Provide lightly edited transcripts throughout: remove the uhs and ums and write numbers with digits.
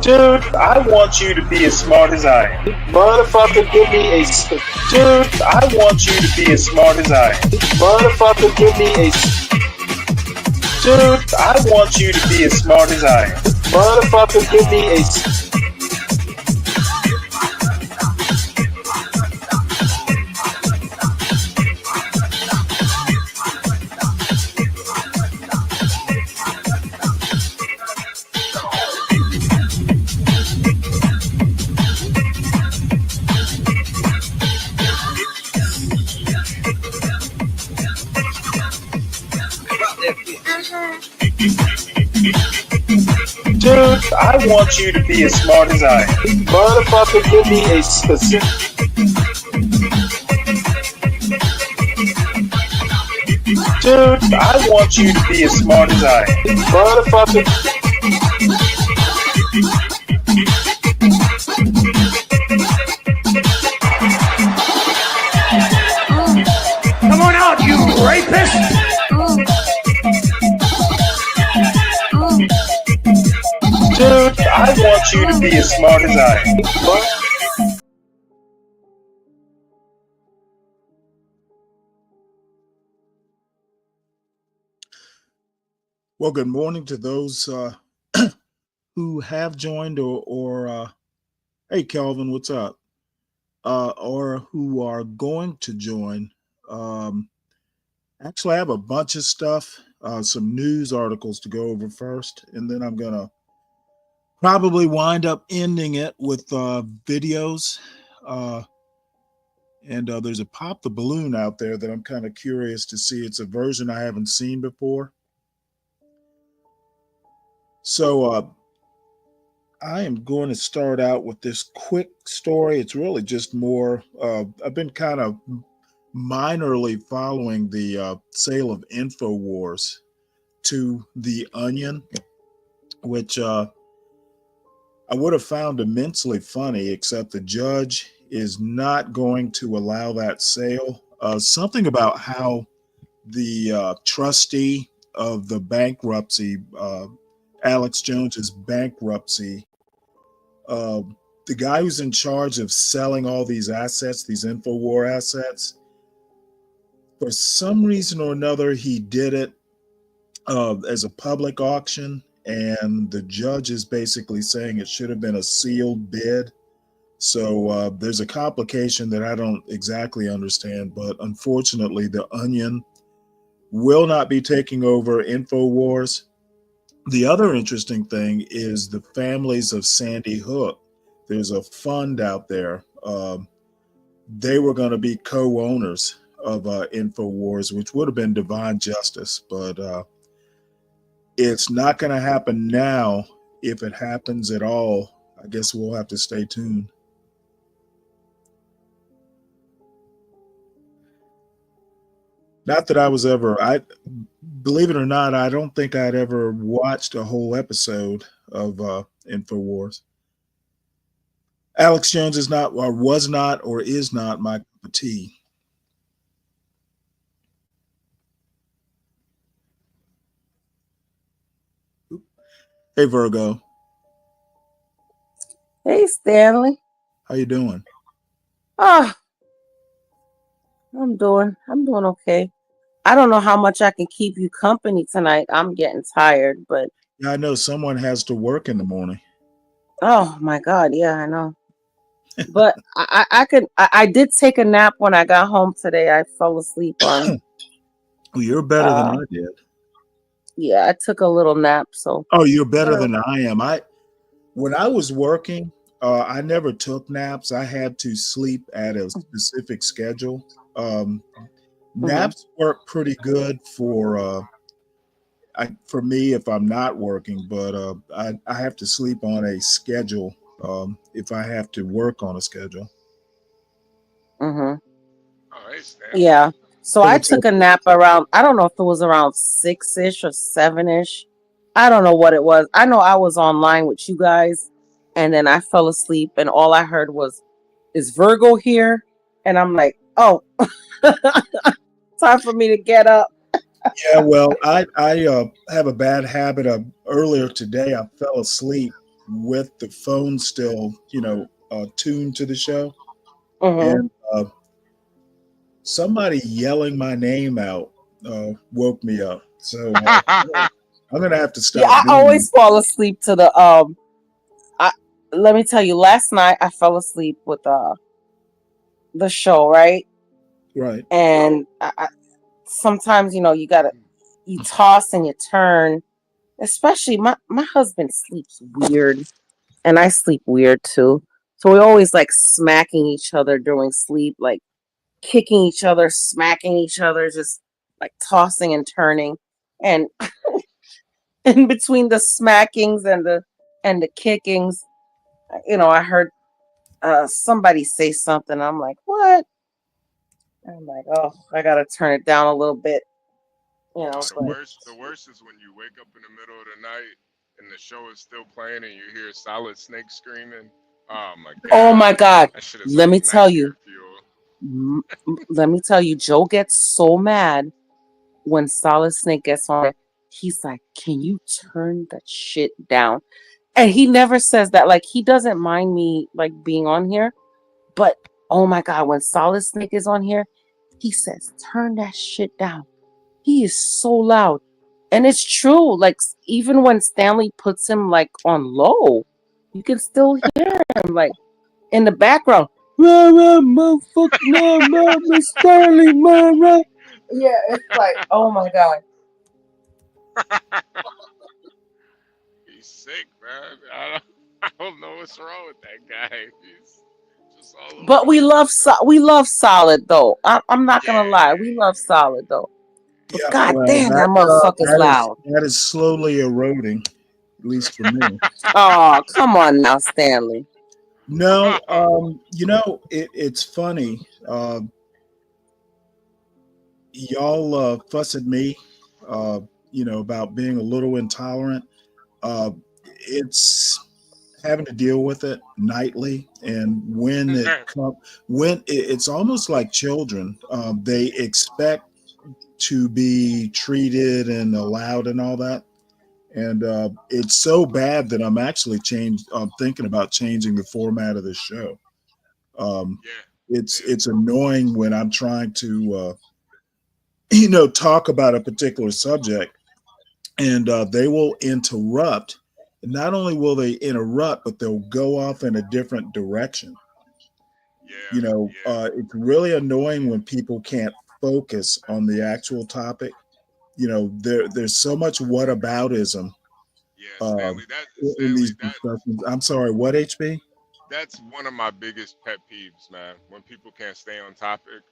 Dude, I want you to be as smart as I am. Motherfucker, give me a Dude, I want you to be as smart as I am. motherfucker, give me a Dude, I want you to be as smart as I am. motherfucker, give me a Dude, I want you to be as smart as I am. motherfucker, give me a specific Dude, I want you to be as smart as I am. motherfucker. Come on out, you rapist! Dude, I want you to be as smart as I am. Well, good morning to those who have joined or hey, Kelvin, what's up? Or who are going to join. Actually, I have a bunch of stuff, some news articles to go over first, and then I'm going to probably wind up ending it with videos. And there's a Pop the Balloon out there that I'm kind of curious to see. It's a version I haven't seen before. So I am going to start out with this quick story. It's really just more, I've been kind of minorly following the sale of InfoWars to The Onion, which I would have found immensely funny, except the judge is not going to allow that sale. Something about how the trustee of the bankruptcy, Alex Jones's bankruptcy, the guy who's in charge of selling all these assets, these InfoWar assets, for some reason or another, he did it as a public auction, and the judge is basically saying it should have been a sealed bid. So there's a complication that I don't exactly understand, but unfortunately, The Onion will not be taking over InfoWars. The other interesting thing is the families of Sandy Hook. There's a fund out there. They were going to be co-owners of InfoWars, which would have been divine justice, but it's not going to happen now. If it happens at all, I guess we'll have to stay tuned. Not that I was ever, I believe it or not, I don't think I'd ever watched a whole episode of InfoWars. Alex Jones is not, or was not, or is not my cup of tea. Hey, Virgo. Hey, Stanley. How you doing? Oh, I'm doing okay. I don't know how much I can keep you company tonight. I'm getting tired, but Yeah, I know someone has to work in the morning. oh my God, yeah, I know. But I did take a nap when I got home today. I fell asleep on Well, you're better than I did. yeah, I took a little nap, so Oh, you're better than I am. When I was working, I never took naps. I had to sleep at a specific schedule. Naps work pretty good for me if I'm not working, but I have to sleep on a schedule if I have to work on a schedule. yeah. So I took a nap around, I don't know if it was around 6-ish or 7-ish. I don't know what it was. I know I was online with you guys, and then I fell asleep, and all I heard was, "Is Virgo here?" And I'm like, "Oh." Time for me to get up. Yeah, well, I have a bad habit of earlier today. I fell asleep with the phone still, tuned to the show, Hmm. and somebody yelling my name out woke me up. So I'm gonna have to Yeah, stop I doing always fall asleep to the I let me tell you, last night I fell asleep with the show, right? that. Right. And sometimes you toss and you turn. Especially my husband sleeps weird, and I sleep weird too. So we always like smacking each other during sleep, like kicking each other, smacking each other, just like tossing and turning. And in between the smackings and the kickings, I heard somebody say something. I'm like, what? I'm like, oh, I gotta turn it down a little bit, Oh, but the worst is when you wake up in the middle of the night and the show is still playing and you hear Solid Snake screaming. Oh my oh my god, God, that shit is let like me tell you, nightmare fuel. m- let me tell you, Joe gets so mad when Solid Snake gets on. He's like, can you turn that shit down? And he never says that. Like, he doesn't mind me like being on here, but oh my God, when Solid Snake is on here, he says, turn that shit down. He is so loud. And it's true. Like, even when Stanley puts him like on low, you can still hear him like in the background. Rah, rah, motherfucker, nah, nah, Miss Stanley, rah. Yeah, it's like, oh my God. He's sick, man. I don't know what's wrong with that guy. He's just all over But the place, man. we love Solid though. I'm not Yeah, gonna lie, we love Solid though. But Yeah. god Well, damn, that motherfucker's loud. that is slowly eroding, at least for me. Oh, come on now, Stanley. No, it's funny. Y'all fuss at me, uh, about being a little intolerant. Uh, it's having to deal with it nightly, and it's almost like children. They expect to be treated and allowed and all that. And it's so bad that I'm thinking about changing the format of the show. Um, yeah, yeah, it's annoying when I'm trying to talk about a particular subject, and they will interrupt. Not only will they interrupt, but they'll go off in a different direction. yeah, yeah, It's really annoying when people can't focus on the actual topic. There's so much whataboutism yeah. uh, in Stanley, these discussions. I'm sorry, what, HB? that's one of my biggest pet peeves, man. When people can't stay on topic.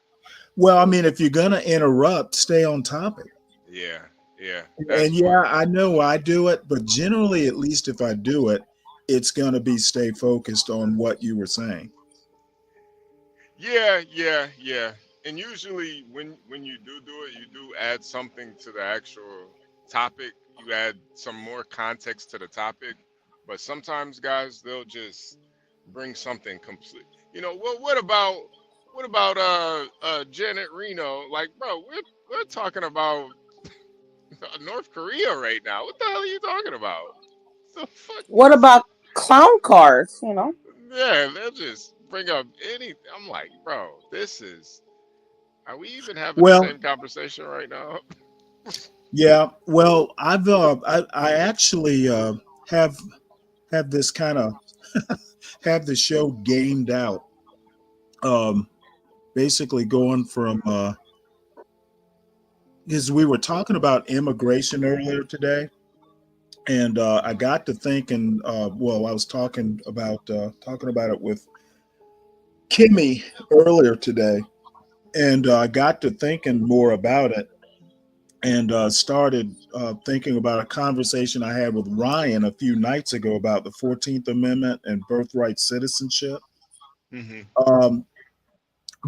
Well, I mean, if you're going to interrupt, stay on topic. Yeah, yeah, And that's yeah, one. I know I do it, but generally, at least if I do it, it's going to be stay focused on what you were saying. Yeah, yeah, yeah. And usually when you do it, you do add something to the actual topic. You add some more context to the topic. But sometimes guys they'll just bring something complete. Well what about Janet Reno? Like, bro, we're talking about North Korea right now. What the hell are you talking about? The fuck What is about clown cars? yeah, they'll just bring up any I'm like, bro, this is are we even having the Well, same conversation right now? yeah. Well, I actually have have this kind of have the show gamed out. Um, Basically going from because we were talking about immigration earlier today, and I got to thinking. Well, I was talking about it with Kimmy earlier today, and I got to thinking more about it, and started thinking about a conversation I had with Ryan a few nights ago about the 14th Amendment and birthright citizenship. Hmm. Um,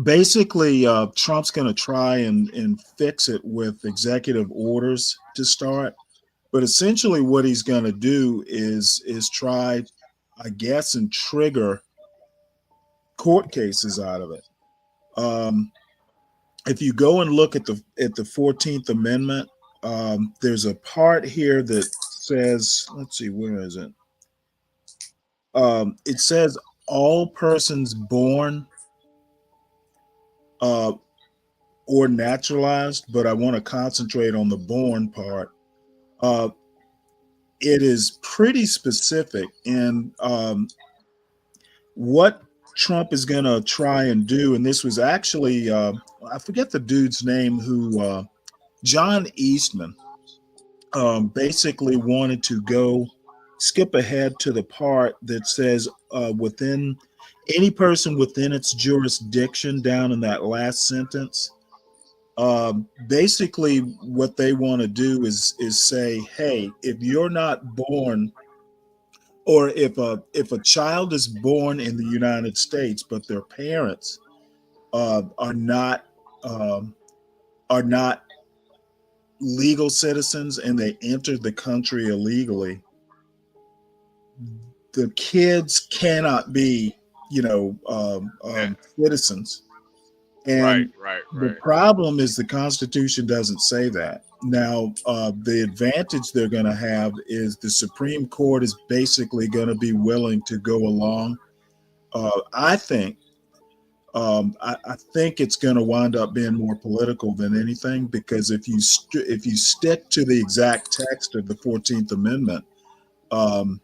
Basically, Trump's going to try and fix it with executive orders to start. But essentially, what he's going to do is try, I guess, and trigger court cases out of it. Um, if you go and look at the 14th Amendment, there's a part here that says, let's see, where is it? It says all persons born uh, or naturalized, but I want to concentrate on the born part. Uh, it is pretty specific in what Trump is going to try and do. And this was actually, I forget the dude's name, who John Eastman basically wanted to go skip ahead to the part that says within any person within its jurisdiction, down in that last sentence. Basically, what they want to do is say, hey, if you're not born, or if a child is born in the United States, but their parents are not um, are not legal citizens and they entered the country illegally, the kids cannot be, Yeah. citizens. Right, And right, the right. problem is the Constitution doesn't say that. Now, the advantage they're going to have is the Supreme Court is basically going to be willing to go along. I think. I think it's going to wind up being more political than anything, because if you stick to the exact text of the 14th Amendment, um,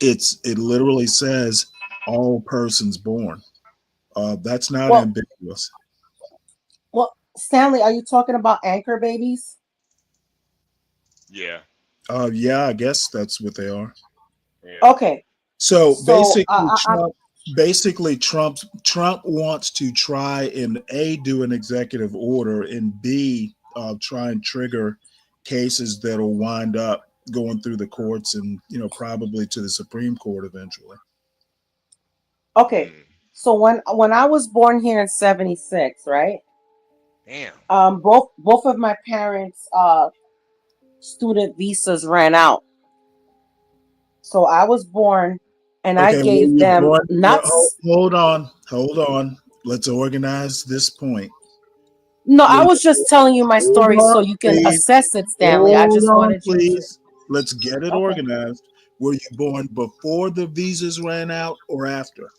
it literally says all persons born. That's not Well, ambiguous. Stanley, are you talking about anchor babies? Yeah, Yeah, I guess that's what they are. yeah. Okay, So so basically Trump wants to try and A, do an executive order, and B, try and trigger cases that'll wind up going through the courts and probably to the Supreme Court eventually. okay, Mm, so when I was born here in '76, right? damn. Both of my parents' student visas ran out, so I was born, and I Okay, well, gave you're them born. Well, nuts. hold on. Let's organize this point. No, Were I you, was just telling you my hold story on, so you can please. assess it, Stanley. I Hold just on, wanted you to. please. Let's get it Okay, organized. Were you born before the visas ran out or after?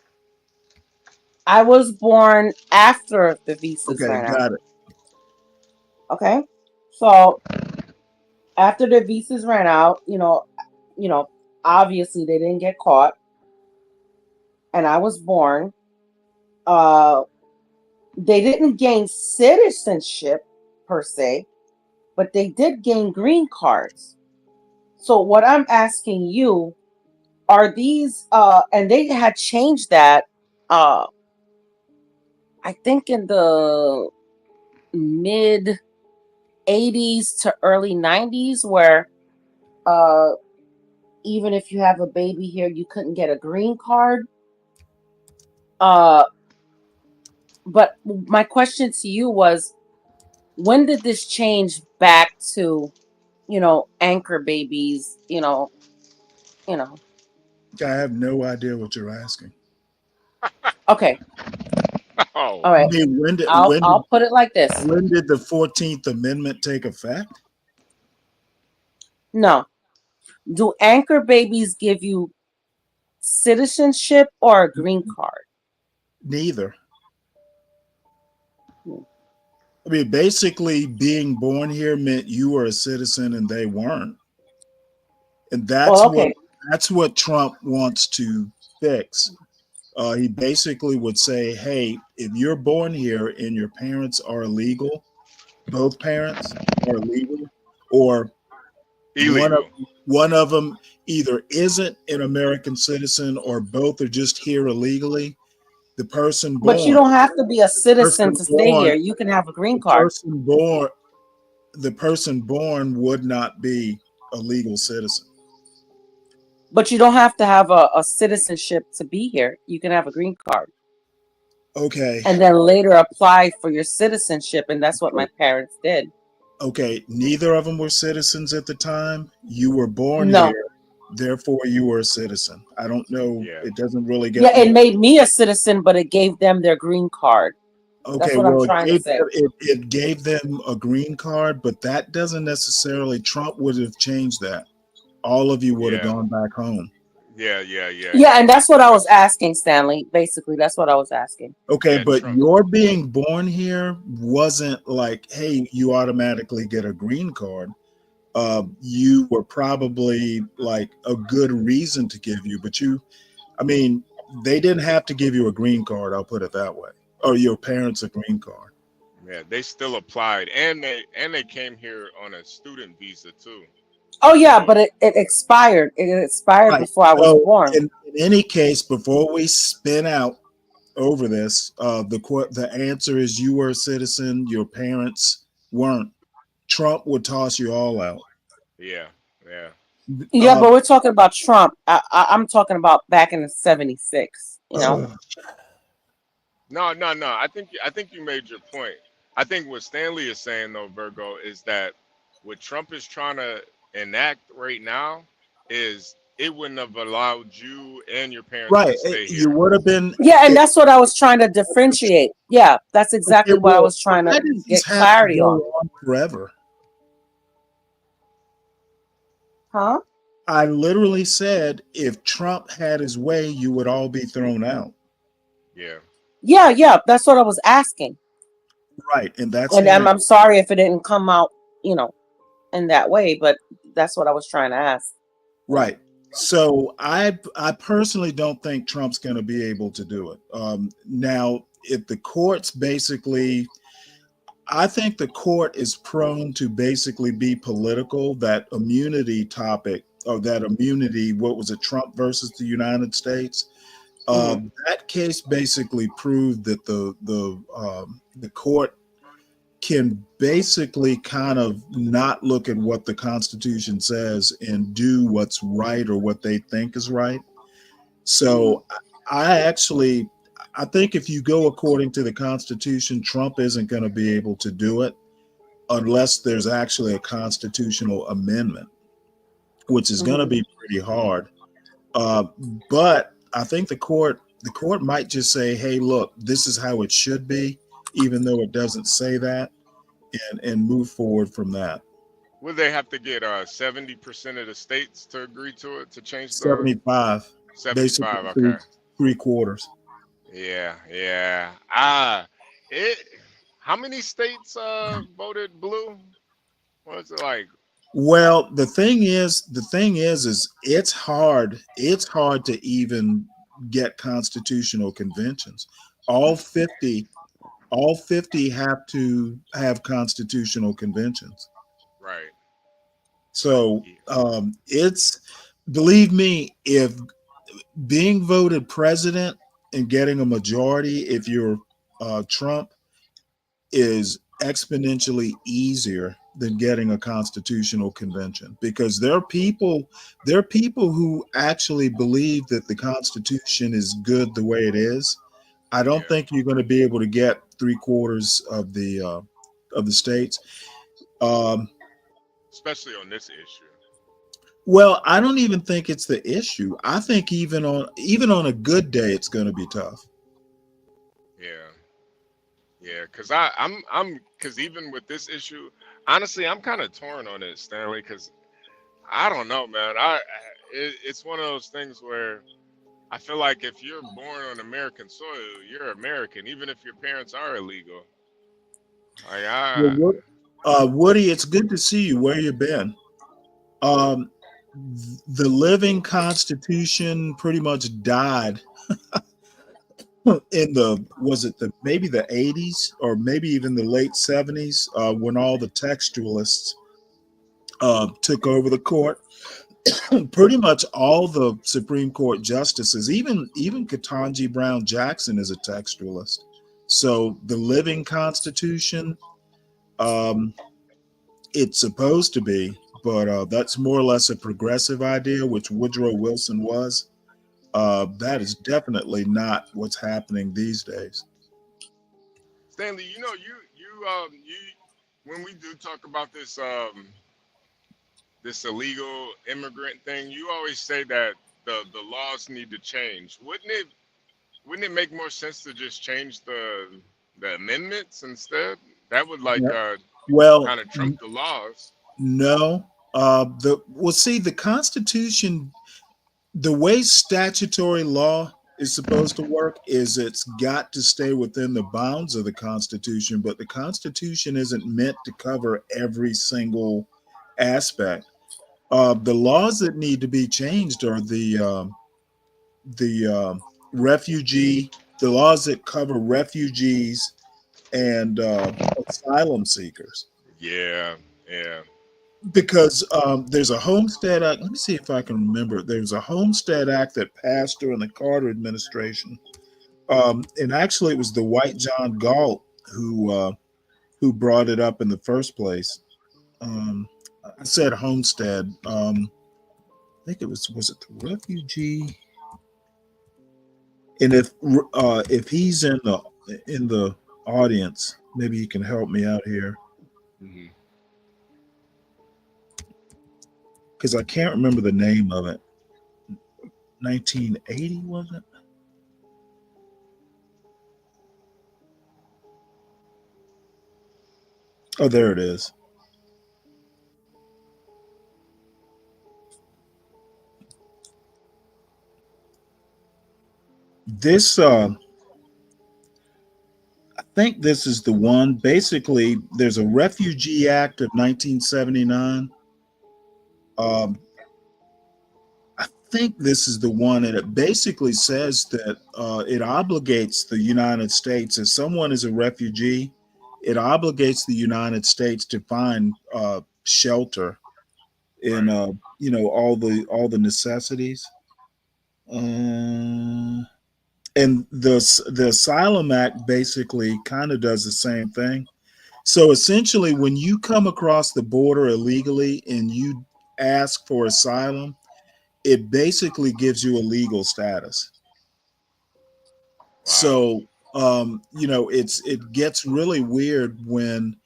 I was born after the visas Okay, ran out. got it. Okay, so after the visas ran out, you know, obviously they didn't get caught, and I was born. Uh, they didn't gain citizenship per se, but they did gain green cards. So what I'm asking you, are these and they had changed that uh I think in the mid 80s to early 90s, where uh even if you have a baby here you couldn't get a green card. uh but my question to you was, when did this change back to, anchor babies, you know I have no idea what you're asking. okay, Oh, all I right, mean, I'll put it like this. when did the 14th Amendment take effect? No, do anchor babies give you citizenship or a green card? Neither. Hmm. I mean, basically, being born here meant you were a citizen and they weren't, and Well, okay, that's what Trump wants to fix. He basically would say, "Hey, if you're born here and your parents are illegal, both parents are illegal, or one of illegal. one of them either isn't an American citizen or both are just here illegally, the person but you born, don't have to be a citizen person to stay born, here. You can have a green the card, person born, the person born would not be a legal citizen." but you don't have to have a citizenship to be here. You can have a green card Okay, and then later apply for your citizenship, and that's what my parents did. okay. Neither of them were citizens at the time. You were born No, here, therefore you were a citizen. I don't know. Yeah. It doesn't really get yeah, more. it made me a citizen, but it gave them their green card. That's Okay, what I'm well, trying to say. it gave them a green card, but that doesn't necessarily. Trump would have changed that. All of you would have Yeah, gone back home. Yeah, and that's what I was That's asking, Stanley. Basically, that's what I was asking. Okay, yeah, but Trump. your being born here wasn't like, hey, you automatically get a green card. You were probably like a good reason to give you, but I mean, they didn't have to give you a green card. I'll put it that way, or your parents a green card. Yeah, they still applied, and they came here on a student visa too. Oh yeah, So but it expired. It expired Right. before I was So, born. in any case, before we spin out over this, the answer is you were a citizen. Your parents weren't. Trump would toss you all out. yeah, yeah. Yeah, Uh, but we're talking about Trump. I'm talking about back in the '76. You know. uh, No, no, no. I think you made your point. I think what Stanley is saying though, Virgo, is that what Trump is trying to enact right now is it wouldn't have allowed you and your parents right. to stay You here. would have been. Yeah, and that's what I was trying to differentiate. Yeah, that's Okay, exactly what I well, was trying to why does this get have to clarity go on. on forever? Huh? I literally said if Trump had his way, you would all be thrown out. Yeah. Yeah, yeah, that's what I was asking. Right. And that's And the answer. I'm sorry if it didn't come out, you know, in that way, but that's what I was trying to ask. Right. So I personally don't think Trump's going to be able to do it. Now, if the courts basically, I think the court is prone to basically be political. That immunity topic, or that immunity, what was it, Trump versus the United States? Hmm. That case basically proved that the court can basically kind of not look at what the Constitution says and do what's right or what they think is right. So I actually I think if you go according to the Constitution, Trump isn't going to be able to do it unless there's actually a constitutional amendment, which is going to Hmm. be pretty hard. Uh, but I think the court might just say, "Hey, look, this is how it should be," even though it doesn't say that, and move forward from that. Would they have to get 70% of the states to agree to it to change the 75, basically 75? three Okay. three quarters. Yeah, yeah. It. How many states voted blue? What was it like? Well, the thing is it's hard to even get constitutional conventions. All 50, all 50 have to have constitutional conventions. Right. So Yeah. it's, believe me, if being voted president and getting a majority, if you're Trump, is exponentially easier than getting a constitutional convention, because there are people who actually believe that the Constitution is good the way it is. I don't Yeah. think you're going to be able to get three quarters of the states. Um, Especially on this issue. well, I don't even think it's the issue. I think even on a good day, it's going to be tough. Yeah. Yeah. Cause even with this issue, honestly, I'm kind of torn on it, Stanley. Cause I don't know, man. It's one of those things where I feel like if you're born on American soil, you're American, even if your parents are illegal. Like Well, I. Woody, it's good to see you. Where you been? Um, the living Constitution pretty much died in the, was it the maybe the 80s or maybe even the late 70s, when all the textualists took over the court. Pretty much all the Supreme Court justices, even Ketanji Brown Jackson, is a textualist. So the living Constitution, um, it's supposed to be, but that's more or less a progressive idea, which Woodrow Wilson was. That is definitely not what's happening these days. Stanley, you when we do talk about this illegal immigrant thing, you always say that the laws need to change. Wouldn't it make more sense to just change the amendments instead? That would like Yeah. Well, kind of trump the laws. no. See, the Constitution, the way statutory law is supposed to work is it's got to stay within the bounds of the Constitution, but the Constitution isn't meant to cover every single aspect. The laws that need to be changed are the refugee, the laws that cover refugees and asylum seekers. Yeah, yeah. Because there's a Homestead Act. Let me see if I can remember. There's a Homestead Act that passed during the Carter administration, and actually, it was the white John Galt who brought it up in the first place. I said Homestead. I think it was it the refugee? And if he's in the audience, maybe he can help me out here Hmm. because I can't remember the name of it. 1980 was it? Oh, there it is. This I think this is the one. Basically, there's a Refugee Act of 1979. Um, I think this is the one, and it basically says that it obligates the United States, if someone is a refugee, it obligates the United States to find shelter in Right. all the necessities. And the Asylum Act basically kind of does the same thing. So essentially, when you come across the border illegally and you ask for asylum, it basically gives you a legal status. Wow. So it gets really weird when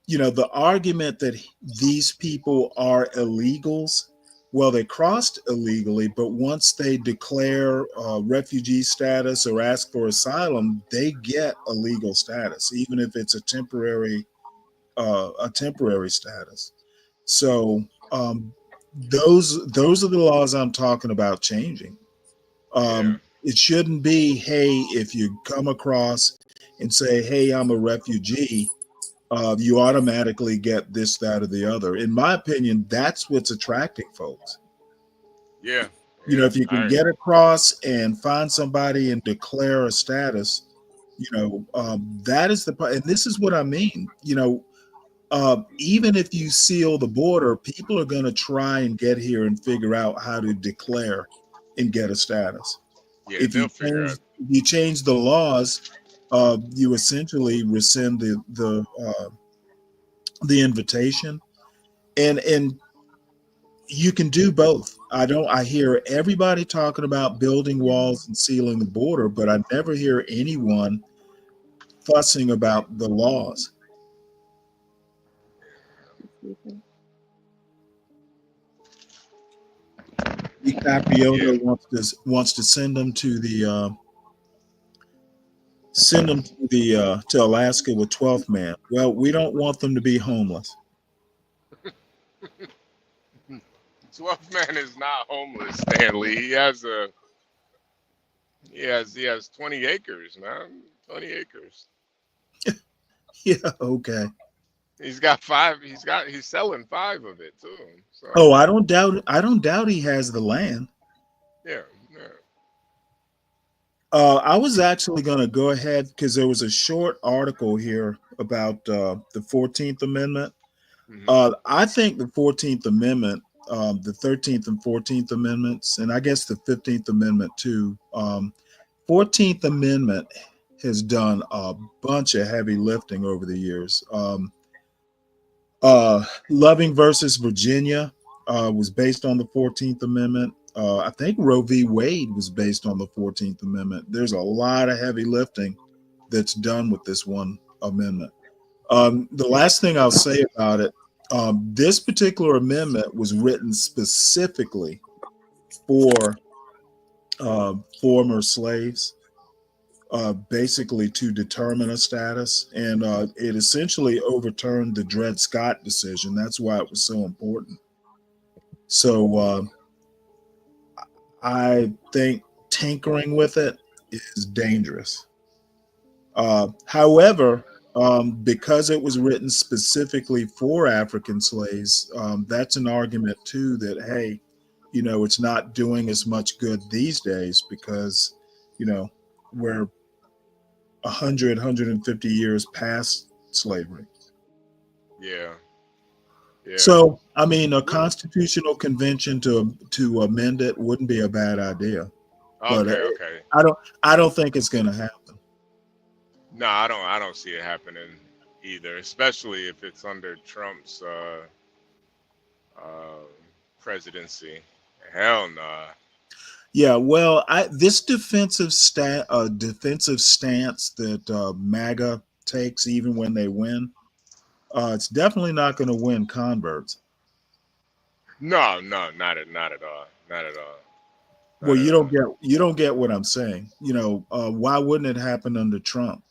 the argument that these people are illegals. Well, they crossed illegally, but once they declare refugee status or ask for asylum, they get a legal status, even if it's a temporary status. So those are the laws I'm talking about changing. Yeah. It shouldn't be, hey, if you come across and say, hey, I'm a refugee, you automatically get this, that, or the other. In my opinion, that's what's attracting folks. Yeah. Yeah. If you can I get across and find somebody and declare a status, that is and this is what I mean. Even if you seal the border, people are going to try and get here and figure out how to declare and get a status. yeah, If they'll figure out. you change the laws, you essentially rescind the invitation, and you can do both. I hear everybody talking about building walls and sealing the border, but I never hear anyone fussing about the laws. Yeah. DiCaprio wants to send them to Alaska with 12th man. Well, we don't want them to be homeless. 12th man is not homeless, Stanley. He has 20 acres, man. 20 acres. Yeah, okay. He's selling 5 of it too. So Oh, I don't doubt he has the land. yeah, yeah. I was actually going to go ahead because there was a short article here about the 14th Amendment. Hmm. I think the 14th Amendment, the 13th and 14th Amendments, and I guess the 15th Amendment too. 14th Amendment has done a bunch of heavy lifting over the years. Loving versus Virginia was based on the 14th Amendment. I think Roe v. Wade was based on the 14th Amendment. There's a lot of heavy lifting that's done with this one amendment. The last thing I'll say about it, this particular amendment was written specifically for former slaves. basically to determine a status, and it essentially overturned the Dred Scott decision. That's why it was so important. So I think tinkering with it is dangerous. However, because it was written specifically for African slaves, that's an argument too that, hey, it's not doing as much good these days because, we're 150 years past slavery. Yeah, yeah. So, I mean, a constitutional convention to amend it wouldn't be a bad idea, but Okay, okay. I don't think it's going to happen. No, I don't see it happening either, especially if it's under Trump's uh, presidency. Hell no. Yeah, well, this defensive stance that MAGA takes, even when they win, it's definitely not going to win converts. No, no, not at all. Not at all. Well, Not at all. you don't get what I'm saying. Why wouldn't it happen under Trump?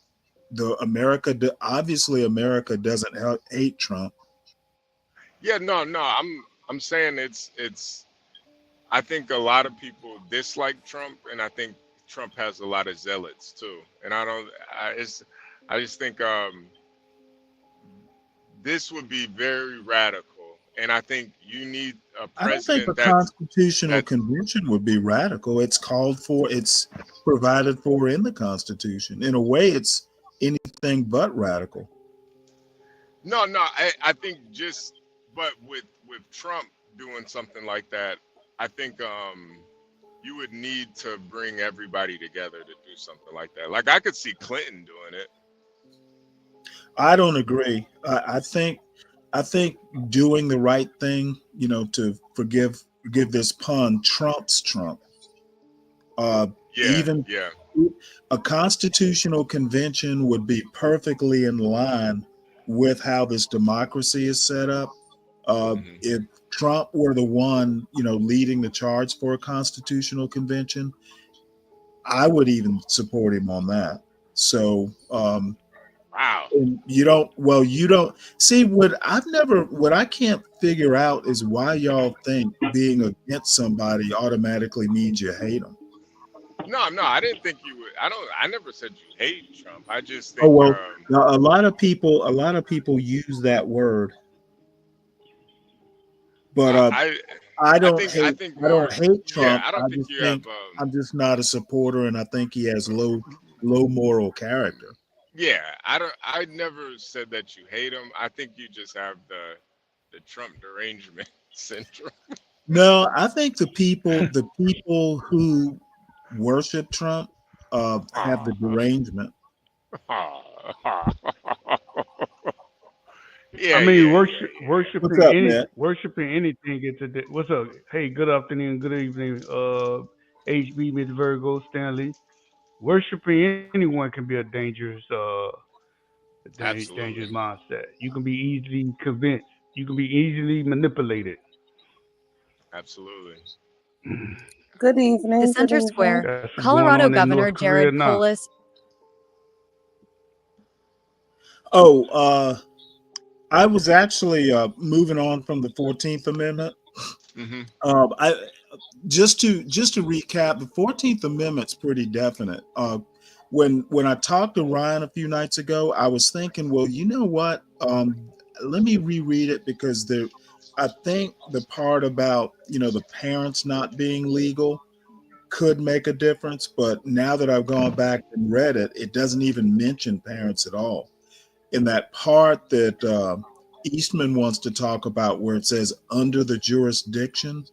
Obviously America doesn't hate Trump. Yeah, no, no. I'm saying it's. I think a lot of people dislike Trump, and I think Trump has a lot of zealots too. And I don't. I just think this would be very radical, and I think you need a I don't think a president constitutional that. convention would be radical. It's called for, it's provided for in the Constitution. In a way, it's anything but radical. No, no. I think just, but with Trump doing something like that, I think you would need to bring everybody together to do something like that. Like I could see Clinton doing it. I don't agree. I think doing the right thing, to forgive this pun, trumps Trump. Yeah, Even yeah. a constitutional convention would be perfectly in line with how this democracy is set up. Hmm. If Trump were the one, leading the charge for a constitutional convention, I would even support him on that. So, Wow. and you don't see what I can't figure out is why y'all think being against somebody automatically means you hate them. No, no. I didn't think you would. I don't. I never said you hate Trump. I just Oh think well, now, a lot of people use that word, but I I I I don't think I hate think I don't more. hate Yeah, Trump. I I don't think just you have. think I'm just not a supporter, and I think he has low moral character. Yeah, I don't. I never said that you hate him. I think you just have the Trump derangement syndrome. No, I think the people who worship Trump have the derangement. I Yeah, mean, yeah, yeah, What's worshiping up, Matt? anything is what's up? Hey, good afternoon, good evening, HB, Miss Virgo, Stanley. Worshiping anyone can be yeah. dangerous Absolutely, mindset. You can be easily convinced. You can be easily manipulated. absolutely. Good The evening. Good Center evening. Square, That's what's going Colorado on in Governor North Korea Jared now. Polis. Oh, I was actually moving on from the 14th Amendment. Hmm. I just to recap, the 14th Amendment's pretty definite. When I talked to Ryan a few nights ago, I was thinking, well, you know what? Let me reread it because I think the part about the parents not being legal could make a difference. But now that I've gone back and read it, it doesn't even mention parents at all. In that part that Eastman wants to talk about, where it says under the jurisdiction,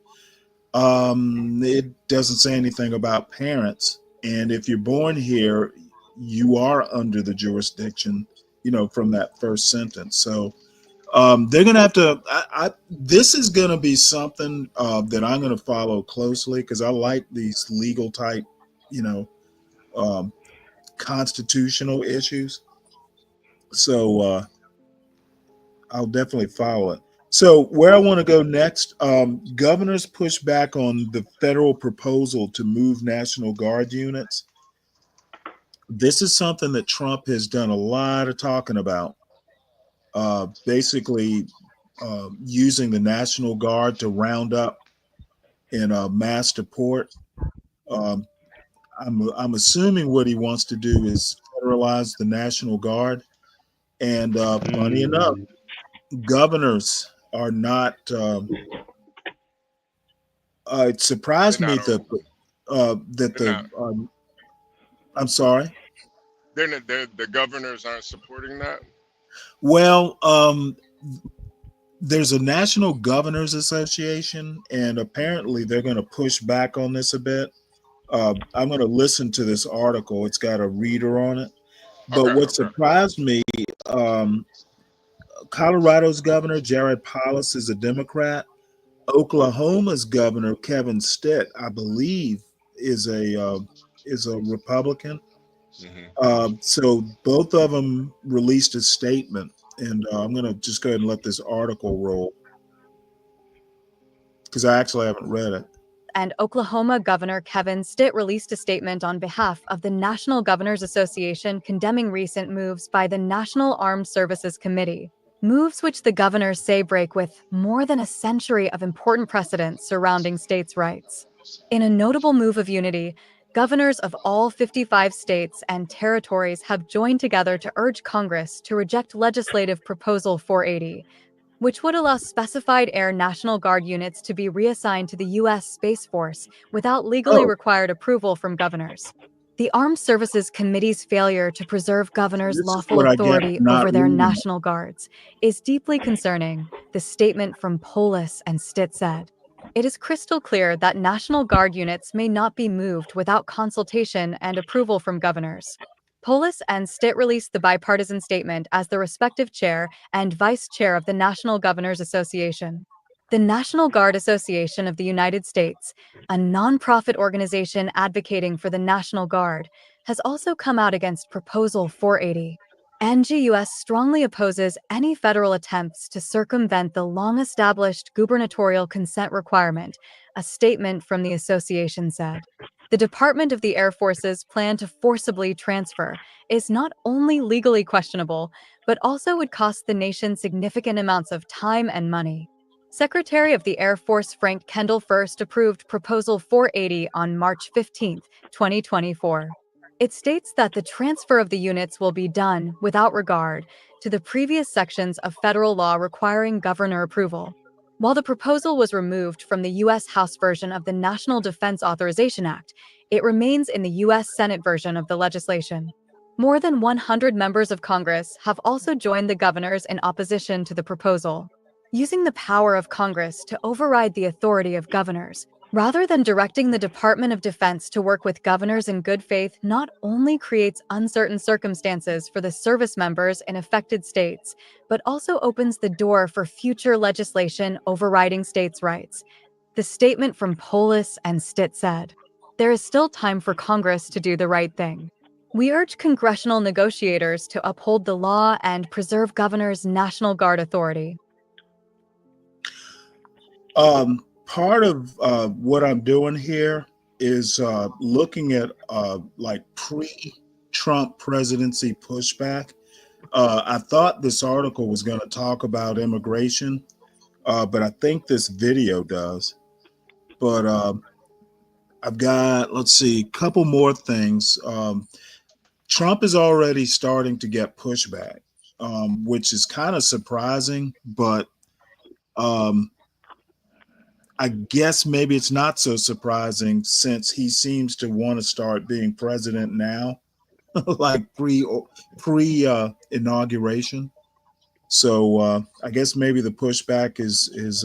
it doesn't say anything about parents. And if you're born here, you are under the jurisdiction, from that first sentence. So they're going to have to, this is going to be something that I'm going to follow closely because I like these legal type, you know, um, constitutional issues. So I'll definitely follow it. So where I want to go next, governors push back on the federal proposal to move National Guard units. This is something that Trump has done a lot of talking about. Basically, using the National Guard to round up in a mass deport. Um, I'm assuming what he wants to do is federalize the National Guard. And funny enough, governors are not. It They're surprised me not that all. that They're not. I'm sorry. The governors aren't supporting that. Well, there's a National Governors Association, and apparently they're going to push back on this a bit. I'm going to listen to this article. It's got a reader on it. But Okay. what Okay. surprised me, um, Colorado's governor, Jared Polis, is a Democrat. Oklahoma's governor, Kevin Stitt, I believe, is a Republican. So both of them released a statement, and I'm going to just go ahead and let this article roll because I actually haven't read it. And Oklahoma Governor Kevin Stitt released a statement on behalf of the National Governors Association condemning recent moves by the National Armed Services Committee. Moves which the governors say break with more than a century of important precedents surrounding states' rights. In a notable move of unity, governors of all 55 states and territories have joined together to urge Congress to reject legislative Proposal 480, which would allow specified Air National Guard units to be reassigned to the U.S. Space Force without legally Oh, required approval from governors. The Armed Services Committee's failure to preserve governors' this is lawful what I get authority for not over their reading it. National Guards is deeply concerning, the statement from Polis and Stitt said. It is crystal clear that National Guard units may not be moved without consultation and approval from governors. Polis and Stitt released the bipartisan statement as the respective chair and vice chair of the National Governors Association. The National Guard Association of the United States, a nonprofit organization advocating for the National Guard, has also come out against Proposal 480. NGUS strongly opposes any federal attempts to circumvent the long-established gubernatorial consent requirement, a statement from the association said. The Department of the Air Force's plan to forcibly transfer is not only legally questionable, but also would cost the nation significant amounts of time and money. Secretary of the Air Force Frank Kendall first approved Proposal 480 on March 15, 2024. It states that the transfer of the units will be done without regard to the previous sections of federal law requiring governor approval. While the proposal was removed from the U.S. House version of the National Defense Authorization Act, it remains in the U.S. Senate version of the legislation. More than 100 members of Congress have also joined the governors in opposition to the proposal. Using the power of Congress to override the authority of governors, rather than directing the Department of Defense to work with governors in good faith, not only creates uncertain circumstances for the service members in affected states, but also opens the door for future legislation overriding states' rights. The statement from Polis and Stitt said, "There is still time for Congress to do the right thing. We urge congressional negotiators to uphold the law and preserve governors' National Guard authority." Part of what I'm doing here is looking at like pre-Trump presidency pushback. I thought this article was going to talk about immigration, but I think this video does. But I've got, let's see, a couple more things. Trump is already starting to get pushback, which is kind of surprising, but I guess maybe it's not so surprising since he seems to want to start being president now, like pre inauguration. So I guess maybe the pushback is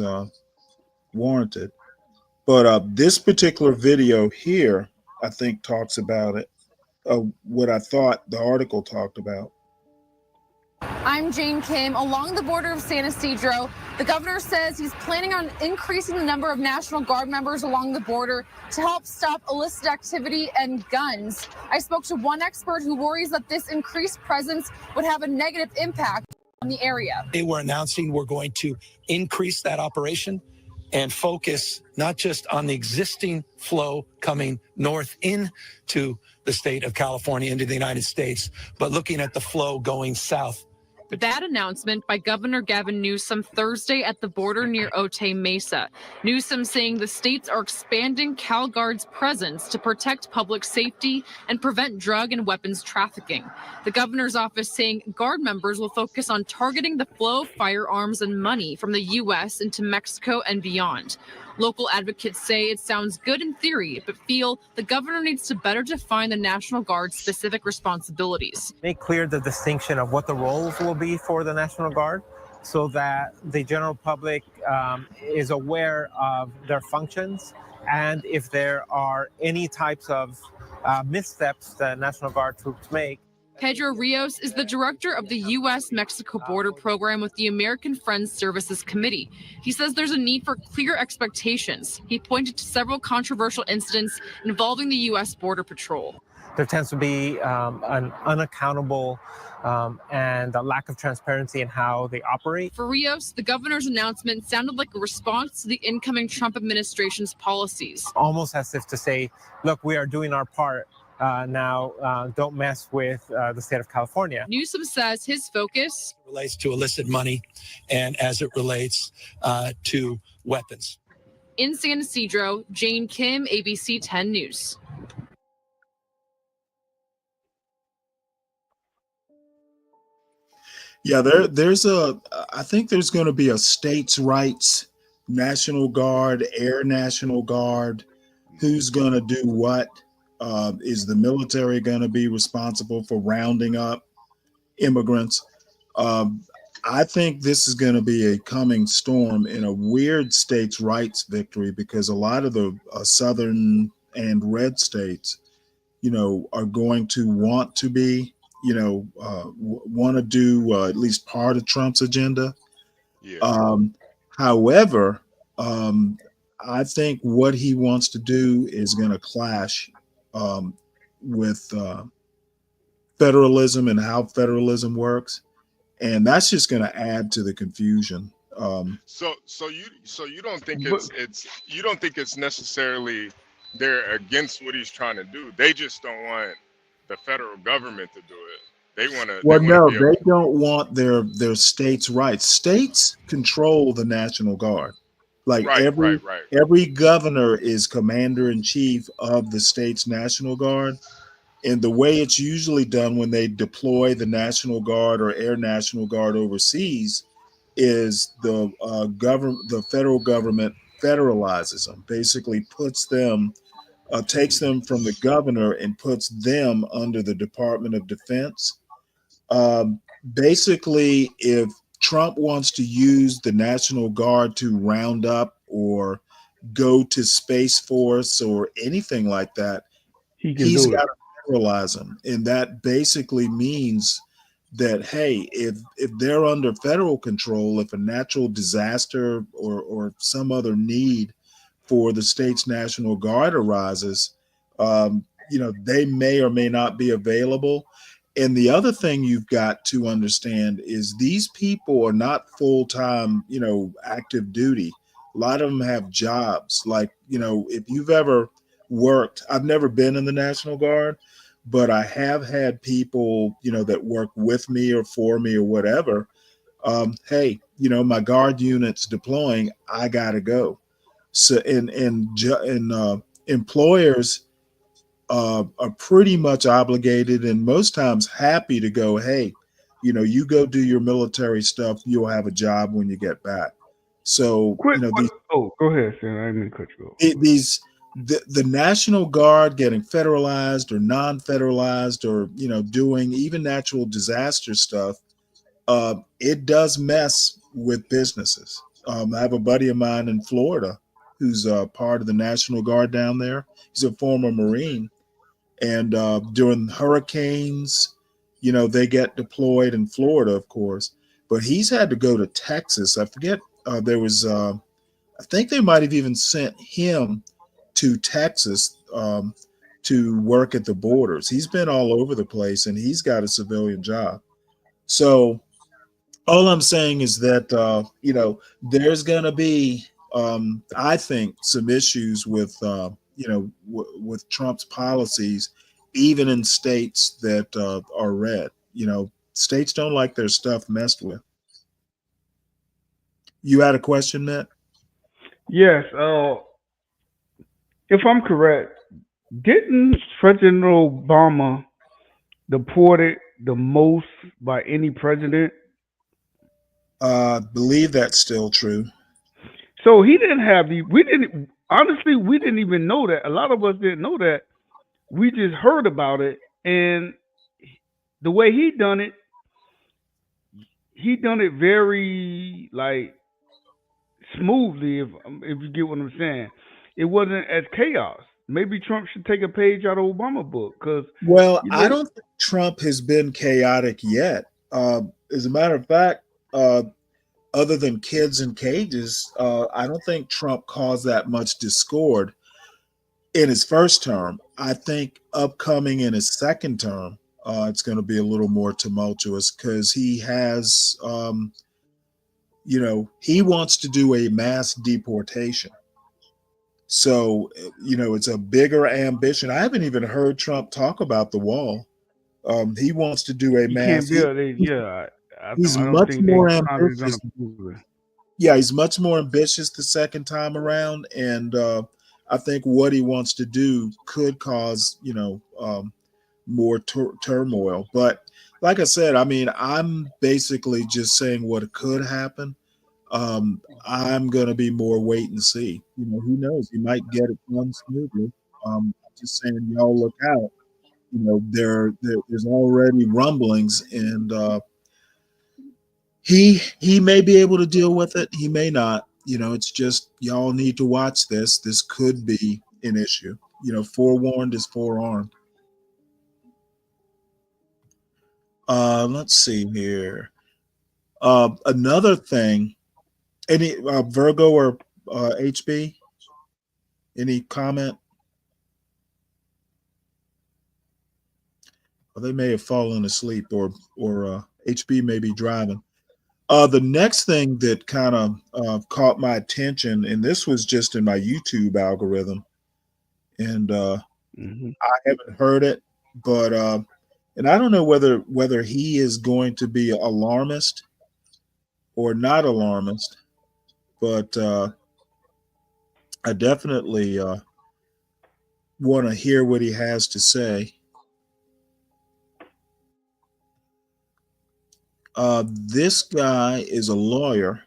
warranted. But this particular video here, I think, talks about it. What I thought the article talked about. I'm Jane Kim. Along the border of San Ysidro, the governor says he's planning on increasing the number of National Guard members along the border to help stop illicit activity and guns. I spoke to one expert who worries that this increased presence would have a negative impact on the area. We're announcing we're going to increase that operation. and focus not just on the existing flow coming north into the state of California, into the United States, but looking at the flow going south. That announcement by Governor Gavin Newsom Thursday at the border near Otay Mesa. Newsom saying the states are expanding CalGuard's presence to protect public safety and prevent drug and weapons trafficking. The governor's office saying Guard members will focus on targeting the flow of firearms and money from the U.S. into Mexico and beyond. Local advocates say it sounds good in theory, but feel the governor needs to better define the National Guard's specific responsibilities. Make clear the distinction of what the roles will be for the National Guard so that the general public is aware of their functions, and if there are any types of missteps that National Guard troops make. Pedro Rios is the director of the U.S.-Mexico border program with the American Friends Services Committee. He says there's a need for clear expectations. He pointed to several controversial incidents involving the U.S. Border Patrol. There tends to be an unaccountable and a lack of transparency in how they operate. For Rios, the governor's announcement sounded like a response to the incoming Trump administration's policies. Almost as if to say, look, we are doing our part. Now, don't mess with the state of California. Newsom says his focus relates to illicit money and as it relates to weapons. In San Ysidro, Jane Kim, ABC 10 News. Yeah, I think there's going to be a states' rights, National Guard, Air National Guard. Who's going to do what? Is the military going to be responsible for rounding up immigrants? I think this is going to be a coming storm in a weird states' rights victory, because a lot of the southern and red states, are going to want to be, want to do at least part of Trump's agenda. Yeah. However, I think what he wants to do is going to clash with federalism and how federalism works, and that's just going to add to the confusion. So you don't think you don't think it's necessarily they're against what he's trying to do? They just don't want the federal government to do it. They want to. Well, no, they don't want their states' rights. States control the National Guard. Like every governor is commander in chief of the state's National Guard. And the way it's usually done when they deploy the National Guard or Air National Guard overseas is the federal government federalizes them, basically puts them, takes them from the governor and puts them under the Department of Defense. Basically, if Trump wants to use the National Guard to round up or go to Space Force or anything like that, he's got to federalize them. And that basically means that, hey, if they're under federal control, if a natural disaster or some other need for the state's National Guard arises, they may or may not be available. And the other thing you've got to understand is these people are not full-time, active duty. A lot of them have jobs. Like, if you've ever worked, I've never been in the National Guard, but I have had people, that work with me or for me or whatever. Hey, my guard unit's deploying, I gotta go. So, and employers are pretty much obligated and most times happy to go, hey, you go do your military stuff, you'll have a job when you get back. So, go ahead, Sam. I didn't cut you off. The National Guard getting federalized or non-federalized or, doing even natural disaster stuff, it does mess with businesses. I have a buddy of mine in Florida who's part of the National Guard down there. He's a former Marine. And during hurricanes, they get deployed in Florida, of course. But he's had to go to Texas. I forget, there was, I think they might have even sent him to Texas to work at the borders. He's been all over the place, and he's got a civilian job. So all I'm saying is that, there's going to be I think, some issues with with Trump's policies, even in states that are red. States don't like their stuff messed with. You had a question, Matt? Yes. If I'm correct, didn't President Obama deported the most by any president? Believe that's still true. So he didn't have the. We didn't. Honestly, we didn't even know that. A lot of us didn't know that. We just heard about it, and the way he done it very like smoothly. If you get what I'm saying, it wasn't as chaos. Maybe Trump should take a page out of Obama book because Well, you I know don't think Trump has been chaotic yet. As a matter of fact, other than kids in cages, I don't think Trump caused that much discord in his first term. I think upcoming in his second term, it's going to be a little more tumultuous because he has, he wants to do a mass deportation. So, it's a bigger ambition. I haven't even heard Trump talk about the wall. He wants to do a you can't mass. build it. Yeah, He's I don't much think more Congress is gonna ambitious. approve it. Yeah, he's much more ambitious the second time around, and I think what he wants to do could cause more turmoil. But like I said, I mean, I'm basically just saying what could happen. I'm going to be more wait and see. Who knows? He might get it done smoothly. Just saying, y'all look out. There's already rumblings, and he may be able to deal with it. He may not. It's just y'all need to watch this. This could be an issue. Forewarned is forearmed. Let's see here. Another thing. Any Virgo or HB? Any comment? Well, they may have fallen asleep, or HB may be driving. The next thing that kind of caught my attention, and this was just in my YouTube algorithm, and Mm-hmm. I haven't heard it, but and I don't know whether he is going to be alarmist or not alarmist, but I definitely want to hear what he has to say. This guy is a lawyer.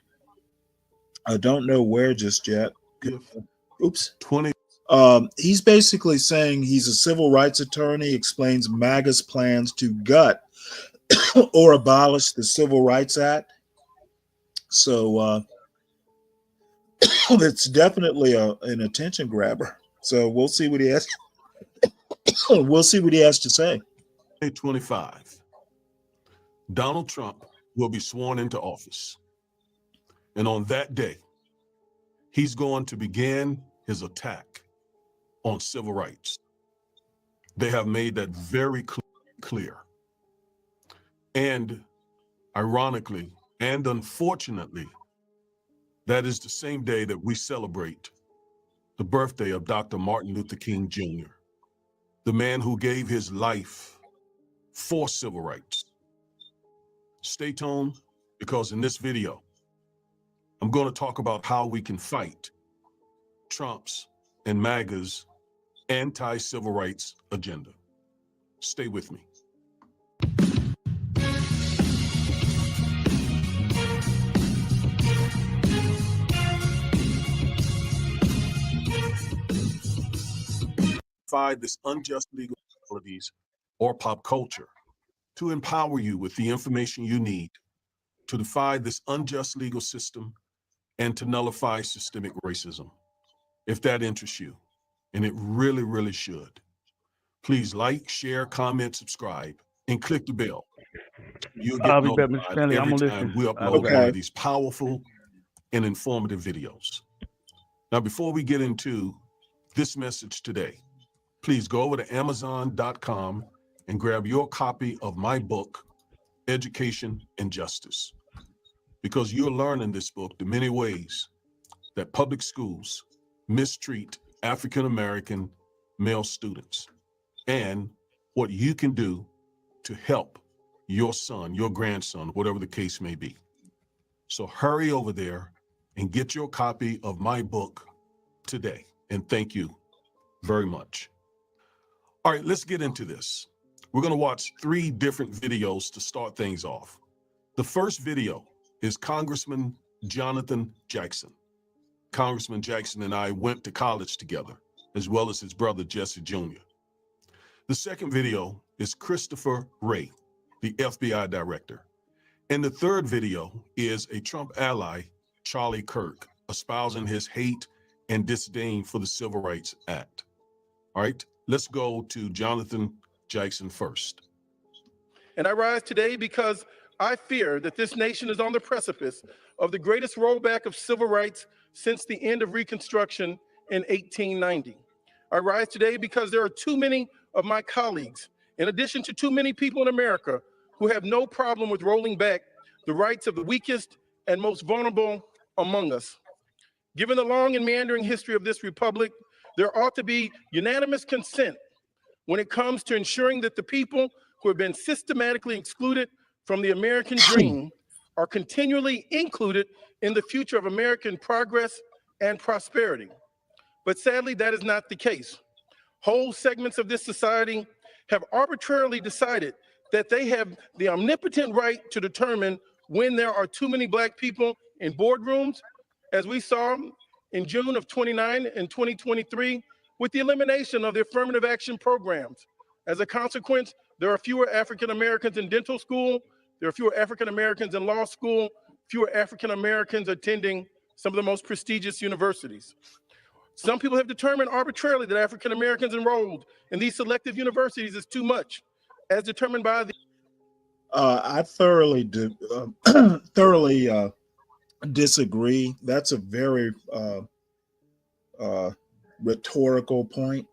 I don't know where just yet. Oops. 20. He's basically saying he's a civil rights attorney, explains MAGA's plans to gut or abolish the Civil Rights Act. So it's definitely an attention grabber. So we'll see what he has. We'll see what he has to say. 2025. Donald Trump will be sworn into office. And on that day, he's going to begin his attack on civil rights. They have made that very clear. And ironically and unfortunately, that is the same day that we celebrate the birthday of Dr. Martin Luther King Jr., the man who gave his life for civil rights. Stay tuned, because in this video, I'm going to talk about how we can fight Trump's and MAGA's anti-civil rights agenda. Stay with me. Find this unjust legal inequalities or pop culture to empower you with the information you need to defy this unjust legal system and to nullify systemic racism. If that interests you, and it really, really should, please like, share, comment, subscribe, and click the bell. You'll get I'll be back, Mr. notified Stanley. I'm every gonna time listen. we I'll upload be one back. of these powerful and informative videos. Now, before we get into this message today, please go over to Amazon.com and grab your copy of my book, Education and Justice, because you'll learn in this book the many ways that public schools mistreat African American male students and what you can do to help your son, your grandson, whatever the case may be. So hurry over there and get your copy of my book today. And thank you very much. All right, let's get into this. We're going to watch 3 different videos to start things off. The first video is Congressman Jonathan Jackson. Congressman Jackson and I went to college together, as well as his brother Jesse Jr. The second video is Christopher Wray, the FBI director. And the third video is a Trump ally, Charlie Kirk, espousing his hate and disdain for the Civil Rights Act. All right, let's go to Jonathan Jackson first. And I rise today because I fear that this nation is on the precipice of the greatest rollback of civil rights since the end of Reconstruction in 1890. I rise today because there are too many of my colleagues, in addition to too many people in America, who have no problem with rolling back the rights of the weakest and most vulnerable among us. Given the long and meandering history of this republic, there ought to be unanimous consent when it comes to ensuring that the people who have been systematically excluded from the American dream are continually included in the future of American progress and prosperity. But sadly, that is not the case. Whole segments of this society have arbitrarily decided that they have the omnipotent right to determine when there are too many Black people in boardrooms, as we saw in June of 29 and 2023 with the elimination of the affirmative action programs. As a consequence, there are fewer African Americans in dental school, there are fewer African Americans in law school, fewer African Americans attending some of the most prestigious universities. Some people have determined arbitrarily that African Americans enrolled in these selective universities is too much, as determined by the I thoroughly disagree. That's a very rhetorical point.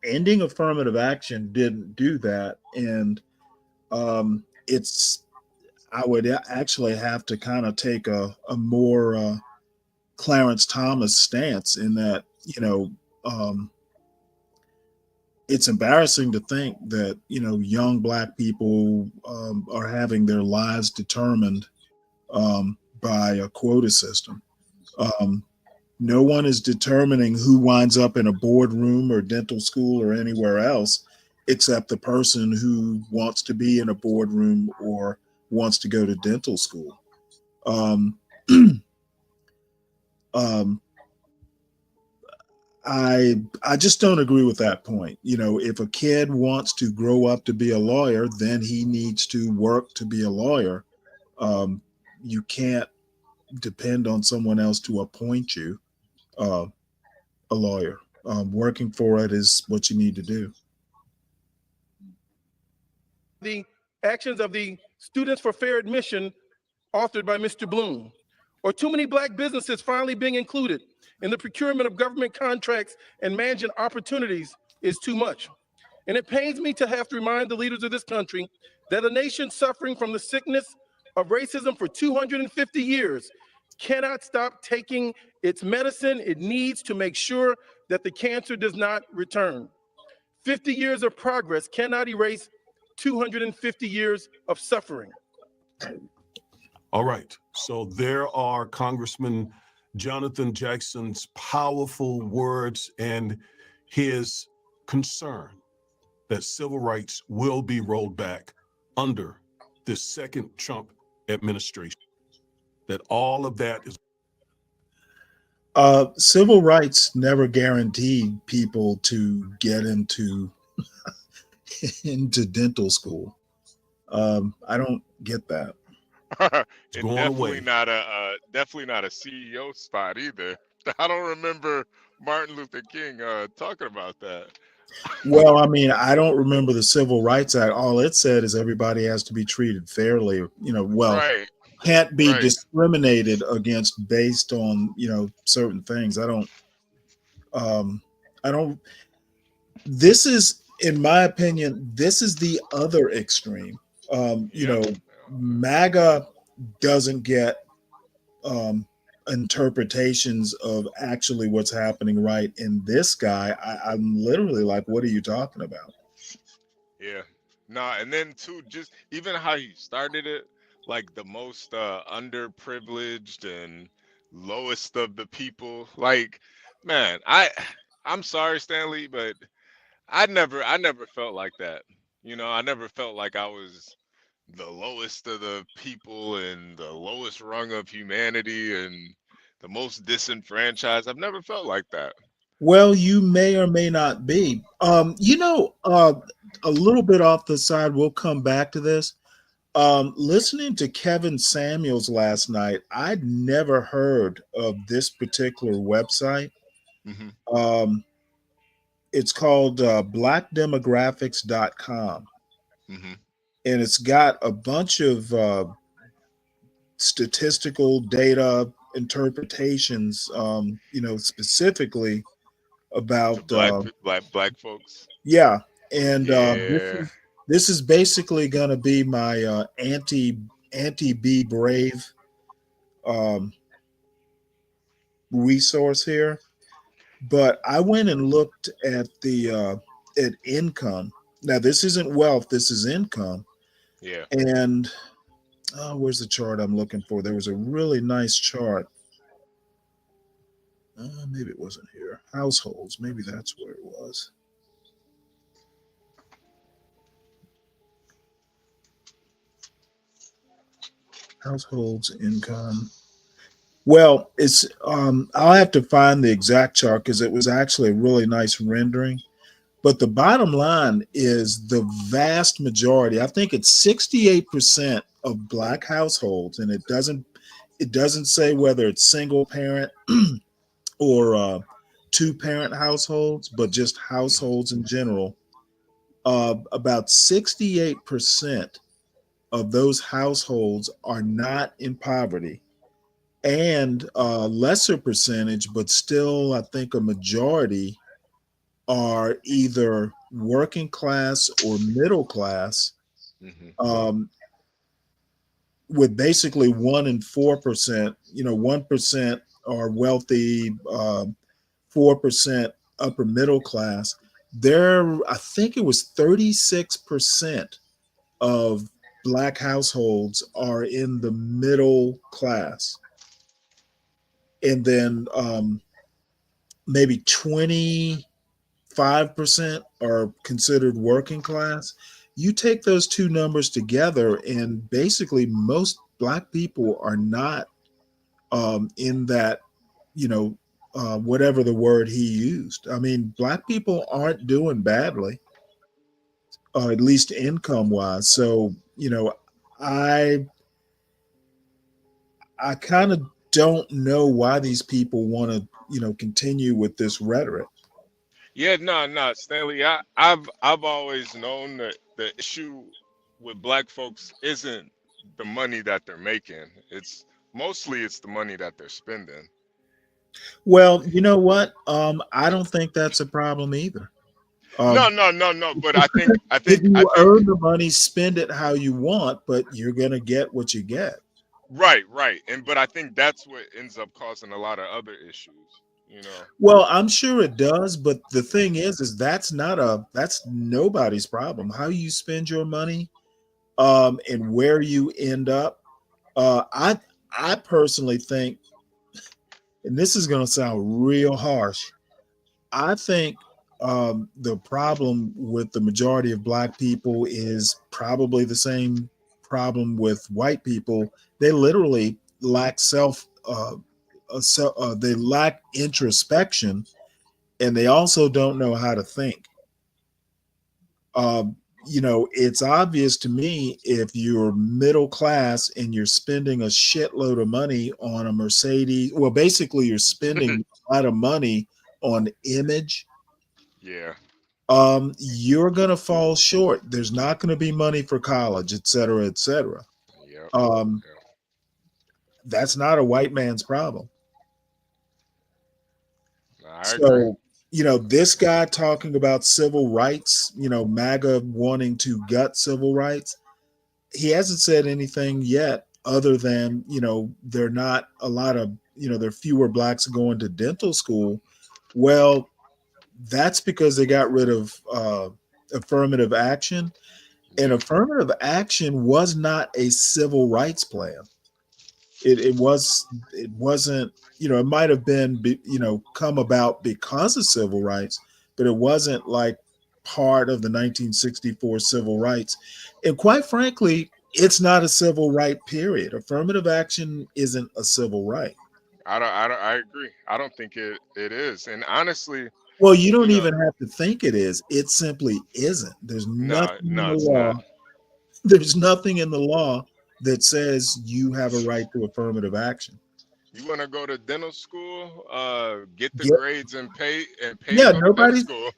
Ending affirmative action didn't do that, and I would actually have to kind of take a more Clarence Thomas stance in that, it's embarrassing to think that, young Black people are having their lives determined by a quota system. No one is determining who winds up in a boardroom or dental school or anywhere else except the person who wants to be in a boardroom or wants to go to dental school. I just don't agree with that point. If a kid wants to grow up to be a lawyer, then he needs to work to be a lawyer. You can't depend on someone else to appoint you a lawyer. Working for it is what you need to do. The actions of the Students for Fair Admission, authored by Mr. Bloom, or too many Black businesses finally being included in the procurement of government contracts and managing opportunities is too much. And it pains me to have to remind the leaders of this country that a nation suffering from the sickness of racism for 250 years cannot stop taking its medicine it needs to make sure that the cancer does not return. 50 years of progress cannot erase 250 years of suffering. All right. So there are Congressman Jonathan Jackson's powerful words and his concern that civil rights will be rolled back under the second Trump administration. That all of that is. Civil rights never guaranteed people to get into dental school. I don't get that. And definitely not a CEO spot either. I don't remember Martin Luther King talking about that. Well, I mean, I don't remember the Civil Rights Act. All it said is everybody has to be treated fairly. Right. Can't be Right. discriminated against based on certain things. I don't. This is, in my opinion, this is the other extreme. MAGA doesn't get interpretations of actually what's happening right. In this guy, I'm literally like, what are you talking about? Yeah. Nah, and then too, just even how you started it, like the most underprivileged and lowest of the people. Like, man, I'm sorry, Stanley, but I never felt like that. I never felt like I was the lowest of the people and the lowest rung of humanity and the most disenfranchised. I've never felt like that. Well, you may or may not be. A little bit off the side, we'll come back to this. Listening to Kevin Samuels last night, I'd never heard of this particular website. Hmm. Um, it's called blackdemographics.com, Hmm. and it's got a bunch of statistical data interpretations, specifically To about black folks. yeah, and Yeah. this is basically going to be my anti be brave um, resource here. But I went and looked at the at income. Now this isn't wealth, this is income. Yeah. And where's the chart I'm looking for? There was a really nice chart. Maybe it wasn't here. Households, maybe that's where it was. Households income. Well, it's I'll have to find the exact chart because it was actually a really nice rendering. But the bottom line is the vast majority, I think it's 68% of black households, and it doesn't say whether it's single parent or two parent households, but just households in general. About 68% of those households are not in poverty, and a lesser percentage, but still, I think a majority are either working class or middle class, Hmm. um, with basically 1% and 4%. 1% are wealthy, 4% upper middle class. I think it was 36% of black households are in the middle class, and then maybe 25% are considered working class. You take those two numbers together, and basically, most black people are not in that, whatever the word he used. I mean, black people aren't doing badly, at least income wise. So, I I kind of don't know why these people want to, continue with this rhetoric. Yeah, no, Stanley. I've always known that the issue with black folks isn't the money that they're making. It's the money that they're spending. Well, you know what? I don't think that's a problem either. No, Um, no, no, no. But I think I if think I you think earn the money, spend it how you want, but you're gonna get what you get. right. But I think that's what ends up causing a lot of other issues. You know. Well, I'm sure it does, but the thing is that's nobody's problem. How you spend your money, and where you end up. I personally think, and this is gonna sound real harsh, I think the problem with the majority of black people is probably the same problem with white people. They literally lack they lack introspection, and they also don't know how to think. Um, it's obvious to me if you're middle class and you're spending a shitload of money on a Mercedes. Well, basically, you're spending a lot of money on image. Yeah. You're going to fall short. There's not going to be money for college, et cetera, et cetera. Yep. Um, Yep. that's not a white man's problem. I agree. So, this guy talking about civil rights, MAGA wanting to gut civil rights, he hasn't said anything yet other than, there are not a lot of, there are fewer blacks going to dental school. Well, that's because they got rid of affirmative action. And affirmative action was not a civil rights plan. It wasn't, it might have been, come about because of civil rights, but it wasn't like part of the 1964 civil rights. And quite frankly, it's not a civil right, period. Affirmative action isn't a civil right. I agree. I don't think it is. And honestly, Well, you you don't know, even have to think it is. It simply isn't. There's no, nothing in no, the it's not. law. There's nothing in the law that says you have a right to affirmative action. You want to go to dental school, get the Get, grades and pay to yeah, go to dental nobody's school.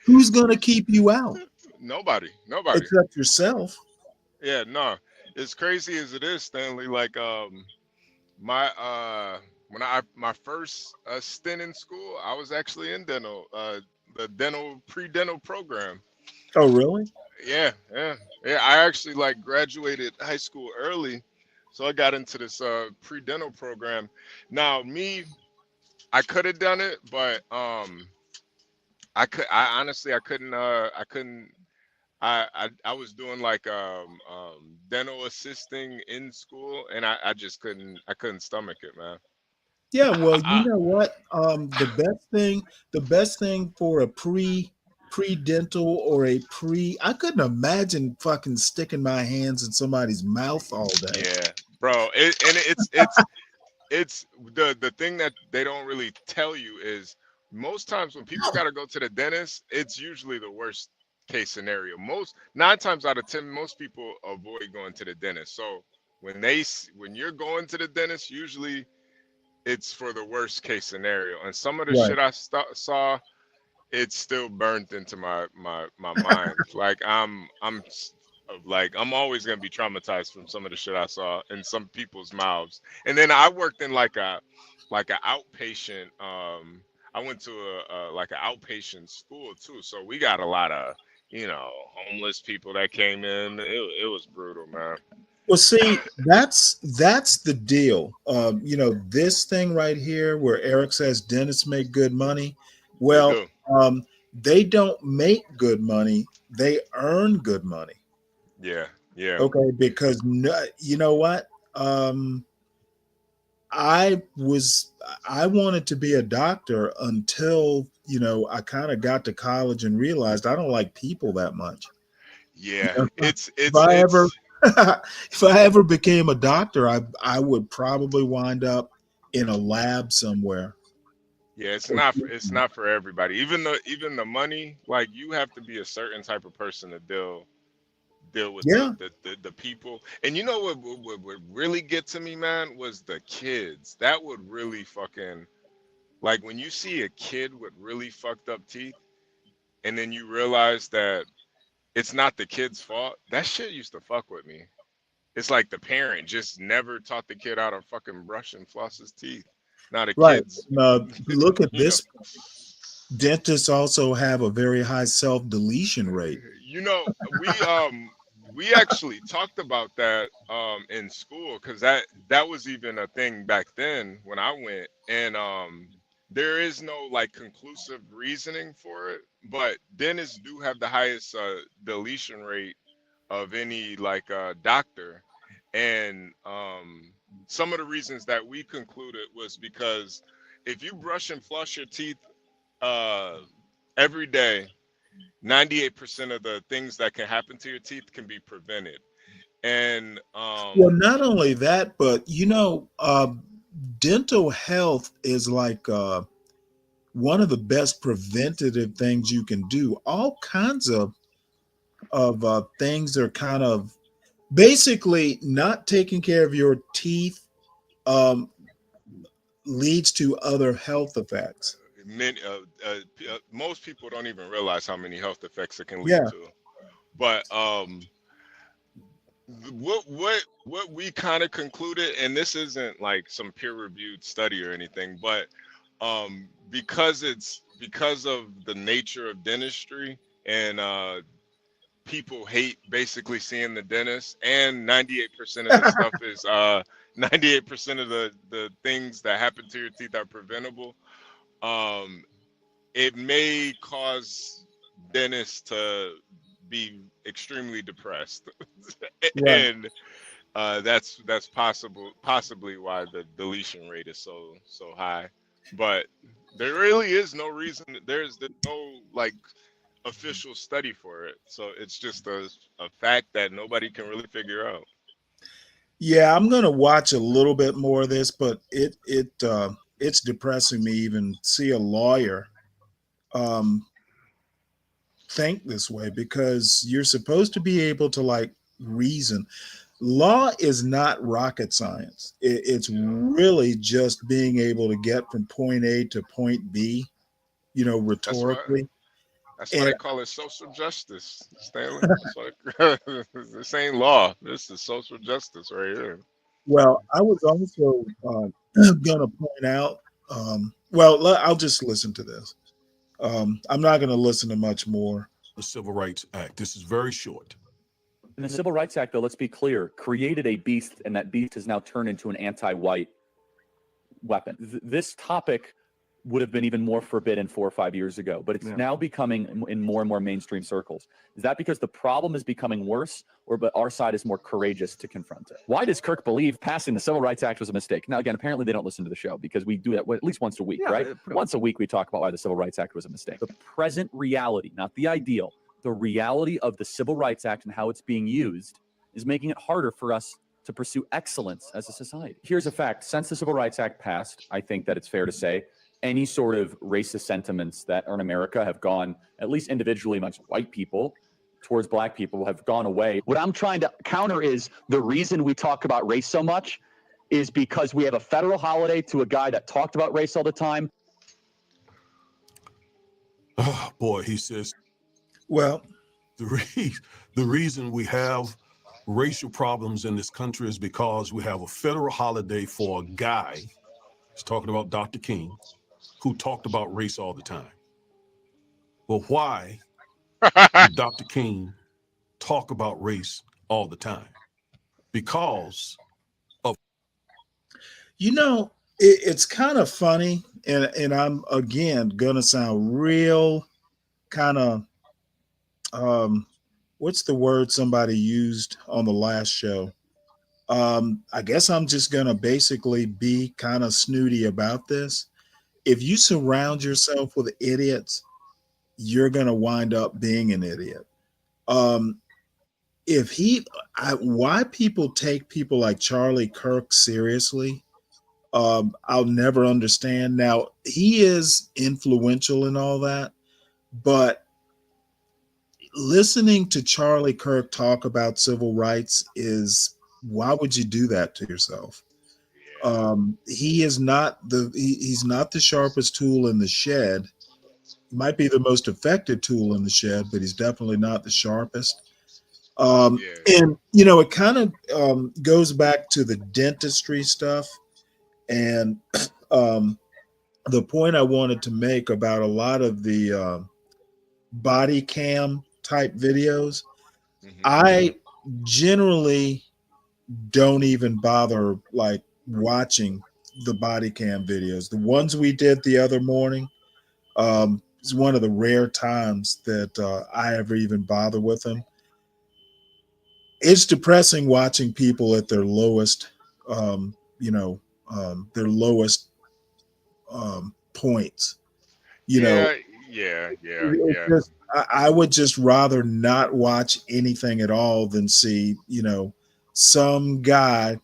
who's gonna keep you out Nobody. except yourself. Yeah, no. As crazy as it is, Stanley, like my when I my first stint in school, I was actually in dental, the dental pre-dental program. Oh, really? Yeah, yeah, yeah. I actually like graduated high school early, so I got into this pre-dental program. Now, I could have done it, but I honestly I couldn't. I was doing like dental assisting in school, and I just I couldn't stomach it, man. Yeah, well, you know what? The best thing for a pre-dental or a I couldn't imagine fucking sticking my hands in somebody's mouth all day. Yeah, bro. And it's the thing that they don't really tell you is most times when people got to go to the dentist, it's usually the worst case scenario. Most 9 times out of 10, most people avoid going to the dentist. So when you're going to the dentist, usually it's for the worst case scenario. And some of the Right. shit I saw, it's still burnt into my mind. Like I'm always gonna be traumatized from some of the shit I saw in some people's mouths. And then I worked in like a outpatient. I went to a like an outpatient school too, so we got a lot of homeless people that came in. It was brutal, man. Well, see, that's the deal. This thing right here, where Eric says dentists make good money. They Well, do. they don't make good money; they earn good money. Yeah, yeah, Okay, because you know what? I was I wanted to be a doctor until I kind of got to college and realized I don't like people that much. yeah. If I ever if I ever became a doctor, I would probably wind up in a lab somewhere. Yeah, it's not for everybody. Even the money, like you have to be a certain type of person to deal with Yeah, the people. And you know what would really get to me, man, was the kids. That would really fucking like when you see a kid with really fucked up teeth, and then you realize that it's not the kid's fault. That shit used to fuck with me. It's like the parent just never taught the kid how to fucking brush and floss his teeth. Now the right. kids, Look at you know. this. Dentists also have a very high self deletion rate. You know, we actually talked about that in school because that was even a thing back then when I went, and there is no like conclusive reasoning for it, but dentists do have the highest deletion rate of any like doctor, and some of the reasons that we concluded was because if you brush and floss your teeth uh, every day, 98% of the things that can happen to your teeth can be prevented. And Well, not only that, but dental health is like one of the best preventative things you can do. All kinds of things are kind of basically not taking care of your teeth um, leads to other health effects. most people don't even realize how many health effects it can lead Yeah, to. But what we kind of concluded, and this isn't like some peer-reviewed study or anything, but because of the nature of dentistry and people hate basically seeing the dentist, and 98% of the stuff is 98% of the things that happen to your teeth are preventable. Um, it may cause dentists to be extremely depressed, Right. and that's possibly why the deletion rate is so high. But there really is no reason. There's no like official study for it, so it's just a fact that nobody can really figure out. Yeah, I'm gonna watch a little bit more of this, but it's depressing me even see a lawyer um think this way because you're supposed to be able to like reason. Law is not rocket science. It's Yeah, really just being able to get from point A to point B, that's why rhetorically. that's why And they call it social justice, Stanley. That's why this ain't law. This is social justice right here. well, I was also gonna point out. Well, I'll just listen to this. I'm not gonna listen to much more. The Civil Rights Act. This is very short. And the Civil Rights Act, though, let's be clear, created a beast, and that beast has now turned into an anti-white weapon. This topic would have been even more forbidden 4 or 5 years ago, but it's now becoming in more and more mainstream circles. Is that because the problem is becoming worse, or but our side is more courageous to confront it? Why does Kirk believe passing the Civil Rights Act was a mistake? Now, again, apparently they don't listen to the show because we do that at least once a week, right? Once a week we talk about why the Civil Rights Act was a mistake. The present reality, not the ideal, the reality of the Civil Rights Act and how it's being used is making it harder for us to pursue excellence as a society. Here's a fact. Since the Civil Rights Act passed, I think that it's fair to say any sort of racist sentiments that are in America have gone, at least individually amongst white people, towards black people have gone away. What I'm trying to counter is the reason we talk about race so much is because we have a federal holiday to a guy that talked about race all the time. Oh, boy, he says Well, the reason we have racial problems in this country is because we have a federal holiday for a guy, he's talking about Dr. King, who talked about race all the time. Well, why did Dr. King talk about race all the time? Because of it's kind of funny, and I'm again gonna sound real kind of what's the word somebody used on the last show? I guess I'm just gonna basically be kind of snooty about this. If you surround yourself with idiots, you're gonna wind up being an idiot. Um, if he, why people take people like Charlie Kirk seriously, I'll never understand. Now he is influential and all that, but listening to Charlie Kirk talk about civil rights is why would you do that to yourself? He is not he's not the sharpest tool in the shed. He might be the most effective tool in the shed, but he's definitely not the sharpest. Yeah, And it kind of goes back to the dentistry stuff and um, the point I wanted to make about a lot of the body cam type videos. I generally don't even bother like watching the body cam videos. The ones we did the other morning is one of the rare times that I ever even bother with them. It's depressing watching people at their lowest, their lowest points. You know, yeah, yeah, yeah, it's yeah. just I would just rather not watch anything at all than see, some guy,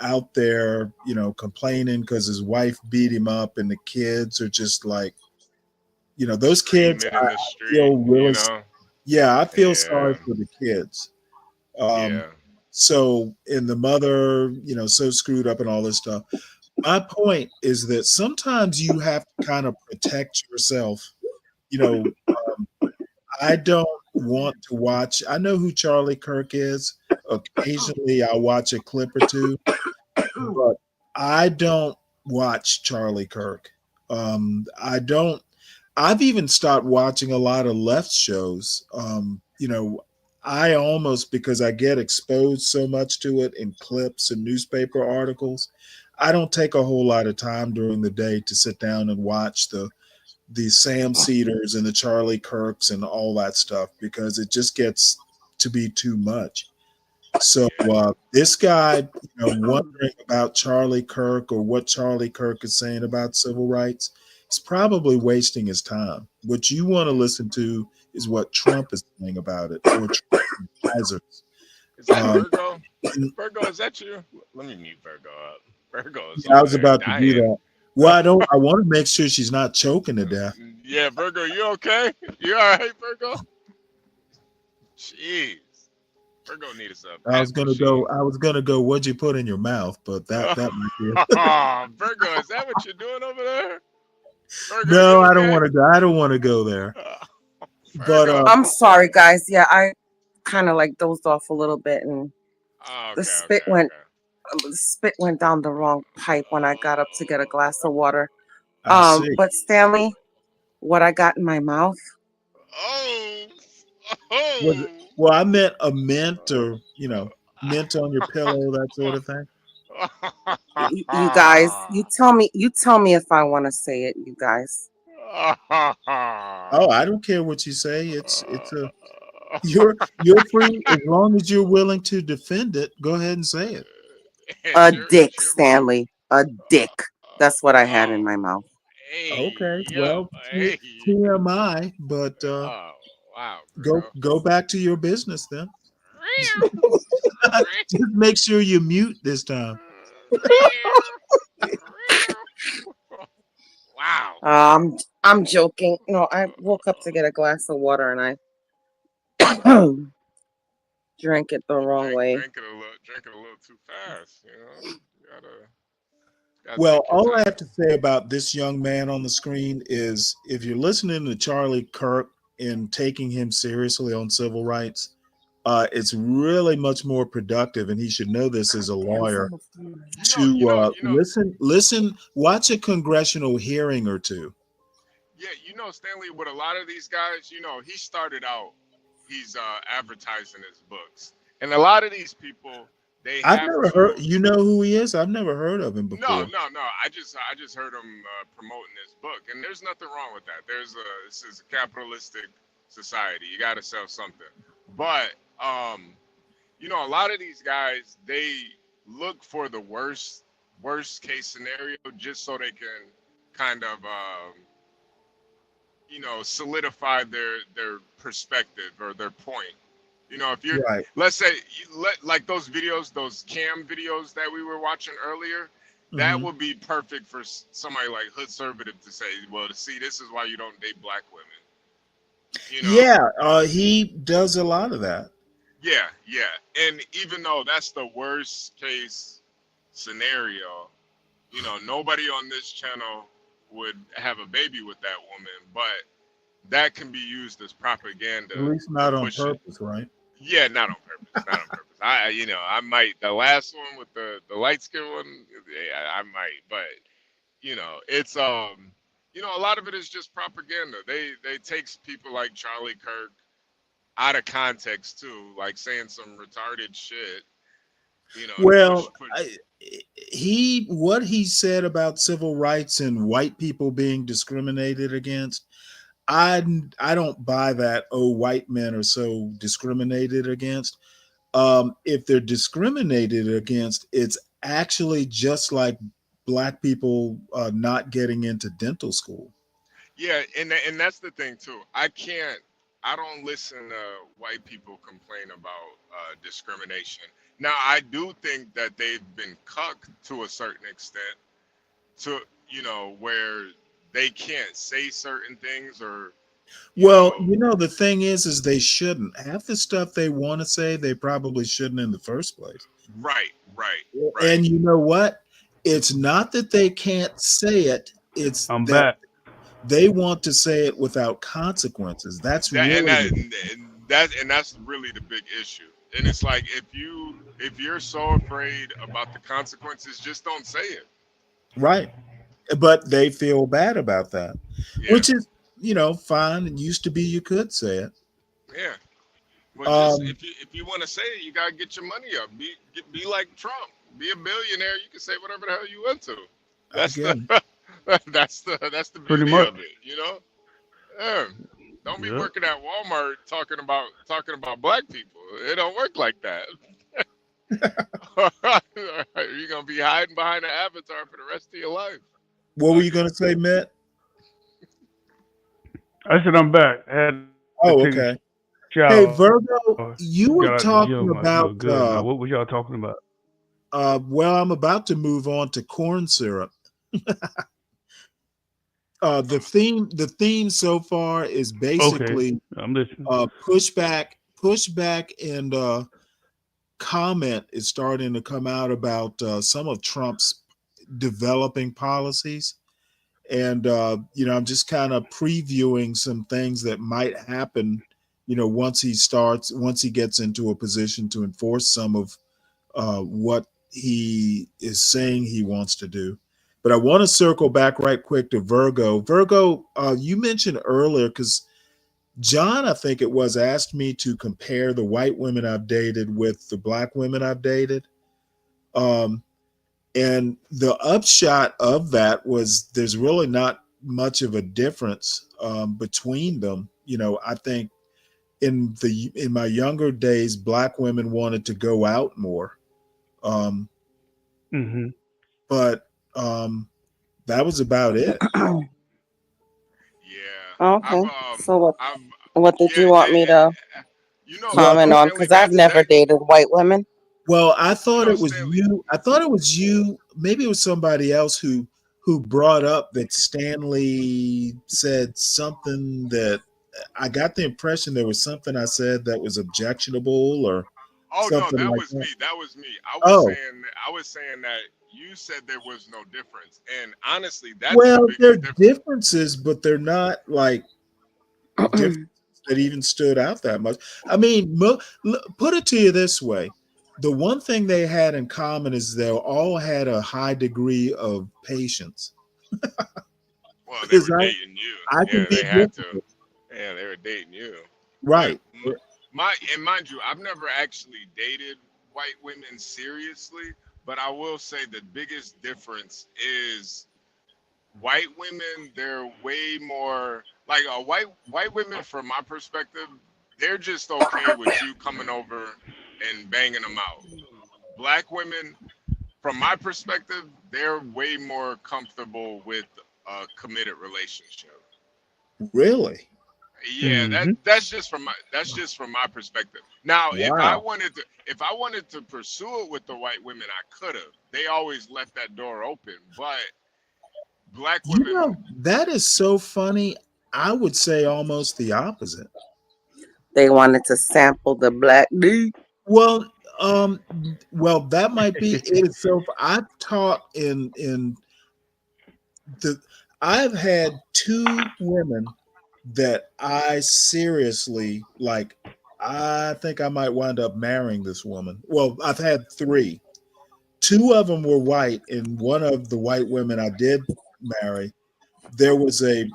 out there, complaining because his wife beat him up and the kids are just like, those kids, Screaming I in the street, feel really, yeah, I feel sorry Yeah, for the kids. Um, yeah, so, and the mother, so screwed up and all this stuff. My point is that sometimes you have to kind of protect yourself. You know, I don't want to watch. I know who Charlie Kirk is. Occasionally, I'll watch a clip or two, but I don't watch Charlie Kirk. I don't. I've even stopped watching a lot of left shows. I almost, because I get exposed so much to it in clips and newspaper articles, I don't take a whole lot of time during the day to sit down and watch the Sam Cedars and the Charlie Kirks and all that stuff because it just gets to be too much. So this guy, wondering about Charlie Kirk or what Charlie Kirk is saying about civil rights, is probably wasting his time. What you want to listen to is what Trump is saying about it, or Trump advisors. Is that Virgo? Virgo, is that you? Let me mute Virgo up. Virgo is Yeah, I over was there about to do dying. that. Well, I want to make sure she's not choking to death. Yeah, Virgo, you okay? You all right, Virgo? Jeez. Virgo needs a I pep was gonna machine. go. What'd you put in your mouth? But that might be it. Virgo, is that what you're doing over there? Virgo, No, you I don't okay? want to go. I don't want to go there. But Virgo. I'm sorry, guys. Yeah, I kind of like dozed off a little bit, and Oh, the okay, spit okay, went okay. the spit went down the wrong pipe when I got up to get a glass of water. I see. But Stanley, what I got in my mouth, Oh, Was it? oh. Well, I meant a mint, or mint on your pillow, that sort of thing. you guys, you tell me if I want to say it, you guys. Oh, I don't care what you say. It's a you're free as long as you're willing to defend it. Go ahead and say it. A It's dick, your room. Stanley. A dick. That's what I had Oh, in my mouth. hey, Okay, yo, well, hey. TMI, but Oh, wow, go back to your business then. Virgo. Just make sure you mute this time. Wow. I'm joking. No, I woke up to get a glass of water and I drank it the wrong way. Drink it a little too fast, you know. You gotta Well, take your all I time. have to say about this young man on the screen is if you're listening to Charlie Kirk and taking him seriously on civil rights, it's really much more productive, and he should know this as a lawyer, to listen, watch a congressional hearing or two. Yeah, Stanley, with a lot of these guys, he started out, he's advertising his books. And a lot of these people, they I've have never heard. to. You know who he is? I've never heard of him No, before. no, no. I just heard him promoting his book, and there's nothing wrong with that. This is a capitalistic society. You got to sell something. But a lot of these guys, they look for the worst case scenario just so they can kind of solidify their perspective or their point. If you're, Right. let's say, like those videos, those cam videos that we were watching earlier, that Mhm. would be perfect for somebody like Hood Conservative to say, well, to see, this is why you don't date black women. Yeah, he does a lot of that. Yeah, yeah. And even though that's the worst case scenario, nobody on this channel would have a baby with that woman, but that can be used as propaganda At least to not on push it. purpose, right? Yeah, not on purpose. Not on purpose. I might, the last one with the light skin one, yeah, I might, but it's a lot of it is just propaganda. They takes people like Charlie Kirk out of context too, like saying some retarded shit, to Well, push. what he said about civil rights and white people being discriminated against, I don't buy that. Oh, white men are so discriminated against. If they're discriminated against, it's actually just like black people not getting into dental school. Yeah, and that's the thing too. I don't listen to white people complain about discrimination. Now, I do think that they've been cucked to a certain extent, to where they can't say certain things, or Well, the thing is they shouldn't. Half the stuff they want to say, they probably shouldn't in the first place. right. And you know what? It's not that they can't say it, it's I'm that back. they want to say it without consequences. That's That and really that and that's really the big issue. And it's like, if you're so afraid about the consequences, just don't say it. right. But they feel bad about that, Yeah, which is, fine. It used to be you could say it. yeah. Well, just Um, if you want to say it, you gotta get your money up. Be like Trump. Be a billionaire. You can say whatever the hell you want to. I That's the get it. that's the Pretty beauty much. of it. Yeah. Don't be Yeah. working at Walmart talking about black people. It don't work like that. You're gonna be hiding behind an avatar for the rest of your life. What were Fuck you it. gonna say, Matt? I said I'm back. I had to Oh, take a okay. Hey, shower. Virgo, you were Got out the talking gym. I feel about good now. What was y'all talking about? well, I'm about to move on to corn syrup. The theme so far is Okay, basically I'm listening. pushback, and comment is starting to come out about some of Trump's developing policies. And I'm just kind of previewing some things that might happen, once he gets into a position to enforce some of what he is saying he wants to do. But I want to circle back right quick to Virgo. Virgo, you mentioned earlier, because John, I think it was, asked me to compare the white women I've dated with the black women I've dated. Um, and the upshot of that was there's really not much of a difference between them. I think in my younger days, black women wanted to go out more. Um, Hmm. but that was about it. Yeah. Okay. So what did Yeah, you want me to Well, comment on? Stanley, Because I've that's never dated white women. well, I thought it was Stanley. you. I thought it was you. Maybe it was somebody else who brought up that Stanley said something that I got the impression there was something I said that was objectionable or Oh no, something that like was me. that. That was me. Oh, I was saying that you said there was no difference, and honestly, that's the well, there biggest are difference. differences, but they're not like differences that even stood out that much. I mean, put it to you this way: the one thing they had in common is they all had a high degree of patience. Well, they Because were dating you. I can Yeah, be they had to. difficult, Yeah, they were dating you. But right? and mind you, I've never actually dated white women seriously. But I will say the biggest difference is white women. They're way more like white women. From my perspective, they're just okay with you coming over and banging them out. Black women, from my perspective, they're way more comfortable with a committed relationship. Really? Yeah, Hmm. that's just from my perspective. Now, Wow. if I wanted to pursue it with the white women, I could have. They always left that door open. But black women, That is so funny. I would say almost the opposite. They wanted to sample the black D. Well, um, that might be it. So I've taught in the. I've had two women that I seriously like. I think I might wind up marrying this woman. Well, I've had three. Two of them were white, and one of the white women I did marry, there was a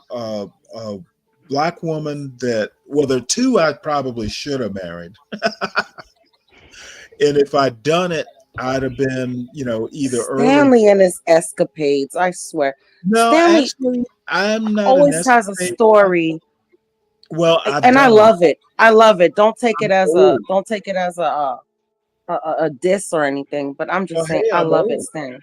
black woman that, well, there are two I probably should have married. And if I'd done it, I'd have been, either early. Stanley and his escapades. I swear, No, Stanley actually, I'm not an always has a escapade. story, Well, I've and I done them. love it. I love it. Don't take it I'm as old. a diss or anything. But I'm just Well, saying, hey, I I'm love it, old. Stanley.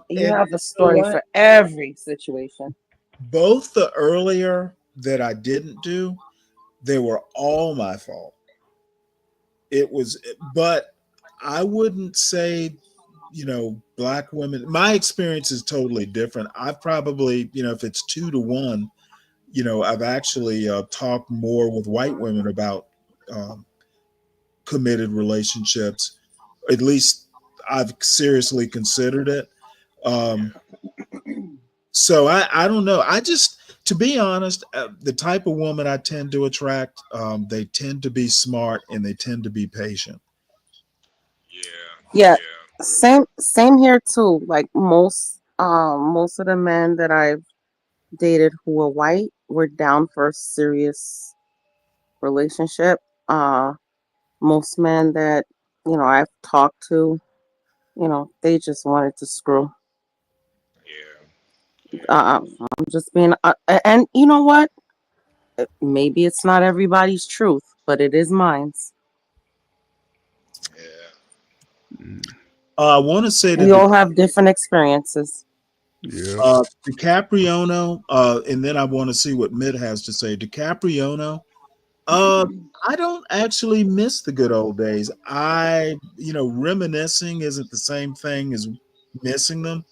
You And have a you know story what? for every situation. Both the earlier that I didn't do, they were all my fault. It was, but I wouldn't say, black women. My experience is totally different. I've probably, if it's 2 to 1, I've actually talked more with white women about um, committed relationships. At least I've seriously considered it. Um, so I don't know. I just, to be honest, the type of woman I tend to attract, they tend to be smart and they tend to be patient. Yeah, yeah, same here too. Like most of the men that I've dated who were white were down for a serious relationship. Uh, most men that I've talked to, they just wanted to screw. Yeah. I'm just being, and you know what? Maybe it's not everybody's truth, but it is mine's. I want to say We that all have different experiences. Yeah. DiCapriono, and then I want to see what Mid has to say. DiCapriono, I don't actually miss the good old days. Reminiscing isn't the same thing as missing them.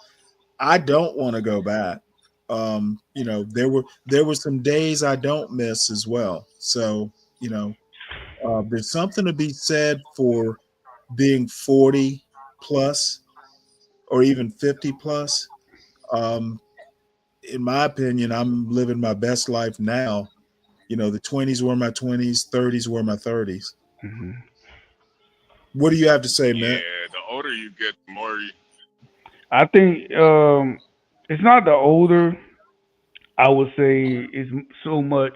I don't want to go back. There were some days I don't miss as well. So, there's something to be said for being 40 plus or even 50 plus. Um, in my opinion, I'm living my best life now. The 20s were my 20s, 30s were my 30s. Mm-hmm. What do you have to say, Matt? Yeah, the older you get, the more I think it's not the older. I would say it's so much.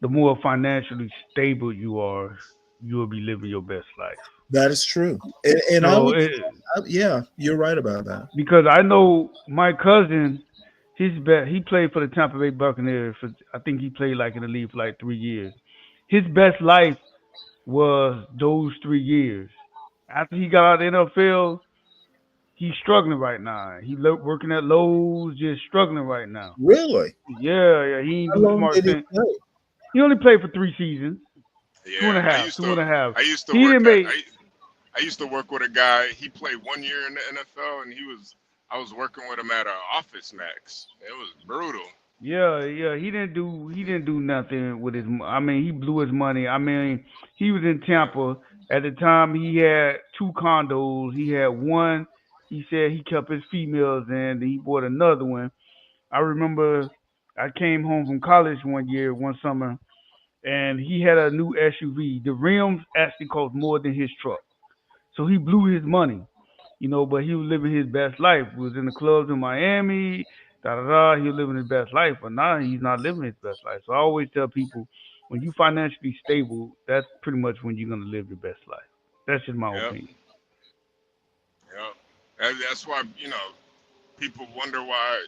The more financially stable you are, you will be living your best life. That is true. And I So, would, yeah, you're right about that. because I know my cousin, he played for the Tampa Bay Buccaneers. I think he played like in the league for like 3 years. His best life was those 3 years. After he got out of the NFL, he's struggling right now. Working at Lowe's, just struggling right now. Really? Yeah, he ain't How do long smart did he thing. play? He only played for 3 seasons, two and yeah. a half, two and a half. I used to He work didn't at make. I used to work with a guy. He played 1 year in the NFL, and I was working with him at Office Max. It was brutal. Yeah. He didn't do nothing with his. I mean, he blew his money. I mean, he was in Tampa at the time. He had two condos. He had one. He said he kept his females in. Then he bought another one. I remember I came home from college one summer, and he had a new SUV. The rims actually cost more than his truck. So he blew his money, but he was living his best life. He was in the clubs in Miami, da da da. He was living his best life, but now he's not living his best life. So I always tell people, when you financially stable, that's pretty much when you're gonna live your best life. That's just my Yep, opinion. yep. That's why people wonder why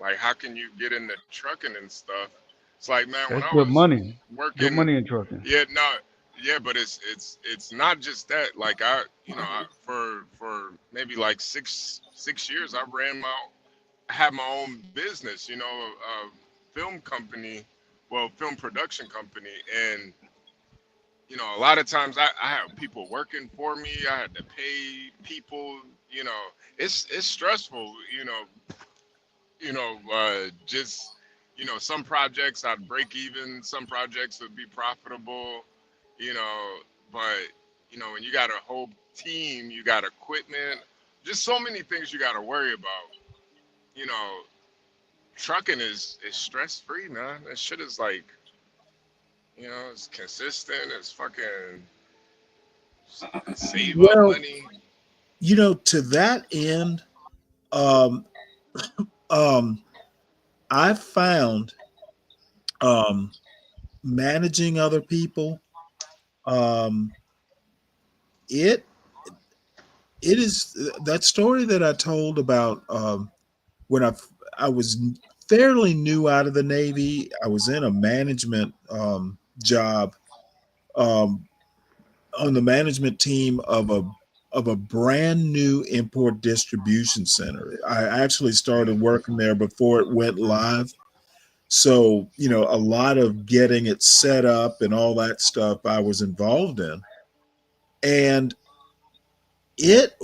like how can you get into trucking and stuff. It's like, man, when That's I good was money. Good working, money in trucking. yeah, no, yeah, but it's not just that. Like for maybe like six years, I had my own business, a film company, well, film production company, and a lot of times I had people working for me. I had to pay people. It's stressful. Just some projects I'd break even. Some projects would be profitable. You know, but when you got a whole team, you got equipment, just so many things you got to worry about. You know, trucking is stress free, man. That shit is like, it's consistent. It's fucking save up Well, money. to that end, um, um, I found managing other people, um, it it is that story that I told about when I was fairly new out of the Navy. I was in a management job, um, on the management team of a brand new import distribution center. I actually started working there before it went live. So, a lot of getting it set up and all that stuff I was involved in. And it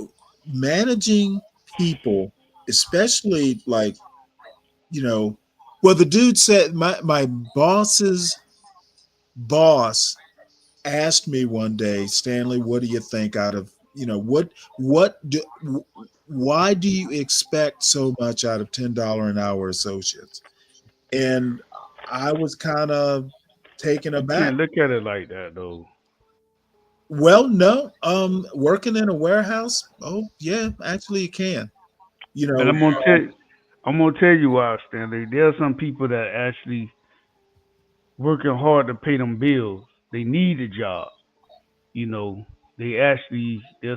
managing people, especially like, you know, well, the dude said my boss's boss asked me one day, Stanley, what do you think out of, why do you expect so much out of $10 an hour associates? And I was kind of taken You aback. can't look at it like that though. Well, no, working in a warehouse, oh yeah, actually you can. You And know, I'm gonna tell you why, Stanley. There are some people that actually working hard to pay them bills. They need a job. You know, there's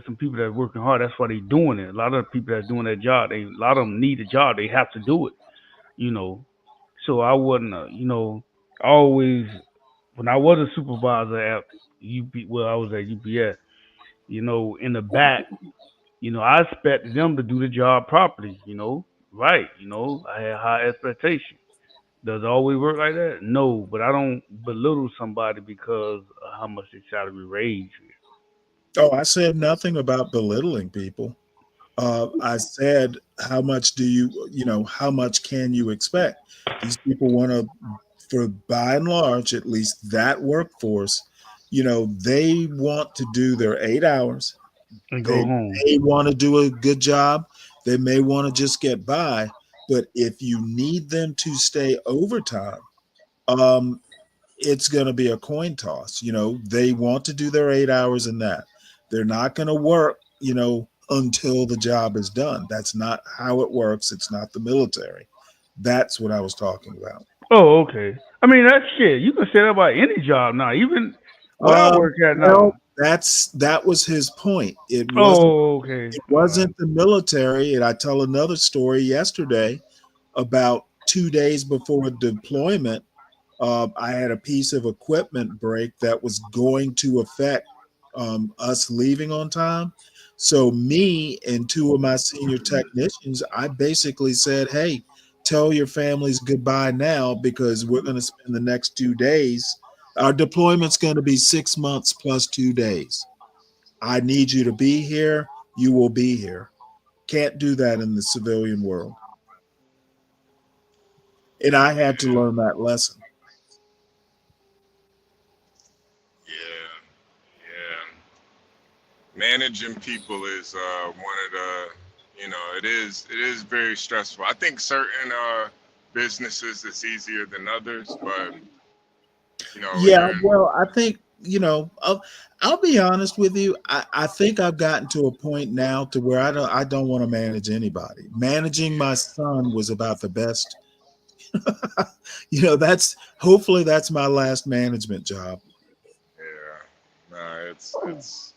some people that are working hard. That's why they're doing it. A lot of people that's doing that job, a lot of them need a job. They have to do it. You know, so I wasn't, always when I was a supervisor at I was at UPS. In the back, I expected them to do the job properly. Right. I had high expectations. Does it always work like that? No, but I don't belittle somebody because of how much their salary raise. Oh, I said nothing about belittling people. I said, how much how much can you expect? These people want to, for by and large, at least that workforce, they want to do their 8 hours. And go They home. may want to do a good job. They may want to just get by. But if you need them to stay overtime, um, it's going to be a coin toss. They want to do their 8 hours in that. They're not going to work, until the job is done. That's not how it works. It's not the military. That's what I was talking about. Oh, okay. I mean, that's shit. You can say that about any job now, even where I work at now. That was his point. It wasn't Oh, okay. it wasn't the military. And I tell another story yesterday about 2 days before deployment. I had a piece of equipment break that was going to affect us leaving on time. So me and two of my senior technicians, I basically said, "Hey, tell your families goodbye now because we're going to spend the next 2 days. Our deployment's going to be 6 months plus 2 days. I need you to be here. You will be here. Can't do that in the civilian world." And I had to learn that lesson. Yeah, yeah. Managing people is one of the, it is very stressful. I think certain businesses it's easier than others, but when Yeah, you're in, well, I think, I'll be honest with you. I think I've gotten to a point now to where I don't want to manage anybody. Managing my son was about the best. That's hopefully that's my last management job. yeah, nah, it's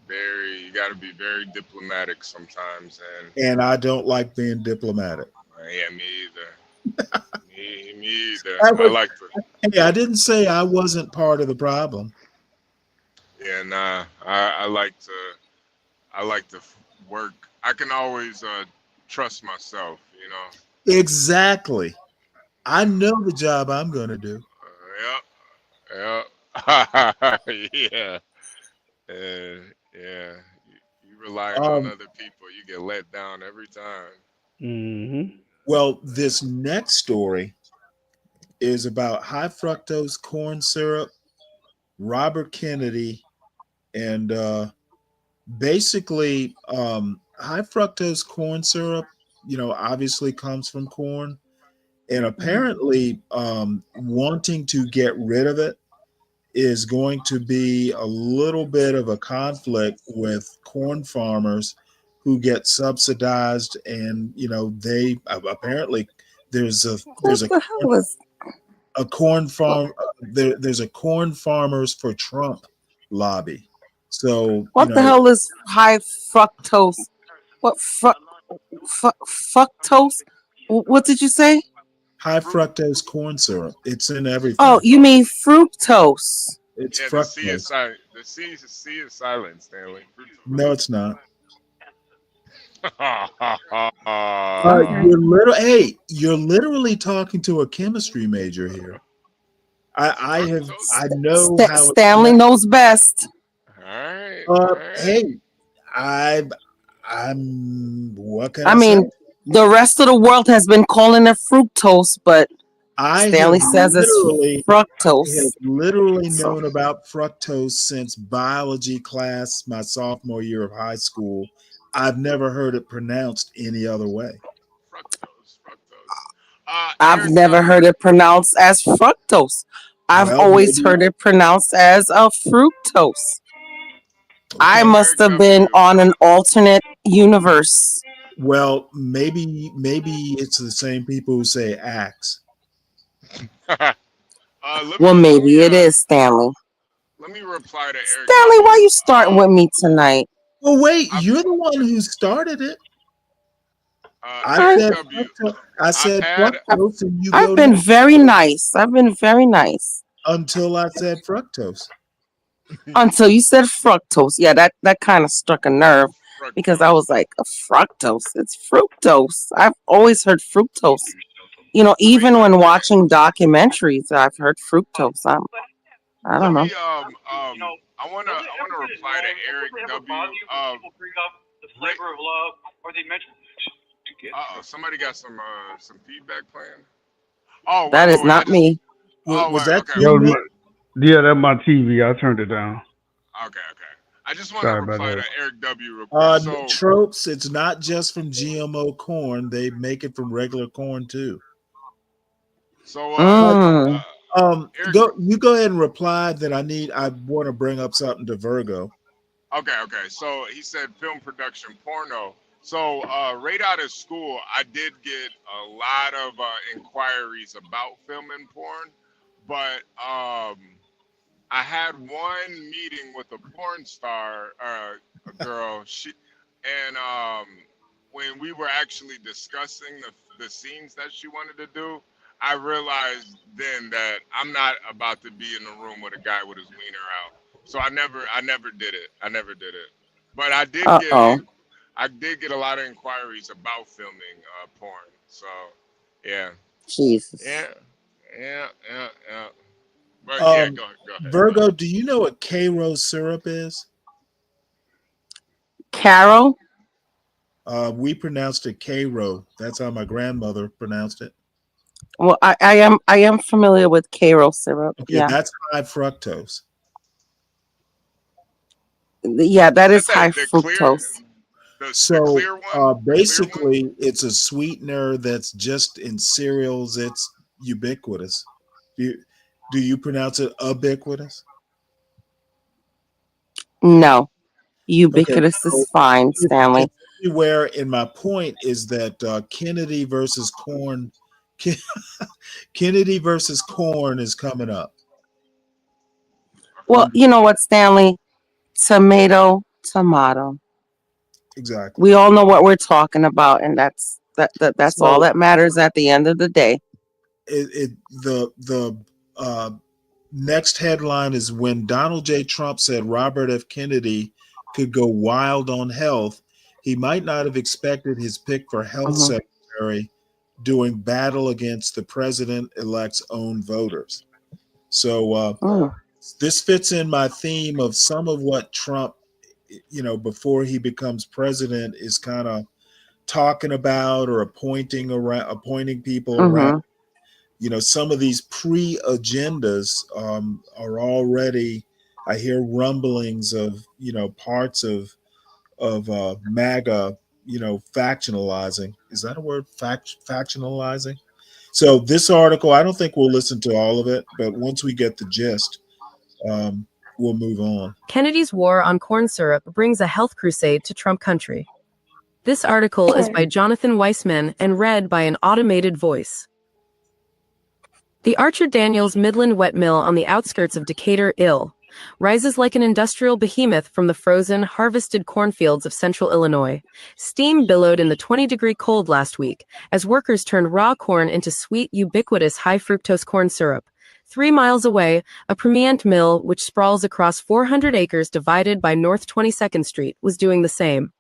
very, you got to be very diplomatic sometimes, and And I don't like being diplomatic. yeah, me either. Me either. I I was, like to, hey, I didn't say I wasn't part of the problem. yeah, nah, I like to work. I can always trust myself, Exactly. I know the job I'm going to do. Yep, yeah, uh, yeah. You relying on Um, other people, you get let down every time. Mm-hmm. well, this next story is about high fructose corn syrup, Robert Kennedy, and basically high fructose corn syrup, obviously comes from corn. And apparently, wanting to get rid of it is going to be a little bit of a conflict with corn farmers who get subsidized, and they apparently there's a What there's a the hell is a corn farm there's a corn farmers for Trump lobby. So what the hell is high fructose? What fructose? What did you say? high fructose corn syrup, it's in Oh, everything. you mean fructose? It's Yeah, the C is fructose. silent. The C is silent, Stanley. No, it's not. Okay. You're literally talking to a chemistry major here. I know how it's Stanley met. knows best. All right, all right. Hey, I I'm what can I I say? mean, the rest of the world has been calling it fructose, but I have Stanley says it's literally I have fructose. literally So, known about fructose since biology class my sophomore year of high school. I've never heard it pronounced any other way. Fructose. I've never Erica, heard it pronounced as fructose. I've Well, always maybe heard it pronounced as a fructose. I okay. must have Eric been W. on an alternate universe. Well, maybe it's the same people who say axe. let Well, me maybe it is Stanley. let me reply to Eric Stanley, why W. you starting with me tonight? Well, wait, you're the one who started it. I Eric said W. I said had fructose, and you I've go been next very nice. I've been very nice until I said fructose. until you said fructose. Yeah, that kind of struck a nerve because I was like, a fructose. It's fructose. I've always heard fructose. You know, even when watching documentaries, I've heard fructose. I don't know. I wanna reply to Eric W. Somebody got some feedback playing. Oh That is wait. I not just me. Was that okay. That you, was Nick? yeah, that's my TV. I turned it down. Okay. I just want to Sorry about reply that. to Eric W. real quick. So Tropes, it's not just from GMO corn. They make it from regular corn too. Mm. Eric, Go ahead and reply. Then I want to bring up something to Virgo. Okay. So he said film production porno. So right out of school, I did get a lot of inquiries about filming porn, but I had one meeting with a porn star, a girl. When we were actually discussing the scenes that she wanted to do, I realized then that I'm not about to be in the room with a guy with his wiener out. So I never did it. But I did Uh-oh. get a lot of inquiries about filming porn. So yeah, Jesus. yeah. But yeah, go ahead. Virgo, do you know what K-Rose syrup is? Carol? We pronounced it K-Ro. That's how my grandmother pronounced it. Well, I am familiar with Karo syrup. Okay, Yeah. that's high fructose. Yeah, that is high the fructose. So clear one? basically, it's a sweetener that's just in cereals. It's ubiquitous. Do you pronounce it ubiquitous? No. Okay, Ubiquitous so is fine, Stanley. it's everywhere. And my point is that Kennedy versus Corn, Kennedy versus Corn is coming up. Well, you know what, Stanley? Tomato. Exactly. We all know what we're talking about, and that's So all that matters at the end of the day. The next headline is when Donald J. Trump said Robert F. Kennedy could go wild on health, he might not have expected his pick for health secretary doing battle against the president-elect's own voters. So this fits in my theme of some of what Trump, before he becomes president, is kind of talking about or appointing people around. Some of these pre-agendas are already. I hear rumblings of parts of MAGA, factionalizing. Is that a word? Factionalizing. So this article, I don't think we'll listen to all of it, but once we get the gist, we'll move on. Kennedy's war on corn syrup brings a health crusade to Trump country. This article is by Jonathan Weissman and read by an automated voice. The Archer Daniels Midland wet mill on the outskirts of Decatur, Ill, rises like an industrial behemoth from the frozen, harvested cornfields of central Illinois. Steam billowed in the 20-degree cold last week as workers turned raw corn into sweet, ubiquitous high-fructose corn syrup. 3 miles away, a Premiant mill, which sprawls across 400 acres divided by North 22nd Street, was doing the same.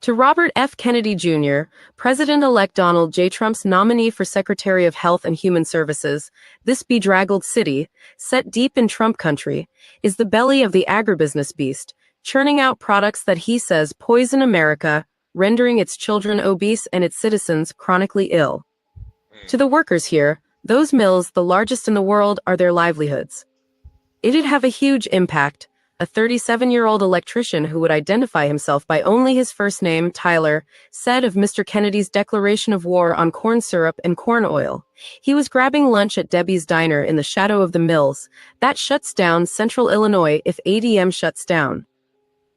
To Robert F. Kennedy Jr., President-elect Donald J. Trump's nominee for Secretary of Health and Human Services, this bedraggled city, set deep in Trump country, is the belly of the agribusiness beast, churning out products that he says poison America, rendering its children obese and its citizens chronically ill. To the workers here, those mills, the largest in the world, are their livelihoods. It'd have a huge impact. A 37-year-old electrician who would identify himself by only his first name, Tyler, said of Mr. Kennedy's declaration of war on corn syrup and corn oil. He was grabbing lunch at Debbie's Diner in the shadow of the mills. That shuts down central Illinois if ADM shuts down.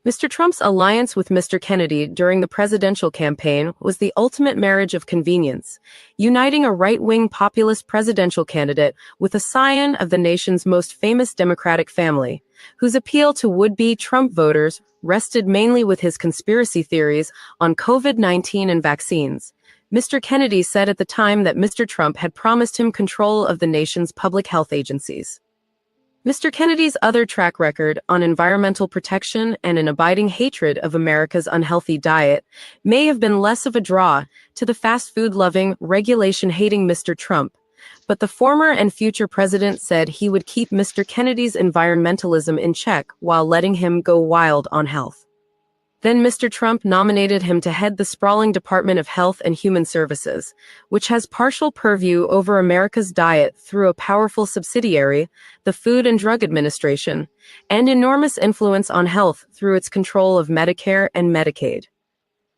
Mr. Trump's alliance with Mr. Kennedy during the presidential campaign was the ultimate marriage of convenience, uniting a right-wing populist presidential candidate with a scion of the nation's most famous Democratic family. whose appeal to would-be Trump voters rested mainly with his conspiracy theories on COVID-19 and vaccines. Mr. Kennedy said at the time that Mr. Trump had promised him control of the nation's public health agencies. Mr. Kennedy's other track record on environmental protection and an abiding hatred of America's unhealthy diet may have been less of a draw to the fast food-loving, regulation-hating Mr. Trump, but the former and future president said he would keep Mr. Kennedy's environmentalism in check while letting him go wild on health. Then Mr. Trump nominated him to head the sprawling Department of Health and Human Services, which has partial purview over America's diet through a powerful subsidiary, the Food and Drug Administration, and enormous influence on health through its control of Medicare and Medicaid.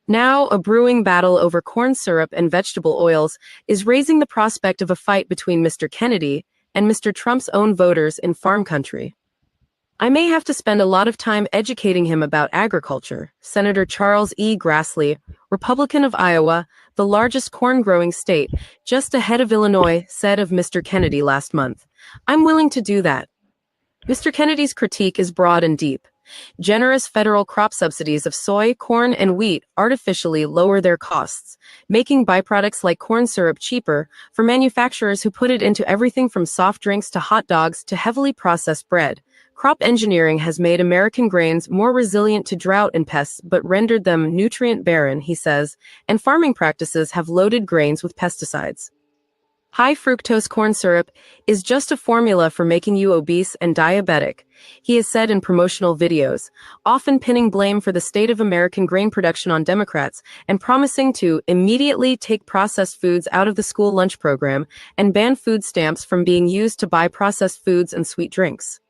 Now, a brewing battle over corn syrup and vegetable oils is raising the prospect of a fight between Mr. Kennedy and Mr. Trump's own voters in farm country. I may have to spend a lot of time educating him about agriculture, Senator Charles E. Grassley, Republican of Iowa, the largest corn-growing state, just ahead of Illinois, said of Mr. Kennedy last month. I'm willing to do that. Mr. Kennedy's critique is broad and deep. Generous federal crop subsidies of soy, corn, and wheat artificially lower their costs, making byproducts like corn syrup cheaper for manufacturers who put it into everything from soft drinks to hot dogs to heavily processed bread. Crop engineering has made American grains more resilient to drought and pests but rendered them nutrient-barren, he says, and farming practices have loaded grains with pesticides. High fructose corn syrup is just a formula for making you obese and diabetic, he has said in promotional videos, often pinning blame for the state of American grain production on Democrats and promising to immediately take processed foods out of the school lunch program and ban food stamps from being used to buy processed foods and sweet drinks.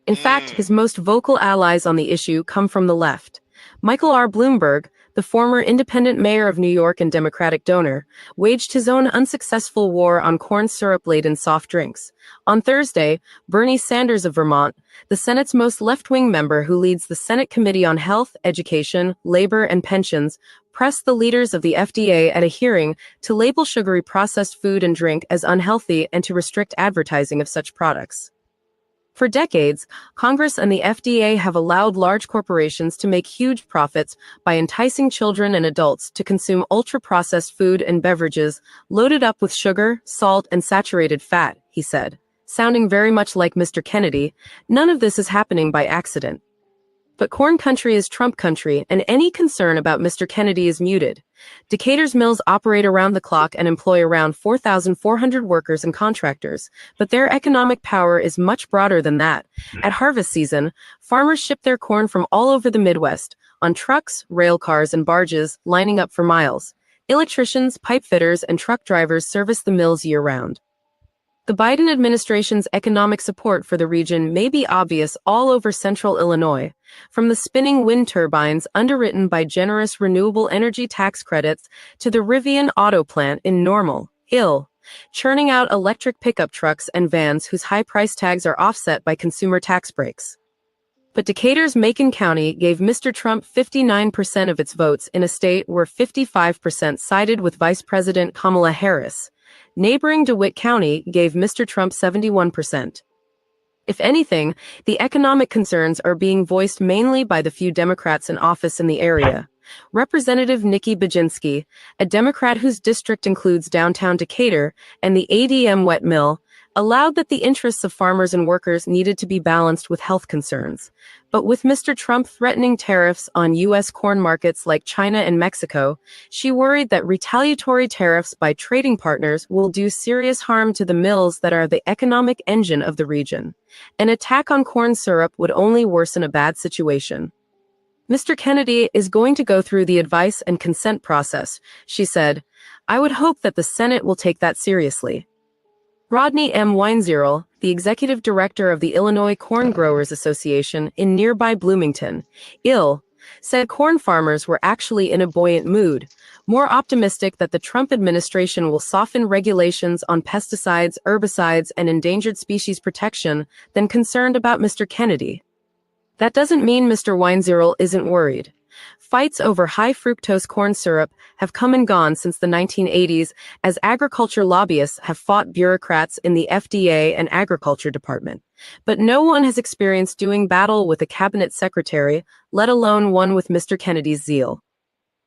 In fact, his most vocal allies on the issue come from the left. Michael R. Bloomberg, the former independent mayor of New York and Democratic donor, waged his own unsuccessful war on corn syrup-laden soft drinks. On Thursday, Bernie Sanders of Vermont, the Senate's most left-wing member who leads the Senate Committee on Health, Education, Labor, and Pensions, pressed the leaders of the FDA at a hearing to label sugary processed food and drink as unhealthy and to restrict advertising of such products. For decades, Congress and the FDA have allowed large corporations to make huge profits by enticing children and adults to consume ultra-processed food and beverages loaded up with sugar, salt, and saturated fat, he said. Sounding very much like Mr. Kennedy, none of this is happening by accident. But corn country is Trump country, and any concern about Mr. Kennedy is muted. Decatur's mills operate around the clock and employ around 4,400 workers and contractors, but their economic power is much broader than that. At harvest season, farmers ship their corn from all over the Midwest, on trucks, rail cars, and barges, lining up for miles. Electricians, pipe fitters, and truck drivers service the mills year-round. The Biden administration's economic support for the region may be obvious all over central Illinois, from the spinning wind turbines underwritten by generous renewable energy tax credits to the Rivian auto plant in Normal, Ill, churning out electric pickup trucks and vans whose high price tags are offset by consumer tax breaks. But Decatur's Macon County gave Mr. Trump 59% of its votes in a state where 55% sided with Vice President Kamala Harris. Neighboring DeWitt County gave Mr. Trump 71%. If anything, the economic concerns are being voiced mainly by the few Democrats in office in the area. Representative Nikki Baginski, a Democrat whose district includes downtown Decatur and the ADM wet mill, allowed that the interests of farmers and workers needed to be balanced with health concerns. But with Mr. Trump threatening tariffs on U.S. corn markets like China and Mexico, she worried that retaliatory tariffs by trading partners will do serious harm to the mills that are the economic engine of the region. An attack on corn syrup would only worsen a bad situation. Mr. Kennedy is going to go through the advice and consent process, she said. I would hope that the Senate will take that seriously. Rodney M. Weinzierl, the executive director of the Illinois Corn Growers Association in nearby Bloomington, Ill, said corn farmers were actually in a buoyant mood, more optimistic that the Trump administration will soften regulations on pesticides, herbicides, and endangered species protection than concerned about Mr. Kennedy. That doesn't mean Mr. Weinzierl isn't worried. Fights over high fructose corn syrup have come and gone since the 1980s as agriculture lobbyists have fought bureaucrats in the FDA and Agriculture Department. But no one has experienced doing battle with a cabinet secretary, let alone one with Mr. Kennedy's zeal.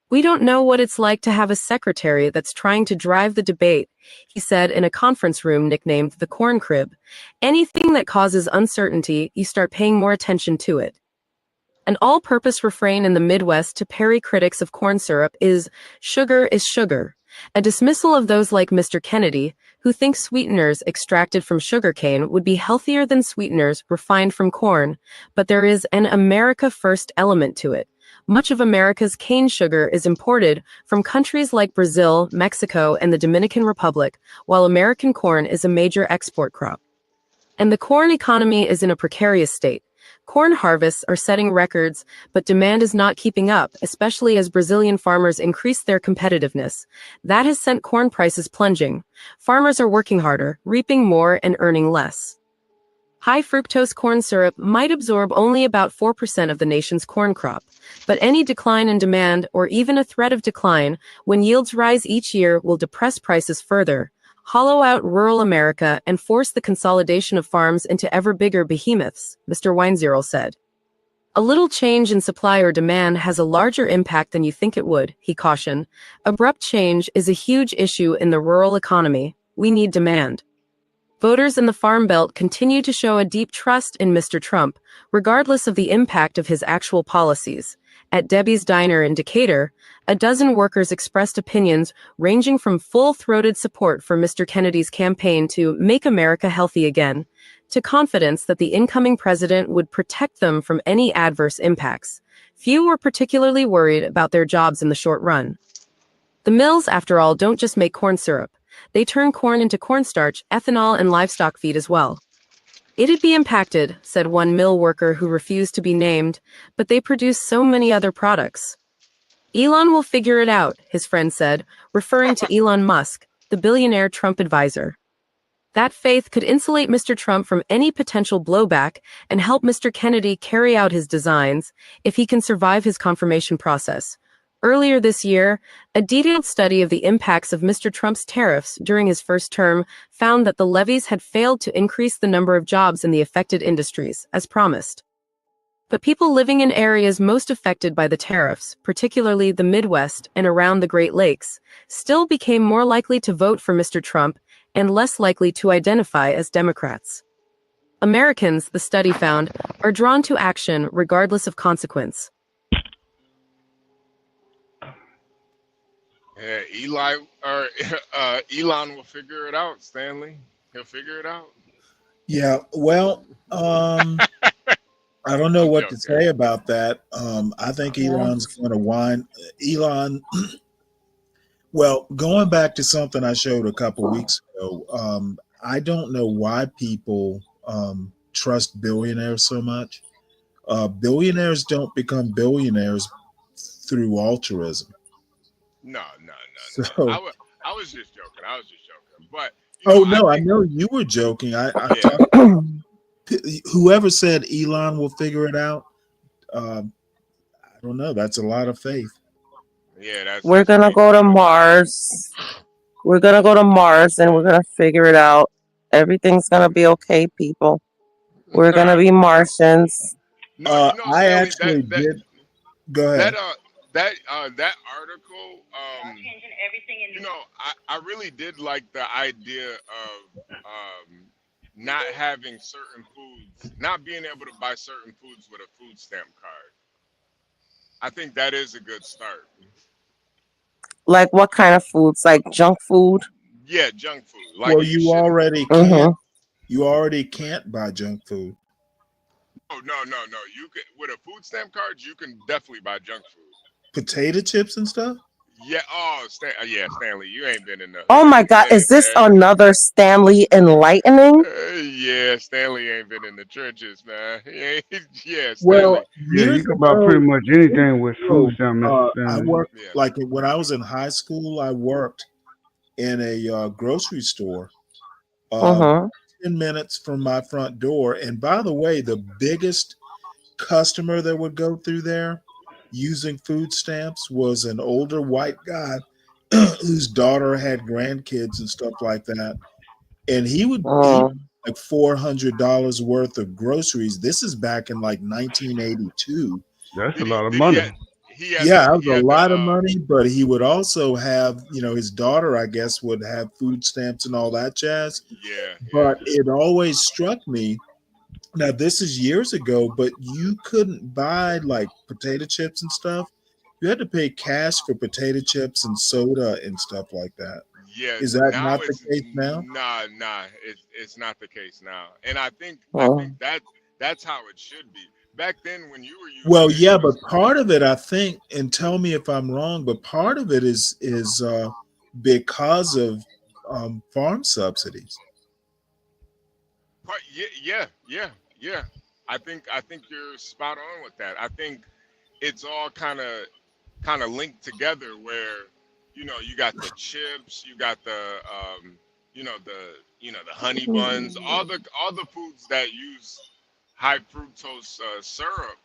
We don't know what it's like to have a secretary that's trying to drive the debate, he said in a conference room nicknamed the Corn Crib. Anything that causes uncertainty, you start paying more attention to it. An all-purpose refrain in the Midwest to parry critics of corn syrup is sugar is sugar, a dismissal of those like Mr. Kennedy, who think sweeteners extracted from sugarcane would be healthier than sweeteners refined from corn, but there is an America First element to it. Much of America's cane sugar is imported from countries like Brazil, Mexico, and the Dominican Republic, while American corn is a major export crop. And the corn economy is in a precarious state. Corn harvests are setting records, but demand is not keeping up, especially as Brazilian farmers increase their competitiveness. That has sent corn prices plunging. Farmers are working harder, reaping more, and earning less. High fructose corn syrup might absorb only about 4% of the nation's corn crop, but any decline in demand, or even a threat of decline, when yields rise each year will depress prices further, hollow out rural America, and force the consolidation of farms into ever bigger behemoths, Mr. Weinzierl said. A little change in supply or demand has a larger impact than you think it would, he cautioned. Abrupt change is a huge issue in the rural economy. We need demand. Voters in the Farm Belt continue to show a deep trust in Mr. Trump, regardless of the impact of his actual policies. At Debbie's Diner in Decatur, a dozen workers expressed opinions ranging from full-throated support for Mr. Kennedy's campaign to Make America Healthy Again, to confidence that the incoming president would protect them from any adverse impacts. Few were particularly worried about their jobs in the short run. The mills, after all, don't just make corn syrup. They turn corn into cornstarch, ethanol, and livestock feed as well. It'd be impacted, said one mill worker who refused to be named, but they produce so many other products. Elon will figure it out, his friend said, referring to Elon Musk, the billionaire Trump advisor. That faith could insulate Mr. Trump from any potential blowback and help Mr. Kennedy carry out his designs if he can survive his confirmation process. Earlier this year, a detailed study of the impacts of Mr. Trump's tariffs during his first term found that the levies had failed to increase the number of jobs in the affected industries, as promised. But people living in areas most affected by the tariffs, particularly the Midwest and around the Great Lakes, still became more likely to vote for Mr. Trump and less likely to identify as Democrats. Americans, the study found, are drawn to action regardless of consequence. Yeah, Elon will figure it out, Stanley. He'll figure it out. Yeah, well, I don't know what to say about that. I think Elon's going to whine. Elon, well, going back to something I showed a couple weeks ago, I don't know why people trust billionaires so much. Billionaires don't become billionaires through altruism. No. So, I was just joking. But I know you were joking. Whoever said Elon will figure it out, I don't know. That's a lot of faith. Yeah, we're gonna go to Mars. We're gonna go to Mars and we're gonna figure it out. Everything's gonna be okay, people. We're gonna be Martians. I actually did. Go ahead. That article, I really did like the idea of not having certain foods, not being able to buy certain foods with a food stamp card. I think that is a good start. Like what kind of foods? Like junk food? Yeah, junk food. Like well, you already can't. You already can't buy junk food. Oh no! You can, with a food stamp card, you can definitely buy junk food. Potato chips and stuff? Yeah. Oh, Stanley, you ain't been in the. Oh my God! Is this another Stanley enlightening? Yeah, Stanley ain't been in the trenches, man. Yeah, Stanley. Well, you can buy pretty much anything with food stamp. I worked like when I was in high school. I worked in a grocery store. 10 minutes from my front door. And by the way, the biggest customer that would go through there using food stamps was an older white guy whose daughter had grandkids and stuff like that. And he like $400 worth of groceries. This is back in like 1982. That's a Did he? lot of Did he? money. He had Yeah, the. that was He a had the. lot of money, but he would also have, his daughter, I guess, would have food stamps and all that jazz. Yeah, yeah. But it always struck me. Now, this is years ago, but you couldn't buy like potato chips and stuff. You had to pay cash for potato chips and soda and stuff like that. Yeah, Is that now not the it's case now? nah. It's not the case now, and I Oh. think that's how it should be. Back then, when you were Well, using it, yeah, it but was part of it, I think, and tell me if I'm wrong, but part of it is because of farm subsidies. yeah. I think you're spot on with that. I think it's all kind of linked together where you got the chips, you got the the honey buns, all the foods that use high fructose syrup.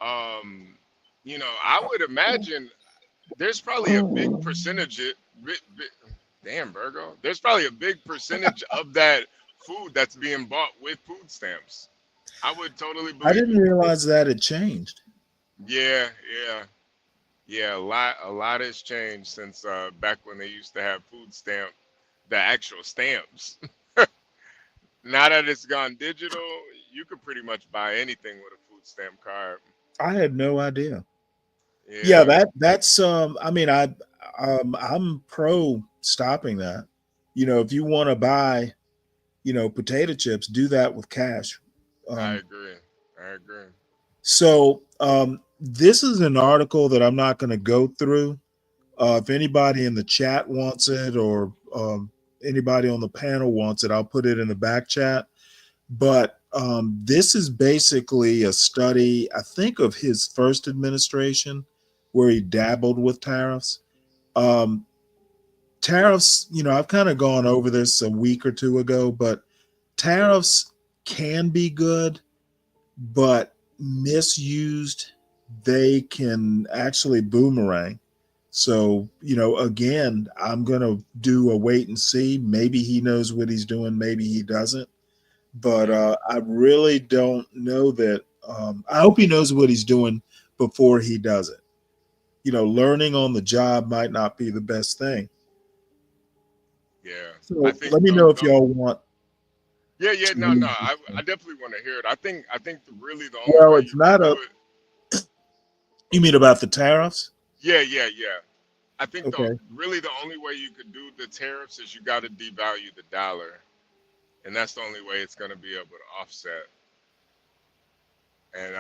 I would imagine there's probably a big percentage damn, Virgo, there's probably a big percentage of that food that's being bought with food stamps. I would totally I believe didn't it. realize that had changed. Yeah, a lot has changed since back when they used to have food stamp, the actual stamps. Now that it's gone digital, you could pretty much buy anything with a food stamp card. I had no idea. Yeah, Yeah, that's I mean, I'm pro stopping that. If you want to buy, potato chips, do that with cash. I Um, agree. I agree. so this is an article that I'm not going to go through. If anybody in the chat wants it or anybody on the panel wants it, I'll put it in the back chat. But this is basically a study, I think, of his first administration where he dabbled with tariffs. Um, Tariffs, I've kind of gone over this a week or two ago, but tariffs can be good, but misused, they can actually boomerang. So, again, I'm going to do a wait and see. Maybe he knows what he's doing, maybe he doesn't. But I really don't know that. I hope he knows what he's doing before he does it. Learning on the job might not be the best thing. Yeah, I So think let me know if y'all want. yeah. To No, hear no. this I thing. definitely want to hear it. I think really the only Well, way it's you can not do a. it. You mean about the tariffs? Yeah. I think Okay. the only way you could do the tariffs is you got to devalue the dollar, and that's the only way it's going to be able to offset. And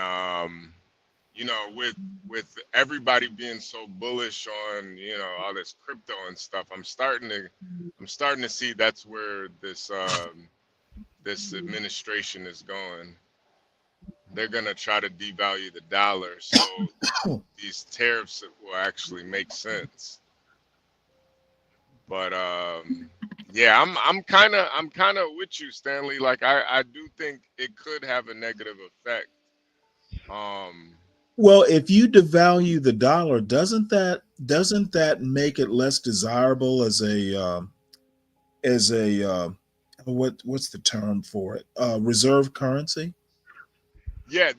with everybody being so bullish on all this crypto and stuff, I'm starting to see that's where this administration is going. They're gonna try to devalue the dollar, so these tariffs will actually make sense. But yeah, I'm kind of with you, Stanley. Like I do think it could have a negative effect. Um, Well, if you devalue the dollar, doesn't that make it less desirable as a what's the term for it? Reserve currency. yeah,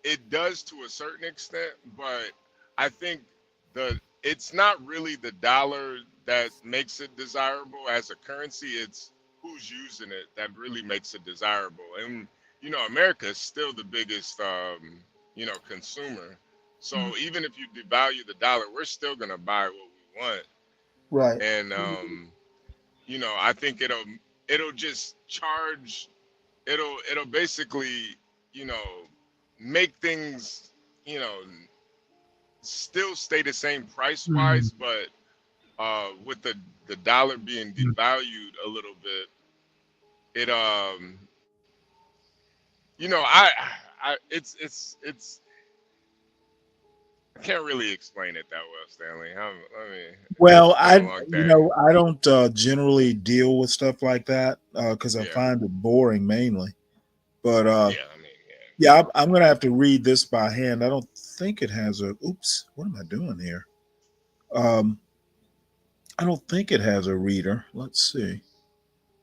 it does to a certain extent, but I think it's not really the dollar that makes it desirable as a currency. It's who's using it that really makes it desirable. And America is still the biggest consumer. So even if you devalue the dollar, we're still gonna buy what we want. Right. And I think it'll just charge it'll basically you know make things you know still stay the same price Mhm. wise, but with the dollar being devalued a little bit, it it's I can't really explain it that well, Stanley. Well, It's been a long day. I don't generally deal with stuff like that because I Yeah, find it boring mainly. But yeah. I mean, Yeah, I'm going to have to read this by hand. I don't think it has a. Oops, what am I doing here? Um, I don't think it has a reader. Let's see.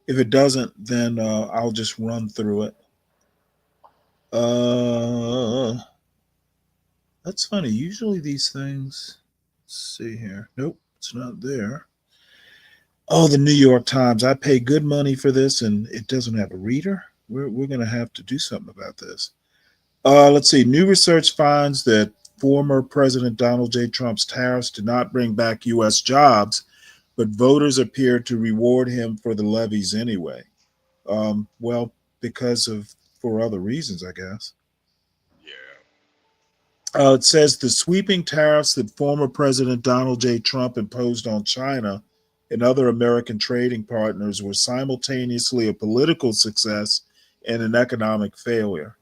If it doesn't, then I'll just run through it. Uh, that's funny. Usually these things. Let's see here. Nope, it's not there. Oh, the New York Times. I pay good money for this, and it doesn't have a reader. We're going to have to do something about this. Let's see. New research finds that former President Donald J. Trump's tariffs did not bring back U.S. jobs, but voters appeared to reward him for the levies anyway. Well, because of for other reasons, I guess. Yeah. It says the sweeping tariffs that former President Donald J. Trump imposed on China and other American trading partners were simultaneously a political success and an economic failure,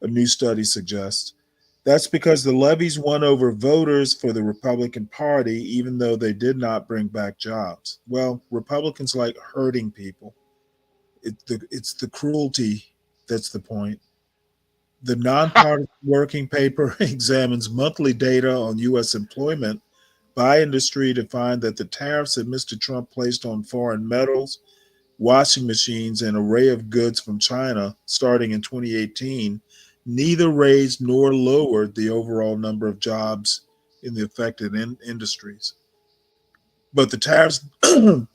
a new study suggests. That's because the levies won over voters for the Republican Party, even though they did not bring back jobs. Well, Republicans like hurting people. It's the cruelty that's the point. The nonpartisan working paper examines monthly data on U.S. employment by industry to find that the tariffs that Mr. Trump placed on foreign metals, washing machines, and an array of goods from China starting in 2018 neither raised nor lowered the overall number of jobs in the affected industries. But the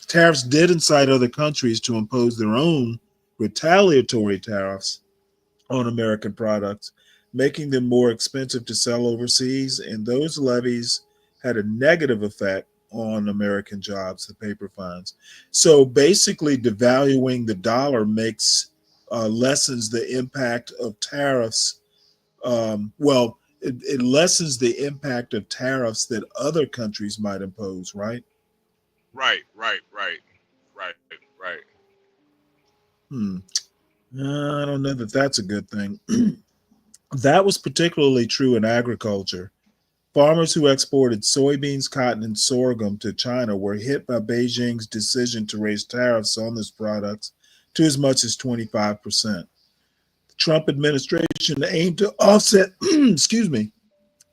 tariffs did incite other countries to impose their own retaliatory tariffs on American products, making them more expensive to sell overseas. And those levies had a negative effect on American jobs, the paper finds. So basically, devaluing the dollar makes lessens the impact of tariffs. It lessens the impact of tariffs that other countries might impose, right? Right. I don't know that that's a good thing. That was particularly true in agriculture. Farmers who exported soybeans, cotton, and sorghum to China were hit by Beijing's decision to raise tariffs on these products to as much as 25%. The Trump administration aimed to offset,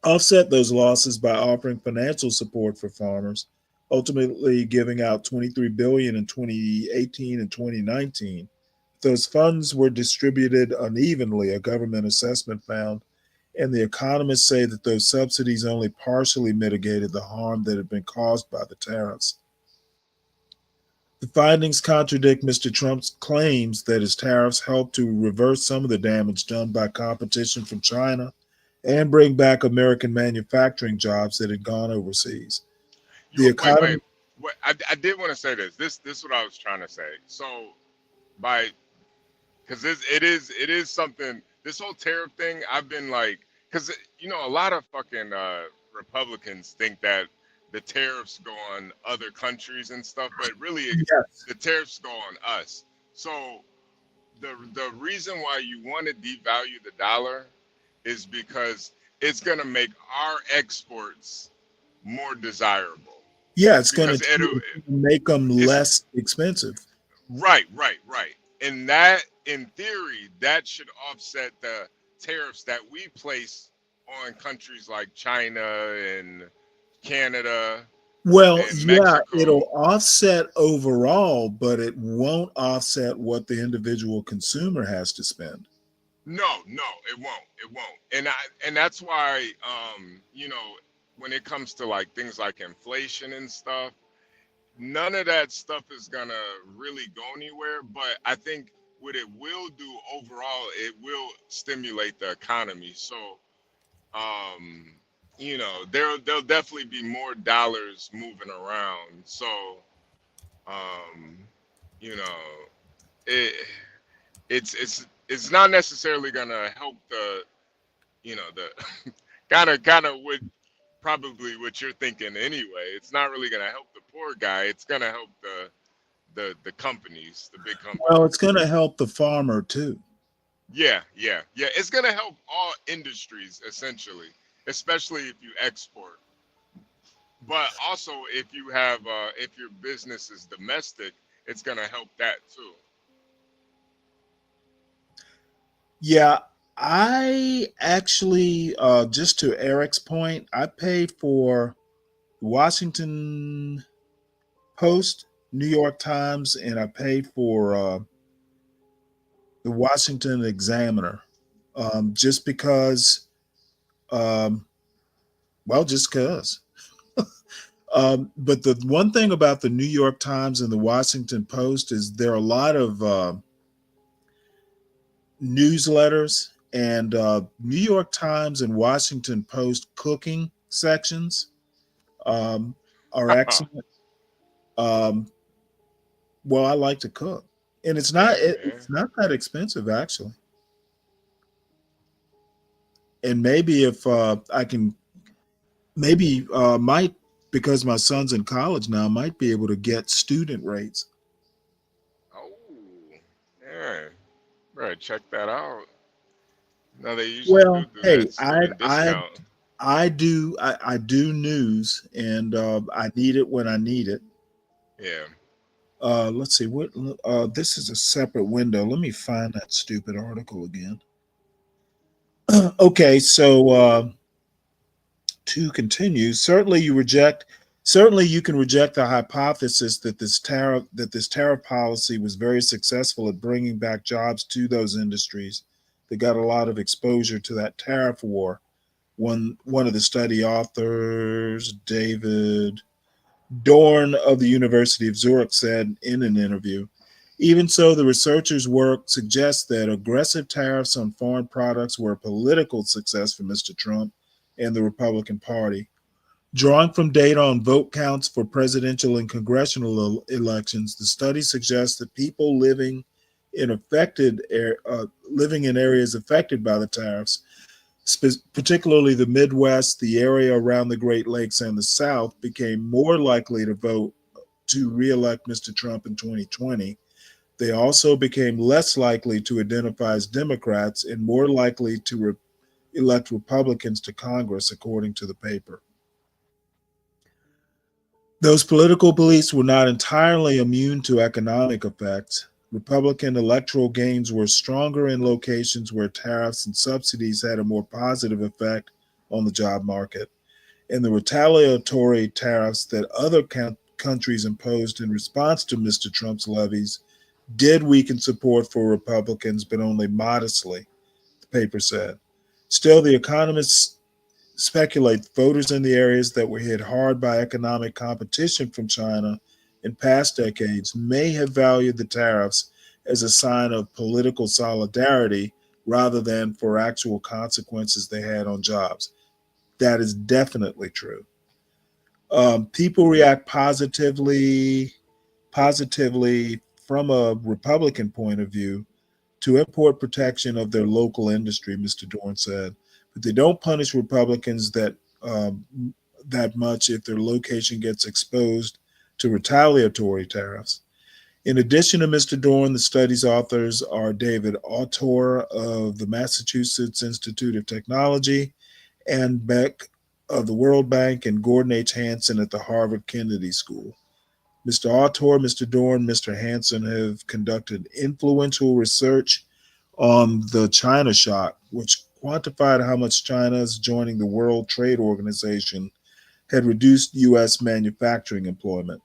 offset those losses by offering financial support for farmers, ultimately giving out 23 billion in 2018 and 2019. Those funds were distributed unevenly, a government assessment found, and the economists say that those subsidies only partially mitigated the harm that had been caused by the tariffs. The findings contradict Mr. Trump's claims that his tariffs helped to reverse some of the damage done by competition from China and bring back American manufacturing jobs that had gone overseas. The economy. Wait. I did want to say this. This is what I was trying to say. So by because it is something. This whole tariff thing, I've been like, because a lot of fucking Republicans think that the tariffs go on other countries and stuff, but really Yes. the tariffs go on us. So the reason why you want to devalue the dollar is because it's gonna make our exports more desirable. Yeah, it's going Because to make them less expensive. Right. And that, in theory, that should offset the tariffs that we place on countries like China and Canada Well, and yeah, Mexico. it'll offset overall, but it won't offset what the individual consumer has to spend. No, it won't. And that's why when it comes to like things like inflation and stuff, none of that stuff is gonna really go anywhere. But I think what it will do overall, it will stimulate the economy. So there'll definitely be more dollars moving around. So um, you know, it it's not necessarily gonna help the kind of what probably what you're thinking anyway. It's not really gonna help the poor guy. It's gonna help the companies, the big companies. Well, it's going to help the farmer too. Yeah. It's gonna help all industries essentially, especially if you export. But also if you have if your business is domestic, it's gonna help that too. Yeah, I actually, just to Eric's point, I paid for Washington Post, New York Times, and I paid for the Washington Examiner, just because, um, well, just because. But the one thing about the New York Times and the Washington Post is there are a lot of newsletters, and New York Times and Washington Post cooking sections are excellent. Um, well, I like to cook, and Yeah. it's not that expensive actually. And maybe if I can, maybe might because my son's in college now, I might be able to get student rates. Oh, yeah. Bro, check that out. No, they usually Well, do hey, that student discount. I do news, and I need it when I need it. Yeah. Let's see what this is a separate window. Let me find that stupid article again. Okay, so to continue, certainly you can reject the hypothesis that this tariff policy was very successful at bringing back jobs to those industries that got a lot of exposure to that tariff war. One of the study authors, David Dorn of the University of Zurich, said in an interview. Even so, the researchers' work suggests that aggressive tariffs on foreign products were a political success for Mr. Trump and the Republican Party. Drawing from data on vote counts for presidential and congressional elections, the study suggests that people living in areas affected by the tariffs, particularly the Midwest, the area around the Great Lakes, and the South, became more likely to vote to reelect Mr. Trump in 2020. They also became less likely to identify as Democrats and more likely to elect Republicans to Congress, according to the paper. Those political beliefs were not entirely immune to economic effects. Republican electoral gains were stronger in locations where tariffs and subsidies had a more positive effect on the job market, and the retaliatory tariffs that other countries imposed in response to Mr. Trump's levies did weaken support for Republicans, but only modestly, the paper said. Still, the economists speculate voters in the areas that were hit hard by economic competition from China in past decades may have valued the tariffs as a sign of political solidarity rather than for actual consequences they had on jobs. That is definitely true. People react positively from a Republican point of view to import protection of their local industry, Mr. Dorn said. But they don't punish Republicans um, that much if their location gets exposed to retaliatory tariffs. In addition to Mr. Dorn, the study's authors are David Autor of the Massachusetts Institute of Technology, Ann Beck of the World Bank, and Gordon H. Hansen at the Harvard Kennedy School. Mr. Autor, Mr. Dorn, Mr. Hansen have conducted influential research on the China shock, which quantified how much China's joining the World Trade Organization had reduced U.S. manufacturing employment.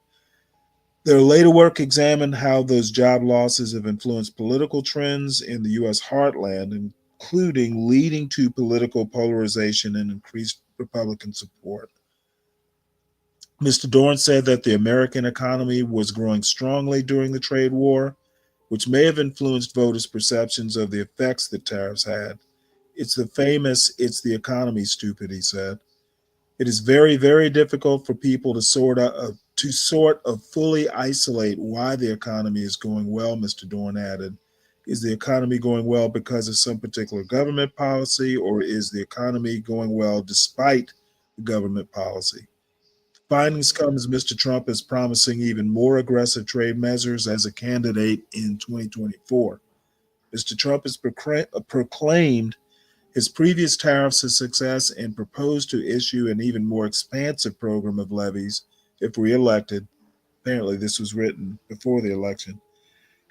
Their later work examined how those job losses have influenced political trends in the U.S. heartland, including leading to political polarization and increased Republican support. Mr. Dorn said that the American economy was growing strongly during the trade war, which may have influenced voters' perceptions of the effects that tariffs had. It's the famous, it's the economy, stupid, he said. It is very, very difficult for people to sort of fully isolate why the economy is going well, Mr. Dorn added. Is the economy going well because of some particular government policy, or is the economy going well despite the government policy? Findings come as Mr. Trump is promising even more aggressive trade measures as a candidate in 2024. Mr. Trump has proclaimed his previous tariffs a success and proposed to issue an even more expansive program of levies if reelected. Apparently, this was written before the election,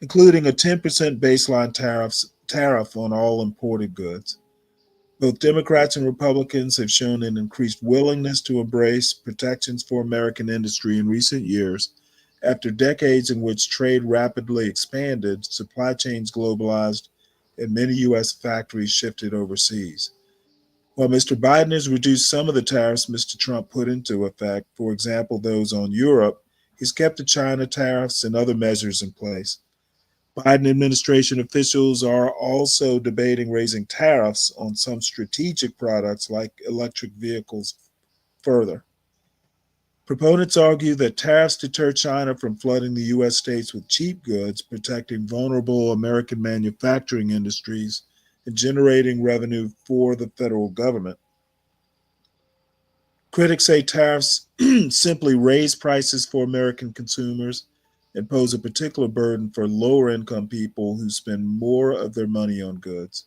including a 10% baseline tariff on all imported goods. Both Democrats and Republicans have shown an increased willingness to embrace protections for American industry in recent years after decades in which trade rapidly expanded, supply chains globalized, and many U.S. factories shifted overseas. While Mr. Biden has reduced some of the tariffs Mr. Trump put into effect, for example, those on Europe, he's kept the China tariffs and other measures in place. Biden administration officials are also debating raising tariffs on some strategic products like electric vehicles further. Proponents argue that tariffs deter China from flooding the U.S. states with cheap goods, protecting vulnerable American manufacturing industries and generating revenue for the federal government. Critics say tariffs simply raise prices for American consumers and pose a particular burden for lower income people who spend more of their money on goods.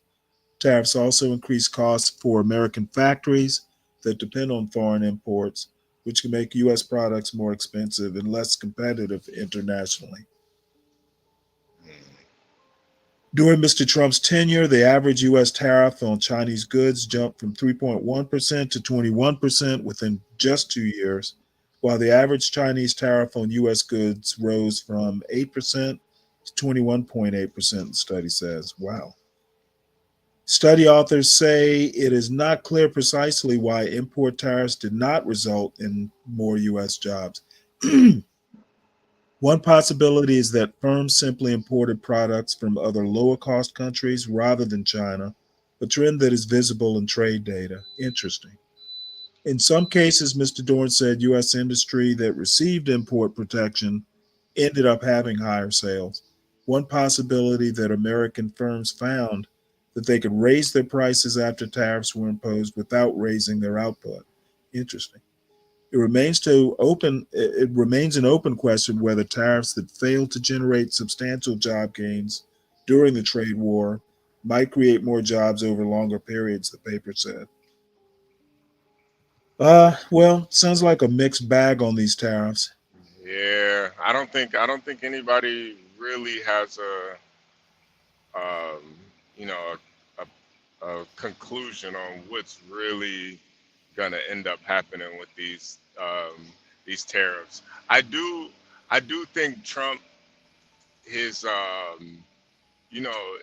Tariffs also increase costs for American factories that depend on foreign imports, which can make U.S. products more expensive and less competitive internationally. During Mr. Trump's tenure, the average U.S. tariff on Chinese goods jumped from 3.1% to 21% within just 2 years, while the average Chinese tariff on U.S. goods rose from 8% to 21.8%, the study says. Wow. Study authors say it is not clear precisely why import tariffs did not result in more U.S. jobs. One possibility is that firms simply imported products from other lower cost countries rather than China, a trend that is visible in trade data. Interesting. In some cases, Mr. Dorn said U.S. industry that received import protection ended up having higher sales. One possibility that American firms found that they could raise their prices after tariffs were imposed without raising their output. Interesting. It remains an open question whether tariffs that failed to generate substantial job gains during the trade war might create more jobs over longer periods, the paper said. Well, sounds like a mixed bag on these tariffs. Yeah, I don't think anybody really has um, you know, a conclusion on what's really gonna end up happening with these tariffs. I do I do think Trump, his you know,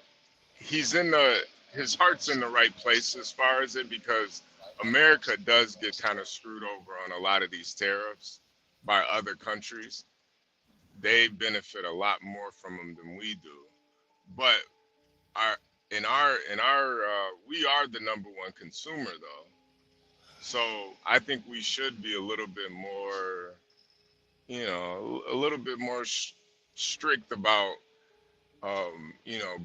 he's in the his heart's in the right place as far as it, because America does get kind of screwed over on a lot of these tariffs by other countries. They benefit a lot more from them than we do. But our we are the number one consumer though. So I think we should be a little bit more, a little bit more strict about,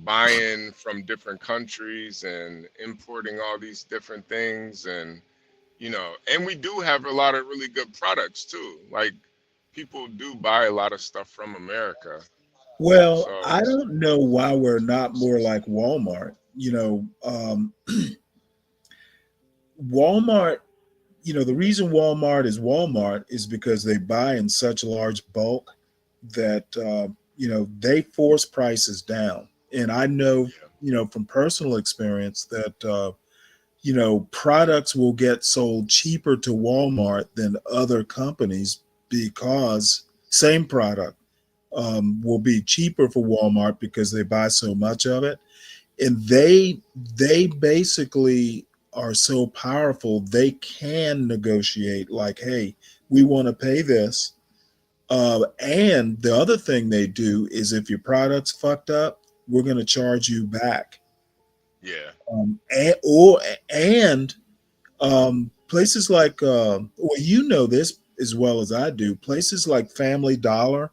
buying from different countries and importing all these different things, and we do have a lot of really good products too. Like people do buy a lot of stuff from America. Well, So I don't know why we're not more like Walmart. Walmart, the reason Walmart is because they buy in such large bulk that, they force prices down. And I know, yeah, from personal experience that, products will get sold cheaper to Walmart than other companies because same product will be cheaper for Walmart because they buy so much of it, and they basically are so powerful they can negotiate like, hey, we want to pay this. And the other thing they do is if your product's fucked up, we're going to charge you back. yeah, And places like, well, this as well as I do, places like Family Dollar,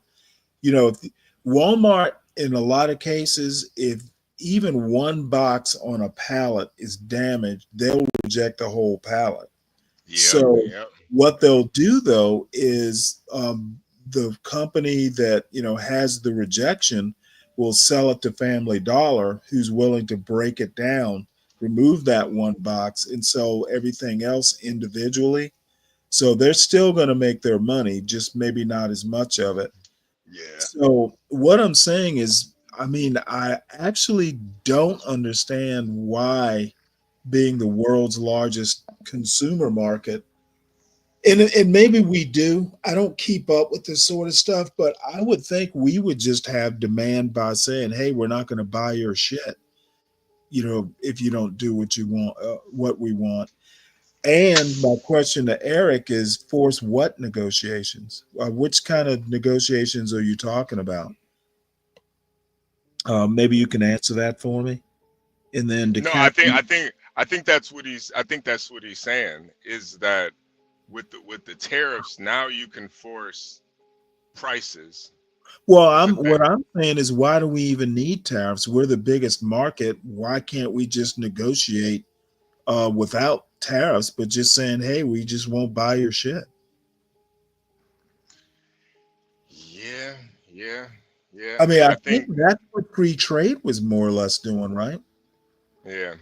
if Walmart, in a lot of cases, if even one box on a pallet is damaged, they'll reject the whole pallet. yep, So yep, what they'll do though is the company that has the rejection will sell it to Family Dollar, who's willing to break it down, remove that one box, and sell everything else individually. So they're still going to make their money, just maybe not as much of it. yeah, So what I'm saying is, I mean, I actually don't understand why, being the world's largest consumer market, and maybe we do. I don't keep up with this sort of stuff, but I would think we would just have demand by saying, "Hey, we're not going to buy your shit." If you don't do what you want, what we want. And my question to Eric is, force what negotiations? Which kind of negotiations are you talking about? Maybe you can answer that for me. And then to No, I think Captain, I think I think that's what he's saying is that with the tariffs now you can force prices well, to be, what I'm saying is, why do we even need tariffs? We're the biggest market. Why can't we just negotiate without tariffs, but just saying, hey, we just won't buy your shit? yeah, yeah, yeah, I mean, and I I think think that's what free trade was more or less doing, right? yeah.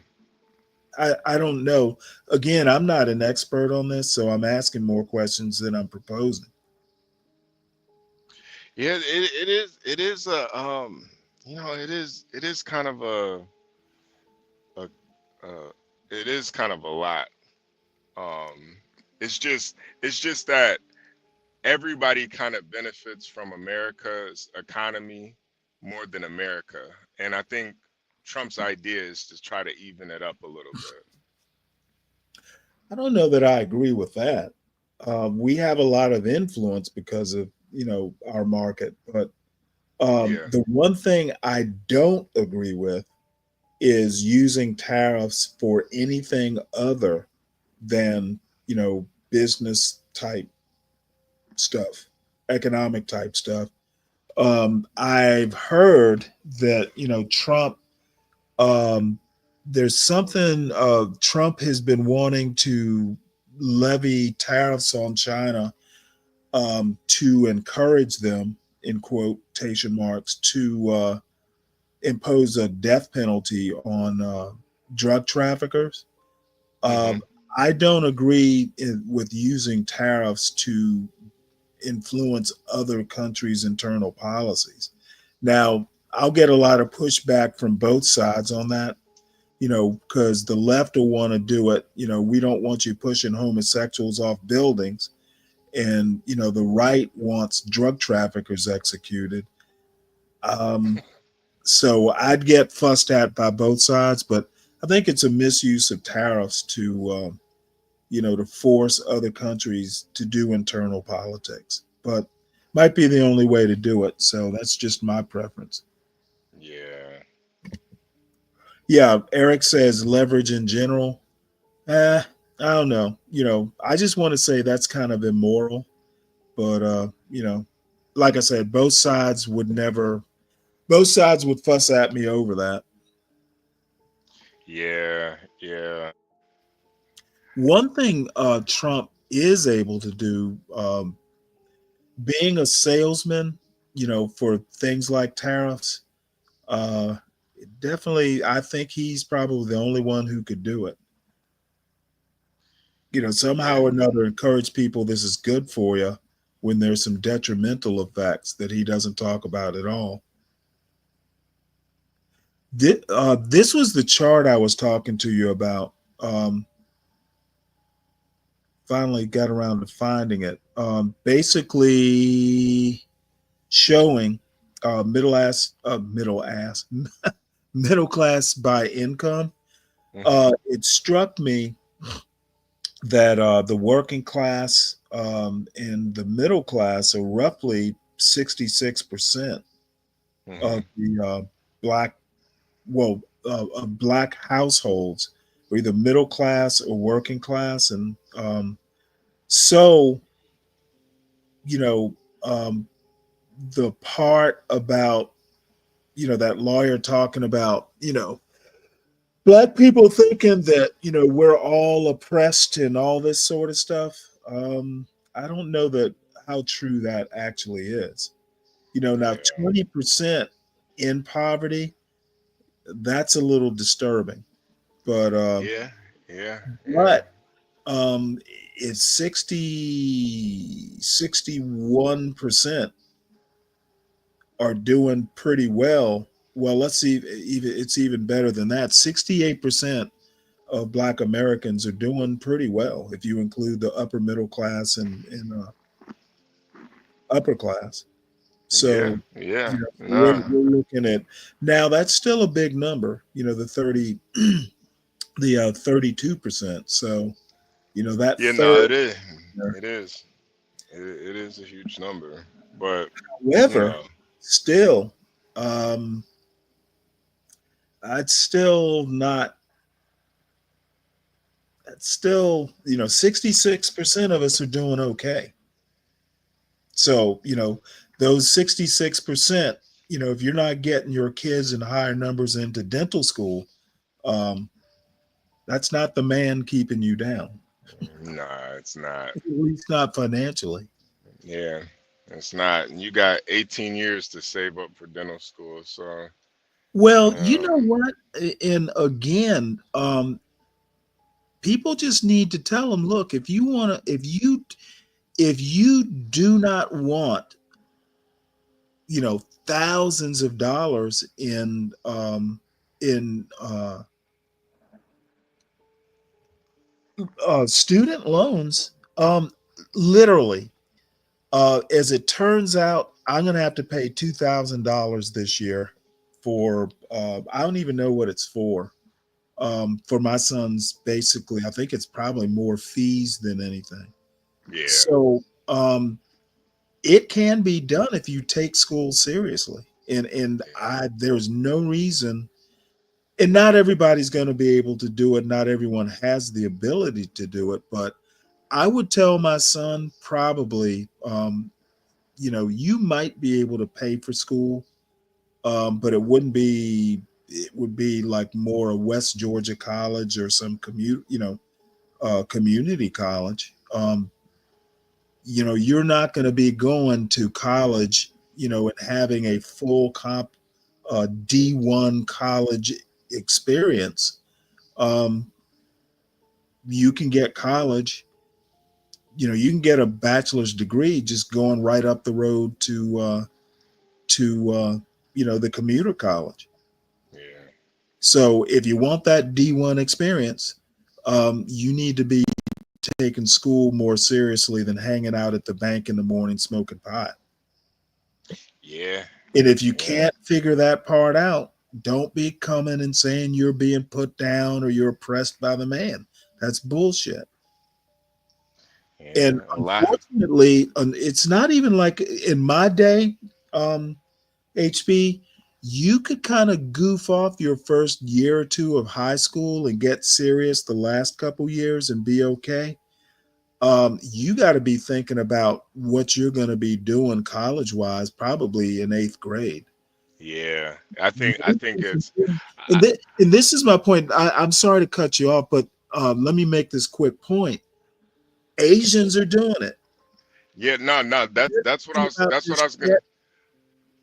I don't know. Again, I'm not an expert on this, so I'm asking more questions than I'm proposing. Yeah, it is a it is kind of a it is kind of a lot. Um it's just that everybody kind of benefits from America's economy more than America. And I think Trump's idea is to try to even it up a little bit. I don't know that I agree with that. We have a lot of influence because of our market, but Yeah. the one thing I don't agree with is using tariffs for anything other than business type stuff, economic type stuff. I've heard that Trump. Um, there's something Trump has been wanting to levy tariffs on China to encourage them, in quotation marks, to impose a death penalty on drug traffickers. Hmm. Um, I don't agree with using tariffs to influence other countries' internal policies. Now, I'll get a lot of pushback from both sides on that, because the left will want to do it. We don't want you pushing homosexuals off buildings. And, the right wants drug traffickers executed. Um, so I'd get fussed at by both sides, but I think it's a misuse of tariffs to force other countries to do internal politics. But might be the only way to do it. So that's just my preference. Yeah. Yeah, Eric says leverage in general. I don't know. I just want to say that's kind of immoral. But like I said, both sides would fuss at me over that. Yeah. Yeah. One thing Trump is able to do, being a salesman, for things like tariffs, uh, definitely, I think he's probably the only one who could do it. Somehow Yeah. or another, encourage people this is good for you when there's some detrimental effects that he doesn't talk about at all. This was the chart I was talking to you about. Finally got around to finding it. Basically showing middle class by income. Hmm. It struck me that the working class and the middle class are roughly 66% Hmm. of the black of black households are either middle class or working class, and so you know um, the part about that lawyer talking about black people thinking that we're all oppressed and all this sort of stuff. I don't know that how true that actually is. Now Yeah. 20% in poverty, that's a little disturbing, but Yeah. Yeah. Yeah. but um it's 61% are doing pretty well, well, let's see, even it's even better than that. 68% of Black Americans are doing pretty well if you include the upper middle class and upper class. Yeah, So, yeah, we're looking at now. That's still a big number. The 32%. So, that yeah. No, third. it is. It is. It is a huge number, but you However, know, still, um, I'd still not. That's still, 66% of us are doing okay. So, those 66%, if you're not getting your kids in higher numbers into dental school, um, that's not the man keeping you down, nah, it's not. at least not financially. Yeah, it's not. You got 18 years to save up for dental school, so Well, you uh, know what? And again, people just need to tell them, look, if you want to, if you do not want, thousands of dollars in student loans, literally, as it turns out, I'm going to have to pay $2,000 this year for, I don't even know what it's for my son's. Basically, I think it's probably more fees than anything. yeah, So, it can be done if you take school seriously. And there's no reason, and not everybody's going to be able to do it. Not everyone has the ability to do it, but I would tell my son probably, you might be able to pay for school, but it would be like more a West Georgia college or some community college. You're not going to be going to college, and having a full D1 college experience. Um, you can get college, you can get a bachelor's degree just going right up the road to the commuter college. yeah, So if you want that D1 experience, you need to be taking school more seriously than hanging out at the bank in the morning smoking pot. yeah, And if you yeah, can't figure that part out, don't be coming and saying you're being put down or you're oppressed by the man. That's bullshit. And yeah. A lot. unfortunately, it's not even like in my day, HB, you could kind of goof off your first year or two of high school and get serious the last couple years and be okay. You got to be thinking about what you're going to be doing college wise, probably in eighth grade. Yeah, I think it's. And this is my point. I'm sorry to cut you off, but let me make this quick point. Asians are doing it. Yeah, no, no. That's They're that's what I thinking was. about That's what this I was gonna. shit.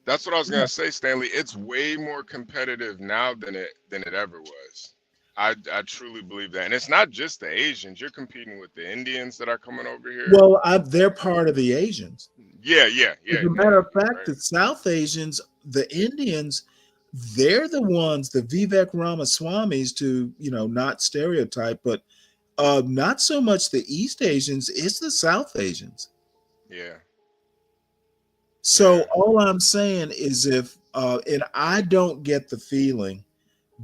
That's what I was Yeah. gonna say, Stanley. It's way more competitive now than it ever was. I truly believe that, and it's not just the Asians. You're competing with the Indians that are coming over here. Well, they're part of the Asians. Yeah, yeah, As yeah. a No, matter of you're fact, right. the South Asians, the Indians, they're the ones, the Vivek Ramaswamis, to not stereotype, but not so much the East Asians, it's the South Asians. Yeah, So yeah, all I'm saying is and I don't get the feeling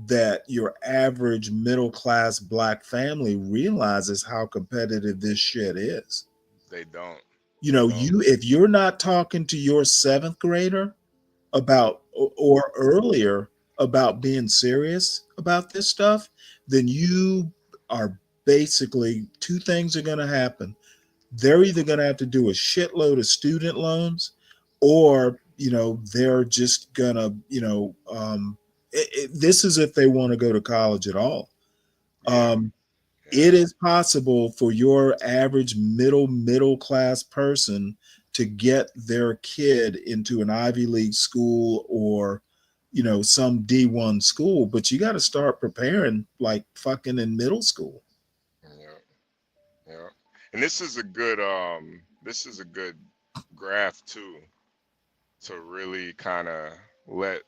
that your average middle class black family realizes how competitive this shit is. they don't. They don't. If you're not talking to your seventh grader about or earlier about being serious about this stuff, then you are basically, two things are going to happen. They're either going to have to do a shitload of student loans, or they're just going to this is if they want to go to college at all. Yeah, um, it yeah, is possible for your average middle class person to get their kid into an Ivy League school or some D1 school, but you got to start preparing like fucking in middle school. yeah, yeah. And this is a good graph too to really kind of let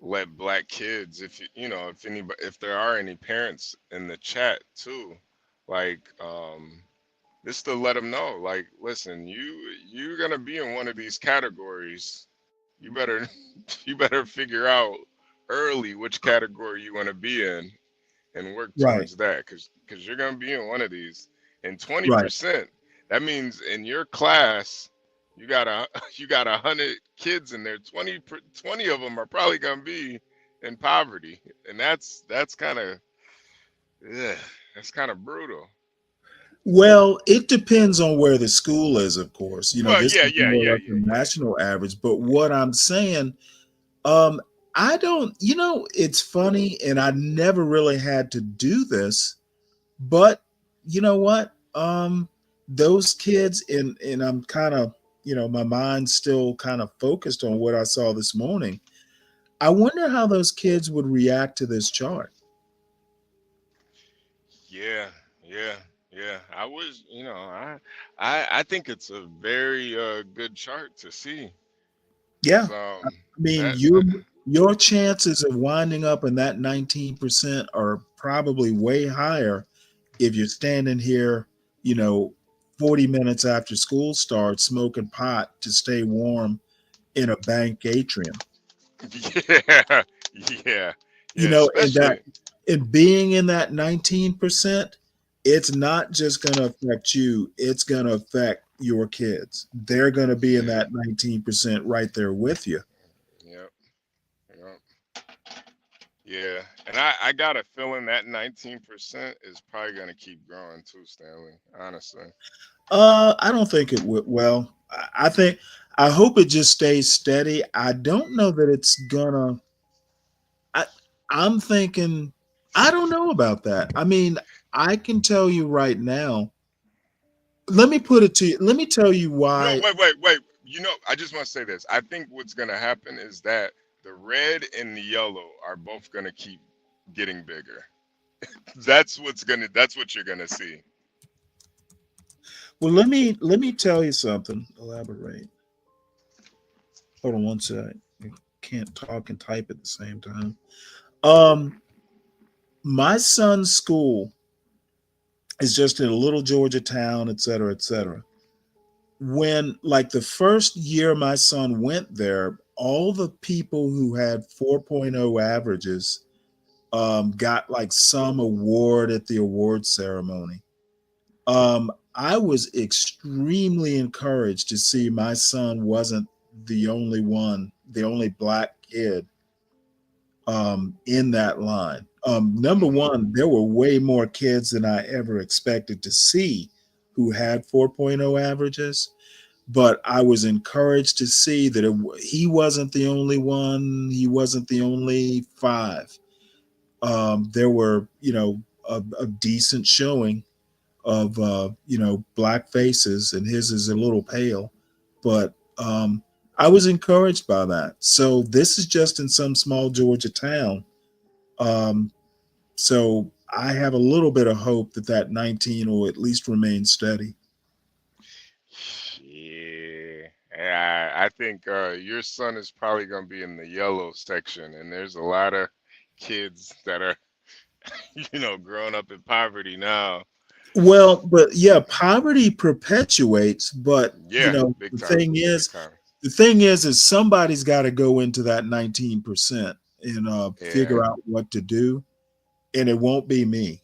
let black kids, if you know, if anybody, if there are any parents in the chat too, like just to let them know, like, listen, you're gonna be in one of these categories. You better you better figure out early which category you want to be in and work Right. towards that, because you're gonna be in one of these. And Right. 20%, that means in your class, you got you got 100 kids in there. 20 of them are probably gonna be in poverty, and that's kind of, yeah, that's kind of brutal. Well, it depends on where the school is, of course. You know, Well, this yeah, is yeah, more yeah, like the yeah, yeah. national average. But what I'm saying, um, I don't, you know, it's funny, and I never really had to do this, but you know what? Those kids, and I'm kind of, you know, my mind's still kind of focused on what I saw this morning. I wonder how those kids would react to this chart. Yeah, yeah, yeah. I was, I think it's a very good chart to see, Yeah. because I mean, that your chances of winding up in that 19% are probably way higher if you're standing here, you know, 40 minutes after school starts smoking pot to stay warm in a bank atrium. yeah, yeah, You yeah, know, and that especially, and being in that 19%, it's not just going to affect you, it's going to affect your kids. They're going to be in yeah, that 19% right there with you. yep, yep, yeah. And I got a feeling that 19% is probably gonna keep growing too, Stanley. Honestly. I don't think it would. Well, I think I hope it just stays steady. I don't know that it's gonna. I I'm thinking. I don't know about that. I mean, I can tell you right now. Let me put it to you. Let me tell you No, why. wait. I just want to say this. I think what's gonna happen is that the red and the yellow are both gonna keep getting bigger. That's what you're gonna see. Well, let me tell you something. Elaborate. Hold on one sec. I can't talk and type at the same time. Um, my son's school is just in a little Georgia town, et cetera, et cetera. When, like, the first year my son went there, all the people who had 4.0 averages got like some award at the award ceremony. I was extremely encouraged to see my son wasn't the only one, the only black kid in that line. Number Hmm. one, there were way more kids than I ever expected to see who had 4.0 averages, but I was encouraged to see that he wasn't the only one. He wasn't the only five. There were, you know, a decent showing of, you know, black faces, and his is a little pale, but I was encouraged by that. So this is just in some small Georgia town. Um, so I have a little bit of hope that that 19 will at least remain steady. Yeah, I think your son is probably gonna be in the yellow section, and there's a lot of kids that are, growing up in poverty now. Well, but yeah, poverty perpetuates, but you Yeah, know, big time, big time. the thing is somebody's got to go into that 19% and Yeah, figure out what to do, and it won't be me.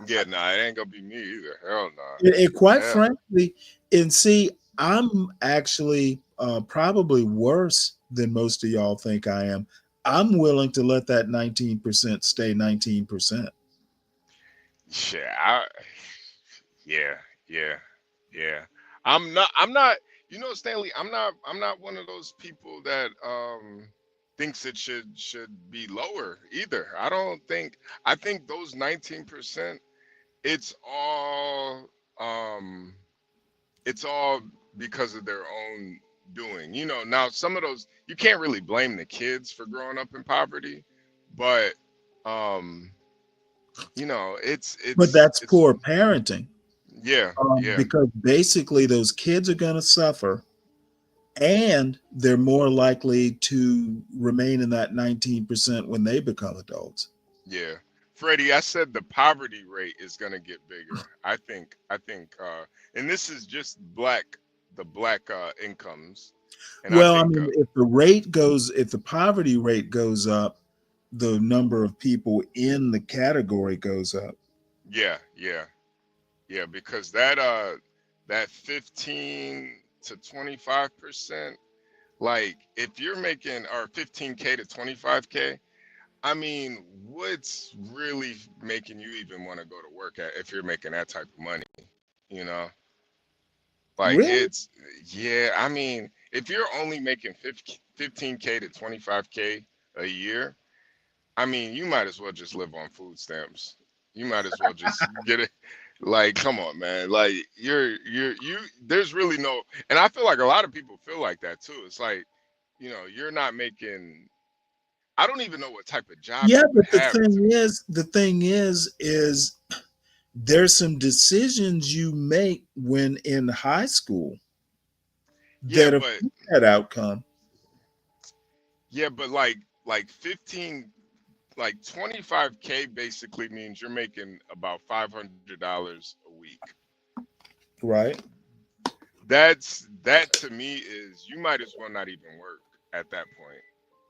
yeah. Nah, it ain't gonna be me either. Hell no. And quite Hell. frankly, and see, I'm actually probably worse than most of y'all think I am. I'm willing to let that 19% stay 19%. Shit. Yeah, yeah, yeah. I'm not. Stanley. I'm not one of those people that thinks it should be lower either. I don't think. I think those 19%. It's all um it's all because of their own doing. Now some of those, you can't really blame the kids for growing up in poverty, but um, But it's that's poor parenting, yeah, yeah, because basically those kids are going to suffer, and they're more likely to remain in that 19% when they become adults. Yeah. Freddie, I said the poverty rate is gonna get bigger. And this is just the black incomes. And I Well, I think mean, if the poverty rate goes up, the number of people in the category goes up. yeah, yeah, yeah, because that 15 to 25%, like if you're making or 15K to 25K, I mean, what's really making you even want to go to work if you're making that type of money? You know, like Really? it's yeah. I mean, if you're only making 15K to 25K a year, I mean, you might as well just live on food stamps. You might as well just get it. Like, come on, man. Like, you. There's really no, and I feel like a lot of people feel like that too. It's like, you're not making. I don't even know what type of job Yeah, you would but have to. the thing is there's some decisions you make when in high school Yeah, that but affect that outcome. yeah, but like 15, like 25K basically means you're making about $500 a week. Right. That to me is you might as well not even work at that point.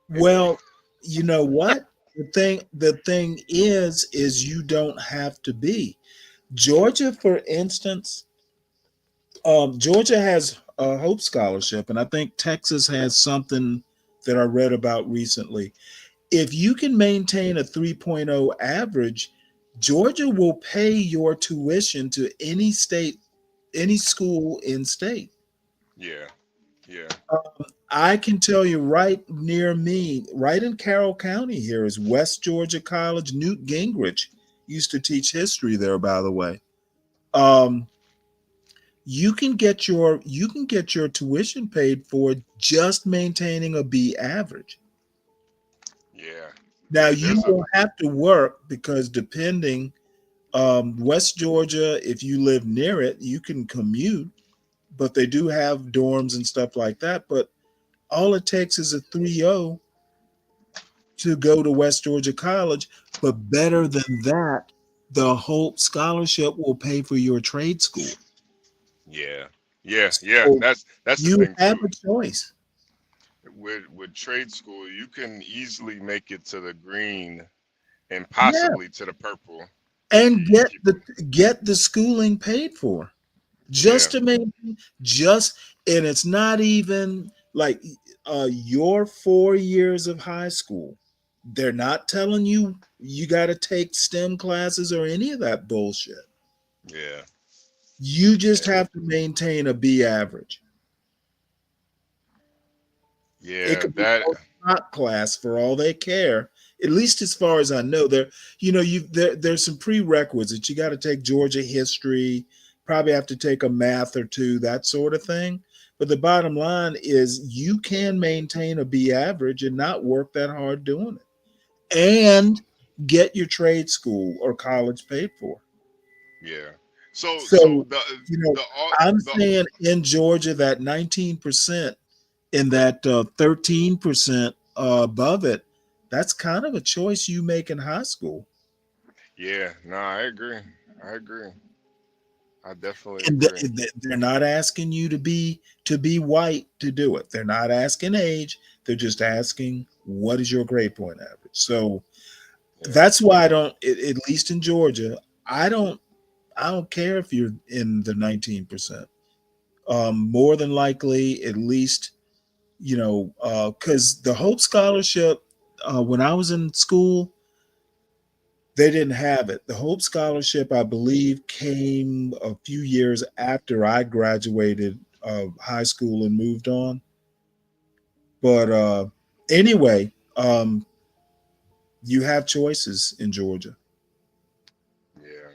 Well, you know what? The thing is you don't have to be. Georgia, for instance, Georgia has a Hope Scholarship, and I think Texas has something that I read about recently. If you can maintain a 3.0 average, Georgia will pay your tuition to any state, any school in state. Yeah, yeah, I can tell you right near me, right in Carroll County here is West Georgia College. Newt Gingrich used to teach history there, by the way. Um, you can get your tuition paid for just maintaining a B average. yeah. Now you There's a will have to work because depending West Georgia, if you live near it, you can commute, but they do have dorms and stuff like that. But all it takes is a 3.0 to go to West Georgia College. But better than that, the Hope Scholarship will pay for your trade school. yeah, yeah, yeah. So That's the you thing have too. a choice. With trade school, you can easily make it to the green and Yeah. possibly to the purple if And you keep. get the schooling paid for. Yeah, Just to make just and it's not even like your 4 years of high school. They're not telling you you got to take STEM classes or any of that bullshit. yeah, You just yeah, have to maintain a B average. It yeah. could be That a top class for all they care. At least as far as I know, there's some prerequisites. You got to take Georgia history, probably have to take a math or two, that sort of thing. But the bottom line is you can maintain a B average and not work that hard doing it. And get your trade school or college paid for. yeah. So So, I'm the saying in Georgia that 19% and that 13% above it, that's kind of a choice you make in high school. yeah. No, I agree. I agree. I definitely And agree. they're not asking you to be white to do it. They're not asking age. They're just asking what is your grade point average. So Yeah, that's why I don't. At least in Georgia, I don't. I don't care if you're in the 19%. More than likely, at least because the Hope Scholarship, when I was in school, they didn't have it. The Hope Scholarship, I believe, came a few years after I graduated high school and moved on. But anyway, you have choices in Georgia. yeah.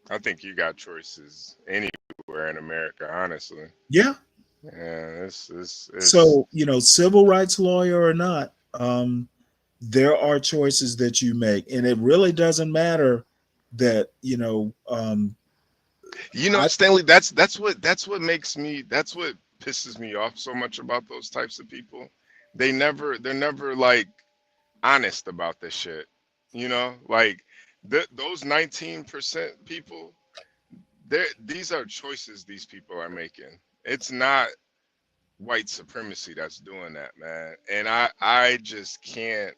I think you got choices anywhere in America, honestly. Yeah. Yeah, it's So, civil rights lawyer or not, there are choices that you make. And it really doesn't matter that, you know, I Stanley, that's what makes me that's what pisses me off so much about those types of people. They're never like honest about this shit. You know, like those 19% people, these are choices these people are making. It's not white supremacy that's doing that, man. And I just can't.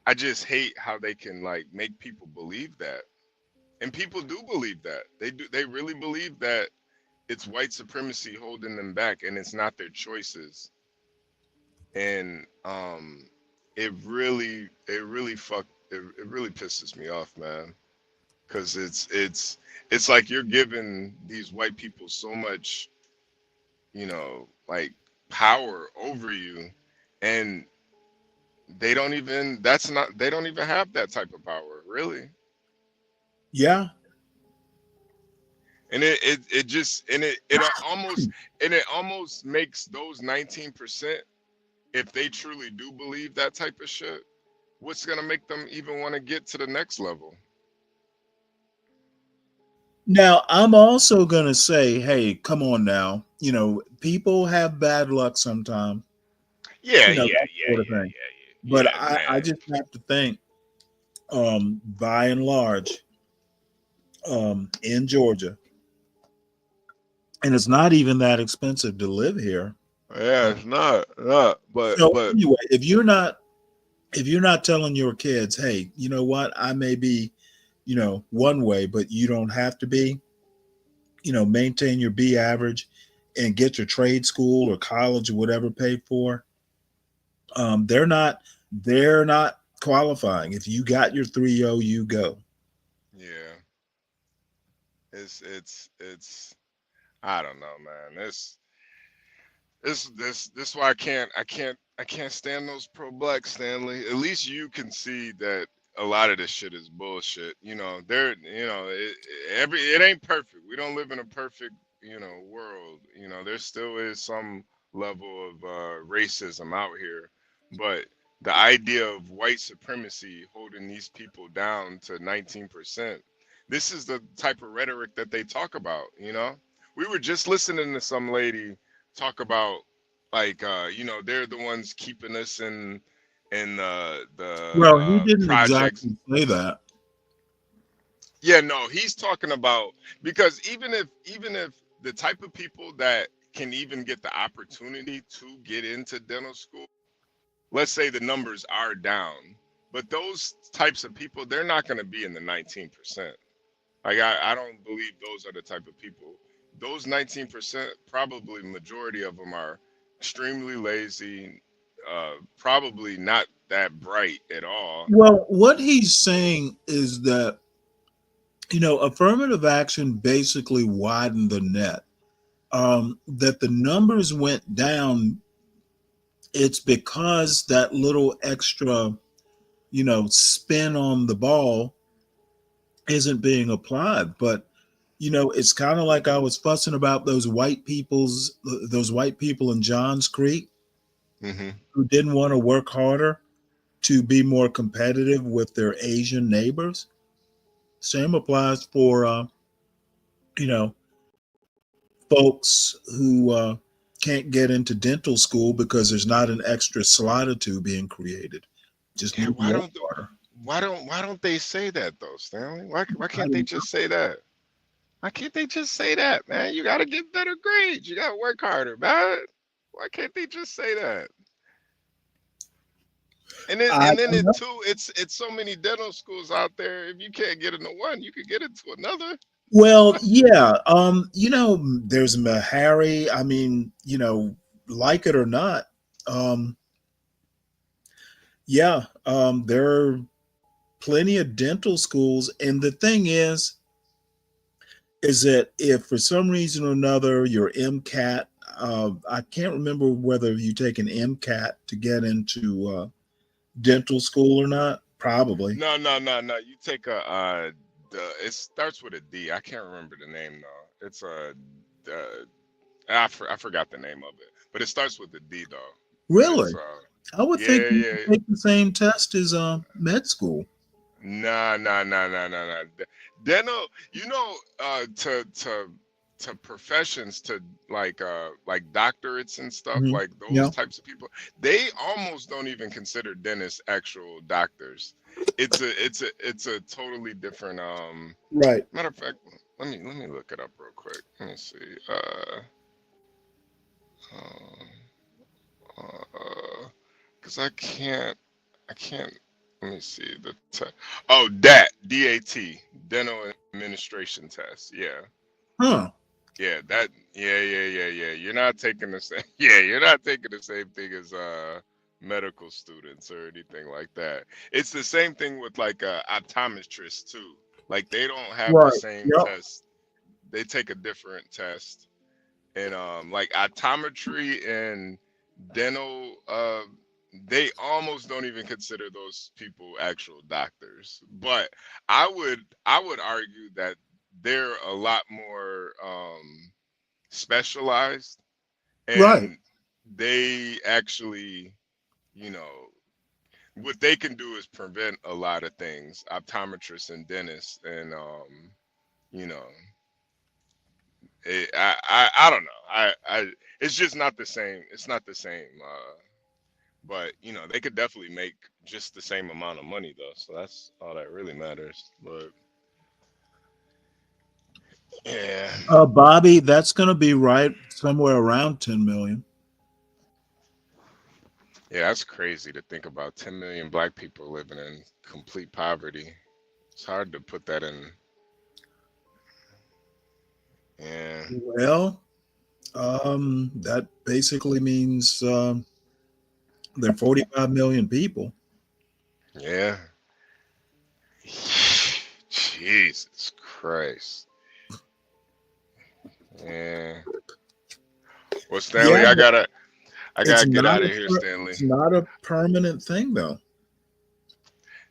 I just hate how they can like make people believe that. And people do believe that. They do. They really believe that it's white supremacy holding them back, and it's not their choices. And it really pisses me off, man. Because it's like you're giving these white people so much, like power over you, and they don't even have that type of power, really. Yeah. And it just it almost makes those 19%, if they truly do believe that type of shit, what's gonna make them even want to get to the next level? Now, I'm also going to say, hey, come on now. People have bad luck sometimes, Yeah, that sort of thing. But I just have to think, by and large, in Georgia, and it's not even that expensive to live here. Yeah, it's not. But So anyway, if you're not telling your kids, hey, you know what, I may be, one way, but you don't have to be, maintain your B average and get your trade school or college or whatever paid for. They're not qualifying. If you got your 3.0, you go. yeah, it's I don't know, man. This why I can't stand those pro black, Stanley. At least you can see that a lot of this shit is bullshit. It ain't perfect. We don't live in a perfect, world. There still is some level of racism out here, but the idea of white supremacy holding these people down to 19%, this is the type of rhetoric that they talk about. We were just listening to some lady talk about, like, they're the ones keeping us in Well, he didn't projects. exactly say that. Yeah, no, he's talking about, because even if the type of people that can even get the opportunity to get into dental school, let's say the numbers are down, but those types of people, they're not going to be in the 19%. Like, I don't believe those are the type of people. Those 19%, probably majority of them are extremely lazy, probably not that bright at all. Well, what he's saying is that, affirmative action basically widened the net. That the numbers went down, it's because that little extra, spin on the ball isn't being applied. But it's kind of like I was fussing about those white people in Johns Creek Hmm. who didn't want to work harder to be more competitive with their Asian neighbors. Same applies for you know folks who can't get into dental school because there's not an extra slot or two being created. Just Yeah, need to work harder. why don't they say that though, Stanley? Why I can't they don't just say that? Why can't they just say that, man? You gotta get better grades. You gotta work harder, man. Why can't they just say that? And then I and then don't it know. too, it's so many dental schools out there. If you can't get into one, you could get into another. Well, yeah. There's Meharry. I mean, like it or not, um, yeah, there are plenty of dental schools. And the thing is that if for some reason or another your MCAT, I can't remember whether you take an MCAT to get into dental school or not. Probably. No. You take it starts with a D. I can't remember the name though. It's uh, I forgot the name of it, but it starts with a D though. But it's Really? I would think yeah, you yeah. could take the same test as med school. Nah. Dental, to to professions, to like doctorates and stuff, Mhm. like those Yeah. types of people, they almost don't even consider dentists actual doctors. It's a totally different Right. matter of fact, let me look it up real quick. Let me see. Because I can't. Let me see oh, DAT, dental administration test. Yeah, Huh. yeah, yeah. You're not taking the same. Yeah, you're not taking the same thing as medical students or anything like that. It's the same thing with like optometrists too. Like they don't have the Right. same Yep. test. They take a different test. And like optometry and dental, they almost don't even consider those people actual doctors. But I would argue that they're a lot more specialized, Right. and they actually, you know, what they can do is prevent a lot of things, optometrists and dentists, and you know, I don't know. It's just not the same. It's not the same. But they could definitely make just the same amount of money though. So that's all that really matters. But yeah, Bobby, that's going to be right somewhere around 10 million. yeah, that's crazy to think about. 10 million black people living in complete poverty. It's hard to put that in. Yeah, Well, that basically means there are 45 million people. yeah. Jesus Christ. Yeah. Well, Yeah, Stanley, I but gotta I it's gotta get not out a of here, Stanley. it's not a permanent thing though.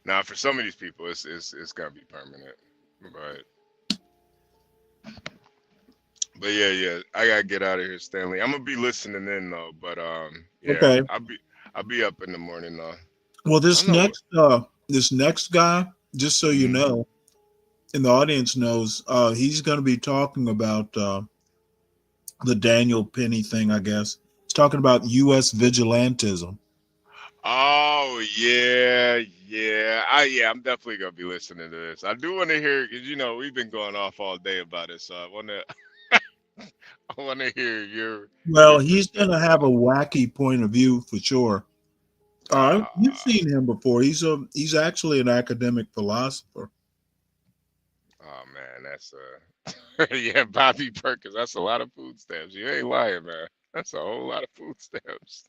Now, for some of these people, it's gonna be permanent. But yeah, I gotta get out of here, Stanley. I'm gonna be listening in though. But yeah, Okay. I'll be up in the morning though. Well, I don't know what. this next guy, just so you Mhm. know, and the audience knows, he's going to be talking about the Daniel Penny thing, I guess. He's talking about U.S. vigilantism. Oh yeah. I'm definitely gonna be listening to this. I do want to hear because we've been going off all day about it, so I wanna I wanna hear your Well, he's going to perspective have a on it. wacky point of view for sure. You've Ah, seen him before. He's actually an academic philosopher. oh man, that's yeah, Bobby Perkins. That's a lot of food stamps. You ain't lying, man. That's a whole lot of food stamps.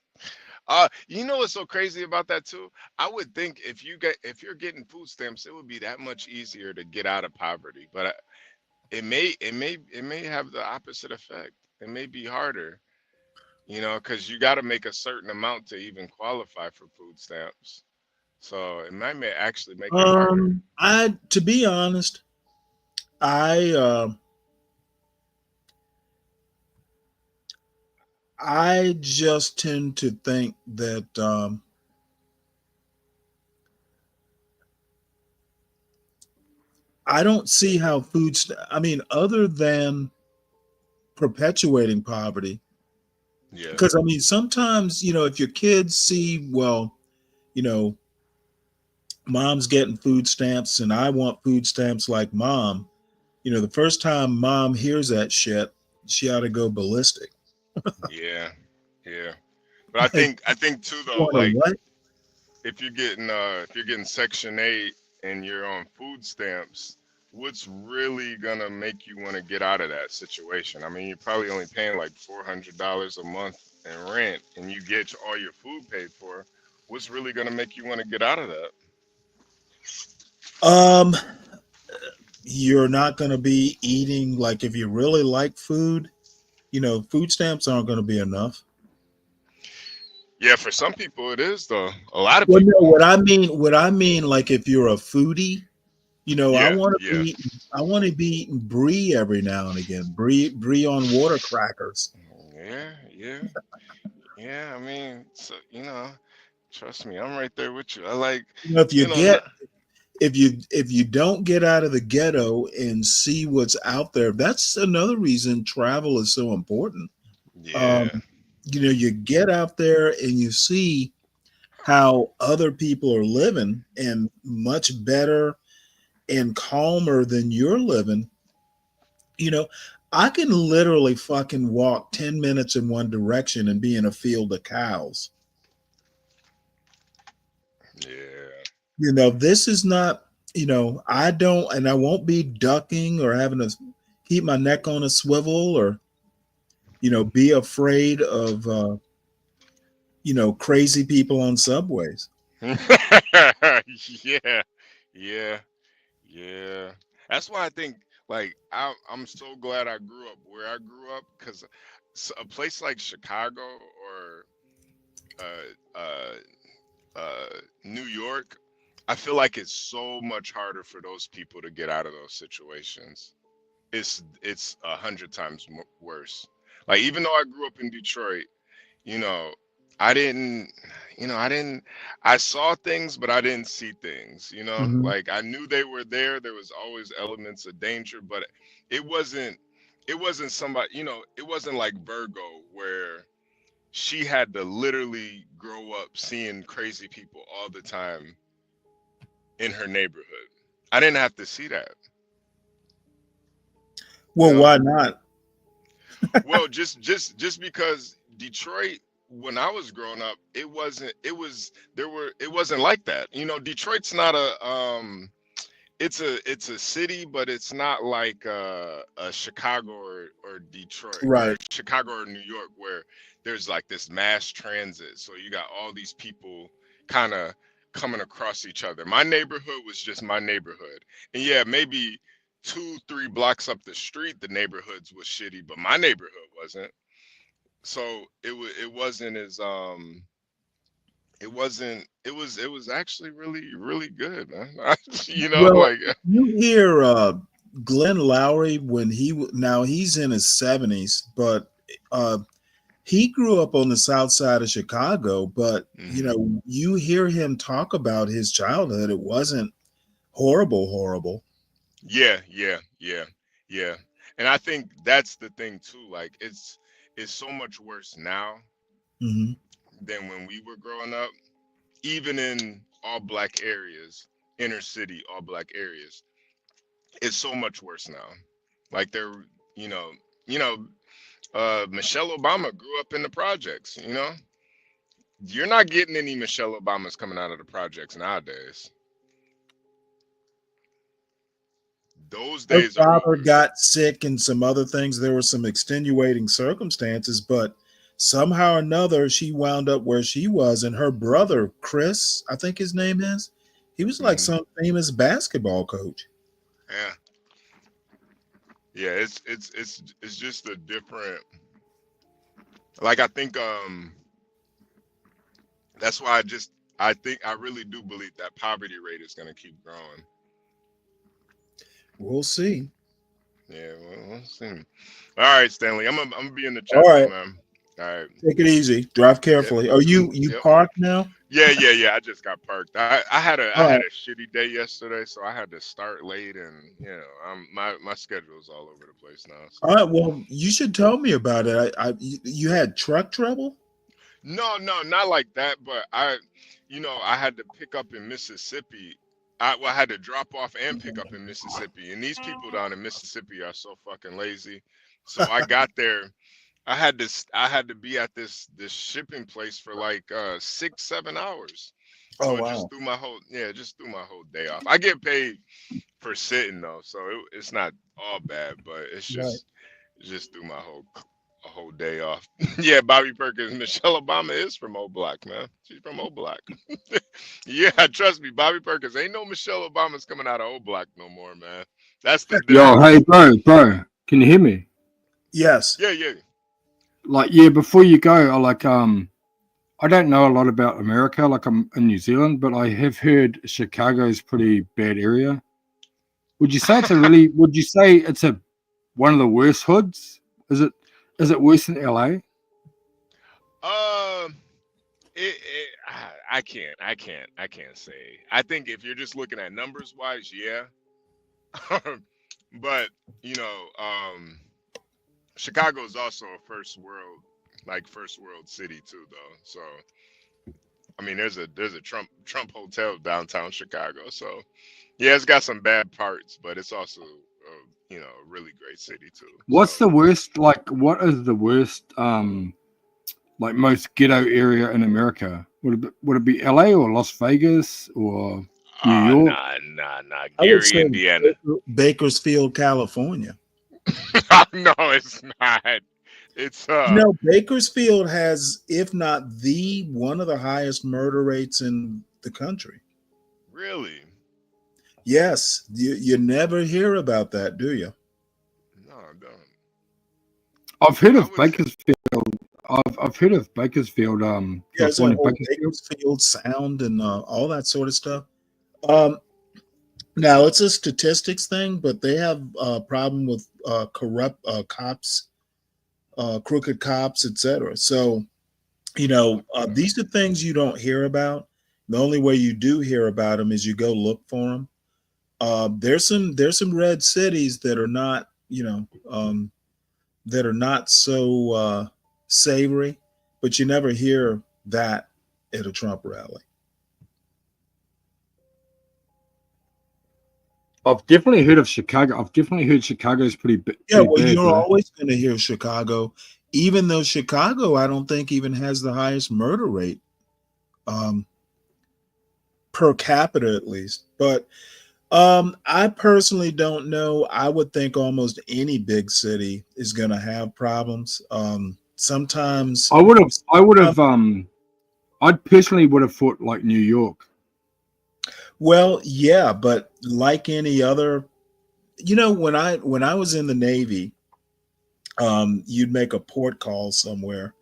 You know what's so crazy about that too? I would think if you're getting food stamps, it would be that much easier to get out of poverty. But it may have the opposite effect. It may be harder, because you got to make a certain amount to even qualify for food stamps. So it might actually make it harder. I to be honest, I uh, I just tend to think that I don't see how I mean, other than perpetuating poverty, Yeah, because I mean, sometimes if your kids see, well, you know, mom's getting food stamps, and I want food stamps like mom. The first time mom hears that shit, she ought to go ballistic. yeah, yeah. But I Like, think I think too you though, want to like what? if you're getting Section 8 and you're on food stamps, what's really gonna make you want to get out of that situation? I mean, you're probably only paying like $400 a month in rent, and you get all your food paid for. What's really gonna make you want to get out of that? Um, you're not going to be eating like if you really like food. Food stamps aren't going to be enough. Yeah, for some people it is though. A lot of Well, no, people. what I mean, like if you're a foodie, I Yeah, want to yeah, be I want to be eating brie every now and again. Brie on water crackers. yeah. I mean, so trust me, I'm right there with you. I like, If you you know, no, if you don't get out of the ghetto and see what's out there, that's another reason travel is so important. Yeah. You get out there and you see how other people are living and much better and calmer than you're living. You know, I can literally fucking walk 10 minutes in one direction and be in a field of cows. Yeah. This is not, I don't, and I won't be ducking or having to keep my neck on a swivel or, be afraid of, crazy people on subways. Yeah. Yeah. Yeah. That's why I think like I'm so glad I grew up where I grew up because a place like Chicago or New York, I feel like it's so much harder for those people to get out of those situations. It's 100 times worse. Like even though I grew up in Detroit, you know, I didn't, I didn't, I saw things, but I didn't see things, Mhm. like I knew they were there. There was always elements of danger, but it wasn't, it wasn't somebody, it wasn't like Virgo where she had to literally grow up seeing crazy people all the time in her neighborhood. I didn't have to see that, you Well, know? why not? Well, just because Detroit, when I was growing up, it wasn't like that. Detroit's not it's a city, but it's not like a Chicago or Detroit or Right. Chicago or New York where there's like this mass transit. So you got all these people kind of coming across each other. My neighborhood was just my neighborhood. And yeah, maybe 2, 3 blocks up the street, the neighborhoods was shitty, but my neighborhood wasn't. So it wasn't as it wasn't it was actually really really good, man. Well, Like you hear Glenn Lowry when now he's in his 70s, but uh, he grew up on the south side of Chicago. But you hear him talk about his childhood. It wasn't horrible, horrible. yeah, yeah, yeah, yeah. And I think that's the thing too. Like it's so much worse now Hmm. than when we were growing up, even in all black areas, inner city all black areas. It's so much worse now. Like they're, you know, you know, Michelle Obama grew up in the projects. You're not getting any Michelle Obamas coming out of the projects nowadays. Those Her days are father over. got sick and some other things. There were some extenuating circumstances, but somehow or another, she wound up where she was. And her brother, Chris, I think his name is, he was like Hmm. some famous basketball coach. Yeah, yeah. It's just a different. Like I think that's why I think I really do believe that poverty rate is gonna keep growing. We'll see. Yeah, well, we'll see. All right, Stanley. I'm gonna be in the All chat though, right. man. All right. Take it easy. Drive Yep. carefully. Are you Yep. parked now? Yeah. I just got parked. I had a All right. shitty day yesterday, so I had to start late, and my schedule's all over the place now. So All right. Well, you should tell me about it. You had truck trouble? no, not like that. But I had to pick up in Mississippi. I had to drop off and pick up in Mississippi, and these people down in Mississippi are so fucking lazy. So I got there. I had to be at this shipping place for like 6, 7 hours. Oh So it wow. just threw my whole day off. I get paid for sitting though, so it's not all bad, but Right. it just threw my whole day off. Yeah, Bobby Perkins, Michelle Obama is from Old Black, man. She's from Old Black. Yeah, trust me, Bobby Perkins. Ain't no Michelle Obama's coming out of Old Black no more, man. That's the Yo, hey, difference. bro, can you hear me? Yes. Yeah. Like, yeah, before you go, I don't know a lot about America. Like, I'm in New Zealand, but I have heard Chicago's pretty bad area. Would you say would you say it's one of the worst hoods? Is it worse than LA? Um, it I can't say. I think if you're just looking at numbers wise, yeah. But you know, Chicago is also a first world city too, though. So I mean, there's a Trump hotel downtown Chicago. So yeah, it's got some bad parts, but it's also a really great city too. What's the worst? Like, what is the worst? Like most ghetto area in America? Would it be LA or Las Vegas or New York? Nah. I would Gary, say Indiana. Bakersfield, California. No, it's not. It's You know, Bakersfield has, if not the one of the highest murder rates in the country. Really? Yes, you never hear about that, do you? No, I don't. I've heard of Bakersfield. I've heard of Bakersfield. There's a California, whole Bakersfield. Bakersfield sound and all that sort of stuff. Now it's a statistics thing, but they have a problem with corrupt cops, crooked cops, etc. So, these are things you don't hear about. The only way you do hear about them is you go look for them. There's some red cities that are not, that are not so savory, but you never hear that at a Trump rally. I've definitely heard of Chicago. I've definitely heard Chicago's pretty Yeah, well, bad. you're Though. always going to hear Chicago, even though Chicago, I don't think even has the highest murder rate, per capita at least. But I personally don't know. I would think almost any big city is going to have problems. Sometimes I personally would have thought like New York. Well, yeah, but like any other, when I was in the Navy, you'd make a port call somewhere,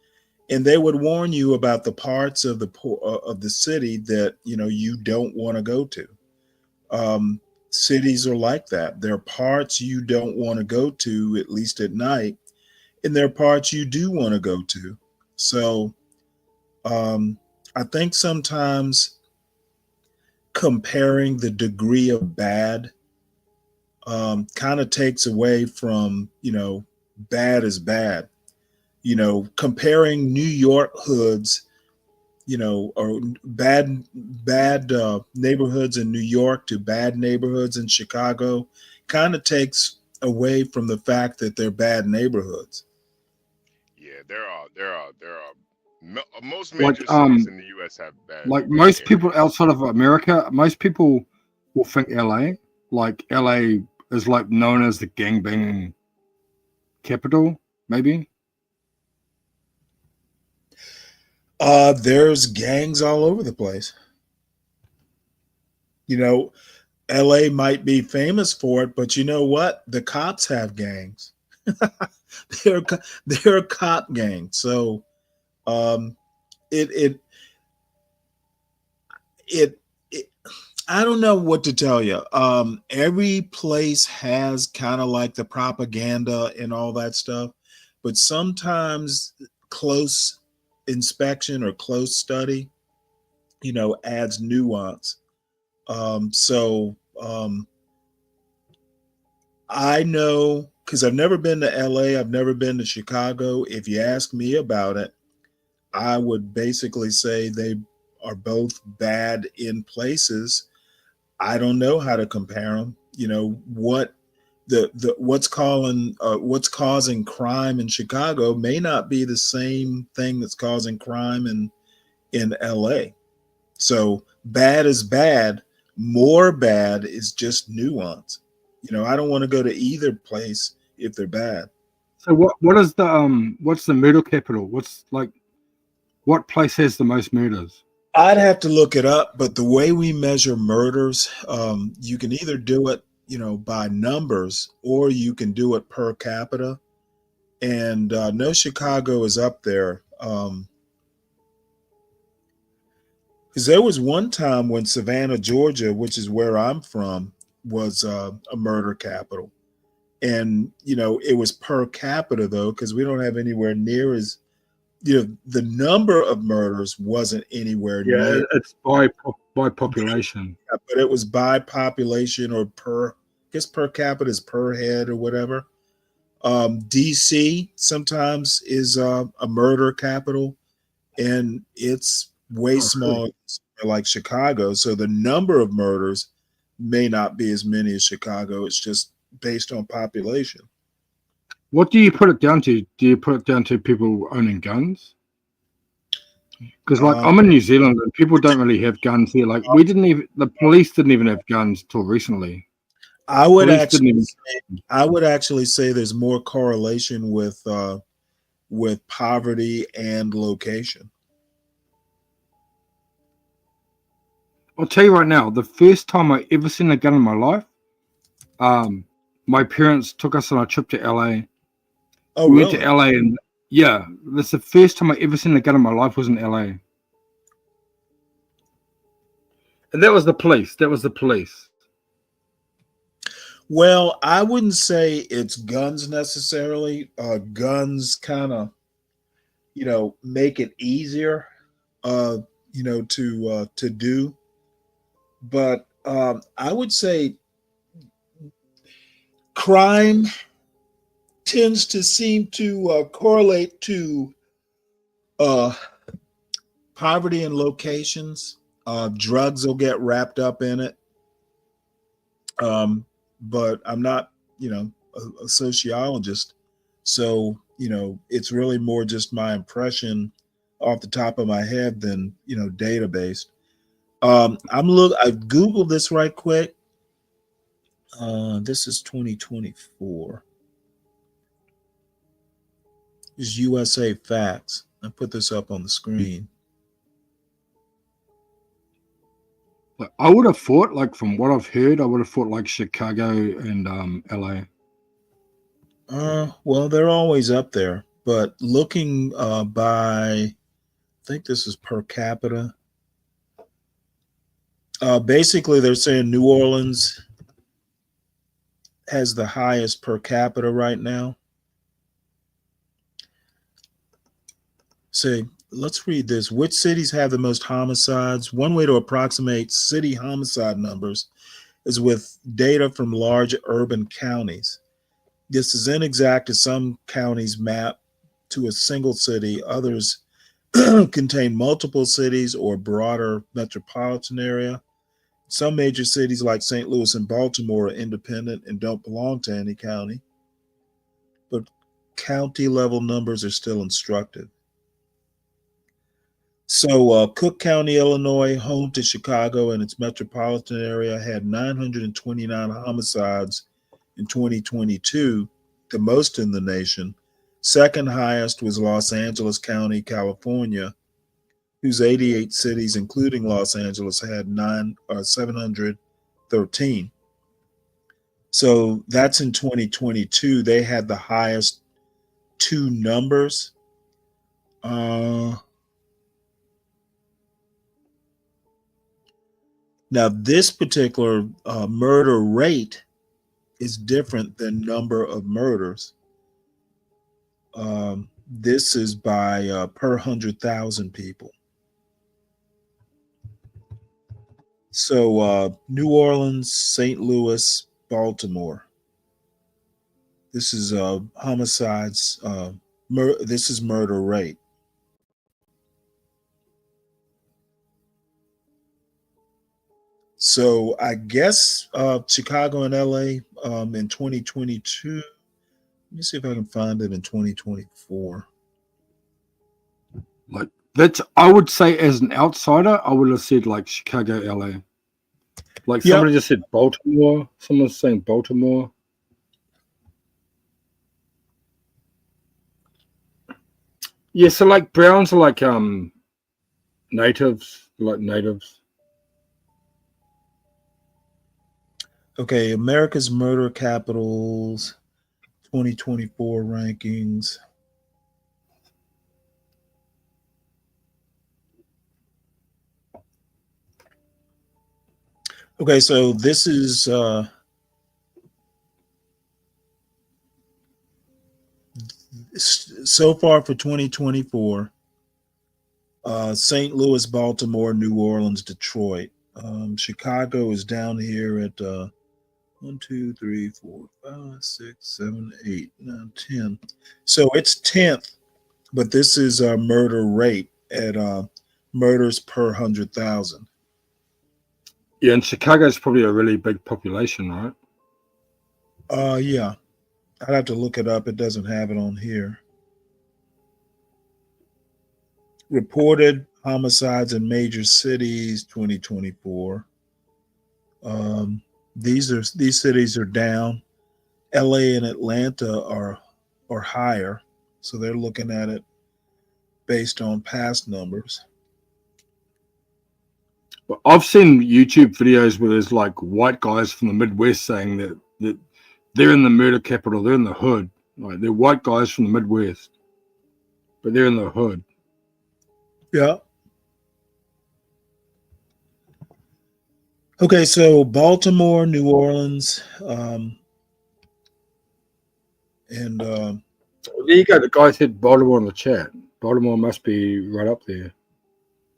and they would warn you about the parts of the city that you don't want to go to. Cities are like that. There are parts you don't want to go to, at least at night, and there are parts you do want to go to. So, I think sometimes comparing the degree of bad kind of takes away from bad is bad. Comparing New York hoods, or bad neighborhoods in New York to bad neighborhoods in Chicago kind of takes away from the fact that they're bad neighborhoods. Yeah, there are. Most Like major cities in the U.S. have bad. Like most people outside of America, most people will think LA. Like LA is like known as the gangbanging capital, maybe. There's gangs all over the place. LA might be famous for it, but you know what? The cops have gangs. they're a cop gang. So it I don't know what to tell you. Every place has kind of like the propaganda and all that stuff, but sometimes close inspection or close study, adds nuance. I know because I've never been to LA, I've never been to Chicago. If you ask me about it, I would basically say they are both bad in places. I don't know how to compare them. What's causing crime in Chicago may not be the same thing that's causing crime in LA. So bad is bad. More bad is just nuance. I don't want to go to either place if they're bad. So what is what's the murder capital? What place has the most murders? I'd have to look it up, but the way we measure murders, you can either do it, by numbers, or you can do it per capita. And no, Chicago is up there. Because there was one time when Savannah, Georgia, which is where I'm from, was a murder capital. And, it was per capita, though, because we don't have anywhere near as, the number of murders wasn't anywhere Yeah, near, it's by population. but it was by population or per, I guess per capita is per head or whatever. DC sometimes is a murder capital, and it's way Oh, really? smaller, like Chicago. So the number of murders may not be as many as Chicago. It's just based on population. What do you put it down to? Do you put it down to people owning guns? Because like Uh, I'm in New Zealand and people don't really have guns here. Like we didn't even the police didn't even have guns till recently. I would Police didn't even. say there's more correlation with poverty and location. I'll tell you right now, the first time I ever seen a gun in my life, my parents took us on a trip to LA. Oh, We went to really? LA and yeah, that's the first time I ever seen a gun in my life was in LA. And that was the police. That was the police. Well, I wouldn't say it's guns necessarily. Guns kind of, make it easier, to do. But I would say crime tends to seem to correlate to uh, poverty and locations. Drugs will get wrapped up in it. But I'm not, a sociologist. So, it's really more just my impression off the top of my head than, database. I've Googled this right quick. This is 2024. This is USA Facts. I put this up on the screen. Like, I would have thought, like from what I've heard, I would have thought like Chicago and LA. Well, they're always up there, but looking I think this is per capita. Basically, they're saying New Orleans has the highest per capita right now. Say, let's read this. Which cities have the most homicides? One way to approximate city homicide numbers is with data from large urban counties. This is inexact as some counties map to a single city. Others contain multiple cities or broader metropolitan area. Some major cities like St. Louis and Baltimore are independent and don't belong to any county, but county level numbers are still instructive. So, Cook County, Illinois, home to Chicago and its metropolitan area, had 929 homicides in 2022, the most in the nation. Second highest was Los Angeles County, California, whose 88 cities, including Los Angeles, had 713. So that's in 2022. They had the highest two numbers. Now, this particular murder rate is different than number of murders. This is by per 100,000 people. So New Orleans, St. Louis, Baltimore. This is homicides. This is murder rate. So I guess Chicago and LA in 2022. Let me see if I can find it in 2024. Like that's, I would say, as an outsider, I would have said like Chicago, LA. Like somebody just said Baltimore. Someone's saying Baltimore. Yeah, so like Browns are like natives, like natives. Okay, America's murder capitals 2024 rankings. Okay, so this is so far for 2024, St. Louis, Baltimore, New Orleans, Detroit. Chicago is down here at 1, 2, 3, 4, 5, 6, 7, 8, 9, 10. So it's 10th, but this is a murder rate at murders per 100,000. Yeah, and Chicago's probably a really big population, right? Yeah, I'd have to look it up. It doesn't have it on here. Reported homicides in major cities 2024. These cities are down. LA and Atlanta are higher, so they're looking at it based on past numbers. But I've seen YouTube videos where there's like white guys from the Midwest saying that they're in the murder capital, they're in the hood. Like they're white guys from the Midwest, but they're in the hood. Yeah. Okay, so Baltimore, New Orleans, and there you go. The guy said Baltimore in the chat. Baltimore must be right up there.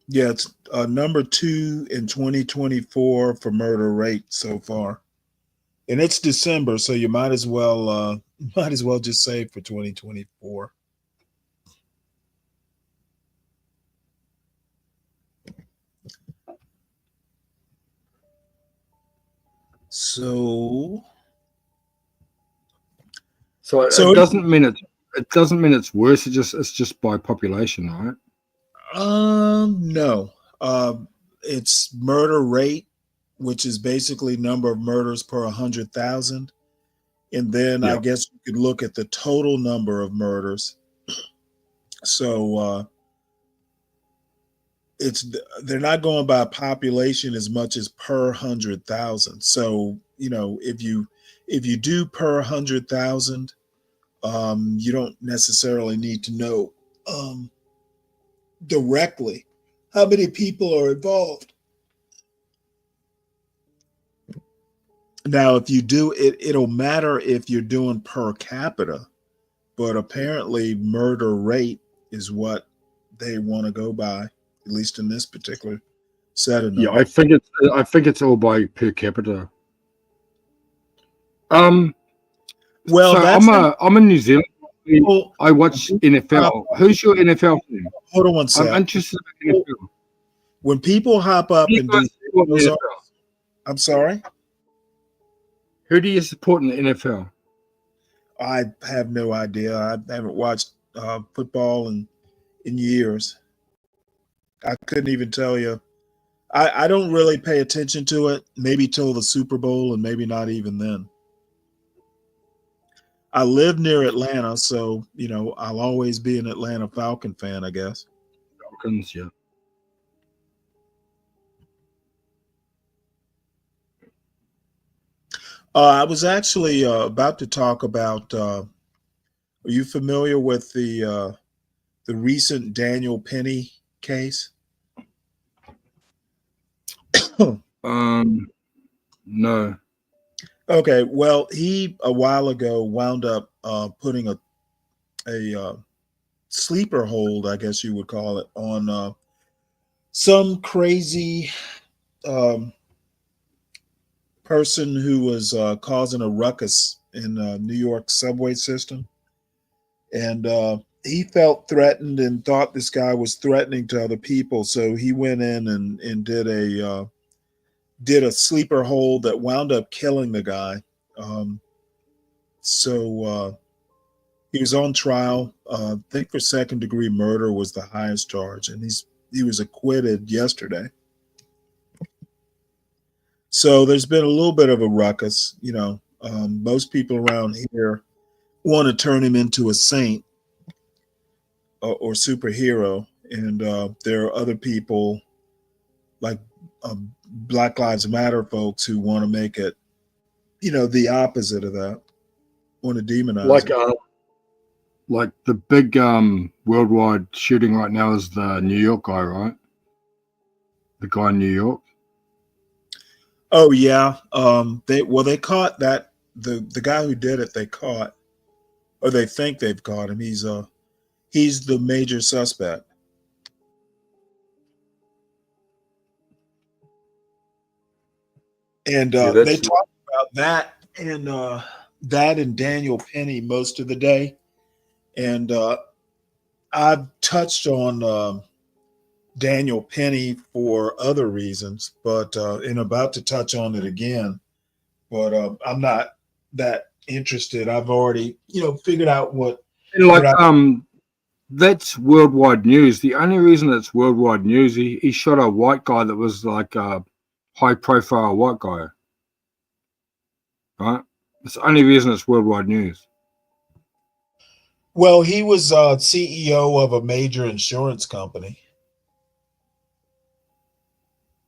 yeah, it's number 2 in 2024 for murder rate so far, and it's December, so you might as well just say for 2024. So it doesn't mean it's worse. It's just by population, right? No. It's murder rate, which is basically number of murders per 100,000, and then I guess you could look at the total number of murders. So they're not going by population as much as per 100,000. So if you do per 100,000, you don't necessarily need to know directly how many people are involved. Now, if you do it, it'll matter if you're doing per capita, but apparently murder rate is what they want to go by, at least in this particular set of Yeah, numbers. I think it's all by per capita. Well, so I'm in New Zealand. I watch NFL. Who's your NFL team? Hold on one sec. I'm interested in NFL. When people hop up and do those I'm sorry? Who do you support in the NFL? I have no idea. I haven't watched football in years. I couldn't even tell you. I don't really pay attention to it, maybe till the Super Bowl and maybe not even then. I live near Atlanta, so, I'll always be an Atlanta Falcon fan, I guess. Falcons, yeah. I was actually about to talk about, are you familiar with the recent Daniel Penny case? No. Okay, well, he a while ago wound up putting a sleeper hold, I guess you would call it, on some crazy person who was causing a ruckus in New York subway system, and he felt threatened and thought this guy was threatening to other people, so he went in and did a sleeper hold that wound up killing the guy. So he was on trial. I think for second-degree murder was the highest charge, and he was acquitted yesterday. So there's been a little bit of a ruckus. Most people around here want to turn him into a saint or superhero, and there are other people like Black Lives Matter folks who want to make it, the opposite of that. Want to demonize it. Like the big worldwide shooting right now is the New York guy, right? The guy in New York. Oh yeah. They caught that the guy who did it. They caught, or they think they've caught him. He's He's the major suspect. And Yeah, they that's talk about that and Daniel Penny most of the day. And I've touched on Daniel Penny for other reasons, but and about to touch on it again. But I'm not that interested. I've already, figured out what And like I that's worldwide news. The only reason it's worldwide news, he shot a white guy that was like a high profile white guy. Right? It's the only reason it's worldwide news. Well, he was CEO of a major insurance company.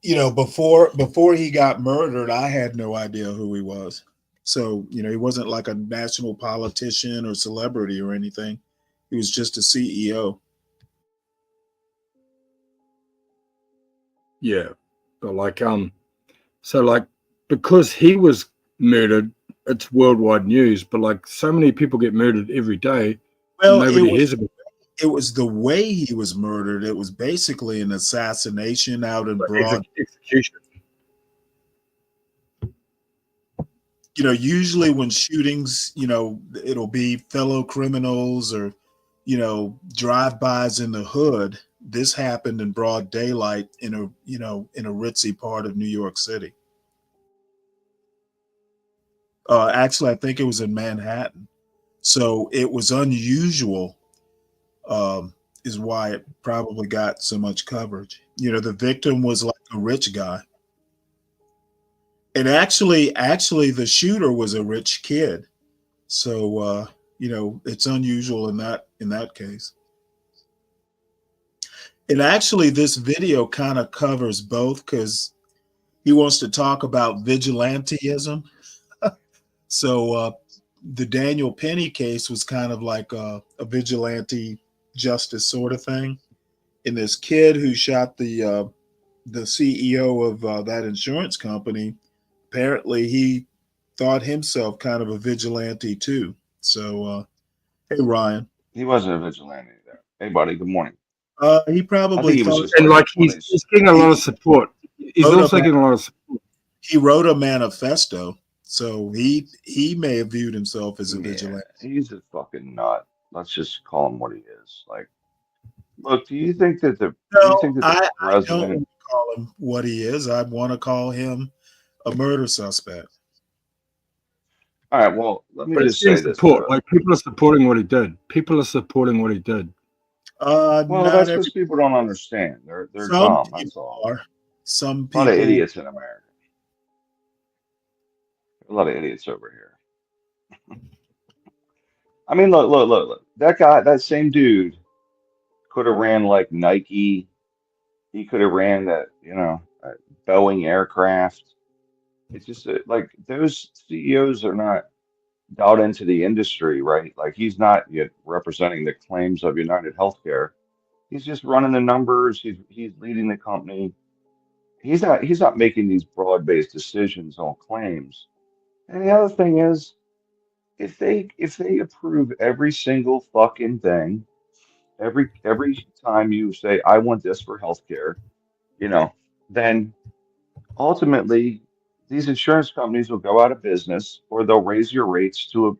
Before he got murdered, I had no idea who he was. So, he wasn't like a national politician or celebrity or anything. He was just a CEO. Yeah. But like so like because he was murdered, it's worldwide news. But like so many people get murdered every day, Well, nobody hears about it. it was the way he was murdered. It was basically an assassination out in broad. Execution. Usually when shootings, it'll be fellow criminals or, drive-bys in the hood. This happened in broad daylight in a ritzy part of New York City. Actually, I think it was in Manhattan. So it was unusual, is why it probably got so much coverage. The victim was like a rich guy. And actually, the shooter was a rich kid. So, it's unusual in that case. And actually, this video kind of covers both because he wants to talk about vigilantism. So, the Daniel Penny case was kind of like a vigilante justice sort of thing. And this kid who shot the CEO of that insurance company, apparently he thought himself kind of a vigilante too. So, hey, Ryan. he wasn't a vigilante there. Hey, buddy. Good morning. He I probably think he was thought just And like like one of he's these. getting a lot he of support. He's wrote also a getting a lot of support. he wrote a manifesto, so he may have viewed himself as a Yeah, vigilante. he's a fucking nut. Let's just call him what he is. Like, look, do you No, think that the I don't president? want to call him what he is. I want to call him a murder suspect. All right, well, let me But it's just getting say this, support. brother. Like people are supporting what he did. People are supporting what he did. Well, Not that's every because people don't understand. They're Some dumb. That's people all. are. Some A lot of people. idiots in America. A lot of idiots over here. I mean, look. That guy, that same dude, could have ran like Nike. He could have ran that, Boeing aircraft. It's just like those CEOs are not out into the industry, right? Like he's not yet representing the claims of United Healthcare. He's just running the numbers. He's leading the company. He's not making these broad-based decisions on claims. And the other thing is, if they approve every single fucking thing, every time you say I want this for healthcare, you know, then ultimately these insurance companies will go out of business or they'll raise your rates to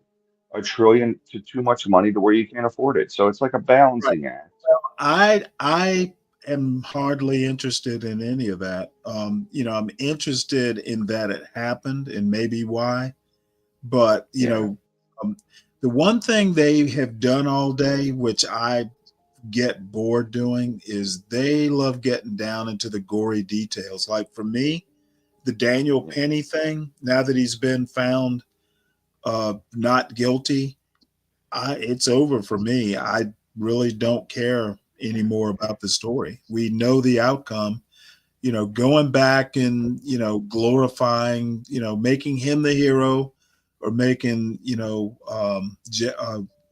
a trillion to too much money to where you can't afford it. So it's like a Right. balancing act. I am hardly interested in any of that. I'm interested in that it happened and maybe why. But Yeah. um, the one thing they have done all day, which I get bored doing, is they love getting down into the gory details. Like for me, the Daniel Yeah. Penny thing. Now that he's been found not guilty, it's over for me. I really don't care anymore about the story. We know the outcome. Going back and glorifying, making him the hero, or making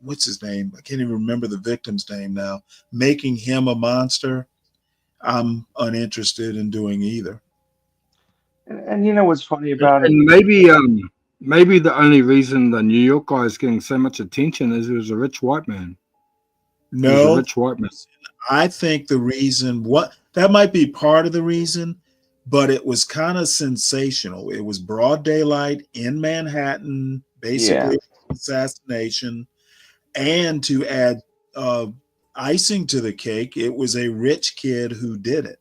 what's his name? I can't even remember the victim's name now. Making him a monster. I'm uninterested in doing either. And you know what's funny about it? And maybe the only reason the New York guy is getting so much attention is he was a rich white man. He was a No, rich white man. I think the reason what that might be part of the reason, but it was kind of sensational. It was broad daylight in Manhattan, Yeah, basically assassination, and to add uh, icing to the cake, it was a rich kid who did it.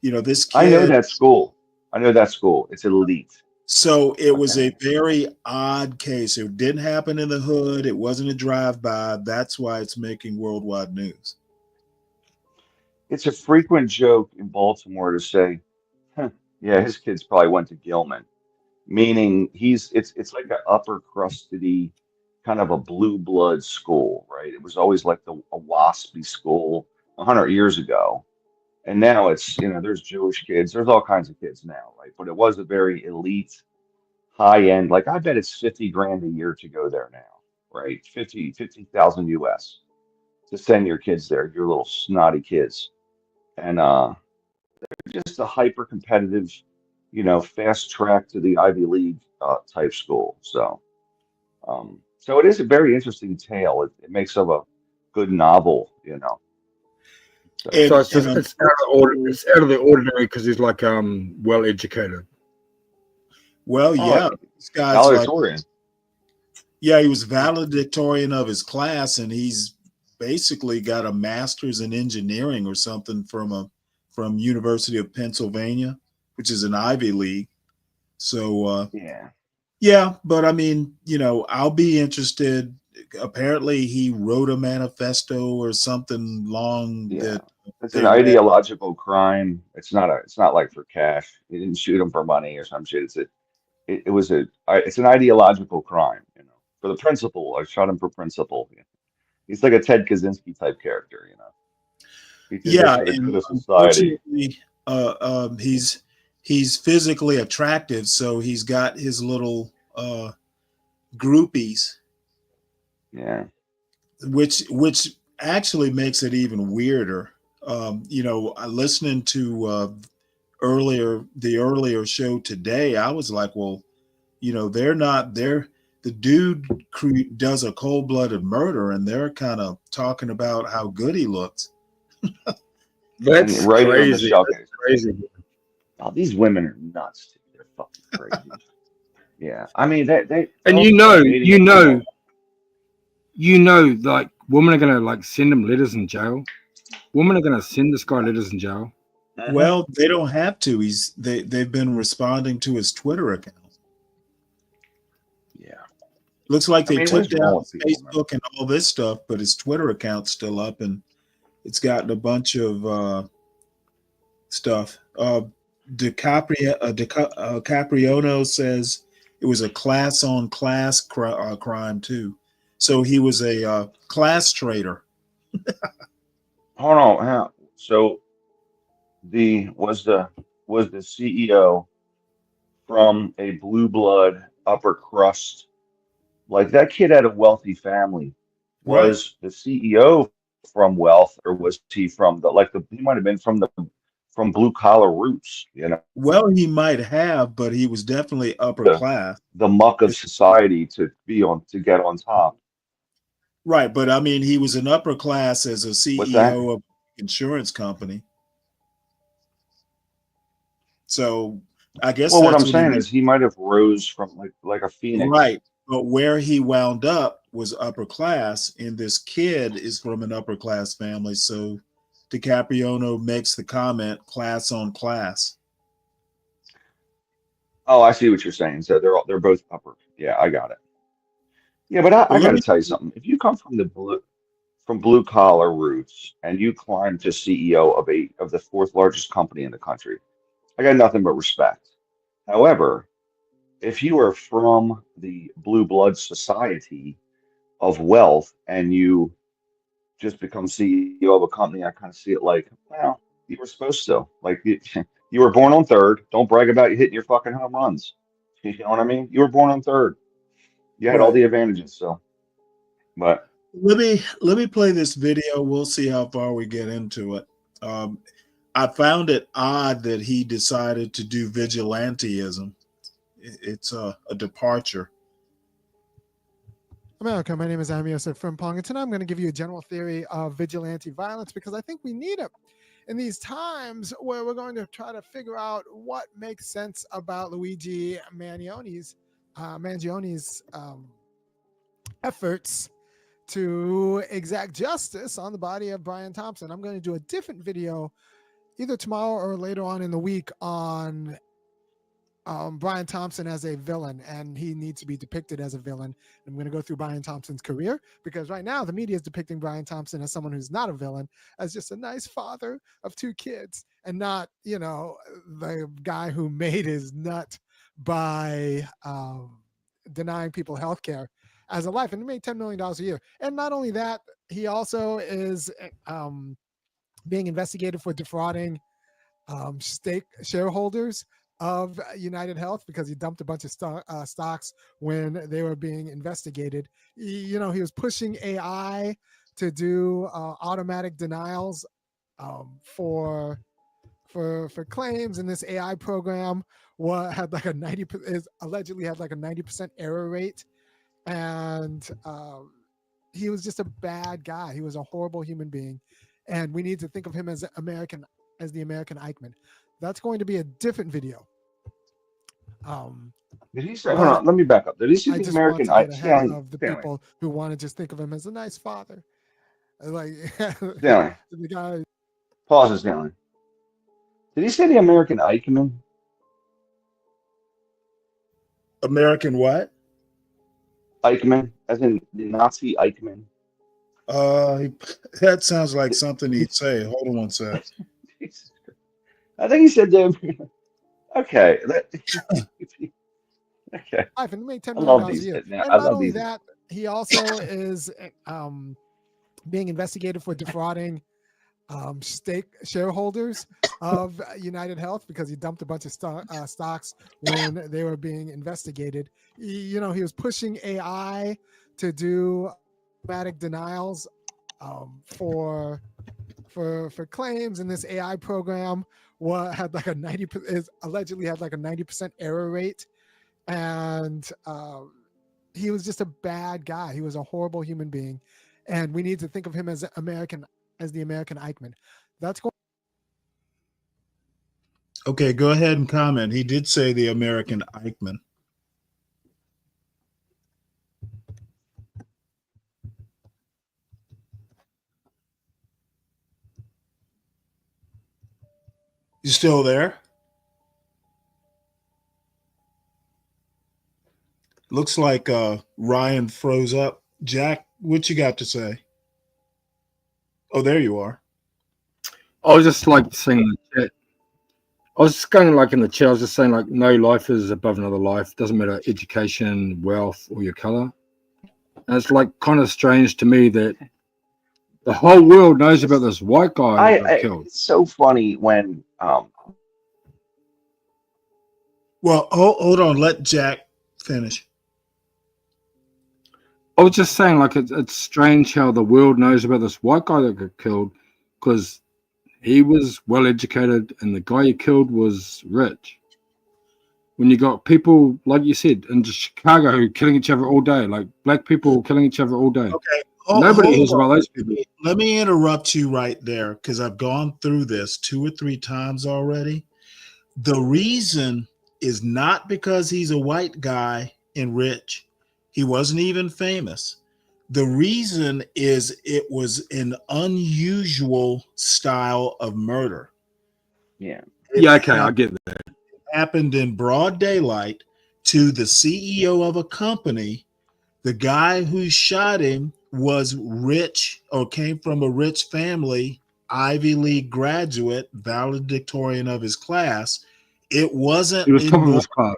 This I know kid. that school. I know that school. It's elite. So it was a Okay. very odd case. It didn't happen in the hood. It wasn't a drive-by. That's why it's making worldwide news. It's a frequent joke in Baltimore to say, huh, yeah, his kids probably went to Gilman, meaning it's like an upper crustedy kind of a blue blood school, right? It was always like a waspy school 100 years ago. And now it's, there's Jewish kids, there's all kinds of kids now, right? But it was a very elite, high end, like I bet it's 50 grand a year to go there now, right? 50,000 US to send your kids there, your little snotty kids. And just a hyper competitive, fast track to the Ivy League type school. So it is a very interesting tale. It makes of a good novel. So So And it's and just unfortunately, it's out of the ordinary because he's like well educated. well, oh, yeah, this guy's like, valedictorian. yeah, he was valedictorian of his class, and he's basically got a master's in engineering or something from University of Pennsylvania, which is an Ivy League. So Yeah. yeah, but I mean, I'll be interested. Apparently, he wrote a manifesto or something long Yeah. that It's an they read. ideological crime. It's not like for cash. He didn't shoot him for money or some shit. It's an ideological crime. For the principle. I shot him for principle. Yeah. He's like a Ted Kaczynski type character. He did this Yeah, for the good and of society. unfortunately, he's physically attractive, so he's got his little groupies, Yeah. which actually makes it even weirder. Listening to the earlier show today, I was like, well, they're not there. The dude does a cold blooded murder, and they're kind of talking about how good he looks. And That's right on the crazy. That's showcase. crazy. Oh, these women are nuts, dude. They're fucking crazy. Yeah. I mean, And they'll start dating a girl. like women are gonna like send him letters in jail. Women are gonna send this guy letters in jail. Well, they don't have to. They've been responding to his Twitter account. Yeah. Looks like I they mean, what took is wrong down with people, man? Facebook and all this stuff, but his Twitter account's still up, and it's gotten a bunch of stuff. Capriono says it was a class on class crime too. So he was a class traitor. Hold on. So the was the CEO from a blue blood upper crust, like that kid had a wealthy family. Right. Was the CEO from wealth, or was he from he might have been from blue collar roots. Well, he might have, but he was definitely upper The class. the muck of society to get on top. Right, but I mean, he was an upper class as a What's that? CEO of an insurance company. So I guess Well, what I'm that's what he saying did. is he might have rose from like a phoenix. Right. But where he wound up was upper class, and this kid is from an upper class family. So DiCapriono makes the comment class on class. Oh, I see what you're saying. So they're both upper. Yeah, I got it. Yeah, but I Well, got let to me, tell you something. If you come from blue collar roots and you climb to CEO of the fourth largest company in the country, I got nothing but respect. However, if you are from the blue blood society of wealth and you just become CEO of a company, I kind of see it like, well, you were supposed to. Like you were born on third. Don't brag about you hitting your fucking home runs. You know what I mean? You were born on third. You had all right. the advantages. So, but Let me play this video. We'll see how far we get into it. I found it odd that he decided to do vigilanteism. It's a departure. America. My name is Amiosef Frimpong, and tonight I'm going to give you a general theory of vigilante violence because I think we need it in these times where we're going to try to figure out what makes sense about Luigi Mangione's efforts to exact justice on the body of Brian Thompson. I'm going to do a different video either tomorrow or later on in the week on Brian Thompson as a villain, and he needs to be depicted as a villain. I'm going to go through Brian Thompson's career because right now the media is depicting Brian Thompson as someone who's not a villain, as just a nice father of 2 kids, and not, the guy who made his nut by denying people health care as a life, and he made $10 million a year. And not only that, he also is being investigated for defrauding stake shareholders of United Health because he dumped a bunch of stocks when they were being investigated. He was pushing AI to do automatic denials for claims, and this AI program had like allegedly had like a 90% error rate, and he was just a bad guy. He was a horrible human being, and we need to think of him as the American Eichmann. That's going to be a different video. Did he say? Hold on, let me back up. Did he say I the just American want to get ahead Stanley? of the Stanley. people who want to just think of him as a nice father. Like Stanley. the guy. Pause it, Stanley. Did he say the American Eichmann? American what? Eichmann, as in the Nazi Eichmann. That sounds like something he'd say. Hold on one sec. I think he said that. Okay. Okay. Life and made $10 I million love a these. year. Man, And I not love only these. that, he also is being investigated for defrauding stake shareholders of United Health because he dumped a bunch of stocks when they were being investigated. He was pushing AI to do automatic denials for claims, and this AI program had like allegedly had like a 90% error rate, and he was just a bad guy. He was a horrible human being, and we need to think of him as the American Eichmann. That's going. Okay, go ahead and comment. He did say the American Eichmann. You still there? Looks like Ryan froze up. Jack, what you got to say? Oh, there you are. I was just like saying in the chat. I was just going like in the chat. I was just saying like no life is above another life. Doesn't matter education, wealth, or your color. And it's like kind of strange to me that the whole world knows about this white guy that got killed. It's so funny when Well, hold on. Let Jack finish. I was just saying like it's strange how the world knows about this white guy that got killed because he was well educated and the guy he killed was rich. When you got people, like you said, in Chicago who killing each other all day, like black people killing each other all day. Okay. Nobody hears about those people. Let me interrupt you right there because I've gone through this 2 or 3 times already. The reason is not because he's a white guy and rich. He wasn't even famous. The reason is it was an unusual style of murder. Yeah. I get that. It happened in broad daylight to the CEO of a company. The guy who shot him was rich or came from a rich family, Ivy League graduate, valedictorian of his class. It wasn't. He was top of his class.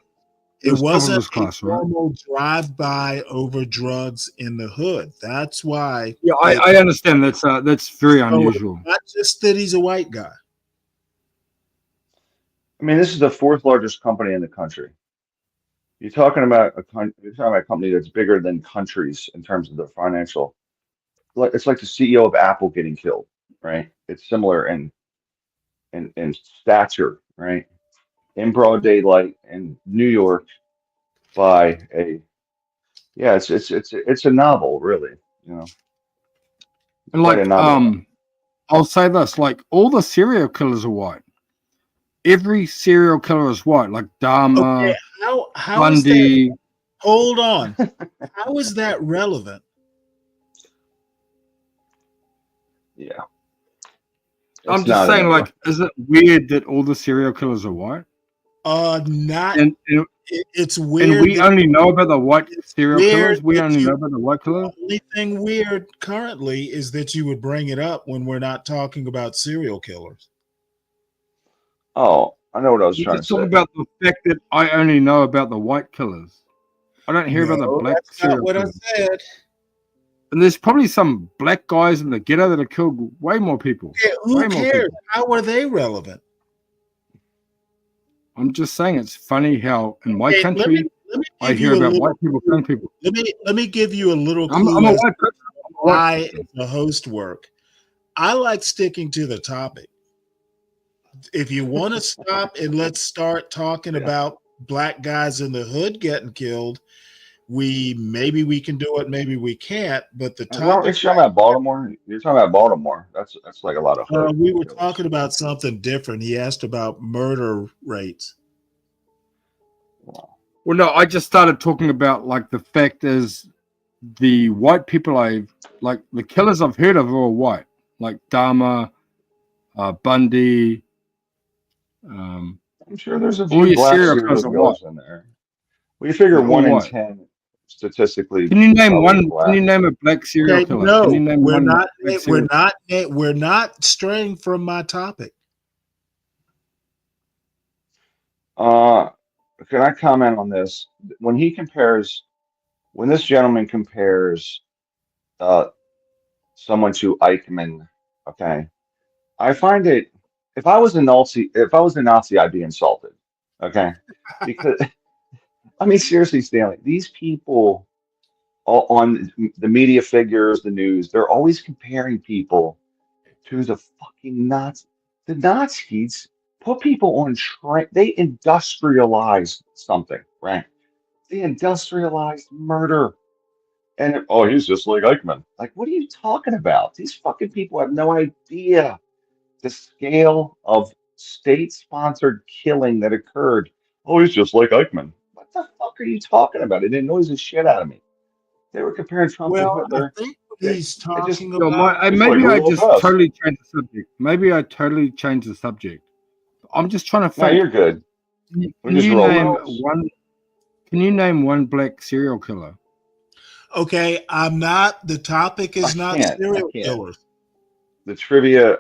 It wasn't a class, right? normal drive-by over drugs in the hood. That's why. Yeah, I understand. That's very unusual. Not just that he's a white guy. I mean, this is the 4th largest company in the country. You're talking about a company that's bigger than countries in terms of the financial. It's like the CEO of Apple getting killed, right? It's similar in stature, right? In broad daylight in New York by a Yeah, it's a novel, really. You know, And quite a like, novel. I'll say this: like, all the serial killers are white. Every serial killer is white, like Okay, Dharma, how is that? Bundy. Hold on. How is that relevant? Yeah, I'm it's just not saying, anymore. like, is it weird that all the serial killers are white? Not. And It's and weird we that only know about the white serial weird killers. We that only you. know about the white killers. The only thing weird currently is that you would bring it up when we're not talking about serial killers. Oh, I know what I was You trying to just talk say. about the fact that I only know about the white killers. I don't hear about the No, black that's not serial what I killers. said. And there's probably some black guys in the ghetto that have killed way more people. Yeah, who Way more cares? people. How are they relevant? I'm just saying it's funny how in my Okay, country let me I give hear you a about little. white people killing people. Let me give you a little I'm clue a as to white person. I'm a white why person. the host work. I like sticking to the topic. If you want to stop and let's start talking Yeah. about black guys in the hood getting killed, maybe we can do it, maybe we can't. But the Well, topic, it's talking about Baltimore. You're talking about Baltimore. That's like a lot of hood we were killers. talking about something different. He asked about murder rates. Wow. Well, no, I just started talking about like the fact is the white people like the killers I've heard of are all white, like Dharma, Bundy, I'm sure there's a all few your black serial serial killers are white. killers in there. We figure They're all 1 in white. 10 statistically Can you is name probably one? Can black. you name a black serial Okay, killer? Can you no, name one black serial? we're not straying from my topic. Uh, can I comment on this? When this gentleman compares uh, someone to Eichmann, okay, I find it. If I was a Nazi, I'd be insulted, okay, because I mean, seriously, Stanley, these people on the media figures, the news, they're always comparing people to the fucking Nazis. The Nazis put people on train. They industrialized something, right? They industrialized murder. And oh, he's just like Eichmann. Like, what are you talking about? These fucking people have no idea the scale of state-sponsored killing that occurred. Oh, he's just like Eichmann. What the fuck are you talking about? It annoys the shit out of me. They were comparing Trump to Well, I Hitler. think what They, he's it just talking Yo, about. it's like maybe who I are the just best? totally changed the subject. Maybe I totally changed the subject. I'm just trying to No, think. you're good. We're Can just you rolling name with this. one? Can you name one black serial killer? Okay, I'm not. The topic I is not can't. I serial can't. killers. The trivia,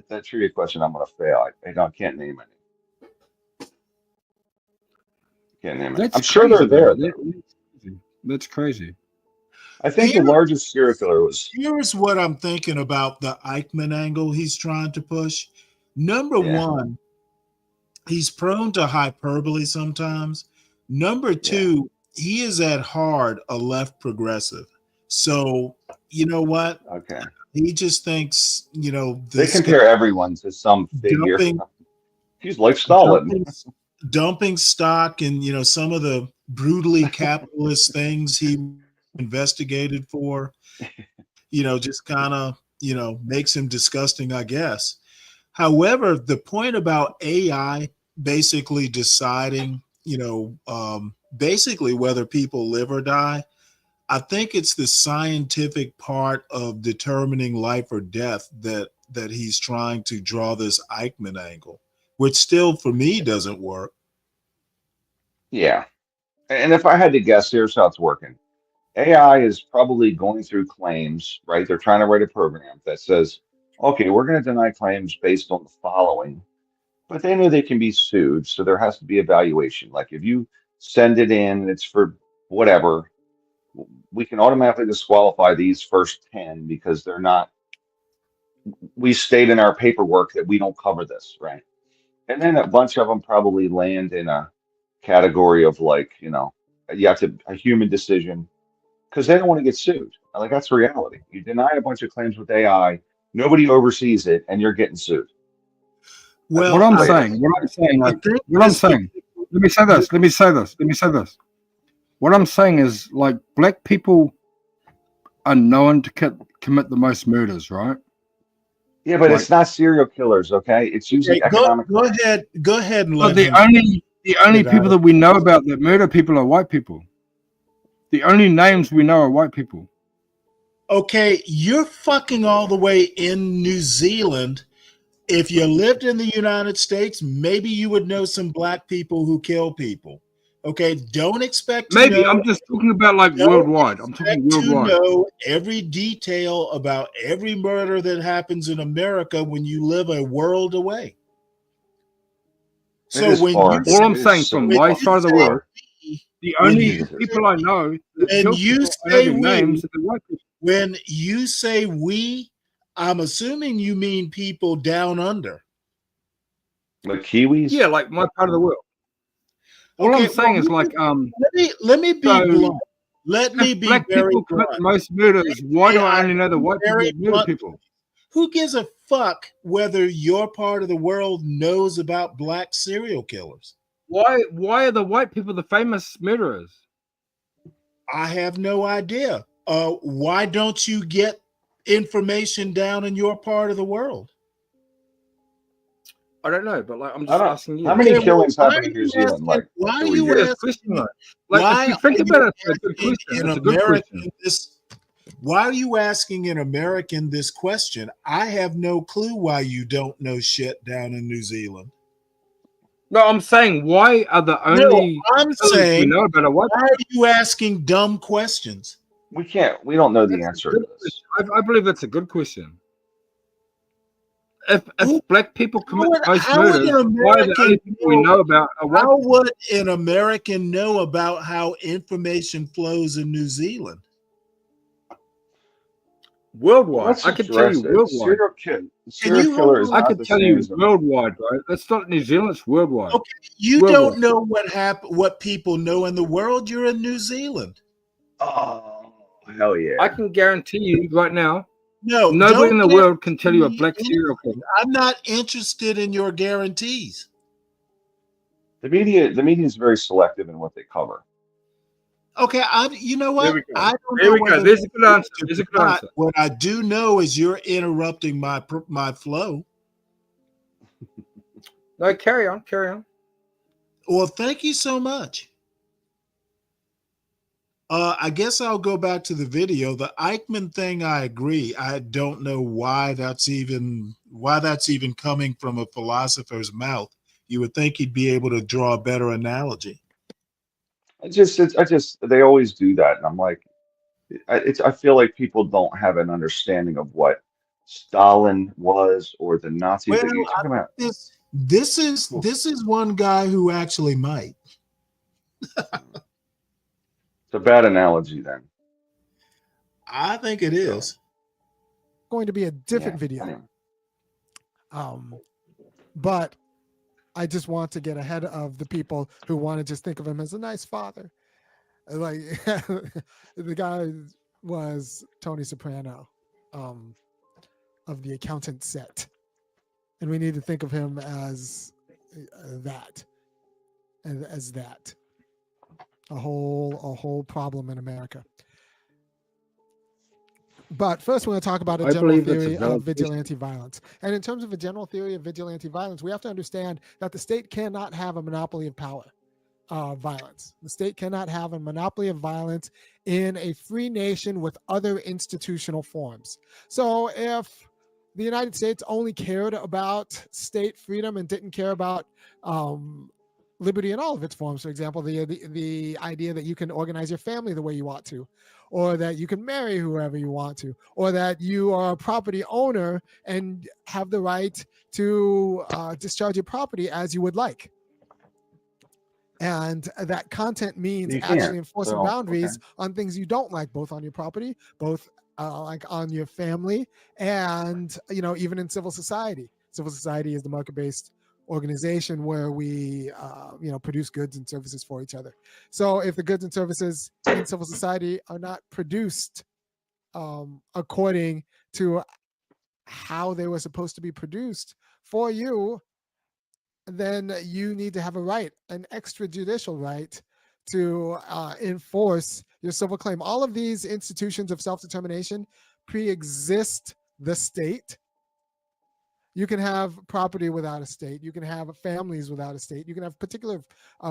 that trivia question, I'm gonna fail. I can't name any. Can't name any. That's I'm sure crazy, they're though. there though. That's crazy. I think the Here, largest serial killer was, here's what I'm thinking about the Eichmann angle he's trying to push. Number yeah, one, he's prone to hyperbole sometimes. Number yeah. two, he is at heart a left progressive. So, you know what? Okay. He just thinks, They this guy compare everyone to some figure. dumping He's like Stalin. dumping dumping stock in some of the brutally capitalist things he investigated for, just kind of makes him disgusting, I guess. However, the point about AI basically deciding basically whether people live or die, I think it's the scientific part of determining life or death that he's trying to draw this Eichmann angle, which still for me doesn't work. Yeah. And if I had to guess, here's how it's working. AI is probably going through claims, right? They're trying to write a program that says, okay, we're going to deny claims based on the following, but they know they can be sued, so there has to be evaluation. Like if you send it in and it's for whatever, we can automatically disqualify these first 10 because they're not, we state in our paperwork that we don't cover this, right? And then a bunch of them probably land in a category of like, you have to, a human decision because they don't want to get sued. Like that's reality. You deny a bunch of claims with AI, nobody oversees it, and you're getting sued. That's What Well, just the I'm way it saying, is. what I'm saying, I like, think what I'm this saying. Let me say this. Let me say this. Let me say this. What I'm saying is, like, black people are known to commit the most murders, right? Yeah, but Like, it's not serial killers, okay? It's Okay, usually economic go crimes. ahead. Go ahead and but let the him only get out people of that we know about that murder people are white people. The only names we know are white people. Okay, you're fucking all the way in New Zealand. If you lived in the United States, maybe you would know some black people who kill people. Okay, don't expect to Maybe know. I'm just talking about like Don't worldwide. I'm talking expect to worldwide. know every detail about every murder that happens in America when you live a world away. It So is when you far. All I'm It is saying from so when my you side of the say world, far. we, the when only you Jesus. people I know that when kill you people, I know say their names, we, are the white people. when you say we, I'm assuming you mean people down under. Like Kiwis? Yeah, like my part of the world. All I'm Okay, well saying is like let me be so blunt. Let if me be black very people commit the blunt. most murders, why do I I only know the be white people very that murder blunt. people? Who gives a fuck whether your part of the world knows about black serial killers? Why are the white people the famous murderers? I have no idea. Why don't you get information down in your part of the world? I don't know, but like I'm I just don't. asking How you. many Okay, well, killings why happen are in New you Zealand asking? like Why are every you year? Serious question, asking? though. Like if Why you think are you about it, it's a good asking question. an It's a good question. American this? Why are you asking an American this question? I have no clue why you don't know shit down in New Zealand. No, I'm saying why are the No, only I'm killers we saying, know about are white why people? are you asking dumb questions? We can't. We don't know the That's a answer to good this. question. I believe that's a good question. If Who, black people commit the most how would an murders, why are the only American people we know? know about are white How people? would an American know about how information flows in New Zealand? Well, Worldwide, let's I could tell you address it. worldwide. Can Serial you hold killer is on? I not could the tell same you as a. worldwide, right? That's not New Zealand, it's worldwide. Okay, you don't Worldwide. know what people know in the world. You're in New Zealand. Oh, hell yeah! I can guarantee you right now, No, nobody in don't the guarantee world can tell you a me black serial anything. killer. I'm not interested in your guarantees. The media is very selective in what they cover. Okay, you know There what? we go. I don't There know we go. whether There's a that's good answer. selective There's a or good not. answer. What I do know is you're interrupting my flow. No, carry on, carry on. Well, thank you so much. I guess I'll go back to the video. The Eichmann thing, I agree. I don't know why that's even coming from a philosopher's mouth. You would think he'd be able to draw a better analogy. They always do that, and I'm like, I feel like people don't have an understanding of what Stalin was or the Nazis Well, that you're I talking about. think this is one guy who actually might. It's a bad analogy then. I think it is going to be a different Yeah. video. Anyway. But I just want to get ahead of the people who want to just think of him as a nice father. Like the guy was Tony Soprano of the accountant set. And we need to think of him as that. As that. A whole problem in America. But first, we're going to talk about a I general believe that's a theory of valid question. vigilante violence. And in terms of a general theory of vigilante violence, we have to understand that the state cannot have a monopoly of power, violence. The state cannot have a monopoly of violence in a free nation with other institutional forms. So if the United States only cared about state freedom and didn't care about liberty in all of its forms, for example, the idea that you can organize your family the way you want to, or that you can marry whoever you want to, or that you are a property owner and have the right to discharge your property as you would like. And that content means You actually can't. enforcing So, boundaries on things you don't like, both on your property, both like on your family, and even in civil society. Civil society is the market-based organization where we produce goods and services for each other. So if the goods and services in civil society are not produced according to how they were supposed to be produced for you, then you need to have a right, an extrajudicial right, to enforce your civil claim. All of these institutions of self-determination pre-exist the state. You can have property without a state. You can have families without a state. You can have particular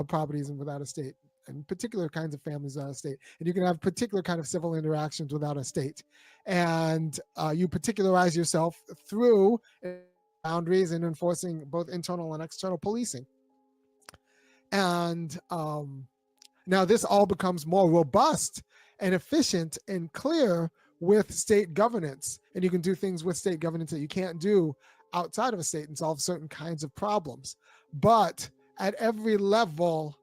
properties without a state, and particular kinds of families without a state. And you can have particular kind of civil interactions without a state. And you particularize yourself through boundaries and enforcing both internal and external policing. And now this all becomes more robust and efficient and clear with state governance. And you can do things with state governance that you can't do outside of a state and solve certain kinds of problems. But at every level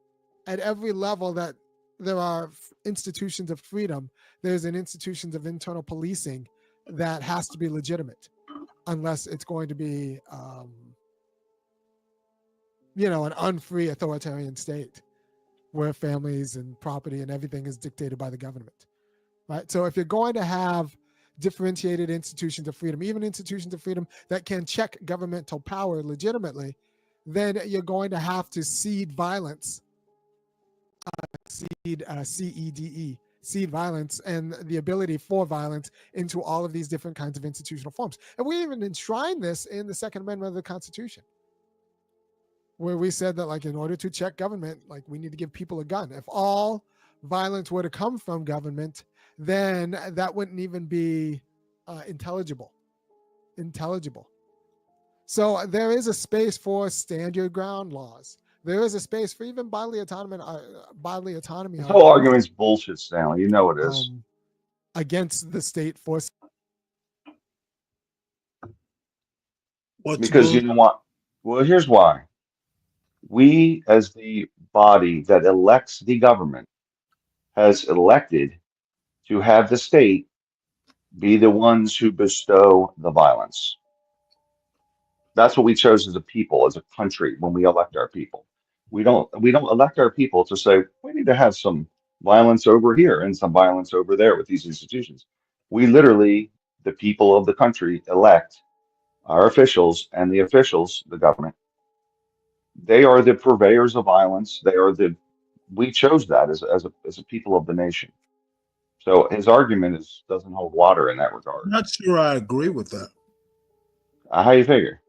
that there are institutions of freedom, there's an institutions of internal policing that has to be legitimate, unless it's going to be an unfree authoritarian state where families and property and everything is dictated by the government, right? So if you're going to have differentiated institutions of freedom, even institutions of freedom that can check governmental power legitimately, then you're going to have to cede violence, CEDE, cede violence and the ability for violence into all of these different kinds of institutional forms. And we even enshrine this in the Second Amendment of the Constitution, where we said that, like, in order to check government, like, we need to give people a gun. If all violence were to come from government, then that wouldn't even be intelligible. So there is a space for stand your ground laws. There is a space for even bodily autonomy. This whole argument's bullshit, Stanley. You know it is. Against the state force. Because you know what? Well, here's why. We, as the body that elects the government, has elected to have the state be the ones who bestow the violence. That's what we chose as a people, as a country, when we elect our people. We don't elect our people to say, we need to have some violence over here and some violence over there with these institutions. We literally, the people of the country, elect our officials, and the officials, the government, they are the purveyors of violence. We chose that as a people of the nation. So his argument doesn't hold water in that regard. I'm not sure I agree with that. How you figure?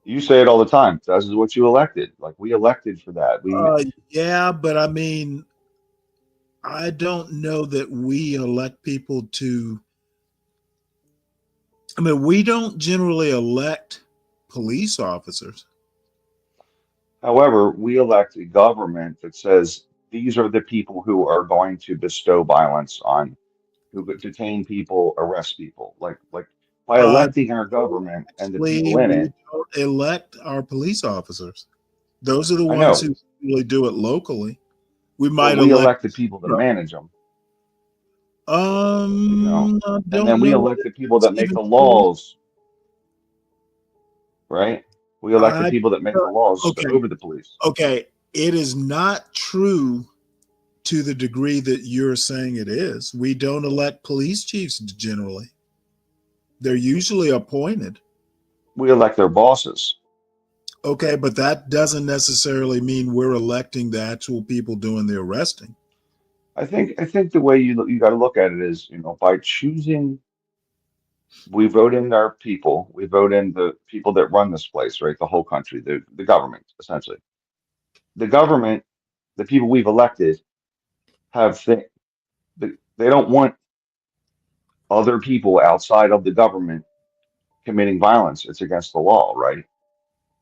You say it all the time. This is what you elected. Like, we elected for that. Yeah, but I mean, I don't know that we elect people to. I mean, we don't generally elect police officers. However, we elect a government that says these are the people who are going to bestow violence on, who detain people, arrest people. Like by electing our government and the people in we it. don't elect our police officers. Those are the I ones know. who really do it locally. We Well, might we elect elect the people that manage them. I And don't then we know elect if the people that's that make even the true. laws, right? We elect the I people that make the laws okay. over the police. Okay, it is not true to the degree that you're saying it is. We don't elect police chiefs generally. They're usually appointed. We elect their bosses. Okay, but that doesn't necessarily mean we're electing the actual people doing the arresting. I think the way you got to look at it is, by choosing, we vote in our people, we vote in the people that run this place, right? The whole country, the government, essentially. The government, the people we've elected, they don't want other people outside of the government committing violence. It's against the law, right?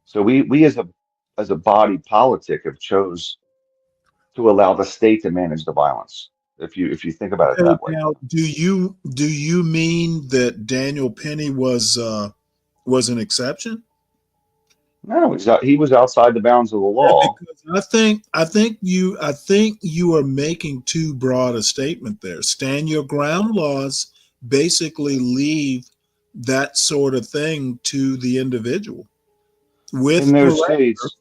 So we as a body politic have chose to allow the state to manage the violence. If you think about it that way. Now, do you mean that Daniel Penny was an exception? No, he was outside the bounds of the law. Because I think you are making too broad a statement there. Stand your ground laws basically leave that sort of thing to the individual. In those states,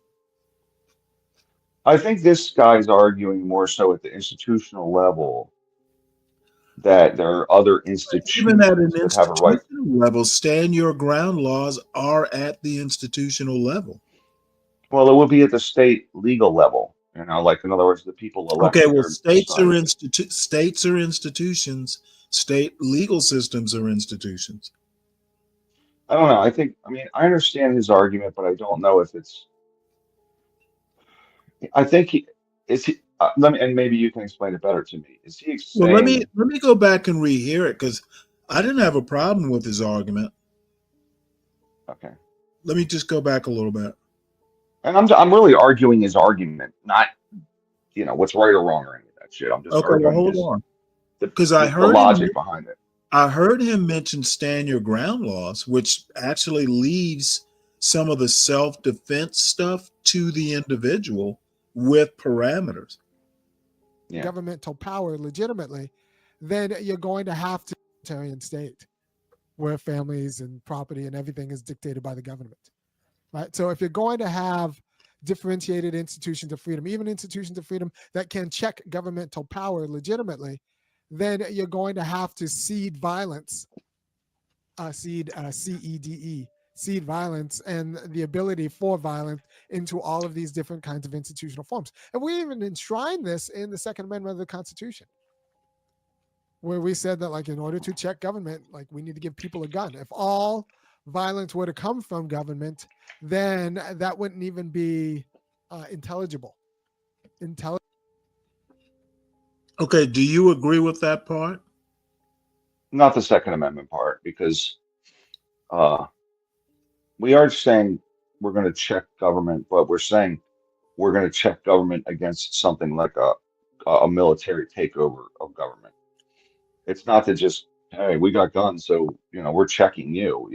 I think this guy's arguing more so at the institutional level that there are other institutions even at an that have a right. institutional level, stand your ground laws are at the institutional level. Well, it would be at the state legal level. You know, like in other words, the people elect Okay, well, their states are sons. states are institutions. State legal systems are institutions. I don't know. I mean, I understand his argument, but I don't know if it's. I think he is he. Let me, and maybe you can explain it better to me. Is he Well, saying, let me go back and rehear it because I didn't have a problem with his argument. okay? Let me just go back a little bit. And I'm really arguing his argument, not what's right or wrong or any of that shit. I'm just Okay, well, arguing hold his on, because I the heard him. logic behind it. I heard him mention stand your ground laws, which actually leaves some of the self defense stuff to the individual with parameters. Yeah. Governmental power legitimately, then you're going to have to totalitarian state where families and property and everything is dictated by the government. Right. So if you're going to have differentiated institutions of freedom, even institutions of freedom that can check governmental power legitimately, then you're going to have to cede violence, CEDE, cede violence and the ability for violence into all of these different kinds of institutional forms. And we even enshrine this in the Second Amendment of the Constitution, where we said that, like, in order to check government, like, we need to give people a gun. If all violence were to come from government, then that wouldn't even be intelligible. Okay, do you agree with that part? Not the Second Amendment part, because we are saying we're going to check government, but we're saying we're going to check government against something like a military takeover of government. It's not to just, hey, we got guns, so we're checking you.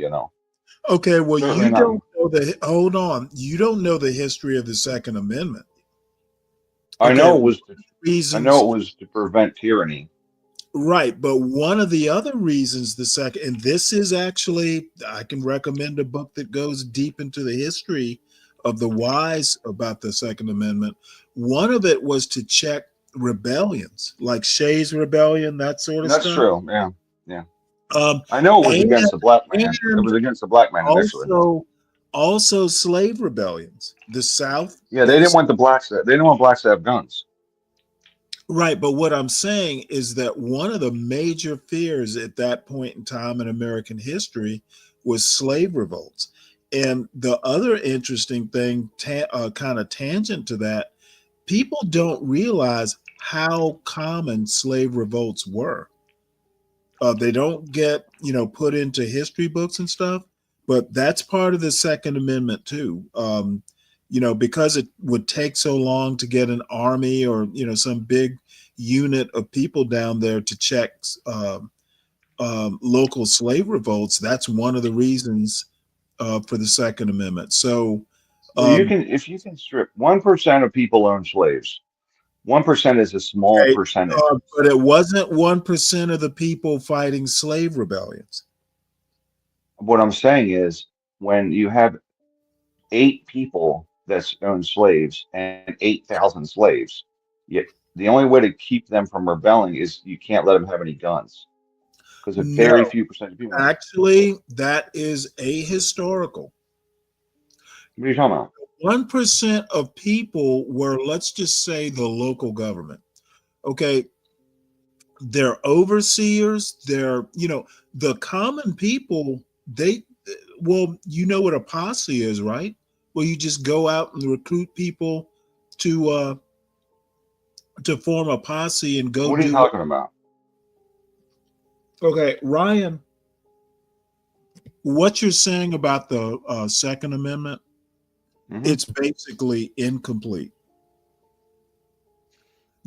Okay, well, Certainly you not. don't know hold on. You don't know the history of the Second Amendment. I Okay, know it was. I know reasons. it was to prevent tyranny. Right, but one of the other reasons the second, and this is actually, I can recommend a book that goes deep into the history of the whys about the Second Amendment. One of it was to check rebellions, like Shays Rebellion, that sort of That's stuff. true. Yeah, yeah. Um, I know it was and against the black man. It and was against the black man initially. also slave rebellions. The South Yeah, they didn't based. want the blacks. They didn't want blacks to have guns. Right, but what I'm saying is that one of the major fears at that point in time in American history was slave revolts. And the other interesting thing, kind of tangent to that, people don't realize how common slave revolts were. They don't get, put into history books and stuff, but that's part of the Second Amendment too. Because it would take so long to get an army or, some big unit of people down there to check local slave revolts. That's one of the reasons for the Second Amendment. So, Well, if you can strip 1% of people own slaves. 1% is a small okay, percentage. but it wasn't 1% of the people fighting slave rebellions. What I'm saying is, when you have 8 people that own slaves and 8,000 slaves, yet the only way to keep them from rebelling is you can't let them have any guns, because a very No, few percent of people. actually, that is ahistorical. What are you talking about? 1% of people were, let's just say, the local government. Okay. They're overseers. They're, the common people, you know what a posse is, right? Well, you just go out and recruit people to form a posse and go What are you do. talking about? Okay, Ryan, what you're saying about the Second Amendment, it's basically incomplete.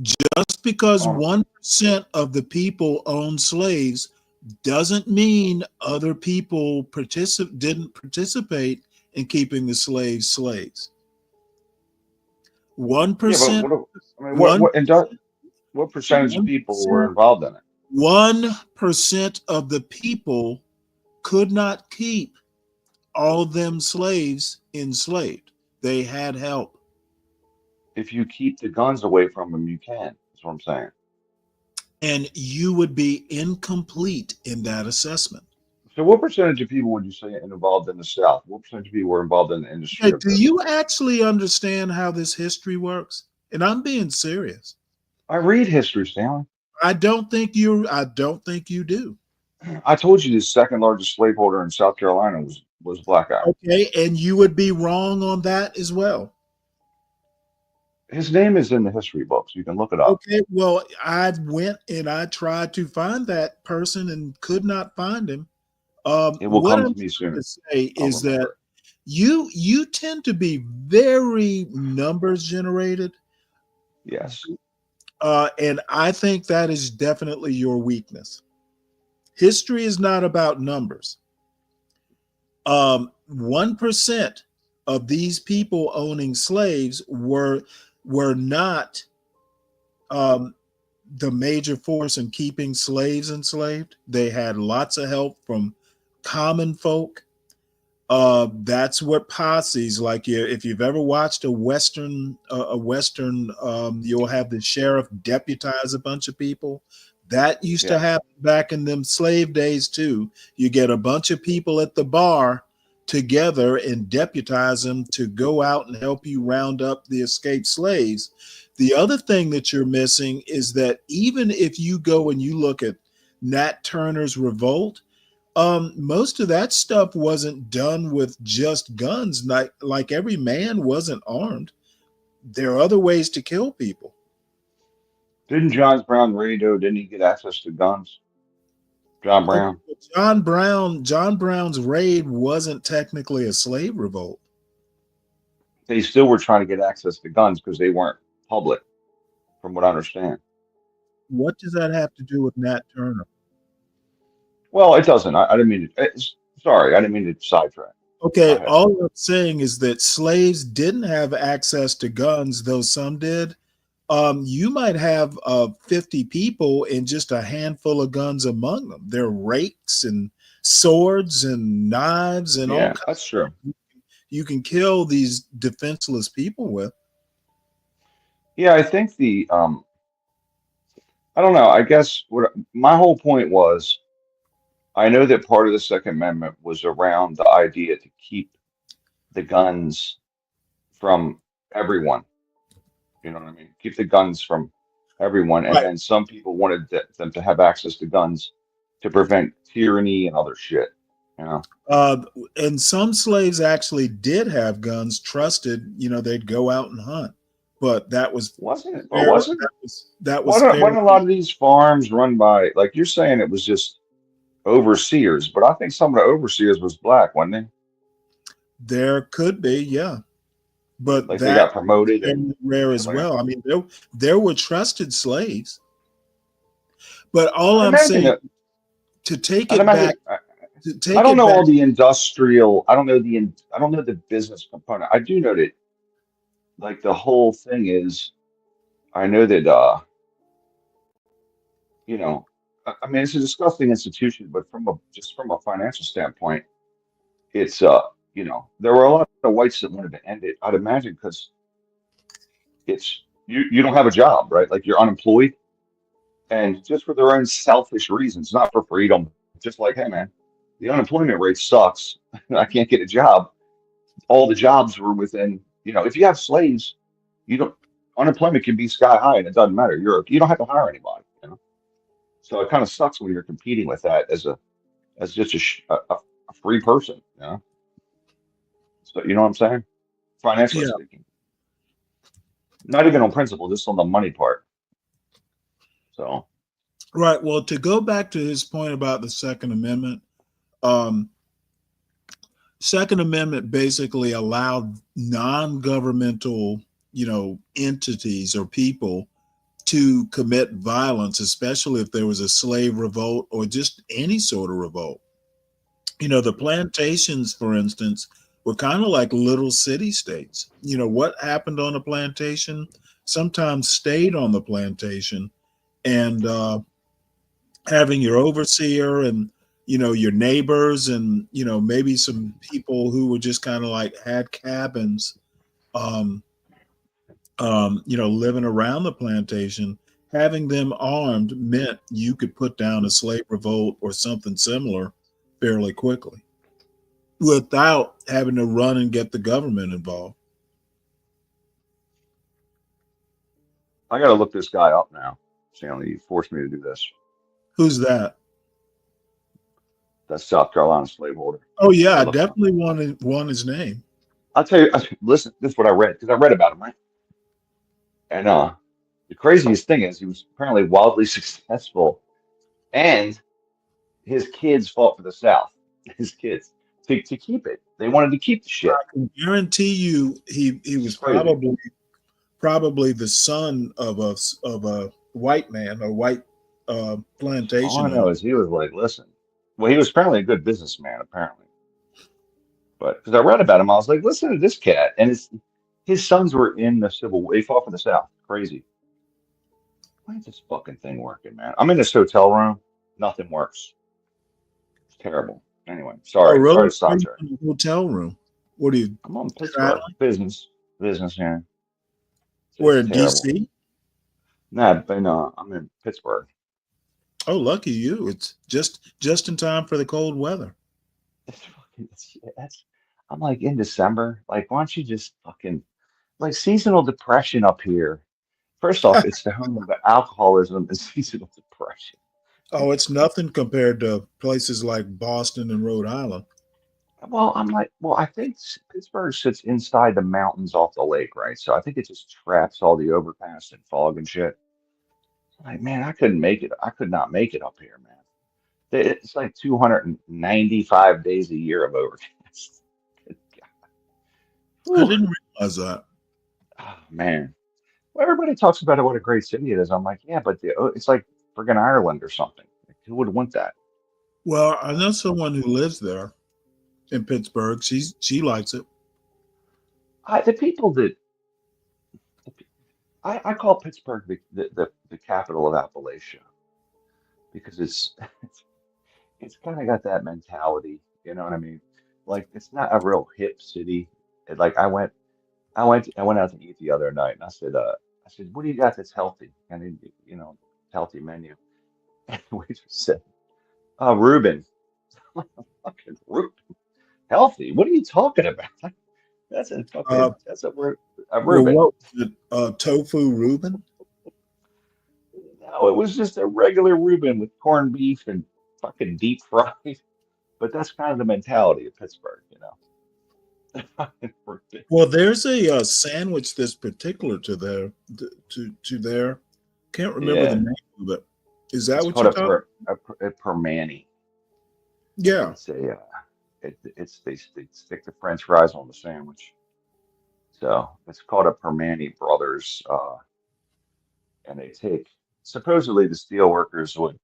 Just because 1% of the people own slaves doesn't mean other people didn't participate in keeping the slaves slaves. 1%. What percentage of people were involved in it? 1% of the people could not keep all of them slaves enslaved. They had help. If you keep the guns away from them, you can. That's what I'm saying. And you would be incomplete in that assessment. So what percentage of people would you say involved in the South? What percentage of people were involved in the industry Okay, of do this? you actually understand how this history works? And I'm being serious. I read history, Stanley. I don't think you do. I told you the second largest slaveholder in South Carolina was a black guy. Okay, and you would be wrong on that as well. His name is in the history books. You can look it up. Okay, well, I went and I tried to find that person and could not find him. It will What come I'm to me trying to soon. say I'll is that remember. you tend to be very numbers generated, Yes. and I think that is definitely your weakness. History is not about numbers. 1% of these people owning slaves were not um, the major force in keeping slaves enslaved. They had lots of help from common folk. That's what posses like. If you've ever watched a western, you'll have the sheriff deputize a bunch of people. That used to Yeah. happen back in them slave days too. You get a bunch of people at the bar together and deputize them to go out and help you round up the escaped slaves. The other thing that you're missing is that even if you go and you look at Nat Turner's revolt, most of that stuff wasn't done with just guns. Like every man wasn't armed. There are other ways to kill people. Didn't John Brown radio? Didn't he get access to guns? John Okay, Brown. but John Brown's raid wasn't technically a slave revolt. They still were trying to get access to guns because they weren't public, from what I understand. What does that have to do with Nat Turner? Well, it doesn't. I didn't mean to. Sorry, I didn't mean to sidetrack. Go Okay, ahead. all I'm saying is that slaves didn't have access to guns, though some did. You might have 50 people and just a handful of guns among them. There are rakes and swords and knives and all Yeah, kinds that's of true. stuff you can kill these defenseless people with. Yeah, I think I don't know. I guess what my whole point was, I know that part of the Second Amendment was around the idea to keep the guns from everyone. You know what I mean? Keep the guns from everyone. And Right. then some people wanted them to have access to guns to prevent tyranny and other shit. You know? Uh, and some slaves actually did have guns, trusted, they'd go out and hunt. But that was Wasn't it? But fair, wasn't that was wasn't a fairly. lot of these farms run by, like you're saying, it was just overseers, but I think some of the overseers was black, wasn't they? There could be, yeah. But Like they got that promoted and became rare stuff as like that. well. I mean, there were trusted slaves. But all I'd I'm imagine saying, that. to take I'd it back, imagine. to I take don't it know back, all the industrial. I don't know I don't know the business component. I do know that, like the whole thing is. I know that. You know, I mean, it's a disgusting institution, but just from a financial standpoint, it's there were a lot of whites that wanted to end it. I'd imagine because you don't have a job, right? Like you're unemployed, and just for their own selfish reasons, not for freedom. Just like, hey man, the unemployment rate sucks. I can't get a job. All the jobs were within, if you have slaves, you don't unemployment can be sky high and it doesn't matter. You don't have to hire anybody. So it kind of sucks when you're competing with that as just a free person. So you know what I'm saying? Financially yeah, speaking, not even on principle, just on the money part. So right. Well, to go back to his point about the Second Amendment, um, Second Amendment basically allowed non-governmental, entities or people to commit violence, especially if there was a slave revolt or just any sort of revolt. The plantations, for instance, were kind of like little city states. What happened on a plantation sometimes stayed on the plantation, and having your overseer and your neighbors and maybe some people who were just kind of like had cabins, um, living around the plantation, having them armed meant you could put down a slave revolt or something similar fairly quickly without having to run and get the government involved. I got to look this guy up now. Stanley, you forced me to do this. Who's that? That's South Carolina slaveholder. Oh yeah, I definitely want his name. I'll tell you. Listen, this is what I read because I read about him, right? And the craziest thing is he was apparently wildly successful, and his kids fought for the South. His kids to keep it. They wanted to keep the shit. I can guarantee you, he was crazy. probably the son of a white man, a white plantation All I know owner. is he was like, listen. Well, he was apparently a good businessman, apparently. But because I read about him, I was like, listen to this cat. And his sons were in the Civil War. They fought for the South. Crazy. Why is this fucking thing working, man? I'm in this hotel room. Nothing works. It's terrible. Anyway, Oh, sorry. really? Sorry to Where stop you there. in the hotel room? What are you? I'm on Pittsburgh. traveling? Business, yeah. Where It's in terrible. DC? Nah, but I'm in Pittsburgh. Oh, lucky you! It's just in time for the cold weather. I'm like in December. Like, why don't you just fucking like seasonal depression up here? First off, it's the home of alcoholism and seasonal depression. Oh, it's nothing compared to places like Boston and Rhode Island. Well, I'm like, well, I think Pittsburgh sits inside the mountains off the lake, right? So I think it just traps all the overcast and fog and shit. Like, man, I couldn't make it. I could not make it up here, man. It's like 295 days a year of overcast. Good God. I Whew. didn't realize that. Oh, man. Well, everybody talks about what a great city it is. I'm like, yeah, but it's like friggin' Ireland or something. Like, who would want that? Well, I know someone who lives there in Pittsburgh. She likes it. The people that I call Pittsburgh the capital of Appalachia because it's kind of got that mentality. You know what I mean? Like it's not a real hip city. Like I went out to eat the other night and I said, what do you got that's healthy? I mean, healthy menu. And the waiter said, Reuben. Fucking Reuben. Healthy? What are you talking about? That's a fucking that's a Well, Reuben. what was it? Tofu Reuben? No, it was just a regular Reuben with corned beef and fucking deep fried. But that's kind of the mentality of Pittsburgh, Well, there's a sandwich that's particular to their. Can't remember the Yeah, name of it. Is that it's what called you're talking? a permani. Yeah. It's they stick the French fries on the sandwich. So it's called a Permani Brothers, and they take supposedly the steel workers would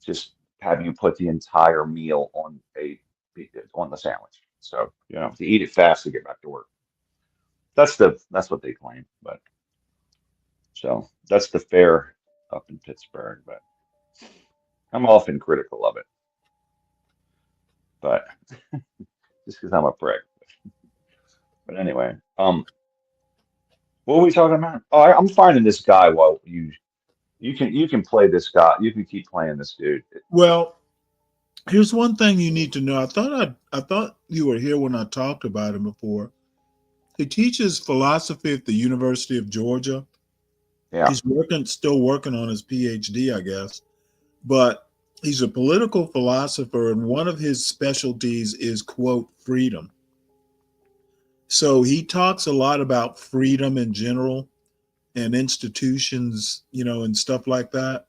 just have you put the entire meal on the sandwich. So to eat it fast to get back to work. That's what they claim. But so that's the fare up in Pittsburgh. But I'm often critical of it. But just because I'm a prick. But anyway, what were we talking about? Oh, I'm finding this guy while you can play this guy. You can keep playing this dude. Well, here's one thing you need to know. I thought you were here when I talked about him before. He teaches philosophy at the University of Georgia. Yeah. He's still working on his PhD, I guess. But he's a political philosopher, and one of his specialties is, quote, freedom. So he talks a lot about freedom in general and institutions, and stuff like that.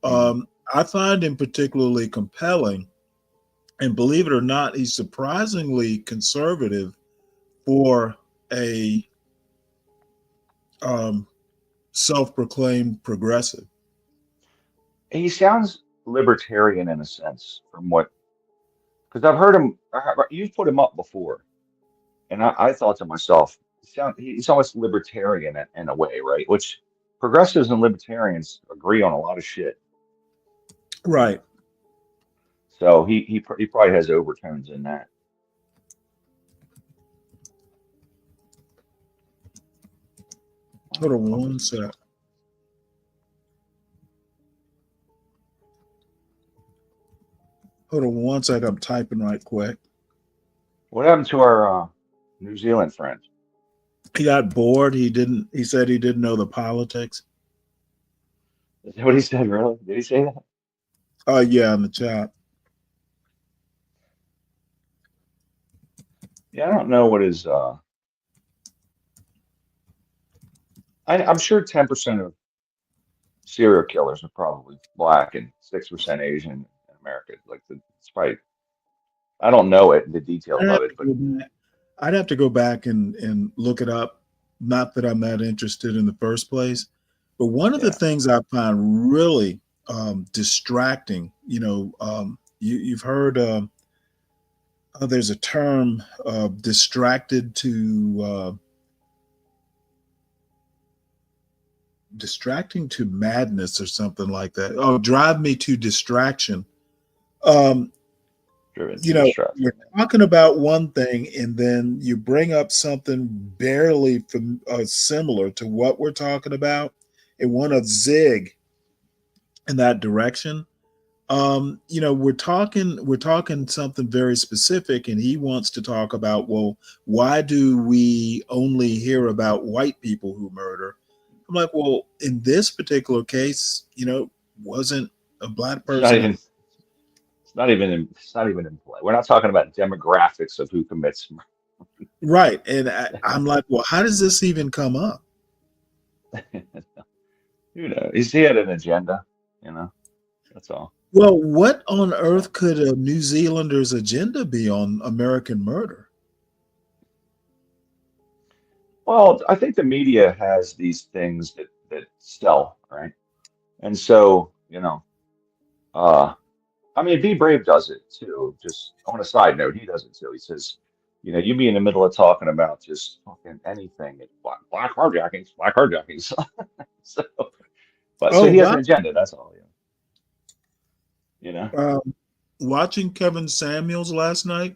I find him particularly compelling. And believe it or not, he's surprisingly conservative for a self-proclaimed progressive. He sounds libertarian in a sense, because I've heard him. You've put him up before, and I thought to myself, he's almost libertarian in a way, right? Which progressives and libertarians agree on a lot of shit. Right. So he probably has overtones in that. Hold on one sec. Hold on one sec. I'm typing right quick. What happened to our New Zealand friend? He got bored. He didn't. He said he didn't know the politics. Is that what he said, really? Did he say that? Oh yeah, in the chat. Yeah, I don't know what his I'm sure 10% of serial killers are probably black and 6% Asian in America. Like it's probably I don't know it, the details I'd of have it, to but go back. I'd have to go back and look it up. Not that I'm that interested in the first place, but one of the yeah. things I find really distracting, you've heard there's a term distracting to madness or something like that. Oh, drive me to distraction. Um, Driven to distraction. You're talking about one thing and then you bring up something barely similar to what we're talking about and want to zig in that direction. We're talking something very specific and he wants to talk about, well, why do we only hear about white people who murder? I'm like, well, in this particular case, wasn't a black It's not person even it's not even in play. We're not talking about demographics of who commits. right. And I'm like, well, how does this even come up? Who knows? He had an agenda, you know. That's all. Well, what on earth could a New Zealander's agenda be on American murder? Well, I think the media has these things that sell, right? And so, I mean, Be Brave does it too. Just on a side note, he does it too. He says, you be in the middle of talking about just fucking anything, and black carjackings, black carjackings. So, so Oh, he has wow. an agenda. That's all. You know. Watching Kevin Samuels last night,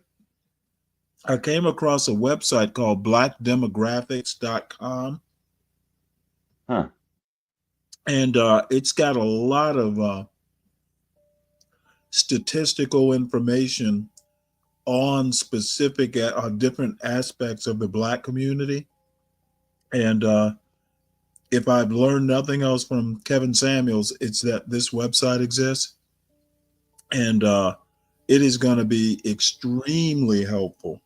I came across a website called blackdemographics.com. Huh. And it's got a lot of statistical information on specific different aspects of the black community. And if I've learned nothing else from Kevin Samuels, it's that this website exists. And it is going to be extremely helpful.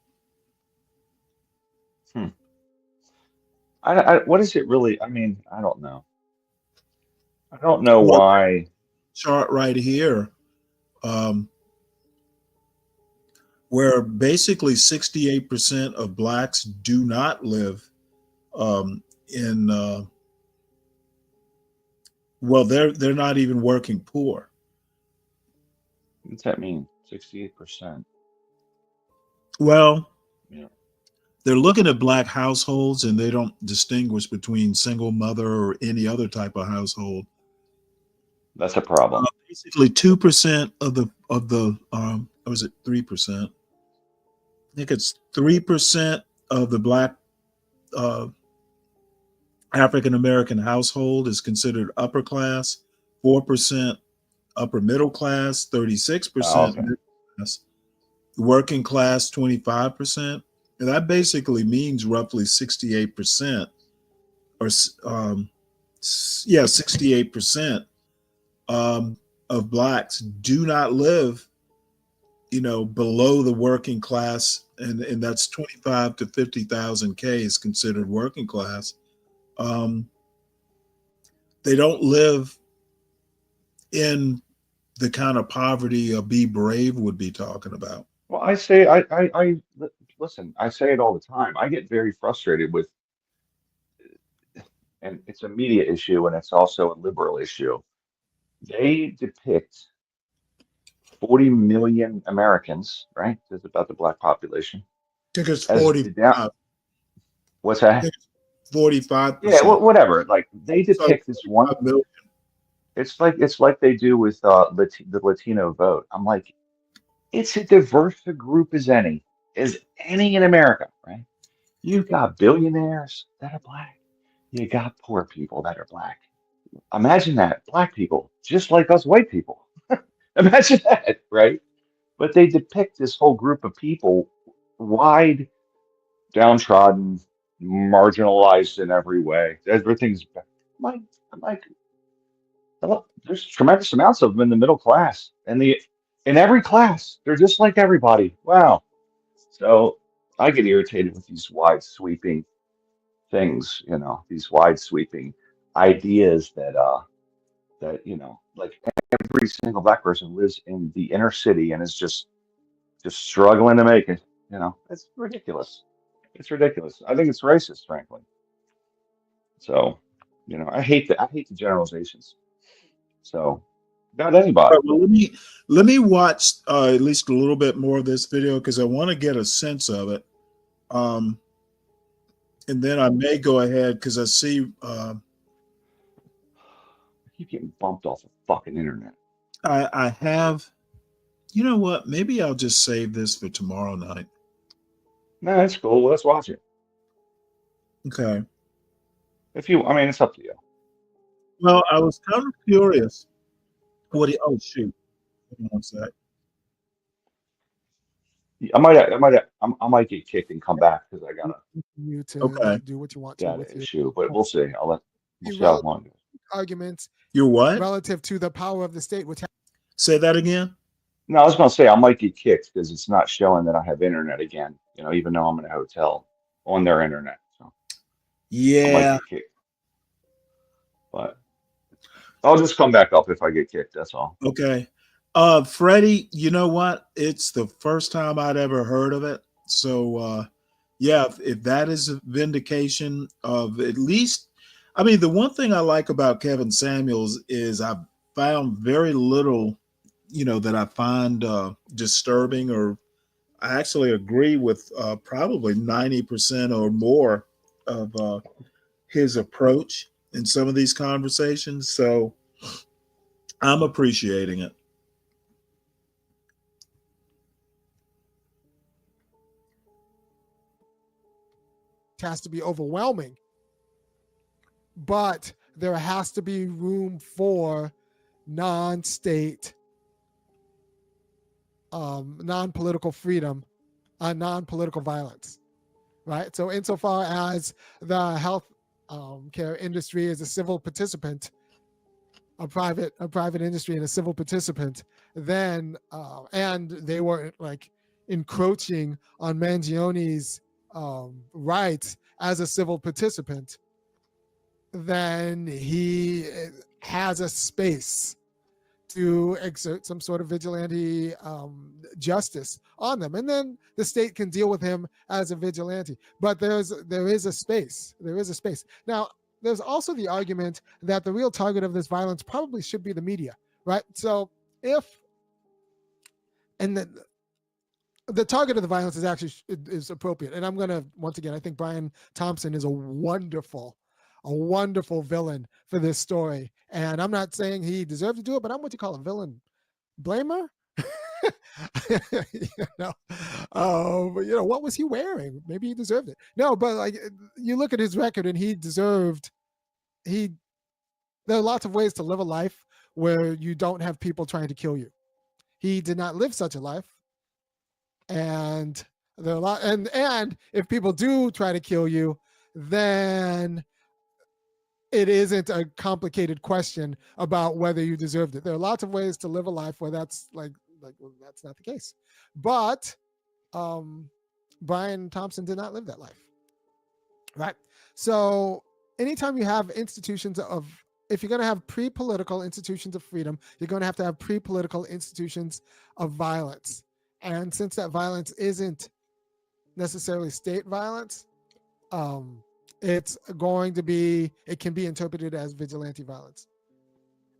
What is it really? I mean, I don't know. I don't know Well, why. chart right here, where basically 68% of blacks do not live in well, they're not even working poor. What's that mean? 68%. Well, Yeah. they're looking at black households and they don't distinguish between single mother or any other type of household. That's a problem. Basically 2% of the or was it 3%? I think it's 3% of the black African American household is considered upper class, 4% upper middle class, 36% Okay. middle class, working class 25%. And that basically means roughly 68% or 68% of blacks do not live, below the working class, and that's 25 to 50,000 K is considered working class. They don't live in the kind of poverty a Be Brave would be talking about. Well, listen, I say it all the time. I get very frustrated with, and it's a media issue and it's also a liberal issue. They depict 40 million Americans, right? That's about the black population, I think it's as the down. 45. What's I that? think it's 45%. Yeah, whatever. Like they So depict this one. 45 million. It's like they do with the Latino vote. I'm like, it's a diverse a group as any in America, right? You've got billionaires that are black. You got poor people that are black. Imagine that, black people, just like us white people. Imagine that, right? But they depict this whole group of people, wide, downtrodden, marginalized in every way. Everything's I'm like, well, there's tremendous amounts of them in the middle class, and in every class, they're just like everybody. Wow. So I get irritated with these wide sweeping things, these wide sweeping ideas that like every single black person lives in the inner city and is just struggling to make it. It's ridiculous. It's ridiculous. I think it's racist, frankly. So, I hate the generalizations. So, about All anybody. right, well, let me watch at least a little bit more of this video because I want to get a sense of it. And then I may go ahead because I see I keep getting bumped off the fucking internet. I have. You know what? Maybe I'll just save this for tomorrow night. No, that's cool. Let's watch it. Okay. I mean, it's up to you. Well, I was kind of curious. Oh shoot! Hold on a sec. I might get kicked and come back because I got You to Okay. do what you want to got an with your issue, but we'll see. We'll see how relevant long it goes. arguments You're what? relative to the power of the state, which Say that again. No, I was going to say I might get kicked because it's not showing that I have internet again. Even though I'm in a hotel on their internet, so I might Yeah. get kicked. But I'll just come back up if I get kicked. That's all. Okay. Freddie, you know what? It's the first time I'd ever heard of it. So yeah, if that is a vindication of at least, I mean, the one thing I like about Kevin Samuels is I've found very little, that I find disturbing, or I actually agree with probably 90% or more of his approach in some of these conversations. So I'm appreciating it. has to be overwhelming, but there has to be room for non-state, non-political freedom, non-political violence, right? So insofar as the health care industry is a civil participant, a private industry and a civil participant, then and they weren't like encroaching on Mangione's rights as a civil participant, then he has a space to exert some sort of vigilante justice on them, and then the state can deal with him as a vigilante. But there is a space. There is a space. Now, there's also the argument that the real target of this violence probably should be the media, right? So the target of the violence is actually is appropriate. And I'm going to, once again, I think Brian Thompson is a wonderful villain for this story. And I'm not saying he deserved to do it, but I'm what you call a villain blamer. But what was he wearing? Maybe he deserved it. No, but like you look at his record and there are lots of ways to live a life where you don't have people trying to kill you. He did not live such a life. And there are a lot, and if people do try to kill you, then it isn't a complicated question about whether you deserved it. There are lots of ways to live a life where that's well, that's not the case. But Brian Thompson did not live that life, right? So anytime you have institutions if you're going to have pre-political institutions of freedom, you're going to have pre-political institutions of violence. And since that violence isn't necessarily state violence, it can be interpreted as vigilante violence.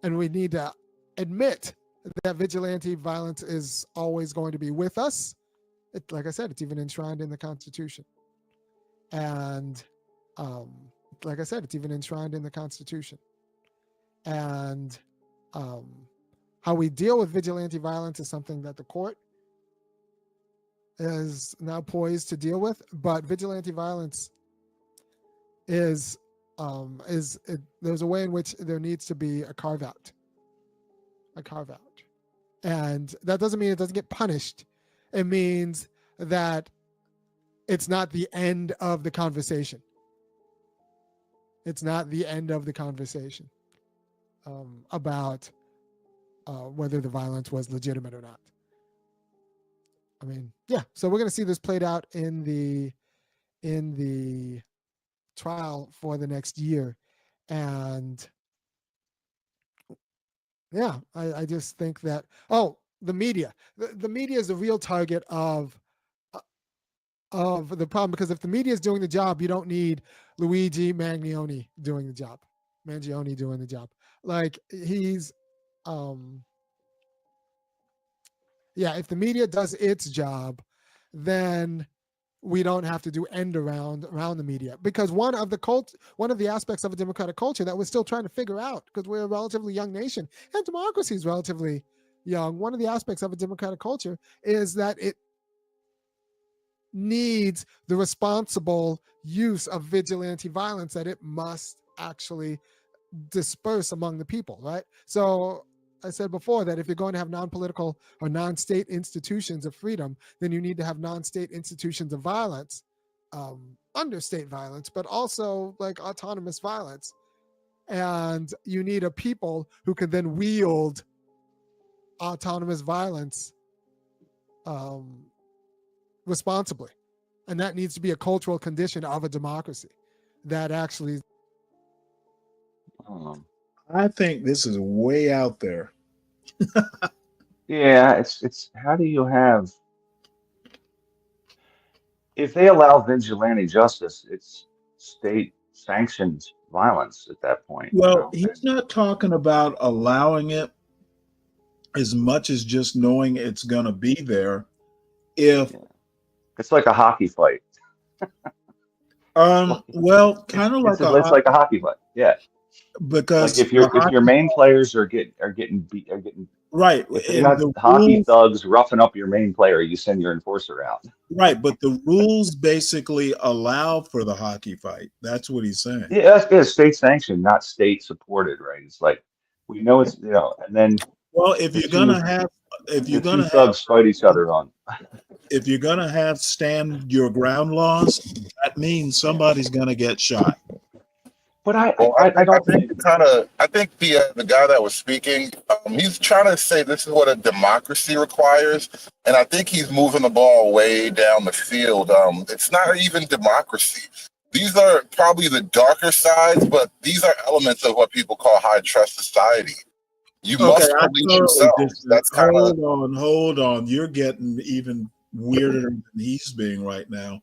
And we need to admit that vigilante violence is always going to be with us. Like I said, it's even enshrined in the Constitution. And like I said, it's even enshrined in the Constitution. And how we deal with vigilante violence is something that the court is now poised to deal with, but vigilante violence there's a way in which there needs to be a carve out, and that doesn't mean it doesn't get punished. It means that it's not the end of the conversation. It's not the end of the conversation about whether the violence was legitimate or not. I mean, yeah. So we're going to see this played out in the trial for the next year, and yeah, I just think that the media, the media is the real target of the problem, because if the media is doing the job, you don't need Luigi Mangione doing the job. Like he's if the media does its job, then we don't have to do end around the media, because one of the aspects of a democratic culture that we're still trying to figure out, because we're a relatively young nation and democracy is relatively young. One of the aspects of a democratic culture is that it needs the responsible use of vigilante violence that it must actually disperse among the people, right? So I said before that if you're going to have non-political or non-state institutions of freedom, then you need to have non-state institutions of violence, under state violence, but also like autonomous violence. And you need a people who can then wield autonomous violence responsibly. And that needs to be a cultural condition of a democracy that actually. I think this is way out there. Yeah, it's how do you have, if they allow vigilante justice, it's state sanctioned violence at that point, you Well, know. he's not talking about allowing it as much as just knowing it's going to be there. If It's like a hockey fight. well, kind of like It's like a hockey fight. Yeah. Like because if your main players are getting beat, right, if they and got the hockey rules, thugs roughing up your main player, you send your enforcer out. right, but the rules basically allow for the hockey fight. That's what he's saying. Yeah, that's good. State sanctioned, not state supported, right? It's like we know it's, you know, and then Well, if the you're two gonna have, if the you're two gonna have, thugs fight each other on. if you're gonna have stand your ground laws, that means somebody's gonna get shot. But Well, I I don't think think. I think the guy that was speaking, he's trying to say this is what a democracy requires, and I think he's moving the ball way down the field. It's not even democracy. These are probably the darker sides, but these are elements of what people call high trust society. You Okay, must I police totally yourselves. disagree. That's kind of Hold on. You're getting even weirder than he's being right now.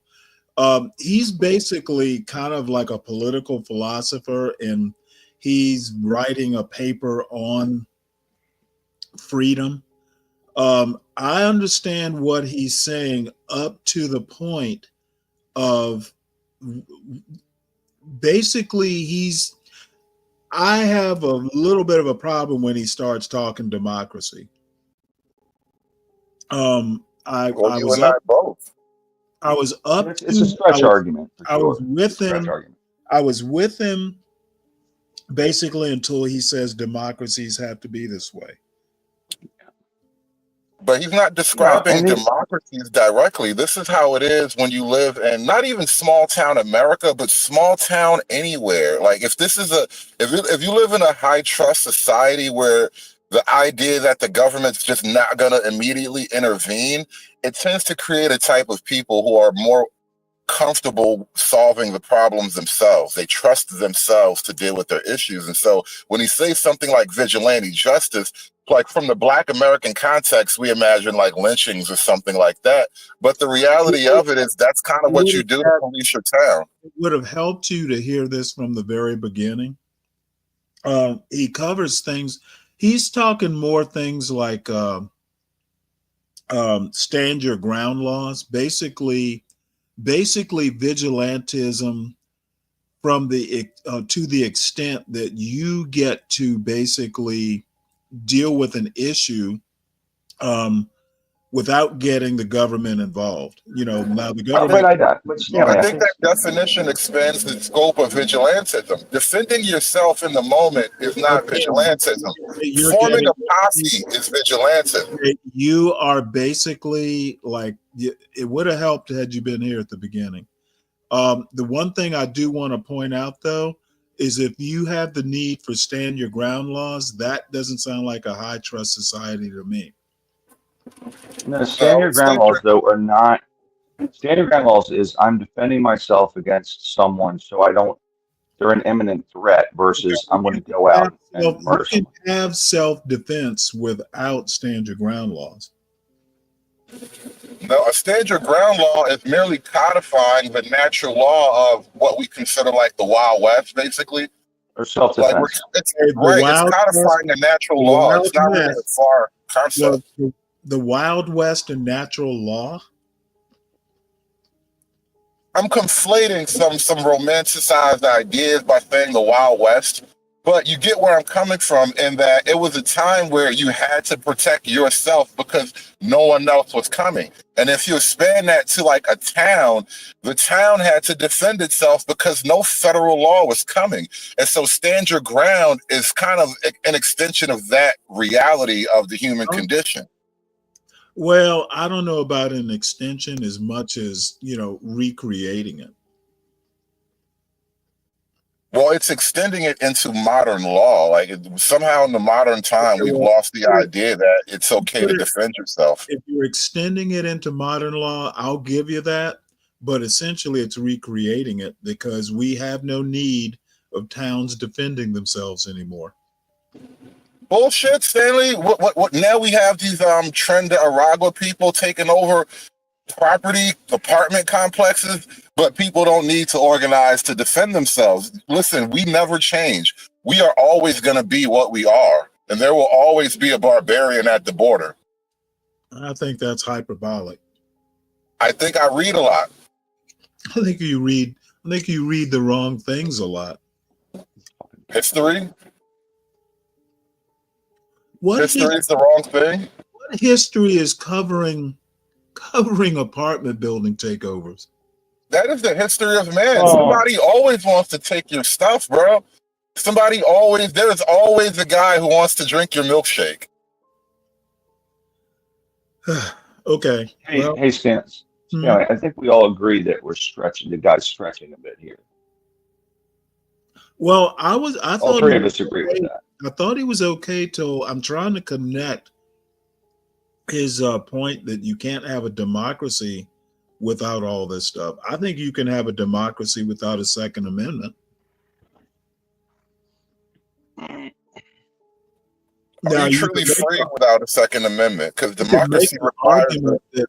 He's basically kind of like a political philosopher, and he's writing a paper on freedom. I understand what he's saying up to the point of basically I have a little bit of a problem when he starts talking democracy. I well, you was and I up. both. I was up It's a to. stretch argument for I was sure. It's a with stretch him. argument. I was with him basically until he says democracies have to be this way. But he's not No, describing and it's democracies directly. This is how it is when you live in not even small town America, but small town anywhere. Like if you live in a high trust society where the idea that the government's just not going to immediately intervene, it tends to create a type of people who are more comfortable solving the problems themselves. They trust themselves to deal with their issues. And so when he says something like vigilante justice, like from the Black American context, we imagine like lynchings or something like that. But the reality of it is that's kind of what you do to police your town. It would have helped you to hear this from the very beginning. He covers things. He's talking more things like stand your ground laws, basically vigilantism from the to the extent that you get to basically deal with an issue without getting the government involved. You know, now the government. I think that definition expands the scope of vigilantism. Defending yourself in the moment is not vigilantism. Forming a posse is vigilantism. You are basically like, it would have helped had you been here at the beginning. The one thing I do want to point out, though, is if you have the need for stand your ground laws, that doesn't sound like a high trust society to me. No, stand your ground laws though are not. Stand your ground laws is I'm defending myself against someone, so I don't. They're an imminent threat versus I'm going to go out and murder You someone. can have self-defense without stand your ground laws. No, a stand your ground law is merely codifying the natural law of what we consider like the Wild West, basically. Or Like self-defense. it's The right, it's Wild West, codifying a natural the law. Wild It's not really a West, far well, concept. the Wild West and natural law. I'm conflating some romanticized ideas by saying the Wild West, but you get where I'm coming from in that it was a time where you had to protect yourself because no one else was coming. And if you expand that to like a town, the town had to defend itself because no federal law was coming. And so stand your ground is kind of an extension of that reality of the human condition. Well, I don't know about an extension as much as, recreating it. Well, it's extending it into modern law. Like somehow in the modern time, we've Well, lost the idea that it's okay to put it- defend yourself. if you're extending it into modern law, I'll give you that. But essentially, it's recreating it because we have no need of towns defending themselves anymore. Bullshit, Stanley. What? Now we have these Trend Aragua people taking over property, apartment complexes, but people don't need to organize to defend themselves. Listen, we never change. We are always going to be what we are, and there will always be a barbarian at the border. I think that's hyperbolic. I think I read a lot. I think you read the wrong things a lot. History? History is the wrong thing? What history is covering apartment building takeovers? That is the history of man. Oh. Somebody always wants to take your stuff, bro. There's always a guy who wants to drink your milkshake. Okay. Hey, Stan. I think we all agree that we're stretching. The guy's stretching a bit here. Well, I thought All three of us agree with that. I thought he was okay till I'm trying to connect his point that you can't have a democracy without all this stuff. I think you can have a democracy without a Second Amendment. Are you truly free without a Second Amendment? Because You can democracy make an requires argument that,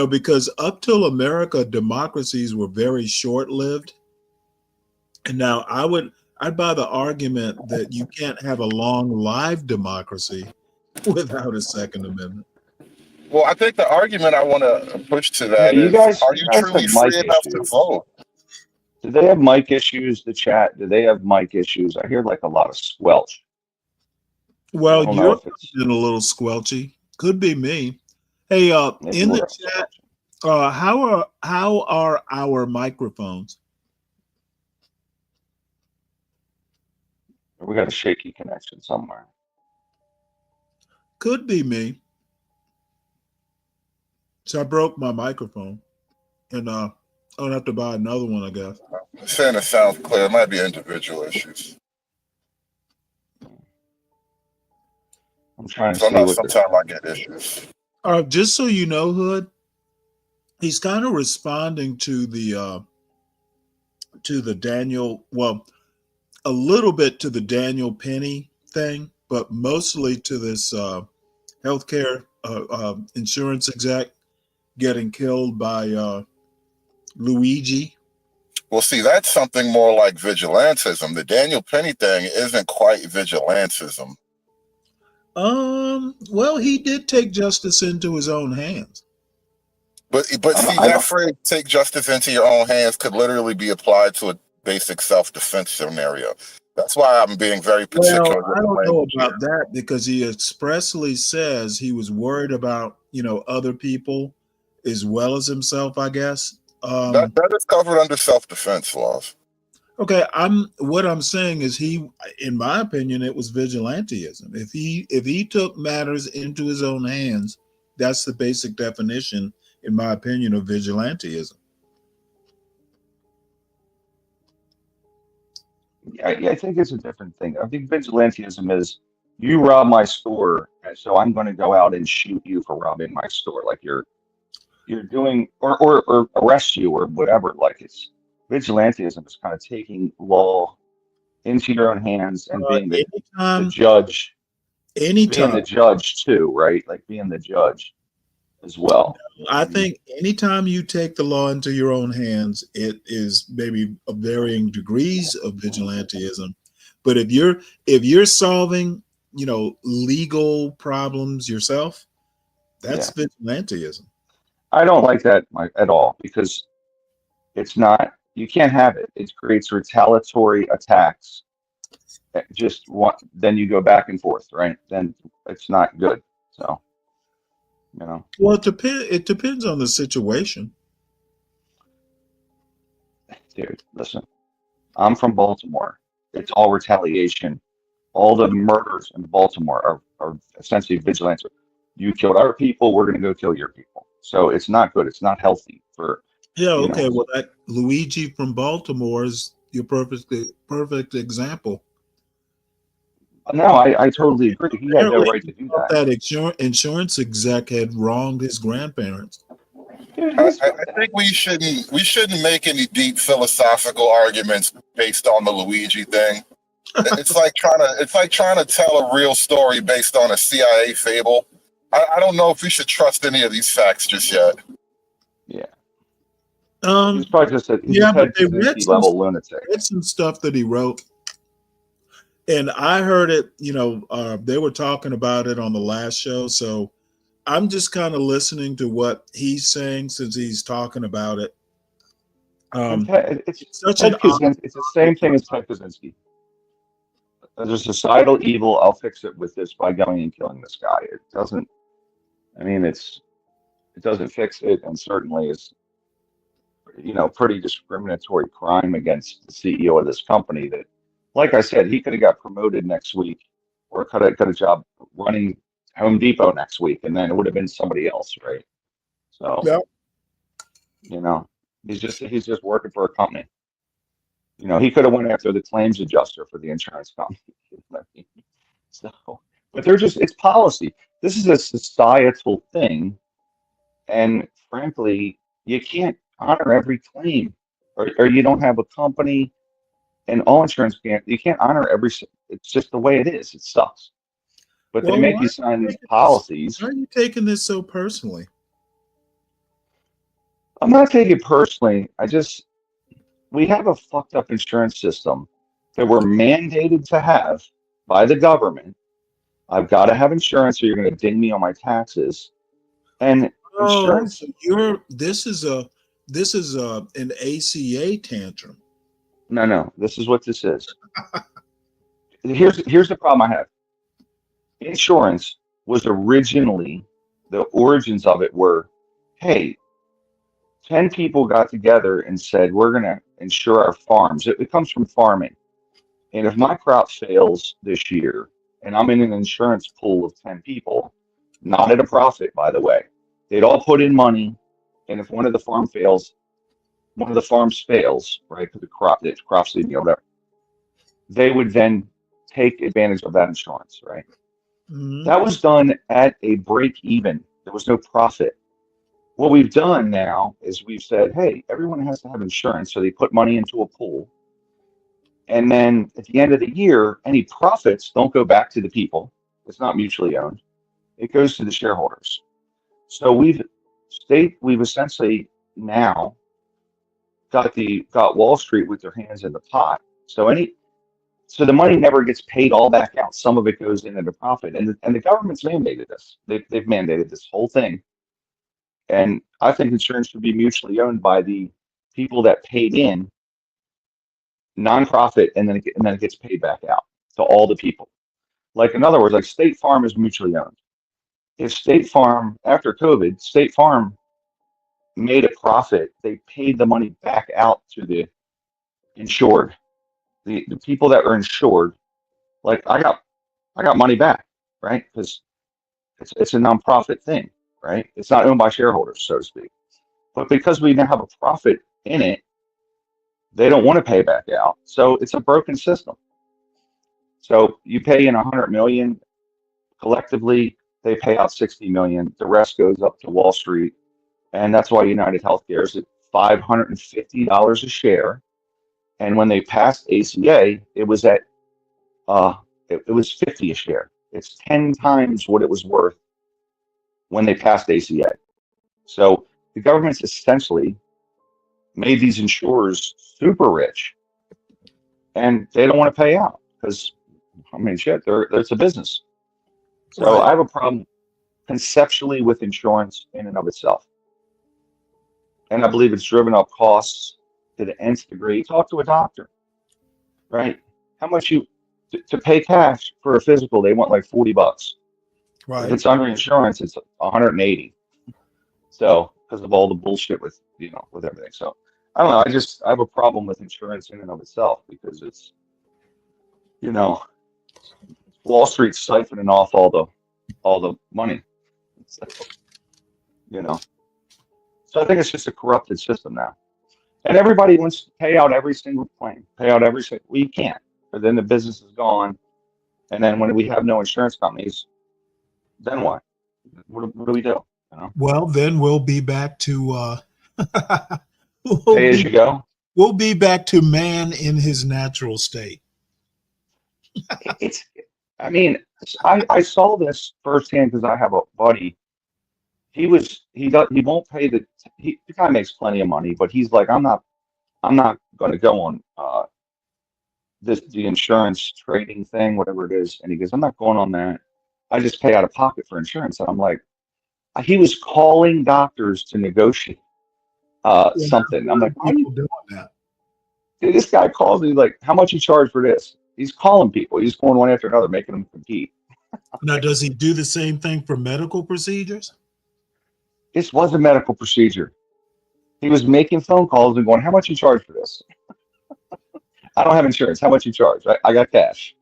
because up till America, democracies were very short-lived. And now I'd buy the argument that you can't have a long live democracy without a Second Amendment. Well, I think the argument I want to push to that you is: guys are you truly have mic free enough to issues. vote? Do they have mic issues? The chat, do they have mic issues? I hear like a lot of squelch. Well, I don't know you're if it's a little squelchy. Could be me. Hey, maybe in the we're chat, how are our microphones? we got a shaky connection somewhere. Could be me. So I broke my microphone, and I don't have to buy another one, I guess. Saying it sounds clear. It might be individual issues. I'm trying to So I see know what sometimes I get issues. Just so you know, Hood, he's kind of responding to the Daniel, well, a little bit to the Daniel Penny thing, but mostly to this healthcare insurance exec getting killed by Luigi. Well, see, that's something more like vigilantism. The Daniel Penny thing isn't quite vigilantism. Well, he did take justice into his own hands. But see, that phrase "take justice into your own hands" could literally be applied to a basic self-defense scenario. That's why I'm being very particular. Well, I don't know about that because he expressly says he was worried about, other people as well as himself, I guess. That is covered under self-defense laws. Okay, what I'm saying is in my opinion, it was vigilantism. If he took matters into his own hands, that's the basic definition, in my opinion, of vigilantism. I think it's a different thing. I think vigilantism is you rob my store, and so I'm going to go out and shoot you for robbing my store. Like you're doing, or arrest you or whatever. Like it's vigilantism is kind of taking law into your own hands and being the Anytime, judge, being the anytime. judge too, right? Like being the judge as well. I think anytime you take the law into your own hands, it is maybe of varying degrees of vigilantism. But if you're solving, legal problems yourself, Yeah, that's vigilantism. I don't like that at all because it's not. You can't have it. It creates retaliatory attacks. Just one, then you go back and forth, right? Then it's not good. So, you know, Well, it depends on the situation. dude, listen, I'm from Baltimore. It's all retaliation. All the murders in Baltimore are essentially vigilante. You killed our people, we're going to go kill your people. So it's not good. It's not healthy for, Yeah, you okay. know. Well, that Luigi from Baltimore is your perfect example. No, I totally agree. He had no Apparently, right he to do thought that. that insurance exec had wronged his grandparents. Dude, I think we shouldn't make any deep philosophical arguments based on the Luigi thing. It's like trying to tell a real story based on a CIA fable. I don't know if we should trust any of these facts just yet. Yeah. He's Um, probably just he's a yeah, but Ted they read Kaczynski some level lunatic. read some stuff that he wrote, and I heard it. They were talking about it on the last show, so I'm just kind of listening to what he's saying since he's talking about it. And Um, It's it's such an Ted odd Kaczynski. It's the same thing as Ted Kaczynski. There's a societal evil. I'll fix it with this by going and killing this guy. It doesn't. I mean, it doesn't fix it, and certainly is pretty discriminatory crime against the CEO of this company. That, like I said, he could have got promoted next week, or could have got a job running Home Depot next week, and then it would have been somebody else, right? So yeah. you know, he's just working for a company. He could have went after the claims adjuster for the insurance company. So, but it's policy. This is a societal thing, and frankly, you can't honor every claim, or you don't have a company, and all insurance can't. You can't honor It's just the way it is. It sucks. But they Well, make you sign these policies. why are you taking this so personally? I'm not taking it personally. We have a fucked up insurance system that we're mandated to have by the government. I've got to have insurance or you're going to ding me on my taxes. And Oh, insurance, so this is an ACA tantrum. no, this is what this is. Here's the problem I have. Insurance was originally, the origins of it were, hey, 10 people got together and said, we're going to insure our farms. It comes from farming. And if my crop fails this year, and I'm in an insurance pool of 10 people, not at a profit, by the way, they'd all put in money. And if one of the farms fails, right, because the crop's leaving or whatever, they would then take advantage of that insurance, right? Mhm. That was done at a break even. There was no profit. What we've done now is we've said, hey, everyone has to have insurance. So they put money into a pool. And then at the end of the year, any profits don't go back to the people. It's not mutually owned. It goes to the shareholders. So we've essentially now got Wall Street with their hands in the pot. So the money never gets paid all back out. Some of it goes into the profit, and the government's mandated this. They've mandated this whole thing, and I think insurance should be mutually owned by the people that paid in nonprofit, and then it gets paid back out to all the people. Like in other words, like State Farm is mutually owned. If State Farm after COVID, State Farm made a profit, they paid the money back out to the insured. The people that are insured, like I got money back, right? Because it's a nonprofit thing, right? It's not owned by shareholders, so to speak. But because we now have a profit in it, They don't want to pay back out. So it's a broken system. So you pay in 100 million collectively, they pay out 60 million. The rest goes up to Wall Street. And that's why United Healthcare is at $550 a share. And when they passed ACA, it was at it was 50 a share. It's 10 times what it was worth when they passed ACA. So the government's essentially made these insurers super rich, and they don't want to pay out because, I mean, shit, it's a business. So Right. I have a problem conceptually with insurance in and of itself. And I believe it's driven up costs to the nth degree. Talk to a doctor, right? How much to pay cash for a physical, they want like $40. If Right. it's under insurance, it's 180. So because of all the bullshit with with everything. So I don't know. I have a problem with insurance in and of itself because it's Wall Street siphoning off all the money. So, so I think it's just a corrupted system now. And everybody wants to pay out every single claim, pay out every single. Well, you can't. But then the business is gone. And then when we have no insurance companies, then what? What do we do? Well, then we'll be back to Pay as you go. we'll be back to man in his natural state. I mean, I saw this firsthand because I have a buddy. He won't pay the guy makes plenty of money, but he's like, I'm not going to go on the insurance trading thing, whatever it is. And he goes, I'm not going on that. I just pay out of pocket for insurance. And I'm like, he was calling doctors to negotiate something. I'm like, why are you doing that? Dude, this guy calls me like, how much you charge for this? He's calling people. He's going one after another, making them compete. Now, does he do the same thing for medical procedures? This was a medical procedure. He was making phone calls and going, how much you charge for this? I don't have insurance. How much you charge? I got cash.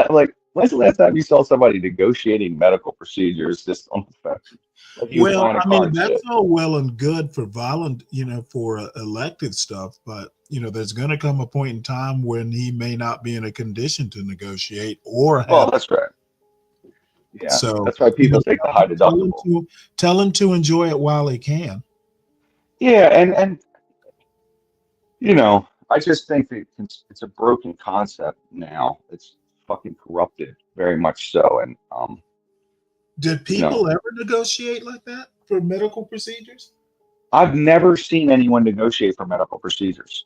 Like, when's the last time you saw somebody negotiating medical procedures just on the phone? Like Well, I mean, that's all well and good for for elective stuff, but there's going to come a point in time when he may not be in a condition to negotiate or have. Well, that's right. Yeah, so that's why people take the high deductible. Tell him to enjoy it while he can. Yeah, and I just think that it's a broken concept now. It's fucking corrupted, very much so. And did people ever negotiate like that for medical procedures? I've never seen anyone negotiate for medical procedures.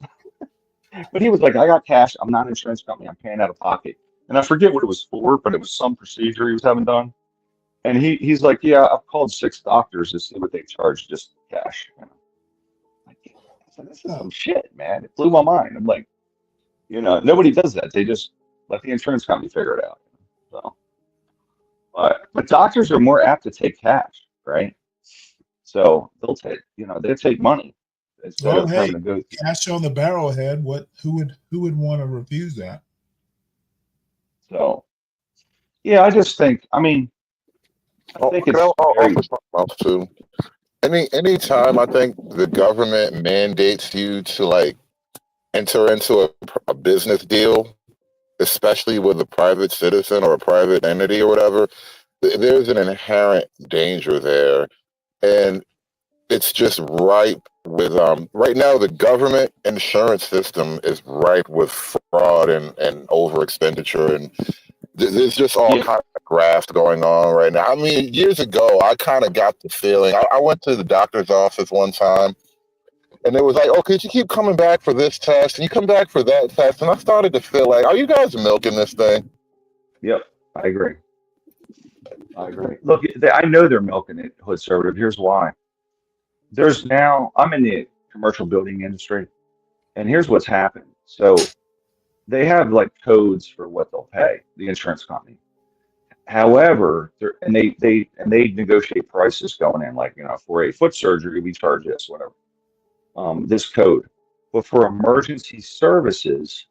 But he was like, I got cash. I'm not an insurance company. I'm paying out of pocket. And I forget what it was for, but it was some procedure he was having done. And he's like, yeah, I've called 6 doctors to see what they charge just cash. This is some shit, man. It blew my mind. I'm like, nobody does that. They just let the insurance company figure it out. So, but doctors are more apt to take cash, right? So they'll take money instead of having to go. Cash on the barrelhead. Who would want to refuse that? So, yeah, I just think. I mean, I think it's also too. Any time I think the government mandates you to like enter into a business deal, especially with a private citizen or a private entity or whatever, there's an inherent danger there, and it's just ripe with right now the government insurance system is ripe with fraud and over expenditure, and there's just all kind of graft going on right now. I mean, years ago, I kind of got the feeling. I went to the doctor's office one time, and it was like, "Oh, could you keep coming back for this test, and you come back for that test?" And I started to feel like, "Are you guys milking this thing?" Yep, I agree. Look, I know they're milking it, Hood Conservative. Here's why. I'm in the commercial building industry, and here's what's happened. So they have like codes for what they'll pay the insurance company. However, they negotiate prices going in, like for a foot surgery we charge this, whatever, this code. But for emergency services,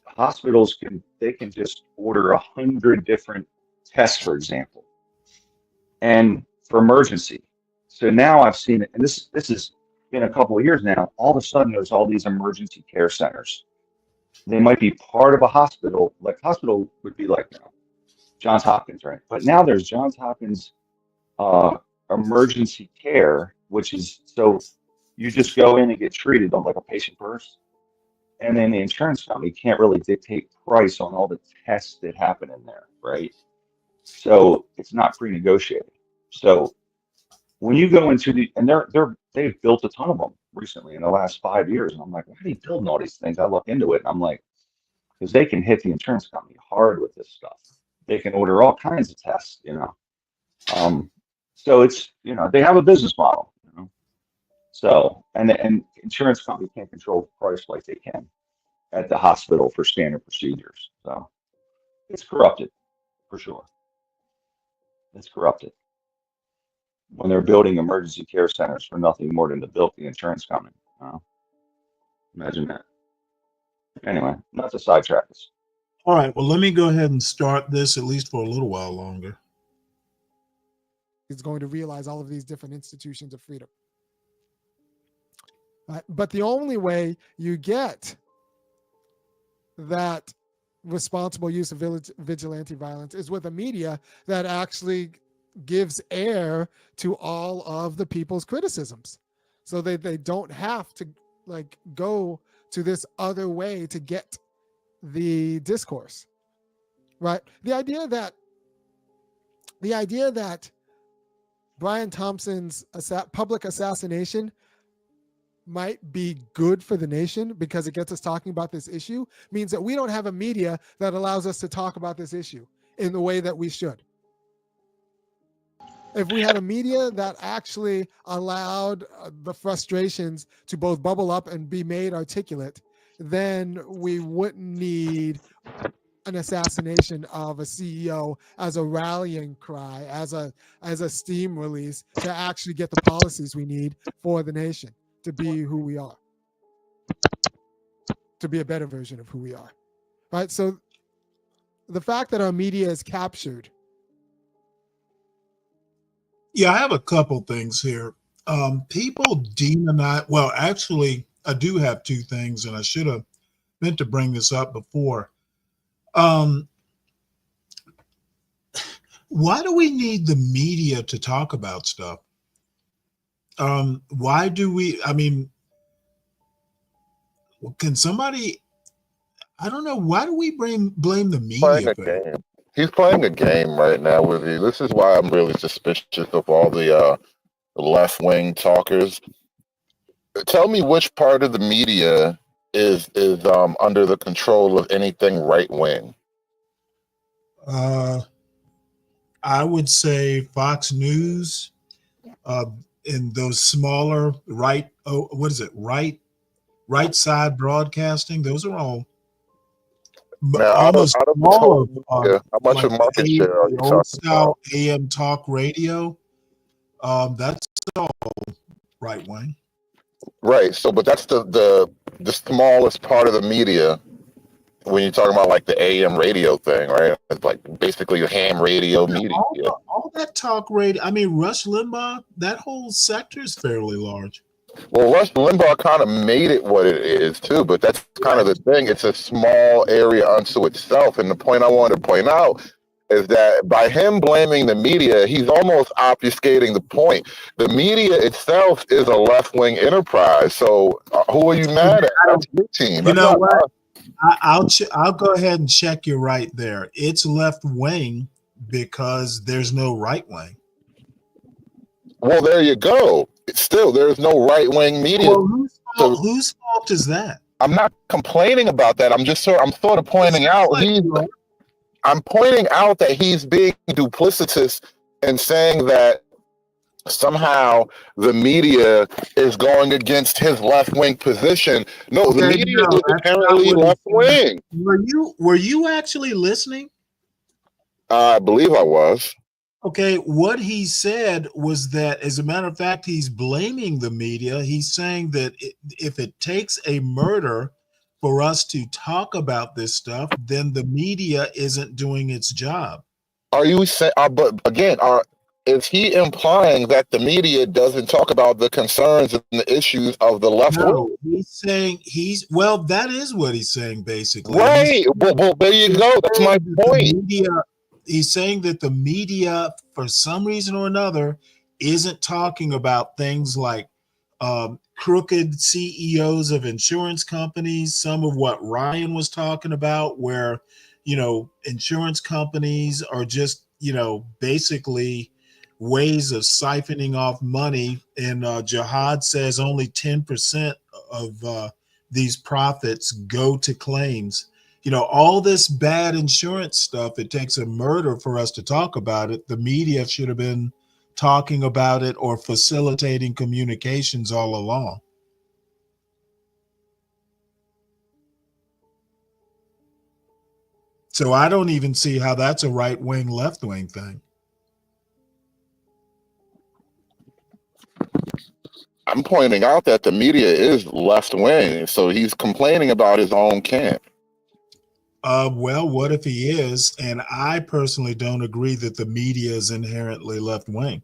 hospitals can just order 100 different tests, for example, and for emergency. So now I've seen it, and this is in a couple of years now, all of a sudden there's all these emergency care centers. They might be part of a hospital, like hospital would be like, Johns Hopkins, right? But now there's Johns Hopkins emergency care, which is so you just go in and get treated on like a patient first, and then the insurance company can't really dictate price on all the tests that happen in there, right? So it's not pre-negotiated. So when you go into and they've built a ton of them recently in the last 5 years, and I'm like, why are they building all these things? I look into it, and I'm like, because they can hit the insurance company hard with this stuff. They can order all kinds of tests, So it's they have a business model, So and insurance company can't control price like they can at the hospital for standard procedures. So it's corrupted for sure. It's corrupted when they're building emergency care centers for nothing more than to bilk the insurance company. Imagine that. Anyway, not to sidetrack us. All right. Well, let me go ahead and start this at least for a little while longer. Is going to realize all of these different institutions of freedom. But the only way you get that responsible use of vigilante violence is with a media that actually gives air to all of the people's criticisms, so they don't have to go to this other way to get the discourse, right? The idea that Brian Thompson's public assassination might be good for the nation because it gets us talking about this issue means that we don't have a media that allows us to talk about this issue in the way that we should. If we had a media that actually allowed the frustrations to both bubble up and be made articulate, then we wouldn't need an assassination of a CEO as a rallying cry, as a steam release to actually get the policies we need for the nation to be who we are, to be a better version of who we are, right? So the fact that our media is captured. Yeah, I have a couple things here. People demonize, well, actually, I do have two things, and I should have meant to bring this up before. Why do we need the media to talk about stuff? Why do we, can somebody, I don't know, why do we blame the media for it? Game. He's playing a game right now with you. This is why I'm really suspicious of all the left-wing talkers. Tell me which part of the media is under the control of anything right-wing. I would say Fox News, in those smaller right side broadcasting. Those are all now, almost out of all of how much of market share are you old talking style about? AM talk radio. That's all right wing. Right. So, but that's the smallest part of the media when you're talking about like the AM radio thing, right? It's like basically ham radio media. All that talk radio. Rush Limbaugh, that whole sector is fairly large. Well, Rush Limbaugh kind of made it what it is too, but that's kind of the thing. It's a small area unto itself. And the point I wanted to point out is that by him blaming the media, he's almost obfuscating the point. The media itself is a left-wing enterprise. So who are you mad at? That's your team. You know what? I'll go ahead and check you right there. It's left wing because there's no right wing. Well, there you go. Still, there's no right-wing media. Well, whose fault is that? I'm not complaining about that. I'm sort of pointing out I'm pointing out that he's being duplicitous and saying that somehow the media is going against his left-wing position. No, the media is apparently left-wing. Were you actually listening? I believe I was. Okay, what he said was that, as a matter of fact, he's blaming the media. He's saying that if it takes a murder for us to talk about this stuff, then the media isn't doing its job. Are you saying? But again, is he implying that the media doesn't talk about the concerns and the issues of the left wing? No, he's saying well, that is what he's saying basically. Right. Well, there you go. That's my point. He's saying that the media, for some reason or another, isn't talking about things like crooked CEOs of insurance companies, some of what Ryan was talking about, where, insurance companies are just, basically ways of siphoning off money. And Jihad says only 10% of these profits go to claims. All this bad insurance stuff, it takes a murder for us to talk about it. The media should have been talking about it or facilitating communications all along. So I don't even see how that's a right wing, left wing thing. I'm pointing out that the media is left wing, so he's complaining about his own camp. Well, what if he is? And I personally don't agree that the media is inherently left wing.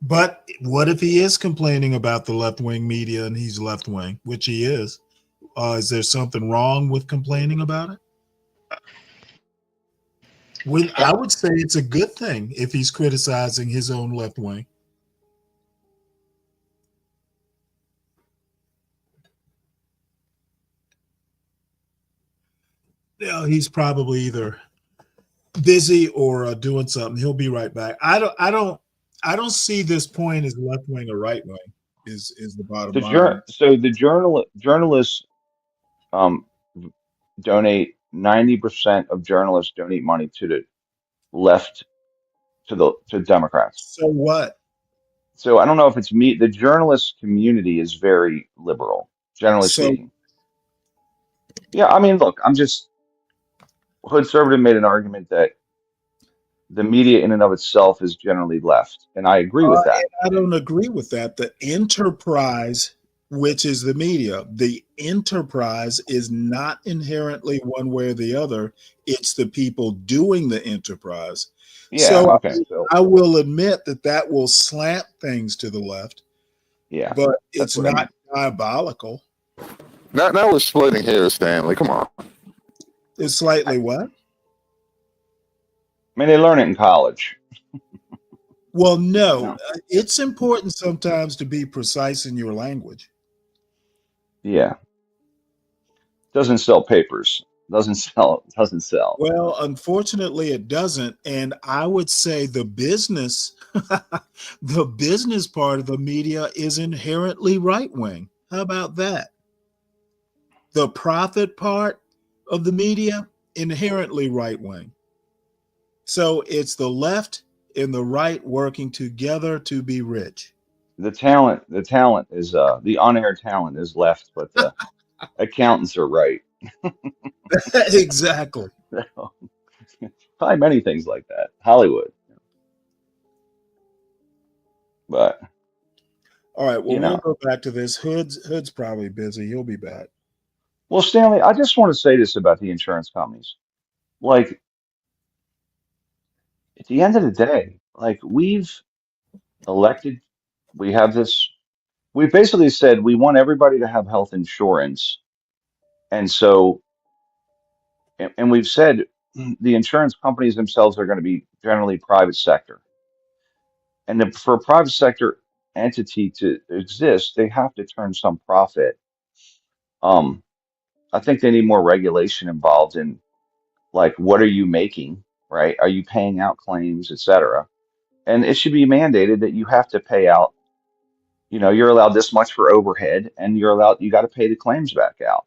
But what if he is complaining about the left wing media and he's left wing, which he is? Is there something wrong with complaining about it? I would say it's a good thing if he's criticizing his own left wing. Yeah, he's probably either busy or doing something. He'll be right back. I don't see this point as left wing or right wing. Is the bottom line? So the journalists donate 90% of journalists donate money to the left, to Democrats. So what? So I don't know if it's me. The journalist community is very liberal, generally speaking. Yeah, I mean, look, Hood Conservative made an argument that the media in and of itself is generally left, and I agree with that. I don't agree with that. The enterprise, which is the media, the enterprise is not inherently one way or the other. It's the people doing the enterprise. Yeah, so okay. I will admit that will slant things to the left. Yeah, but it's not diabolical. Now we're splitting hairs, Stanley. Come on. It's slightly what? I mean, they learn it in college. Well, no. It's important sometimes to be precise in your language. Yeah. Doesn't sell papers. Doesn't sell. Well, unfortunately, it doesn't. And I would say the business, the business part of the media is inherently right wing. How about that? The profit part of the media, inherently right wing. So it's the left and the right working together to be rich. The talent is the on-air talent is left, but the accountants are right. Exactly. Probably many things like that. Hollywood. But all right, well, we'll go back to this. Hood's probably busy. He'll be back. Well, Stanley, I just want to say this about the insurance companies. Like, at the end of the day, like we basically said we want everybody to have health insurance. And so, and we've said the insurance companies themselves are going to be generally private sector. And for a private sector entity to exist, they have to turn some profit. I think they need more regulation involved in, like, what are you making, right? Are you paying out claims, et cetera? And it should be mandated that you have to pay out, you're allowed this much for overhead, and you got to pay the claims back out.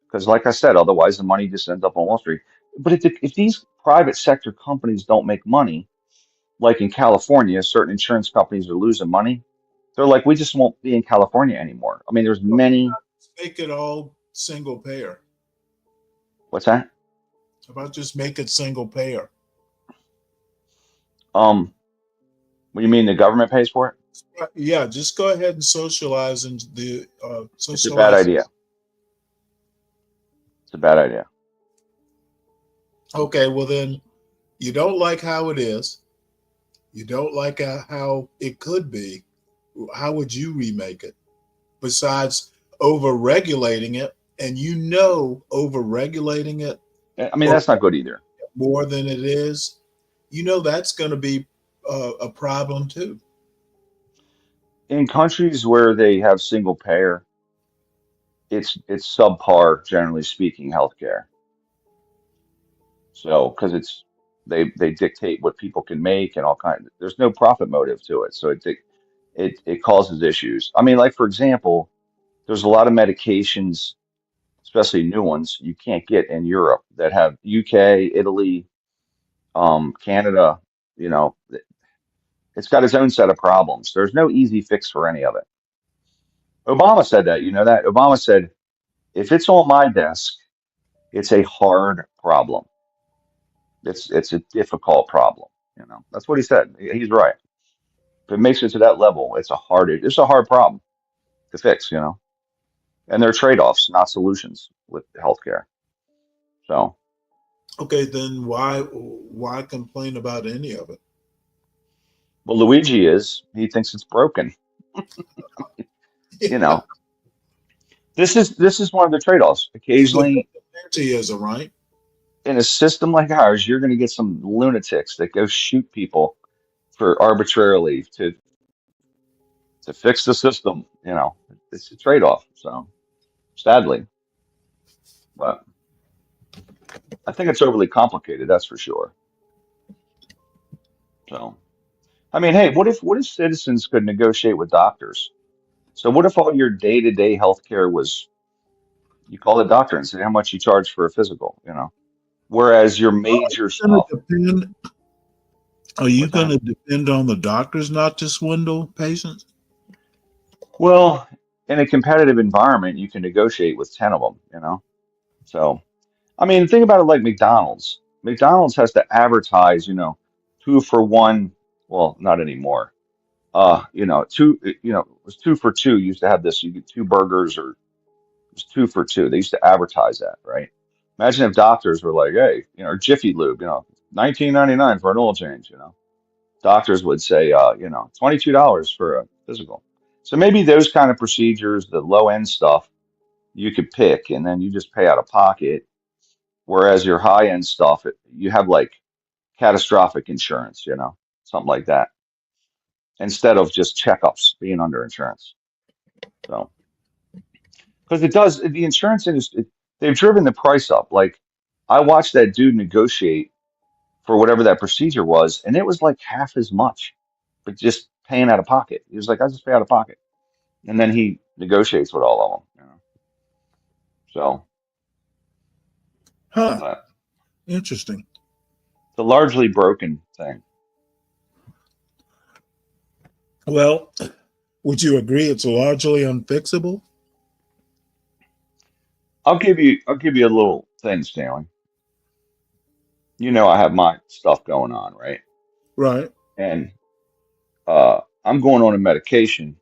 Because like I said, otherwise the money just ends up on Wall Street. But if these private sector companies don't make money, like in California, certain insurance companies are losing money. They're like, we just won't be in California anymore. I mean, there's many. Make it all single payer. What's that? How about just make it single payer? What do you mean, the government pays for it? Yeah, just go ahead and socialize and It's a bad idea. It's a bad idea. Okay, well then, You don't like how it is. You don't like how it could be. How would you remake it? Besides over regulating it, and over regulating it I mean, or that's not good either. more than it is, that's going to be a problem too. In countries where they have single payer, it's subpar, generally speaking, healthcare. So, because they dictate what people can make and all kinds. There's no profit motive to it, so it causes issues. I mean, like for example, there's a lot of medications, especially new ones, you can't get in Europe that have UK, Italy, Canada. You know, it's got its own set of problems. There's no easy fix for any of it. Obama said that. You know that Obama said, if it's on my desk, it's a hard problem. It's a difficult problem. You know, that's what he said. He's right. If it makes it to that level, it's a hard problem to fix. You know, and there are trade-offs, not solutions with healthcare. So, Okay, then why complain about any of it? well, Luigi he thinks it's broken. You know, this is one of the trade-offs. He's a Occasionally, theism, right? in a system like ours, you're going to get some lunatics that go shoot people for arbitrarily to fix the system. You know, it's a trade-off. So, sadly, but I think it's overly complicated. That's for sure. So, I mean, hey, what if citizens could negotiate with doctors? So, what if all your day-to-day healthcare was you call the doctor and say how much you charge for a physical? You know, whereas your major Gonna stuff. depend, are you What's going that? to depend on the doctors not to swindle patients? Well, in a competitive environment, you can negotiate with 10 of them, you know? So, I mean, think about it like McDonald's. McDonald's has to advertise, 2 for 1. Well, not anymore. It was 2 for 2. You used to have this, you get 2 burgers or it was 2 for 2. They used to advertise that, right? Imagine if doctors were like, hey, or Jiffy Lube, 19.99 for an oil change, doctors would say, $22 for a physical. So maybe those kind of procedures, the low end stuff, you could pick and then you just pay out of pocket. Whereas your high end stuff, you have like catastrophic insurance, something like that, instead of just checkups being under insurance. So, because the insurance industry, they've driven the price up. Like, I watched that dude negotiate for whatever that procedure was, and it was like half as much, but just paying out of pocket. He was like, I just pay out of pocket. And then he negotiates with all of them. So, Huh. but Interesting. it's a largely broken thing. Well, would you agree it's largely unfixable? I'll give you a little thing, Stanley. I have my stuff going on, right? Right. And I'm going on a medication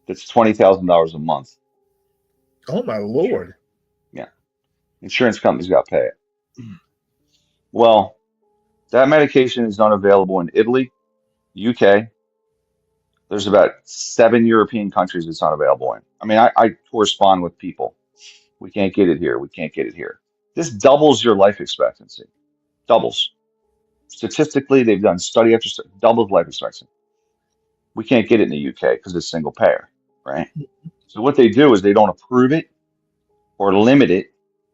that's $20,000 a month. Oh my Lord. Yeah. Insurance companies got to pay it. Well, that medication is not available in Italy, UK. There's about 7 European countries it's not available in. I mean, I correspond with people. We can't get it here. We can't get it here. This doubles your life expectancy. Doubles. Statistically, they've done study after study, doubles life expectancy. We can't get it in the UK because it's single payer, right? So what they do is they don't approve it or limit it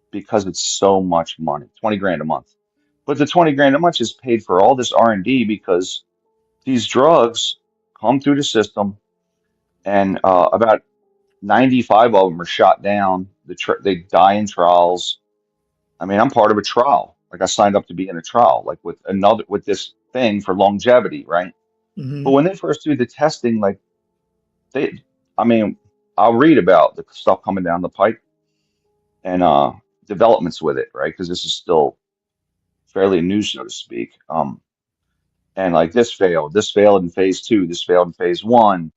because it's so much money, 20 grand a month. But the 20 grand a month is paid for all this R&D because these drugs come through the system, and about 95 of them are shot down. They die in trials. I mean, I'm part of a trial. Like, I signed up to be in a trial, like with this thing for longevity, right? But when they first do the testing, like I mean, I'll read about the stuff coming down the pipe and developments with it, right? Because this is still fairly new, so to speak. And like this failed in phase 2, this failed in phase 1,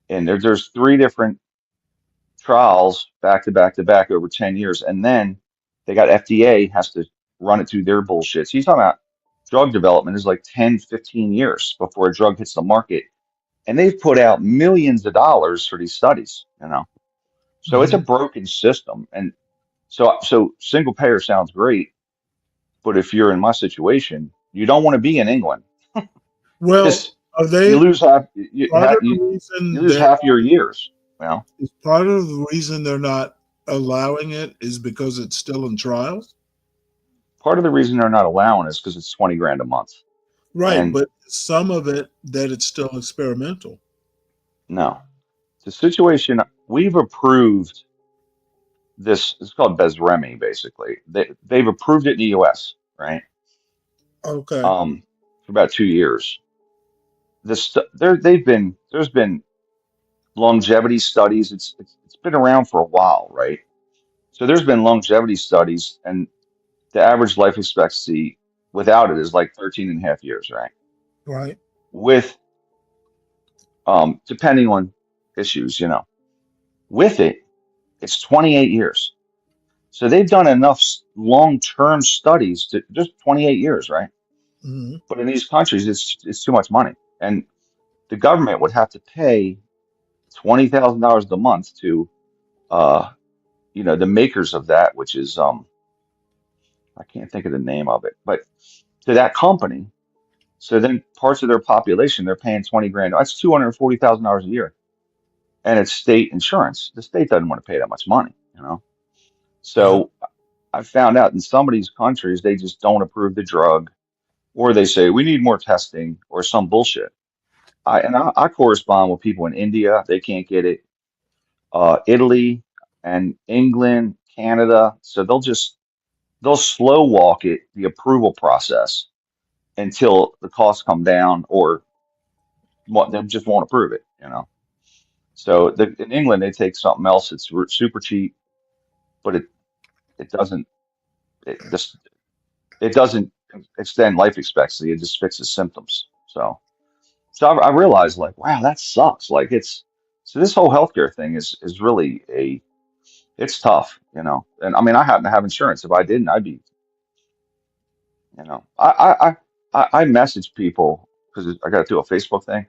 and there's 3 different trials back to back to back over 10 years, and then they got FDA has to run it through their bullshit. So he's talking about drug development is like 10, 15 years before a drug hits the market. And they've put out millions of dollars for these studies, you know. So it's a Mhm. broken system. And so single payer sounds great, but if you're in my situation, you don't want to be in England Well, because are you they lose half part of the you reason lose they're half your years. Well, is part of the reason they're not allowing it is because it's still in trials? part of the reason they're not allowing is because it's 20 grand a month. Right, And but some of it that it's still experimental. no, the situation we've approved this, it's called Bezremi, basically. They've approved it in the US, right? Okay. For about 2 years. There's been longevity studies. It's been around for a while, right? So there's been longevity studies, and the average life expectancy without it is like 13 and a half years, right? Right. With depending on issues, you know, with it, it's 28 years. So they've done enough long-term studies to just 28 years, right? Mhm. But in these countries, it's too much money, and the government would have to pay $20,000 a month to, uh, you know, the makers of that, which is I can't think of the name of it, but to that company. So then parts of their population, they're paying 20 grand. That's $240,000 a year, and it's state insurance. The state doesn't want to pay that much money, you know. Yep. So I found out in some of these countries, they just don't approve the drug, or they say we need more testing, or some bullshit. I correspond with people in India, they can't get it, Italy and England, Canada. So they'll slow walk it, the approval process, until the costs come down, or what they just won't approve it, you know. So in England, they take something else. It's super cheap, but it doesn't it just it doesn't extend life expectancy. It just fixes symptoms. So I realized like, wow, that sucks. Like so this whole healthcare thing is really it's tough, you know. And I mean, I happen to have insurance. If I didn't, I'd be, you know, I message people because I got to do a Facebook thing,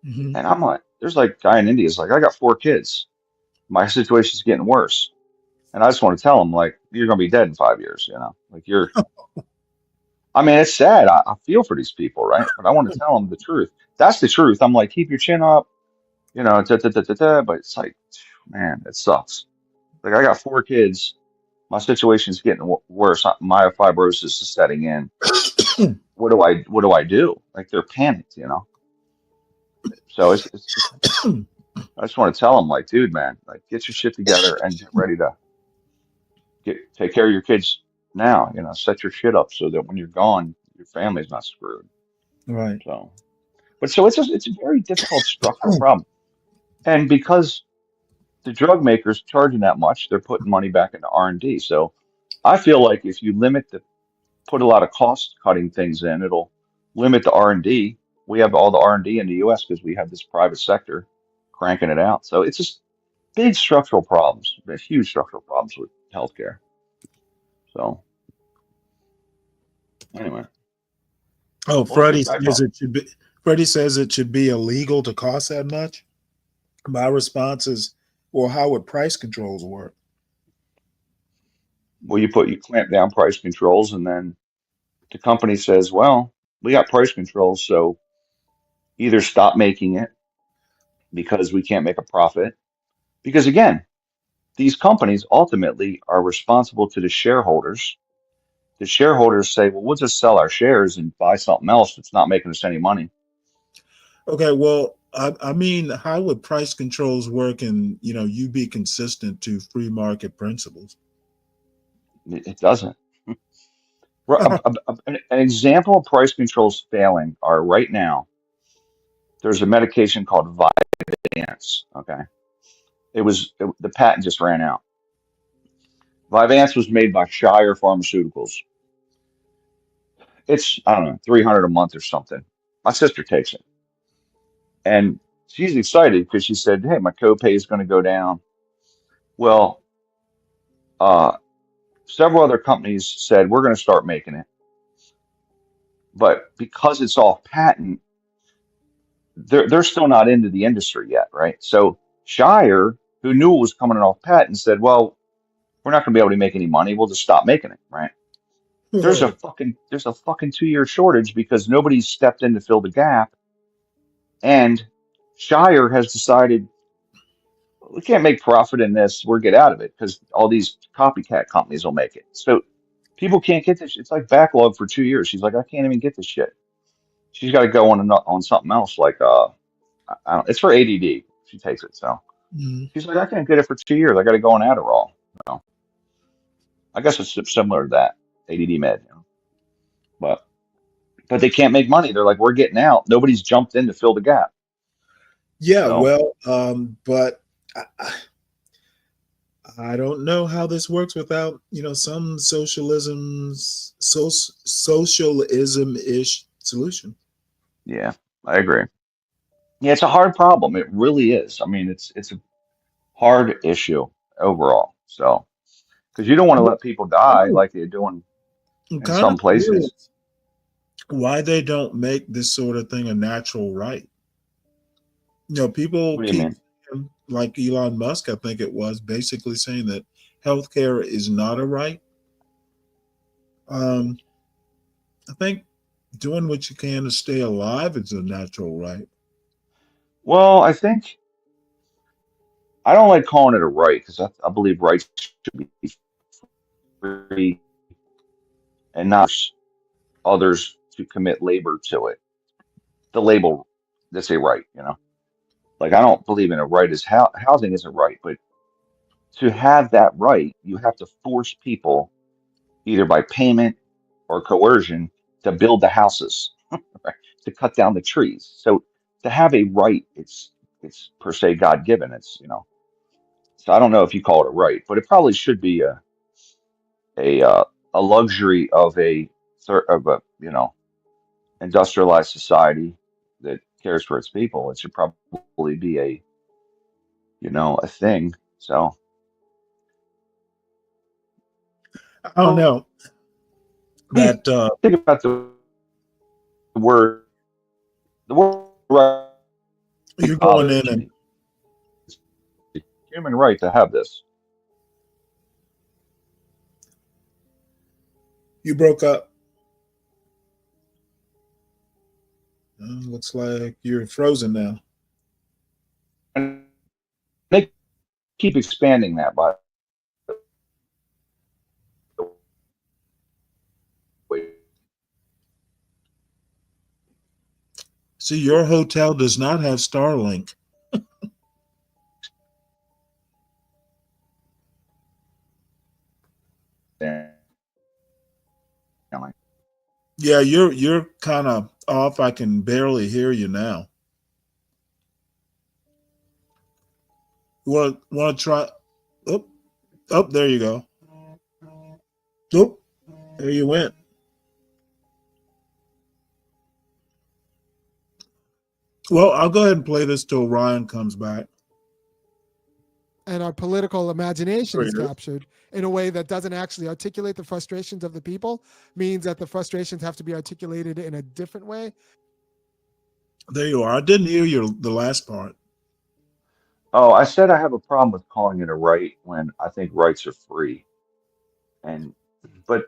Mhm. and I'm like, there's like a guy in India is like, I got 4 kids. My situation's getting worse. And I just want to tell them, like, you're going to be dead in 5 years, you know? Like, I mean, it's sad. I feel for these people, right? But I want to tell them the truth. That's the truth. I'm like, keep your chin up, you know, da, da, da, da, da. But it's like, man, it sucks. Like, I got 4 kids. My situation's getting worse. Myofibrosis is setting in. What do I do? Like, they're panicked, you know? So I just want to tell them, like, dude, man, like, get your shit together and get ready to take care of your kids now, you know, set your shit up so that when you're gone, your family's not screwed. Right. So, but so it's a very difficult structural problem. And because the drug makers charging that much, they're putting money back into R&D. So I feel like if you put a lot of cost cutting things in, it'll limit the R&D. We have all the R&D in the US because we have this private sector cranking it out. So it's just big structural problems, huge structural problems with healthcare. So anyway. Oh, We'll see. Freddie says it should be. Freddie says it should be illegal to cost that much. My response is, well, how would price controls work? Well, you clamp down price controls, and then the company says, well, we got price controls, so either stop making it because we can't make a profit. Because again, these companies ultimately are responsible to the shareholders. The shareholders say, well, we'll just sell our shares and buy something else that's not making us any money. Okay, well, I mean, how would price controls work and, you know, you be consistent to free market principles? It doesn't. An example of price controls failing are right now, there's a medication called Vyvanse. Okay. The patent just ran out. Vyvanse was made by Shire Pharmaceuticals. It's, I don't know, 300 a month or something. My sister takes it. And she's excited because she said, hey, my copay is going to go down. Well, uh, several other companies said, we're going to start making it. but because it's off patent, they're still not into the industry yet, right? So Shire, who knew it was coming off patent, said, "Well, we're not going to be able to make any money. We'll just stop making it," right? There's a Right. fucking 2 year shortage because nobody's stepped in to fill the gap, and Shire has decided we can't make profit in this. We'll get out of it because all these copycat companies will make it. So people can't get this. It's like backlog for 2 years. She's like, I can't even get this shit. She's got to go on something else like I don't. It's for ADD. She takes it. So Mhm. she's like, I can't get it for 2 years. I got to go on Adderall. So I guess it's similar to that ADD med. But they can't make money. They're like, we're getting out. Nobody's jumped in to fill the gap. Yeah, So well, but I don't know how this works without, some socialism-ish solution. yeah, I agree. Yeah, it's a hard problem. It really is. I mean, it's a hard issue overall. So because you don't want to let people die I'm like they're doing I'm in kind some of curious places. why they don't make this sort of thing a natural right. People What do you keep, mean? like Elon Musk, I think it was, basically saying that healthcare is not a right. Um, I think doing what you can to stay alive is a natural right. Well, I think I don't like calling it a right because I believe rights should be free and not force others to commit labor to it. The label, they say right, Like I don't believe in a right as housing isn't right, but to have that right, you have to force people either by payment or coercion to build the houses, right? To cut down the trees. So to have a right, it's per se God given. So I don't know if you call it a right, but it probably should be a uh, a luxury of a industrialized society that cares for its people. It should probably be a thing. So I don't know what do you that think about word the word right you're going in bothers and me. It's a human right to have this. you broke up. Looks like you're frozen now. And they keep expanding that by the way. See, your hotel does not have Starlink. Yeah, you're kind of off. I can barely hear you now. You want to try? Oh, oh, there you go. Oh, there you went. Well, I'll go ahead and play this till Ryan comes back. And our political imagination There is he is. captured in a way that doesn't actually articulate the frustrations of the people, means that the frustrations have to be articulated in a different way. There you are. I didn't hear the last part. Oh, I said I have a problem with calling it a right when I think rights are free. And but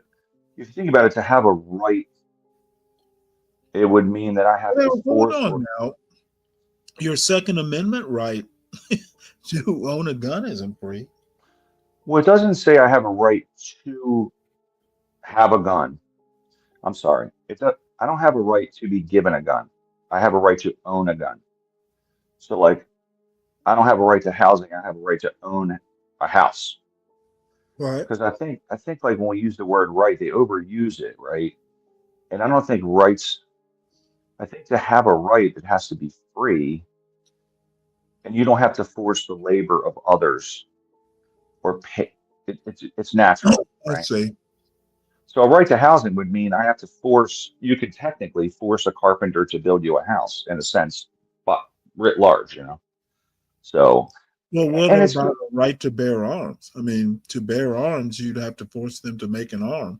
if you think about it, to have a right, it would mean that I have to Well, hold force on or now. Your Second Amendment right to own a gun isn't free. well, it doesn't say I have a right to have a gun. I'm sorry. I don't have a right to be given a gun. I have a right to own a gun. So like I don't have a right to housing, I have a right to own a house. Right. Because I think like when we use the word right, they overuse it, right? And I don't think rights, I think to have a right, it has to be free, and you don't have to force the labor of others or pay. It's natural, I right? see. So a right to housing would mean I have to force, you could technically force a carpenter to build you a house in a sense, but writ large. So, Well, what and it's about a right to bear arms? I mean, to bear arms, you'd have to force them to make an arm.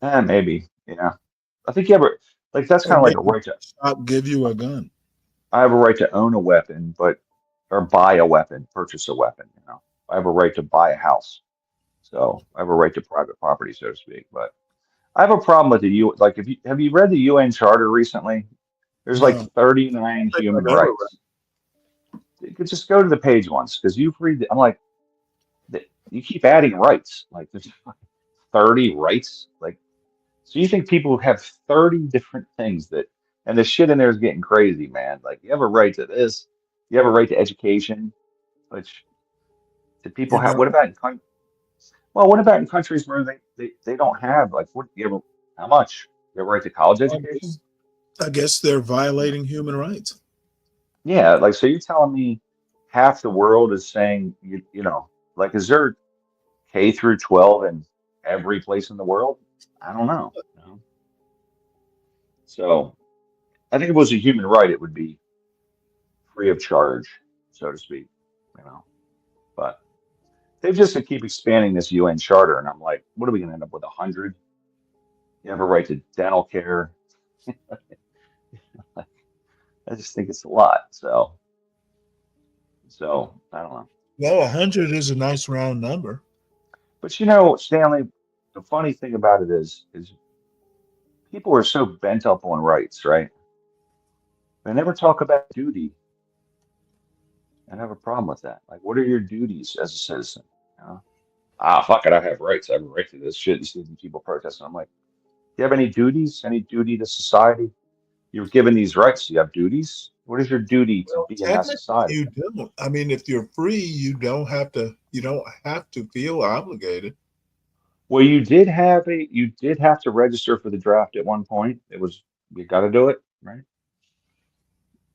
Maybe. Yeah. I think you have a like that's Or kind of like a maybe right to. stop give you a gun. I have a right to own a weapon, but or buy a weapon, purchase a weapon. I have a right to buy a house, so I have a right to private property, so to speak. But I have a problem with the U. Like, if you have you read the UN Charter recently? There's like No, I 39 don't think human I've ever read. rights. You could just go to the page once because you've read. I'm like, you keep adding rights. Like, there's 30 rights. Like, so you think people have 30 different things that, and the shit in there is getting crazy, man. Like, you have a right to this. You have a right to education, which do people You have? don't. What about well, what about in countries where they don't have like what you have? How much? You have a right to college I education? guess, I guess they're violating human rights. Yeah, like so you're telling me half the world is saying like is there K through 12 in every place in the world? I don't know. So I think if it was a human right, it would be free of charge, so to speak. You know, but they just keep expanding this UN charter, and I'm like, what are we going to end up with 100? You have a right to dental care. I just think it's a lot. So I don't know. Well, 100 is a nice round number. But Stanley, the funny thing about it is people are so bent up on rights, right? They never talk about duty. I have a problem with that. Like, what are your duties as a citizen? You know? Fuck it, I have rights. I have a right to this shit. You see people protesting. I'm like, do you have any duties? Any duty to society? You're given these rights. Do you have duties? What is your duty to Well, be in that technically, society? you don't. I mean, if you're free, you don't have to. You don't have to feel obligated. Well, you did have to register for the draft at one point. It was you got to do it, right?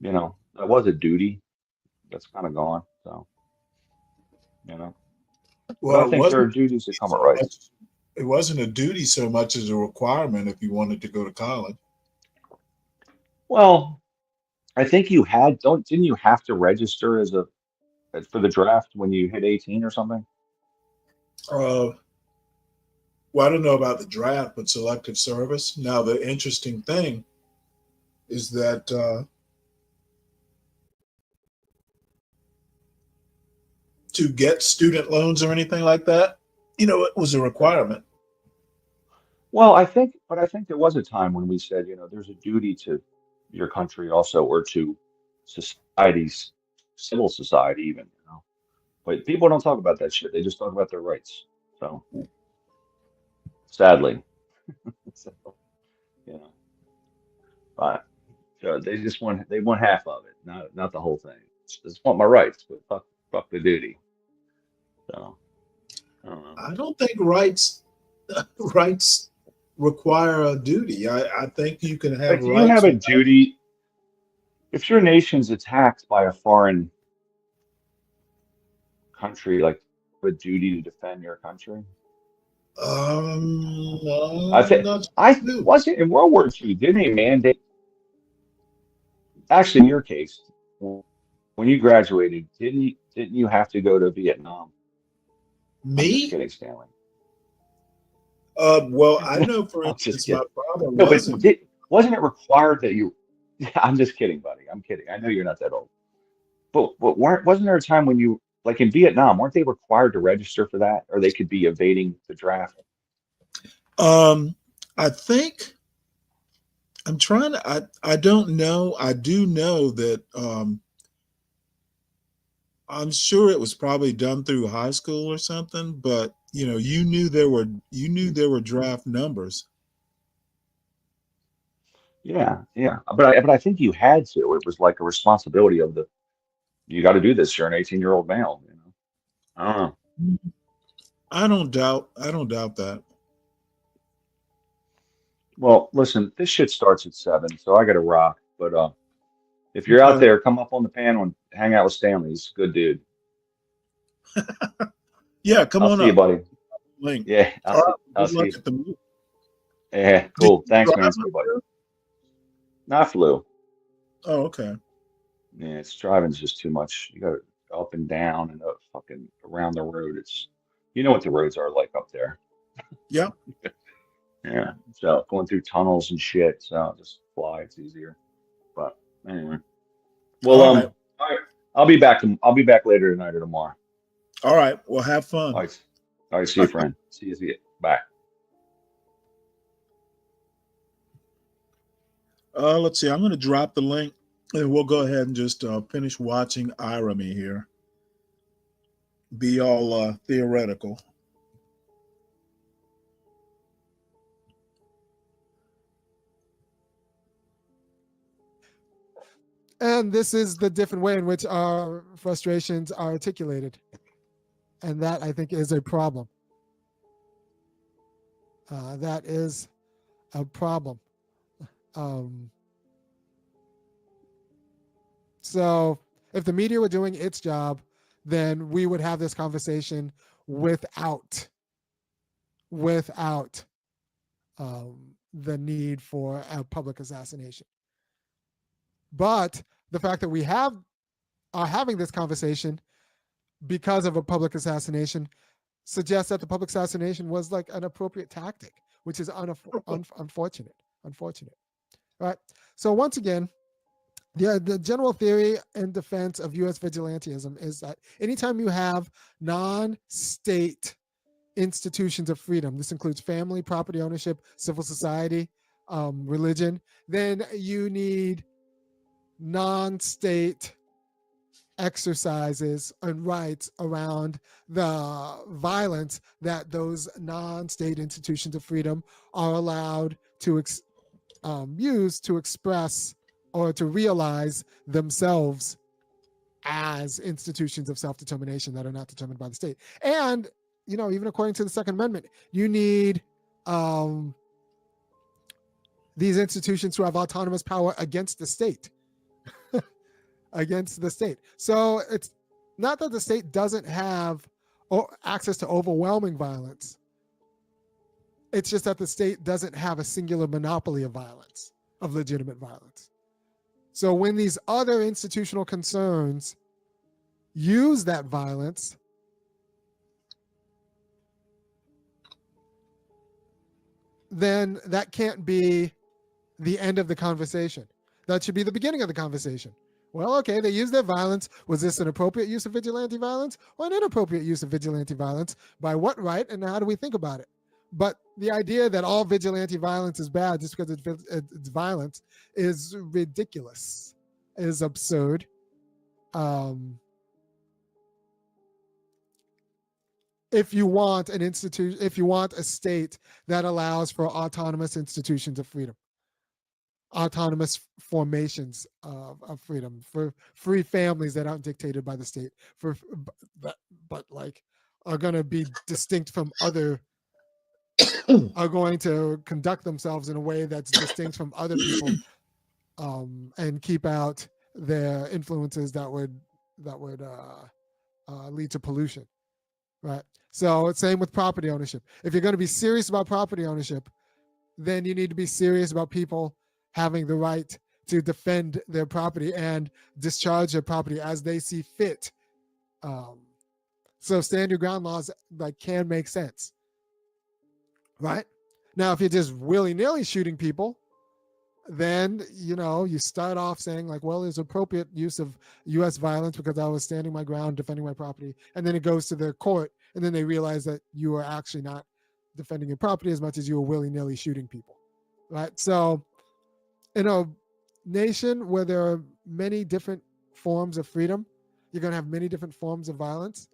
That was a duty. That's kind of gone. So, you know, but I Well, it think there are wasn't duties that come with so rights. much. It wasn't a duty so much as a requirement if you wanted to go to college. Well, I think didn't you have to register for the draft when you hit 18 or something? Uh, well, I don't know about the draft, but selective service. Now, the interesting thing is that to get student loans or anything like that, it was a requirement. Well, I think there was a time when we said, there's a duty to your country also, or to societies, civil society even. But people don't talk about that shit. They just talk about their rights. So, sadly, so, you know, but they want half of it, not the whole thing. Just want my rights, but fuck the duty. So, I don't know. I don't think rights require a duty. I think you can have Like, do you have rights a without. duty if your nation's attacked by a foreign country, like a duty to defend your country? I No, think not I true. wasn't in World War II. Didn't they mandate? Actually, in your case, when you graduated, didn't you have to go to Vietnam? I'm just Me? kidding, Stanley. Well, I know, for I'm just instance, my kidding. father No, but was in. wasn't it required that you? I'm just kidding, buddy. I'm kidding. I know you're not that old. But wasn't there a time when you like in Vietnam, weren't they required to register for that, or they could be evading the draft? I think I'm trying to. I don't know. I do know that I'm sure it was probably done through high school or something. But you knew there were draft numbers. Yeah, yeah. But I think you had to. It was like a responsibility of you got to do this. You're an 18-year-old male. I don't know. I don't doubt that. Well, listen, this shit starts at 7, so I got to rock. But if you're out Okay. there, come up on the panel and hang out with Stanley. He's a good dude. Yeah, come I'll on see you, up. buddy. Link. Yeah, All right. I'll Good see luck you. at the meeting. Yeah, Do cool. you Thanks, man. drive See up you, buddy. there? Not flu. Oh, okay. Yeah, it's driving's just too much. You got up and down and fucking around the road. You know what the roads are like up there. Yeah. Yeah. So going through tunnels and shit. So just fly. It's easier. But anyway. Well, All right. all right. I'll be back. I'll be back later tonight or tomorrow. All right. Well, have fun. All right. All right. See you, friend. See you. See you. Bye. Let's see. I'm going to drop the link, and we'll go ahead and just finish watching Irony here. Be all theoretical. And this is the different way in which our frustrations are articulated. And that, I think, is a problem. That is a problem. So if the media were doing its job, then we would have this conversation without the need for a public assassination. But the fact that we are having this conversation because of a public assassination suggests that the public assassination was like an appropriate tactic, which is unfortunate. All right. So once again, the general theory and defense of U.S. vigilantism is that anytime you have non-state institutions of freedom, this includes family, property ownership, civil society, religion, then you need non-state exercises and rights around the violence that those non-state institutions of freedom are allowed to use to express or to realize themselves as institutions of self-determination that are not determined by the state. And, even according to the Second Amendment, you need these institutions to have autonomous power against the state. Against the state. So it's not that the state doesn't have access to overwhelming violence. It's just that the state doesn't have a singular monopoly of violence, of legitimate violence. So when these other institutional concerns use that violence, then that can't be the end of the conversation. That should be the beginning of the conversation. Well, okay, they used their violence. Was this an appropriate use of vigilante violence or an inappropriate use of vigilante violence? By what right, and how do we think about it? But the idea that all vigilante violence is bad just because it's violence is ridiculous, is absurd. If you want a state that allows for autonomous institutions of freedom, autonomous formations of freedom, for free families that aren't dictated by the state, but like are going to be distinct from other, are going to conduct themselves in a way that's distinct from other people, and keep out their influences that would lead to pollution, right? So it's same with property ownership. If you're going to be serious about property ownership, then you need to be serious about people having the right to defend their property and discharge their property as they see fit. So stand your ground laws can make sense, right? Now, if you're just willy-nilly shooting people, then you start off saying well, there's appropriate use of U.S. violence because I was standing my ground, defending my property, and then it goes to the court, and then they realize that you are actually not defending your property as much as you were willy-nilly shooting people, right? So in a nation where there are many different forms of freedom, you're going to have many different forms of violence,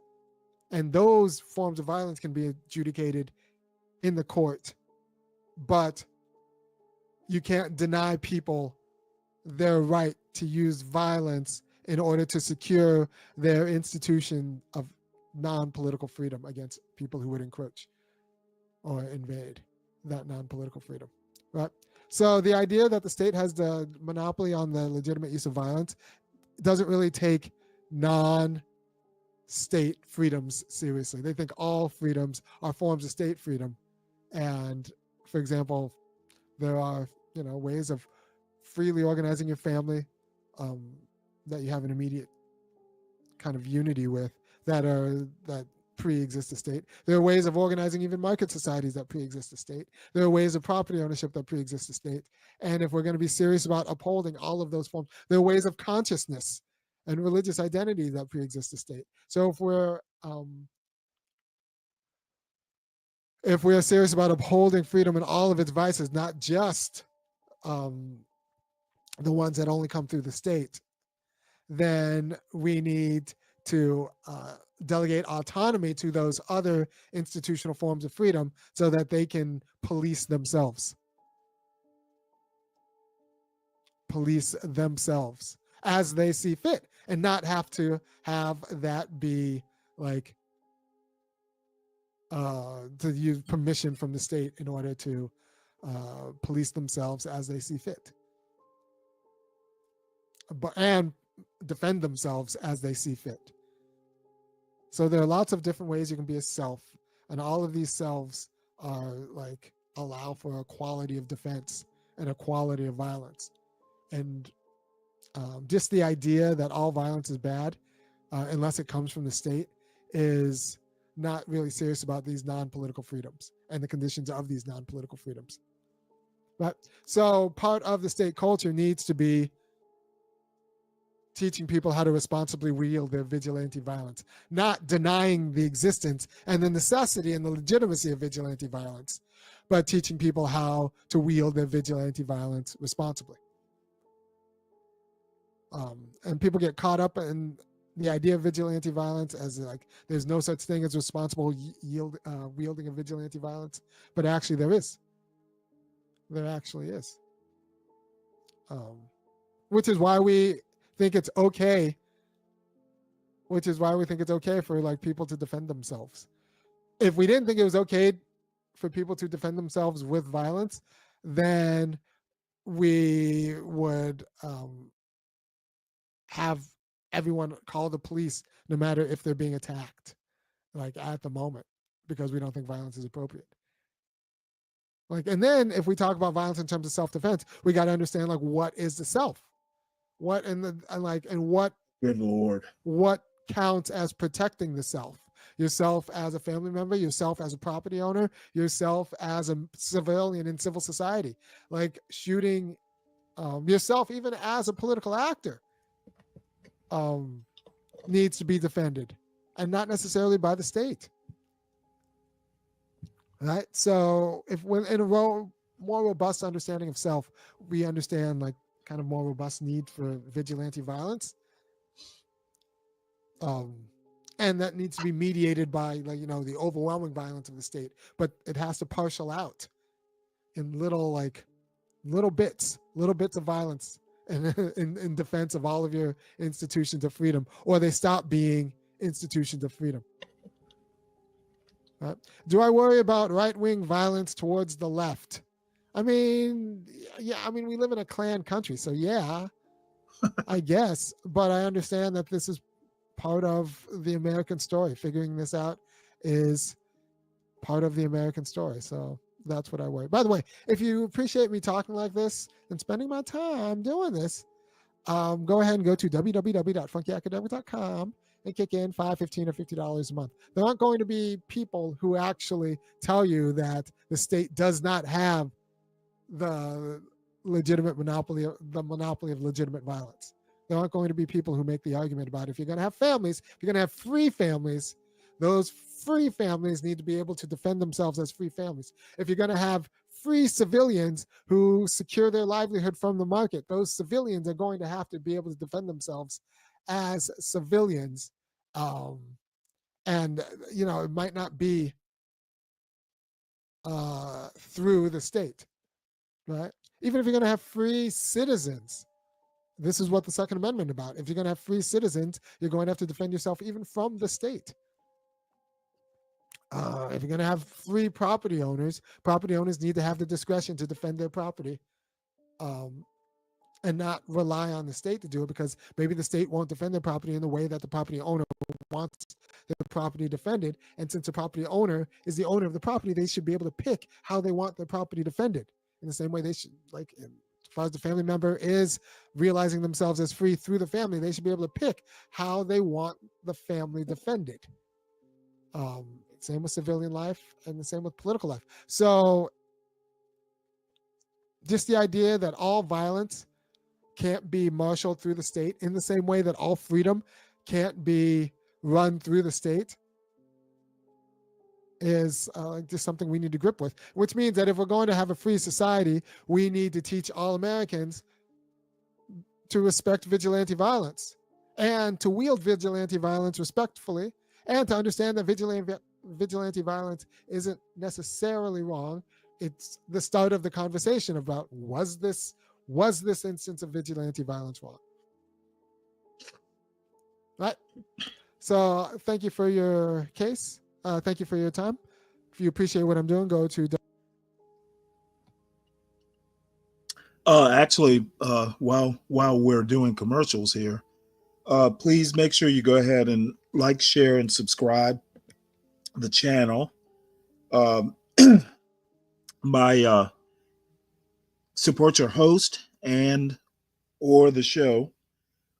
and those forms of violence can be adjudicated in the court, but you can't deny people their right to use violence in order to secure their institution of non-political freedom against people who would encroach or invade that non-political freedom, right? So the idea that the state has the monopoly on the legitimate use of violence doesn't really take non-state freedoms seriously. They think all freedoms are forms of state freedom. And for example, there are ways of freely organizing your family that you have an immediate kind of unity with that pre-exist the state. There are ways of organizing even market societies that pre-exist the state. There are ways of property ownership that pre-exist the state. And if we're going to be serious about upholding all of those forms, there are ways of consciousness and religious identity that pre-exist the state. So if we are serious about upholding freedom in all of its vices, not just the ones that only come through the state, then we need to delegate autonomy to those other institutional forms of freedom so that they can police themselves as they see fit, and not have to have that be like to use permission from the state in order to police themselves as they see fit, and defend themselves as they see fit. So there are lots of different ways you can be a self, and all of these selves are like allow for a quality of defense and a quality of violence. And just the idea that all violence is bad unless it comes from the state is not really serious about these non-political freedoms and the conditions of these non-political freedoms. But so part of the state culture needs to be teaching people how to responsibly wield their vigilante violence, not denying the existence and the necessity and the legitimacy of vigilante violence, but teaching people how to wield their vigilante violence responsibly. And people get caught up in the idea of vigilante violence as like there's no such thing as responsible wielding of vigilante violence, but actually there is. There actually is. Which is why we think it's okay. Which is why we think it's okay for like people to defend themselves. If we didn't think it was okay for people to defend themselves with violence, then we would have everyone call the police no matter if they're being attacked, like at the moment, because we don't think violence is appropriate. Like, and then if we talk about violence in terms of self-defense, we got to understand like what is the self, what what Good Lord, what counts as protecting the self, yourself as a family member, yourself as a property owner, yourself as a civilian in civil society, like shooting yourself even as a political actor needs to be defended, and not necessarily by the state. Right. So if we're in a more robust understanding of self, we understand like kind of more robust need for vigilante violence. And that needs to be mediated by like, the overwhelming violence of the state, but it has to partial out in little bits of violence in defense of all of your institutions of freedom, or they stop being institutions of freedom. Right? Do I worry about right-wing violence towards the left? I mean, yeah, we live in a clan country, so yeah, I guess, but I understand that this is part of the American story. Figuring this out is part of the American story, so that's what I worry. By the way, if you appreciate me talking like this and spending my time doing this, go ahead and go to www.funkyacademic.com and kick in $5, $15, or $50 a month. There aren't going to be people who actually tell you that the state does not have the monopoly of legitimate violence. There aren't going to be people who make the argument about if you're going to have families, if you're going to have free families, those free families need to be able to defend themselves as free families. If you're going to have free civilians who secure their livelihood from the market, those civilians are going to have to be able to defend themselves as civilians. And, it might not be through the state, right? Even if you're going to have free citizens, this is what the Second Amendment is about. If you're going to have free citizens, you're going to have to defend yourself even from the state. If you're going to have free property owners need to have the discretion to defend their property and not rely on the state to do it, because maybe the state won't defend their property in the way that the property owner wants their property defended. And since the property owner is the owner of the property, they should be able to pick how they want their property defended. In the same way they should, like, as far as the family member is realizing themselves as free through the family, they should be able to pick how they want the family defended. Same with civilian life, and the same with political life. So just the idea that all violence can't be marshaled through the state in the same way that all freedom can't be run through the state is just something we need to grip with, which means that if we're going to have a free society, we need to teach all Americans to respect vigilante violence and to wield vigilante violence respectfully, and to understand that vigilante violence isn't necessarily wrong. It's the start of the conversation about was this instance of vigilante violence wrong? Right. So thank you for your case. Thank you for your time. If you appreciate what I'm doing, go to. Actually, while we're doing commercials here, please make sure you go ahead and like, share, and subscribe the channel. My support your host and or the show.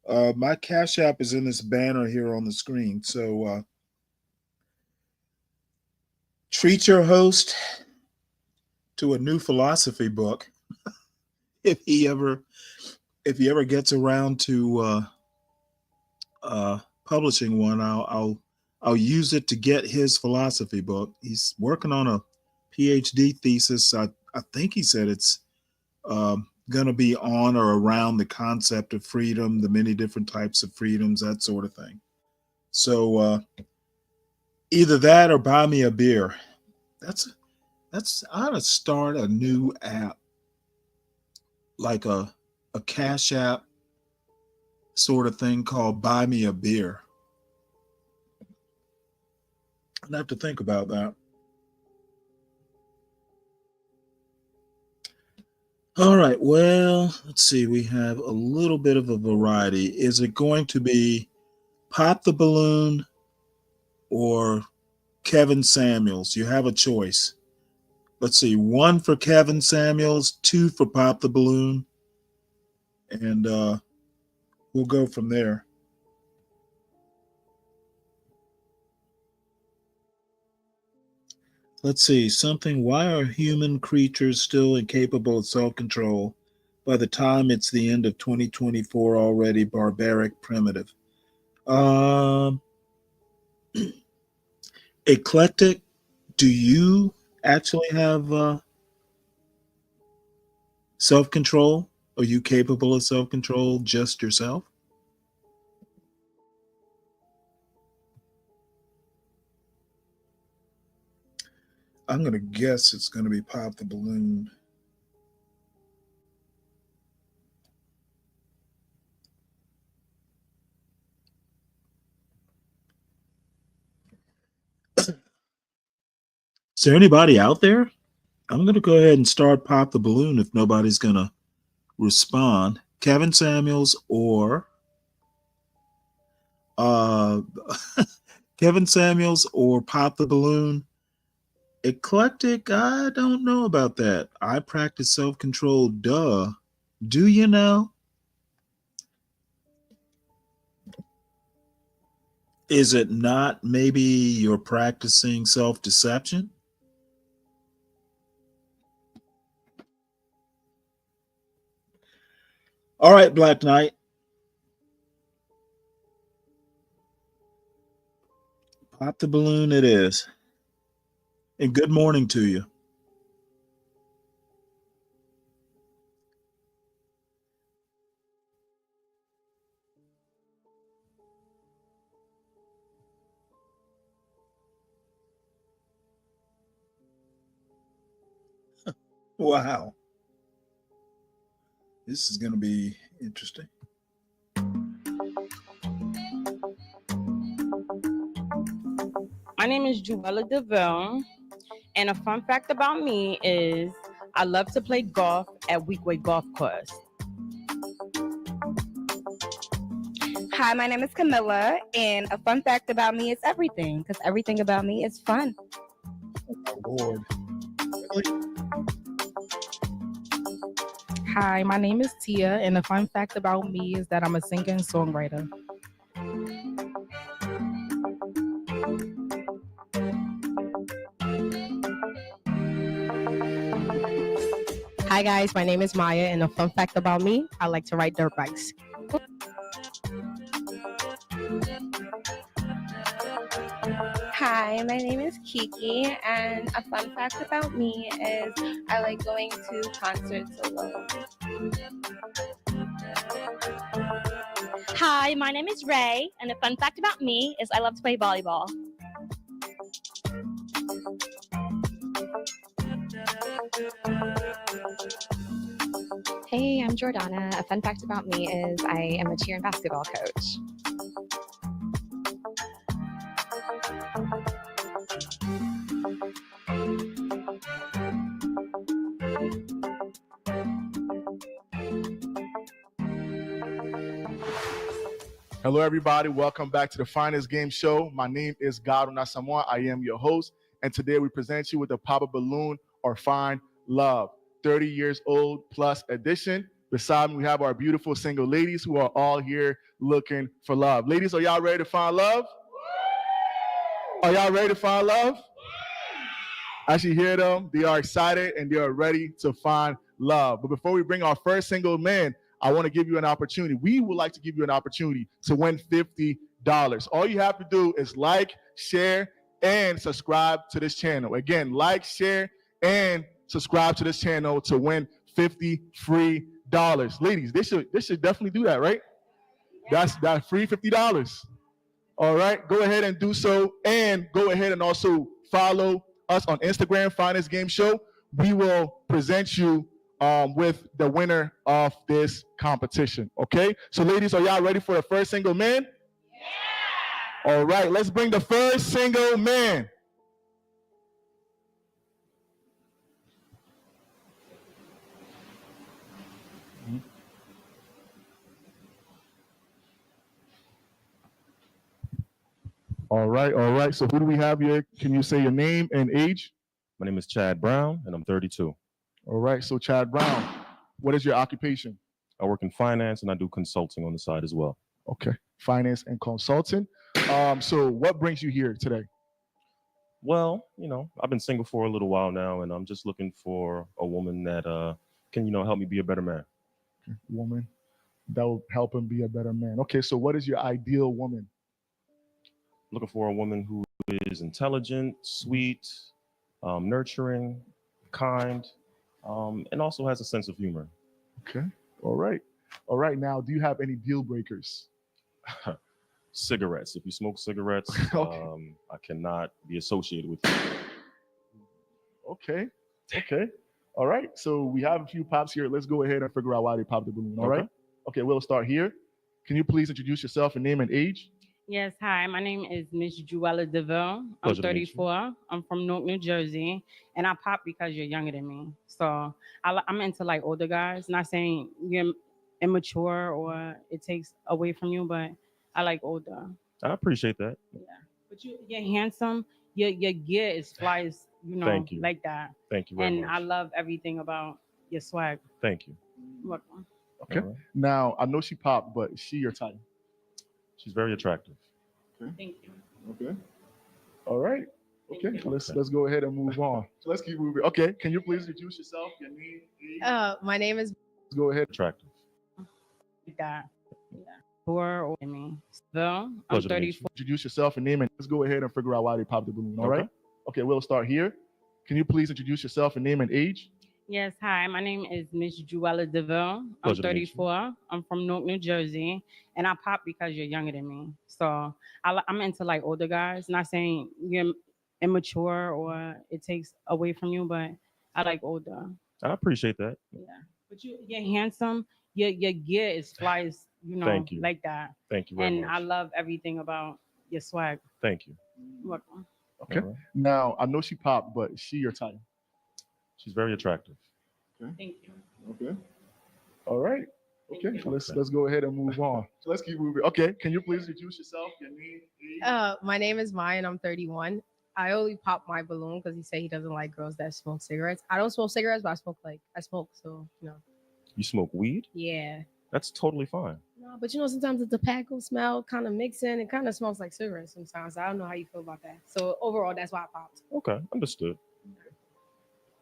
My Cash App is in this banner here on the screen. So treat your host to a new philosophy book if he ever gets around to publishing one. I'll use it to get his philosophy book. He's working on a PhD thesis. I think he said it's going to be on or around the concept of freedom, the many different types of freedoms, that sort of thing. So either that or buy me a beer. That's I ought to start a new app, like a Cash App sort of thing called Buy Me a Beer. I'd have to think about that. All right, well, let's see. We have a little bit of a variety. Is it going to be Pop the Balloon or Kevin Samuels? You have a choice. Let's see, 1 for Kevin Samuels, 2 for Pop the Balloon, and we'll go from there. Let's see, something. Why are human creatures still incapable of self-control by the time it's the end of 2024 already? Barbaric, primitive. Eclectic, do you actually have self-control? Are you capable of self-control just yourself? I'm going to guess it's going to be Pop the Balloon. Is there anybody out there? I'm going to go ahead and start Pop the Balloon if nobody's going to respond. Kevin Samuels or Kevin Samuels or Pop the Balloon. Eclectic, I don't know about that. I practice self-control, duh. Do you know? Is it not maybe you're practicing self-deception? All right, Black Knight. Pop the balloon it is. And good morning to you. Wow. This is going to be interesting. My name is Juwella DeVille, and a fun fact about me is I love to play golf at Weekway Golf Course. Hi, my name is Camilla, and a fun fact about me is everything, because everything about me is fun. Oh, Lord. Hi, my name is Tia, and the fun fact about me is that I'm a singer and songwriter. Hi guys, my name is Maya, and a fun fact about me, I like to ride dirt bikes. Hi, my name is Kiki, and a fun fact about me is I like going to concerts alone. Hi, my name is Ray, and a fun fact about me is I love to play volleyball. Hey, I'm Jordana. A fun fact about me is I am a cheer and basketball coach. Hello, everybody. Welcome back to the Finest Game Show. My name is Garo Nasamwa. I am your host, and today we present you with the Pop a Balloon or Find Love, 30 years old plus edition. Beside me, we have our beautiful single ladies who are all here looking for love. Ladies, are y'all ready to find love? Are y'all ready to find love? As you hear them, they are excited and they are ready to find love. But before we bring our first single man, I want to give you an opportunity. We would like to give you an opportunity to win $50. All you have to do is like, share, and subscribe to this channel. Again, like, share, and subscribe to this channel to win $50 free. Ladies, they should definitely do that, right? That's free $50. All right, go ahead and do so, and go ahead and also follow us on Instagram, Finest Game Show. We will present you with the winner of this competition. Okay, so ladies, are y'all ready for the first single man? Yeah. All right, let's bring the first single man. All right. So who do we have here? Can you say your name and age? My name is Chad Brown, and I'm 32. All right, so Chad Brown, what is your occupation? I work in finance, and I do consulting on the side as well. Okay, finance and consulting. So what brings you here today? Well, I've been single for a little while now, and I'm just looking for a woman that can, help me be a better man. Okay, woman that will help him be a better man. Okay, so what is your ideal woman? Looking for a woman who is intelligent, sweet, nurturing, kind, and also has a sense of humor. Okay, all right. Now, do you have any deal breakers? Cigarettes. If you smoke cigarettes, Okay. I cannot be associated with you. Okay. All right, so we have a few pops here. Let's go ahead and figure out why they popped the balloon, all right? Okay, we'll start here. Can you please introduce yourself and name and age? Yes, hi. My name is Miss Juella DeVille. I'm Pleasure to meet you. 34. I'm from Newark, New Jersey, and I pop because you're younger than me. So I'm into like older guys. Not saying you're immature or it takes away from you, but I like older. I appreciate that. Yeah, but you're handsome. Your gear is fly as Thank you. like that. Thank you very And much. I love everything about your swag. Thank you. Welcome. Okay. All right. Now, I know she popped, but is she your type? She's very attractive. Thank you. Okay. All right. Okay. Let's go ahead and move on. So let's keep moving. Okay. Can you please introduce yourself, your name, age? My name is. Let's go ahead. Attractive. That. Yeah. Or me. So I'm Pleasure to meet 34. Introduce yourself and name, and let's go ahead and figure out why they popped the balloon. All right. Okay. We'll start here. Can you please introduce yourself and name and age? Yes, hi. My name is Miss Juella DeVille. I'm Pleasure to meet you. 34. I'm from Newark, New Jersey, and I pop because you're younger than me. So I'm into like older guys. Not saying you're immature or it takes away from you, but I like older. I appreciate that. Yeah, but you're handsome. Your gear is fly as Thank you. like that. Thank you very And much. I love everything about your swag. Thank you. Welcome. Okay. All right. Now, I know she popped, but is she your type? She's very attractive. Thank you. Okay. All right. Okay. Let's go ahead and move on. So let's keep moving. Okay. Can you please introduce yourself, your name, age? My name is Maya, and I'm 31. I only pop my balloon because he said he doesn't like girls that smoke cigarettes. I don't smoke cigarettes, but I smoke. So You smoke weed? Yeah. That's totally fine. No, but sometimes the tobacco smell kind of mixing. It kind of smells like cigarettes sometimes. I don't know how you feel about that. So overall, that's why I popped. Okay, understood.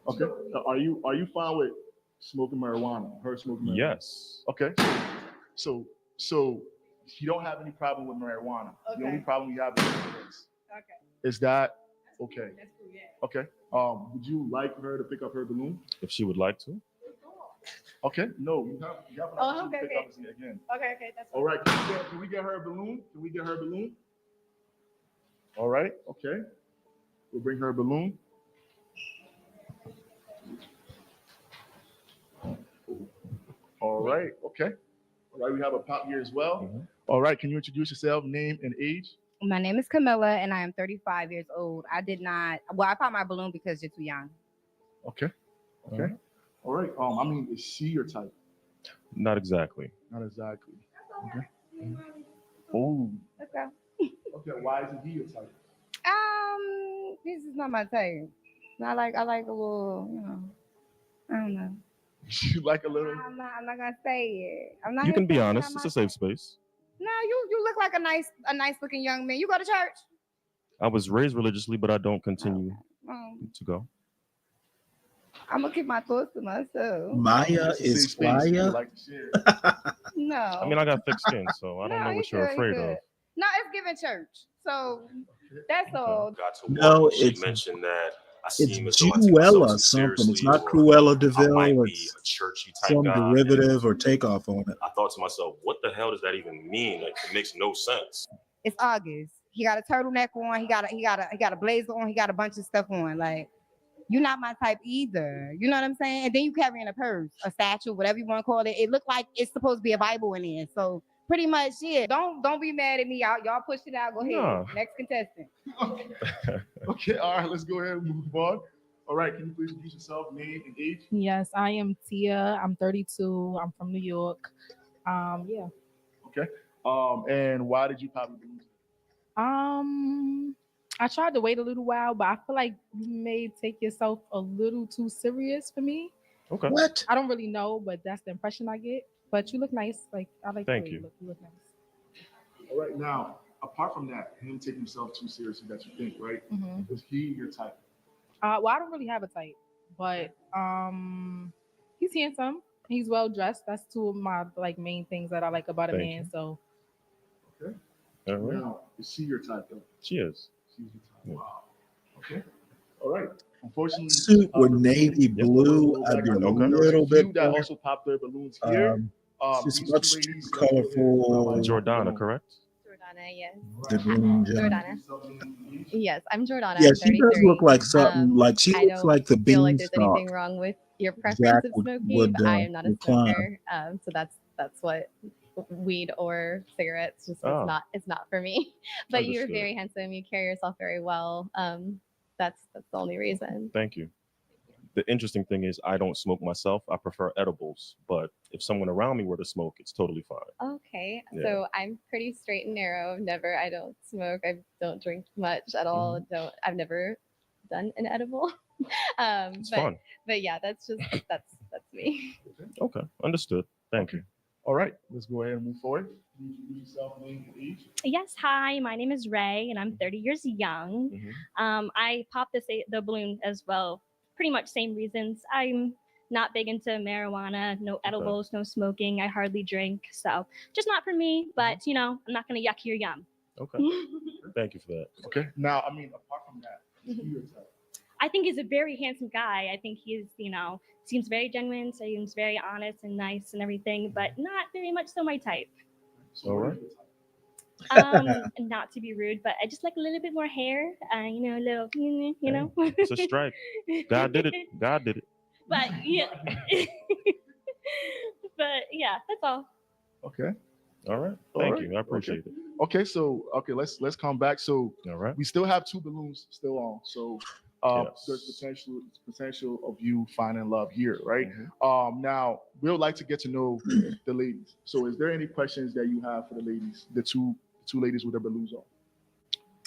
Okay. Are you fine with smoking marijuana? Her smoking marijuana? Yes. Okay. So you don't have any problem with marijuana. The only problem you have is cigarettes. Okay. Is that okay? That's cool, yeah. Okay. Would you like her to pick up her balloon? If she would like to. Okay. No, you have an opportunity to pick up it again. Okay, that's All right. Can we get her a balloon? Can we get her a balloon? All right. Okay. We'll bring her a balloon. All right. Okay. All right. We have a pop here as well. Mm-hmm. All right. Can you introduce yourself, name and age? My name is Camilla, and I am 35 years old. I popped my balloon because you're too young. Okay. Okay. All right. I mean, is she your type? Not exactly. Not exactly. Okay. Oh. Let's go. Okay. Why isn't he your type? This is not my type. I like a little, I don't know. You like a little? I'm not gonna say it. I'm not. You can be gonna say honest. it's It's not a safe space. No, you look like a nice looking young man. You go to church? I was raised religiously, but I don't continue to go. I'm gonna keep my thoughts to myself. Maya is Maya. No. I mean, I got thick skin, so I don't know what you're afraid of. No, it's giving church. So that's all. No, it's mentioned that I it's seem as though I take myself Juella too something. It's seriously, not or Cruella I Deville. might be It's a churchy type some guy. derivative or takeoff on it. I thought to myself, what the hell does that even mean? Like, it makes no sense. It's August. He got a turtleneck on. He got a blazer on. He got a bunch of stuff on. Like, you're not my type either. You know what I'm saying? And then you carrying a purse, a statue, whatever you want to call it. It looked like it's supposed to be a Bible in there. So pretty much, yeah. Don't be mad at me. Y'all push it out. Go ahead. No. Next contestant. Okay. All right. Let's go ahead and move on. All right. Can you please introduce yourself, name and age? Yes, I am Tia. I'm 32. I'm from New York. Yeah. Okay. And why did you pop the balloon? I tried to wait a little while, but I feel like you may take yourself a little too serious for me. Okay. What? I don't really know, but that's the impression I get. But you look nice. Like I like. Thank the way you. You look nice. All right. Now, apart from that, him taking himself too seriously that you think, right? Mhm. Is he your type? Well, I don't really have a type, but he's handsome. He's well dressed. That's two of my main things that I like about a Thank man. you. So Okay. All right. Now, is she your type, though? She is. She's your type. Wow. Okay. All right. Unfortunately, Suit were the navy balloon- blue. Yep, I'd be a there was little few bit that more. also popped their balloons here. It's These much two too ladies, colorful. Jordana, correct? Jordana, yes. The green jump. Jordana. Yes, I'm Jordana. Yeah, I'm she does 33. look like something. Like she I looks don't like the feel like there's beanstalk. anything wrong with your preference Jack of would- smoking, would, but I am not a would climb. smoker. So that's what weed or cigarettes just Oh. it's not for me. But you're Understood. very handsome. You carry yourself very well. That's the only reason. Thank you. The interesting thing is I don't smoke myself. I prefer edibles. But if someone around me were to smoke, it's totally fine. Okay, Yeah. so I'm pretty straight and narrow. I don't smoke. I don't drink much at all. I've never done an edible. It's but, fun. But yeah, that's me. Okay. Understood. Thank you. All right. Let's go ahead and move forward. Can you introduce yourself, name and age? Yes, hi, my name is Ray, and I'm 30 years young. I popped the balloon as well, pretty much same reasons. I'm not big into marijuana, no edibles, no smoking. I hardly drink, so just not for me. But I'm not gonna yuck your yum. Okay. Thank you for that. Okay. Now, I mean, apart from that, is he your type? I think he's a very handsome guy. I think he's, seems very genuine, seems very honest and nice and everything, but not very much so my type. So All what right. is your type? Not to be rude, but I just like a little bit more hair. A little, you know. It's a stripe. God did it. God did it. But yeah, but yeah, that's all. Okay. All right. All Thank right. you. I appreciate Okay. it. Okay. So, let's come back. So, All right. we still have two balloons still on. So, Yes. there's potential of you finding love here, right? Mm-hmm. Now we would like to get to know the ladies. So, is there any questions that you have for the ladies? The two ladies with their balloons on.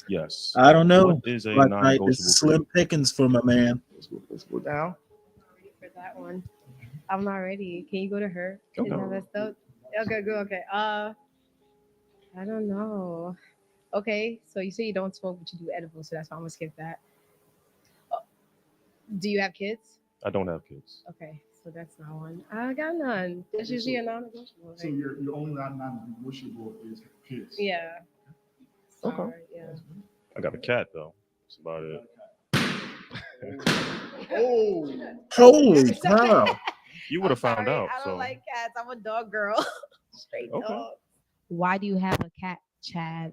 Yes. I don't know. What is a But non-negotiable it's for you? slim pickings for my man. Let's go down. For that one, I'm not ready. Can you go to her? Okay. Is that messed up? Okay, good. Okay. I don't know. Okay, so you say you don't smoke, but you do edibles, so that's why I'm gonna skip that. Do you have kids? I don't have kids. Okay, So that's not one. I got none. That's usually a non-negotiable. So Like, your only non-negotiable is kids. yeah. Okay. Sorry, yeah. I got a cat though. That's about it. Oh, holy cow! You would have found Sorry, out. I don't So like cats. I'm a dog girl. Straight Okay. dog. Why do you have a cat, Chad?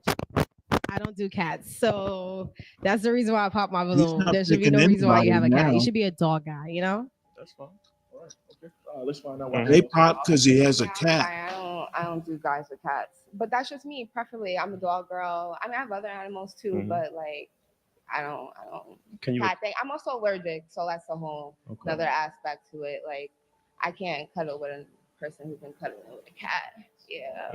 I don't do cats, so that's the reason why I pop my He's balloon. not There should be picking no reason why you anybody have a cat. You now. should be a dog guy, you know? that's fine. all right. Okay. Let's find out why. They pop because he has a Yeah, I'm cat. fine. I don't do guys with cats. But that's just me. Preferably, I'm a dog girl. I mean, I have other animals too, Mhm. but like, I don't Can you? cat thing. I'm also allergic, so that's a whole Okay. another aspect to it. Like, I can't cuddle with a person who can cuddle with a cat. Yeah.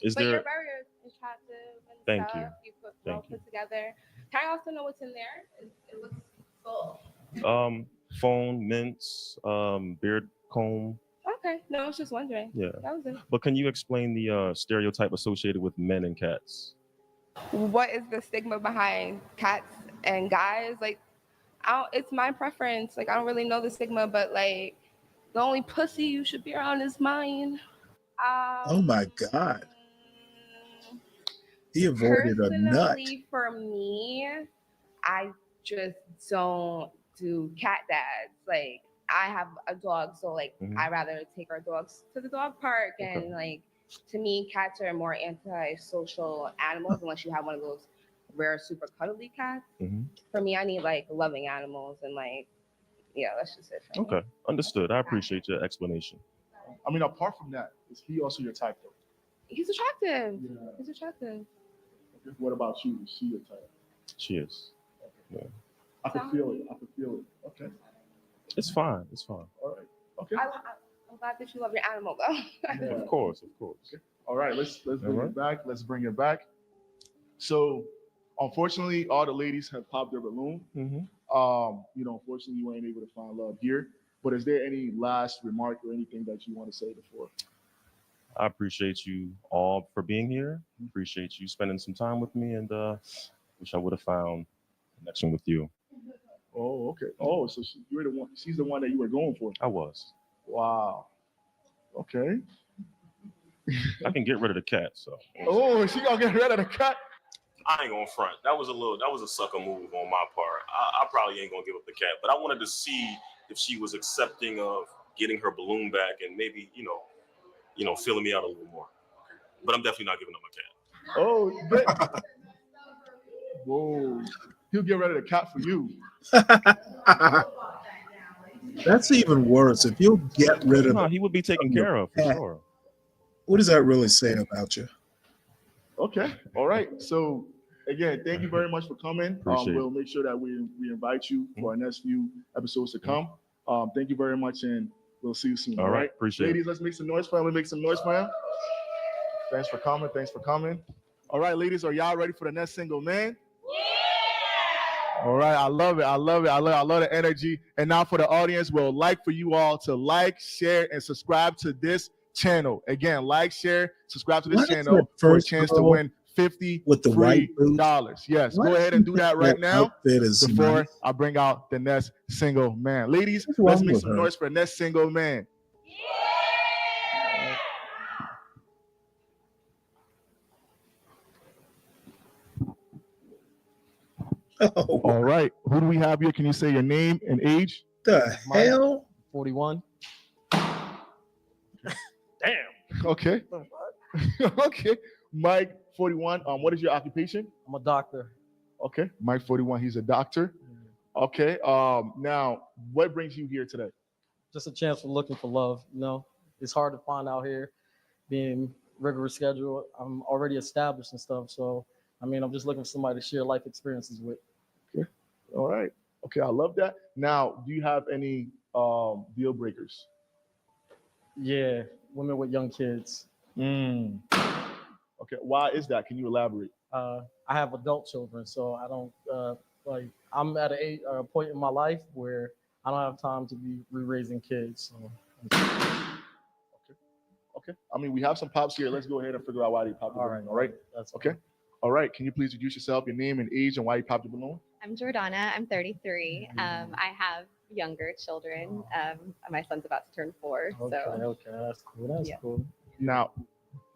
Is But there? you're very attractive and Thank stuff. you. You put well Thank you. put together. Can I also know what's in there? It looks full. Phone, mints, beard comb. Okay. No, I was just wondering. Yeah. That was it. But can you explain the stereotype associated with men and cats? What is the stigma behind cats and guys? Like, it's my preference. Like, I don't really know the stigma, but like, the only pussy you should be around is mine. Oh my God! He avoided a nut. Personally, for me, I just don't do cat dads. Like, I have a dog, so like, I rather take our dogs to the dog park, and like, to me, cats are more antisocial animals unless you have one of those rare, super cuddly cats. For me, I need like loving animals, and like, yeah, that's just it. For me. Okay, understood. I appreciate your explanation. I mean, apart from that, is he also your type though? He's attractive. Yeah. He's attractive. Okay. What about you? Is she your type? She is. Yeah. I can feel it. I can feel it. Okay. It's fine. It's fine. All right. Okay. I'm glad that you love your animal though. Yeah. Of course. Of course. Okay. All right. Let's bring right. it back. Let's bring it back. So, unfortunately, all the ladies have popped their balloon. Unfortunately, you weren't able to find love here. But is there any last remark or anything that you want to say before? I appreciate you all for being here. Appreciate you spending some time with me, and wish I would have found a connection with you. Oh, okay. Oh, so you're the one. She's the one that you were going for. I was. Wow. Okay. I can get rid of the cat. So. Oh, she gonna get rid of the cat. I ain't gonna front. That was a sucker move on my part. I probably ain't gonna give up the cat, but I wanted to see if she was accepting of getting her balloon back and maybe, filling me out a little more. But I'm definitely not giving up my cat. Oh, whoa. He'll get rid of the cat for you. That's even worse. If you'll get rid of No, he would be taken care of for sure. What does that really say about you? Okay. All right. So again, thank you very much for coming. Appreciate We'll make sure that we invite you for our next few episodes to come. Thank you very much, and we'll see you soon. All right. Appreciate it. Ladies, let's make some noise for him. Let's make some noise for him. Thanks for coming. Thanks for coming. All right, ladies, are y'all ready for the next single man? Yeah! All right, I love it. I love the energy. And now for the audience, we'll like for you all to like, share, and subscribe to this channel. Again, like, share, subscribe to this channel for a chance to win $50 with the white boots. Yes, go ahead and do that right now before I bring out the next single man. Ladies, let's make some noise for the next single man. Oh. All right, who do we have here? Can you say your name and age? The hell? 41. Damn. Okay. Okay. Mike, 41. What is your occupation? I'm a doctor. Okay. Mike, 41. He's a doctor. Okay. Now, what brings you here today? Just a chance for looking for love. It's hard to find out here, being rigorous schedule. I'm already established and stuff. So, I'm just looking for somebody to share life experiences with. Okay. All right. Okay. I love that. Now, do you have any deal breakers? Yeah. Women with young kids. Okay. Why is that? Can you elaborate? I have adult children, so I don't I'm at a point in my life where I don't have time to be re-raising kids. So. Okay. We have some pops here. Let's go ahead and figure out why they popped the balloon. All right. That's okay. All right. Can you please introduce yourself, your name and age, and why you popped the balloon? I'm Jordana. I'm 33. I have younger children. My son's about to turn 4, Okay, so okay, that's cool. That's yeah. cool. Now,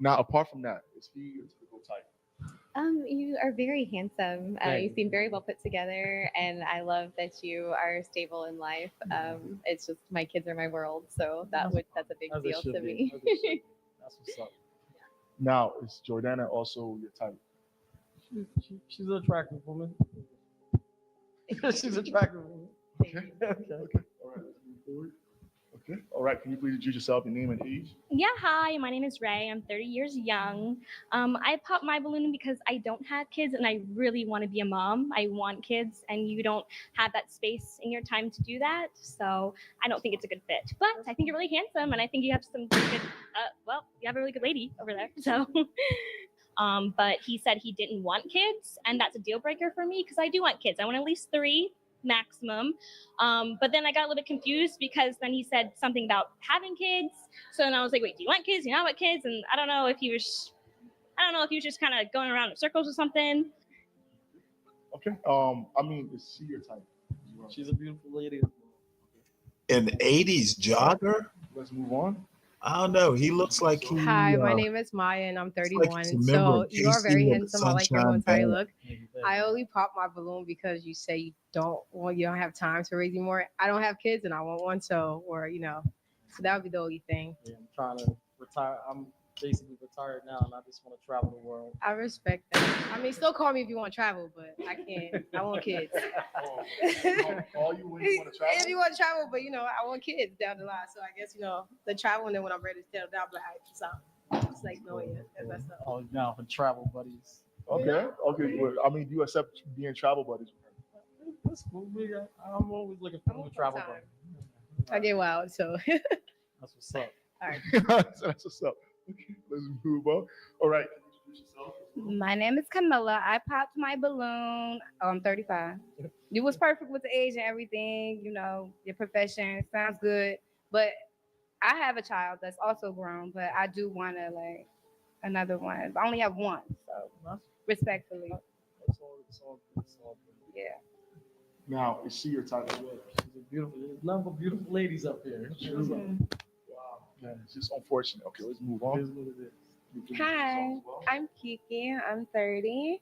apart from that, is he your typical type? You are very handsome. Thank You you. seem very well put together, and I love that you are stable in life. It's just my kids are my world, so that's a big As it deal should to be. me. As it should be. That's what's up. Now, is Jordana also your type? She's an attractive woman. She's attractive woman. Okay. Okay. All right. Let's move forward. Okay. All right. Can you please introduce yourself, your name and age? Yeah, hi, my name is Ray. I'm 30 years young. I popped my balloon because I don't have kids and I really want to be a mom. I want kids, and you don't have that space in your time to do that. So I don't think it's a good fit. But I think you're really handsome, and I think you have some really good, you have a really good lady over there. So, but he said he didn't want kids, and that's a deal breaker for me because I do want kids. I want at least 3 maximum. But then I got a little bit confused because then he said something about having kids. So then I was like, wait, do you want kids? Do you not want kids? And I don't know if he was just kind of going around in circles or something. Okay. I mean, is she your type? She's a beautiful lady. An 80s jogger? Let's move on. I don't know. He looks like he. Hi, my name is Maya and I'm looks like he's 31. a member So of you are very KC or the handsome. I like your whole Sunshine entire Band. look. I only pop my balloon because you say you don't have time to raise any more. I don't have kids and I want one, so so that would be the only thing. Yeah, I'm trying to retire. I'm basically retired now, and I just want to travel the world. I respect that. I mean, still call me if you want to travel, but I can't. I want kids. All you when you want to travel? If you want to travel, but I want kids down the line. So I guess the travel, and then when I'm ready to settle down, but it's like no, yeah, that's messed up. Oh, now for travel buddies. Okay. Okay. Well, I mean, do you accept being travel buddies with her? That's cool. I'm always looking for a travel buddy. I get wild, so That's what's up. all right. So that's what's up. Okay. Let's move on. All right. Can you introduce yourself? My name is Camilla. I popped my balloon. I'm 35. You was perfect with the age and everything. Your profession sounds good, but I have a child that's also grown. But I do want to another one. I only have one, so respectfully. It's all good. Yeah. Now, is she your type as well? She's a beautiful. There's nothing but beautiful ladies up here. Wow. Yeah, it's just unfortunate. Okay, let's move on. It is what it is. Hi, I'm Kiki. I'm 30.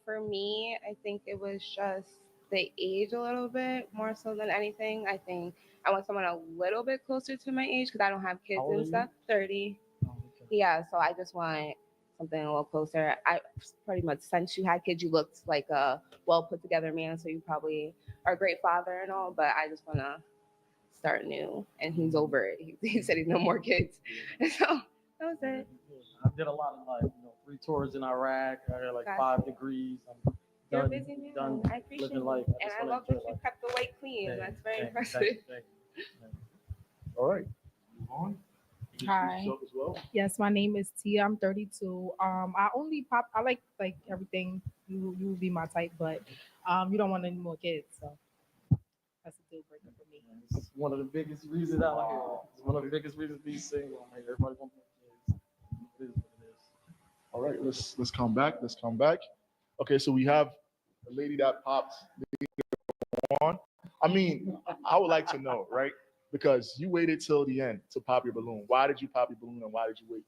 For me, I think it was just the age a little bit more so than anything. I think I want someone a little bit closer to my age because I don't have kids How old are and you? stuff. 30. Yeah, so I just want something a little closer. I pretty much, since you had kids, you looked like a well put together man, so you probably are a great father and all. But I just want to start new, and he's over it. He said he's no more kids, so that was it. I did a lot of 3 tours in Iraq. I got Gotcha. 5 degrees. I'm You're a done, busy man. done I appreciate living it. life. And just I wanna love that enjoy you life. kept the weight clean. Thank That's you, very thank you, impressive. thank you, thank you. All right. Move on. Hi. Yourself as well. Yes, my name is Tia. I'm 32. I only pop. I like everything. You would be my type, but you don't want any more kids, so that's a deal breaker for me. It's one of the biggest reasons out here. It's one of the biggest reasons to be single. Like, everybody wants more kids. It is what it is. All right, let's come back. Let's come back. Okay, so we have a lady that popped on. I mean, I would like to know, right? Because you waited till the end to pop your balloon. Why did you pop your balloon, and why did you wait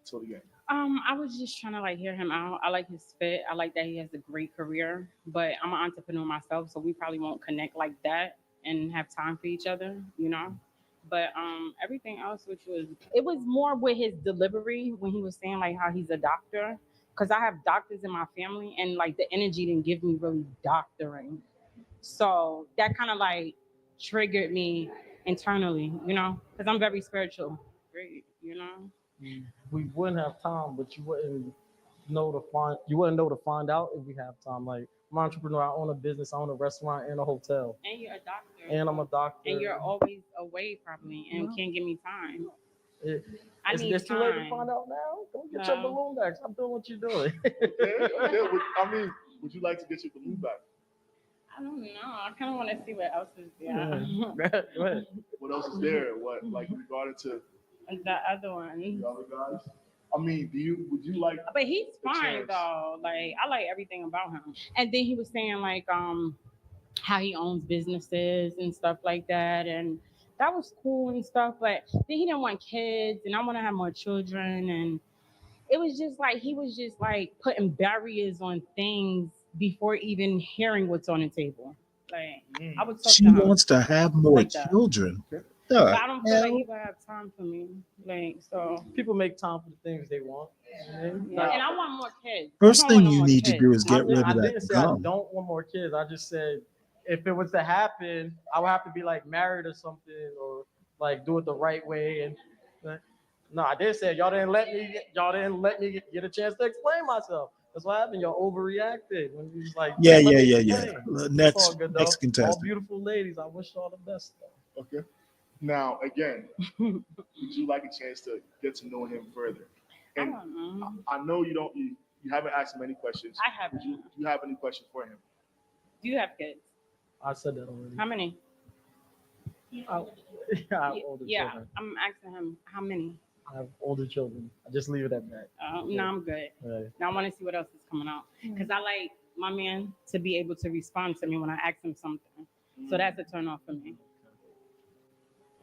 till the end? I was just trying to hear him out. I like his fit. I like that he has a great career, but I'm an entrepreneur myself, so we probably won't connect like that and have time for each other, But everything else, it was more with his delivery when he was saying how he's a doctor, because I have doctors in my family, and the energy didn't give me really doctoring, so that kind of triggered me internally, because I'm very spiritual, We wouldn't have time, but you wouldn't know to find out if we have time. Like, I'm an entrepreneur. I own a business. I own a restaurant and a hotel. And you're a doctor. And I'm a doctor. And you're always away probably and can't give me time. I need it's too late to time. find out now. Go get your balloon back. Stop doing what you're doing. Okay. Would you like to get your balloon back? I don't know. I kind of want to see what else is there. Go ahead. What else is there? What, regarding to The other one. the other guys? I mean, would you like? But he's a fine chance? though. I like everything about him. And then he was saying how he owns businesses and stuff like that, and that was cool and stuff. But then he didn't want kids, and I want to have more children, and it was just like he was just like putting barriers on things before even hearing what's on the table. Like I would talk She to him wants to have more like that. children. But The I don't feel like he hell? would have time for me. Like so, People make time for the things they want. yeah. And I want more kids. I First don't want thing no you more need to do kids. is get rid I of that didn't say I gum. don't want more kids. I just said if it was to happen, I would have to be like married or something, or like do it the right way. And no, I did say y'all didn't let me get a chance to explain myself. That's what happened. Y'all overreacted when you was like, Yeah, let yeah, me yeah, yeah. explain. It's all Next, good next though. All contestant. beautiful ladies. I wish y'all the best though. Okay. Now, again, would you like a chance to get to know him further? And I know you don't. You haven't asked him any questions. I haven't. Do you have any questions for him? Do you have kids? I said that already. How many? I have older Yeah, children. I'm asking him how many. I have older children. I just leave it at that. No, I'm good. Right. Now I want to see what else is coming out because I like my man to be able to respond to me when I ask him something. So that's a turn off for me.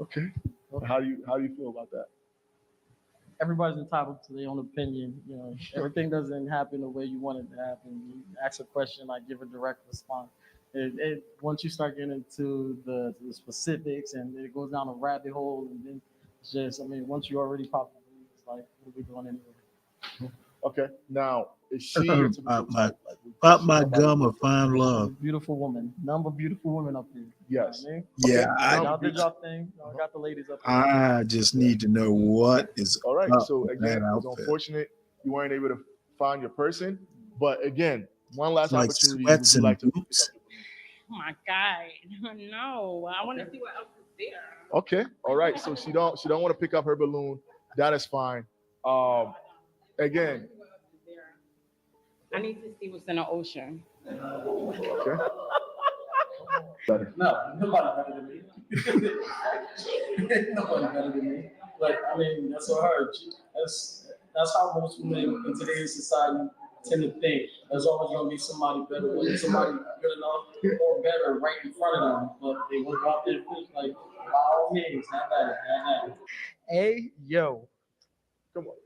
Okay. How do you feel about that? Everybody's entitled to their own opinion. You know, everything doesn't happen the way you want it to happen. You ask a question, I give a direct response. Once you start getting into the specifics and it goes down a rabbit hole, and then it's just, I mean, once you already pop, it's like, what are we doing anyway? Okay. Now, is she your typical type? Pop my gum or find love. Beautiful woman. Number of beautiful women up here. Yes. You know what I mean? Yeah, Y'all did y'all thing. Y'all got the ladies up here. I just need to know what is All right. up So with again, that it's outfit. unfortunate you weren't able to find your person. But again, one last It's like opportunity. sweats Would you and like to? boots. Oh my God, no! I want to see what else is there. Okay. All right. So she don't want to pick up her balloon. That is fine. Again. I need to see what's in the ocean. Okay. No, nobody better than me. Nobody better than me. Like, I mean, that's what I heard. That's how most women in today's society tend to think. There's always gonna be somebody better, whether somebody good enough or better right in front of them. But they work out their fish like by all means, have that. Hey, yo.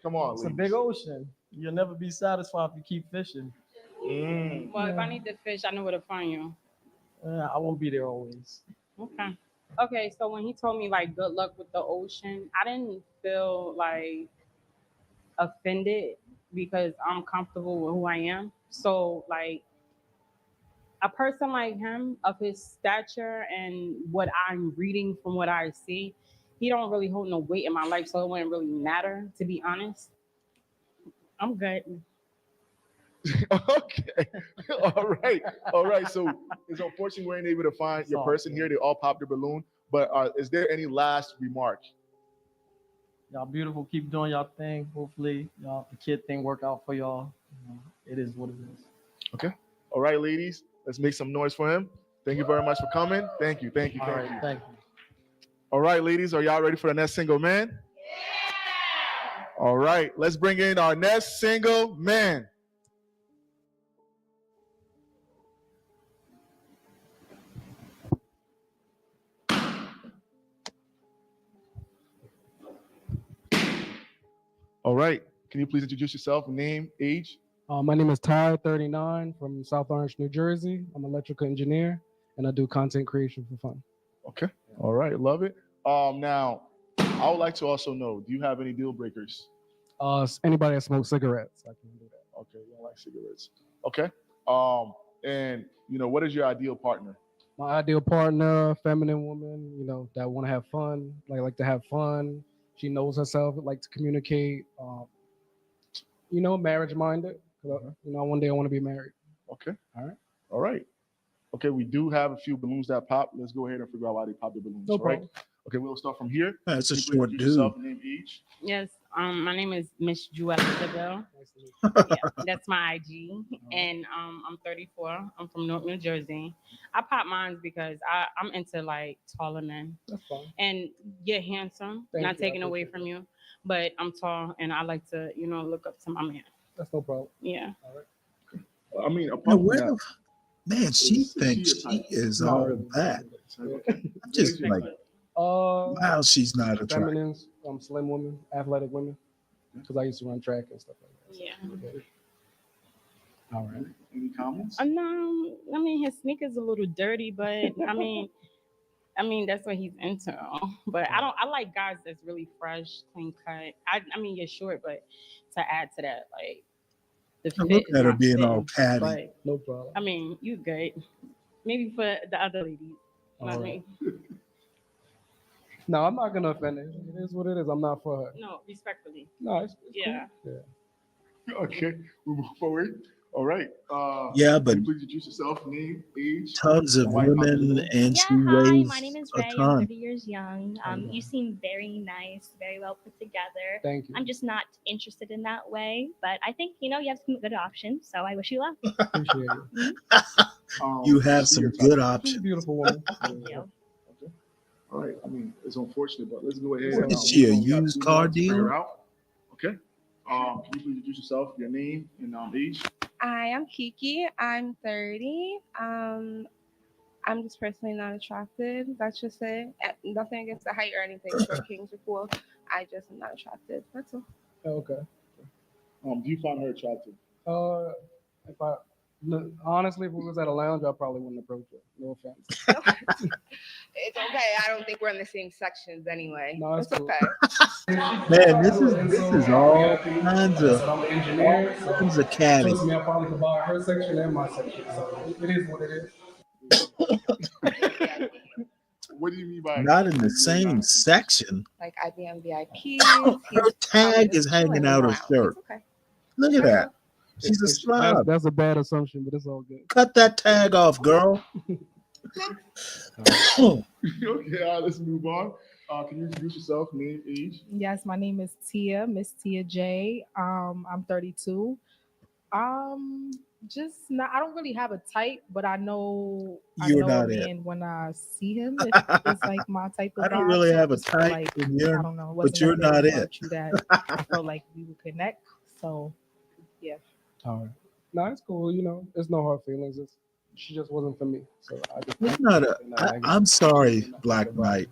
Come on. It's a big ocean. You'll never be satisfied if you keep fishing. Well, if I need to fish, I know where to find you. I won't be there always. Okay. Okay, so when he told me like good luck with the ocean, I didn't feel like offended because I'm comfortable with who I am. So like a person like him of his stature and what I'm reading from what I see, he don't really hold no weight in my life, so it wouldn't really matter to be honest. I'm good. Okay. All right. All right. So it's unfortunate we weren't able to find your person here. They all popped their balloon. But is there any last remark? Y'all beautiful. Keep doing y'all thing. Hopefully, y'all the kid thing work out for y'all. It is what it is. Okay. All right, ladies. Let's make some noise for him. Thank you very much for coming. Thank you. Thank you. All Thank right, you. thank you. All right, ladies. Are y'all ready for the next single man? Yeah. All right. Let's bring in our next single man. All right. Can you please introduce yourself, name, age? My name is Ty, 39, from South Orange, New Jersey. I'm an electrical engineer, and I do content creation for fun. Okay. All right. Love it. Now, I would like to also know, do you have any deal breakers? Anybody that smokes cigarettes, I can do that. Okay. You don't like cigarettes. Okay. And, what is your ideal partner? My ideal partner, feminine woman, that want to have fun, like to have fun. She knows herself, like to communicate, marriage minded. One day I want to be married. Okay. All right. All right. Okay, we do have a few balloons that pop. Let's go ahead and figure out why they pop the balloons. No all right? problem. Okay, we'll start from here. That's a Can you please short introduce yourself, dude. name, age? Yes, my name is Miss Jewel Isabel. Yeah, that's my IG, and I'm 34. I'm from North New Jersey. I pop mines because I'm into like taller men. That's fine. And you're handsome, Thank not you, I taking away appreciate from you, but I'm tall and I like to, look up to my man. That's no problem. Yeah. All right. I mean, Now, apart from where that, Man, she Is thinks your she type? is No, all really. that. Okay. I'm What just is your like, type? wow, she's not attractive. Feminine, slim women, athletic women. Because I used to run track and stuff like that. Yeah. All right. Any comments? No, I mean his sneakers a little dirty, but I mean that's what he's into. But I like guys that's really fresh, clean cut. I mean you're short, but to add to that, like the And fit look is at her not being all fitting. catty. But No problem. I mean you good. Maybe for the other ladies. Not All me. No, I'm not gonna offend her. It is what it is. I'm not for her. No, respectfully. No, it's Yeah. cool. Yeah. Okay, we move forward. All right. Yeah, can but you please introduce yourself, name, age, tons of and why you found the women, balloon? and Yeah, she hi, my weighs name is a Ray. I'm ton. 30 years young. You seem very nice, very well put together. Thank you. I'm just not interested in that way, but I think, you have some good options, so I wish you luck. Appreciate you. You have see some your good type. She's a options. beautiful woman. Thank you. Okay. All right. I mean, it's unfortunate, but let's go ahead. What and is she, a move on. We got used 2 car more to figure dealer? out. Okay. Can you please introduce yourself, your name, and age? I am Kiki. I'm 30. I'm just personally not attracted. That's just it. Nothing against the height or anything. Short kings are cool. I just am not attracted. That's all. Okay. Do you find her attractive? If I honestly, if we was at a lounge, I probably wouldn't approach her. No offense. It's okay. I don't think we're in the same sections anyway. No, it's It's cool. okay. Man, this is all kinds Like I of said, I'm an engineer, so catty. trust me, I probably could buy her section and my section. So it is what it is. What do you mean by Not in the same section. Like IBM VIP. Her tag is hanging out her shirt. It's okay. Look at that. She's a slob. That's a bad assumption, but it's all good. Cut that tag off, girl. Okay, let's move on. Can you introduce yourself, name, age? Yes, my name is Tia, Miss Tia J. I'm 32. Just not. I don't really have a type, but I know You're a not it. man when I see him. It's like my type of I don't vibe, really so have a just feel type, like, and you're, I don't know. It but wasn't you're nothing not about it. you that I felt like we would connect. So, yeah. All right. No, it's cool. There's no hard feelings. She just wasn't for me. So It's not a. I'm sorry, Black Knight.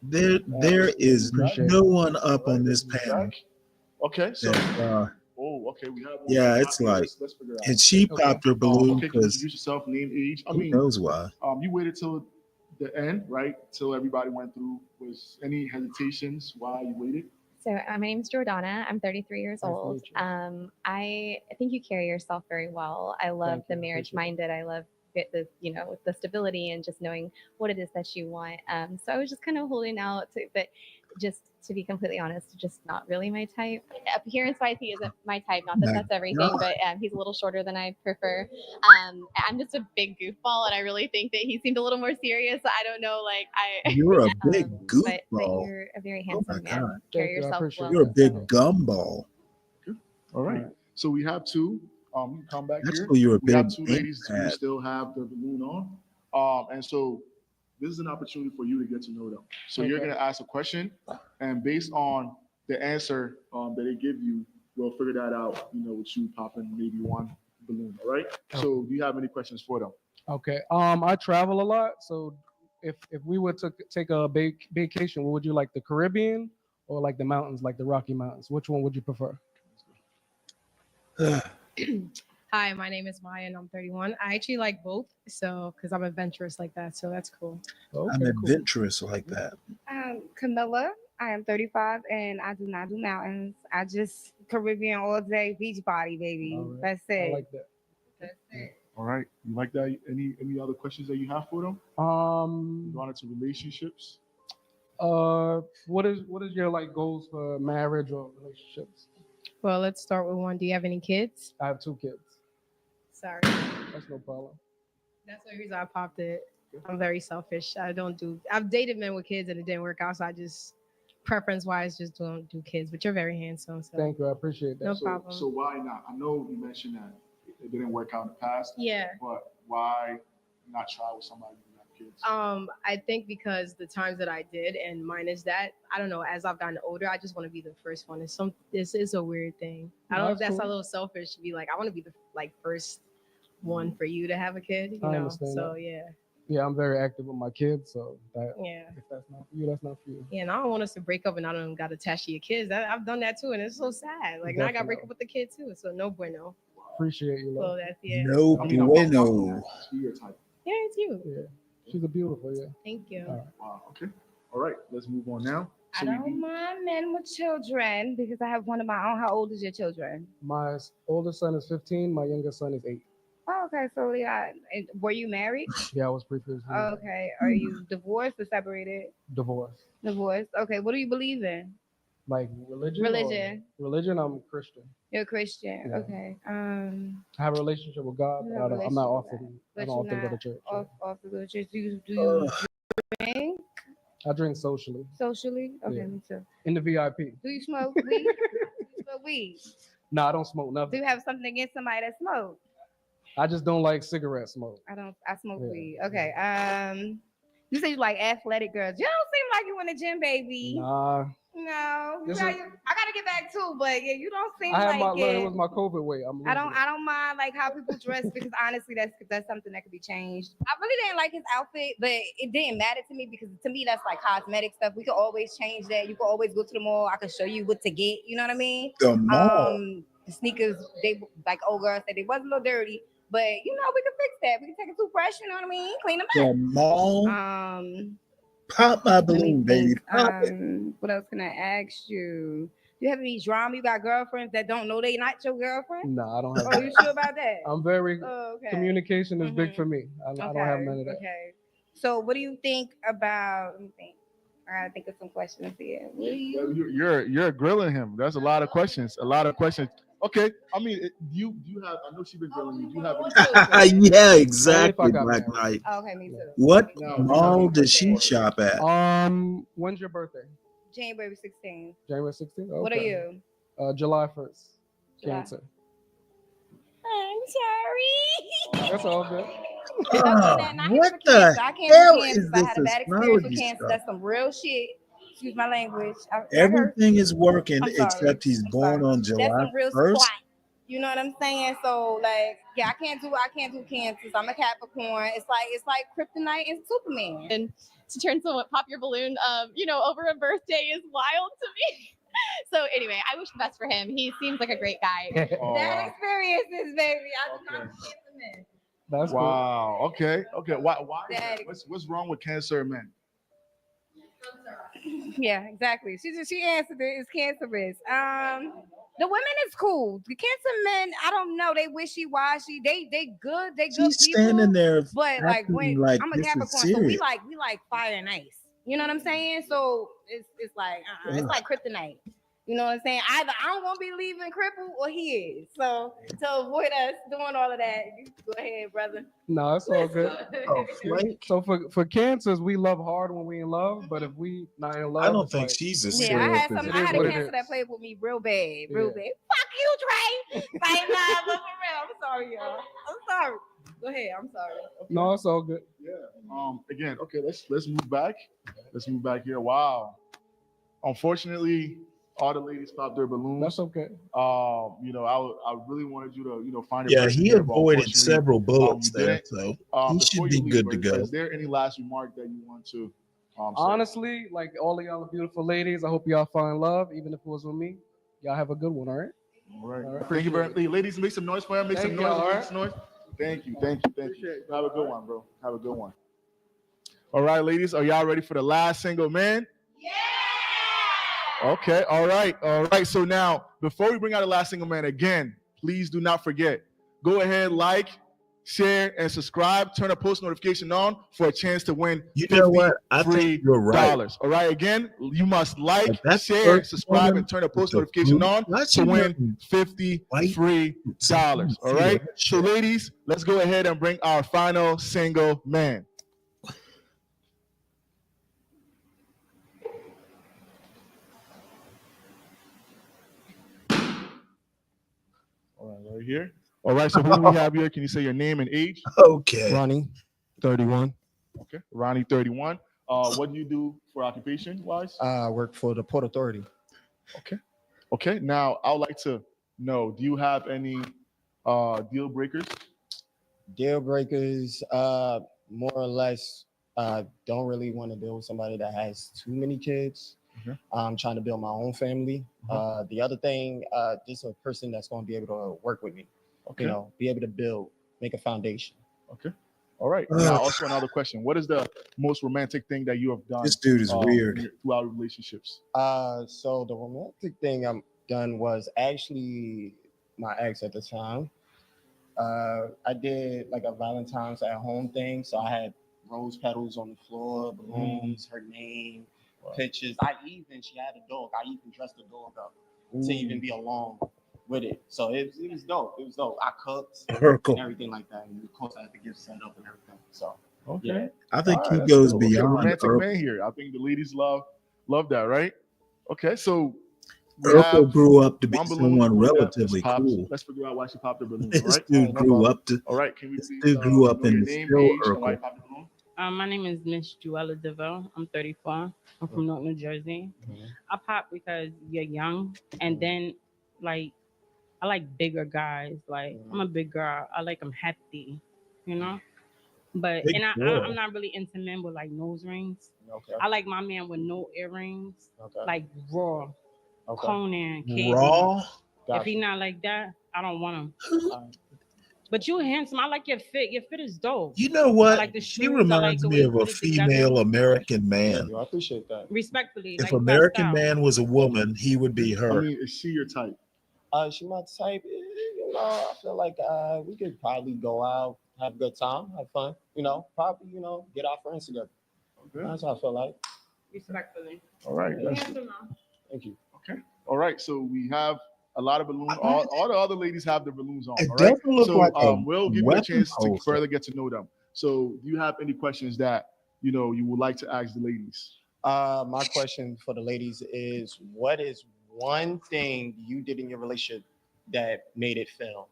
There is no one up on this panel. Okay, so that, okay, we have one. yeah, it's like, let's figure out. and she popped her balloon Okay, can you because introduce yourself, name, age? I who mean, knows why. you waited till the end, right? Till everybody went through. Was any hesitations why you waited? So my name is Jordana. I'm 33 years Nice to old. meet you. I think you carry yourself very well. I love the marriage minded. I love the stability and just knowing what it is that you want. So I was just kind of holding out, but just to be completely honest, just not really my type. Appearance wise, he isn't my type. Not that My that's everything, God. but he's a little shorter than I prefer. I'm just a big goofball, and I really think that he seemed a little more serious. I don't know, You're a big but goofball. you're a very Oh my handsome man. God. Carry Thank you, I yourself appreciate well. You're a big gumball. All right. So we have 2. You can come back That's here. who you're a We have big 2 ink ladies who pad. still have the balloon on. And so this is an opportunity for you to get to know them. So you're Okay. going to ask a question, and based on the answer that they give you, we'll figure that out, with you popping maybe one balloon. All right. So do you have any questions for them? Okay. I travel a lot, so if we were to take a vacation, what would you like, the Caribbean or like the mountains, like the Rocky Mountains? Which one would you prefer? Hi, my name is Maya and I'm 31. I actually like both, so because I'm adventurous like that, so that's cool. I'm adventurous like that. Camilla. I am 35 and I do not do mountains. I just Caribbean all day, beach body, baby. All right. That's it. I like that. That's it. All right. You like that? Any other questions that you have for them? Regarding to relationships? What is your goals for marriage or relationships? Well, let's start with one. Do you have any kids? I have 2 kids. Sorry. That's no problem. That's the reason I popped it. I'm very selfish. I've dated men with kids and it didn't work out, so I just preference wise just don't do kids. But you're very handsome. So Thank you. I appreciate that. No problem. So why not? I know you mentioned that it didn't work out in the past. Yeah. But why not try with somebody who have kids? I think because the times that I did, and mine is that, I don't know, as I've gotten older, I just want to be the first one. This is a weird thing. I don't know if that's a little selfish to be like, I want to be the first one for you to have a kid. You I know, understand so that. yeah. Yeah, I'm very active with my kids, so that Yeah. if that's not for you, that's not for you. Yeah, and I don't want us to break up and I don't got attached to your kids. I've done that too, and it's so sad. Like now I got to break up with the kid too. So no bueno. Appreciate you, So love. that's yeah. No bueno. Yeah, it's you. Yeah, she's a beautiful. Yeah. Thank you. All right. Wow. Okay. All right. Let's move on now. I don't mind men with children because I have one of my own. How old is your children? My oldest son is 15. My youngest son is 8. Oh, okay, so yeah, were you married? Yeah, I was previously Okay, are you divorced or separated? divorced. Divorced. Okay, what do you believe in? Like religion. Religion. Religion. I'm Christian. You're a Christian. Yeah. Okay. I have a relationship with God, You but have a I'm not relationship with often. but I don't you're often go to not church. off the go to church. Do you drink I drink socially. socially? Okay, Yeah. me too. In the VIP. Do you smoke weed? Do you smoke weed? No, I don't smoke Do nothing. you have something against somebody that smokes? I just don't like cigarette smoke. I smoke Yeah. weed. Okay. You say you like athletic girls. You don't seem like you in the gym, baby. Nah. No. This I is- gotta get back too, but yeah, you don't seem I had like my look, it. it was my COVID weight. I'm losing I don't mind like how people dress because honestly that's something that could be changed. I really didn't like his outfit, but it didn't matter to me because to me that's like cosmetic stuff. We could always change that. You could always go to the mall. I could show you what to get. You know what I mean? The mall. The sneakers, they like old girl said they was a little dirty, but you know we can fix that. We can take a toothbrush. You know what I mean? Clean them The up. mall. Pop my Let me balloon, baby. think. Pop it. What else can I ask you? Do you have any drama? You got girlfriends that don't know they not your girlfriend? No, I don't have. Oh, that. you sure about that? I'm very. Oh, okay. Communication is big for me. I don't have none of that. Okay. So, what do you think about? Let me think. I gotta think of some questions here. What do you? You're grilling him. There's a lot of questions. A lot of questions. Okay. I mean, do you have? I know she's been grilling you. Do you have any? Yeah, Only if exactly, I got Black married. Knight. Okay, me too. What No, mall does she shop at? When's your birthday? January 16th. January 16th. Okay. What are you? July 1st. July. Cancer. I'm sorry. That's all good. What the hell is I this had a bad experience with astrology cancer. stuff? That's some real shit. Excuse my language. I heard. Everything is working I'm sorry. except he's born on That's July some real 1st. squat. You know what I'm saying? So like, yeah, I can't do cancers. I'm a Capricorn. It's like kryptonite and Superman. And to turn someone pop your balloon, over a birthday is wild to me. So anyway, I wish the best for him. He seems like a great guy. Oh, That wow. experience is baby. I do not cancer men. That's Wow. Okay. Okay. Why? Is that? Daddy. What's wrong with cancer men? Yeah, exactly. She answered it. It's cancerous. The women is cool. The cancer men, I don't know. They wishy washy. They good. They good She's people. standing there But like acting when like I'm a this is Capricorn, so we serious. like fire and ice. You know what I'm saying? So it's like it's like kryptonite. You know what I'm saying? Either I don't want to be leaving crippled or he is. So to avoid us doing all of that, you go ahead, brother. No, it's all good. Oh, Flake. So for cancers, we love hard when we in love, but if we not in love, I don't it's think like, she's a Yeah, serial I had killer. I had a what it cancer is. that played with me real bad, real Yeah. bad. Fuck you, Trey. Like, nah, but for real, I'm sorry, y'all. I'm sorry. Go ahead, I'm sorry. No, it's all good. Yeah. Again. Okay. Let's move back. Let's move back here. Wow. Unfortunately, all the ladies popped their balloons. That's okay. I really wanted you to find a Yeah, person he here, but avoided unfortunately, several bullets you there, didn't. so he Before should you be leave, good to go. Is there any last remark that you want to? Say? Honestly, like all of y'all are beautiful ladies. I hope y'all find love, even if it was with me. Y'all have a good one, all right? All right. All right. Thank you very much. Ladies, make some noise for him. Make Thank some y'all, noise. all Make some noise. Thank you. Have a good one, bro. Have a good one. All right, ladies, are y'all ready for the last single man? Yeah. Okay. All right. So now, before we bring out the last single man again, please do not forget. Go ahead, like, share, and subscribe. Turn the post notification on for a chance to win. You know what? I think you're right. All right. Again, you must like, But that's share, first subscribe, woman and turn the with post the notification blue on clutching to win button. $50 White free dollars. All right. that So, ladies, let's go ahead and bring our final single man. All right, right here. All right. So, who do we have here? Can you say your name and age? Okay. Ronnie, 31. Okay. Ronnie, 31. What do you do for occupation wise? I work for the Port Authority. Okay. Now, I would like to know, do you have any deal breakers? Deal breakers, more or less, don't really want to deal with somebody that has too many kids. I'm trying to build my own family. The other thing, just a person that's going to be able to work with me. Okay. You know, be able to build, make a foundation. Okay. All right. Now, also another question: what is the most romantic thing that you have done? This dude is weird. Throughout relationships. So the romantic thing I'm done was actually my ex at the time. I did like a Valentine's at home thing. So I had rose petals on the floor, balloons, her name, pictures. She had a dog. I even dressed the dog up to even be along with it. So it was dope. It was dope. I cooked Urkel. and everything like that. And of course, I had the gift set up and everything. So Okay. yeah. I think All he right, that's goes cool. Okay, beyond romantic Urkel. man here. I think the ladies love that, right? Okay, so we Urkel have grew up to be one balloon someone that just relatively popped. cool. Let's figure out why she popped the balloon. All This right. dude grew up to. All right. Can we This please dude grew up know your in name, still age, and why you Urkel. popped the balloon? My name is Miss Juella DeVille. I'm 34. I'm from Newark, New Jersey. I pop because you're young, and then like I like bigger guys. Like I'm a big girl. I like them hefty, you know. But Big and girl. I'm not really into men with like nose rings. Okay. I like my man with no earrings, Okay. like raw, Okay. Conan, KB. Raw. If he not like that, I don't want him. But you handsome. I like your fit. Your fit is dope. You know I what? like the She shoes. I like reminds the way me you of a put it together. female American man. I appreciate that. Respectfully, If like you got American style. man was a woman, he would be I her. mean, is she your type? She my type. You know, I feel like we could probably go out, have a good time, have fun. You know, probably get our friends together. Okay. That's how I feel like. Respectfully. All right. You That's handsome now. Thank you. okay. All right. So we have a lot of balloons. All the other ladies have the balloons on. It All right. doesn't look So like a we'll give you a weapons chance to holster. further get to know them. So do you have any questions that you would like to ask the ladies? My question for the ladies is: what is one thing you did in your relationship that made it fail?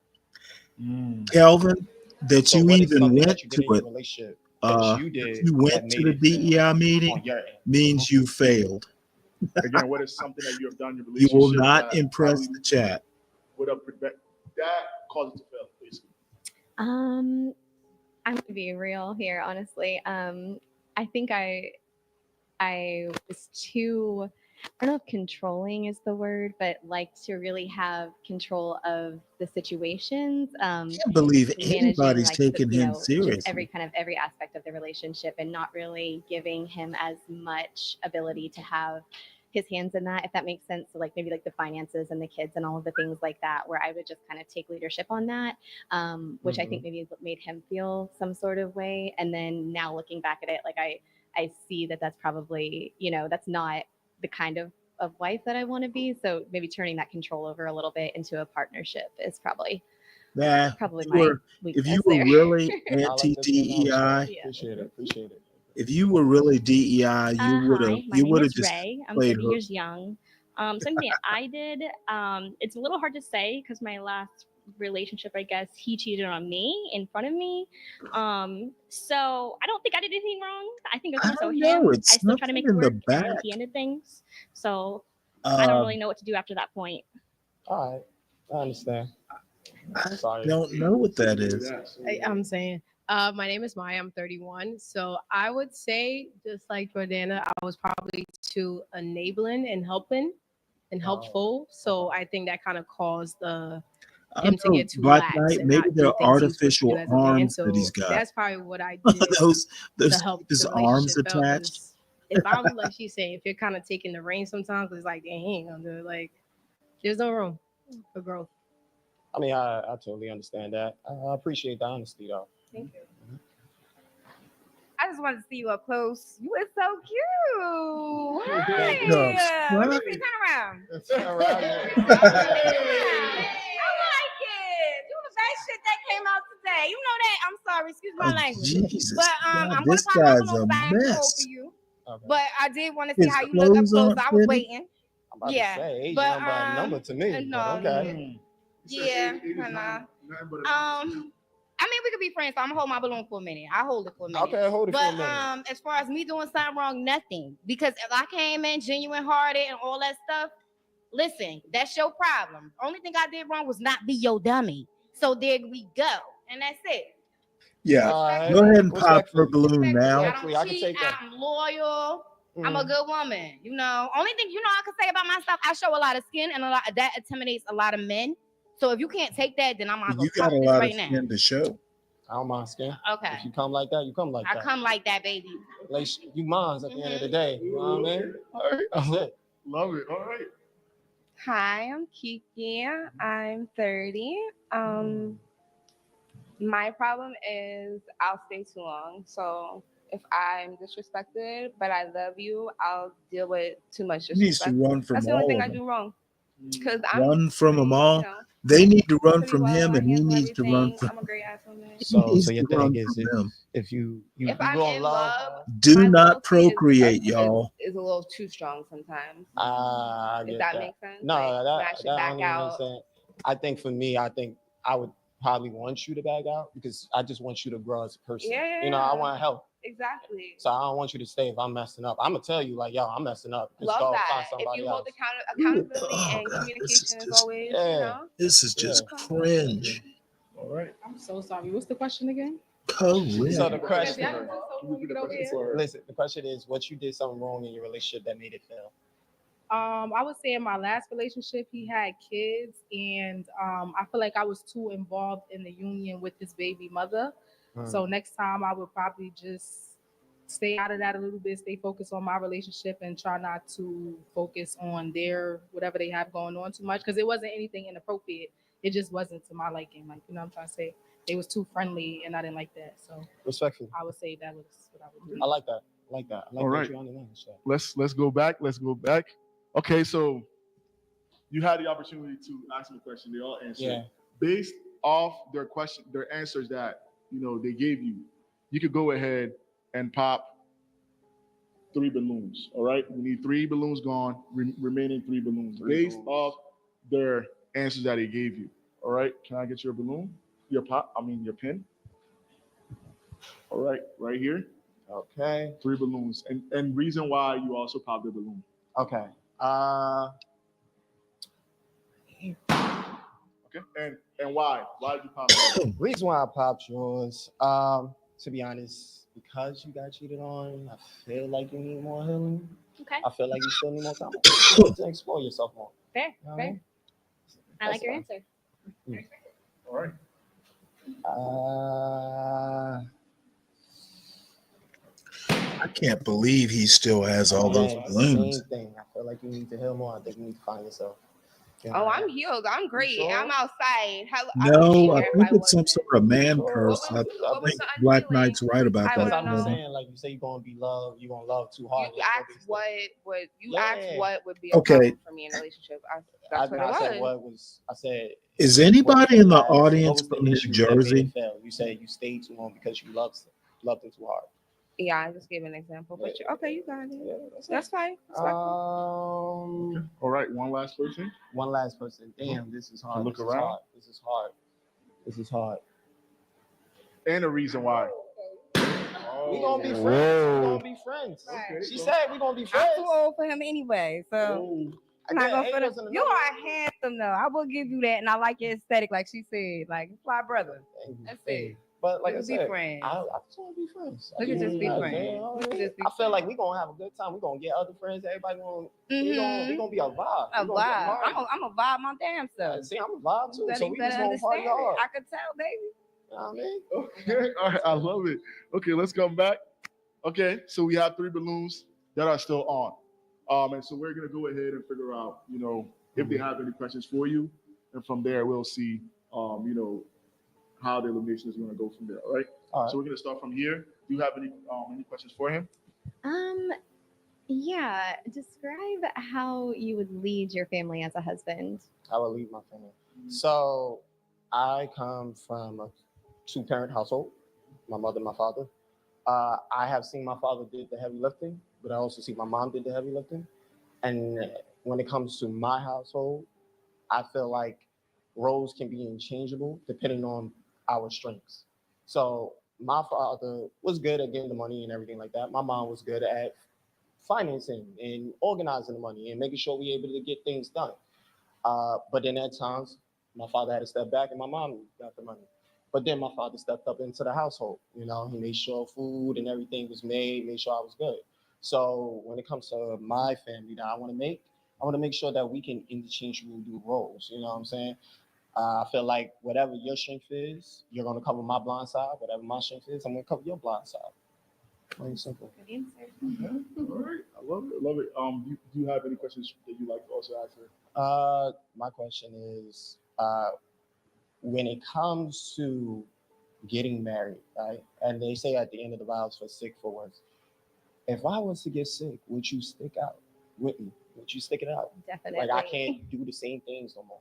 Kelvin, that So you what is even something went that you did to in your it. relationship that you If did you that went to made the it fail DEI on meeting, your end? means you failed. Again, what is something that you have done in your You will relationship not that impress probably the chat. would have that caused it to fail, basically? I'm gonna be real here, honestly. I think I was too, I don't know if controlling is the word, but like to really have control of the situations. I can't believe Managing anybody's like taking him just seriously. every aspect of the relationship and not really giving him as much ability to have his hands in that, if that makes sense. So like maybe like the finances and the kids and all of the things like that, where I would just kind of take leadership on that, which I think maybe made him feel some sort of way. And then now looking back at it, like I see that that's probably, that's not the kind of wife that I want to be. So maybe turning that control over a little bit into a partnership is probably Nah, my if you weakness were there. really I like anti that you're honest. DEI, Appreciate it. Appreciate it. if you were really DEI, you would have Hi, my name is just Ray. I'm played 30 hook. years young. Something that I did, it's a little hard to say because my last relationship, I guess, he cheated on me in front of me. So I don't think I did anything wrong. I think it was I more so don't him. know. I It's still try to something make it in the work, back. and he ended things. So I don't Uh, really know what to do after that point. All right, I understand. I'm sorry. don't know what that is. I'm saying, my name is Maya. I'm 31. So I would say, just like Jordana, I was probably too enabling and helping and helpful. So I think that kind of caused I him to don't know, get too Black lax Knight. and Maybe not do they're things he was supposed to do artificial as a man. arms that he's So got. that's probably what I did those to help his the arms relationship out. attached. 'Cause if I'm like she's saying, if you're kind of taking the reins sometimes, it's like, dang, he ain't gonna do it. Like, there's no room for growth. I mean, I totally understand that. I appreciate the honesty, though. Thank you. I just wanted to see you up close. You are so cute. Thank Hey, you. let me What? see. Turn around. Turn around. I like it. You the best shit that came out today. You know that. I'm sorry. Excuse my Oh, language. Jesus. But God, I'm gonna this pop my guy's balloons a back and forth mess. for you. Okay. But I did want to see His how you look up clothes close. aren't I was fitting. waiting. I'm about Yeah. to say, age But number a number to me. no, But okay. yeah, I mean, we could be friends, so I'm gonna hold my balloon for a minute. I'll hold it for a minute. Okay, hold it for a But minute. as far as me doing something wrong, nothing. Because if I came in genuine hearted and all that stuff, listen, that's your problem. Only thing I did wrong was not be your dummy. So there we go. And that's it. Yeah. Alright. Go ahead and pop her Respectfully. balloon now. I don't I can cheat. take that. I'm loyal. I'm a Mhm. good woman. You know, only thing I can say about myself, I show a lot of skin, and a lot that intimidates a lot of men. So if you can't take that, then I might as well You got pop a this lot right of now. skin to show. I don't mind skin. Okay. If you come like that, you come like I that. come like that, baby. Like you mines at the end of the day. You know what I mean? All right. That's it. Love it. All right. Hi, I'm Kiki. I'm 30. My problem is I'll stay too long. So if I'm disrespected, but I love you, I'll deal with too much He needs to disrespect. run from That's the only all thing of I them. do wrong. Because I'm Run from them pretty, all. you know, They need to run pretty from well. him, I and he handle needs to run everything. from. I'm a great ass woman. He So needs your to thing run is from them. if you If I'm gonna in love. love, Do my not loyalty is procreate, y'all. is a little too strong sometimes. I If get that that. makes sense. No, Like, that I should that I back don't even out. understand. I think for me, I think I would probably want you to back out because I just want you to grow as a person. Yeah. You know, I want to help. Exactly. So I don't want you to stay if I'm messing up. I'm gonna tell you like, yo, I'm messing up. Just Love go that. find If somebody you else. hold accountability Oh, and God, communication is just always, Yeah. you know. this is just cringe. All right. I'm so sorry. What's the question again? Correct. So the question, Yeah, when we get over here. listen, the question is, what you did something wrong in your relationship that made it fail? I would say in my last relationship, he had kids, and I feel like I was too involved in the union with his baby mother. So next time, I would probably just stay out of that a little bit, stay focused on my relationship, and try not to focus on their whatever they have going on too much because it wasn't anything inappropriate. It just wasn't to my liking. Like, you know what I'm trying to say? They was too friendly, and I didn't like that. So Respectfully. I would say that was what I would do. I like that. I like that. I like All that right. you understand. So. Let's go back. Let's go back. Okay, so you had the opportunity to ask them a question. They all answered. Yeah. Based off their answers that they gave you, you could go ahead and pop 3 balloons. All right, we need 3 balloons gone. Remaining 3 balloons based off their answers that they gave you. All right, can I get your balloon? Your pin. All right, right here. Okay. 3 balloons, and reason why you also popped the balloon. Okay. Okay, and why? Why did you pop that? Reason why I popped yours, to be honest, because you got cheated on, I feel like you need more healing. Okay. I feel like you still need more time to explore yourself more. Fair. You know what I Fair. mean? I like your answer. All right. I can't believe he still has all those Again, balloons. Same thing. I feel like you need to heal more. I think you need to find yourself. You Oh, know? I'm healed. I'm great. sure? I'm outside. No, I If think I it's some wasn't. sort of man curse. I what was think the Black unhealing? Knight's right about I that. That's wanna what I'm know. saying. Like you say, you're gonna be loved. You're gonna love too hard. You asked what would be a Okay. problem for me in a relationship. That's what I said it was. what was. I said. Is what anybody you in the asked, what audience was the from New issue that made Jersey? it fail? You said you stayed too long because you loved him too hard. Yeah, I just gave an example. But okay, you got it. That's fine. All right, one last person. One last person. Damn, this is hard. Look This is around. hard. This is hard. This is hard. And the reason why. We gonna be friends. We gonna be friends. Right. She said we gonna be friends. I'm too old for him anyway, so I'm not gonna fit him. You are handsome though. I will give you that, and I like your aesthetic, like she said, like fly brother. That's it. But like I Let's be said, friends. I just want to be friends. We could just be Like, friends. you know, We could just be I feel like we gonna have a good time. We gonna get other friends. Everybody gonna we gonna be a vibe. A We gonna get vibe. married. I'm a vibe my damn self. See, I'm a vibe too. You So we better just gonna party understand it. hard. I could tell, baby. You know what I mean? Okay, all right, I love it. Okay, let's come back. Okay, so we have 3 balloons that are still on. And so we're gonna go ahead and figure out, if they have any questions for you, and from there we'll see, how the elimination is gonna go from there. All right. All right. So we're gonna start from here. Do you have any questions for him? Yeah. Describe how you would lead your family as a husband. I will leave my family. So I come from a 2-parent household, my mother and my father. I have seen my father did the heavy lifting, but I also see my mom did the heavy lifting. And when it comes to my household, I feel like roles can be interchangeable depending on our strengths. So my father was good at getting the money and everything like that. My mom was good at financing and organizing the money and making sure we able to get things done. But then at times, my father had to step back and my mom got the money. But then my father stepped up into the household. You know, he made sure food and everything was made sure I was good. So when it comes to my family that I want to make sure that we can interchangeably do roles. You know what I'm saying? I feel like whatever your strength is, you're going to cover my blind side. Whatever my strength is, I'm going to cover your blind side. Plain simple. Good answer. All right, I love it. I love it. Do you have any questions that you like to also ask her? My question is, when it comes to getting married, right? And they say at the end of the vows for sick for worse. If I was to get sick, would you stick out with me? Would you stick it out? Definitely. Like I can't do the same things no more.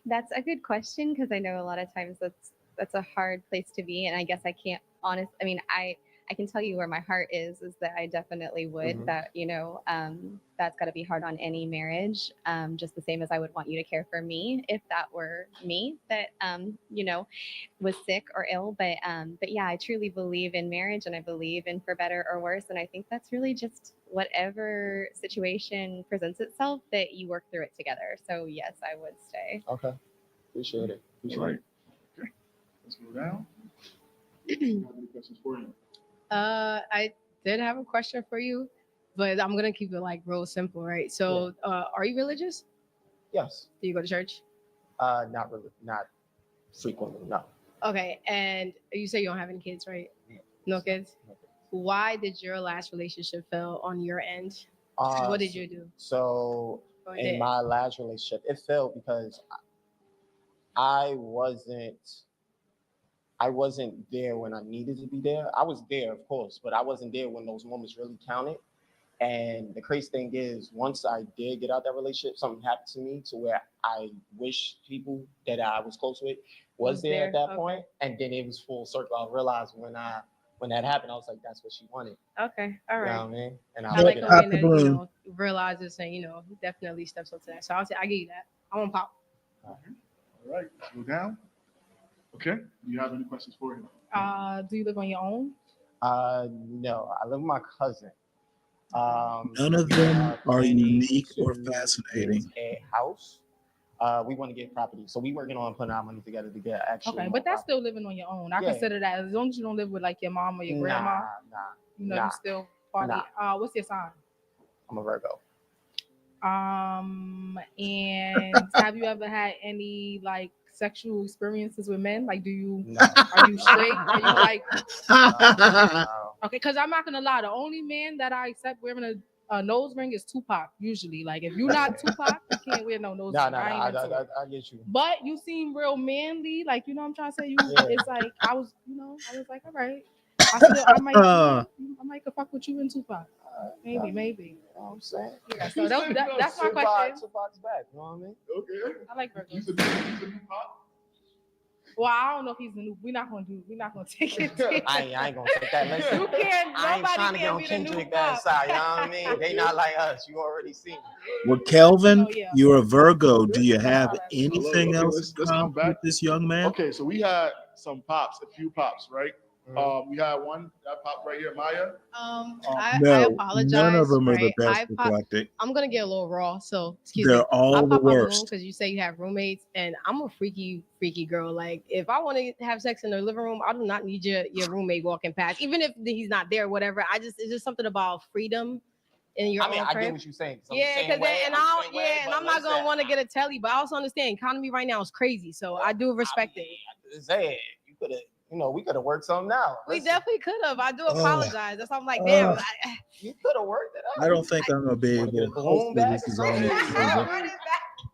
That's a good question because I know a lot of times that's a hard place to be, and I guess I can't I mean, I can tell you where my heart is that I definitely would. Mhm. That that's got to be hard on any marriage, just the same as I would want you to care for me if that were me that was sick or ill. But yeah, I truly believe in marriage, and I believe in for better or worse, and I think that's really just whatever situation presents itself that you work through it together. So yes, I would stay. Okay. Appreciate it. All right. Okay. Let's go down. Do you have any questions for him? I did have a question for you, but I'm gonna keep it like real simple, right? So, are you religious? Yes. Do you go to church? Not really, not frequently, no. Okay, and you say you don't have any kids, right? No kids. Why did your last relationship fail on your end? What did you do? So Oh, it in did. my last relationship, it failed because I wasn't there when I needed to be there. I was there, of course, but I wasn't there when those moments really counted. And the crazy thing is, once I did get out that relationship, something happened to me to where I wish people that I was close with was there at that Okay. point. And then it was full circle. I realized when that happened, I was like, that's what she wanted. Okay, all You right. know what I mean? And I like a it. man that realizes and definitely steps up to that. So I'll say I give you that. I want pop. All right. Let's go down. Okay. Do you have any questions for him? Do you live on your own? No, I live with my cousin. None of We them are planning unique or to fascinating. get a house. We want to get property, so we working on putting our money together to get actually. Okay, but that's still living on your own. I Yeah. consider that as long as you don't live with like your mom or your grandma. Nah. You still party. Nah. What's your sign? I'm a Virgo. And have you ever had any like sexual experiences with men? Like, No. are you straight? Are you like? No. Okay, because I'm not gonna lie, the only man that I accept wearing a nose ring is Tupac. Usually, like if you're not Tupac, you can't wear no nose ring. I ain't into it. I get you. But you seem real manly, like you know what I'm trying to say. It's like I was like, all right, I might could fuck with you and Tupac. Maybe. You know what I'm saying? Yeah, so that's my question. Tupac's back. You know what I mean? Okay. I like Virgos. He's a new pop. Well, I don't know if he's the new. We're not gonna take it. I ain't gonna take that. Listen, You can't. I ain't trying Nobody to get can on be the new Kendrick that pop. side. You know what I mean? They not like us. You already seen. Well, Kelvin, Oh, yeah. you're a Virgo. Do you have anything Okay, else let's in come common back. with this young man? Okay, so we had some pops, a few pops, right? We had one that popped right here, Maya. I No, apologize. none of them are the right? best eclectic. I'm gonna get a little raw, so excuse They're me. all I the pop my balloon worst. because you say you have roommates, and I'm a freaky girl. Like if I want to have sex in the living room, I do not need your roommate walking past, even if he's not there, whatever. It's just something about freedom in your I mean, own I crib. get what you're saying. Yeah, because I'm not gonna want to get a telly, but I also understand economy right now is crazy, so I do respect it. Say you could have. We could have worked something out. We definitely could have. I do apologize. That's why I'm like, damn. You could have worked it out. I don't think I'm gonna be able. Hopefully, this is almost over.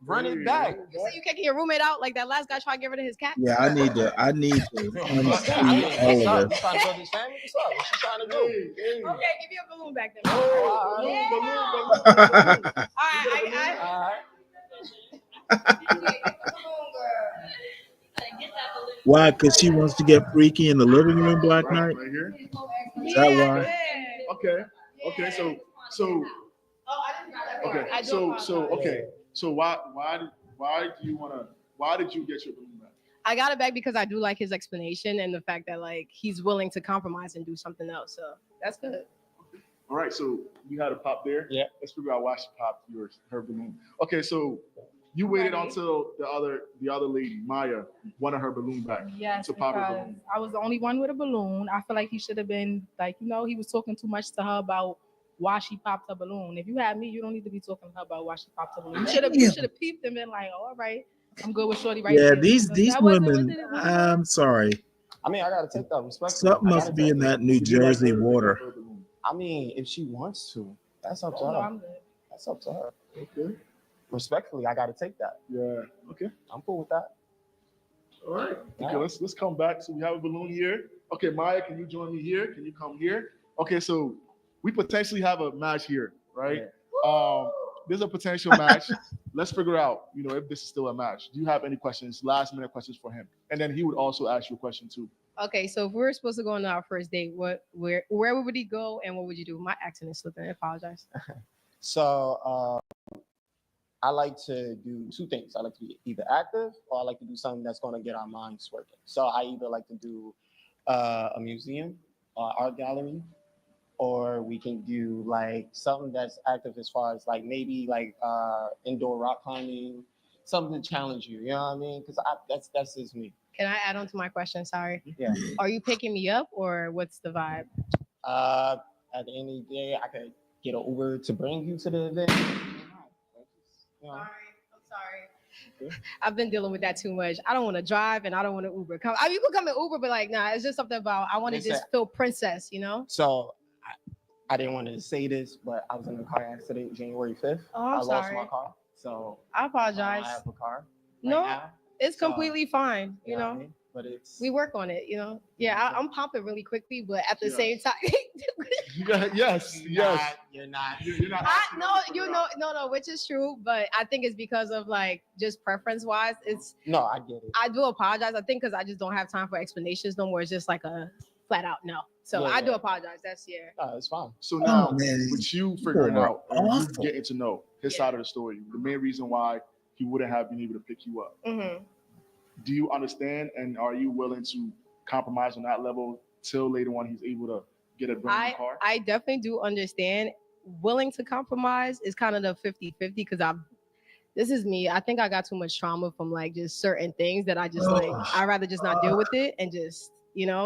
Run it back. You say you kicking your roommate out like that last guy tried to get rid of his cat? Yeah, I need to unsee all What's of up? You this. trying to build this family? What's up? What you trying to do? Okay, give me a balloon back then. All right. Why? Because she wants to get freaky in the living room Black Knight? Right here. Is that why? Okay. So why did you get your balloon back? I got it back because I do like his explanation and the fact that like he's willing to compromise and do something else. So that's good. All right, so you had a pop there. Yeah. Let's figure out why she popped her balloon. Okay, so You waited Ready. until the other lady, Maya, wanted her balloon back. Yes, to pop her because balloon. I was the only one with a balloon. I feel like he should have been like, he was talking too much to her about why she popped her balloon. If you had me, you don't need to be talking to her about why she popped her balloon. You should have peeped and been like, oh, all right, I'm good with Shorty right Yeah, there. these That wasn't- women. was it- I'm sorry. I mean, I gotta take that respect. Something must be in that New Jersey water. I mean, if she wants to, that's up to Oh, no, her. I'm good. That's up to her. Okay. Respectfully, I gotta take that. Yeah. Okay. I'm cool with that. All right. Okay. Yeah. Let's come back. So we have a balloon here. Okay, Maya, can you join me here? Can you come here? Okay. So we potentially have a match here, right? There's a potential match. Let's figure out, if this is still a match. Do you have any questions? Last minute questions for him, and then he would also ask you a question too. Okay, so if we were supposed to go on our first date, where would he go and what would you do? My accent is slipping. I apologize. So I like to do two things. I like to be either active or I like to do something that's going to get our minds working. So I either like to do a museum, art gallery, or we can do like something that's active as far as like maybe like indoor rock climbing, something to challenge you. You know what I mean? Because that's just me. Can I add on to my question? Sorry. Yeah. Are you picking me up or what's the vibe? At the end of the day, I could get an Uber to bring you to the event. You know. I'm sorry. I've been dealing with that too much. I don't want to drive and I don't want to Uber. You can come in Uber, but like, nah, it's just something about I want to just feel princess, So I didn't want to say this, but I was in a car accident January 5th. Oh, I'm I lost sorry. my car. So I apologize. I have a car. No, now. it's So, completely fine. You what I know, mean? But it's we work on it. Yeah, I'm popping really quickly, but at the same time, Yes. You're not. no, which is true, but I think it's because of like just preference wise. No, I get it. I do apologize. I think because I just don't have time for explanations no more. It's just like a flat out no. So Yeah, I do yeah. apologize. That's No, it's fine. So now, man, with you figuring you are out and you awful. getting to know his side of the story, the main reason why he wouldn't have been able to pick you up. Mm-hmm. Do you understand, and are you willing to compromise on that level till later on he's able to get a brand new car? I definitely do understand. Willing to compromise is kind of the 50-50 because this is me. I think I got too much trauma from like just certain things that I just like, I'd rather just not deal with it and just,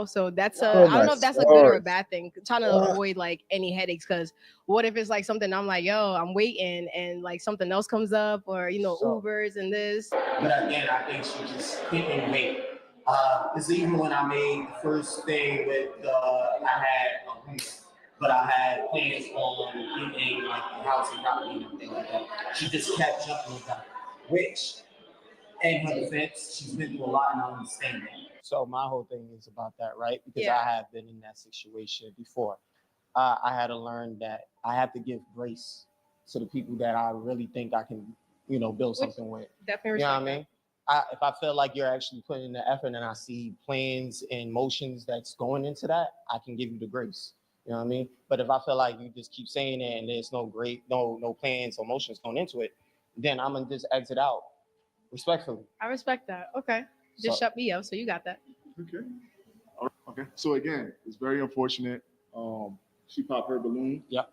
so that's I don't know if that's a good or a bad thing. Trying to avoid like any headaches because what if it's like something I'm like, yo, I'm waiting and like something else comes up or, Ubers and this. But again, I think she just couldn't wait. It's even when I made the first thing with I had a roof, but I had plans on getting like a house and property and everything like that. She just kept jumping with that, which in her defense, she's been through a lot and I understand that. So my whole thing is about that, right? Because I have been in that situation before. I had to learn that I have to give grace to the people that I really think I can, build something with. Definitely. You know what I mean? If I feel like you're actually putting in the effort and I see plans and motions that's going into that, I can give you the grace. You know what I mean? But if I feel like you just keep saying it and there's no plans or motions going into it, then I'm gonna just exit out respectfully. I respect that. Okay. Just shut me up. So you got that. Okay. Okay. So again, it's very unfortunate. She popped her balloon. Yep.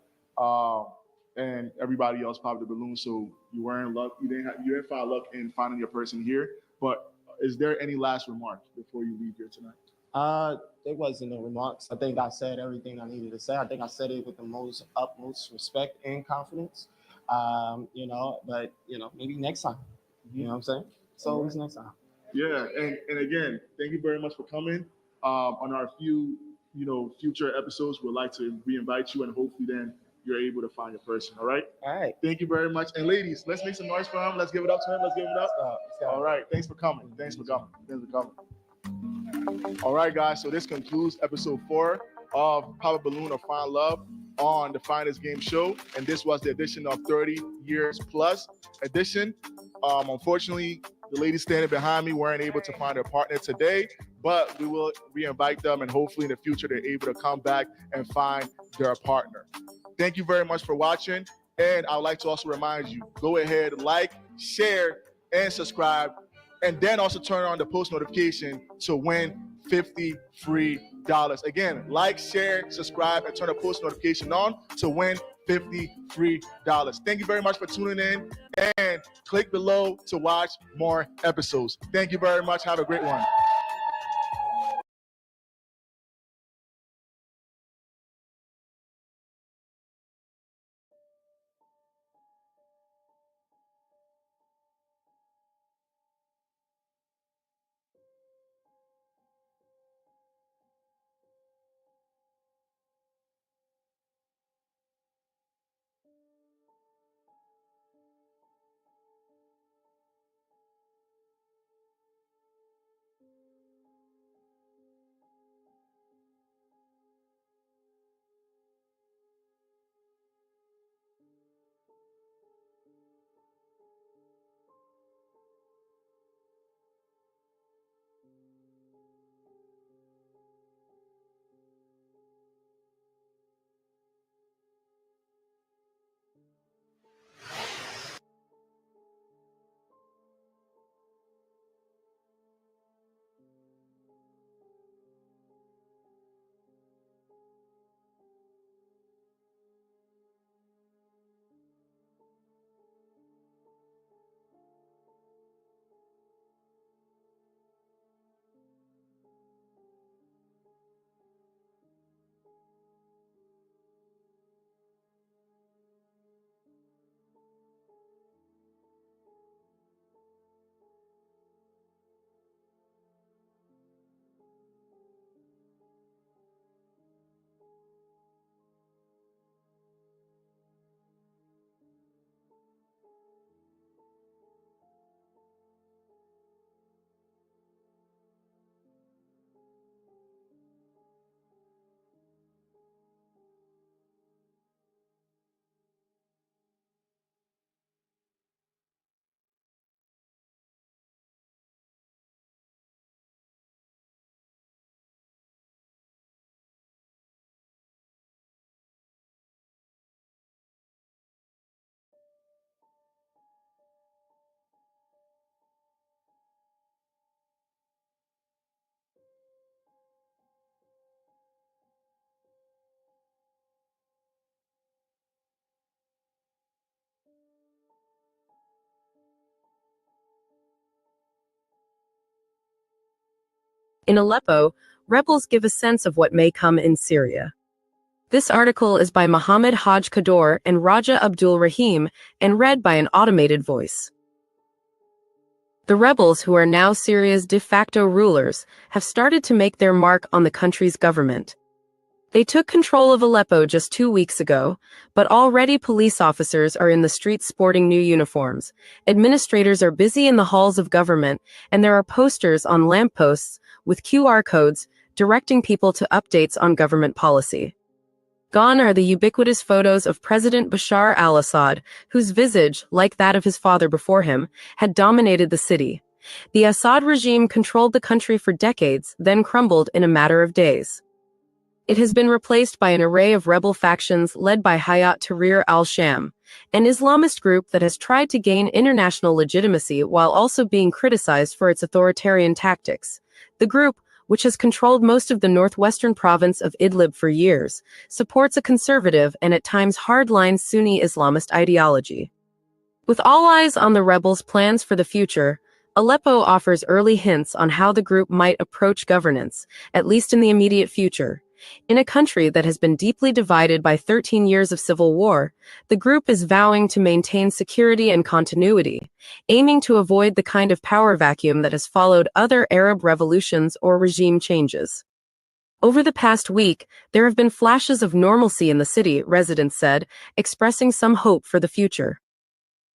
And everybody else popped the balloon. So you weren't luck. You didn't find luck in finding your person here. But is there any last remarks before you leave here tonight? There wasn't no remarks. I think I said everything I needed to say. I think I said it with the most utmost respect and confidence. But maybe next time. You know what I'm saying? So always next time. Yeah, and again, thank you very much for coming. On our future episodes, we'd like to re-invite you, and hopefully then you're able to find your person. All right. All right. Thank you very much. And ladies, let's make some noise for him. Let's give it up to him. Let's give it up. All right. Thanks for coming. All right, guys. So this concludes episode 4 of Pop a Balloon or Find Love on the Finest Game Show, and this was the edition of 30 Years Plus edition. Unfortunately, the ladies standing behind me weren't able to find their partner today, but we will re-invite them, and hopefully in the future they're able to come back and find their partner. Thank you very much for watching, and I would like to also remind you, go ahead, like, share, and subscribe, and then also turn on the post notification to win $50 free. Again, like, share, subscribe, and turn the post notification on to win $50 free. Thank you very much for tuning in. and click below to watch more episodes. Thank you very much. Have a great one. In Aleppo, rebels give a sense of what may come in Syria. This article is by Mohammed Haj Kador and Raja Abdul Rahim and read by an automated voice. The rebels, who are now Syria's de facto rulers, have started to make their mark on the country's government. They took control of Aleppo just 2 weeks ago, but already police officers are in the streets sporting new uniforms. Administrators are busy in the halls of government, and there are posters on lampposts with QR codes directing people to updates on government policy. Gone are the ubiquitous photos of President Bashar al-Assad, whose visage, like that of his father before him, had dominated the city. The Assad regime controlled the country for decades, then crumbled in a matter of days. It has been replaced by an array of rebel factions led by Hayat Tahrir al-Sham, an Islamist group that has tried to gain international legitimacy while also being criticized for its authoritarian tactics. The group, which has controlled most of the northwestern province of Idlib for years, supports a conservative and at times hardline Sunni Islamist ideology. With all eyes on the rebels' plans for the future, Aleppo offers early hints on how the group might approach governance, at least in the immediate future. In a country that has been deeply divided by 13 years of civil war, the group is vowing to maintain security and continuity, aiming to avoid the kind of power vacuum that has followed other Arab revolutions or regime changes. Over the past week, there have been flashes of normalcy in the city, residents said, expressing some hope for the future.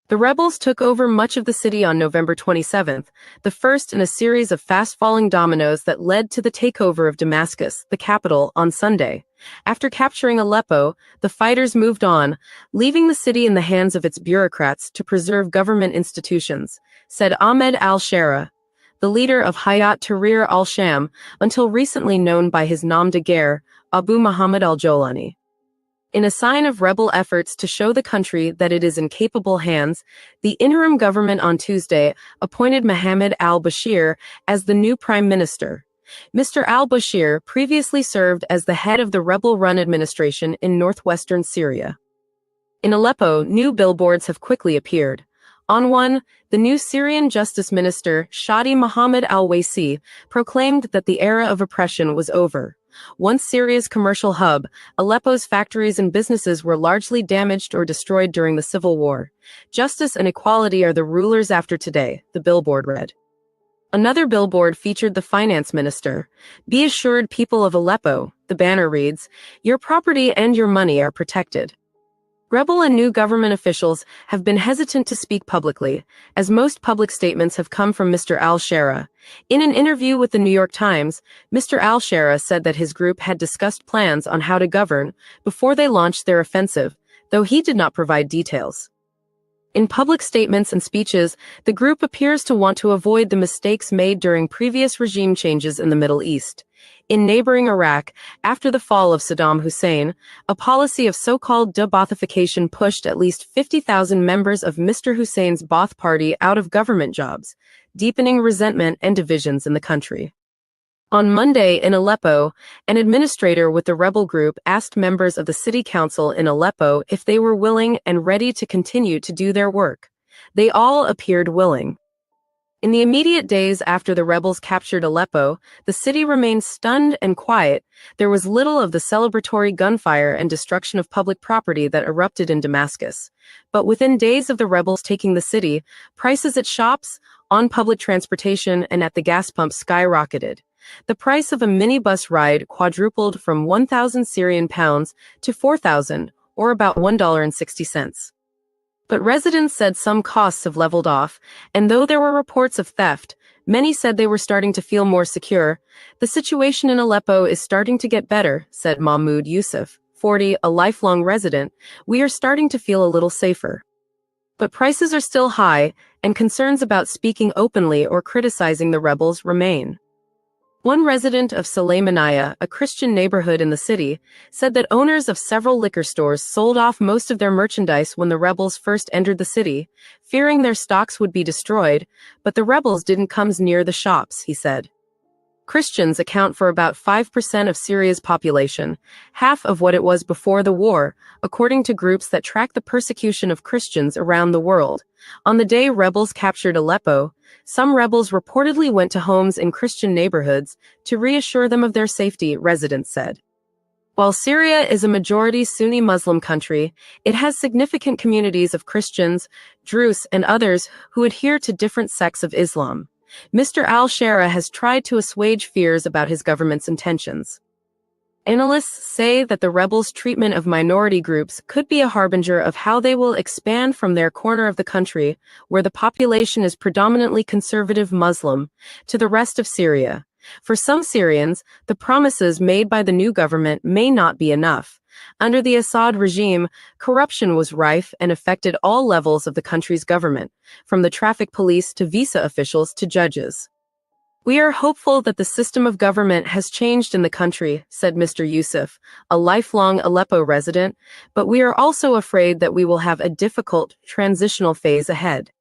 The rebels took over much of the city on November 27th, the first in a series of fast-falling dominoes that led to the takeover of Damascus, the capital, on Sunday. After capturing Aleppo, the fighters moved on, leaving the city in the hands of its bureaucrats to preserve government institutions, said Ahmed al-Shara, the leader of Hayat Tahrir al-Sham, until recently known by his nom de guerre, Abu Muhammad al-Jolani. In a sign of rebel efforts to show the country that it is in capable hands, the interim government on Tuesday appointed Mohammed al-Bashir as the new prime minister. Mr. al-Bashir previously served as the head of the rebel-run administration in northwestern Syria. In Aleppo, new billboards have quickly appeared. On one, the new Syrian Justice Minister, Shadi Mohammed al-Waisi, proclaimed that the era of oppression was over. Once Syria's commercial hub, Aleppo's factories and businesses were largely damaged or destroyed during the civil war. Justice and equality are the rulers after today, the billboard read. Another billboard featured the finance minister. Be assured, people of Aleppo, the banner reads, your property and your money are protected. Rebel and new government officials have been hesitant to speak publicly, as most public statements have come from Mr. al-Shara. In an interview with the New York Times, Mr. al-Shara said that his group had discussed plans on how to govern before they launched their offensive, though he did not provide details. In public statements and speeches, the group appears to want to avoid the mistakes made during previous regime changes in the Middle East. In neighboring Iraq, after the fall of Saddam Hussein, a policy of so-called de-Baathification pushed at least 50,000 members of Mr. Hussein's Baath party out of government jobs, deepening resentment and divisions in the country. On Monday in Aleppo, an administrator with the rebel group asked members of the city council in Aleppo if they were willing and ready to continue to do their work. They all appeared willing. In the immediate days after the rebels captured Aleppo, the city remained stunned and quiet. There was little of the celebratory gunfire and destruction of public property that erupted in Damascus. But within days of the rebels taking the city, prices at shops, on public transportation, and at the gas pump skyrocketed. The price of a minibus ride quadrupled from 1,000 Syrian pounds to 4,000, or about $1.60. But residents said some costs have leveled off, and though there were reports of theft, many said they were starting to feel more secure. The situation in Aleppo is starting to get better, said Mahmoud Yusuf, 40, a lifelong resident. We are starting to feel a little safer. But prices are still high, and concerns about speaking openly or criticizing the rebels remain. One resident of Sulaymaniyah, a Christian neighborhood in the city, said that owners of several liquor stores sold off most of their merchandise when the rebels first entered the city, fearing their stocks would be destroyed, but the rebels didn't come near the shops, he said. Christians account for about 5% of Syria's population, half of what it was before the war, according to groups that track the persecution of Christians around the world. On the day rebels captured Aleppo, some rebels reportedly went to homes in Christian neighborhoods to reassure them of their safety, residents said. While Syria is a majority Sunni Muslim country, it has significant communities of Christians, Druze, and others who adhere to different sects of Islam. Mr. al-Shara has tried to assuage fears about his government's intentions. Analysts say that the rebels' treatment of minority groups could be a harbinger of how they will expand from their corner of the country, where the population is predominantly conservative Muslim, to the rest of Syria. For some Syrians, the promises made by the new government may not be enough. Under the Assad regime, corruption was rife and affected all levels of the country's government, from the traffic police to visa officials to judges. We are hopeful that the system of government has changed in the country, said Mr. Yusuf, a lifelong Aleppo resident, but we are also afraid that we will have a difficult transitional phase ahead.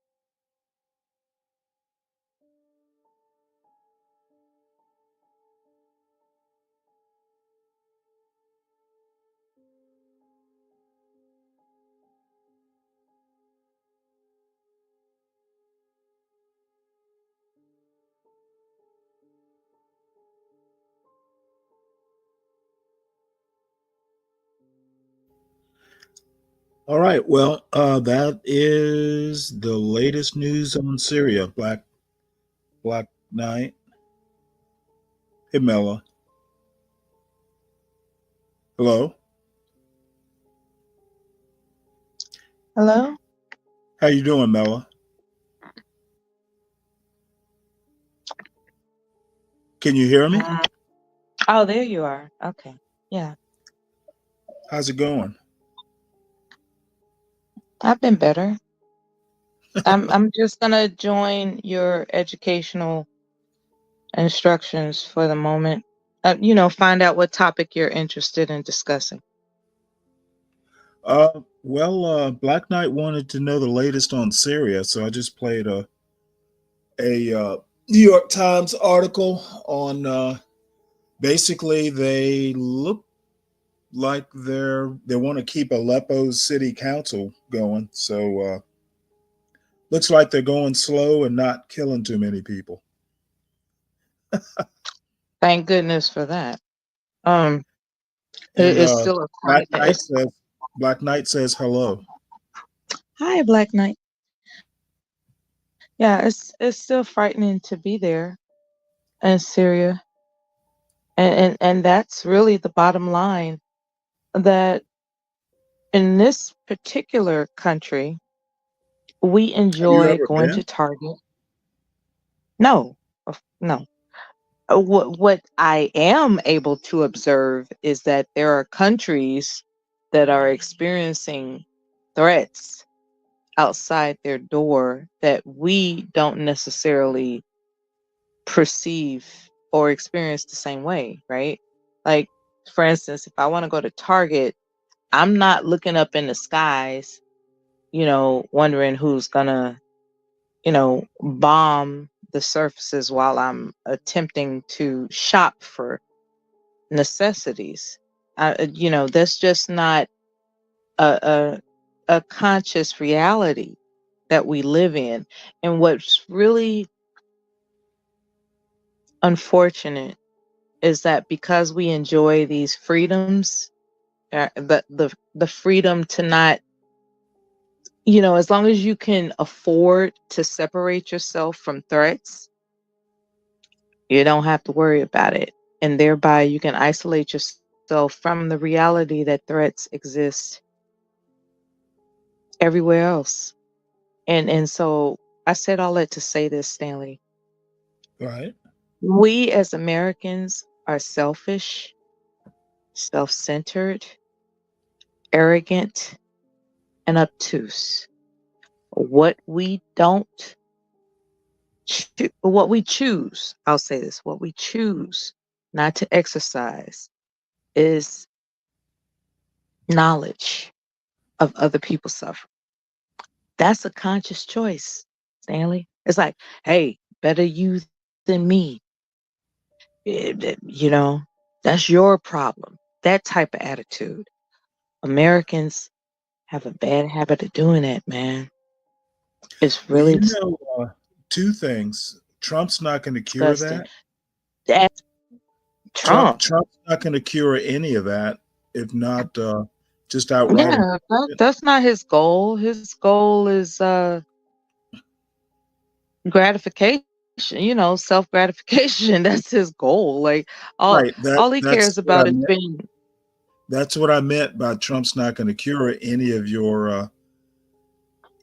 All right. Well, that is the latest news on Syria. Black Knight. Hey, Mela. Hello. Hello? How you doing, Mela? Can you hear me? Oh, there you are. Okay. Yeah. How's it going? I've been better. I'm just gonna join your educational instructions for the moment. Find out what topic you're interested in discussing. Black Knight wanted to know the latest on Syria, so I just played a New York Times article on basically they look like they want to keep Aleppo's city council going. So Looks like they're going slow and not killing too many people. Thank goodness for that. And It's still a Black crime. Knight says, Black Knight says hello. Hi, Black Knight. Yeah, it's still frightening to be there in Syria, and that's really the bottom line. That in this particular country, we Have you enjoy ever going to been? Target. No, no. What I am able to observe is that there are countries that are experiencing threats outside their door that we don't necessarily perceive or experience the same way, right? Like, for instance, if I want to go to Target, I'm not looking up in the skies, wondering who's gonna, bomb the surfaces while I'm attempting to shop for necessities. That's just not a, a conscious reality that we live in. And what's really unfortunate is that because we enjoy these freedoms, the freedom to not, as long as you can afford to separate yourself from threats, you don't have to worry about it. And thereby you can isolate yourself from the reality that threats exist everywhere else. And so I said all that to say this, Stanley. Right. We as Americans are selfish, self-centered, arrogant, and obtuse. What we don't what we choose, I'll say this, what we choose not to exercise is knowledge of other people's suffering. That's a conscious choice, Stanley. It's like, hey, better you than me. You know, that's your problem. That type of attitude. Americans have a bad habit of doing that, man. It's Well, really two things. Trump's not going to cure disgusting. that. That's Trump. Trump's not going to cure any of that, if not just outright. Yeah, that's not his goal. His goal is gratification, self gratification. That's his goal. Like Right. all he That's cares what I about is meant. being. That's what I meant by Trump's not going to cure any of your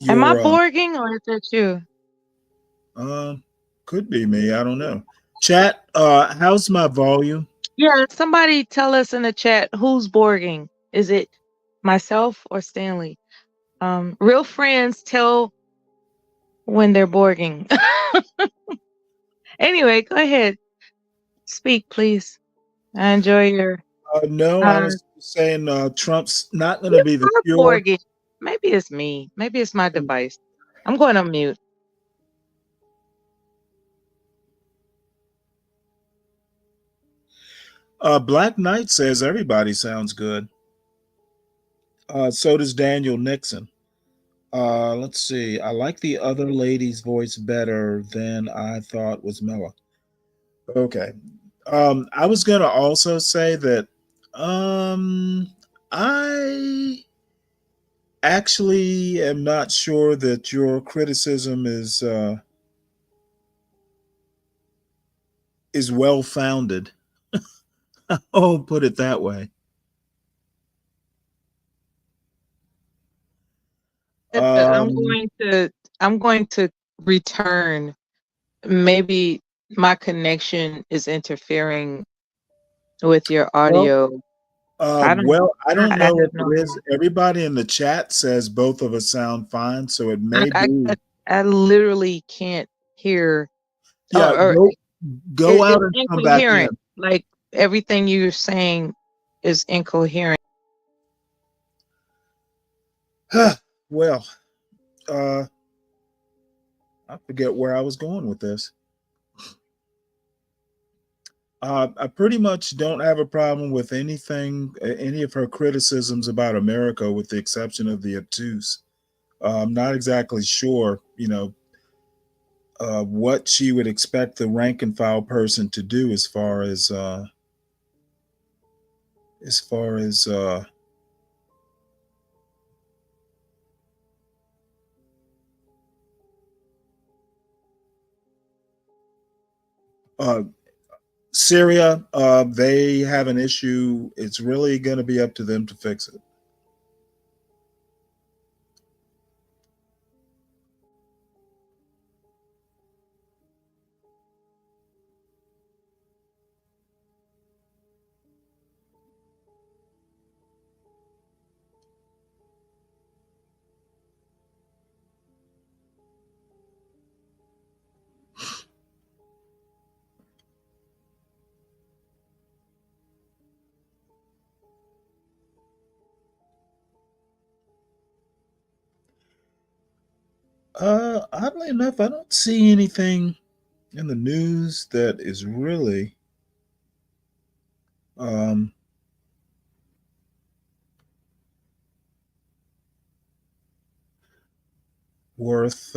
Am I your borging or is that you? could be me. I don't know. Chat. How's my volume? Yeah, somebody tell us in the chat who's borging. Is it myself or Stanley? Real friends tell when they're borging. Anyway, go ahead. Speak, please. I enjoy your No, I uh was saying Trump's not going to you be the are cure. borging. Maybe it's me. Maybe it's my device. I'm going on mute. Black Knight says everybody sounds good. So does Daniel Nixon. Let's see. I like the other lady's voice better than I thought was Mella. Okay. I was gonna also say that I actually am not sure that your criticism is well founded. I'll put it that way. I'm Um, going to return. Maybe my connection is interfering with your well, audio. I don't I don't I know if have no it is. Everybody in the chat says both of us sound fine, so it I may I, be. I I literally can't hear Yeah, or go out it's and come back in. incoherent. Like everything you're saying is incoherent. Well, uh, I forget where I was going with this. I pretty much don't have a problem with anything, any of her criticisms about America, with the exception of the obtuse. I'm not exactly sure, what she would expect the rank and file person to do as far as uh, Syria. They have an issue. It's really going to be up to them to fix it. Oddly enough, I don't see anything in the news that is really um, worth.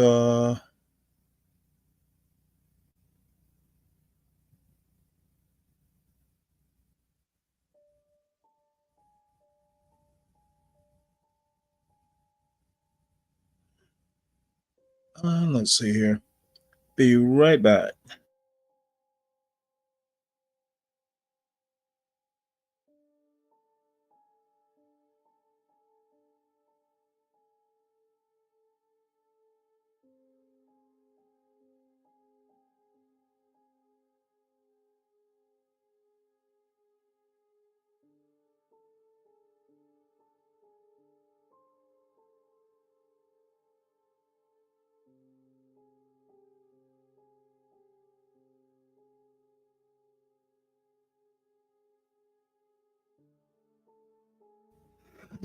Let's see here. Be right back.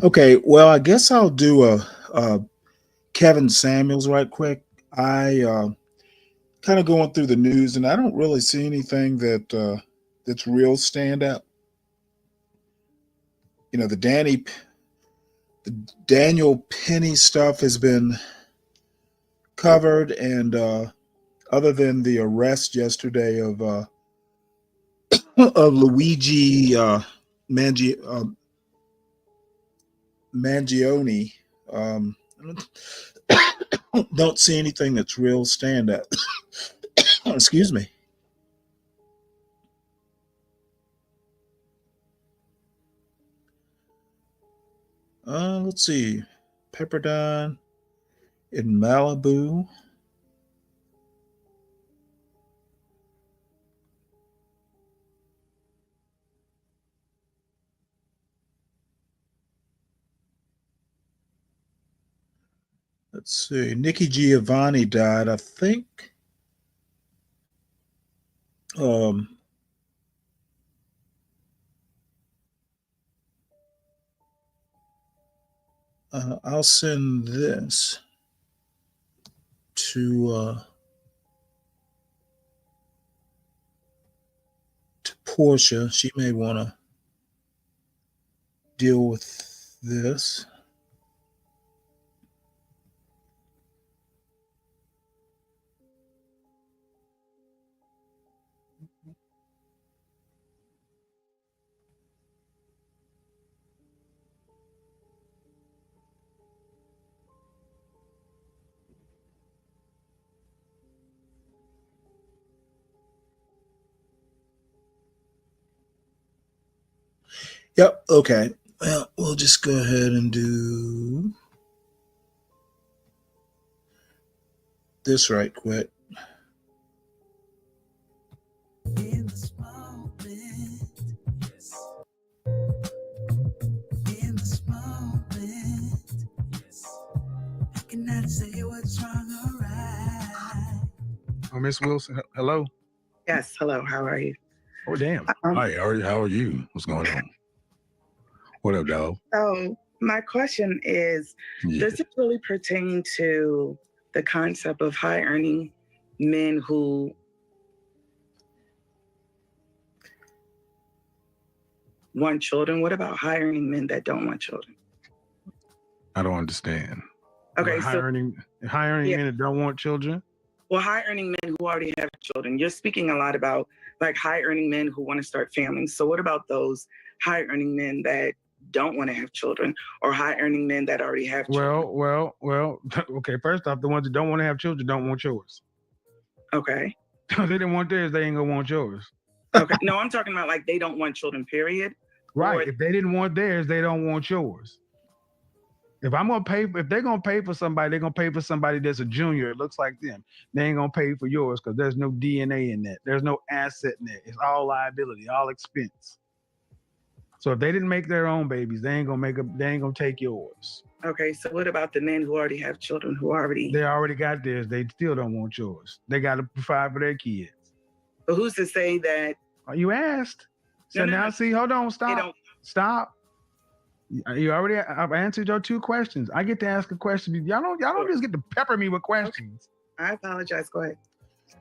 Okay, well, I guess I'll do a Kevin Samuels right quick. I kind of going through the news, and I don't really see anything that's real standout. The Daniel Penny stuff has been covered, and other than the arrest yesterday of Luigi Mangione, um, don't see anything that's real standout. Excuse me. Let's see. Pepperdine in Malibu. Let's see. Nikki Giovanni died, I think. Um, I'll send this to Portia. She may want to deal with this. Yep. Okay. Well, we'll just go ahead and do this right quick. Oh, Miss Wilson, hello. Yes, hello. How are you? Oh, damn. Hi, how are you? What's going on? What up, dog? My question is, does it really pertain to the concept of high earning men who want children? What about high earning men that don't want children? I don't understand. Okay, Well, high earning men that don't want children. Well, high earning men who already have children. You're speaking a lot about like high earning men who want to start families. So what about those high earning men that don't want to have children, or high earning men that already have children? Well. Okay. First off, the ones that don't want to have children don't want yours. Okay. If they didn't want theirs, they ain't gonna want yours. Okay. No, I'm talking about like they don't want children, period. Right. Or, if they didn't want theirs, they don't want yours. If they're gonna pay for somebody, they're gonna pay for somebody that's a junior. It looks like them. They ain't gonna pay for yours because there's no DNA in that. There's no asset in that. It's all liability, all expense. So if they didn't make their own babies, they ain't gonna take yours. okay. So what about the men who already have children They already got theirs. They still don't want yours. They got to provide for their kids. But who's to say that? You asked. So now, see, hold on, stop. You already. I've answered your 2 questions. I get to ask a question. Y'all don't just get to pepper me with questions. I apologize. Go ahead.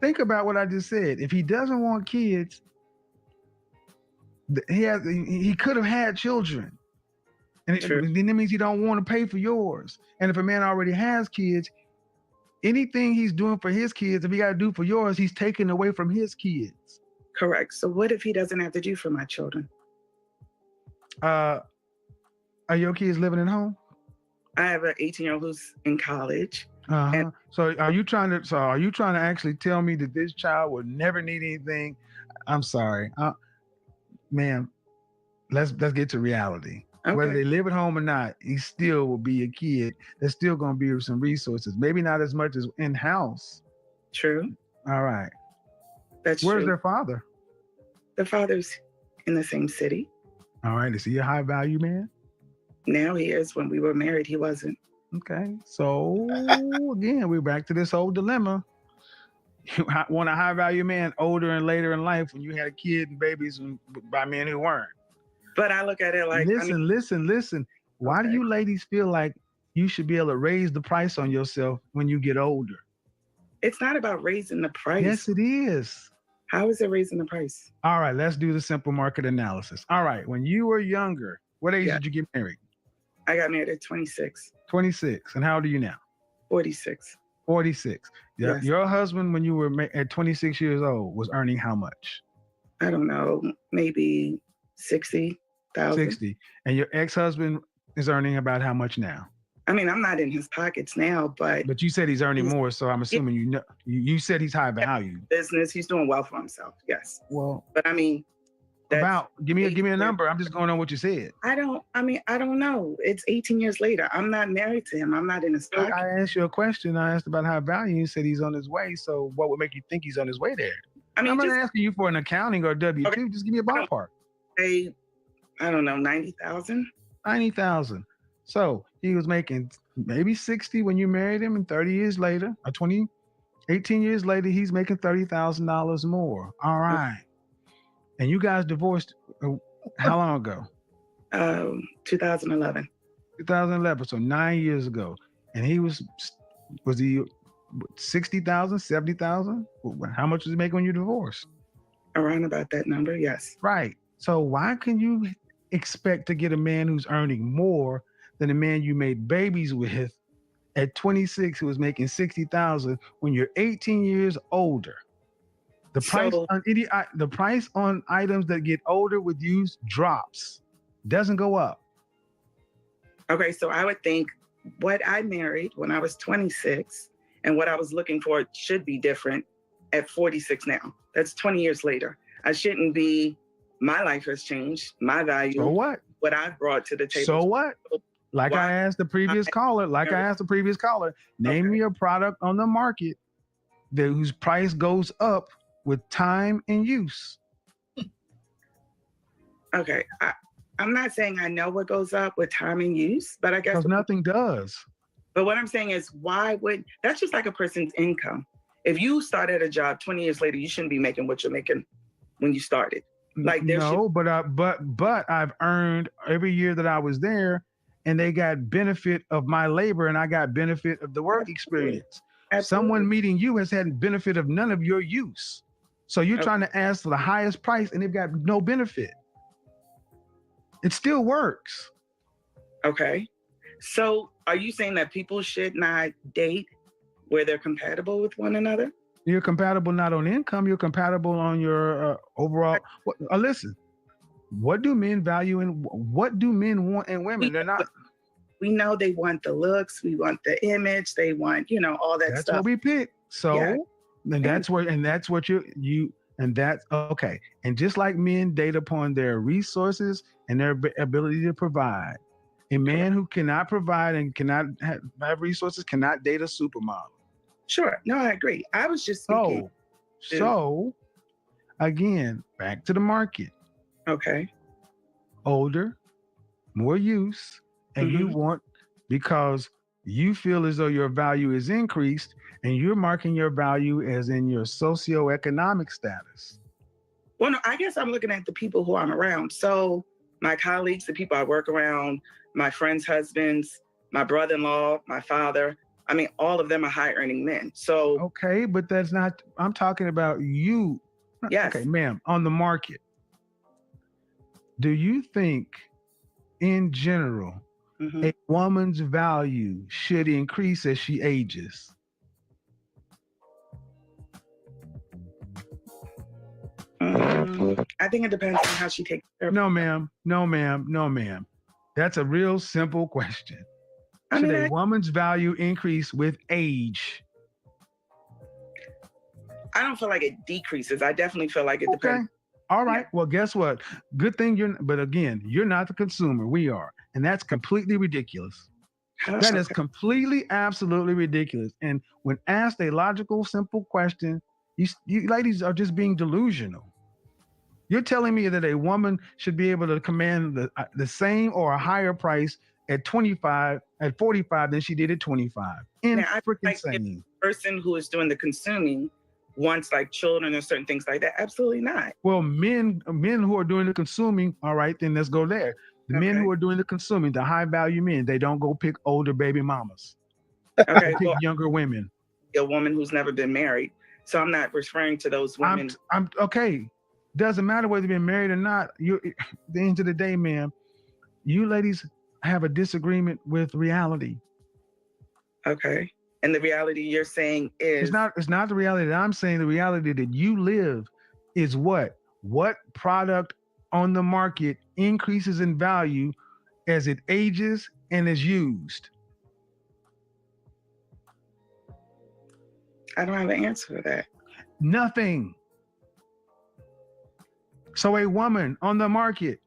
Think about what I just said. If he doesn't want kids, he could have had children, and then that means he don't want to pay for yours. And if a man already has kids, anything he's doing for his kids, if he got to do for yours, he's taking away from his kids. Correct. So what if he doesn't have to do for my children? Are your kids living at home? I have an 18-year-old who's in college. And so are you trying to actually tell me that this child would never need anything? I'm sorry, ma'am. Let's get to reality. Okay. Whether they live at home or not, he still will be a kid. There's still going to be some resources. Maybe not as much as in-house. True. All right. That's Where's true. their father? The father's in the same city. All right. Is he a high value man? Now he is. When we were married, he wasn't. Okay. So again, we're back to this whole dilemma. You want a high value man older and later in life when you had a kid and babies by men who weren't. But I look at it like, listen. Why do you ladies feel like you should be able to raise the price on yourself when you get older? It's not about raising the price. Yes, it is. How is it raising the price? All right, let's do the simple market analysis. All right, when you were younger, what age did you get married? I got married at 26. 26. And how old are you now? 46. 46. Yes. Your husband, when you were at 26 years old, was earning how much? I don't know, maybe 60,000. 60. And your ex-husband is earning about how much now? I mean, I'm not in his pockets now, but you said he's earning more, so I'm assuming you said he's high value. Business, he's doing well for himself. Yes. Well, but I mean, give me a number. I'm just going on what you said. I don't know. It's 18 years later. I'm not married to him. I'm not in his pocket. I asked you a question. I asked about high value. You said he's on his way. So what would make you think he's on his way there? I mean, I'm not asking you for an accounting or W-2. Okay. Just give me a ballpark. I don't know, 90,000. 90,000. So he was making maybe 60 when you married him, and 30 years later, 18 years later, he's making $30,000 more. All right. And you guys divorced how long ago? 2011. 2011. So 9 years ago. And he was he 60,000, 70,000? How much was he making when you divorced? Around about that number, yes. Right. So why can you expect to get a man who's earning more than the man you made babies with at 26 who was making 60,000 when you're 18 years older? The price on items that get older with use drops, doesn't go up. Okay, so I would think what I married when I was 26 and what I was looking for should be different at 46 now. That's 20 years later. I shouldn't be, my life has changed, my value. So what? What I've brought to the table. So what? Like I asked the previous caller, name me a product on the market whose price goes up with time and use. Okay, I'm not saying I know what goes up with time and use, but I guess because nothing does. But what I'm saying is, that's just like a person's income. If you started a job 20 years later, you shouldn't be making what you're making when you started. Like but I've earned every year that I was there, and they got benefit of my labor, and I got benefit of the work experience. Absolutely. Someone meeting you has had benefit of none of your use. So you're trying to ask for the highest price, and they've got no benefit. It still works. Okay. So Are you saying that people should not date where they're compatible with one another? You're compatible not on income, you're compatible on your overall. Listen, what do men value and what do men want in women? They're not. We know they want the looks, we want the image, they want, all that That's stuff. what we pick. So, Yeah. and that's what and that's okay. And just like men date upon their resources and their ability to provide, a man who cannot provide and cannot have resources cannot date a supermodel. Sure. No, I agree. I was just speaking. So again, back to the market. Okay. Older, more use, and you want, because you feel as though your value is increased and you're marking your value as in your socioeconomic status. Well, no, I guess I'm looking at the people who I'm around. So my colleagues, the people I work around, my friends' husbands, my brother-in-law, my father, I mean, all of them are high earning men. So okay, but that's not, I'm talking about you. Yes. Okay, ma'am, on the market. Do you think in general a woman's value should increase as she ages? I think it depends on how she takes care of No, ma'am. No, ma'am. No, ma'am. That's a real simple question. Should a woman's value increase with age? I don't feel like it decreases. I definitely feel like it depends. All right. Well, guess what? Good thing but again, you're not the consumer. We are. And that's completely ridiculous. That is completely, absolutely ridiculous. And when asked a logical, simple question, you ladies are just being delusional. You're telling me that a woman should be able to command the same or a higher price at 45, at 45 than she did at 25. Insane. Person who is doing the consuming wants like children or certain things like that. Absolutely not. Well, men who are doing the consuming, all right, then let's go there. The men who are doing the consuming, the high value men, they don't go pick older baby mamas. Okay, they pick younger women. A woman who's never been married. So I'm not referring to those women. I'm okay. Doesn't matter whether you've been married or not. At the end of the day, ma'am, you ladies have a disagreement with reality. Okay. And the reality you're saying is it's not the reality that I'm saying. The reality that you live is what product on the market increases in value as it ages and is used. I don't have an answer for that. Nothing. So a woman on the market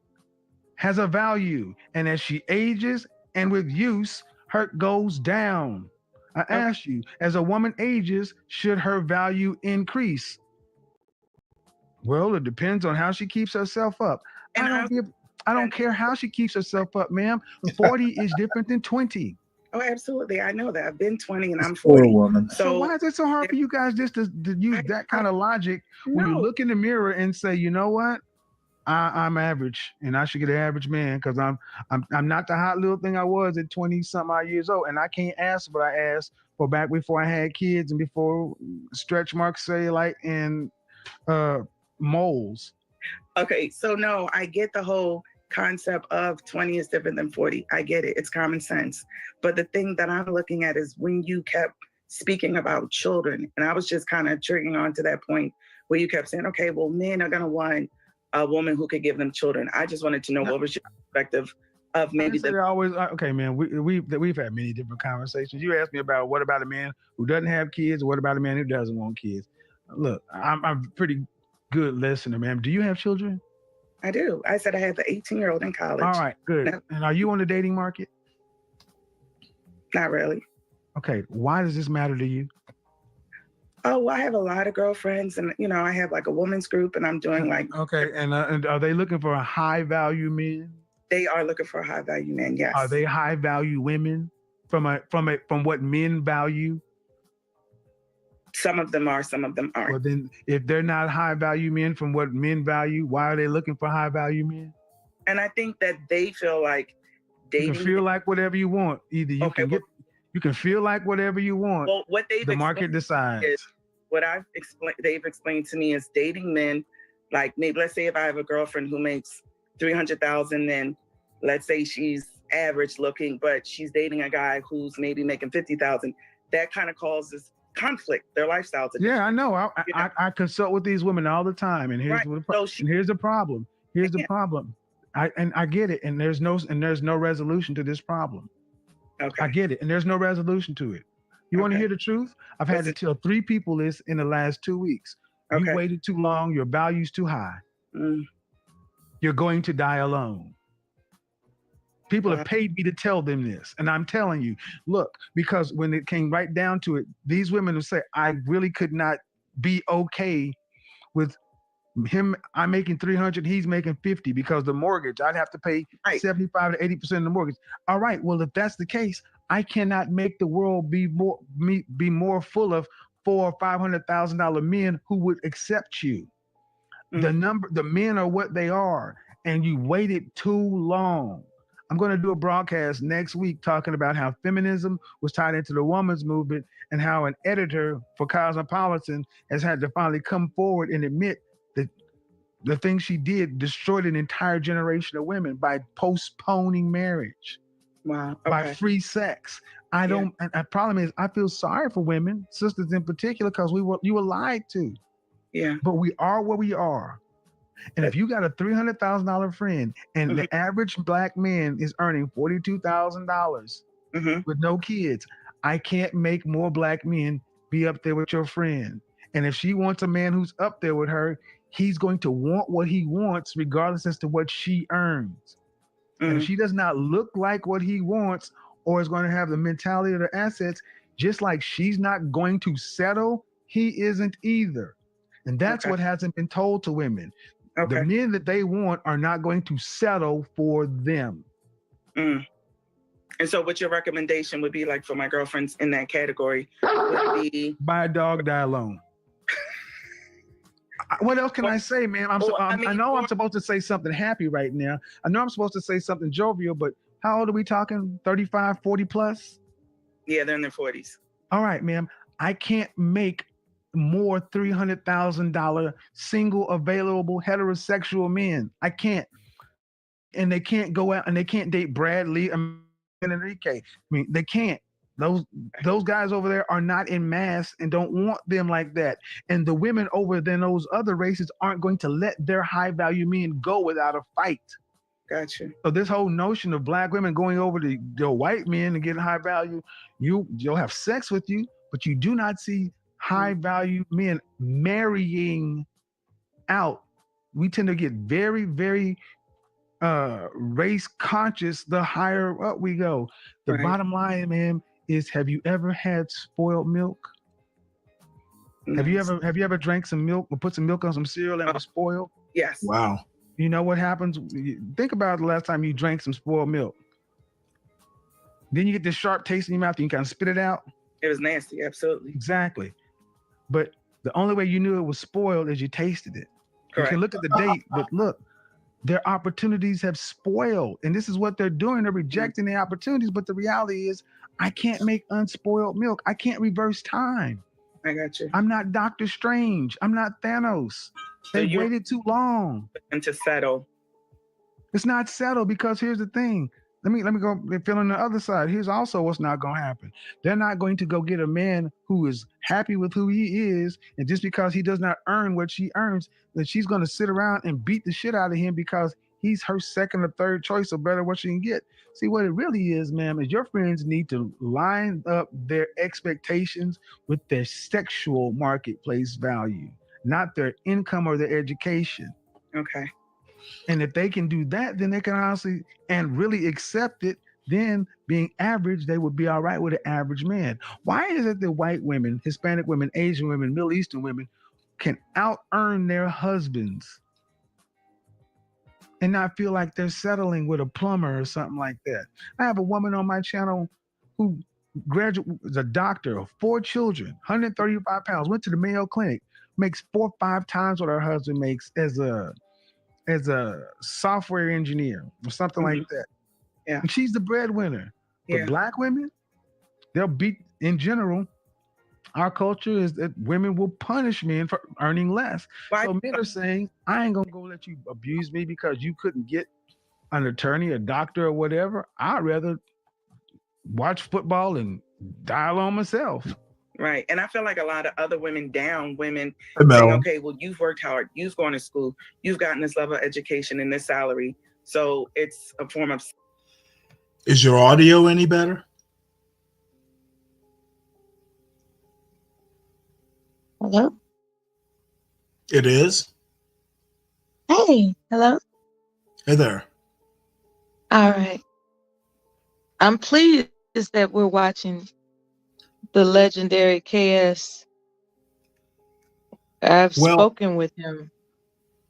has a value, and as she ages and with use, her goes down. I ask you, as a woman ages, should her value increase? Well, it depends on how she keeps herself up. I don't care how she keeps herself up, ma'am. 40 is different than 20. Oh, absolutely. I know that. I've been 20 and I'm Poor 40. woman. So why is it so hard for you guys just to use that kind of logic when you look in the mirror and say, you know what? I'm average and I should get an average man because I'm not the hot little thing I was at 20 something odd years old, and I can't ask what I asked for back before I had kids and before stretch marks, cellulite, and moles. Okay, so no, I get the whole concept of 20 is different than 40. I get it. It's common sense. But the thing that I'm looking at is when you kept speaking about children, and I was just kind of triggering on to that point where you kept saying, okay, well, men are going to want a woman who could give them children. I just wanted to know what was your perspective of maybe okay, man, we've had many different conversations. You asked me about what about a man who doesn't have kids, or what about a man who doesn't want kids? Look, I'm a pretty good listener, man. Do you have children? I do. I said I had the 18-year-old in college. All right, good. And are you on the dating market? Not really. Okay, why does this matter to you? Oh, well, I have a lot of girlfriends, and I have like a women's group, and I'm doing like. Okay, and are they looking for a high value men? They are looking for a high value man. Yes. Are they high value women from what men value? Some of them are, some of them aren't. Well, then, if they're not high value men from what men value, why are they looking for high value men? And I think that they feel like dating. You can feel like whatever you want. Either you you can feel like whatever you want. Well, what the market decides. What they've explained to me is dating men, like maybe let's say if I have a girlfriend who makes $300,000, and let's say she's average looking, but she's dating a guy who's maybe making 50,000. That kind of causes conflict. Their lifestyles are Yeah, I know. I consult with these women all the time, and here's here's the problem. Here's the problem. I get it, and there's no resolution to this problem. Okay. I get it, and there's no resolution to it. You want to hear the truth? I've had to tell 3 people this in the last 2 weeks. You waited too long. Your value's too high. You're going to die alone. People have paid me to tell them this, and I'm telling you, look, because when it came right down to it, these women would say, I really could not be okay with him. I'm making 300, he's making 50 because the mortgage, I'd have to pay 75 to 80% of the mortgage. All right, well, if that's the case, I cannot make the world be more full of $400,000 or $500,000 men who would accept you. The men are what they are, and you waited too long. I'm going to do a broadcast next week talking about how feminism was tied into the women's movement and how an editor for Cosmopolitan has had to finally come forward and admit that the things she did destroyed an entire generation of women by postponing marriage. Wow. By free sex. I don't, and the problem is I feel sorry for women, sisters in particular, because you were lied to. Yeah. But we are where we are. And if you got a $300,000 friend and the average black man is earning $42,000 with no kids, I can't make more black men be up there with your friend. And if she wants a man who's up there with her, he's going to want what he wants regardless as to what she earns. And if she does not look like what he wants or is going to have the mentality of the assets, just like she's not going to settle, he isn't either. And that's what hasn't been told to women. The men that they want are not going to settle for them. And so what your recommendation would be, like, for my girlfriends in that category would be buy a dog, die alone. What else can I say, man? I know I'm supposed to say something happy right now. I know I'm supposed to say something jovial, but how old are we talking? 35, 40 plus? Yeah, they're in their 40s. All right, ma'am. I can't make more $300,000 single available heterosexual men. I can't. And they can't go out and they can't date Bradley and Enrique. I mean, they can't. Those guys over there are not in mass and don't want them like that. And the women over in those other races aren't going to let their high value men go without a fight. Gotcha. So this whole notion of black women going over to the white men and getting high value, you'll have sex with you, but you do not see high value men marrying out. We tend to get very, very race conscious the higher up we go. The bottom line, man, is have you ever had spoiled milk? Have you ever drank some milk or put some milk on some cereal and it was spoiled? Yes. Wow. You know what happens? Think about the last time you drank some spoiled milk. Then you get this sharp taste in your mouth and you kind of spit it out. It was nasty, absolutely. Exactly. But the only way you knew it was spoiled is you tasted it. Correct. You can look at the date, but look, their opportunities have spoiled. And this is what they're doing. They're rejecting the opportunities. But the reality is, I can't make unspoiled milk. I can't reverse time. I got you. I'm not Doctor Strange. I'm not Thanos. They waited too long. And to settle. It's not settled because here's the thing. Let me go fill on the other side. Here's also what's not going to happen. They're not going to go get a man who is happy with who he is, and just because he does not earn what she earns, that she's going to sit around and beat the shit out of him because he's her second or third choice or better what she can get. See, what it really is, ma'am, is your friends need to line up their expectations with their sexual marketplace value, not their income or their education. Okay. And if they can do that, then they can honestly and really accept it. Then being average, they would be all right with an average man. Why is it that white women, Hispanic women, Asian women, Middle Eastern women can out earn their husbands and not feel like they're settling with a plumber or something like that? I have a woman on my channel who was a doctor of 4 children, 135 pounds, went to the Mayo Clinic, makes 4 or 5 times what her husband makes as a software engineer or something like that. Yeah. And she's the breadwinner. But black women, they'll beat, in general, our culture is that women will punish men for earning less. So men are saying, I ain't gonna go let you abuse me because you couldn't get an attorney, a doctor, or whatever, I'd rather watch football and dial on myself. Right. And I feel like a lot of other women down women Hey, saying, Mel. okay, well, you've worked hard, you've gone to school, you've gotten this level of education and this salary. So it's a form of. Is your audio any better? Hello? It is. Hey, hello? Hey there. All right. I'm pleased that we're watching the legendary KS. I've Well, spoken with him.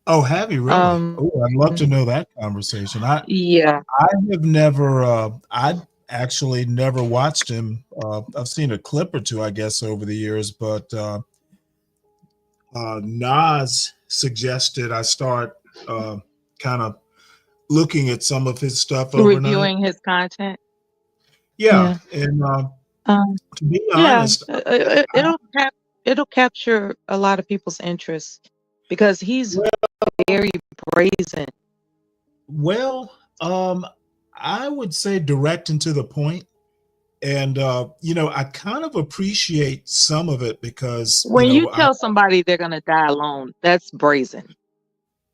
oh, have you really? Oh, I'd love to know that conversation. Yeah. I have never, I actually never watched him. I've seen a clip or two, I guess, over the years, but Nas suggested I start kind of looking at some of his stuff overnight. Reviewing his content. Yeah, Yeah. and to be Yeah. honest, It'll capture a lot of people's interest because he's very brazen. well, I would say direct and to the point. And I kind of appreciate some of it because When you tell somebody they're gonna die alone, that's brazen.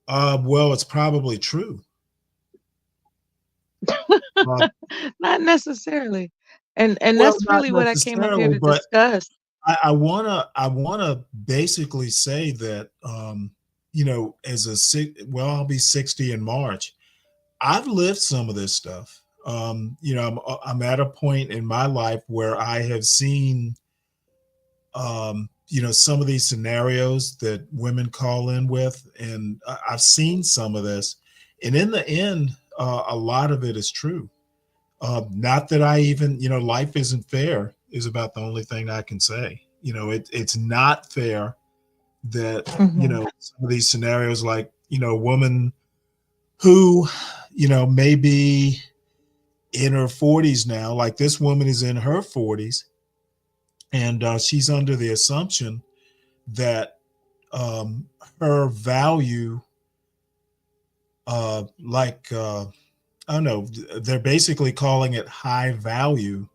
well, it's probably true. Not necessarily. And Well, that's not really what I came up here necessarily, to but discuss. I wanna basically say that I'll be 60 in March. I've lived some of this stuff. I'm at a point in my life where I have seen some of these scenarios that women call in with, and I've seen some of this, and in the end, a lot of it is true. Not that I even, life isn't fair is about the only thing I can say. It's not fair that some of these scenarios, like a woman who may be in her 40s now, like this woman is in her 40s, and she's under the assumption that her value, I don't know, they're basically calling it high value.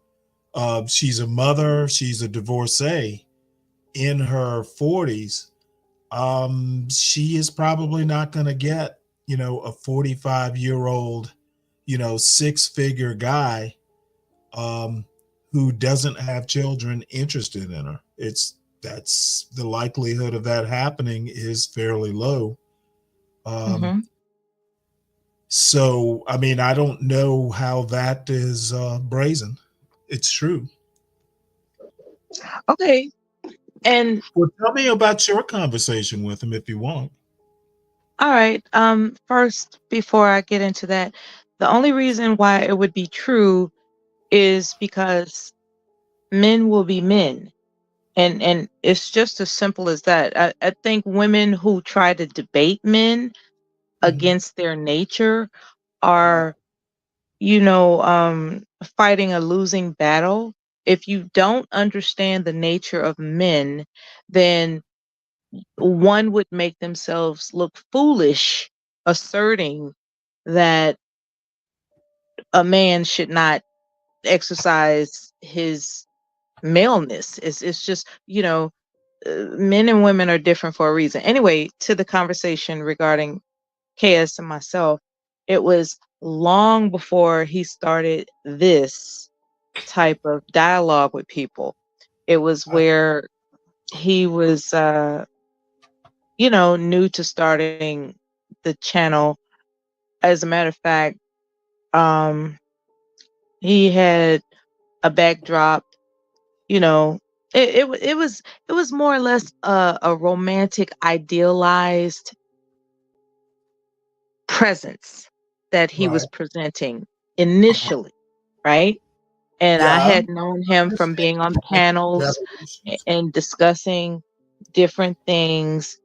She's a mother, she's a divorcee in her 40s. She is probably not going to get, a 45-year-old, six-figure guy who doesn't have children interested in her. That's the likelihood of that happening is fairly low. So, I mean, I don't know how that is brazen. It's true. Okay. And well, tell me about your conversation with him if you want. All right. First, before I get into that, the only reason why it would be true is because men will be men. And it's just as simple as that. I think women who try to debate men against their nature are, fighting a losing battle. If you don't understand the nature of men, then one would make themselves look foolish asserting that a man should not exercise his maleness. It's just, men and women are different for a reason. Anyway, to the conversation regarding KS and myself, it was long before he started this type of dialogue with people. It was where he was, new to starting the channel. As a matter of fact, he had a backdrop, you know, it was more or less a romantic, idealized presence that he was Right. presenting initially, right? And I Yeah. had known him from being on panels and discussing different things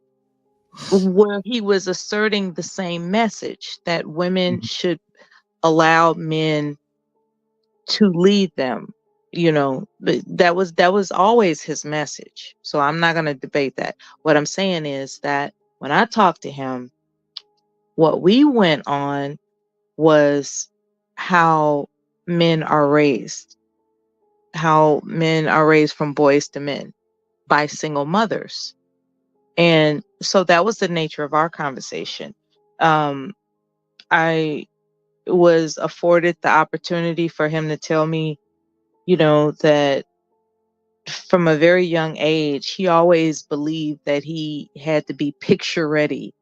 where he was asserting the same message that women should allow men to lead them. That was always his message. So I'm not going to debate that. What I'm saying is that when I talked to him, what we went on was how men are raised, how men are raised from boys to men by single mothers. And so that was the nature of our conversation. Um, I was afforded the opportunity for him to tell me, that from a very young age, he always believed that he had to be picture ready.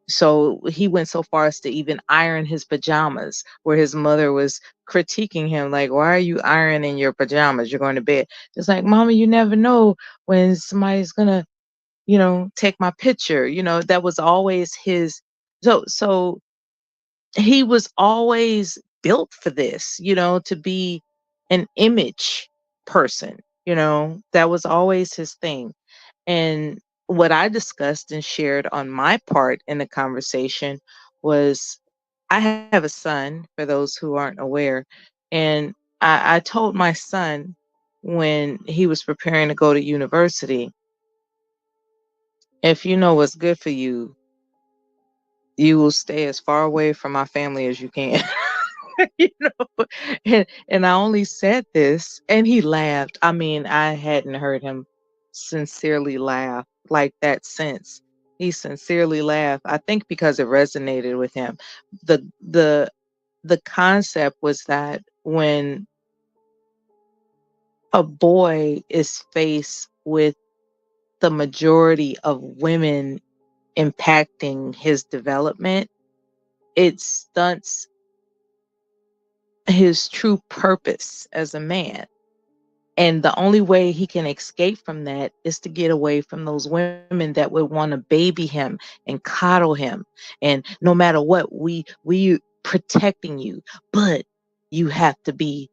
So he went so far as to even iron his pajamas, where his mother was critiquing him, like, why are you ironing your pajamas? You're going to bed. It's like, Mama, you never know when somebody's gonna, take my picture. That was always his. So he was always built for this, to be an image person. That was always his thing. And what I discussed and shared on my part in the conversation was, I have a son, for those who aren't aware, and I told my son when he was preparing to go to university, if you know what's good for you, you will stay as far away from my family as you can. you know, and I only said this, and he laughed. I mean, I hadn't heard him sincerely laugh like that since. He sincerely laughed. I think because it resonated with him. The concept was that when a boy is faced with the majority of women impacting his development, it stunts his true purpose as a man. And the only way he can escape from that is to get away from those women that would want to baby him and coddle him. And no matter what, we protecting you, but you have to be,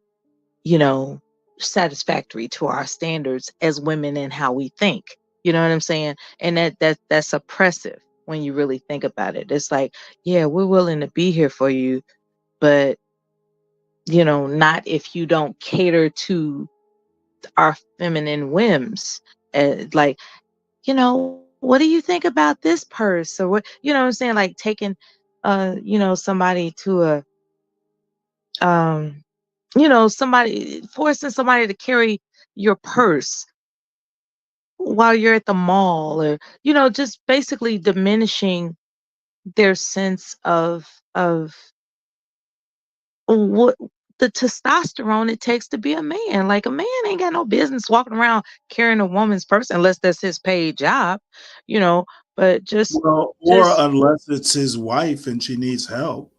you know, satisfactory to our standards as women and how we think. You know what I'm saying? And that's oppressive when you really think about it. It's like, yeah, we're willing to be here for you, but not if you don't cater to our feminine whims. Like, what do you think about this purse? Or what I'm saying? Like taking, somebody to um, somebody forcing somebody to carry your purse while you're at the mall, or, just basically diminishing their sense of what the testosterone it takes to be a man. Like, a man ain't got no business walking around carrying a woman's purse unless that's his paid job, you know. But Well, or just unless it's his wife and she needs help.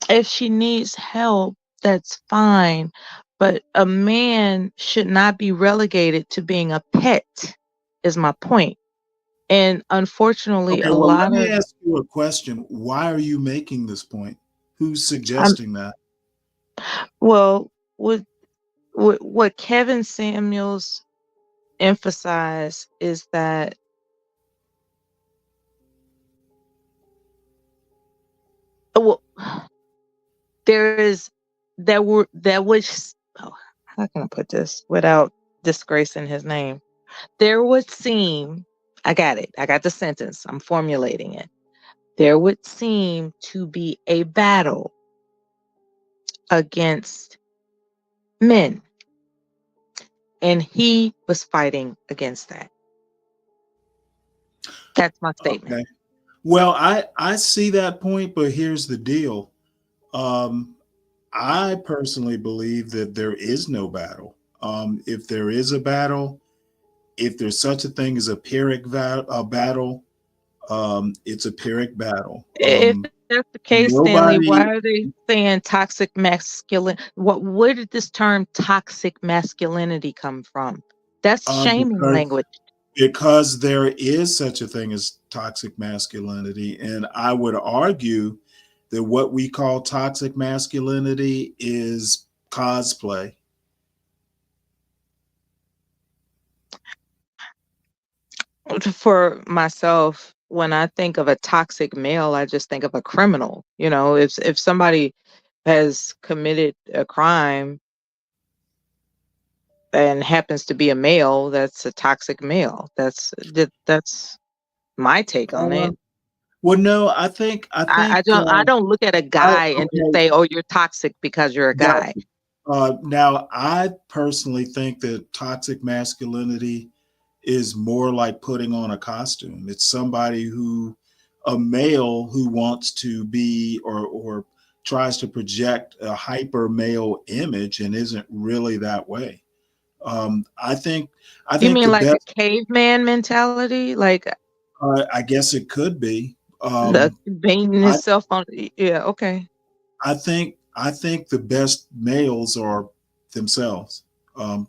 if she needs help, that's fine. But a man should not be relegated to being a pet, is my point. And unfortunately, Okay, a well, let lot me of ask you a question. Why are you making this point? Who's I'm suggesting that? well, what Kevin Samuels emphasized is that well, there is there was how can I put this without disgracing his name? There would seem I got it. I got the sentence. I'm formulating it. There would seem to be a battle against men, and he was fighting against that. That's my statement. Okay. Well, I see that point, but here's the deal. Um, I personally believe that there is no battle. If there is a battle, if there's such a thing as a battle, it's a Pyrrhic battle. If that's the case, Stanley, Nobody, why are they saying toxic masculine? Where did this term toxic masculinity come from? That's shaming because language. there is such a thing as toxic masculinity, and I would argue that what we call toxic masculinity is cosplay. For myself, when I think of a toxic male, I just think of a criminal. If somebody has committed a crime and happens to be a male, that's a toxic male. That's my take on it. Um, Well, no, I think I don't look at a guy and just okay, say, "Oh, you're toxic because you're a guy." gotcha. Now, I personally think that toxic masculinity is more like putting on a costume. It's somebody who, a male who wants to be or tries to project a hyper male image and isn't really that way. I think I You think mean the like a best. caveman mentality, like I guess it could be. the baiting I himself on? Yeah, okay. I think the best males are themselves,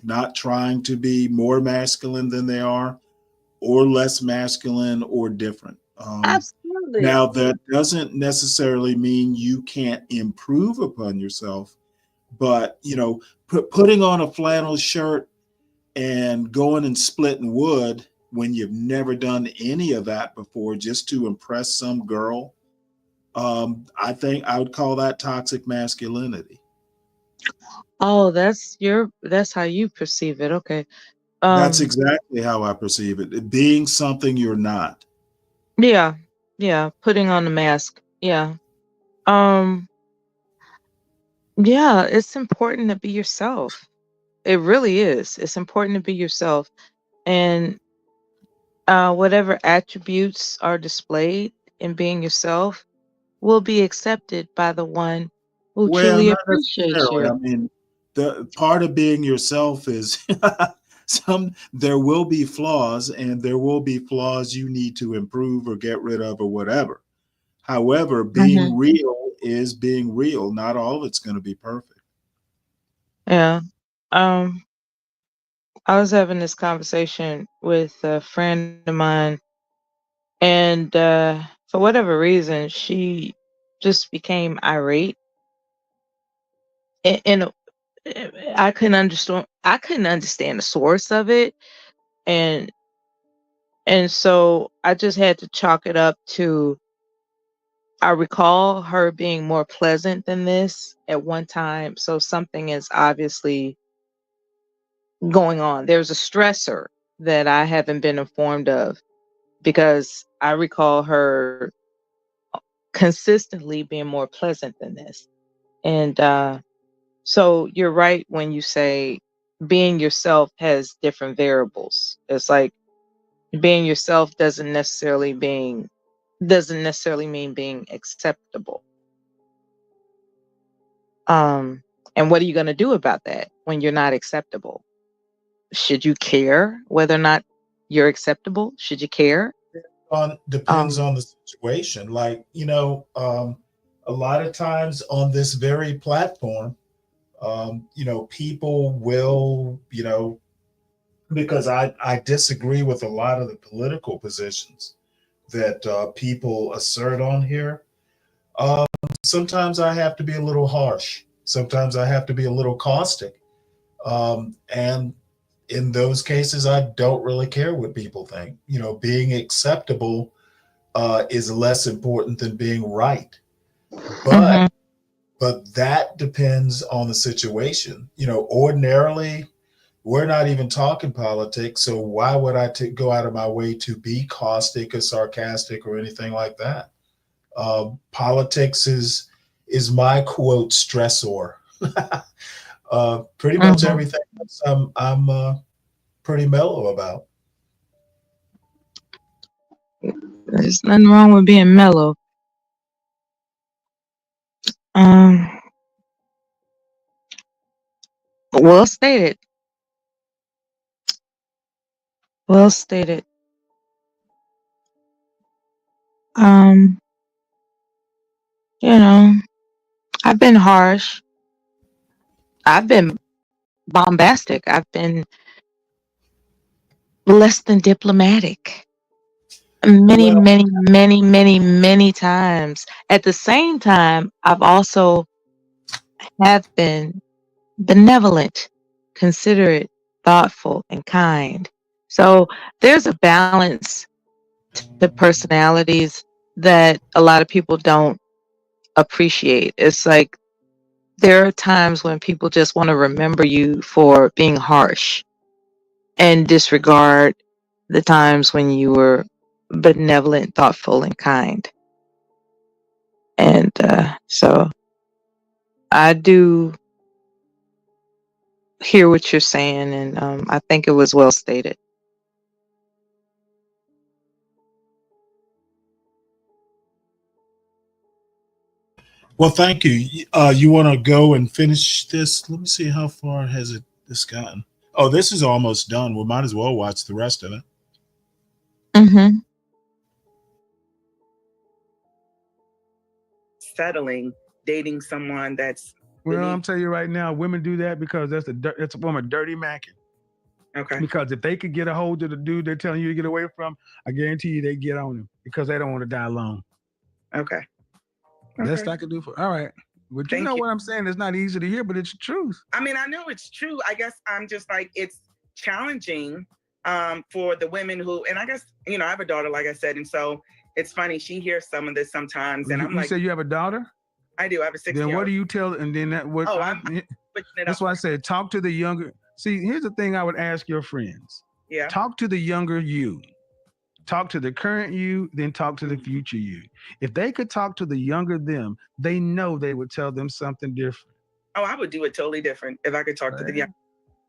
not trying to be more masculine than they are, or less masculine, or different. Absolutely. Now, that doesn't necessarily mean you can't improve upon yourself, but putting on a flannel shirt and going and splitting wood when you've never done any of that before just to impress some girl, I think I would call that toxic masculinity. Oh, that's how you perceive it. Okay. That's Um, exactly how I perceive it. Being something you're not. yeah. Yeah, putting on the mask. Yeah. Um, yeah, it's important to be yourself. It really is. It's important to be yourself. And whatever attributes are displayed in being yourself will be accepted by the one who Well, truly not appreciates necessarily. you. I mean, the part of being yourself is there will be flaws, and there will be flaws you need to improve or get rid of or whatever. However, Hmm. being real is being real. Not all of it's going to be perfect. Yeah. Um, I was having this conversation with a friend of mine, and for whatever reason, she just became irate, and I couldn't understand the source of it, and so I just had to chalk it up to I recall her being more pleasant than this at one time, so something is obviously going on. There's a stressor that I haven't been informed of because I recall her consistently being more pleasant than this. And so you're right when you say being yourself has different variables. It's like being yourself doesn't necessarily mean being acceptable. Um, and what are you going to do about that when you're not acceptable? Should you care whether or not you're acceptable? Should you care? Depends Um, on the situation. Like, a lot of times on this very platform, people will, because I disagree with a lot of the political positions that people assert on here. Um, Sometimes I have to be a little harsh. Sometimes I have to be a little caustic. And in those cases, I don't really care what people think. Being acceptable is less important than being right. But mhm. that depends on the situation. Ordinarily, we're not even talking politics, so why would I go out of my way to be caustic or sarcastic or anything like that? Politics is my quote stressor. Pretty much Mhm. everything else I'm pretty mellow about. There's nothing wrong with being mellow. Um, well stated. Well stated. Um, you know, I've been harsh. I've been bombastic. I've been less than diplomatic. Many, Well, many, many, many, many times. At the same time, I've also have been benevolent, considerate, thoughtful, and kind. So there's a balance to personalities that a lot of people don't appreciate. It's like there are times when people just want to remember you for being harsh and disregard the times when you were benevolent, thoughtful, and kind. And so I do hear what you're saying, and I think it was well stated. Well, thank you. You want to go and finish this? Let me see how far has this gotten. Oh, this is almost done. We might as well watch the rest of it. Mm-hmm. Settling, dating someone that's Well, I'm telling you right now, women do that because that's a form of dirty macking. Okay. Because if they could get a hold of the dude they're telling you to get away from, I guarantee you they get on him because they don't want to die alone. Okay. Best I could do for. All right. But you know what I'm saying? It's not easy to hear, but it's the truth. I mean, I know it's true. I guess I'm just like, it's challenging for the women who, and I guess, you know, I have a daughter, like I said, and so it's funny, she hears some of this sometimes, and I'm You like, say you have a daughter? I do. I have a 6-year-old. Then what do you tell? And then that what? Oh, I'm switching it that's up. why I said talk to the younger. See, here's the thing I would ask your friends. Yeah. Talk to the younger you. Talk to the current you, then talk to the future you. If they could talk to the younger them, they know they would tell them something different. Oh, I would do it totally different if I could talk to the young.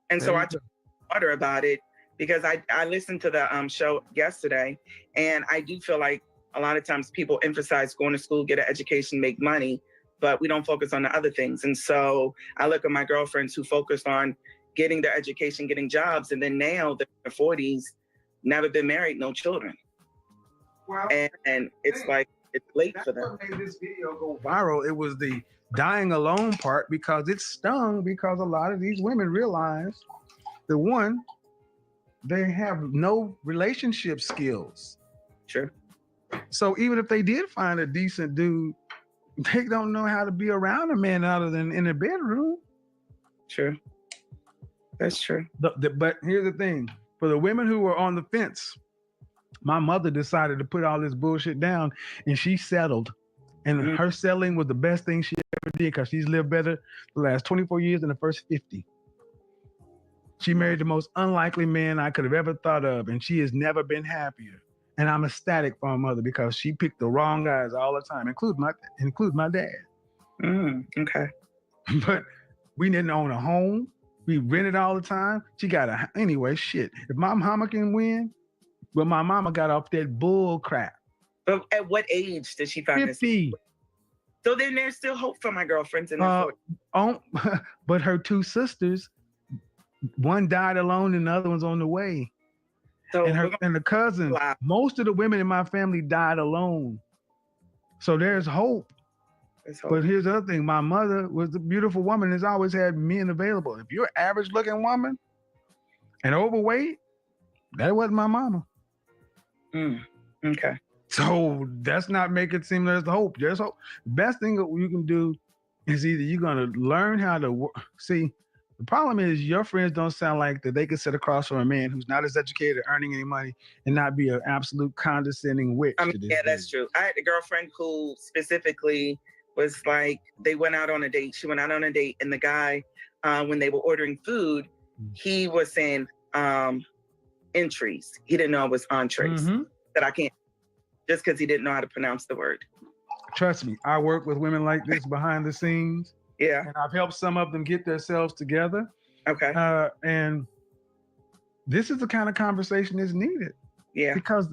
And so I told my daughter about it because I listened to the show yesterday, and I do feel like a lot of times people emphasize going to school, get an education, make money, but we don't focus on the other things. And so I look at my girlfriends who focused on getting their education, getting jobs, and then now they're in their 40s, never been married, no children. Wow. And it's like, it's late for them. What made this video go viral? It was the dying alone part because it stung because a lot of these women realize that one, they have no relationship skills. Sure. So even if they did find a decent dude, they don't know how to be around a man other than in the bedroom. True. That's true. But here's the thing. For the women who were on the fence, my mother decided to put all this bullshit down and she settled. And her settling was the best thing she ever did because she's lived better the last 24 years than the first 50. She married the most unlikely man I could have ever thought of, and she has never been happier. And I'm ecstatic for my mother because she picked the wrong guys all the time, include my dad. Okay. But we didn't own a home. We rented all the time. She got anyway, shit. If my mama can win, well, my mama got off that bull crap. But at what age did she find 50. This? So then there's still hope for my girlfriends in their 40s. But her two sisters, one died alone and the other one's on the way. So and the cousin, most of the women in my family died alone. So there's hope. But here's the other thing. My mother was a beautiful woman, has always had men available. If you're an average looking woman and overweight, that wasn't my mama. Okay. So that's not make it seem there's hope. There's hope. The best thing that you can do is either you're going to learn how to work. See, the problem is your friends don't sound like that they can sit across from a man who's not as educated, earning any money, and not be an absolute condescending witch. Yeah, that's true. I had a girlfriend who specifically was like, they went out on a date. She went out on a date, and the guy, when they were ordering food, he was saying entries. He didn't know it was entrees. That I can't, just because he didn't know how to pronounce the word. Trust me, I work with women like this behind the scenes. Yeah. And I've helped some of them get themselves together. Okay. And this is the kind of conversation that's needed. Yeah. Because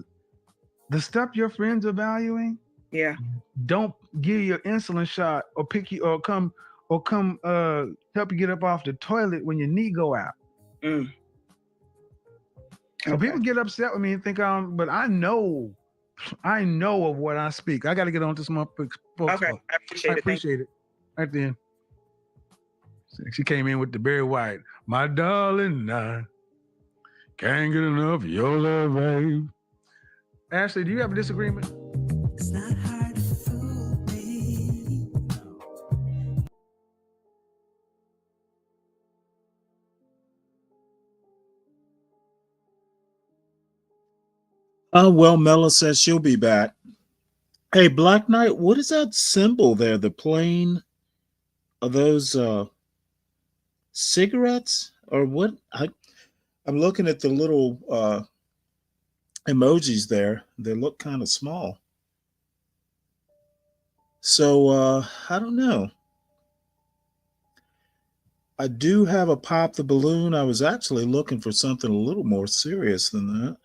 the stuff your friends are valuing, don't give you an insulin shot or pick you or come help you get up off the toilet when your knee go out. So people get upset with me and think but I know of what I speak. I got to get on to some folks. Okay, I appreciate it. Right then. She came in with the Barry White. My darling, I can't get enough of your love, babe. Ashley, do you have a disagreement? It's not hard to fool me. Well, Mela says she'll be back. Hey, Black Knight, what is that symbol there? The plane? Are those cigarettes or what? I'm looking at the little emojis there. They look kind of small. So I don't know. I do have a pop the balloon. I was actually looking for something a little more serious than that.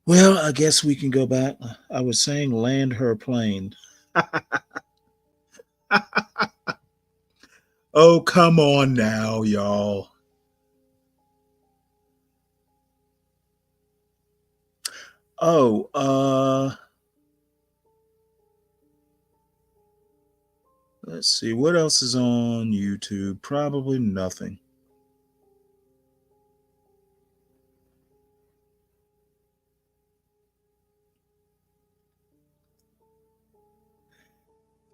Well, I guess we can go back. I was saying land her plane. Oh, come on now, y'all. Oh, let's see. What else is on YouTube? Probably nothing.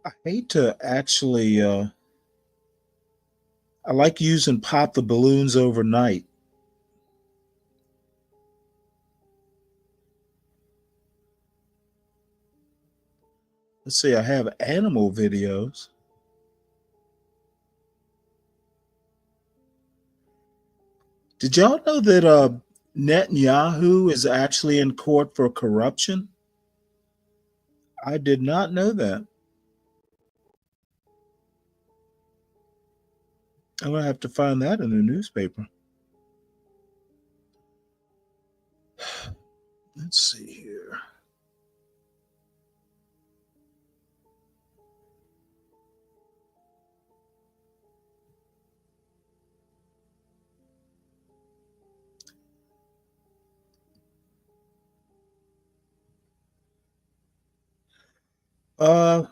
I hate to actually I like using pop the balloons overnight. Let's see, I have animal videos. Did y'all know that Netanyahu is actually in court for corruption? I did not know that. I'm gonna have to find that in the newspaper. Let's see here.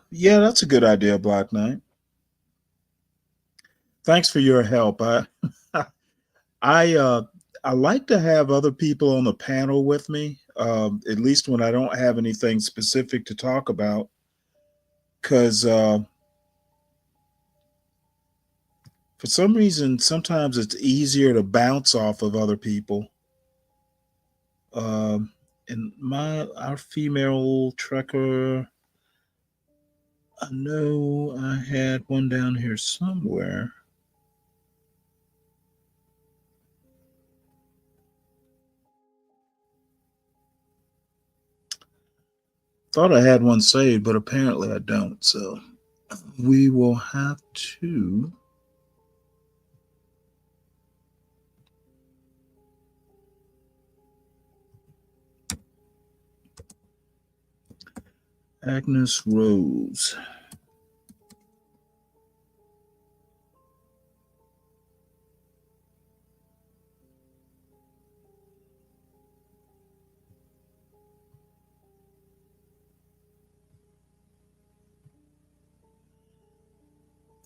Yeah, that's a good idea, Black Knight. Thanks for your help. I uh I like to have other people on the panel with me, at least when I don't have anything specific to talk about, because for some reason sometimes it's easier to bounce off of other people. Um, and our female trucker, I know I had one down here somewhere. Thought I had one saved, but apparently I don't. So we will have to. Agnes Rose.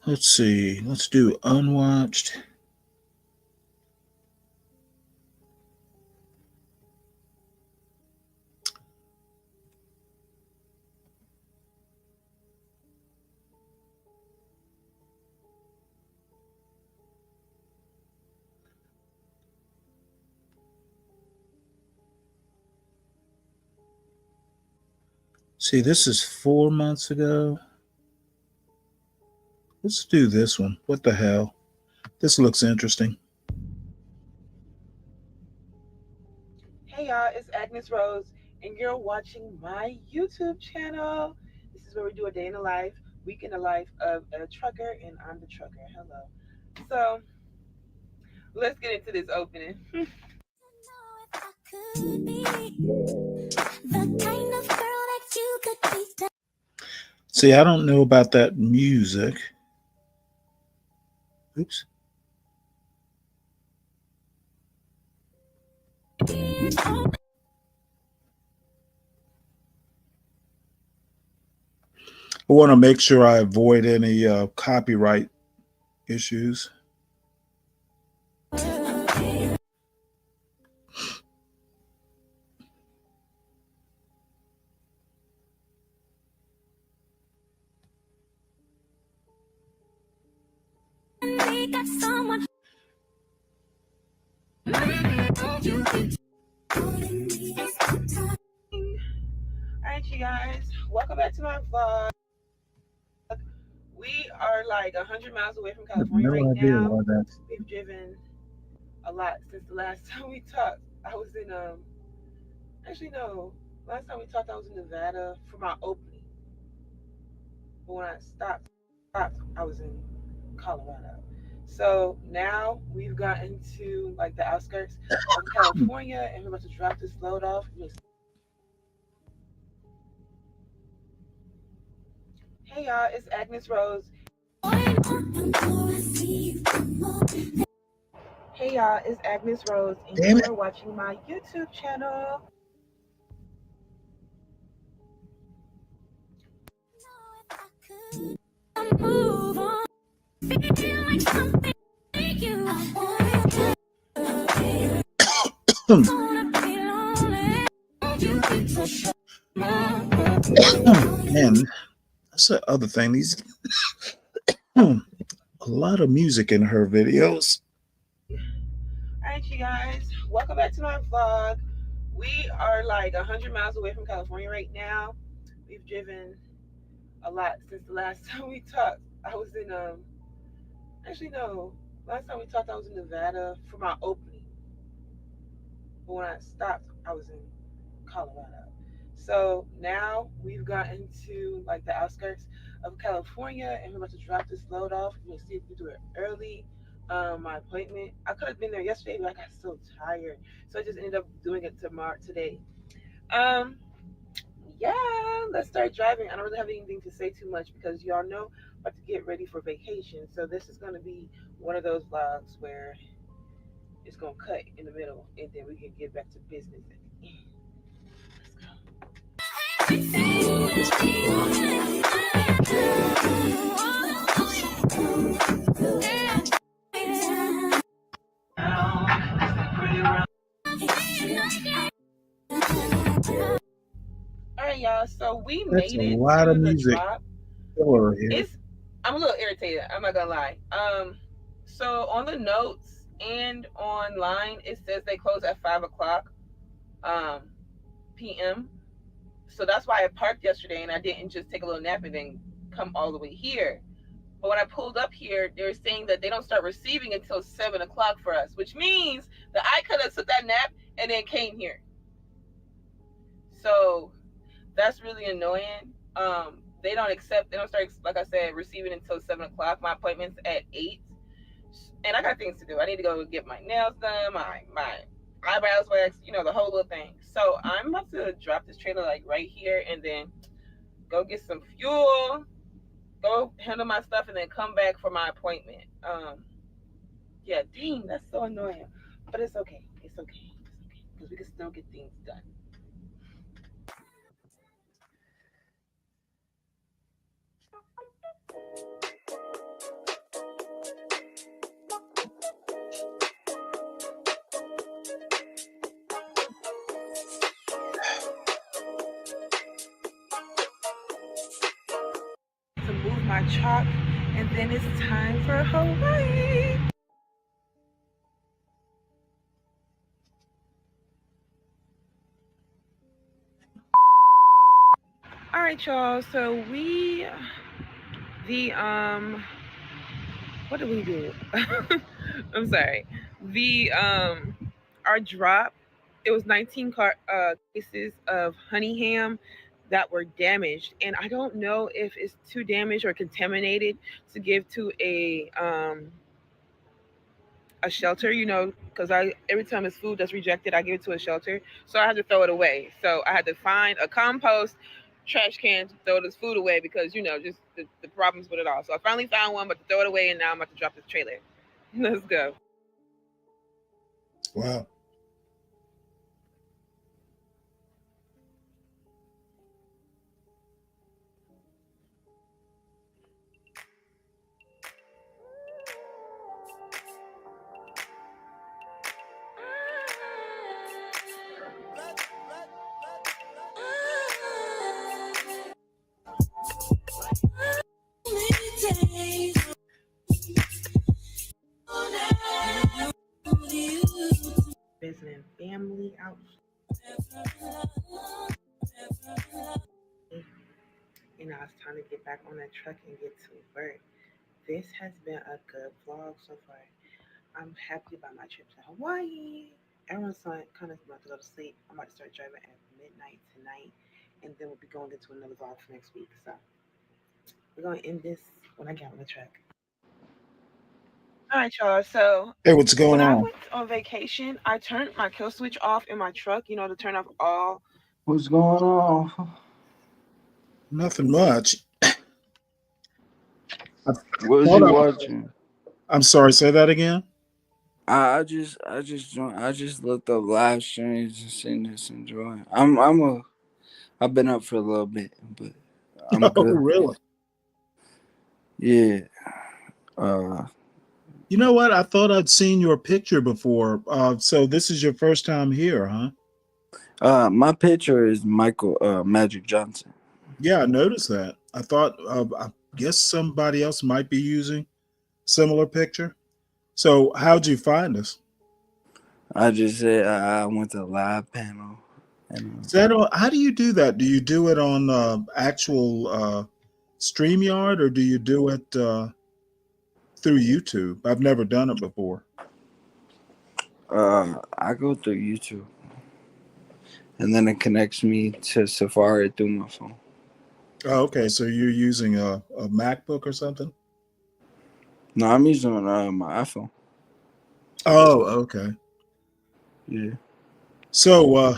Let's see. Let's do unwatched. See, this is 4 months ago. Let's do this one. What the hell? This looks interesting. Hey y'all, it's Agnes Rose, and you're watching my YouTube channel. This is where we do a day in the life, week in the life of a trucker, and I'm the trucker. Hello. So let's get into this opening. See, I don't know about that music. Oops. I want to make sure I avoid any copyright issues. Alright, you guys, welcome back to my vlog. We are like 100 miles away from I have California no right idea now. why that's. We've driven a lot since the last time we talked. I was in actually no, Last time we talked, I was in Nevada for my opening. But when I stopped, I was in Colorado. So now we've gotten to like the outskirts of California, and we're about to drop this load off. Hey y'all, it's Agnes Rose. Hey y'all, it's Agnes Rose, and Damn you it. are watching my YouTube channel. Man, that's the other thing. These a lot of music in her videos. Alright, you guys, welcome back to my vlog. We are like 100 miles away from California right now. We've driven a lot since the last time we talked. I was in actually no, last time we talked I was in Nevada for my opening. But when I stopped, I was in Colorado. So now we've gotten to like the outskirts of California, and we're about to drop this load off. We're gonna see if we do it early. My appointment, I could have been there yesterday, but I got so tired, so I just ended up doing it tomorrow today. Um, yeah, let's start driving. I don't really have anything to say too much because y'all know I'm about to get ready for vacation. So this is gonna be one of those vlogs where it's gonna cut in the middle, and then we can get back to business at the end. All right, y'all. So we That's a made it lot of to the music drop. filler here. I'm a little irritated. I'm not gonna lie. So on the notes and online, it says they close at 5 o'clock um p.m. So that's why I parked yesterday and I didn't just take a little nap and then come all the way here. But when I pulled up here, they're saying that they don't start receiving until 7 o'clock for us, which means that I could have took that nap and then came here. So that's really annoying. They don't start, like I said, receiving until 7 o'clock. My appointment's at 8, and I got things to do. I need to go get my nails done, my eyebrows waxed, the whole little thing. So I'm about to drop this trailer like right here, and then go get some fuel, go handle my stuff, and then come back for my appointment. Yeah, dang, that's so annoying, but it's okay. It's okay. It's okay because we can still get things done. To move my chalk, and then it's time for Hawaii. All right, y'all. So the what did we do? I'm sorry. The our drop. It was 19 cases of honey ham that were damaged, and I don't know if it's too damaged or contaminated to give to a shelter, because I every time it's food that's rejected, I give it to a shelter. So I had to throw it away. So I had to find a compost trash can to throw this food away because just the problems with it all. So I finally found one, but to throw it away, and now I'm about to drop this trailer. Let's go. Wow. Visiting family out, and now it's time to get back on that truck and get to work. This has been a good vlog so far. I'm happy about my trip to Hawaii. Everyone's kind of about to go to sleep. I might start driving at midnight tonight, and then we'll be going into another vlog for next week. So we're gonna end this when I get on the track. All right, y'all. So Hey, what's going when I on? went on vacation, I turned my kill switch off in my truck. You know, to turn off all. What's going on? Nothing much. I What was thought you I, watching? I'm sorry, say that again. I just looked up live streams and seen this enjoying. I've been up for a little bit, but I'm Oh, good. really? Yeah. You know what? I thought I'd seen your picture before. So this is your first time here, huh? My picture is Michael Magic Johnson. Yeah, I noticed that. I thought, I guess somebody else might be using similar picture. So how'd you find us? I just said I went to live panel. Is that how do you do that? Do you do it on actual StreamYard or do you do it through YouTube? I've never done it before. I go through YouTube, and then it connects me to Safari through my phone. Oh, okay. So you're using a MacBook or something? No, I'm using my iPhone. Oh, okay. Yeah. So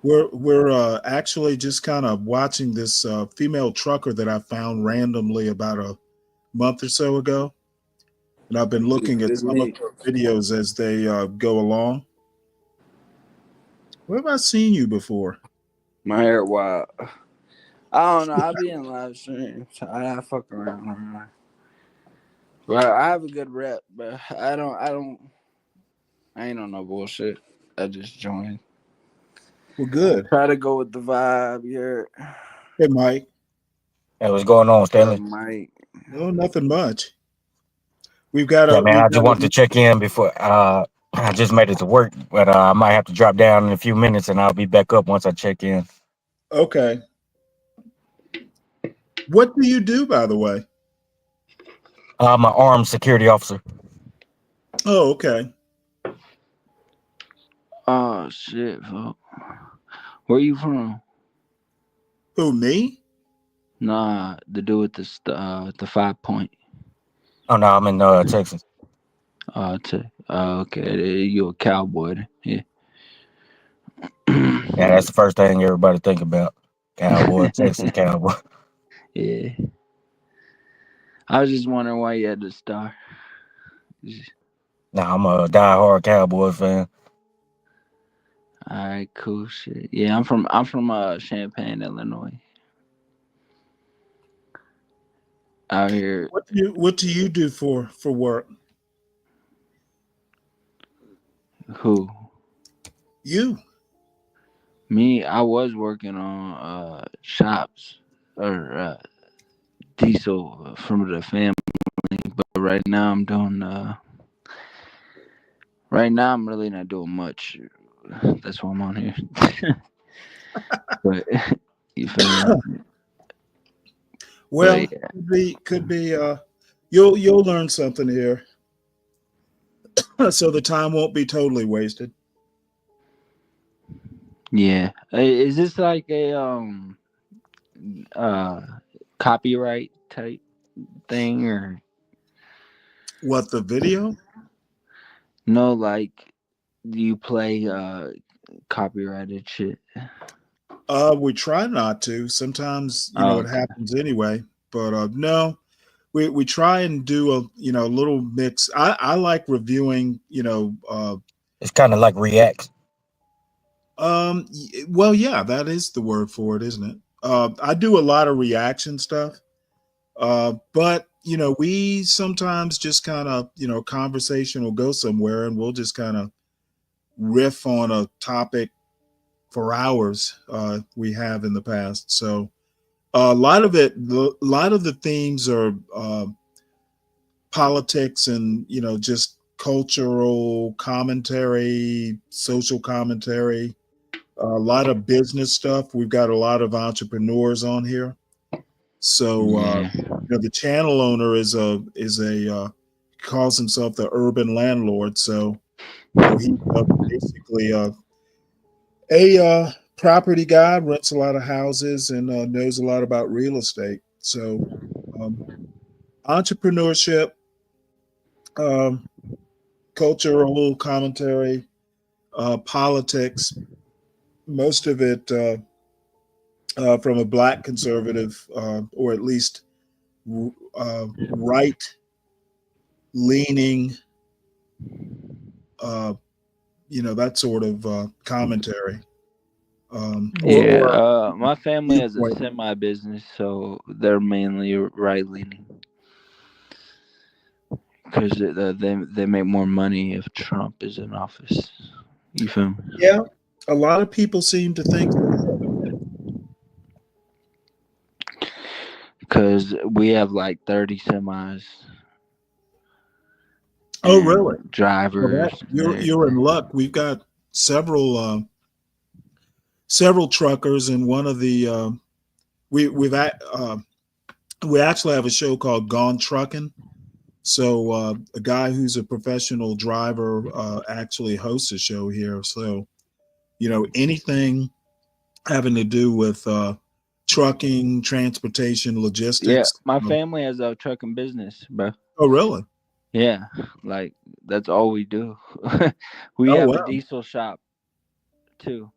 we're actually just kind of watching this female trucker that I found randomly about a month or so ago, and I've been looking at Good some of meet. her videos as they go along. Where have I seen you before? My hair wild. I don't know. I be in live streams. I fuck around. Well, I have a good rep, but I ain't on no bullshit. I just joined. Well, good. Try to go with the vibe here. Hey, Mike. Hey, what's going on, Stanley? Mike. No, nothing much. We've got Yeah, a man, I just wanted to check in before I just made it to work, but I might have to drop down in a few minutes and I'll be back up once I check in. Okay. What do you do, by the way? I'm an armed security officer. Oh, okay. Oh shit, fuck. Where you from? Who, me? Nah, the dude with the 5 point. Oh no, I'm in Texas. Okay. You a cowboy? Yeah. Yeah, that's the first thing everybody think about. Cowboy, Texas cowboy. Yeah. I was just wondering why you had the star. Nah, I'm a diehard Cowboy fan. All right, cool shit. Yeah, I'm from Champaign, Illinois. Out here. What do you do for work? Who? You. Me, I was working on shops or diesel from the family, but right now I'm doing right now I'm really not doing much. That's why I'm on here. But you feel me? Well, But, yeah. could be you'll learn something here. So the time won't be totally wasted. Yeah. Is this like a uh copyright type thing or What, the video? no? Like, do you play copyrighted shit? We try not to. Sometimes, Oh, it okay. happens anyway. But no, we try and do a little mix. I like reviewing, It's kind of like reacts. well, yeah, that is the word for it, isn't it? I do a lot of reaction stuff. But we sometimes just kind of, conversation will go somewhere and we'll just kind of riff on a topic for hours we have in the past. So a lot of the themes are politics and just cultural commentary, social commentary, a lot of business stuff. We've got a lot of entrepreneurs on here. So Yeah. the channel owner is a calls himself the urban landlord. So He's basically a property guy, rents a lot of houses, and knows a lot about real estate. So, um, entrepreneurship, um, cultural commentary, politics, most of it from a black conservative, or at least right leaning, uh, that sort of commentary, Yeah, or my family has a viewpoint. semi business, so they're mainly right leaning because they make more money if Trump is in office. You feel me? Yeah, a lot of people seem to think so. Because we have like 30 semis Oh, and really? Well, drivers and you're in everything. luck. We've got several truckers, and one of the we actually have a show called Gone Trucking. So a guy who's a professional driver actually hosts a show here. So anything having to do with trucking, transportation, Yeah, logistics. my family has a trucking business, bro. Oh, really? Yeah, like that's all we do. We Oh, have a wow. diesel shop too,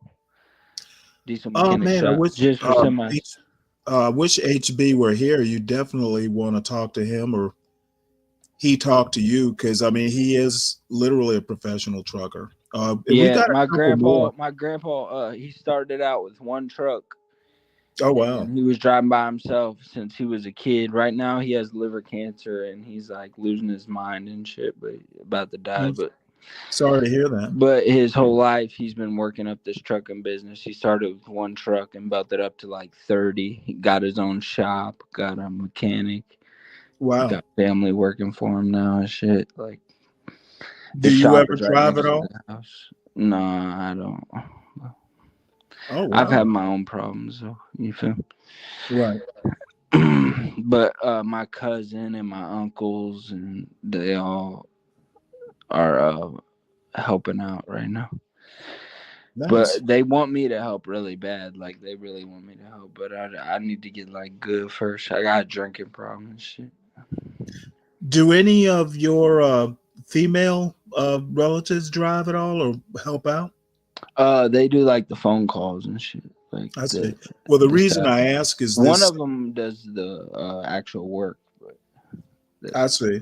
diesel Oh mechanic man, I shop wish just for semis. Wish HB were here. You definitely want to talk to him, or he talk to you, because I mean he is literally a professional trucker. And we've Yeah, got a couple more. my grandpa, he started out with one truck, Oh wow. and he was driving by himself since he was a kid. Right now, he has liver cancer, and he's like losing his mind and shit, but about to die. Mm, sorry to hear that. But his whole life, he's been working up this trucking business. He started with one truck and built it up to like 30. He got his own shop, got a mechanic, Wow. got family working for him now and shit. Like Do his you shop ever is right drive next at to all? the house. No, I don't. Oh I've had wow. my own problems, so you feel. Right. But my cousin and my uncles and they all are helping out right now. Nice. But they want me to help really bad. Like they really want me to help, but I need to get like good first. I got a drinking problem and shit. Do any of your female relatives drive at all or help out? They do like the phone calls and shit. Like I see. Well, the reason stuff. I ask is One this. of them does the actual work. But I see.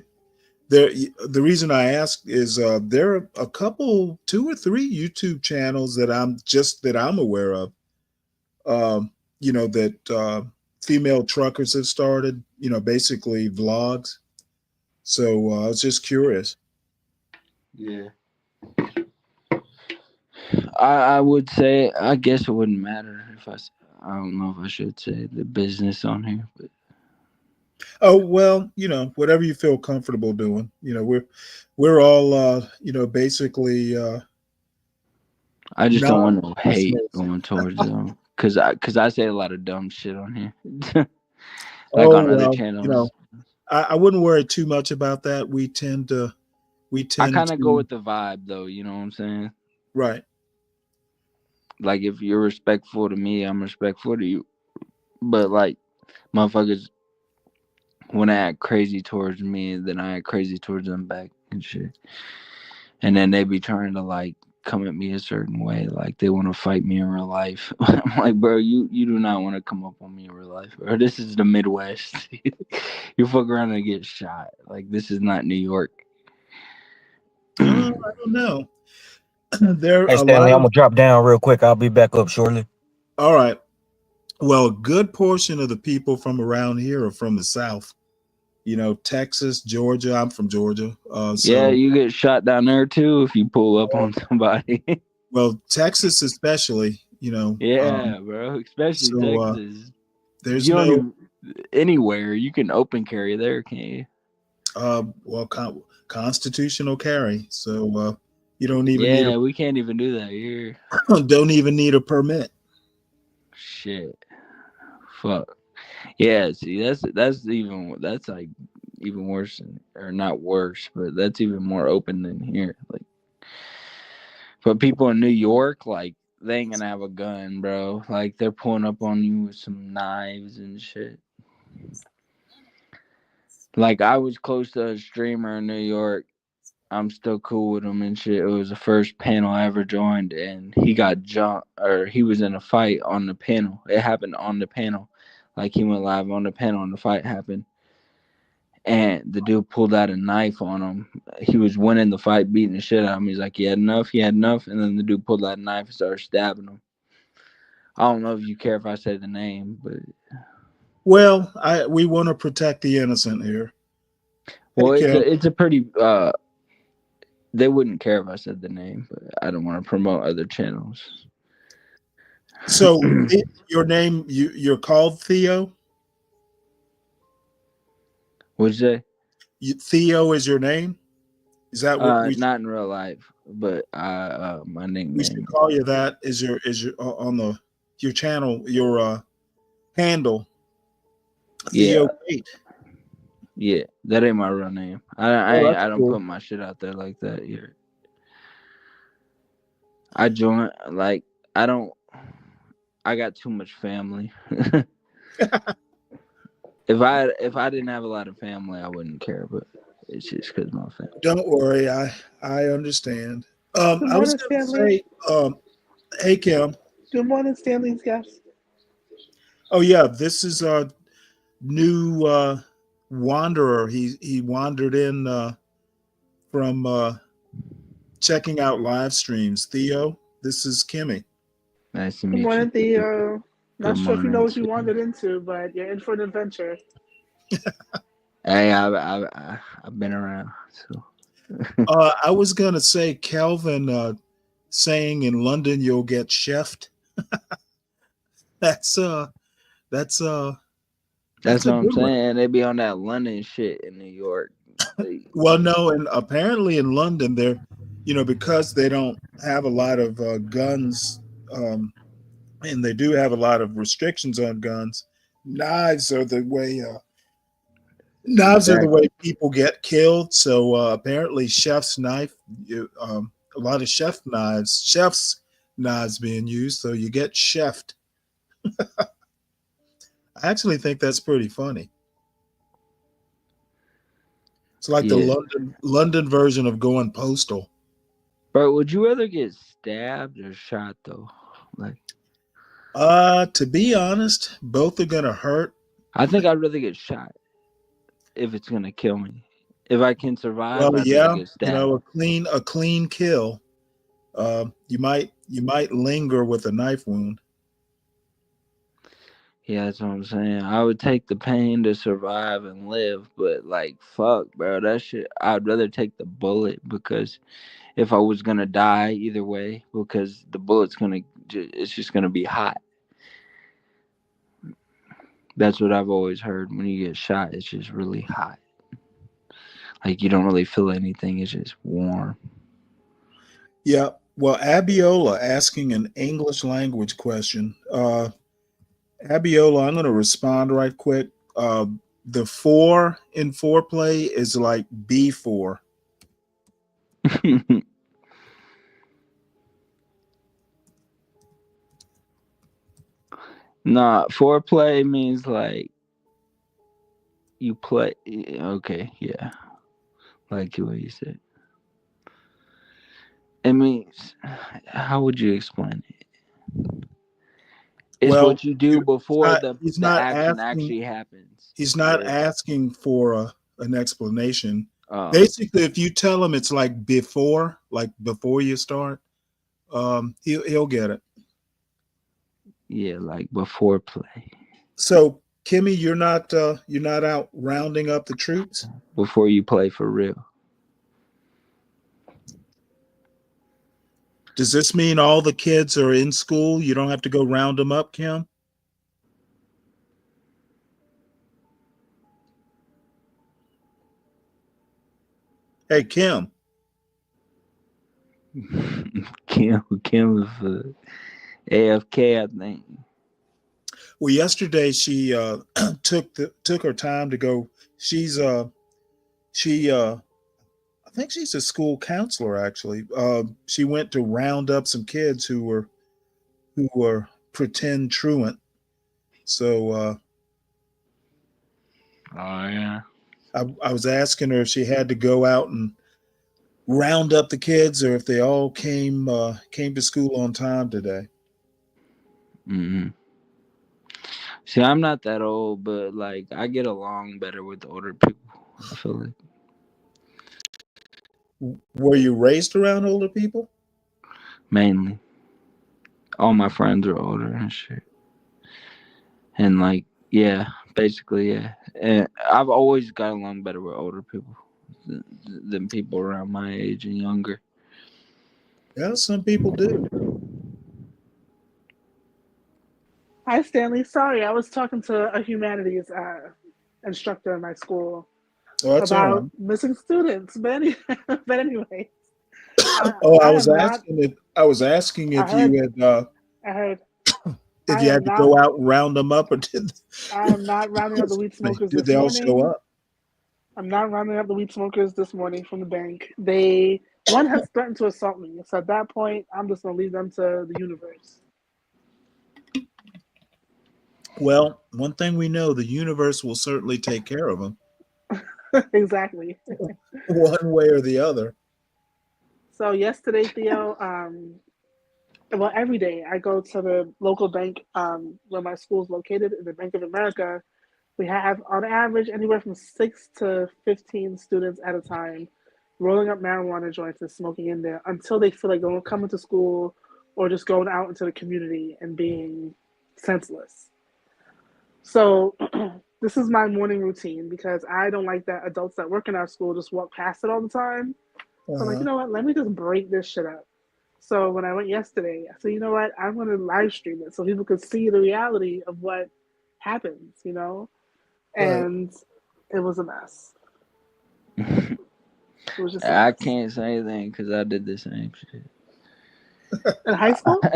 There, the reason I ask is there are a couple, two or three YouTube channels that I'm aware of. That female truckers have started. Basically vlogs. So I was just curious. yeah, I would say I guess it wouldn't matter if I don't know if I should say the business on here, but Oh well, whatever you feel comfortable doing. We're all basically I just don't want no hate non-professionals. going towards them because I say a lot of dumb shit on here, like Oh on other well, channels. I wouldn't worry too much about that. We I tend kind of go to with the vibe though. You know what I'm saying? right. Like if you're respectful to me, I'm respectful to you. But like motherfuckers, when I act crazy towards me, then I act crazy towards them back and shit. And then they be trying to like come at me a certain way, like they want to fight me in real life. I'm like, bro, you do not want to come up on me in real life, bro. This is the Midwest. You fuck around and get shot. Like this is not New York. I don't know. There are Hey a Stanley, lot I'm of gonna drop down real quick. I'll be back up shortly. all right. Well, a good portion of the people from around here are from the South. Texas, Georgia. I'm from Georgia. Yeah, So you get shot down there too if you pull up on somebody. well, Texas especially. Yeah, bro. Especially So Texas. there's You don't no even anywhere you can open carry there, can't you? well constitutional carry. So you don't even need Yeah, we can't even do that here. don't even need a permit. Shit. Fuck. Yeah, see that's like even worse or not worse, but that's even more open than here. Like But people in New York, like, they ain't gonna have a gun, bro. Like, they're pulling up on you with some knives and shit. Like, I was close to a streamer in New York. I'm still cool with him and shit. It was the first panel I ever joined, and he got jumped, or he was in a fight on the panel. It happened on the panel. Like, he went live on the panel and the fight happened. And the dude pulled out a knife on him. He was winning the fight, beating the shit out of him. He's like, he had enough. And then the dude pulled out a knife and started stabbing him. I don't know if you care if I say the name, but Well, we want to protect the innocent here. well, Hey, Kim. it's a pretty. They wouldn't care if I said the name, but I don't want to promote other channels. So your name, you're called Theo? What'd you say? Theo is your name? Is that what we not in real life, but my nickname. We should call you that? Is your on your channel, your handle? Yeah. Theo 8. Yeah, that ain't my real name. I don't put my shit out there like that here. I joined like I got too much family. If I didn't have a lot of family, I wouldn't care, but it's just because my family. Don't worry, I understand. Good I was morning, going to Stanley. say, hey Kim. Good morning, Stanley's guest. Oh yeah, this is a new wanderer. He wandered in from checking out live streams. Theo, this is Kimmy. Nice to Good meet morning, you. Theo. Not Good sure if you know morning. what you wandered into, but you're in for an adventure. Hey, I've been around. So. I was gonna say, Kelvin saying in London you'll get chefed. That's what I'm saying. They be on that London shit in New York. Well, no, and apparently in London, they're, because they don't have a lot of guns, and they do have a lot of restrictions on guns. Knives are the way. Knives are the way people get killed. So apparently, chef's knife, a lot of chef's knives being used. So you get chefed. I actually think that's pretty funny. It's like the London version of going postal. Bro, would you rather get stabbed or shot though? Like, to be honest, both are gonna hurt. I think I'd rather get shot if it's gonna kill me. If I can survive, Well, I'd yeah, rather get stabbed. a clean kill. You might linger with a knife wound. Yeah, that's what I'm saying. I would take the pain to survive and live, but like, fuck, bro, that shit. I'd rather take the bullet because if I was gonna die either way, because the bullet's it's just gonna be hot. That's what I've always heard. When you get shot, it's just really hot. Like you don't really feel anything. It's just warm. Yeah. Well, Abiola asking an English language question. Abiola, I'm going to respond right quick. The 4 in foreplay is like B4. Nah, foreplay means like you play. Okay, yeah, like what you said. It means, how would you explain it? It's what you do before the action actually happens. He's not asking for an explanation. Oh. Basically, if you tell him it's like before you start, he'll get it. Yeah, like before play. So, Kimmy, you're not out rounding up the troops before you play for real. Does this mean all the kids are in school? You don't have to go round them up, Kim? Hey, Kim. Kim is AFK, I think. Well, yesterday she took her time to go. I think she's a school counselor. Actually, she went to round up some kids who were pretend truant. So Oh yeah. I was asking her if she had to go out and round up the kids or if they all came to school on time today. Hmm. See, I'm not that old, but like I get along better with older people. I feel like Were you raised around older people? mainly all my friends are older and shit, and like yeah, basically yeah. And I've always got along better with older people than people around my age and younger. Yeah, some people do. Hi, Stanley. Sorry, I was talking to a humanities instructor in my school Oh, that's all about right. missing students. But anyway, Oh, I am not. I was asking I if heard. you had I heard. if I you am had to not. go out and round them up, or I am not rounding up the weed smokers did this they all show morning. up? I'm not rounding up the weed smokers this morning from the bank. One has threatened to assault me. So at that point, I'm just gonna leave them to the universe. Well, one thing we know, the universe will certainly take care of them, Exactly. one way or the other. So yesterday, Theo, well, every day I go to the local bank where my school is located, in the Bank of America. We have, on average, anywhere from 6 to 15 students at a time rolling up marijuana joints and smoking in there until they feel like they're coming to school or just going out into the community and being senseless. So this is my morning routine because I don't like that adults that work in our school just walk past it all the time. So I'm like, you Uh-huh. know what? Let me just break this shit up. So when I went yesterday, I said, you know what? I'm going to live stream it so people could see the reality of what happens, Right. And it was a mess. It was just a I mess. can't say anything because I did the same shit. In high school?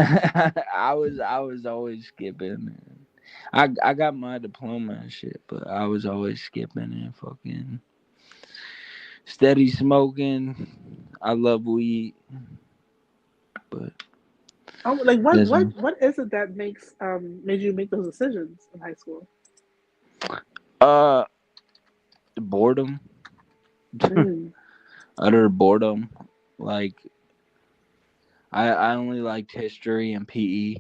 I was always skipping. I got my diploma and shit, but I was always skipping and fucking steady smoking. I love weed, but Like what that's what me. what is it that made you make those decisions in high school? Uh, boredom, Mm. utter boredom. Like I only liked history and PE.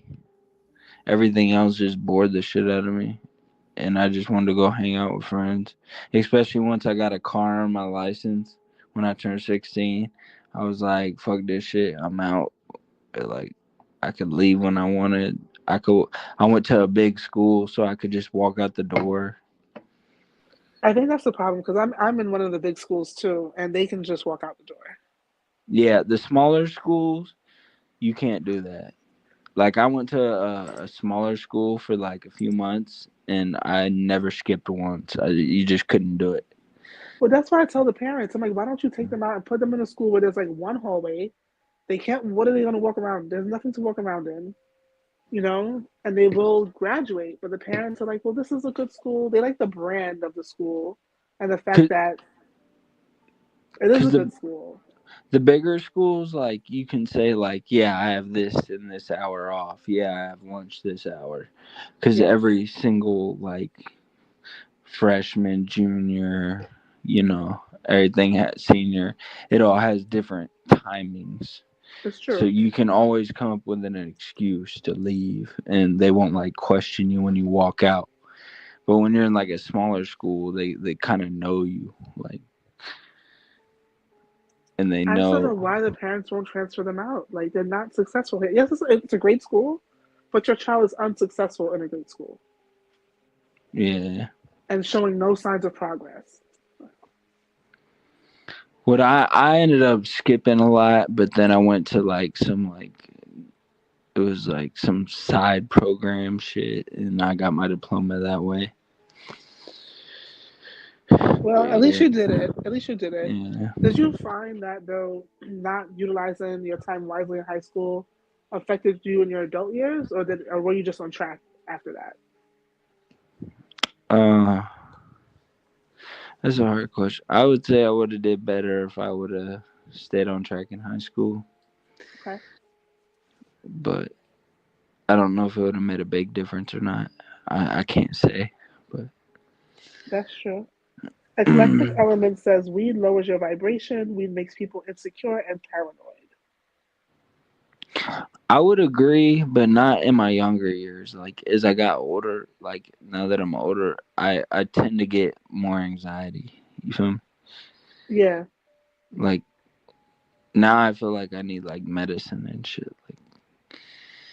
Everything else just bored the shit out of me. And I just wanted to go hang out with friends. Especially once I got a car and my license when I turned 16. I was like, fuck this shit. I'm out. Like I could leave when I wanted. I went to a big school so I could just walk out the door. I think that's the problem because I'm in one of the big schools too, and they can just walk out the door. Yeah, the smaller schools, you can't do that. Like I went to a smaller school for like a few months and I never skipped once. You just couldn't do it. Well, that's why I tell the parents, I'm like, why don't you take them out and put them in a school where there's like one hallway? They can't. What are they going to walk around? There's nothing to walk around in, and they will graduate. But the parents are like, well, this is a good school. They like the brand of the school and the fact Cause, that it is a 'cause good school. the bigger schools, like you can say, like, yeah, I have this and this hour off. Yeah, I have lunch this hour, because Yes, every single like freshman, junior, everything has senior. It all has different timings, it's so true. you can always come up with an excuse to leave, and they won't like question you when you walk out. But when you're in like a smaller school, they kind of know you, like, and they I just don't know know. why the parents won't transfer them out. Like they're not successful here. Yes, it's a great school, but your child is unsuccessful in a great school Yeah. and showing no signs of progress. What I ended up skipping a lot, but then I went to like some like it was like some side program shit, and I got my diploma that way. Well, But at least yeah, you did it. At least you did it. yeah. Did you find that though not utilizing your time wisely in high school affected you in your adult years, or were you just on track after that? Uh, That's a hard question. I would say I would have did better if I would have stayed on track in high school, Okay. but I don't know if it would have made a big difference or not. I can't say, but That's true. Eclectic Element says weed lowers your vibration, weed makes people insecure and paranoid. I would agree, but not in my younger years. Like as I got older, like now that I'm older, I tend to get more anxiety. You feel me? Yeah. Like now I feel like I need like medicine and shit. Like,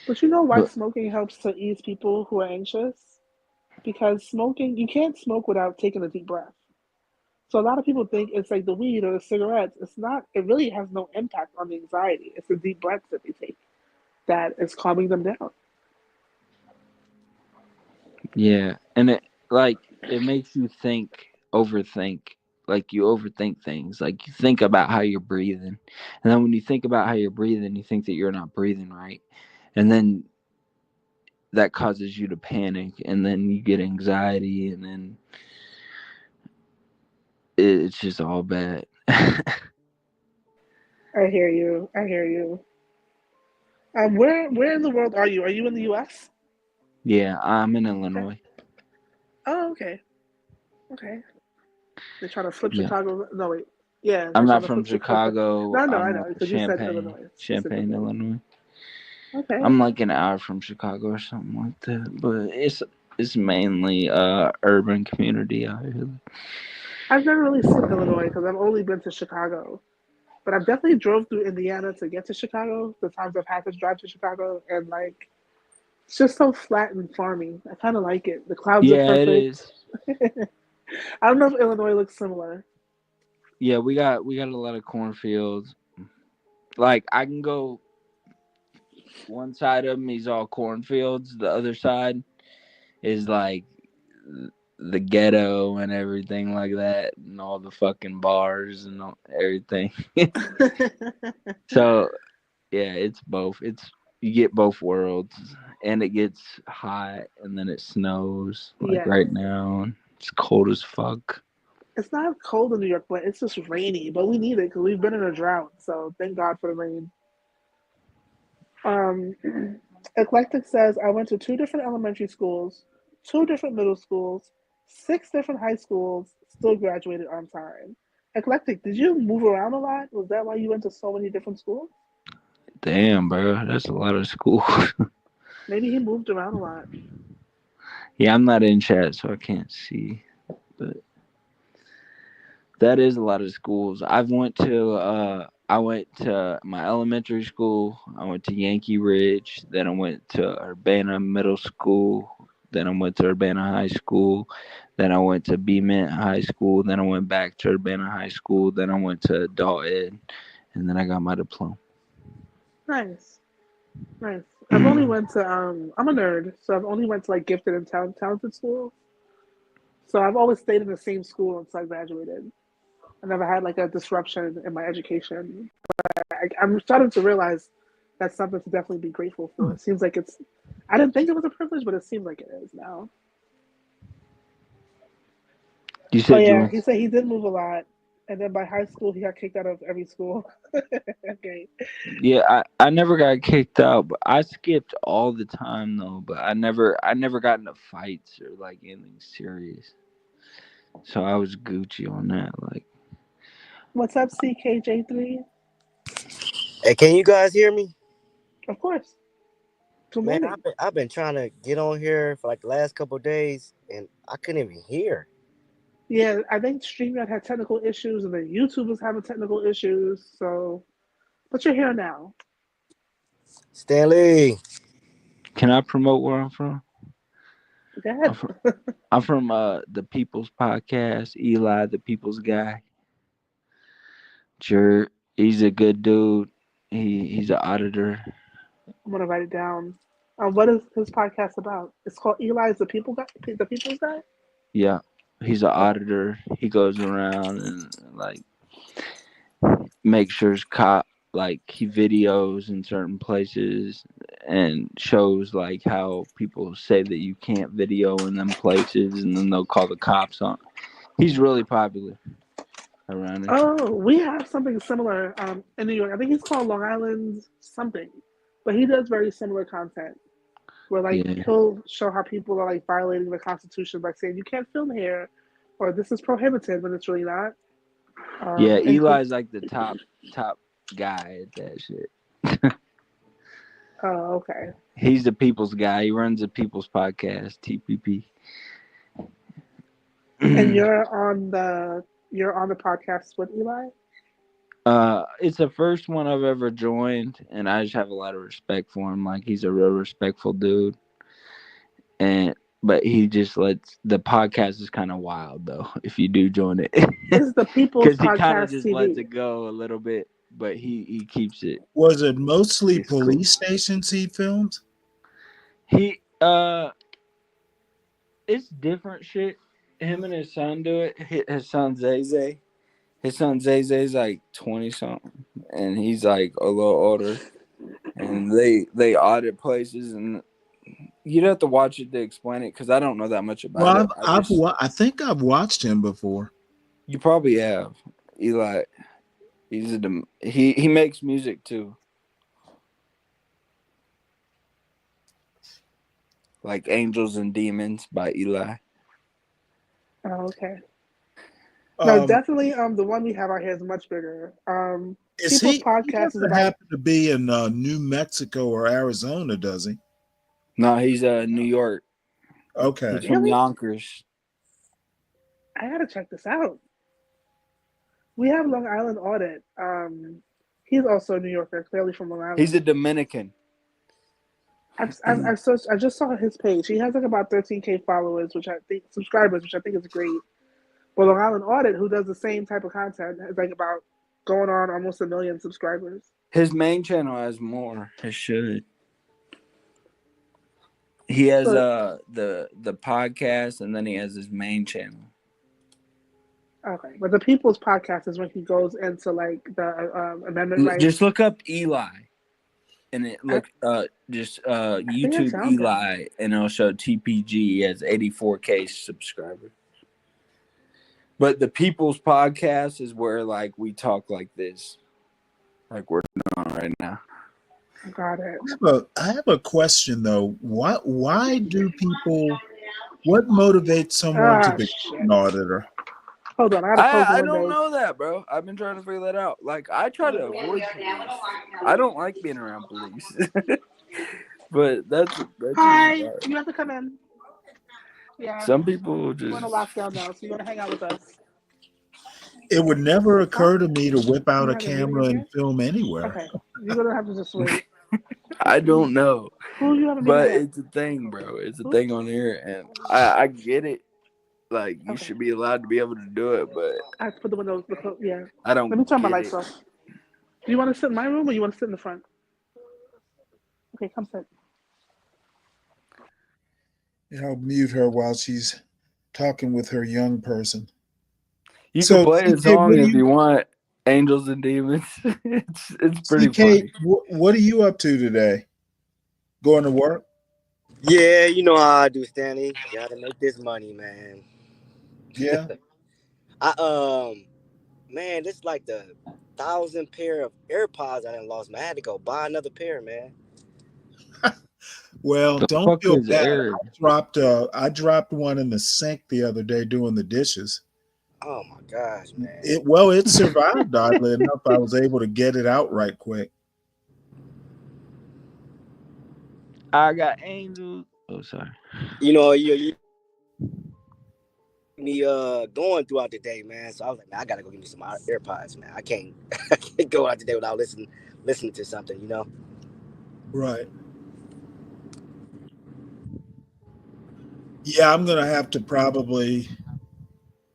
But you know why but smoking helps to ease people who are anxious? Because smoking, you can't smoke without taking a deep breath. So a lot of people think it's like the weed or the cigarettes. It's not, it really has no impact on the anxiety. It's the deep breaths that they take that is calming them down. yeah, and it makes you overthink. Like you overthink things. Like you think about how you're breathing, and then when you think about how you're breathing, you think that you're not breathing right, and then that causes you to panic, and then you get anxiety, and then it's just all bad. I hear you. I hear you. Where in the world are you? Are you in the U.S.? Yeah, I'm in Okay. Illinois. Oh, okay. Okay. They're trying to flip Yeah, Chicago. No, wait. Yeah, they're I'm trying not to from flip Chicago. Chicago. No, no, I I'm know because you said Champaign, Illinois Champaign, specifically. Illinois. Okay. I'm like an hour from Chicago or something like that, but it's mainly urban community out here. I've never really seen Illinois because I've only been to Chicago. But I've definitely drove through Indiana to get to Chicago. The times I've had to drive to Chicago, and like it's just so flat and farmy. I kind of like it. The clouds are Yeah, it perfect. is. I don't know if Illinois looks similar. Yeah, we got a lot of cornfields. Like I can go one side of me is all cornfields, the other side is like the ghetto and everything like that, and all the fucking bars and everything. So yeah, it's both. It's you get both worlds, and it gets hot, and then it snows. Like Yes. right now, it's cold as fuck. It's not cold in New York, but it's just rainy. But we need it because we've been in a drought. So thank God for the rain. Um, Eclectic says I went to two different elementary schools, two different middle schools, six different high schools, still graduated on time. Eclectic, did you move around a lot? Was that why you went to so many different schools? Damn, bro, that's a lot of school. Maybe he moved around a lot. Yeah, I'm not in chat, so I can't see, but that is a lot of schools. I went to my elementary school. I went to Yankee Ridge. Then I went to Urbana Middle School. Then I went to Urbana High School. Then I went to Beement High School. Then I went back to Urbana High School. Then I went to adult ed, and then I got my diploma. Nice, nice. I've only went to I'm a nerd, so I've only went to like gifted and talented schools. So I've always stayed in the same school until I graduated. I never had like a disruption in my education. I'm starting to realize that's something to definitely be grateful for. It seems like it's. I didn't think it was a privilege, but it seems like it is now. You Oh said you yeah, went. he said he did move a lot, and then by high school he got kicked out of every school. Okay. Yeah, I never got kicked out, but I skipped all the time though. But I never got into fights or like anything serious. So I was Gucci on that. Like, What's up, CKJ3? Hey, can you guys hear me? Of course. Good Man, morning. I've been trying to get on here for like the last couple of days, and I couldn't even hear. Yeah, I think StreamYard had technical issues, and then YouTube was having technical issues. So, but you're here now. Stanley, can I promote where I'm from? Go I'm ahead. from, I'm from the People's Podcast. Eli, the People's Guy. Sure, he's a good dude. He's an auditor. I'm gonna write it down. What is his podcast about? It's called Eli's the People Guy, the People's Guy. Yeah, he's an Okay. auditor. He goes around and like make sure like he videos in certain places and shows like how people say that you can't video in them places, and then they'll call the cops on He's really popular around here. Oh, we have something similar in New York. I think he's called Long Island something, but he does very similar content where like Yeah. he'll show how people are like violating the Constitution by saying you can't film here or this is prohibited when it's really not. Yeah, And Eli's like the top guy at that shit. oh, okay. He's the people's guy. He runs the people's podcast, TPP. And you're on the podcast with Eli. It's the first one I've ever joined, and I just have a lot of respect for him. Like he's a real respectful dude, but he just lets the podcast is kind of wild though. If you do join it, This is the People's because he kind of Podcast just TV. lets it go a little bit, but he keeps it. Was it mostly It's cool. police stations he films? He it's different shit. Him and his son do it. His son Zay Zay. His son Zay Zay's like 20 something, and he's like a little older. And they audit places, and you'd have to watch it to explain it because I don't know that much about it. Well, I think I've watched him before. You probably have. Eli, he makes music too, like Angels and Demons by Eli. Oh, okay. No, definitely. The one we have out here is much bigger. Is People's he Podcast is doesn't about. happen to be in New Mexico or Arizona, does he? No, he's New York. Okay. He's from Yonkers. I gotta check this out. We have Long Island Audit. He's also a New Yorker, clearly from Long Island. He's a Dominican. I've searched. I just saw his page. He has like about 13K followers, subscribers, which I think is great. But Long Island Audit, who does the same type of content, is like about going on almost 1 million subscribers. His main channel has more. It should. He has the podcast, and then he has his main channel. Okay, but the People's Podcast is when he goes into like the amendment rights. Just look up Eli, and it YouTube Eli, and it'll show TPG. He has 84K subscribers. But the People's Podcast is where like we talk like this, like we're doing right now. Got it. I have a question though. Why do people? What motivates someone to become an auditor? Hold on, I don't know that, bro. I've been trying to figure that out. Like I try to avoid police. I don't like being around police. But that's Hi, you have to come in. Yeah. Some people just. We're in a lockdown now, so you want to hang out with us. It would never occur to me to whip out a camera and film anywhere. Okay, you're gonna have to just wait. I don't know, Who you have? but it's a thing, bro. It's a thing on here, and I get it. Like you should be allowed to be able to do it, but I have to put the windows. Yeah. I don't. Let me turn my get lights it. off. Do you want to sit in my room or you want to sit in the front? Okay, come sit. Yeah, I'll mute her while she's talking with her young person. You can play a song if you want. Angels and Demons. it's pretty funny. What are you up to today? Going to work? Yeah, you know how I do, Stanley. Gotta make this money, man. Yeah. Man, this is like the 1,000 pair of AirPods I done lost, man. I had to go buy another pair, man. Well, The don't fuck feel is bad. Air? I dropped one in the sink the other day doing the dishes. Oh my gosh, man. It survived, oddly enough. I was able to get it out right quick. I got angels. Oh, sorry. You know, you me going throughout the day, man. So I was like, man, I gotta go get me some AirPods, man. I can't go out the day without listening to something, you know. Right. Yeah, I'm gonna have to probably.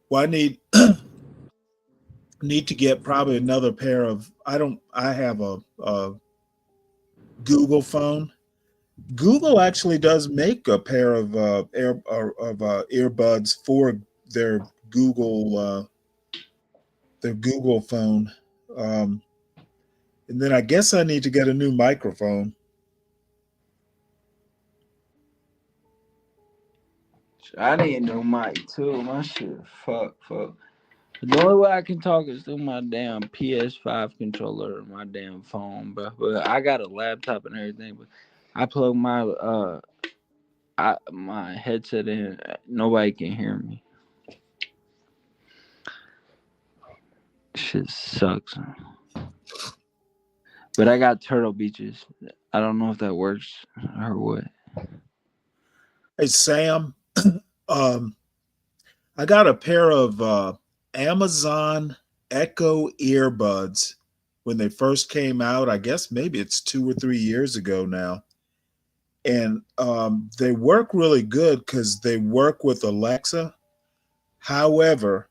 Well, I need to get probably another pair of. I have a Google phone. Google actually does make a pair of earbuds for their Google phone, and then I guess I need to get a new microphone. I need a new mic too. My shit, fuck. The only way I can talk is through my damn PS5 controller or my damn phone, bro. But I got a laptop and everything. But I plug my headset in. Nobody can hear me. Shit sucks. But I got Turtle Beaches. I don't know if that works or what. Hey Sam, um, I got a pair of Amazon Echo earbuds when they first came out. I guess maybe it's 2 or 3 years ago now, and they work really good because they work with Alexa. However,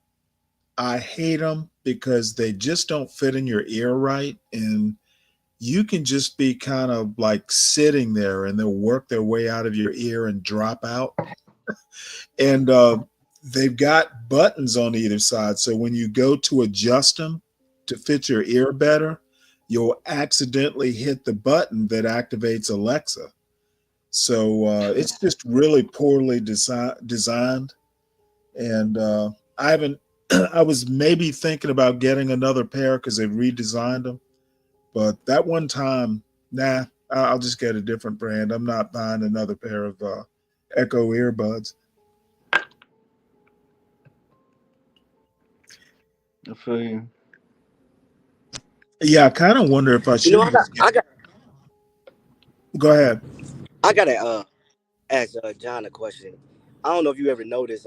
I hate them because they just don't fit in your ear right, and you can just be kind of like sitting there, and they'll work their way out of your ear and drop out. And they've got buttons on either side, so when you go to adjust them to fit your ear better, you'll accidentally hit the button that activates Alexa. So it's just really poorly designed. And I haven't. I was maybe thinking about getting another pair because they've redesigned them, but that one time, nah, I'll just get a different brand. I'm not buying another pair of Echo earbuds. I feel you. Yeah, I kind of wonder if I You know, should just get. Go ahead. I gotta ask John a question. I don't know if you ever noticed,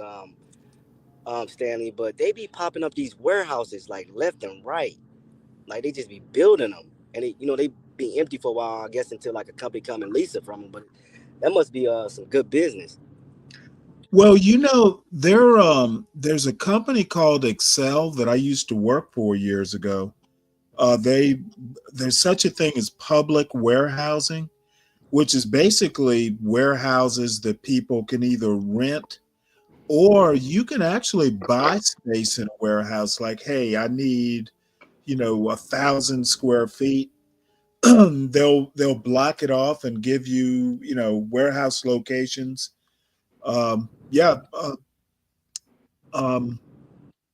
Stanley, but they be popping up these warehouses like left and right. Like they just be building them, and they be empty for a while, I guess, until like a company come and lease it from them. But that must be some good business. Well, there's a company called Excel that I used to work for years ago. There's such a thing as public warehousing, which is basically warehouses that people can either rent or you can actually buy space in a warehouse. Like, hey, I need 1,000 square feet. They'll block it off and give you warehouse locations. Yeah. Um,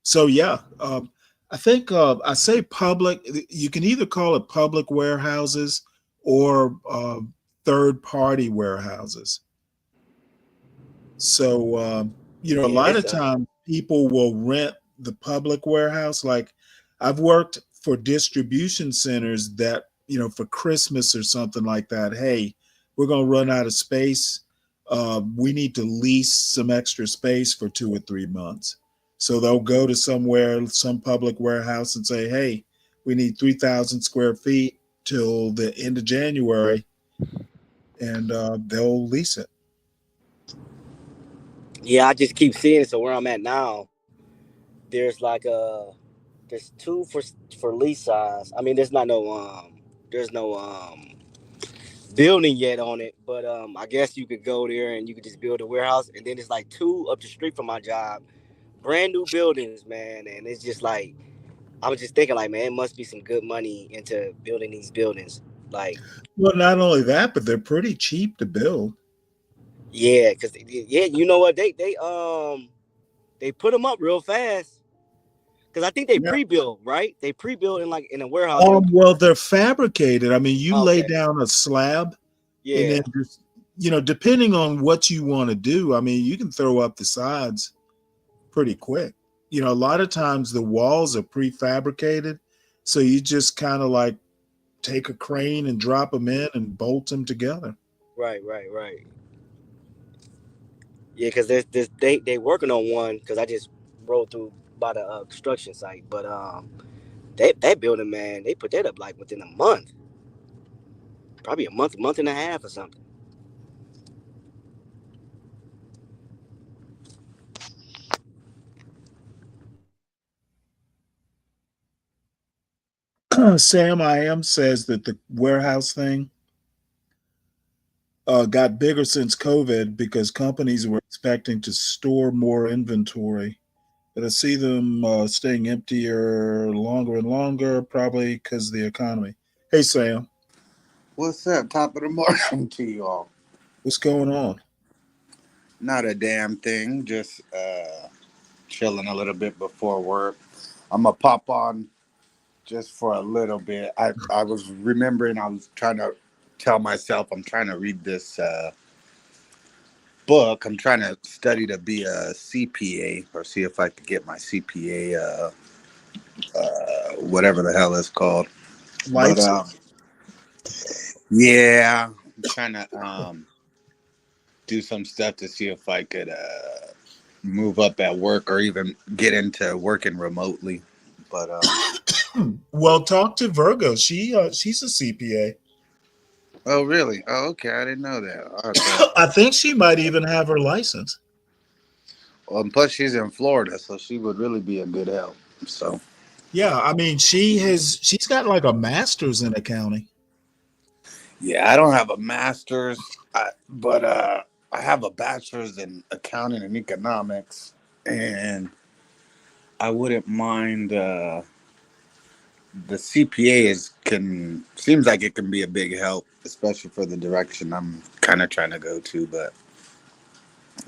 so yeah, I think I say public. You can either call it public warehouses or third party warehouses. So a Yeah, lot this of times people will rent the public warehouse. Like I've worked for distribution centers that for Christmas or something like that. Hey, we're going to run out of space. We need to lease some extra space for 2 or 3 months. So they'll go to some public warehouse and say, hey, we need 3,000 square feet till the end of January, and they'll lease it. Yeah, I just keep seeing it. So where I'm at now, there's like there's two for lease size. I mean, there's no building yet on it, but I guess you could go there and you could just build a warehouse, and then it's like two up the street from my job, brand new buildings, man, and it's just like I was just thinking, like, man, it must be some good money into building these buildings, like. Well, not only that, but they're pretty cheap to build. Yeah, cause yeah, you know what they put them up real fast. Cause I think they Yeah. pre-built, right? They pre-built in a warehouse. And Well, they're fabricated. I mean, you lay okay, down a slab, and then yeah, just depending on what you want to do, I mean, you can throw up the sides pretty quick. A lot of times the walls are prefabricated, so you just kind of like take a crane and drop them in and bolt them together. right. Yeah, cause they working on one. Cause I just rode through by the construction site, but that building, man, they put that up like within a month, probably a month and a half or something. Sam I am says that the warehouse thing got bigger since COVID because companies were expecting to store more inventory. But I see them staying emptier longer and longer, probably because of the economy. Hey, Sam, What's up? Top of the morning to you all. what's going on? Not a damn thing. Just chilling a little bit before work. I'm gonna pop on just for a little bit. I was remembering. I was trying to tell myself I'm trying to read this book. I'm trying to study to be a CPA or see if I could get my CPA, whatever the hell it's called. But License. yeah, I'm trying to do some stuff to see if I could move up at work or even get into working remotely. But Well, talk to Virgo. She's a CPA. oh really? Oh okay, I didn't know that. I think she might even have her license. Well, and plus she's in Florida, so she would really be a good help. So Yeah, I mean she's got like a master's in accounting. yeah, I don't have a master's, but I have a bachelor's in accounting and economics, and I wouldn't mind. The CPA is can seems like it can be a big help, especially for the direction I'm kind of trying to go to. But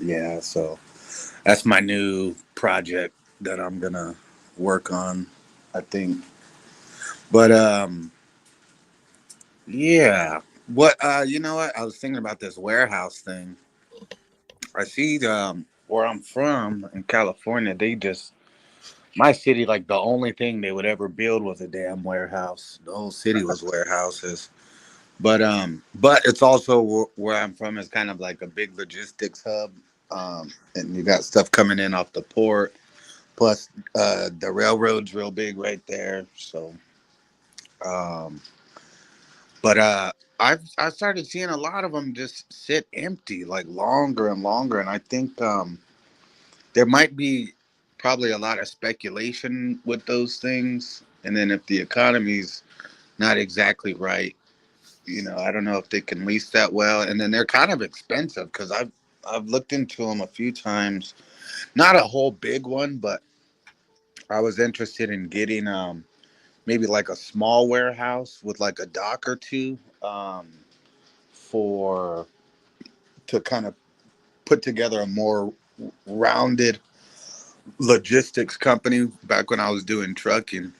yeah, so that's my new project that I'm gonna work on, I think. But yeah. What you know what? I was thinking about this warehouse thing. I see where I'm from in California, they just my city, like the only thing they would ever build was a damn warehouse. The whole city was warehouses. But it's also where I'm from is kind of like a big logistics hub. And you got stuff coming in off the port. Plus, the railroad's real big right there. So, um, but I started seeing a lot of them just sit empty, like longer and longer. And I think there might be probably a lot of speculation with those things. And then if the economy's not exactly right, I don't know if they can lease that well. And then they're kind of expensive because I've looked into them a few times. Not a whole big one, but I was interested in getting maybe like a small warehouse with like a dock or two for to kind of put together a more rounded logistics company back when I was doing trucking,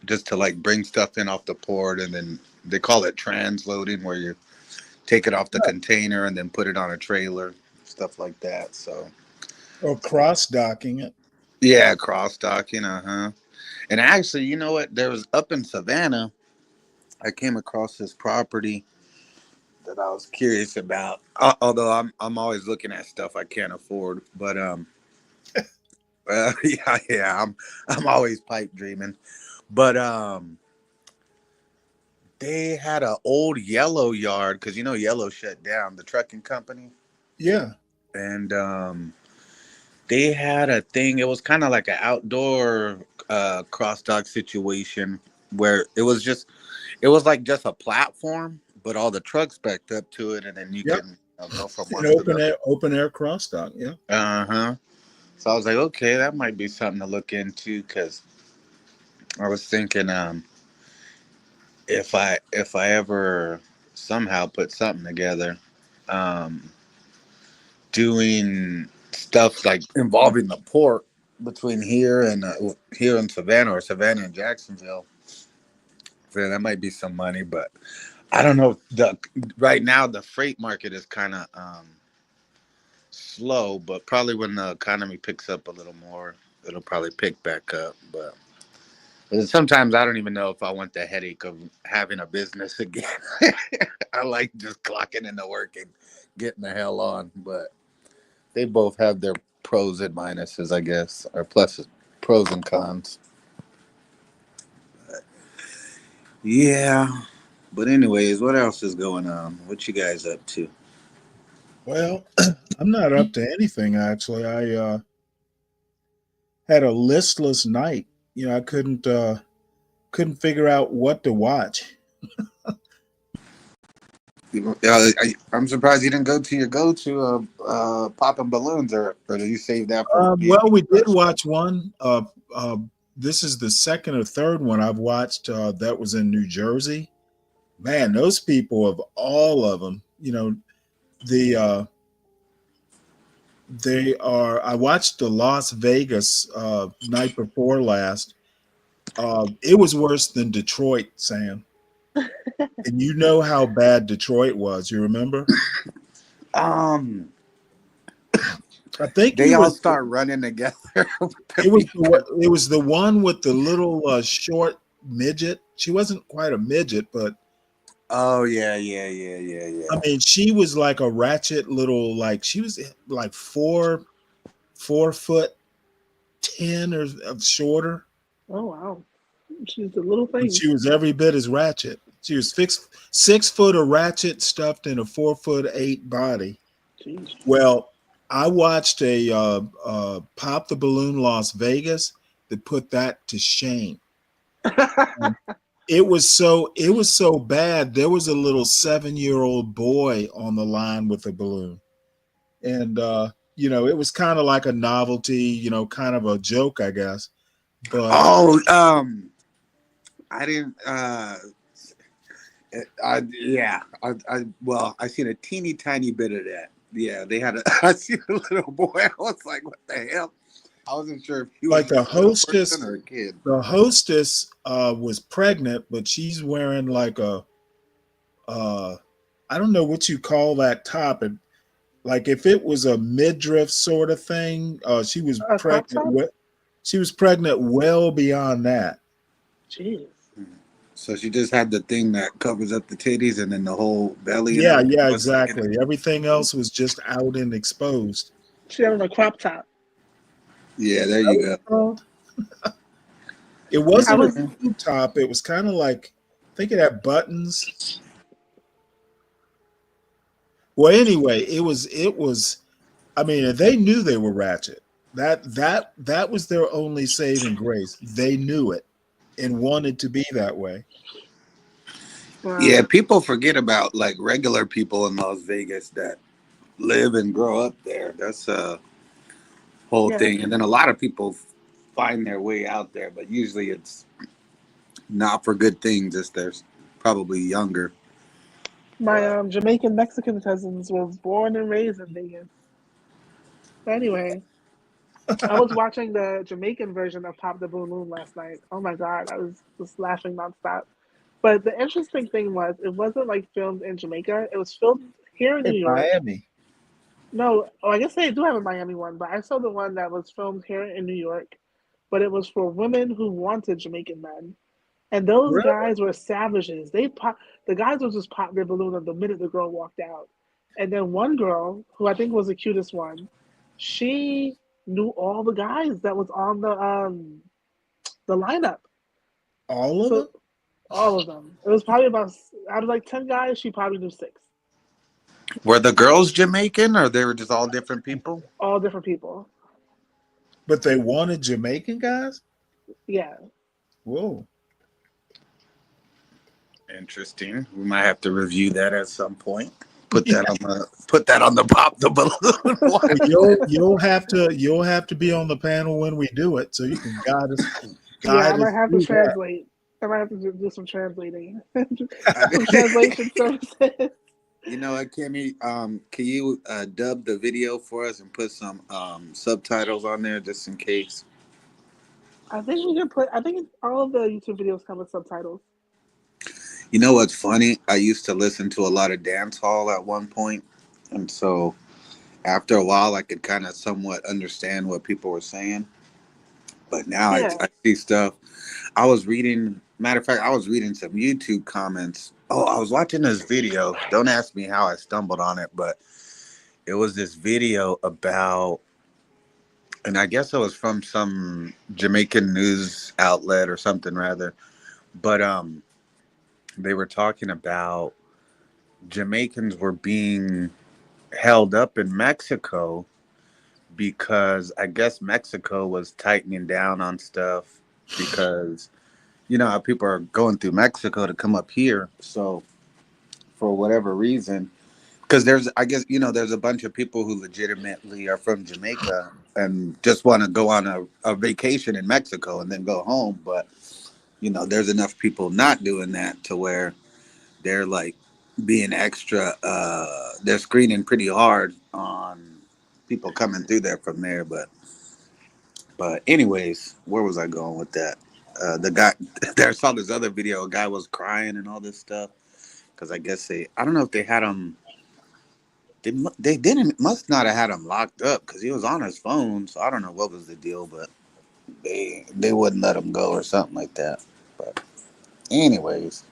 just to like bring stuff in off the port, and then they call it transloading, where you take it off the container and then put it on a trailer, stuff like that. So Or cross docking it. yeah, cross docking, uh-huh. And actually, you know what? There was up in Savannah, I came across this property that I was curious about. Although I'm always looking at stuff I can't afford, but yeah, I'm always pipe dreaming. But they had an old Yellow yard because Yellow shut down the trucking company, Yeah. and they had a thing. It was kind of like an outdoor cross dock situation where it was like just a platform, but all the trucks backed up to it, and then you Yep. can go from An one to the open air cross dock. Yeah. uh huh. So I was like, okay, that might be something to look into because I was thinking, if I ever somehow put something together, um, doing stuff like involving the port between here in Savannah or Savannah and Jacksonville, then that might be some money. But I don't know. The Right now the freight market is kind of slow, but probably when the economy picks up a little more, it'll probably pick back up. But sometimes I don't even know if I want the headache of having a business again. I like just clocking into work and getting the hell on. But they both have their pros and minuses, I guess, or pluses, pros and cons. Yeah. But anyways, what else is going on? What you guys up to? Well, I'm not up to anything actually. I had a listless night. I couldn't figure out what to watch. I'm surprised you didn't go to your go-to popping balloons, or did you save that for when you Well, we did watch one. This is the second or third one I've watched that was in New Jersey. Man, those people of all of them, the They are. I watched the Las Vegas night before last. It was worse than Detroit, Sam. And you know how bad Detroit was. You remember? Um, I think they you all were. start running together. It was it was the one with the little short midget. She wasn't quite a midget, but Oh yeah. I mean, she was like a ratchet little, like she was like 4 foot 10 or shorter, Oh wow, she's a little but thing. she was every bit as ratchet. She was 6 foot of ratchet stuffed in a 4 foot 8 body. Jeez. Well, I watched a Pop the Balloon Las Vegas that put that to shame. Um, it was so bad. There was a little 7-year-old boy on the line with a balloon, and it was kind of like a novelty, kind of a joke, I guess. But Oh, I didn't. Well, I seen a teeny tiny bit of that. Yeah, they had a. I seen a little boy. I was like, what the hell? I wasn't sure if he was like a little person or a kid. the hostess was pregnant, but she's wearing like a uh, I don't know what you call that top. And like if it was a midriff sort of thing, she was A crop pregnant. top. She was pregnant well beyond that. Jeez. So she just had the thing that covers up the titties and then the whole belly and Yeah, everything yeah, was hanging. exactly. Everything else was just out and exposed. She had on a crop top. Yeah, Is there that you what go. it's called? It I wasn't a was. tube top. It was kind of like, I think it had buttons. Well, anyway, it was. I mean, they knew they were ratchet. That was their only saving grace. They knew it and wanted to be that way. Yeah, Wow. people forget about like regular people in Las Vegas that live and grow up there. That's a whole Yeah. thing. And then a lot of people find their way out there, but usually it's not for good things. It's they're probably younger. My Jamaican Mexican cousins was born and raised in Vegas. Anyway, I was watching the Jamaican version of Pop the Balloon last night. Oh my god, I was just laughing nonstop. But the interesting thing was, it wasn't like filmed in Jamaica. It was filmed here in In New York. Miami. No, oh, I guess they do have a Miami one, but I saw the one that was filmed here in New York. But it was for women who wanted Jamaican men. And those Really? guys were savages. The guys would just pop their balloon the minute the girl walked out. And then one girl, who I think was the cutest one, she knew all the guys that was on the lineup. All of them? So all of them. It was probably about out of like 10 guys, she probably knew six. Were the girls Jamaican or they were just all different people? All different people. But they wanted Jamaican guys? Yeah. Whoa. Interesting. We might have to review that at some point. Put that on the pop the balloon one. You'll have to be on the panel when we do it, so you can Yeah, I guide us might have to through that. translate. I might have to do some translating. Some translation services. You know what, Kimmy? Can you dub the video for us and put some subtitles on there just in case? I think all of the YouTube videos come with subtitles. You know what's funny? I used to listen to a lot of dance hall at one point, and so after a while, I could kind of somewhat understand what people were saying. But now Yeah. I see stuff. I was reading. Matter of fact, I was reading some YouTube comments. Oh, I was watching this video. Don't ask me how I stumbled on it, but it was this video about, and I guess it was from some Jamaican news outlet or something rather. But they were talking about Jamaicans were being held up in Mexico because I guess Mexico was tightening down on stuff because you know how people are going through Mexico to come up here. So for whatever reason, because there's I guess there's a bunch of people who legitimately are from Jamaica and just want to go on a vacation in Mexico and then go home, but there's enough people not doing that to where they're like being extra they're screening pretty hard on people coming through there from there. But anyways, where was I going with that? The guy there, I saw this other video. A guy was crying and all this stuff because I guess I don't know if they had him. They didn't must not have had him locked up because he was on his phone. So I don't know what was the deal, but they wouldn't let him go or something like that. But anyways,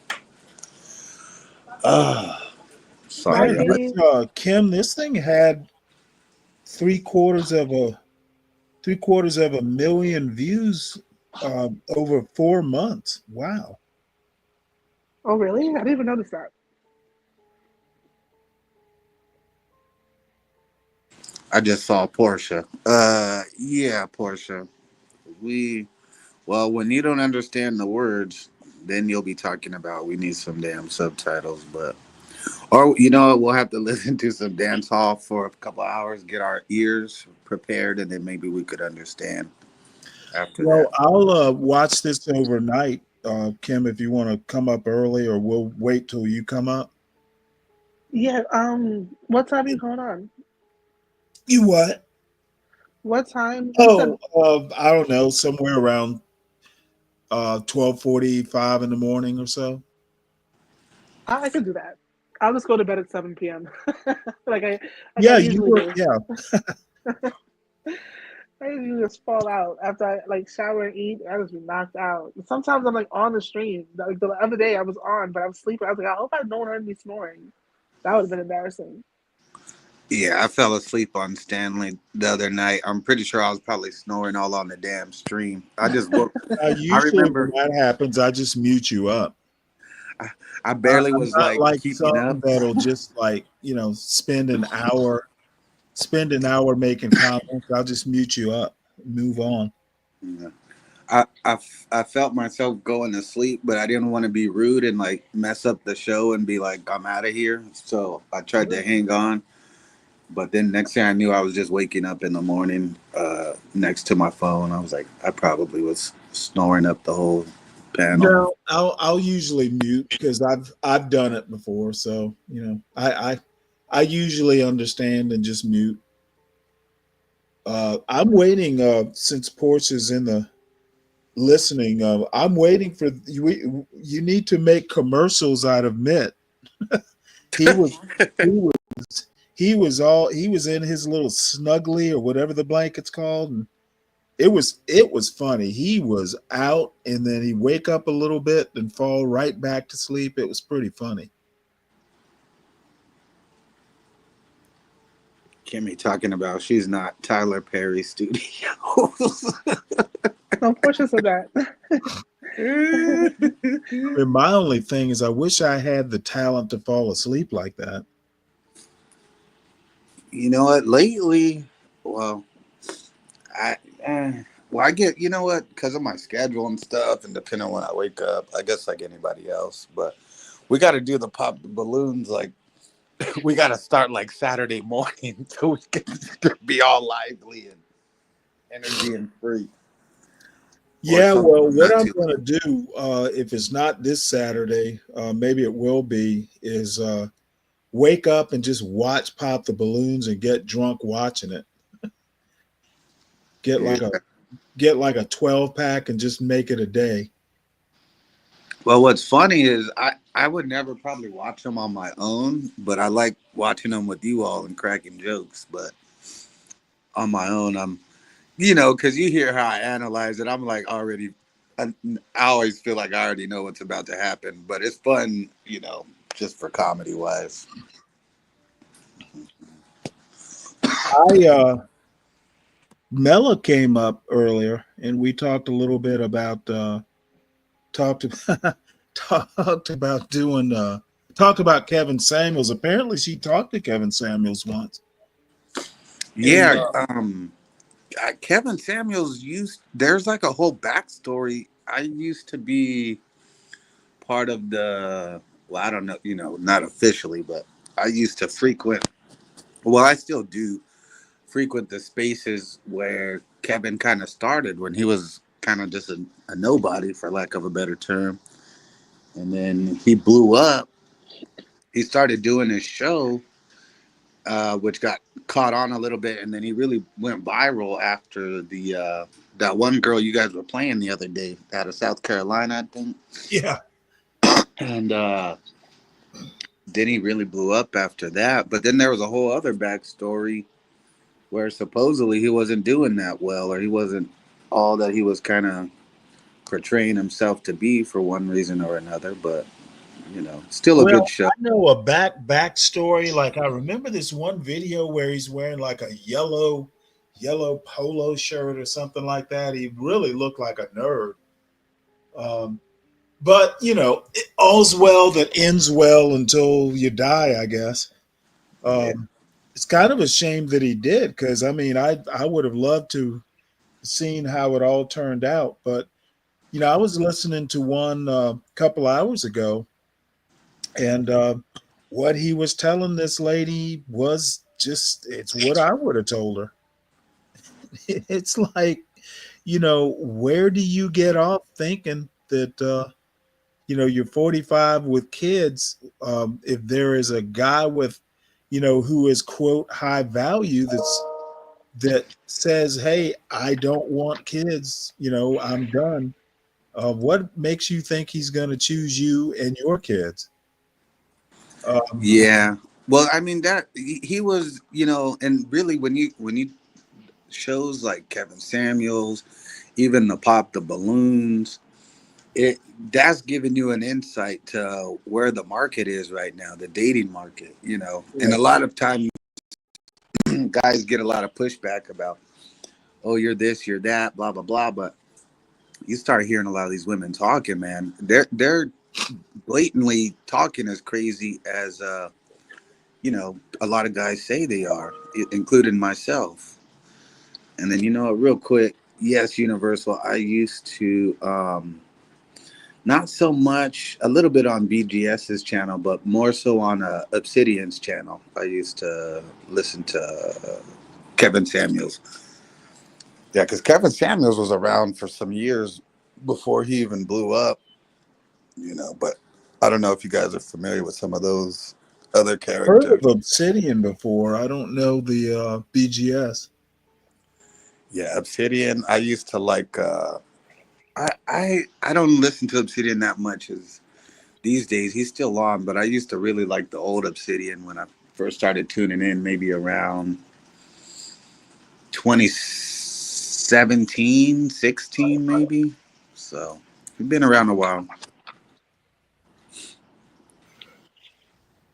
uh, My sorry, Hey, y'all. opinion, Kim, this thing had three quarters of a million views over 4 months. Wow. oh really? I didn't even notice that. I just saw Portia. Yeah, Portia. We Well, when you don't understand the words, then you'll be talking about we need some damn subtitles. But or you know what, we'll have to listen to some dance hall for a couple hours, get our ears prepared, and then maybe we could understand after Well, that. I'll watch this overnight, Kim, if you want to come up early, or we'll wait till you come up. Yeah. What time are you going on? You what? What time? You said Oh, I don't know, somewhere around 12:45 in the morning or so. I could do that. I'll just go to bed at 7 p.m. like I like I Yeah, you usually were. do. Yeah, I usually just fall out after I like shower and eat. I just be knocked out. Sometimes I'm like on the stream. Like the other day, I was on, but I was sleeping. I was like, I hope I no one heard me snoring. That would have been embarrassing. Yeah, I fell asleep on Stanley the other night. I'm pretty sure I was probably snoring all on the damn stream. I just woke. I usually when remember that happens, I just mute you up. I barely I'm was not like like keeping some up. that'll just like spend an hour making comments. I'll just mute you up, move on. Yeah. I felt myself going to sleep, but I didn't want to be rude and like mess up the show and be like, I'm out of here. So I tried to hang on. But then next thing I knew, I was just waking up in the morning next to my phone. I was like, I probably was snoring up the whole panel. No, I'll usually mute because I've done it before. So I usually understand and just mute. I'm waiting since Portia's in the listening. I'm waiting for you. You need to make commercials out of Mitt. He was he was he was in his little snuggly or whatever the blanket's called, and it was funny. He was out and then he'd wake up a little bit and fall right back to sleep. It was pretty funny. Kimmy talking about she's not Tyler Perry Studios. No, Portia said that. And my only thing is I wish I had the talent to fall asleep like that. You know what? Lately, well, I well, I get, you know what, because of my schedule and stuff, and depending on when I wake up, I guess like anybody else. But we got to do the pop the balloons. Like we got to start like Saturday morning so we can be all lively and energy and free, or Yeah, well, something what not I'm too. going to do, if it's not this Saturday, maybe it will be, is wake up and just watch Pop the Balloons and get drunk watching it. Get Yeah. like a get like a 12 pack and just make it a day. Well, what's funny is I would never probably watch them on my own, but I like watching them with you all and cracking jokes. But on my own, because you hear how I analyze it, I'm like already, I always feel like I already know what's about to happen, but it's fun, just for comedy wise. I Mela came up earlier and we talked a little bit about talked talked about doing talked about Kevin Samuels. Apparently she talked to Kevin Samuels once. And Yeah, Kevin Samuels there's like a whole backstory. I used to be part of well, I don't know, not officially, but I used to well, I still do frequent the spaces where Kevin kind of started when he was kind of just a nobody, for lack of a better term. And then he blew up. He started doing his show, which got caught on a little bit, and then he really went viral after the that one girl you guys were playing the other day out of South Carolina, I think. Yeah. And then he really blew up after that. But then there was a whole other backstory where supposedly he wasn't doing that well, or he wasn't all that he was kind of portraying himself to be for one reason or another. But still a good Well, show. I know a backstory. Like I remember this one video where he's wearing like a yellow polo shirt or something like that. He really looked like a nerd. Um, but all's well that ends well until you die, I guess. Yeah. It's kind of a shame that he did, because I mean, I would have loved to seen how it all turned out. But I was listening to one couple hours ago, and what he was telling this lady was just, it's what I would have told her. It's like, where do you get off thinking that you're 45 with kids? If there is a guy with who is quote high value, that says, hey, I don't want kids, I'm done. What makes you think he's going to choose you and your kids? Yeah. Well, I mean that he was, and really when you shows like Kevin Samuels, even the balloons, it that's giving you an insight to where the market is right now, the dating market, And a lot of time guys get a lot of pushback about, oh, you're this, you're that, blah blah blah, but you start hearing a lot of these women talking, man. They're blatantly talking as crazy as a lot of guys say they are, including myself. And then real quick, yes, Universal. I used to not so much, a little bit on BGS's channel, but more so on Obsidian's channel. I used to listen to Kevin Samuels. Yeah, because Kevin Samuels was around for some years before he even blew up. But I don't know if you guys are familiar with some of those other Heard characters. of Obsidian before. I don't know the BGS. Yeah, Obsidian. I used to like. I don't listen to Obsidian that much as these days. He's still on, but I used to really like the old Obsidian when I first started tuning in, maybe around 2017, 16, maybe. So we've been around a while.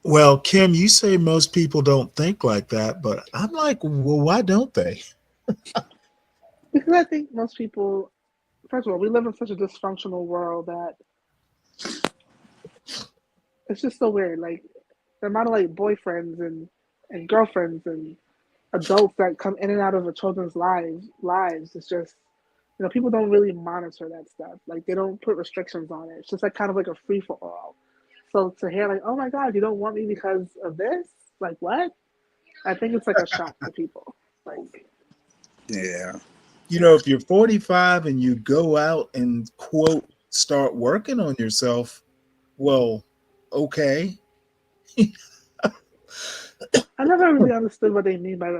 Well, Kim, you say most people don't think like that, but I'm like, well, why don't they? Because I think most people, first of all, we live in such a dysfunctional world that it's just so weird. Like the amount of like boyfriends and girlfriends and adults that come in and out of the children's lives is just, people don't really monitor that stuff. Like they don't put restrictions on it. It's just like kind of like a free for all. So to hear like, oh my God, you don't want me because of this? Like what? I think it's like a shock to people. Like, Yeah. If you're 45 and you go out and quote start working on yourself, well, okay. I never really understood what they mean by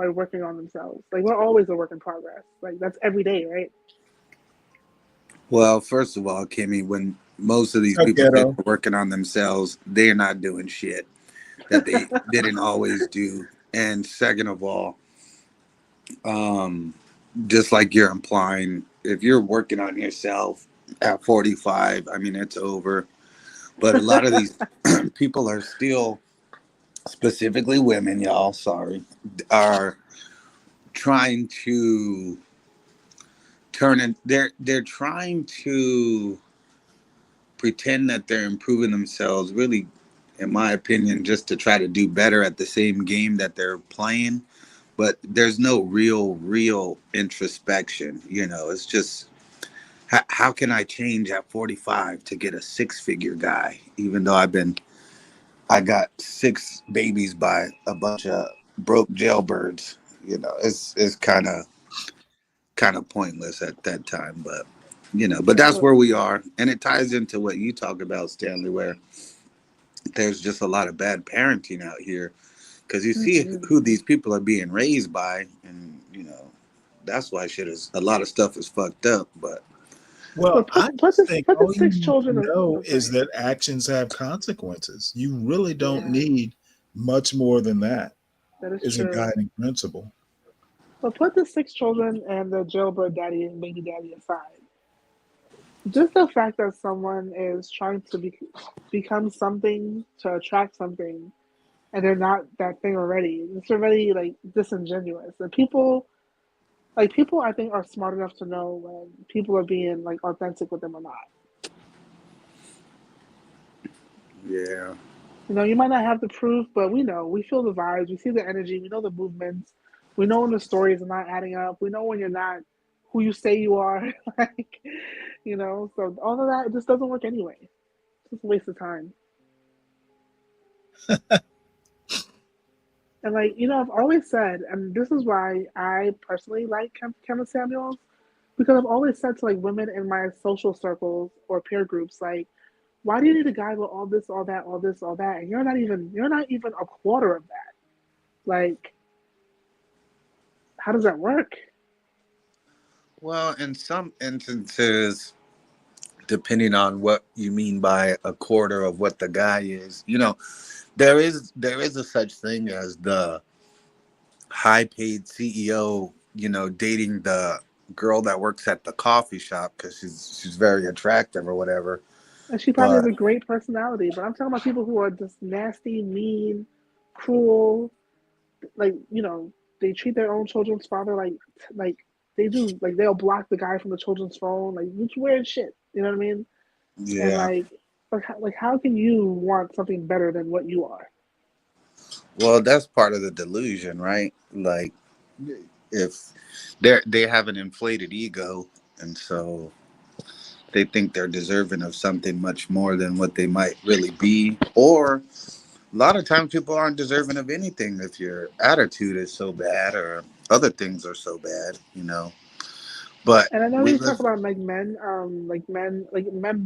working on themselves. Like we're always a work in progress. Like that's every day, right? Well, first of all, Kimmy, when most of these So people say ghetto. they're working on themselves, they're not doing shit that they didn't always do. And second of all, just like you're implying, if you're working on yourself at 45, I mean, it's over. But a lot of these people are still, specifically women, y'all, sorry, are trying to turn it, they're trying to pretend that they're improving themselves, really, in my opinion, just to try to do better at the same game that they're playing. But there's no real introspection. It's just, how can I change at 45 to get a six-figure guy, even though I got six babies by a bunch of broke jailbirds. It's kind of pointless at that time, but that's where we are, and it ties into what you talk about, Stanley, where there's just a lot of bad parenting out here, because you see who these people are being raised by, and that's why shit is a lot of stuff is fucked up. But Well, I just think put the all you 6 need to children. know I'm is sorry. that actions have consequences. You really don't Yeah, need much more than that that is as a true. guiding principle. But put the 6 children and the jailbird daddy and baby daddy aside. Just the fact that someone is trying to become something to attract something, and they're not that thing already. It's already like disingenuous. And people, I think, are smart enough to know when people are being like authentic with them or not. yeah, You might not have the proof, but we know. We feel the vibes. We see the energy. We know the movements. We know when the stories are not adding up. We know when you're not who you say you are. like, so all of that just doesn't work anyway. It's just a waste of time. And I've always said, and this is why I personally like Kevin Samuels, because I've always said to like women in my social circles or peer groups, like, why do you need a guy with all this, all that, all this, all that, and you're not even a quarter of that? Like, how does that work? well, in some instances, depending on what you mean by a quarter of what the guy is, there is a such thing as the high paid CEO, dating the girl that works at the coffee shop because she's very attractive or whatever. And she probably has But a great personality, but I'm talking about people who are just nasty, mean, cruel. Like, they treat their own children's father like they do. Like, they'll block the guy from the children's phone. Like, it's weird shit. You know what I mean? And yeah, like how can you want something better than what you are? well, that's part of the delusion, right? Like if they have an inflated ego, and so they think they're deserving of something much more than what they might really be, or a lot of times people aren't deserving of anything if your attitude is so bad or other things are so bad. But And I know we we live. talk about like men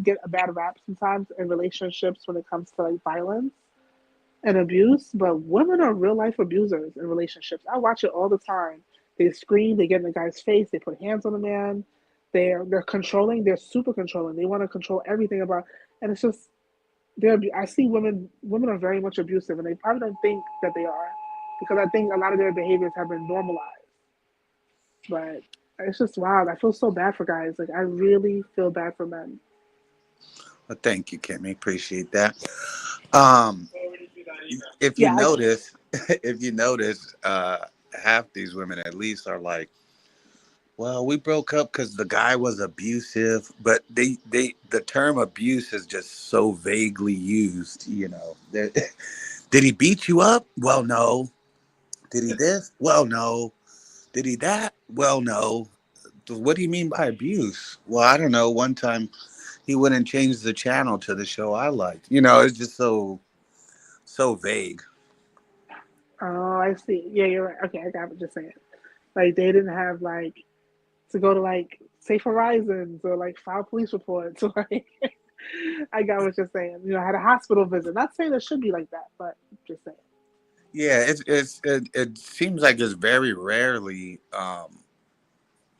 get a bad rap sometimes in relationships when it comes to like violence and abuse, but women are real life abusers in relationships. I watch it all the time. They scream, they get in the guy's face, they put hands on the man. They're controlling, they're super controlling. They want to control everything about, and it's just I see women are very much abusive, and they probably don't think that they are, because I think a lot of their behaviors have been normalized. But it's just wild. I feel so bad for guys. Like, I really feel bad for men. Well, thank you, Kimmy. Appreciate that. Um, if you Yeah, notice, if you notice, half these women at least are like, well, we broke up because the guy was abusive, but the term abuse is just so vaguely used. Did he beat you up? Well, no. Did he this? Well, no. Did he that? Well, no. What do you mean by abuse? Well, I don't know. One time he went and changed the channel to the show I liked. It's just so vague. oh, I see. Yeah, you're right. Okay, I got what you're saying. Like, they didn't have like to go to like Safe Horizons or like file police reports. Like, I got what you're saying. I had a hospital visit. Not saying it should be like that, but just saying. Yeah, it seems like it's very rarely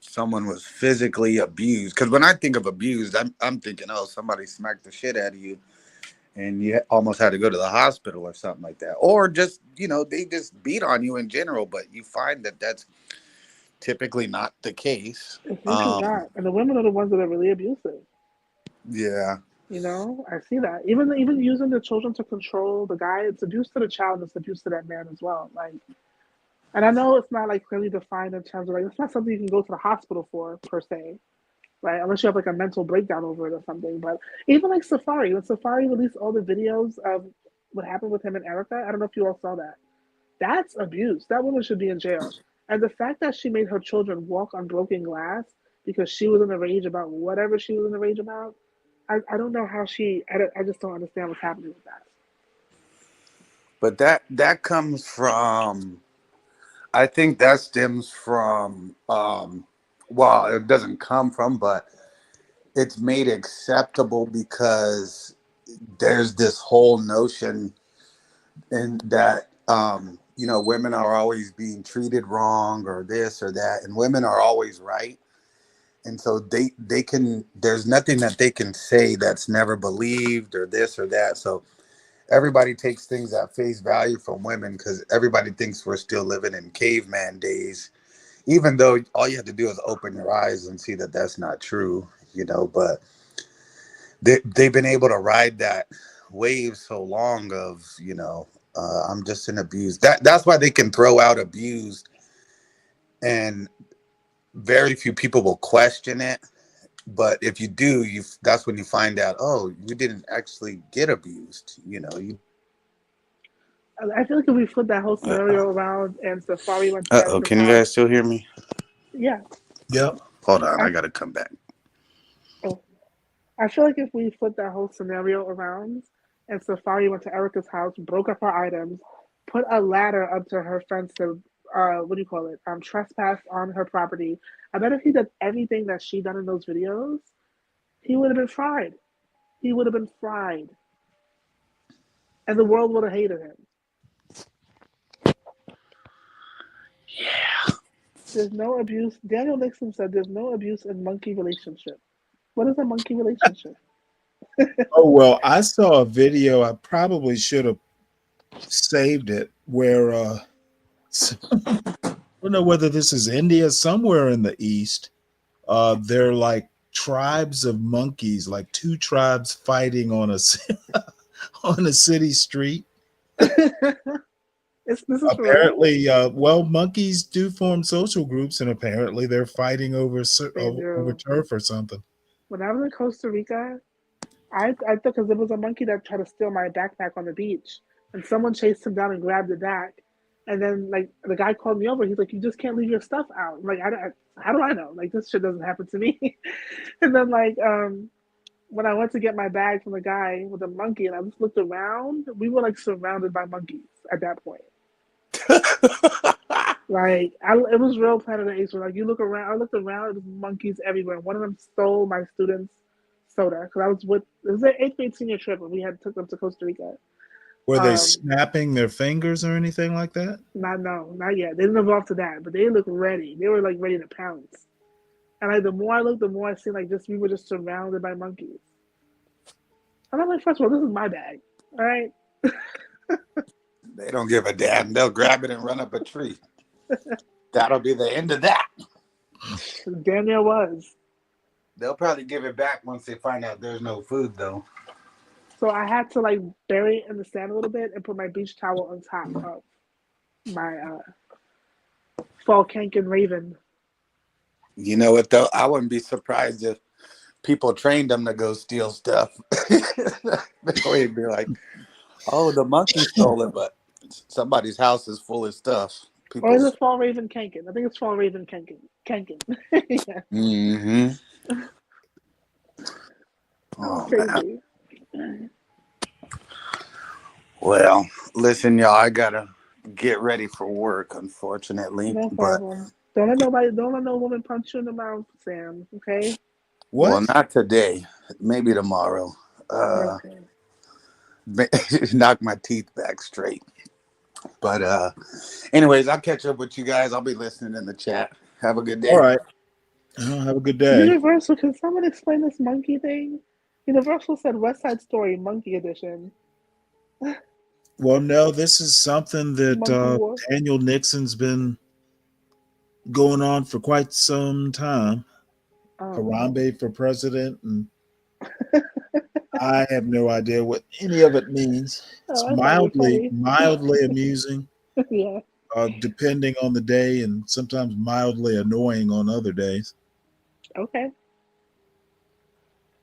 someone was physically abused. Because when I think of abused, I'm thinking, oh, somebody smacked the shit out of you, and you almost had to go to the hospital or something like that, or just they just beat on you in general. But you find that that's typically not the case. It's usually not, and the women are the ones that are really abusive. Yeah, I see that. Even using the children to control the guy, it's abuse to the child, it's abuse to that man as well. Like, and I know it's not like clearly defined in terms of like it's not something you can go to the hospital for per se, right? Unless you have like a mental breakdown over it or something. But even like Safari, when Safari released all the videos of what happened with him and Erica, I don't know if you all saw that. That's abuse. That woman should be in jail. And the fact that she made her children walk on broken glass because she was in a rage about whatever she was in a rage about, I don't know how I just don't understand what's happening with that. but that comes from. I think that stems from. Well, it doesn't come from, but it's made acceptable because there's this whole notion and that women are always being treated wrong or this or that, and women are always right. And so they can, there's nothing that they can say that's never believed or this or that. So everybody takes things at face value from women because everybody thinks we're still living in caveman days, even though all you have to do is open your eyes and see that that's not true, but they've been able to ride that wave so long of, I'm just an abused. That's why they can throw out abused, and very few people will question it. But if you do, that's when you find out, oh, you didn't actually get abused. You. I feel like if we flip that whole scenario around and Safari went to Uh-oh, Erica's can you house, guys still hear me? yeah. Yep. Hold on, I I, gotta come back. oh, I feel like if we flip that whole scenario around and Safari went to Erica's house, broke up her items, put a ladder up to her fence to, what do you call it? Trespass on her property. I bet if he did everything that she done in those videos, he would have been fried. He would have been fried. And the world would have hated him. Yeah. There's no abuse. Daniel Nixon said there's no abuse in monkey relationship. What is a monkey relationship? Oh, well, I saw a video. I probably should have saved it where I don't know whether this is India, somewhere in the East. They're like tribes of monkeys, like two tribes fighting on a on a city street. This is for real? Apparently, well, monkeys do form social groups, and apparently they're fighting over They over do. turf or something. When I was in Costa Rica, I thought because there was a monkey that tried to steal my backpack on the beach, and someone chased him down and grabbed it back. And then like the guy called me over. He's like, "You just can't leave your stuff out." I'm like, how do I know? Like this shit doesn't happen to me. And then when I went to get my bag from the guy with the monkey, and I just looked around, we were like surrounded by monkeys at that point. Like it was real Planet of the Apes. Like you look around, I looked around, it was monkeys everywhere. One of them stole my students' soda because it was an eighth grade senior trip, and we had took them to Costa Rica. Were they snapping their fingers or anything like that? Not yet. They didn't evolve to that, but they looked ready. They were like ready to pounce. And like the more I looked, the more I see like just we were just surrounded by monkeys. And I'm like, first of all, this is my bag. All right. They don't give a damn. They'll grab it and run up a tree. That'll be the end of that. Damn near was. They'll probably give it back once they find out there's no food, though. So I had to like bury it in the sand a little bit and put my beach towel on top of my fall cankin raven. You know what, though? I wouldn't be surprised if people trained them to go steal stuff. They'd be like, oh, the monkey stole it, but somebody's house is full of stuff. Or is it fall raven cankin? I think it's fall raven cankin. Yeah. Mm-hmm. Oh, crazy. Man. Well, listen, y'all, I gotta get ready for work, unfortunately. No problem. Don't let no woman punch you in the mouth, Sam. Okay. What? Well, not today. Maybe tomorrow. Okay. Knock my teeth back straight. But anyways, I'll catch up with you guys. I'll be listening in the chat. Have a good day. All right. Have a good day. Universal, can someone explain this monkey thing? Universal said West Side Story Monkey Edition. Well, no, this is something that Daniel Nixon's been going on for quite some time. Harambe for president, and I have no idea what any of it means. It's mildly amusing. Yeah. Depending on the day, and sometimes mildly annoying on other days. Okay.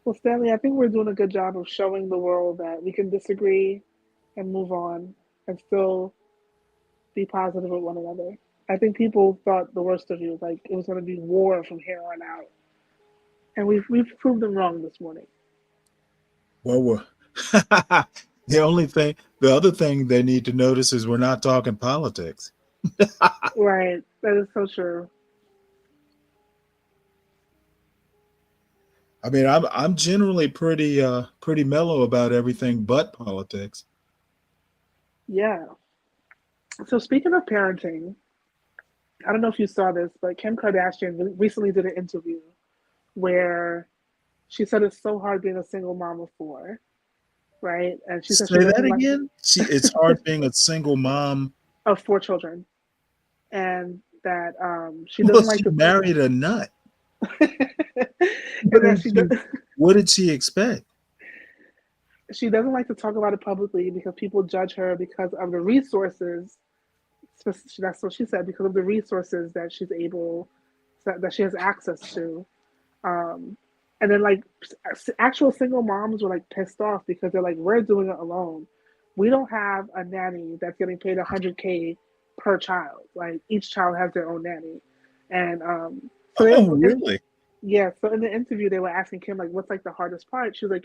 Well, Stanley, I think we're doing a good job of showing the world that we can disagree and move on and still be positive with one another. I think people thought the worst of you, like it was going to be war from here on out, and we've proved them wrong this morning. Well, the other thing they need to notice is we're not talking politics. Right, that is so true. I mean, I'm generally pretty mellow about everything but politics. Yeah. So speaking of parenting, I don't know if you saw this, but Kim Kardashian recently did an interview where she said it's so hard being a single mom of four, right? And she said she Say that doesn't like again. It's hard being a single mom. of four children, and that she Well, doesn't she like to married a nut. and that What did she expect? she doesn't like to talk about it publicly because people judge her because of the resources. That's what she said, because of the resources that she's able that she has access to. Um, and then like actual single moms were like pissed off because they're like, we're doing it alone. We don't have a nanny that's getting paid 100K per child. Like each child has their own nanny, and so Oh, really? yeah. So in the interview, they were asking Kim like, what's like the hardest part? She was like,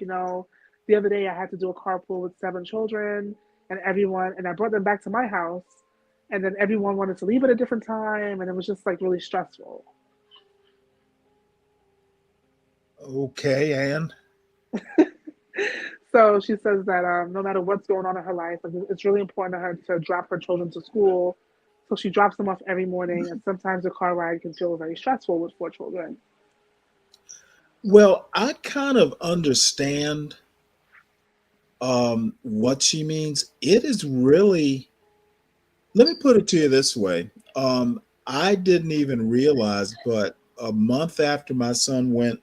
the other day I had to do a carpool with 7 children, and I brought them back to my house, and then everyone wanted to leave at a different time, and it was just like really stressful. Okay, Anne. So she says that no matter what's going on in her life, like, it's really important to her to drop her children to school. So she drops them off every morning, and sometimes the car ride can feel very stressful with 4 children. Well, I kind of understand what she means. It is really, let me put it to you this way. I didn't even realize, but a month after my son went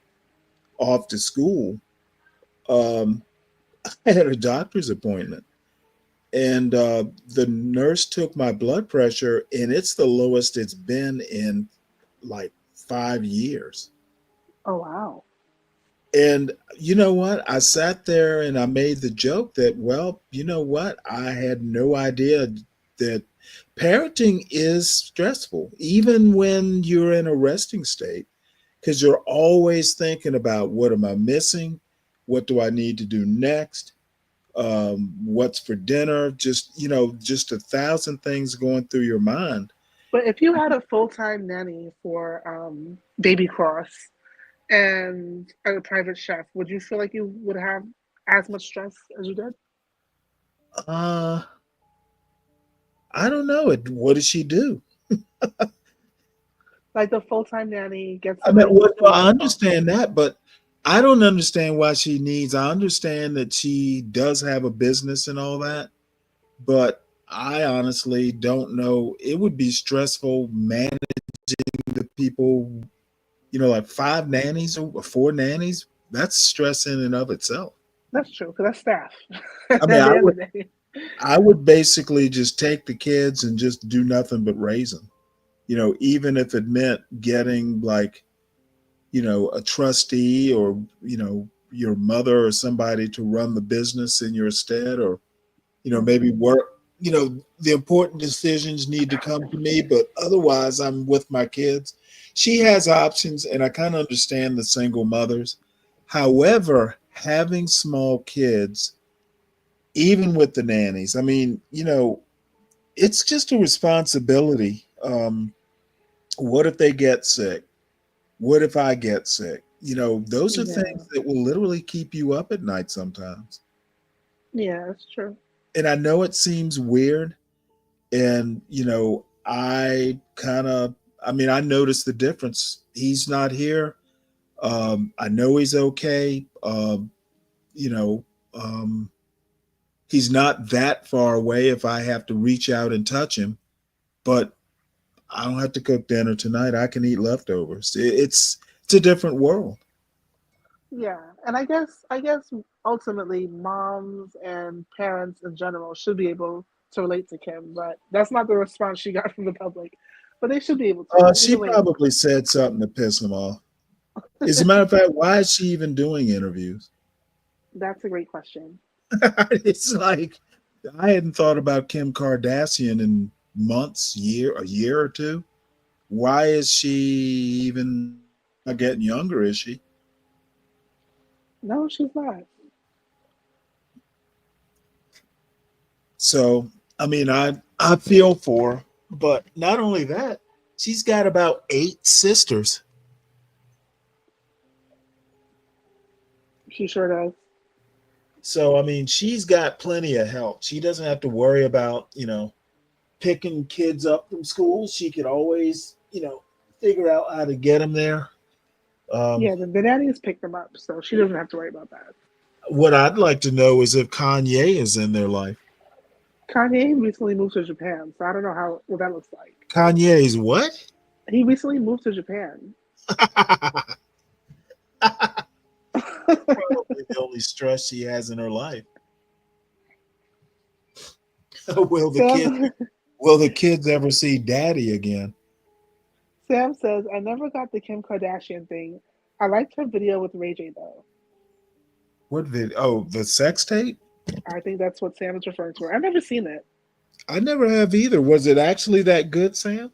off to school, um, I had a doctor's appointment, and the nurse took my blood pressure, and it's the lowest it's been in like 5 years. Oh wow! And you know what? I sat there and I made the joke that, well, you know what? I had no idea that parenting is stressful, even when you're in a resting state, because you're always thinking about what am I missing? What do I need to do next? What's for dinner? Just 1,000 things going through your mind. But if you had a full time nanny for Baby Cross and a private chef, would you feel like you would have as much stress as you did? Uh, I don't know. What does she do? Like the full time nanny gets I mean, somebody to well, clean I up. Oh, understand that, but I don't understand why she needs. I understand that she does have a business and all that, but I honestly don't know. It would be stressful managing the people, like 5 nannies or 4 nannies. That's stress in and of itself. that's true, because that's staff. I mean, At the end of the day. I would basically just take the kids and just do nothing but raise them. Even if it meant getting like a trustee or your mother or somebody to run the business in your stead, or maybe work. The important decisions need to come to me, but otherwise I'm with my kids. She has options, and I kind of understand the single mothers. However, having small kids, even with the nannies, I mean, it's just a responsibility. What if they get sick? What if I get sick? Those are Yeah, things that will literally keep you up at night sometimes. yeah, that's true. And I know it seems weird. And, I mean, I noticed the difference. He's not here. I know he's okay. You know, um, he's not that far away if I have to reach out and touch him, but I don't have to cook dinner tonight. I can eat leftovers. It's a different world. Yeah, and I guess ultimately moms and parents in general should be able to relate to Kim, but that's not the response she got from the public. But they should be able to. She Either way, probably said something to piss him off. As a matter of fact, why is she even doing interviews? that's a great question. It's like I hadn't thought about Kim Kardashian in months, a year or two. Why is she even not getting younger? Is she? No, she's not. So I mean, I feel for her, but not only that, she's got about 8 sisters. She sure does. So I mean, she's got plenty of help. She doesn't have to worry about picking kids up from school. She could always, figure out how to get them there. Um, Yeah, the nannies pick them up, so she doesn't have to worry about that. what I'd like to know is if Kanye is in their life. Kanye recently moved to Japan, so I don't know what that looks like. Kanye's what? He recently moved to Japan. Probably the only stress she has in her life. will the kids Sam, will the kids ever see daddy again? Sam says, I never got the Kim Kardashian thing. I liked her video with Ray J, though. What video? Oh, the sex tape? I think that's what Sam is referring to. I've never seen it. I never have either. Was it actually that good, Sam?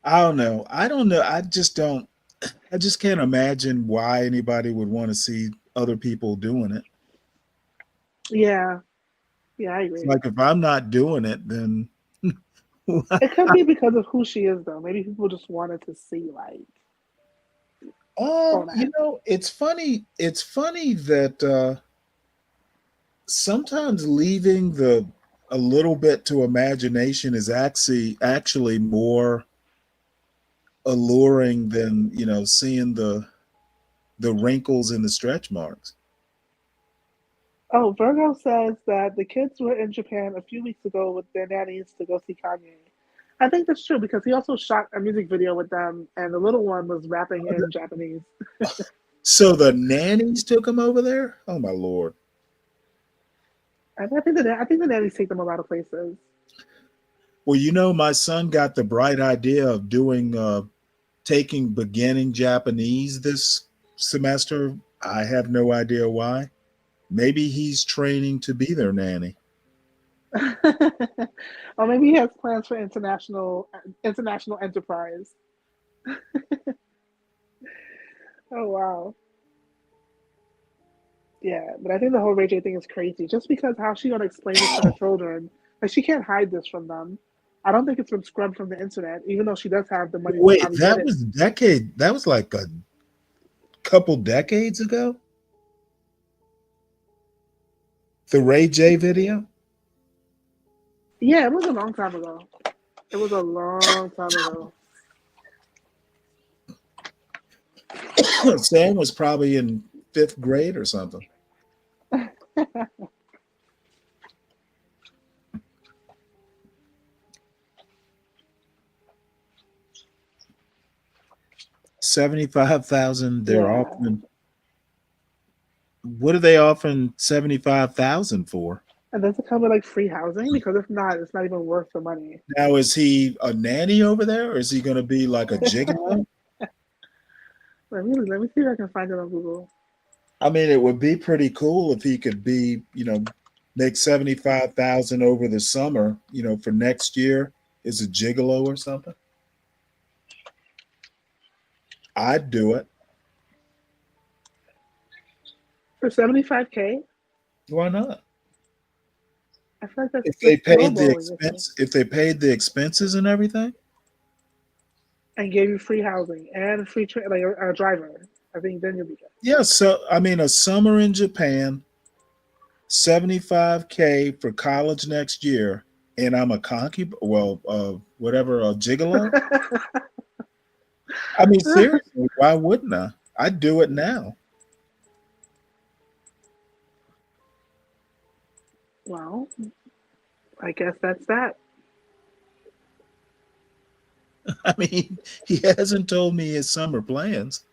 I don't know. I don't know. I just can't imagine why anybody would want to see other people doing it. Yeah. Yeah, I It's agree. like if I'm not doing it, then It could be because of who she is, though. Maybe people just wanted to see, like, all that. it's funny. It's funny that sometimes leaving the a little bit to imagination is actually more alluring than seeing the wrinkles and the stretch marks. Oh, Virgo says that the kids were in Japan a few weeks ago with their nannies to go see Kanye. I think that's true because he also shot a music video with them, and the little one was rapping in Japanese. So the nannies took him over there? Oh my lord! I think the nannies take them a lot of places. Well, my son got the bright idea of taking beginning Japanese this semester. I have no idea why. Maybe he's training to be their nanny. Or maybe he has plans for international enterprise. Oh wow. Yeah, but I think the whole Ray J thing is crazy. Just because how she gonna explain this to her children? Like she can't hide this from them. I don't think it's been scrubbed from the internet, even though she does have the money to Wait, probably get it. that was like a couple decades ago? The Ray J video? Yeah, it was a long time ago. It was a long time ago. Sam was probably in 5th grade or something. $75,000. They're Yeah. offering. What are they offering 75,000 for? And does it come with like free housing? Because if not, it's not even worth the money. Now, is he a nanny over there, or is he going to be like a gigolo? Let me see if I can find it on Google. I mean, it would be pretty cool if he could be, make 75,000 over the summer, for next year is a gigolo or something. I'd do it. For 75K? Why not? I feel like that's If they paid the lowballing, expense, if they paid the expenses and everything. and gave you free housing and free like a driver, I think then you'll be good. Yeah, so I mean, a summer in Japan, 75K for college next year, and I'm a whatever, a gigolo. I mean, seriously, why wouldn't I? I'd do it now. Well, I guess that's that. I mean, he hasn't told me his summer plans.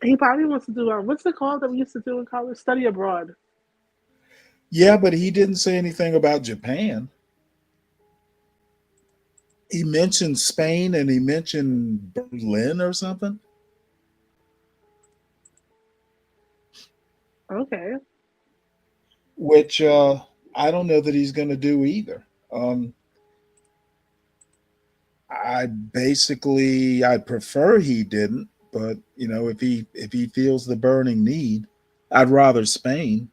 He probably wants to do what's it called that we used to do in college? Study abroad. Yeah, but he didn't say anything about Japan. He mentioned Spain and he mentioned Berlin or something. Okay. Which I don't know that he's going to do either. I prefer he didn't, but if he feels the burning need, I'd rather Spain.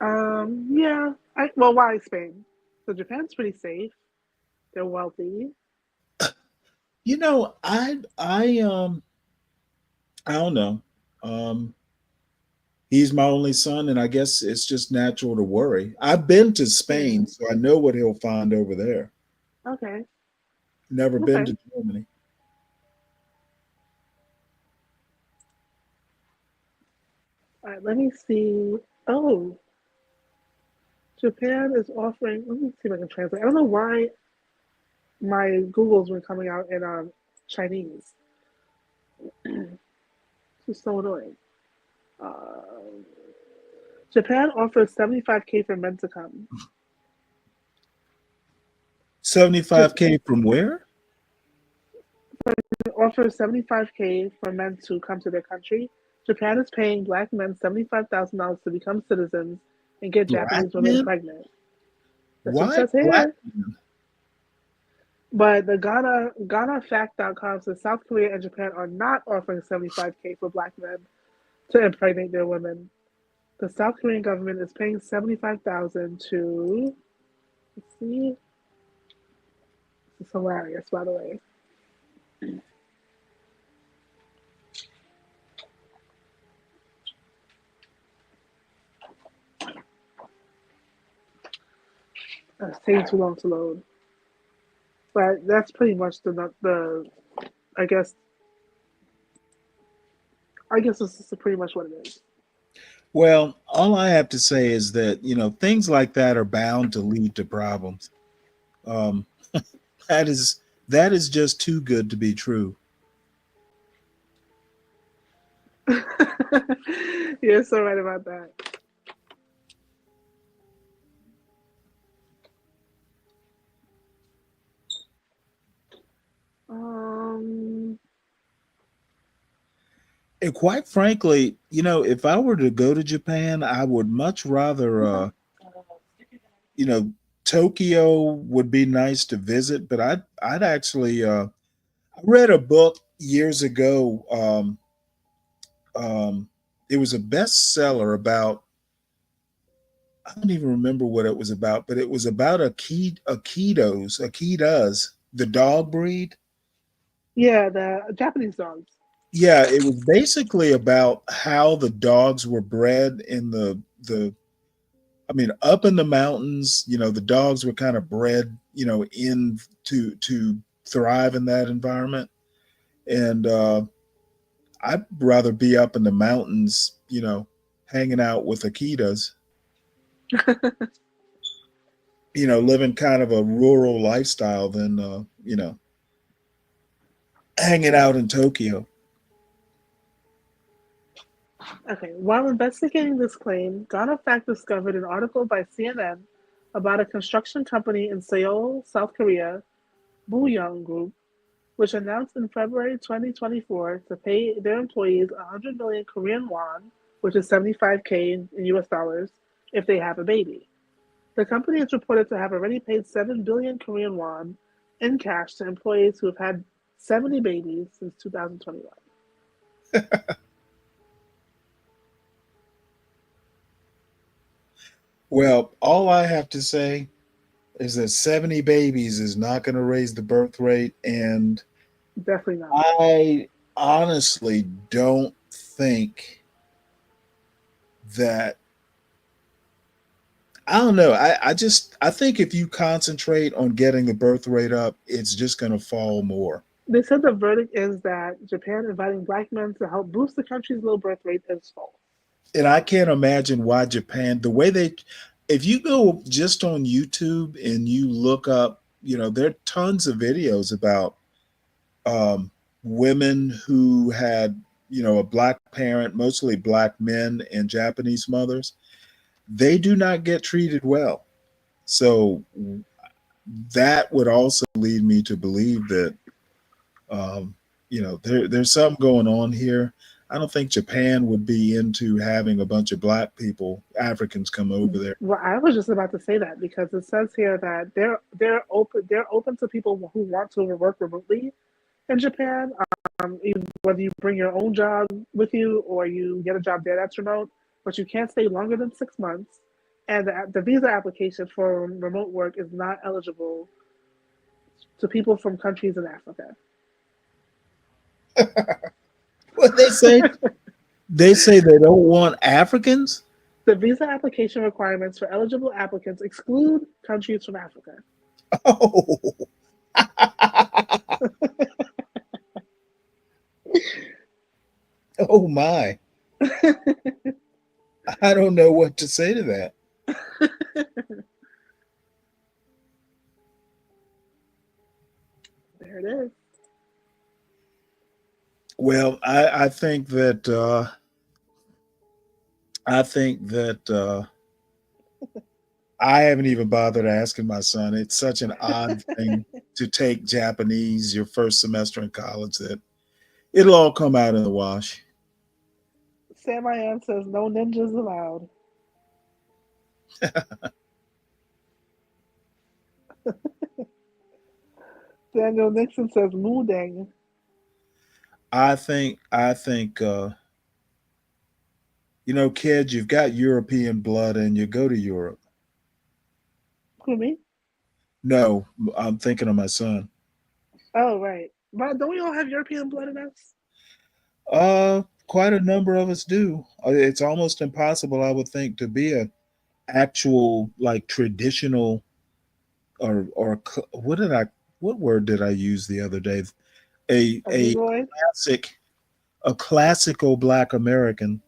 Yeah. Why Spain? So Japan's pretty safe. They're wealthy. You know, I don't know. Um, he's my only son, and I guess it's just natural to worry. I've been to Yeah. Spain, so I know what he'll find over there. Okay. Never been Okay. to Germany. All right. Let me see. Oh, Japan is offering. Let me see if I can translate. I don't know why my Google's been coming out in Chinese. This is so annoying. Uh, Japan offers 75K for men to come. 75K from where? Offers 75K for men to come to their country. Japan is paying black men $75,000 to become citizens and get Black Japanese women men? pregnant. That's what it Why says black here. men? But the GhanaFact.com says South Korea and Japan are not offering 75K for black men to impregnate their women. The South Korean government is paying 75,000 to. Let's see. It's hilarious, by the way. It's taking too long to load. But that's pretty much the. I guess. I guess this is pretty much what it is. Well, all I have to say is that, things like that are bound to lead to problems. Um, that is that is just too good to be true. You're so right about that. Um. And quite frankly, if I were to go to Japan, I would much rather, you know, Tokyo would be nice to visit, but I'd actually, I read a book years ago. Um, it was a bestseller about, I don't even remember what it was about, but it was about Akitas, the dog breed. Yeah, the Japanese dogs. Yeah, it was basically about how the dogs were bred in the I mean, up in the mountains, the dogs were kind of bred, in to thrive in that environment. And I'd rather be up in the mountains, hanging out with Akitas, living kind of a rural lifestyle than hanging out in Tokyo. Okay, while investigating this claim, Ghana Fact discovered an article by CNN about a construction company in Seoul, South Korea, Booyoung Group, which announced in February 2024 to pay their employees 100 million Korean won, which is 75K in US dollars, if they have a baby. The company is reported to have already paid 7 billion Korean won in cash to employees who have had 70 babies since 2021. Well, all I have to say is that 70 babies is not going to raise the birth rate. And Definitely not. I honestly don't think that, I don't know. I think if you concentrate on getting the birth rate up, it's just going to fall more. They said the verdict is that Japan inviting black men to help boost the country's low birth rate is false. And I can't imagine why Japan, the way if you go just on YouTube and you look up, there are tons of videos about um, women who had, a black parent, mostly black men and Japanese mothers. They do not get treated well. So that would also lead me to believe that, um, there's something going on here. I don't think Japan would be into having a bunch of black people, Africans, come over there. Well, I was just about to say that because it says here that they're open to people who want to work remotely in Japan. Whether you bring your own job with you or you get a job there that's remote, but you can't stay longer than 6 months. And the visa application for remote work is not eligible to people from countries in Africa. What they say? They say they don't want Africans. The visa application requirements for eligible applicants exclude countries from Africa. Oh, oh my! I don't know what to say to that. There it is. Well, I think that I haven't even bothered asking my son. It's such an odd thing to take Japanese your first semester in college that it'll all come out in the wash. Sam I Am says no ninjas allowed. Daniel Nixon says moo dang. I think kids, you've got European blood and you go to Europe. Who, me? No, I'm thinking of my son. Oh, right. But don't we all have European blood in us? Quite a number of us do. It's almost impossible, I would think, to be a actual like traditional what word did I use the other day? A A Negroid? classical Black American.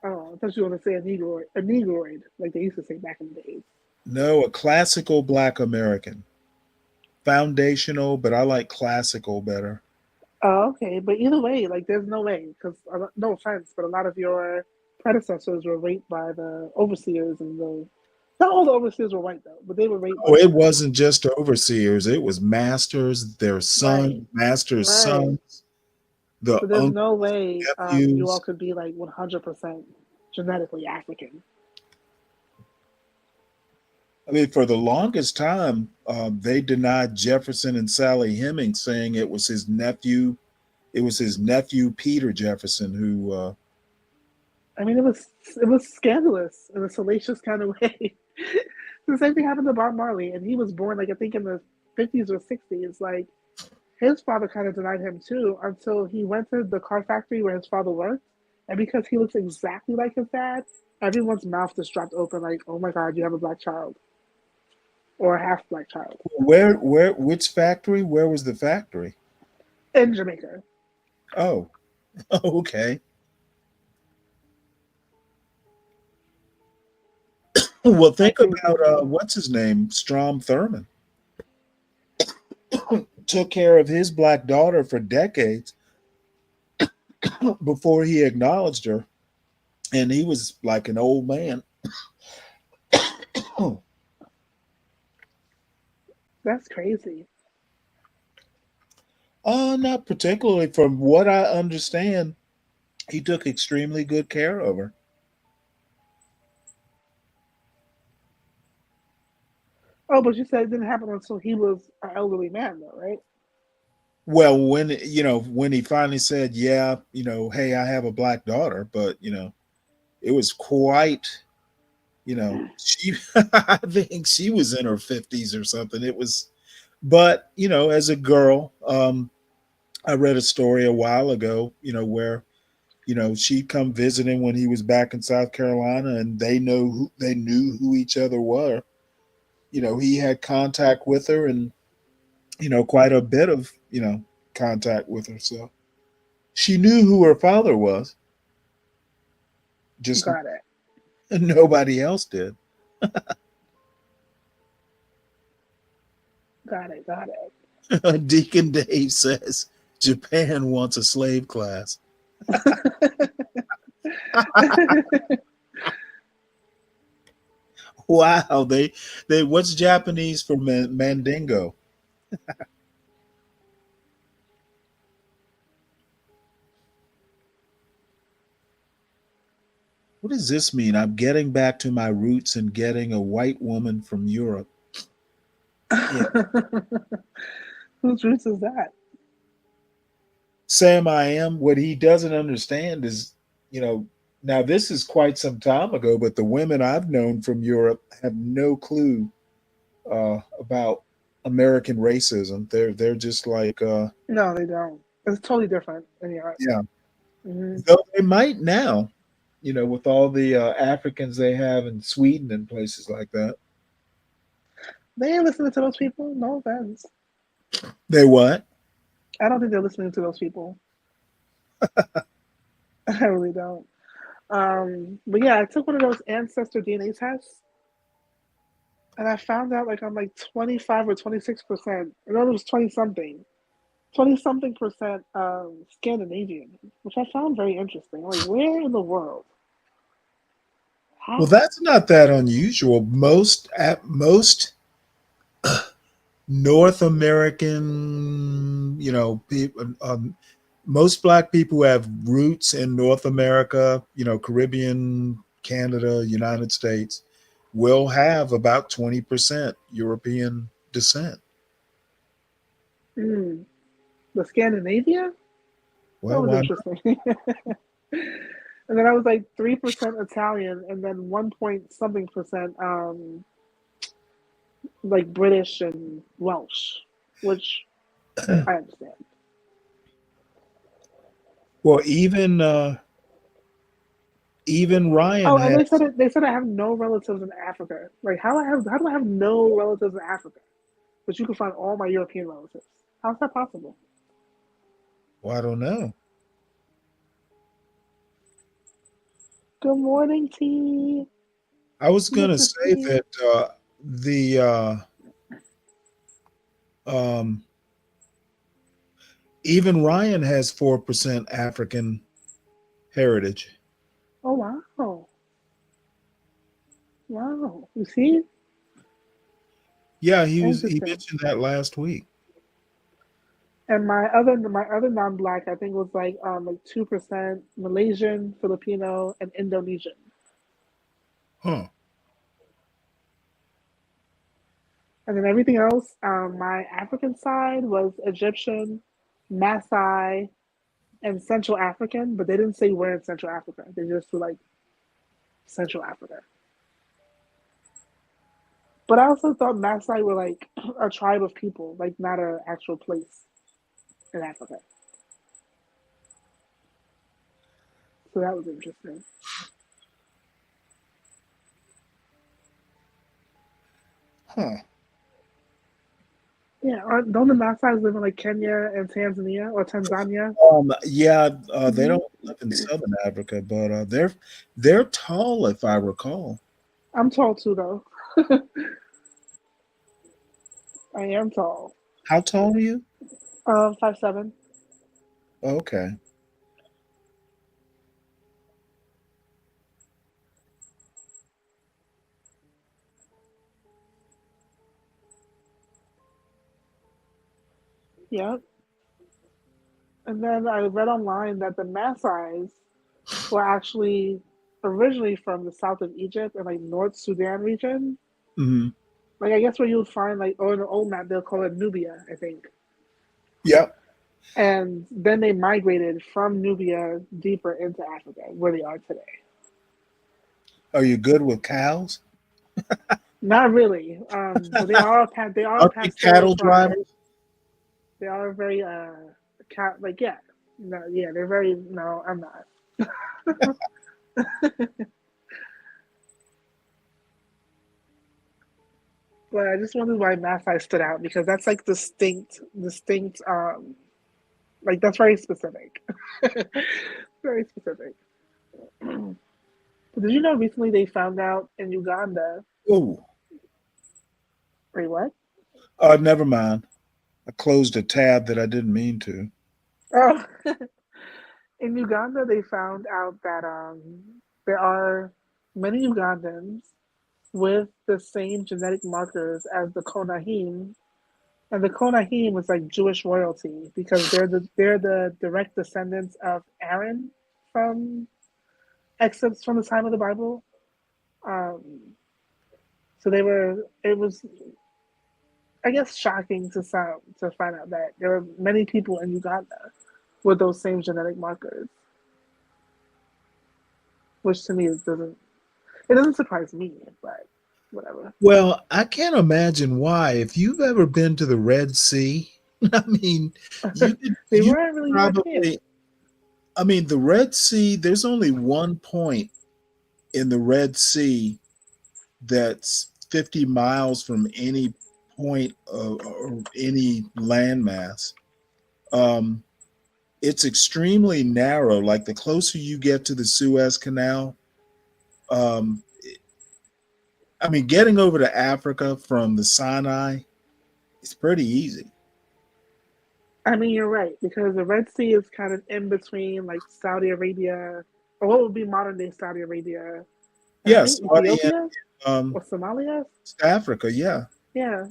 Oh, I thought you were going to say a Negroid. A Negroid, like they used to say back in the days. No, a classical Black American. Foundational, but I like classical better. Oh, okay. But either way, like, there's no way. Because, no offense, but a lot of your predecessors were raped by the overseers and the. Not all the overseers were white, though, but they were raped by Oh, it the. wasn't just overseers, it was masters, their Right, sons, masters' right. sons, the So there's no uncles, way you all nephews. could be, like, 100% genetically African. I mean, for the longest time, they denied Jefferson and Sally Hemings, saying it was his nephew. It was his nephew Peter Jefferson who. I mean, it was scandalous in a salacious kind of way. The same thing happened to Bob Marley, and he was born like I think in the 50s or 60s. Like his father kind of denied him too until he went to the car factory where his father worked, and because he looks exactly like his dad, everyone's mouth just dropped open like, "Oh my God, you have a black child or a half black child." Which factory? Where was the factory? In Jamaica. Oh, okay. Well, think about what's his name, Strom Thurmond. Took care of his black daughter for decades before he acknowledged her, and he was like an old man. That's crazy. Not particularly. From what I understand, he took extremely good care of her. Oh, but you said it didn't happen until he was an elderly man, though, right? Well, when he finally said, "Yeah, hey, I have a black daughter," but it was quite, she, I think she was in her 50s or something. It was, but as a girl, I read a story a while ago, where she'd come visiting when he was back in South Carolina, and they knew who each other were. He had contact with her, and quite a bit of contact with her. So she knew who her father was. Just Got it. nobody else did. Got it. Got it. Deacon Dave says Japan wants a slave class. Wow, they what's Japanese for mandingo? What does this mean? I'm getting back to my roots and getting a white woman from Europe. Yeah. Whose roots is that? Sam I Am. What he doesn't understand is, Now, this is quite some time ago, but the women I've known from Europe have no clue about American racism. They're just like, No, they don't. It's totally different in Europe. yeah. Hmm. Though they might now, with all the Africans they have in Sweden and places like that. They ain't listening to those people. No offense. They what? I don't think they're listening to those people. I really don't. But yeah, I took one of those ancestor DNA tests, and I found out like I'm like 25 or 26%. I know it was 20 something percent Scandinavian, which I found very interesting. Like, where in the world? Well, How? that's not that unusual. Most North American, people, most black people who have roots in North America, Caribbean, Canada, United States, will have about 20% European descent. Mm, the Scandinavia? That Well, was why interesting. And then I was like 3% Italian, and then 1 point something percent like British and Welsh, which not? I understand. Well, even Ryan Oh, and has. they said I have no relatives in Africa. Like, how do I have no relatives in Africa? But you can find all my European relatives. How's that possible? Well, I don't know. Good morning, T. I was gonna Mr. say C. that the um, even Ryan has 4% African heritage. Oh wow, wow. You see, Yeah, he interesting. mentioned that last week. And my other non-black, I think was like 2% Malaysian, Filipino, and Indonesian. Huh. And then everything else, my African side was Egyptian, Maasai, and Central African, but they didn't say where in Central Africa. They just were like Central Africa. But I also thought Maasai were like a tribe of people, like not an actual place in Africa. So that was interesting. Huh. Yeah, don't the Maasai live in like Kenya and Tanzania or Tanzania? Yeah, they Hmm. don't live in Southern Africa, but they're tall, if I recall. I'm tall too, though. I am tall. How tall are you? 5'7". Okay. Yep. And then I read online that the Maasai's were actually originally from the south of Egypt and like North Sudan region. Hmm. Like I guess where you would find like on an old map they'll call it Nubia, I think. Yep. And then they migrated from Nubia deeper into Africa, where they are today. Are you good with cows? Not really, but they are a Aren't they pastoral cattle tribe. drivers? They are very cat like yeah, no, yeah, they're very no, I'm not. But I just wondered why Maasai stood out because that's like distinct. Like that's very specific. Very specific. Did you know recently they found out in Uganda? Oh, Wait, what? never mind. I closed a tab that I didn't mean to. Oh, in Uganda they found out that there are many Ugandans with the same genetic markers as the Konahim, and the Konahim is like Jewish royalty because they're the direct descendants of Aaron from excerpts from the time of the Bible. Um, so they were. It was, I guess, shocking to find out that there were many people in Uganda with those same genetic markers. which to me it doesn't surprise me, but whatever. Well, I can't imagine why. If you've ever been to the Red Sea, I mean, They you weren't really European. probably I mean, the Red Sea, there's only one point in the Red Sea that's 50 miles from any point or any landmass. Um, it's extremely narrow. Like the closer you get to the Suez Canal, um, I mean, getting over to Africa from the Sinai is pretty easy. I mean, you're right because the Red Sea is kind of in between like Saudi Arabia, or what would be modern day Saudi Arabia, and I Yeah, think Saudi and Ethiopia um, or Somalia. Africa. Yeah, Yeah,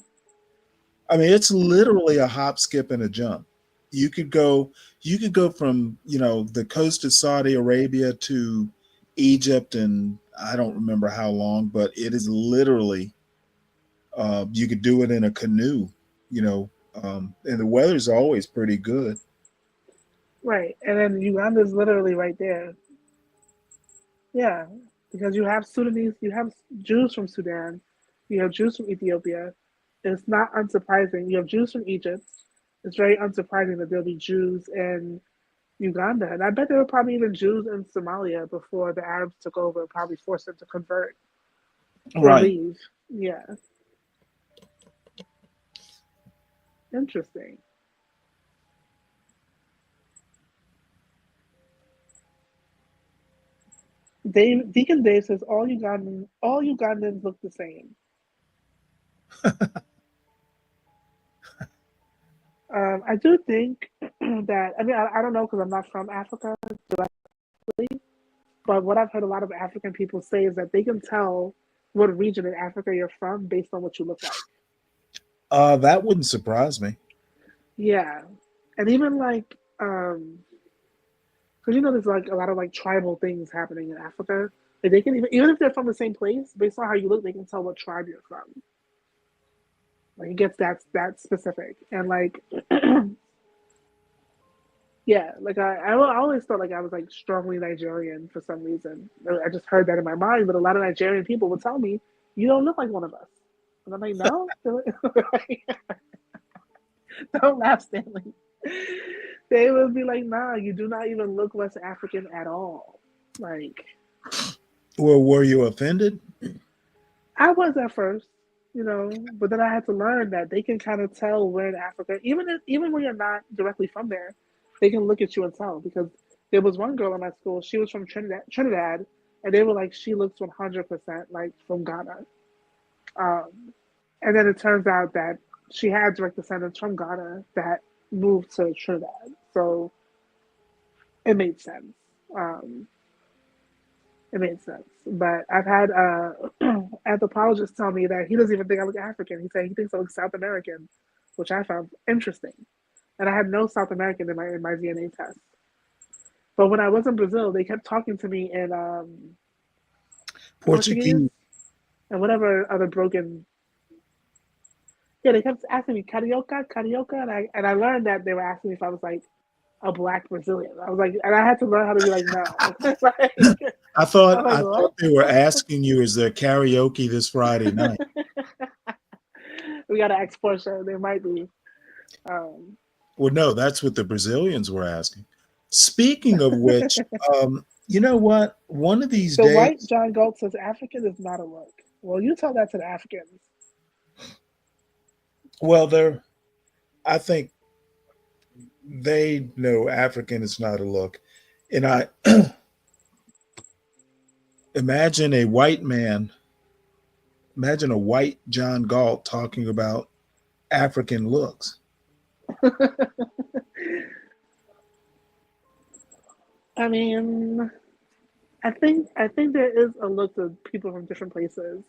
I mean, it's literally a hop, skip, and a jump. You could go, you could go from the coast of Saudi Arabia to Egypt, and I don't remember how long, but it is literally you could do it in a canoe. And the weather's always pretty good. right. And then Uganda is literally right there. Yeah, because you have Sudanese, you have Jews from Sudan, you have Jews from Ethiopia. It's not unsurprising. You have Jews from Egypt. It's very unsurprising that there'll be Jews in Uganda. And I bet there were probably even Jews in Somalia before the Arabs took over and probably forced them to convert or Right. leave. Yeah, interesting. Deacon Dave says all Ugandans look the same. I do think that I don't know because I'm not from Africa directly, but what I've heard a lot of African people say is that they can tell what region in Africa you're from based on what you look like. That wouldn't surprise me. Yeah, and even like because there's like a lot of like tribal things happening in Africa. Like they can even if they're from the same place, based on how you look, they can tell what tribe you're from. Like it gets that specific, and like yeah, like I always thought like I was like strongly Nigerian for some reason. I just heard that in my mind, but a lot of Nigerian people would tell me, "You don't look like one of us," and I'm like, "No, don't laugh, Stanley." They would be like, "Nah, you do not even look West African at all." Like Well, were you offended? I was at first, but then I had to learn that they can kind of tell where in Africa, even when you're not directly from there, they can look at you and tell. Because there was one girl in my school, she was from Trinidad, and they were like, she looks 100% like from Ghana. Um, and then it turns out that she had direct descendants from Ghana that moved to Trinidad, so it made sense. Um, It made sense. But I've had anthropologists tell me that he doesn't even think I look African. He said he thinks I look South American, which I found interesting. And I had no South American in my DNA test. But when I was in Brazil, they kept talking to me in Portuguese Portuguese. and whatever other broken. Yeah, they kept asking me carioca, carioca, and I learned that they were asking me if I was like a black Brazilian. I was like, and I had to learn how to be like, no. I I thought was like, I what? thought they were asking you, is there karaoke this Friday night? We got to export show. There might be. Um, Well, no, that's what the Brazilians were asking. Speaking of which, you know what? One of these the white days, John Galt says African is not a look. Well, you tell that to the Africans. well, I think they know African is not a look. And I imagine a white man, imagine a white John Galt talking about African looks. I mean, I think there is a look to people from different places.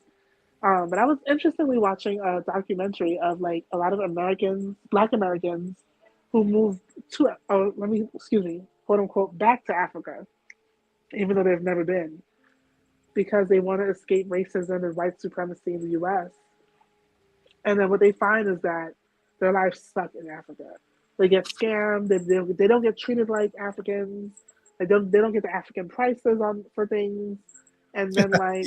But I was interestingly watching a documentary of like a lot of Americans, Black Americans, who moved excuse me, quote unquote, back to Africa, even though they've never been, because they want to escape racism and white supremacy in the U.S. And then what they find is that their lives suck in Africa. They get scammed. They don't get treated like Africans. Like they don't get the African prices on for things, and then like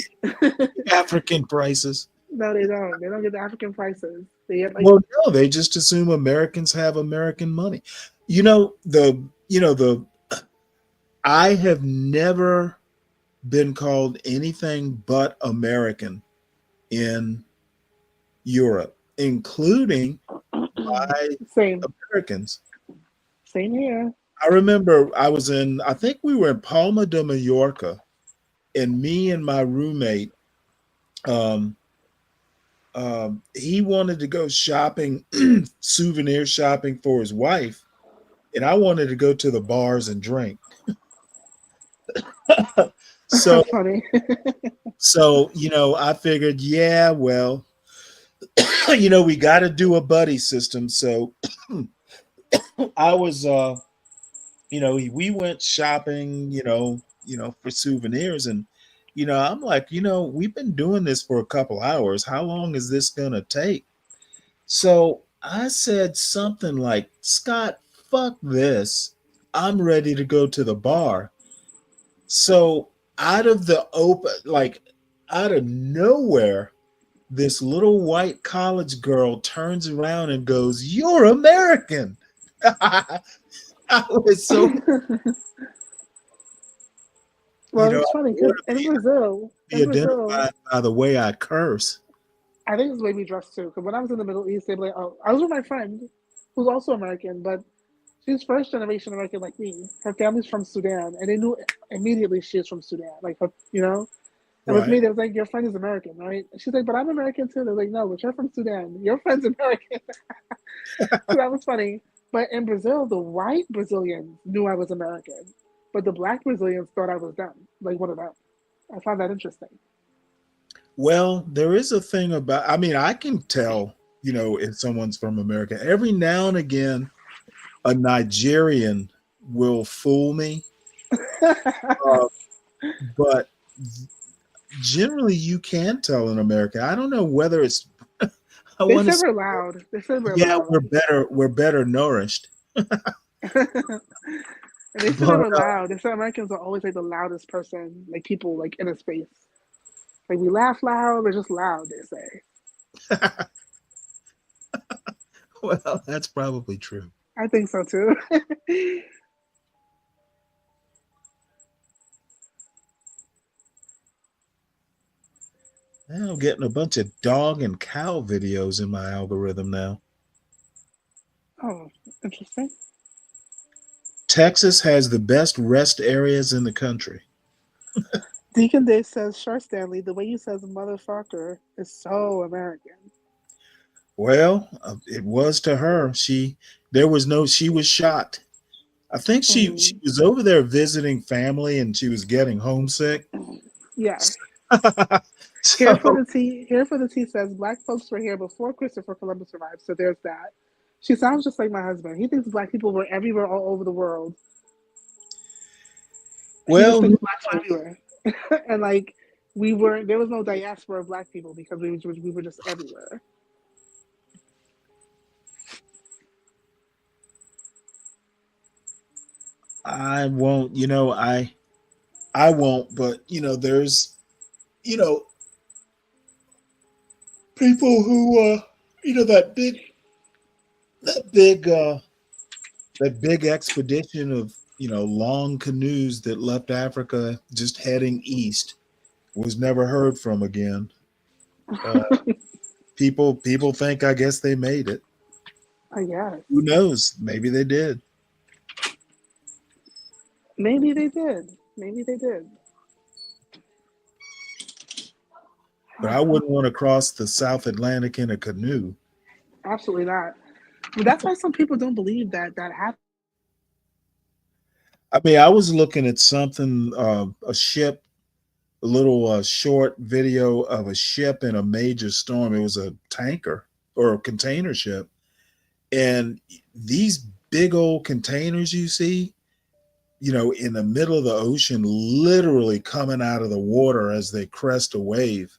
African prices. no, they don't. They don't get the African prices. They get like Well, no, they just assume Americans have American money. You know the I have never been called anything but American in Europe, including by same Americans. same here. I remember I think we were in Palma de Mallorca, and me and my roommate, um, he wanted to go shopping, souvenir shopping for his wife, and I wanted to go to the bars and drink. so, That's funny. I figured, yeah, well, we got to do a buddy system. So, I was, we went shopping, for souvenirs, and I'm like, we've been doing this for a couple hours. How long is this gonna take? So I said something like, Scott, fuck this. I'm ready to go to the bar. So out of the open, like out of nowhere, this little white college girl turns around and goes, "You're American." I was so, Well, it's funny I because want to be In Brazil, identified by the way I curse. I think it's the way we dress too. Because when I was in the Middle East, they'd be like, "Oh, I was with my friend who's also American, but she's first generation American like me. Her family's from Sudan, and they knew immediately she was from Sudan. Like, And with me, Right. they was like, "Your friend is American, right?" And she's like, "But I'm American too." They're like, "No, but you're from Sudan. Your friend's American." So that was funny. But in Brazil, the white Brazilians knew I was American, but the black Brazilians thought I was them, like one of them. I found that interesting. Well, there is a thing about, I mean, I can tell, if someone's from America. Every now and again, a Nigerian will fool me. Uh, but generally, you can tell in America. I don't know whether it's, I They want to said say, we're loud. They said we're yeah, loud. we're better nourished. And they said they But, were loud. They said Americans are always like the loudest person, like people like in a space. Like we laugh loud, we're just loud, they say. well, that's probably true. I think so too. Now I'm getting a bunch of dog and cow videos in my algorithm now. Oh, interesting. Texas has the best rest areas in the country. Deacon Day says, "Sure, Stanley, the way you says motherfucker is so American." Well, it was to her. She was shocked. I think she Mm, was over there visiting family and she was getting homesick. yes. So, Here for the tea says black folks were here before Christopher Columbus arrived, so there's that. She sounds just like my husband. He thinks black people were everywhere all over the world. He just well, thinks blacks were everywhere. And like we were there was no diaspora of black people because we were just everywhere. I won't, I won't, but there's, you know, people who that that big uh that big expedition of, long canoes that left Africa just heading east was never heard from again. Uh, people think, I guess, they made it. I guess. Who knows? Maybe they did. Maybe they did. Maybe they did. But I wouldn't want to cross the South Atlantic in a canoe. Absolutely not. But that's why some people don't believe that that happened. I mean, I was looking at something, a ship, a little short video of a ship in a major storm. It was a tanker or a container ship. And these big old containers you see, in the middle of the ocean, literally coming out of the water as they crest a wave.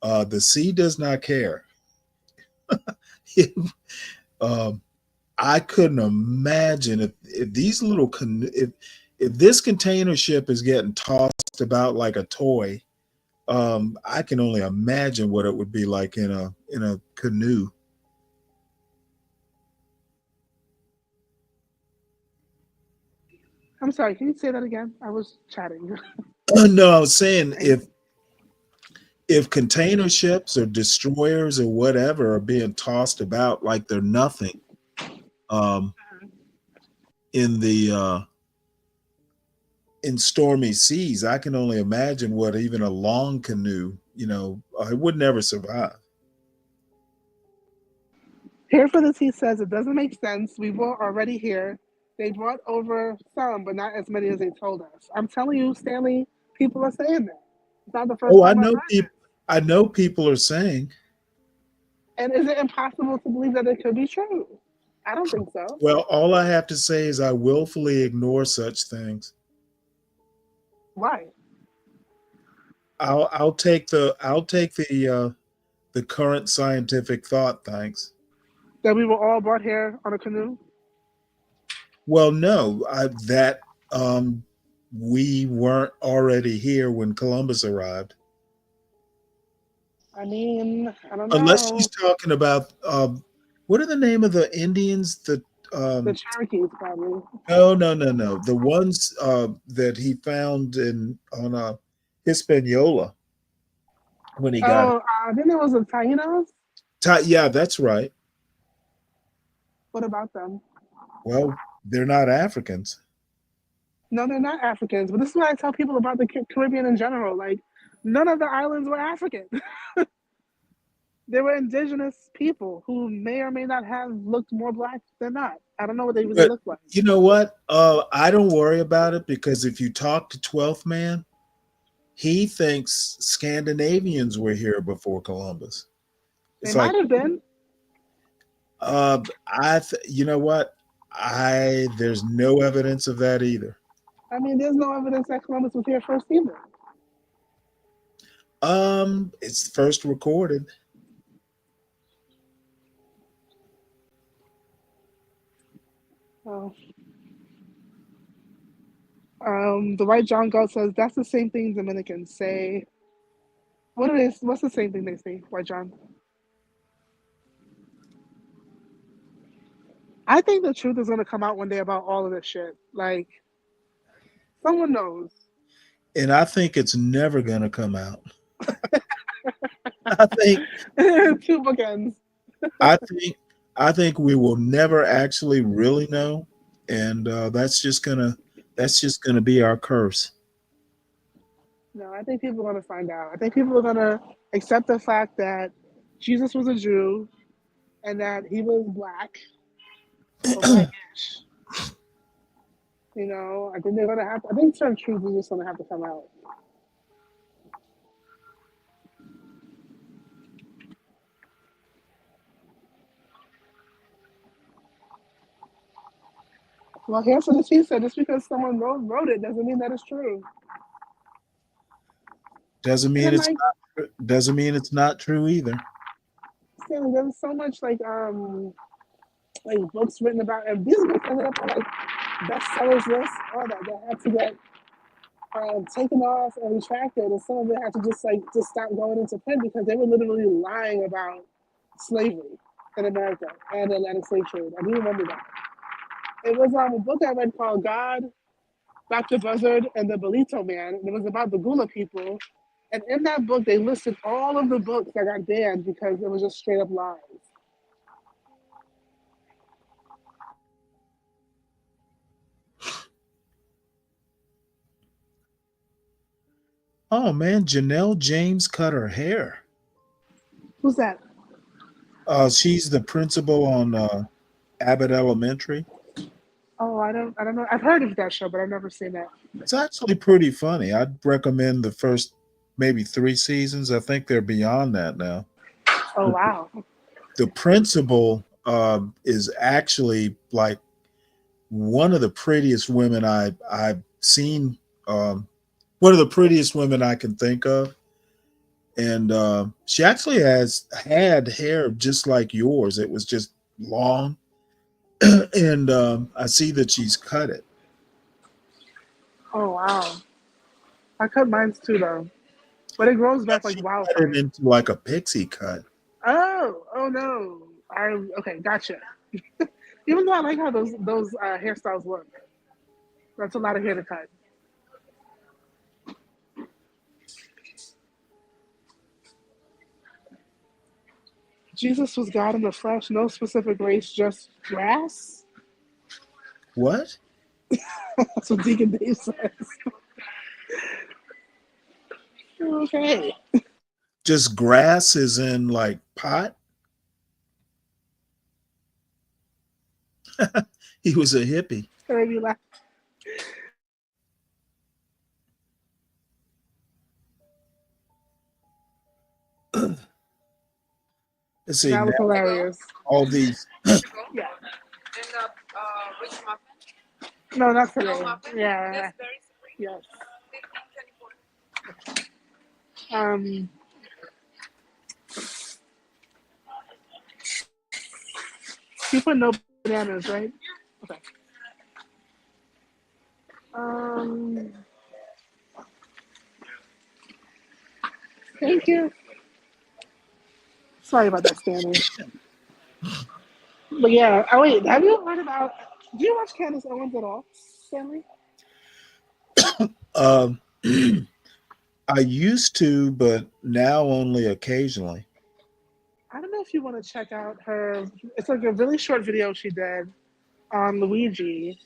The sea does not care. um, I couldn't imagine if these little if if this container ship is getting tossed about like a toy, I can only imagine what it would be like in a canoe. I'm sorry, can you say that again? I was chatting. No, I was saying if container ships or destroyers or whatever are being tossed about like they're nothing, um, in the in stormy seas, I can only imagine what even a long canoe, it would never survive. Here for this, he says it doesn't make sense. We were already here. They brought over some, but not as many as they told us. I'm telling you, Stanley, people are saying that. It's not the first Oh, I time I've know heard people. I know people are saying. it. And is it impossible to believe that it could be true? I don't think so. Well, all I have to say is I willfully ignore such things. Why? I'll take the current scientific thought. Thanks. That we were all brought here on a canoe? Well, no, that we weren't already here when Columbus arrived. I mean, I don't Unless know. she's talking about what are the name of the Indians that The Cherokees, probably. no. The ones that he found on Hispaniola when he got it. Oh, then there was the Tainos. Yeah, that's right. What about them? Well, they're not Africans. No, they're not Africans. But this is what I tell people about the Caribbean in general. Like, none of the islands were African. They were indigenous people who may or may not have looked more black than not. I don't know what they really But look like. you know what? I don't worry about it because if you talk to 12th Man, he thinks Scandinavians were here before Columbus. They It's might like, have been. you know what? There's no evidence of that either. I mean, there's no evidence that Columbus was here first either. It's first recorded. Oh. The White John Goat says that's the same thing Dominicans say. What's the same thing they say, White John? I think the truth is gonna come out one day about all of this shit. Like, someone knows. And I think it's never gonna come out. I think Two bookends. I think I think we will never actually really know, and that's just gonna be our curse. No, I think people are gonna find out. I think people are gonna accept the fact that Jesus was a Jew and that he was black or blackish. I think they're gonna have. I think certain truths are just gonna have to come out. Well, here's what the chief said. Just because someone wrote it doesn't mean that it's true. Doesn't And mean then, it's like, not, doesn't mean it's not true either. there's so much like books written about, and these books ended up on like bestsellers list, all that had to get taken off and retracted, and some of it had to just stop going into print because they were literally lying about slavery in America and the Atlantic slave trade. I do remember that. It was a book I read called God, Dr. Buzzard, and the Belito Man. And it was about the Gula people. And in that book, they listed all of the books that got banned because it was just straight up lies. Oh man, Janelle James cut her hair. Who's that? She's the principal on Abbott Elementary. Oh, I don't know. I've heard of that show, but I've never seen that. It's actually pretty funny. I'd recommend the first maybe 3 seasons. I think they're beyond that now. Oh wow. The principal is actually like one of the prettiest women I've seen. One of the prettiest women I can think of, and she actually has had hair just like yours. It was just long, and I see that she's cut it. Oh wow. I cut mine too though, but it grows back like Cut it wildfire. into like a pixie cut. Oh no. I okay, gotcha. Even though I like how those hairstyles look, that's a lot of hair to cut. Jesus was God in the flesh, no specific race, just grass. What? That's what Deacon Dave says. Okay. Just grass is in like pot? He was a hippie. Made me laugh. Let's see That was now hilarious. all these Yeah. No, not today. Yeah. Yes. Um. You put no bananas, right? Okay. Um. Thank you. Sorry about that, Stanley. But yeah. Oh wait. Have you heard about? Do you watch Candace Owens at all, Stanley? um I used to, but now only occasionally. I don't know if you want to check out her. It's like a really short video she did on Luigi,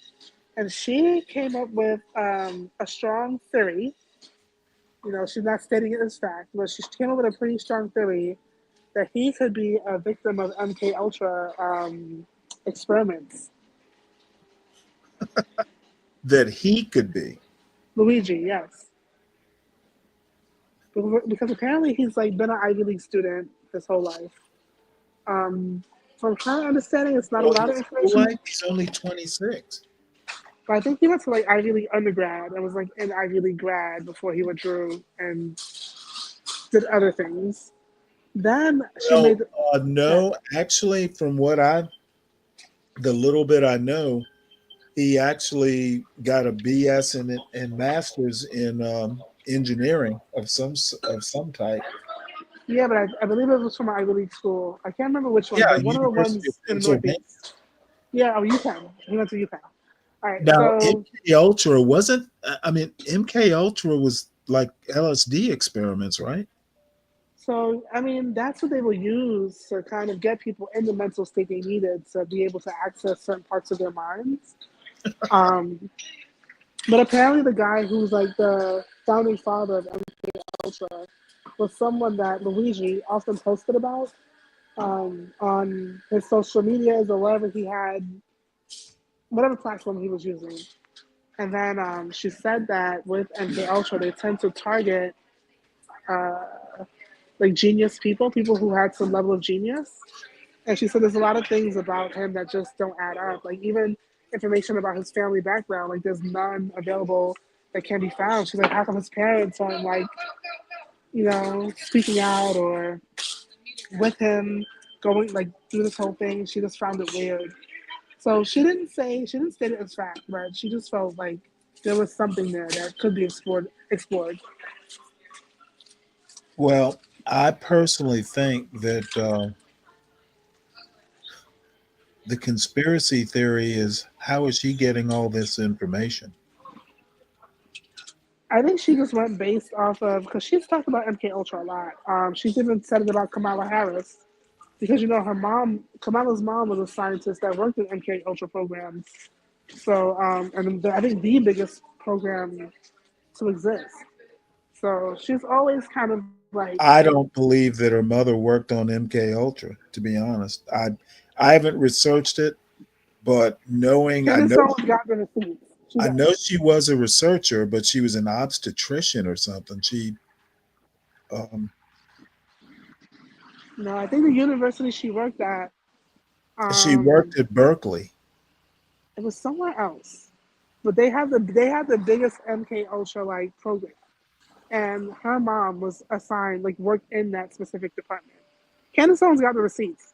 and she came up with a strong theory. You know, she's not stating it as fact, but she came up with a pretty strong theory that he could be a victim of MK Ultra experiments. That he could be. Luigi, yes, because apparently he's like been an Ivy League student his whole life. Um, from her understanding, it's not a Well, lot of his whole information, life he's only 26. but I think he went to like Ivy League undergrad and was like in Ivy League grad before he withdrew and did other things. Then she Well, made that. no, actually, from the little bit I know, he actually got a BS and masters in engineering of some type. Yeah, but I believe it was from an Ivy League school. I can't remember which one, Yeah, but one of the University of ones in the Pennsylvania. Northeast. Yeah, oh, UPenn. He went to UPenn. All right, Now, so MK Ultra wasn't. I mean, MK Ultra was like LSD experiments, right? I mean that's what they will use to kind of get people in the mental state they needed to be able to access certain parts of their minds. Um, but apparently, the guy who's like the founding father of MK Ultra was someone that Luigi often posted about on his social medias or wherever he had, whatever platform he was using. And then she said that with MK Ultra, they tend to target uh, like genius people who had some level of genius. And she said there's a lot of things about him that just don't add up. Like even information about his family background, like there's none available that can be found. She's like, how come his parents aren't like, speaking out or with him going like through this whole thing? She just found it weird. So she didn't state it as fact, but she just felt like there was something there that could be explored. Well, I personally think that the conspiracy theory is how is she getting all this information? I think she just went based off of because she's talked about MK Ultra a lot. She's even said it about Kamala Harris because Kamala's mom was a scientist that worked in MK Ultra programs. So, and I think the biggest program to exist. So she's always kind of like, I don't believe that her mother worked on MK Ultra. To be honest, I haven't researched it, but Candace Owens got the receipts. I know she was a researcher, but she was an obstetrician or something. Um, No, I think the university she worked at, she worked at Berkeley. it was somewhere else, but they had the biggest MK Ultra like program, and her mom was assigned like worked in that specific department. Candace Owens got the receipts,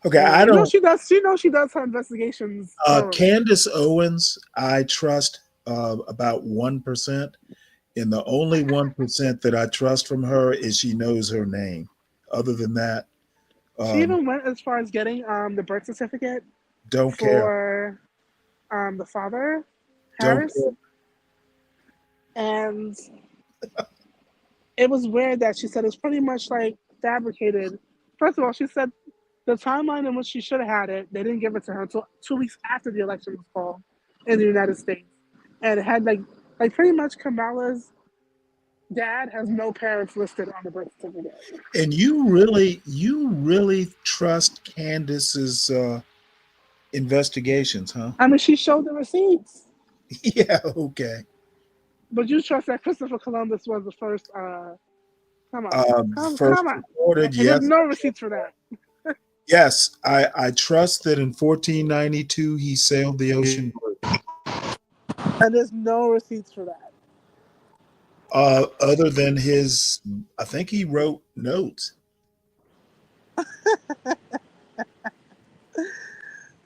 Okay, and I don't. she does. She knows she does her investigations thoroughly. Candace Owens, I trust about 1%. And the only 1% that I trust from her is she knows her name. Other than that, She um, even went as far as getting the birth certificate don't care. for the father, Don't Harris, care. and it was weird that she said it's pretty much like fabricated. First of all, she said the timeline in which she should have had it, they didn't give it to her until 2 weeks after the election was called in the United States, and it had like pretty much Kamala's dad has no parents listed on the birth certificate. And you really trust Candace's investigations, huh? I mean, she showed the receipts. Yeah, okay. But you trust that Christopher Columbus was the first? Come on, First come on. recorded, And there's yes. no receipts for that. Yes, I trust that in 1492 he sailed the ocean blue. And there's no receipts for that. Other than his, I think he wrote notes.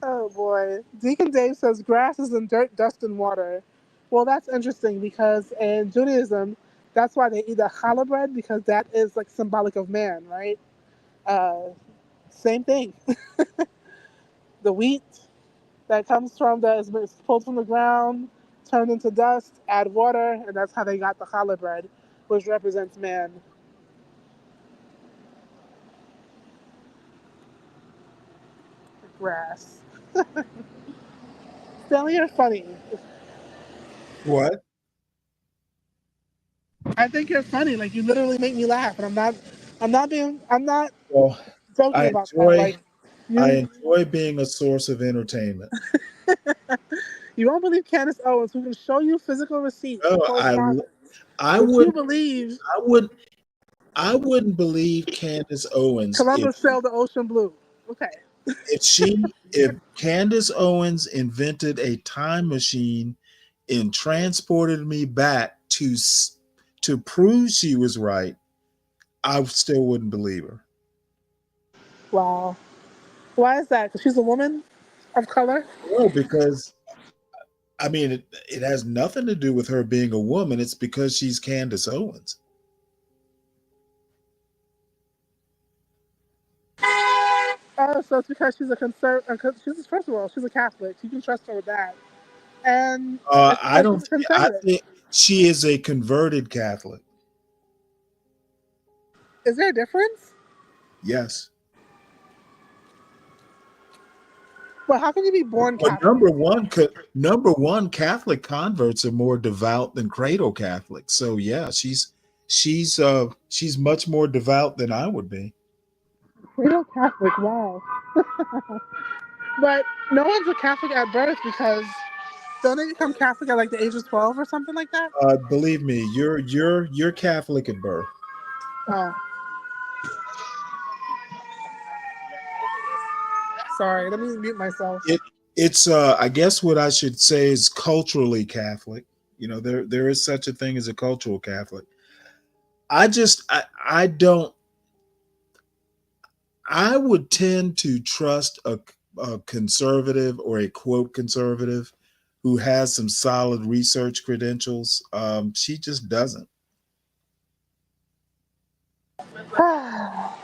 Oh boy. Deacon Dave says grass is in dirt, dust, and water. Well, that's interesting because in Judaism, that's why they eat the challah bread because that is like symbolic of man, right? Uh, Same thing. The wheat that comes from is pulled from the ground, turned into dust, add water, and that's how they got the challah bread, which represents man. Grass. Stanley, you're funny. What? I think you're funny. Like you literally make me laugh, and I'm not Well, joking I about that. Like I you, enjoy being a source of entertainment. you won't believe Candace Owens, who can show you physical receipts and No, correspondence, I but you wouldn't believe I would I wouldn't believe Candace Owens Columbus sailed the ocean blue. Okay. if Candace Owens invented a time machine and transported me back to prove she was right, I still wouldn't believe her. Wow. Why is that? Because she's a woman of color. No, because I mean it has nothing to do with her being a woman. It's because she's Candace Owens. Oh, so it's because she's a She's first of all, she's a Catholic. You can trust her with that, and it's I because don't. she's a conservative. think she is a converted Catholic. Is there a difference? Yes. Well, how can you be born But Catholic? number one, Catholic converts are more devout than cradle Catholics. So yeah, she's much more devout than I would be. Real Catholic, wow. But no one's a Catholic at birth because don't they become Catholic at like the age of 12 or something like that? Believe me, you're Catholic at birth. Oh, sorry. Let me mute myself. It's I guess what I should say is culturally Catholic. You know, there is such a thing as a cultural Catholic. I don't I would tend to trust a conservative or a quote conservative who has some solid research credentials. She just doesn't.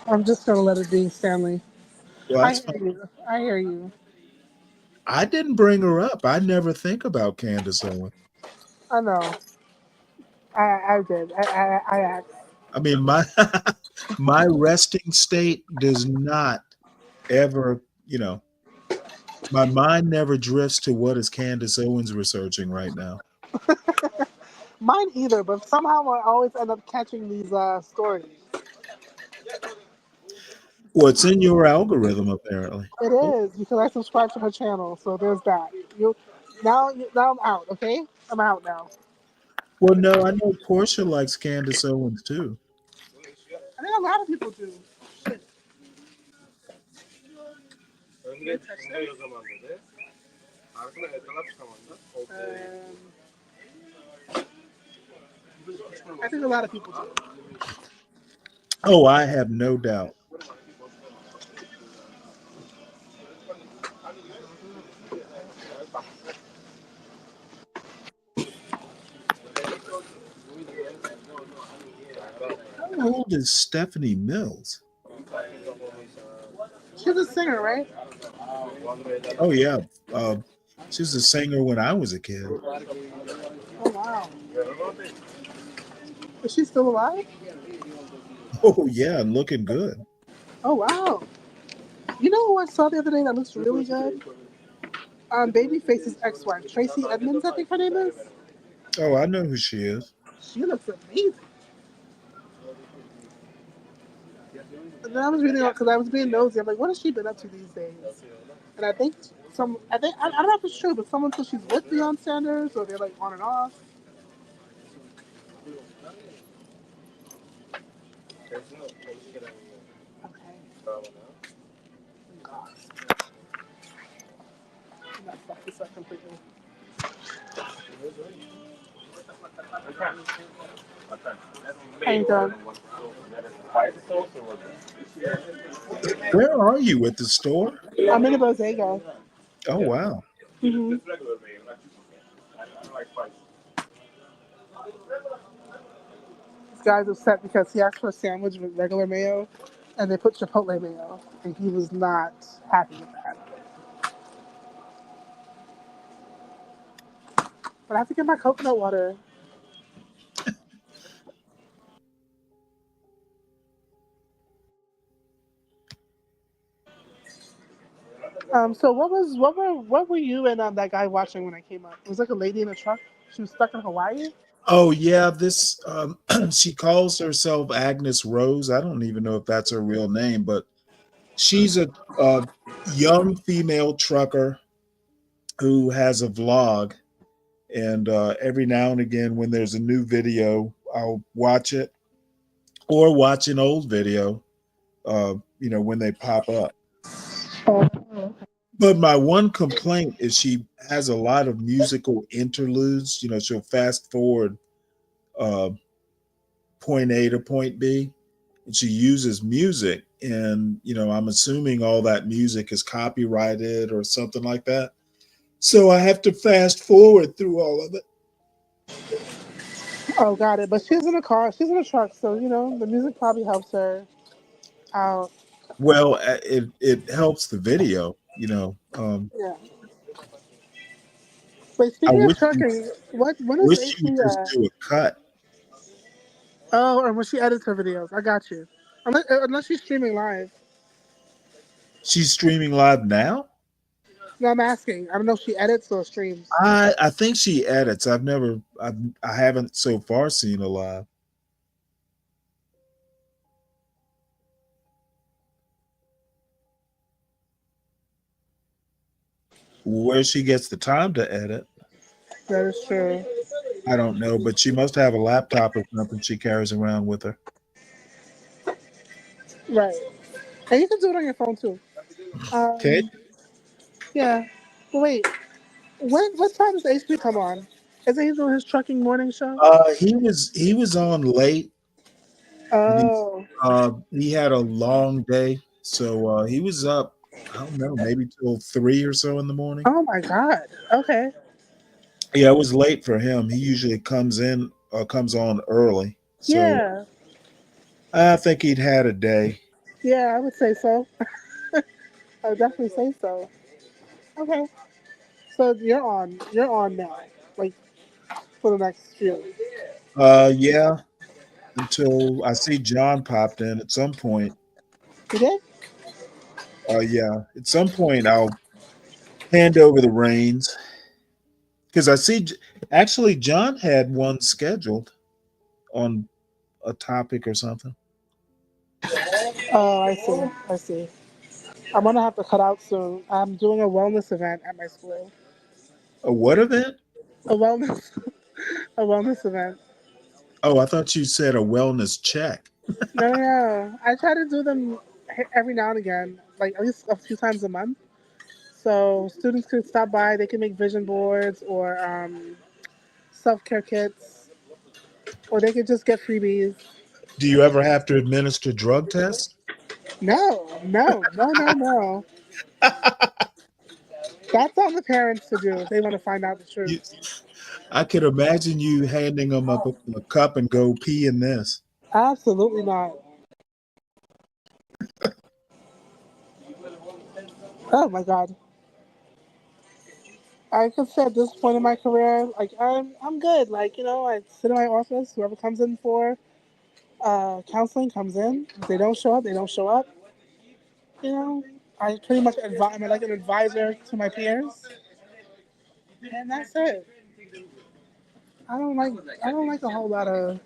I'm just gonna let it be, Stanley. Well, I that's hear fine. you. I hear you. I didn't bring her up. I never think about Candace Owens. I know. I did. I asked. I mean, my my resting state does not ever, my mind never drifts to what is Candace Owens researching right now. Mine either, but somehow I always end up catching these stories. What's in your algorithm, apparently. It is because I subscribe to her channel, so there's that. Now I'm out. Okay, I'm out now. Well, no, I know Portia likes Candace Owens too. I think a lot of people do. I think a lot of people do. Oh, I have no doubt. old is Stephanie Mills? She's a singer, right? Oh yeah, uh, she was a singer when I was a kid. Oh wow. Is she still alive? Oh yeah, and looking good. Oh wow. You know who I saw the other day that looks really good? Babyface's ex-wife, Tracy Edmonds, I think her name is. Oh, I know who she is. She looks amazing. And then I was reading because I was being nosy. I'm like, what has she been up to these days? And I don't know if it's true, but someone says she's with Deion Sanders or they're like on and off. Okay. God. I'm not fuck this up completely. How you doing? Where are you at the store? I'm in a bodega. Oh wow. hmm This guy's upset because he asked for a sandwich with regular mayo, and they put chipotle mayo, and he was not happy with that. But I have to get my coconut water. So what were you and that guy watching when I came up? It was like a lady in a truck. She was stuck in Hawaii. Oh yeah, this she calls herself Agnes Rose. I don't even know if that's her real name, but she's a young female trucker who has a vlog, and every now and again, when there's a new video, I'll watch it or watch an old video. When they pop up. But my one complaint is she has a lot of musical interludes. She'll fast forward uh, point A to point B, and she uses music. And I'm assuming all that music is copyrighted or something like that. So I have to fast forward through all of it. Oh, got it. But she's in a car. She's in a truck, so the music probably helps her out. Well, it helps the video. Yeah. Wait, I speaking of wish you trucking, when is wish you AC? would just do a cut. Oh, or when she edits her videos. I got you. Unless she's streaming live. She's streaming live now. No, I'm asking. I don't know if she edits or streams. I think she edits. I haven't so far seen her live. Where she gets the time to edit, That is true. I don't know, but she must have a laptop or something she carries around with her. Right. And you can do it on your phone too. Okay. Yeah. But wait, what time does HP come on? Isn't he doing his trucking morning show? He was on late. Oh. He had a long day, so he was up. I don't know, maybe till 3 or so in the morning. Oh my God. Okay. Yeah, it was late for him. He usually comes on early, so Yeah. I think he'd had a day. Yeah, I would say so. I would definitely say so. Okay. So you're on now, like for the next few. Yeah, until I see John popped in at some point. You did? Yeah, at some point I'll hand over the reins because I see actually John had one scheduled on a topic or something. Oh, I see. I see. I'm gonna have to cut out soon. I'm doing a wellness event at my school. A what event? A wellness, a wellness event. Oh, I thought you said a wellness check. No, no, no. I try to do them every now and again, like at least a few times a month. So students can stop by. They can make vision boards or self-care kits, or they could just get freebies. Do you ever have to administer drug tests? No, no, no, no, no. That's on the parents to do if they want to find out the truth. I could imagine you handing them up a cup and go pee in this. Absolutely not. Oh my god. I could say at this point in my career, like I'm good. Like, I sit in my office, whoever comes in for counseling comes in. If they don't show up, they don't show up. You know, I pretty much I'm like an advisor to my peers, and that's it. I don't like I don't like a whole lot of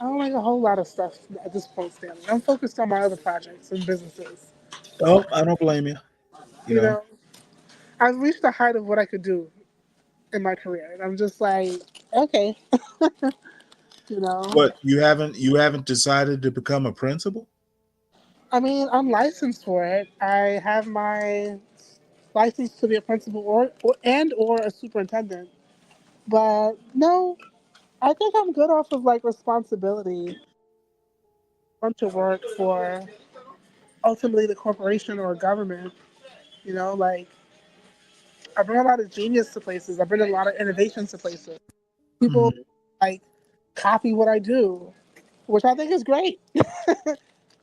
I don't like a whole lot of stuff at this point, Stanley. I'm focused on my other projects and businesses. Oh, I don't blame you. You You know know, I've reached the height of what I could do in my career, and I'm just like, okay, you know. what? You haven't decided to become a principal? I mean, I'm licensed for it. I have my license to be a principal or a superintendent. But no, I think I'm good off of like responsibility. I want to work for ultimately the corporation or government. Like I bring a lot of genius to places. I bring a lot of innovation to places. People Mhm. like copy what I do, which I think is great.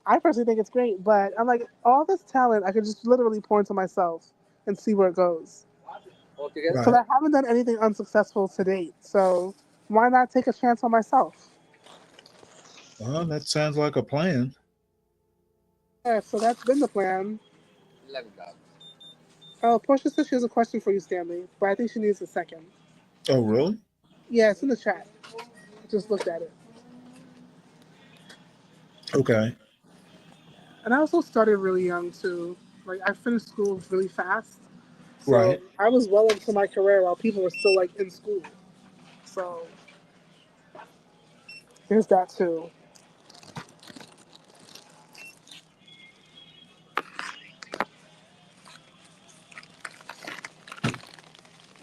I personally think it's great, but I'm like all this talent I could just literally pour into myself and see where it goes. Because Right. I haven't done anything unsuccessful to date, so why not take a chance on myself? Well, that sounds like a plan. Yeah, so that's been the plan. Oh, Portia says she has a question for you, Stanley, but I think she needs a second. Oh, really? Yeah, it's in the chat. I just looked at it. Okay. And I also started really young too. Like I finished school really fast, so Right. I was well into my career while people were still like in school. So there's that too.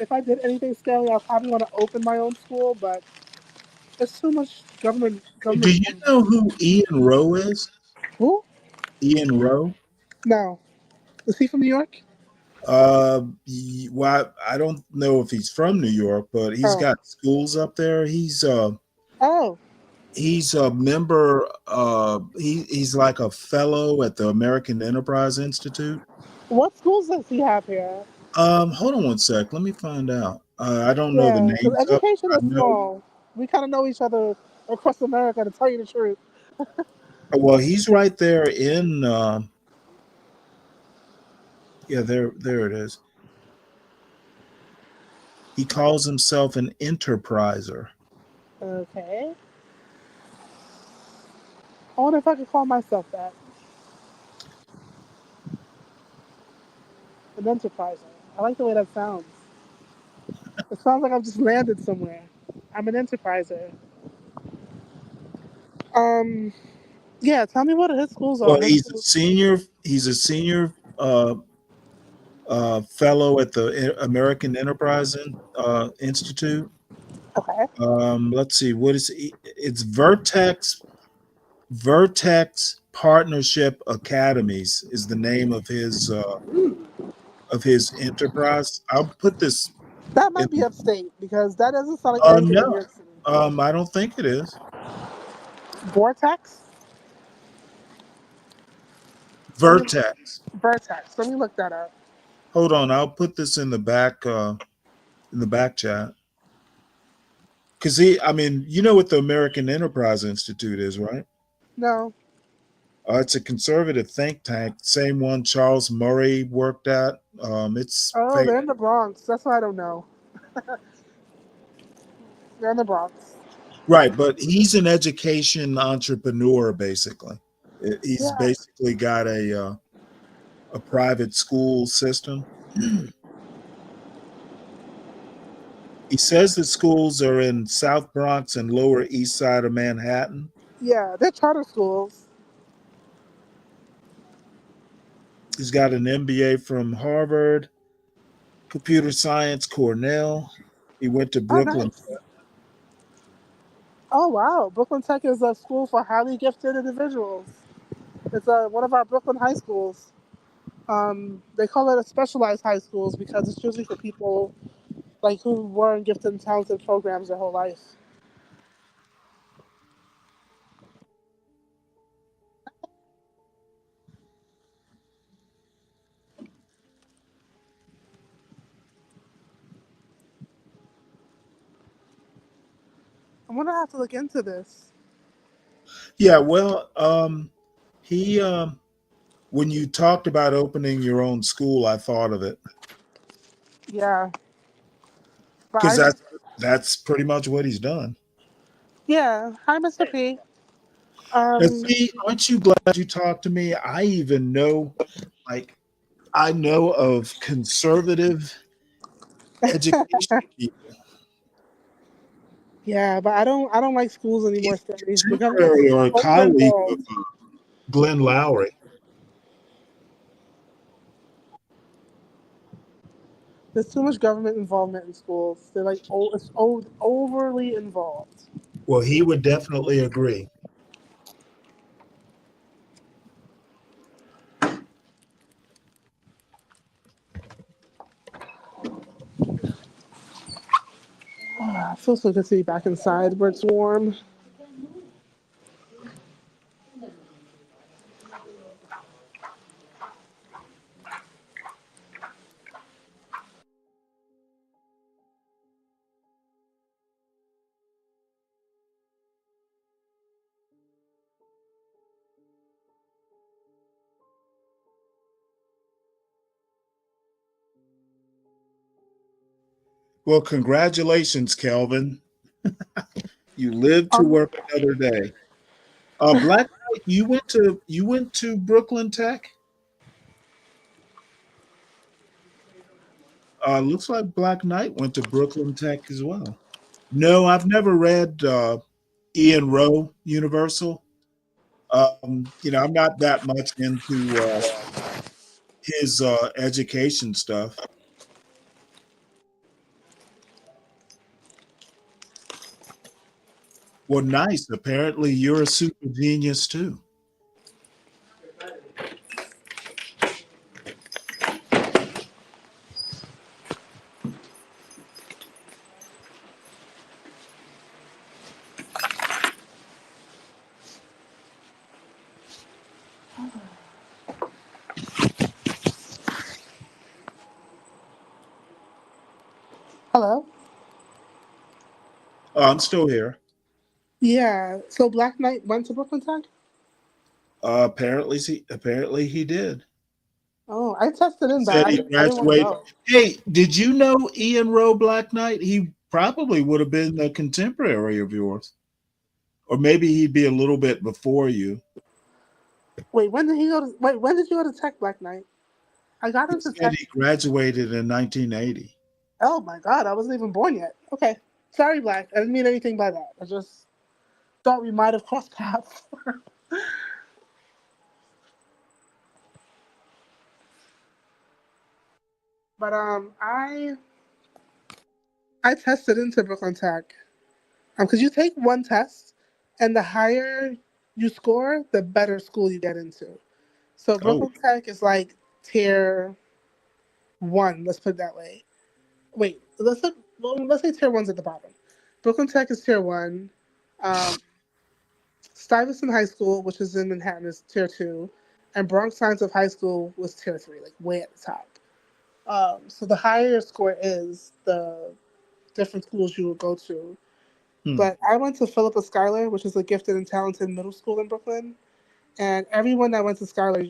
If I did anything scaly, I probably want to open my own school, but it's too much Do government. you know who Ian Rowe is? Who? Ian Rowe? No. Is he from New York? Well, I don't know if he's from New York, but he's Oh. got schools up there. Oh. He's a member. He's like a fellow at the American Enterprise Institute. What schools does he have here? Hold on one sec. Let me find out. I don't know the Yeah, because names of. education I is know. small. We kind of know each other across America, to tell you the truth. Well, he's right there in. Yeah, there it is. He calls himself an enterpriser. Okay. I wonder if I could call myself that. An enterpriser. I like the way that sounds. It sounds like I've just landed somewhere. I'm an enterpriser. Um, yeah, tell me what his schools Well, are. His he's a schools. senior. He's a senior fellow at the American Enterprise Institute. Okay. Let's see. It's Vertex Partnership Academies is the name of his enterprise. I'll put this That in. might be upstate because that doesn't sound like anything in New No, York City. I don't think it is. Vortex? Let me Vertex. Vertex. Let me look that up. Hold on, I'll put this in the back chat. Because I mean, you know what the American Enterprise Institute is, right? No. It's a conservative think tank, same one Charles Murray worked at. It's Oh, they're in the Bronx. That's why I don't know. They're in the Bronx. right, but he's an education entrepreneur, basically. He's Yeah. basically got a private school system. He says the schools are in South Bronx and Lower East Side of Manhattan. Yeah, they're charter schools. He's got an MBA from Harvard, computer science, Cornell. He went to Oh, Brooklyn. nice. Oh, wow. Brooklyn Tech is a school for highly gifted individuals. It's one of our Brooklyn high schools. They call it a specialized high schools because it's usually for people like who were in gifted and talented programs their whole life. I'm gonna have to look into this. Yeah, well, he when you talked about opening your own school, I thought of it Yeah, but because I that's pretty much what he's done. yeah. Hi, Mr. P. Now, Um, see, aren't you glad you talked to me? I even know, like, I know of conservative education people. yeah, but I don't like schools anymore, Stormy. The government's Contemporary or a over colleague of involved. Glenn Lowry. There's too much government involvement in schools. They're like overly involved. Well, he would definitely agree. It feels so good to be back inside where it's warm. Well, congratulations, Kelvin. You lived to Um, work another day. Black Knight, you went to Brooklyn Tech. Looks like Black Knight went to Brooklyn Tech as well. No, I've never read Ian Rowe Universal. I'm not that much into his education stuff. Well, nice. Apparently, you're a super genius too. hello. I'm still here. Yeah. So Black Knight went to Brooklyn Tech. Apparently he did. Oh, I tested in, but Said he I didn't want to graduated. go. Hey, did you know Ian Rowe Black Knight? He probably would have been a contemporary of yours, or maybe he'd be a little bit before you. Wait, when did he go to? Wait, when did you go to Tech Black Knight? I got He into said Tech. he graduated in 1980. Oh my God, I wasn't even born yet. Okay, sorry, Black. I didn't mean anything by that. I just thought we might have crossed paths. But I tested into Brooklyn Tech. Because you take one test, and the higher you score, the better school you get into. So Oh, Brooklyn Tech is like tier one. Let's put it that way. Wait, let's say tier one's at the bottom. Brooklyn Tech is tier one. Um, Stuyvesant High School, which is in Manhattan, is tier two, and Bronx Science of High School was tier three, like way at the top. So the higher your score is, the different schools you will go to. hmm. But I went to Philippa Schuyler, which is a gifted and talented middle school in Brooklyn, and everyone that went to Schuyler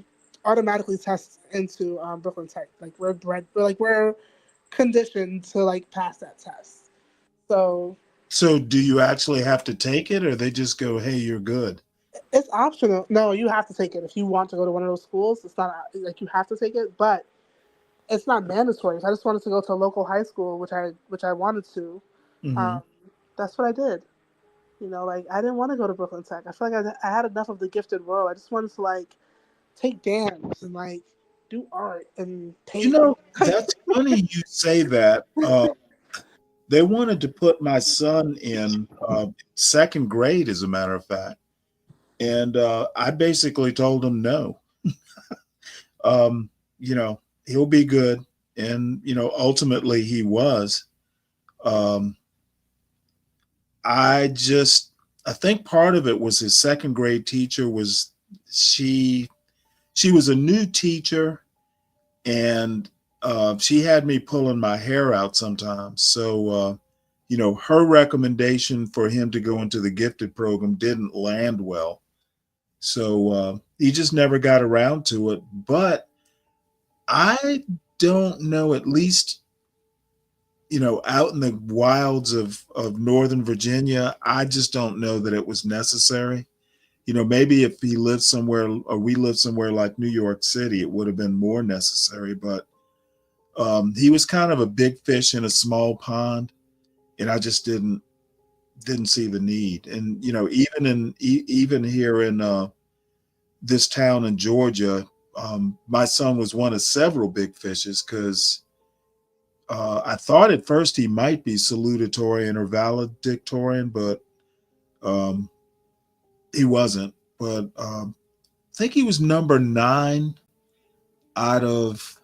automatically tests into Brooklyn Tech. Like we're conditioned to like pass that test. So So, do you actually have to take it, or they just go, "Hey, you're good"? it's optional. No, you have to take it if you want to go to one of those schools. It's not like you have to take it, but it's not mandatory. If I just wanted to go to a local high school, which I wanted to, Hmm. um, that's what I did. Like I didn't want to go to Brooklyn Tech. I feel like I had enough of the gifted world. I just wanted to like take dance and like do art and You paint. know, that's funny you say that. They wanted to put my son in second grade, as a matter of fact, and I basically told him no. Um, he'll be good, and ultimately he was. Um, I just, I think part of it was his second grade teacher was she. She was a new teacher, and she had me pulling my hair out sometimes. So her recommendation for him to go into the gifted program didn't land well. So he just never got around to it. But I don't know, at least, out in the wilds of Northern Virginia, I just don't know that it was necessary. Maybe if he lived somewhere or we lived somewhere like New York City, it would have been more necessary. But he was kind of a big fish in a small pond, and I just didn't see the need. And even here in this town in Georgia, my son was one of several big fishes because I thought at first he might be salutatorian or valedictorian, but he wasn't. But I think he was number 9 out of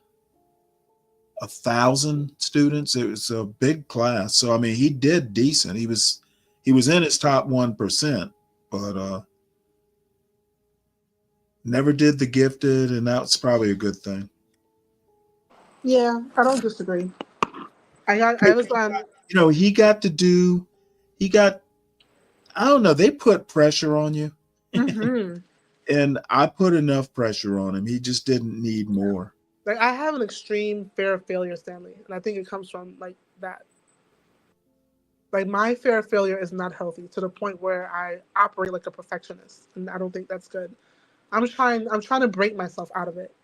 1,000 students. It was a big class, so I mean, he did decent. He was in his top 1%, but never did the gifted, and that's probably a good thing. Yeah, I don't disagree. I was he got, I don't know, they put pressure on you. Mm-hmm. And I put enough pressure on him. He just didn't need more. Like, I have an extreme fear of failure, Stanley, and I think it comes from like that. Like, my fear of failure is not healthy to the point where I operate like a perfectionist, and I don't think that's good. I'm trying to break myself out of it.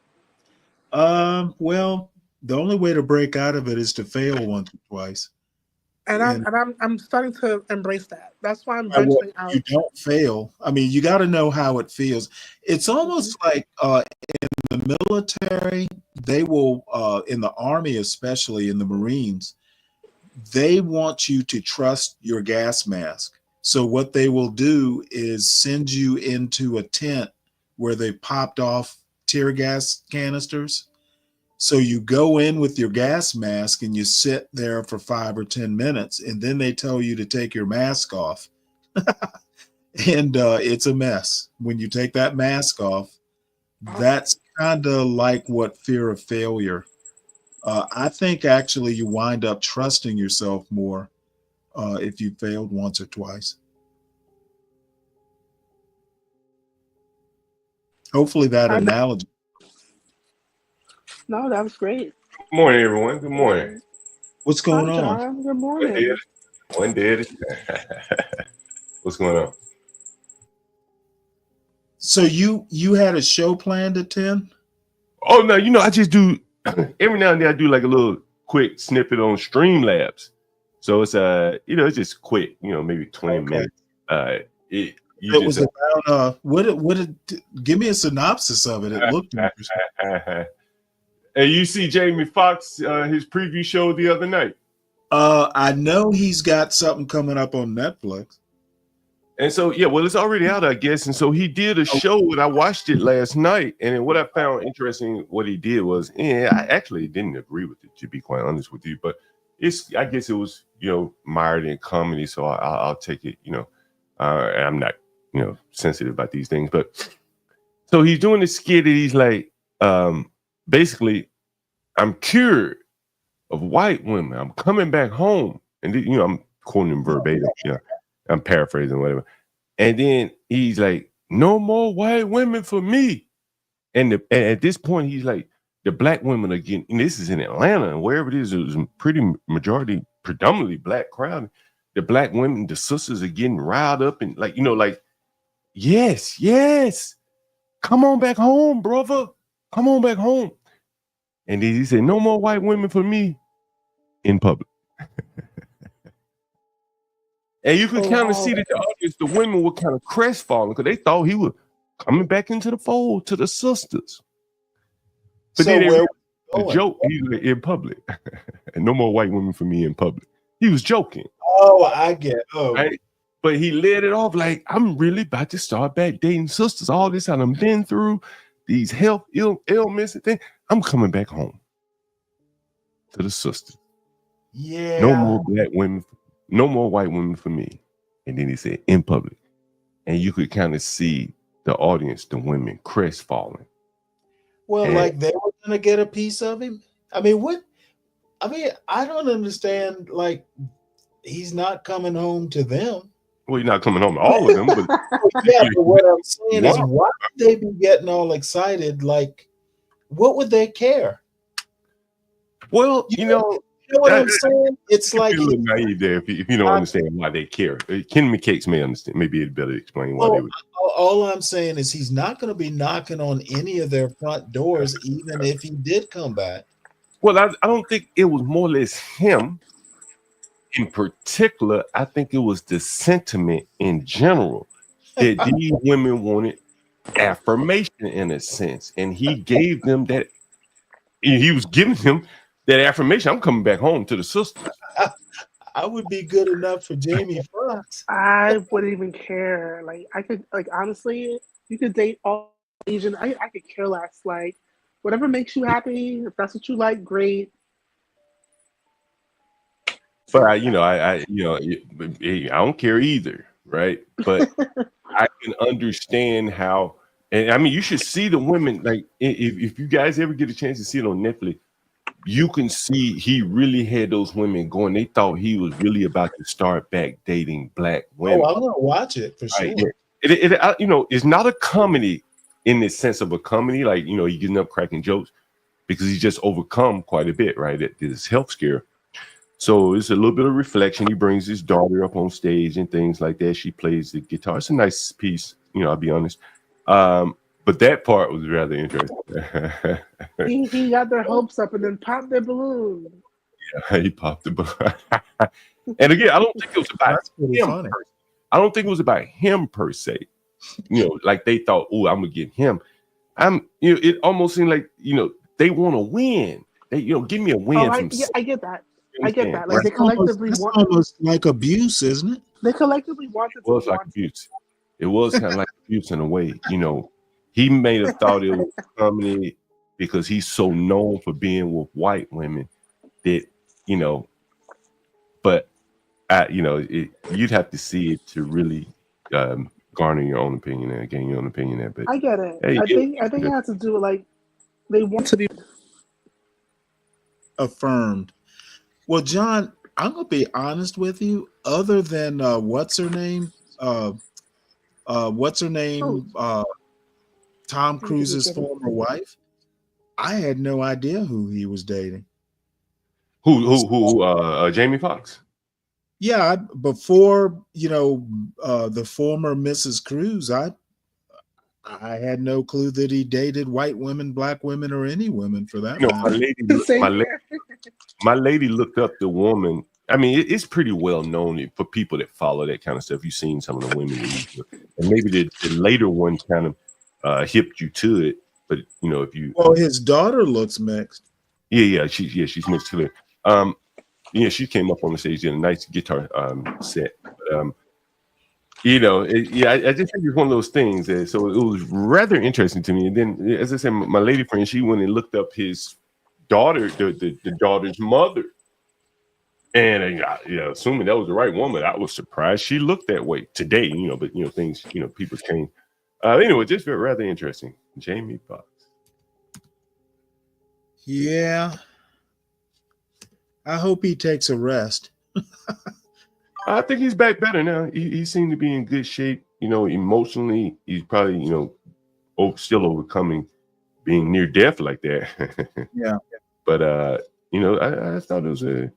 Well, the only way to break out of it is to fail once or twice. And I'm starting to embrace that. That's why I'm venturing out. You don't fail. I mean, you got to know how it feels. It's almost like in the military, they will, in the Army, especially in the Marines, they want you to trust your gas mask. So what they will do is send you into a tent where they popped off tear gas canisters. So you go in with your gas mask and you sit there for 5 or 10 minutes, and then they tell you to take your mask off. And it's a mess. When you take that mask off, that's kind of like what fear of failure. I think actually you wind up trusting yourself more if you failed once or twice. Hopefully that analogy. No, that was great. Good morning, everyone. Good morning. What's going Hi, on? John. Good morning. One did. What's going on? So you had a show planned at 10? Oh no, I just do every now and then I do like a little quick snippet on Streamlabs. So it's it's just quick, maybe 20 minutes. It was about give me a synopsis of it. It looked interesting. And you see Jamie Foxx his preview show the other night. I know he's got something coming up on Netflix. And so, well, it's already out, I guess. And so he did a show, and I watched it last night. And what I found interesting, what he did was, I actually didn't agree with it, to be quite honest with you. But I guess it was, mired in comedy. So I'll take it, I'm not, sensitive about these things. But so he's doing this skit, and he's like, basically, I'm cured of white women. I'm coming back home. And, I'm quoting him verbatim, I'm paraphrasing, whatever. And then he's like, no more white women for me. And at this point, he's like, the black women are getting, and this is in Atlanta, and wherever it is a pretty majority, predominantly black crowd. The black women, the sisters are getting riled up and like, yes, come on back home, brother. Come on back home. And then he said, no more white women for me in public. And you could kind of see that the audience, the women were kind of crestfallen because they thought he was coming back into the fold to the sisters. But so then the joke, he was in public. And no more white women for me in public. He was joking. Oh, I get it. Oh. Right? But he led it off like, I'm really about to start back dating sisters. All this I've been through, these health ailments and things. I'm coming back home to the sisters. Yeah. No more black women. No more white women for me. And then he said, in public. And you could kind of see the audience, the women, crestfallen. Well, like they were going to get a piece of him? I mean, I don't understand. Like, he's not coming home to them. Well, you're not coming home to all of them, but Yeah, but what I'm saying is, Wow. why would they be getting all excited? Like, what would they care? Well, You know what I'm saying? It's you like feel a little naive there if you don't I- understand why they care. Ken McCakes may understand. Maybe it better explain why well, they would. all I'm saying is he's not going to be knocking on any of their front doors, even if he did come back. Well, I don't think it was more or less him in particular. I think it was the sentiment in general that these women wanted affirmation in a sense, and he gave them that. He was giving them that affirmation. I'm coming back home to the sisters. I would be good enough for Jamie Foxx. I wouldn't even care. Like I could, like honestly, you could date all Asian. I could care less. Like whatever makes you happy. If that's what you like, great. But I don't care either, right? But I can understand how, and I mean, you should see the women. Like, if you guys ever get a chance to see it on Netflix, you can see he really had those women going. They thought he was really about to start back dating black women. Oh, I'm going to watch it for sure. Right, yeah. It's not a comedy in the sense of a comedy, like he getting up cracking jokes because he's just overcome quite a bit, right? At this health scare. So it's a little bit of reflection. He brings his daughter up on stage and things like that. She plays the guitar. It's a nice piece, I'll be honest. But that part was rather interesting. He got their hopes up and then popped their balloon. Yeah, he popped the balloon. And again, I don't think it was about him. I don't think it was about him per se. Like they thought, oh, I'm gonna get him. It almost seemed like they want to win. They give me a win Oh, from. I get that. I get that. Like That's they collectively that's want. almost like abuse, isn't it? They collectively wanted It was to like abuse. It was kind of like abuse in a way. He may have thought it was comedy because he's so known for being with white women that but you'd have to see it to really garner your own opinion and gain your own opinion there. But I get it. hey, I think it has to do with like they want to be affirmed. Well, John, I'm gonna be honest with you. Other than what's her name? What's her name? Tom Cruise's former wife. I had no idea who he was dating. Who? Jamie Foxx. Yeah, before the former Mrs. Cruz, I had no clue that he dated white women, black women, or any women for that matter. My lady looked up the woman. I mean, it's pretty well known for people that follow that kind of stuff. You've seen some of the women, and maybe the later one kind of hipped you to it. But if you his daughter looks mixed. Yeah, she's mixed too. She came up on the stage in a nice guitar set. But, I just think it's one of those things. So it was rather interesting to me. And then, as I said, my lady friend, she went and looked up his daughter, the daughter's mother. And assuming that was the right woman, I was surprised she looked that way today. But things, people change. Anyway, just rather interesting. Jamie Foxx. Yeah, I hope he takes a rest. I think he's back better now. He seemed to be in good shape. Emotionally, he's probably still overcoming being near death like that. Yeah, but I thought it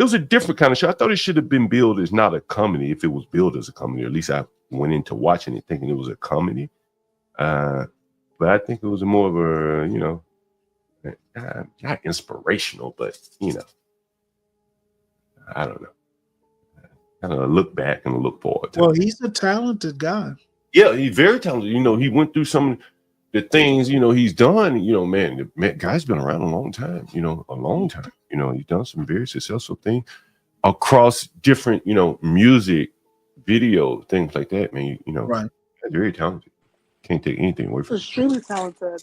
was a different kind of show. I thought it should have been billed as not a comedy. If it was billed as a comedy, or at least I went into watching it thinking it was a comedy. But I think it was more of a not inspirational, but I don't know. Kind of look back and look forward. Well, he's a talented guy. Yeah, he's very talented. He went through some of the things he's done. Man, the guy's been around a long time. A long time. He's done some very successful things across different, music, video, things like that. Man, right? Very talented. Can't take anything away from him. Extremely talented.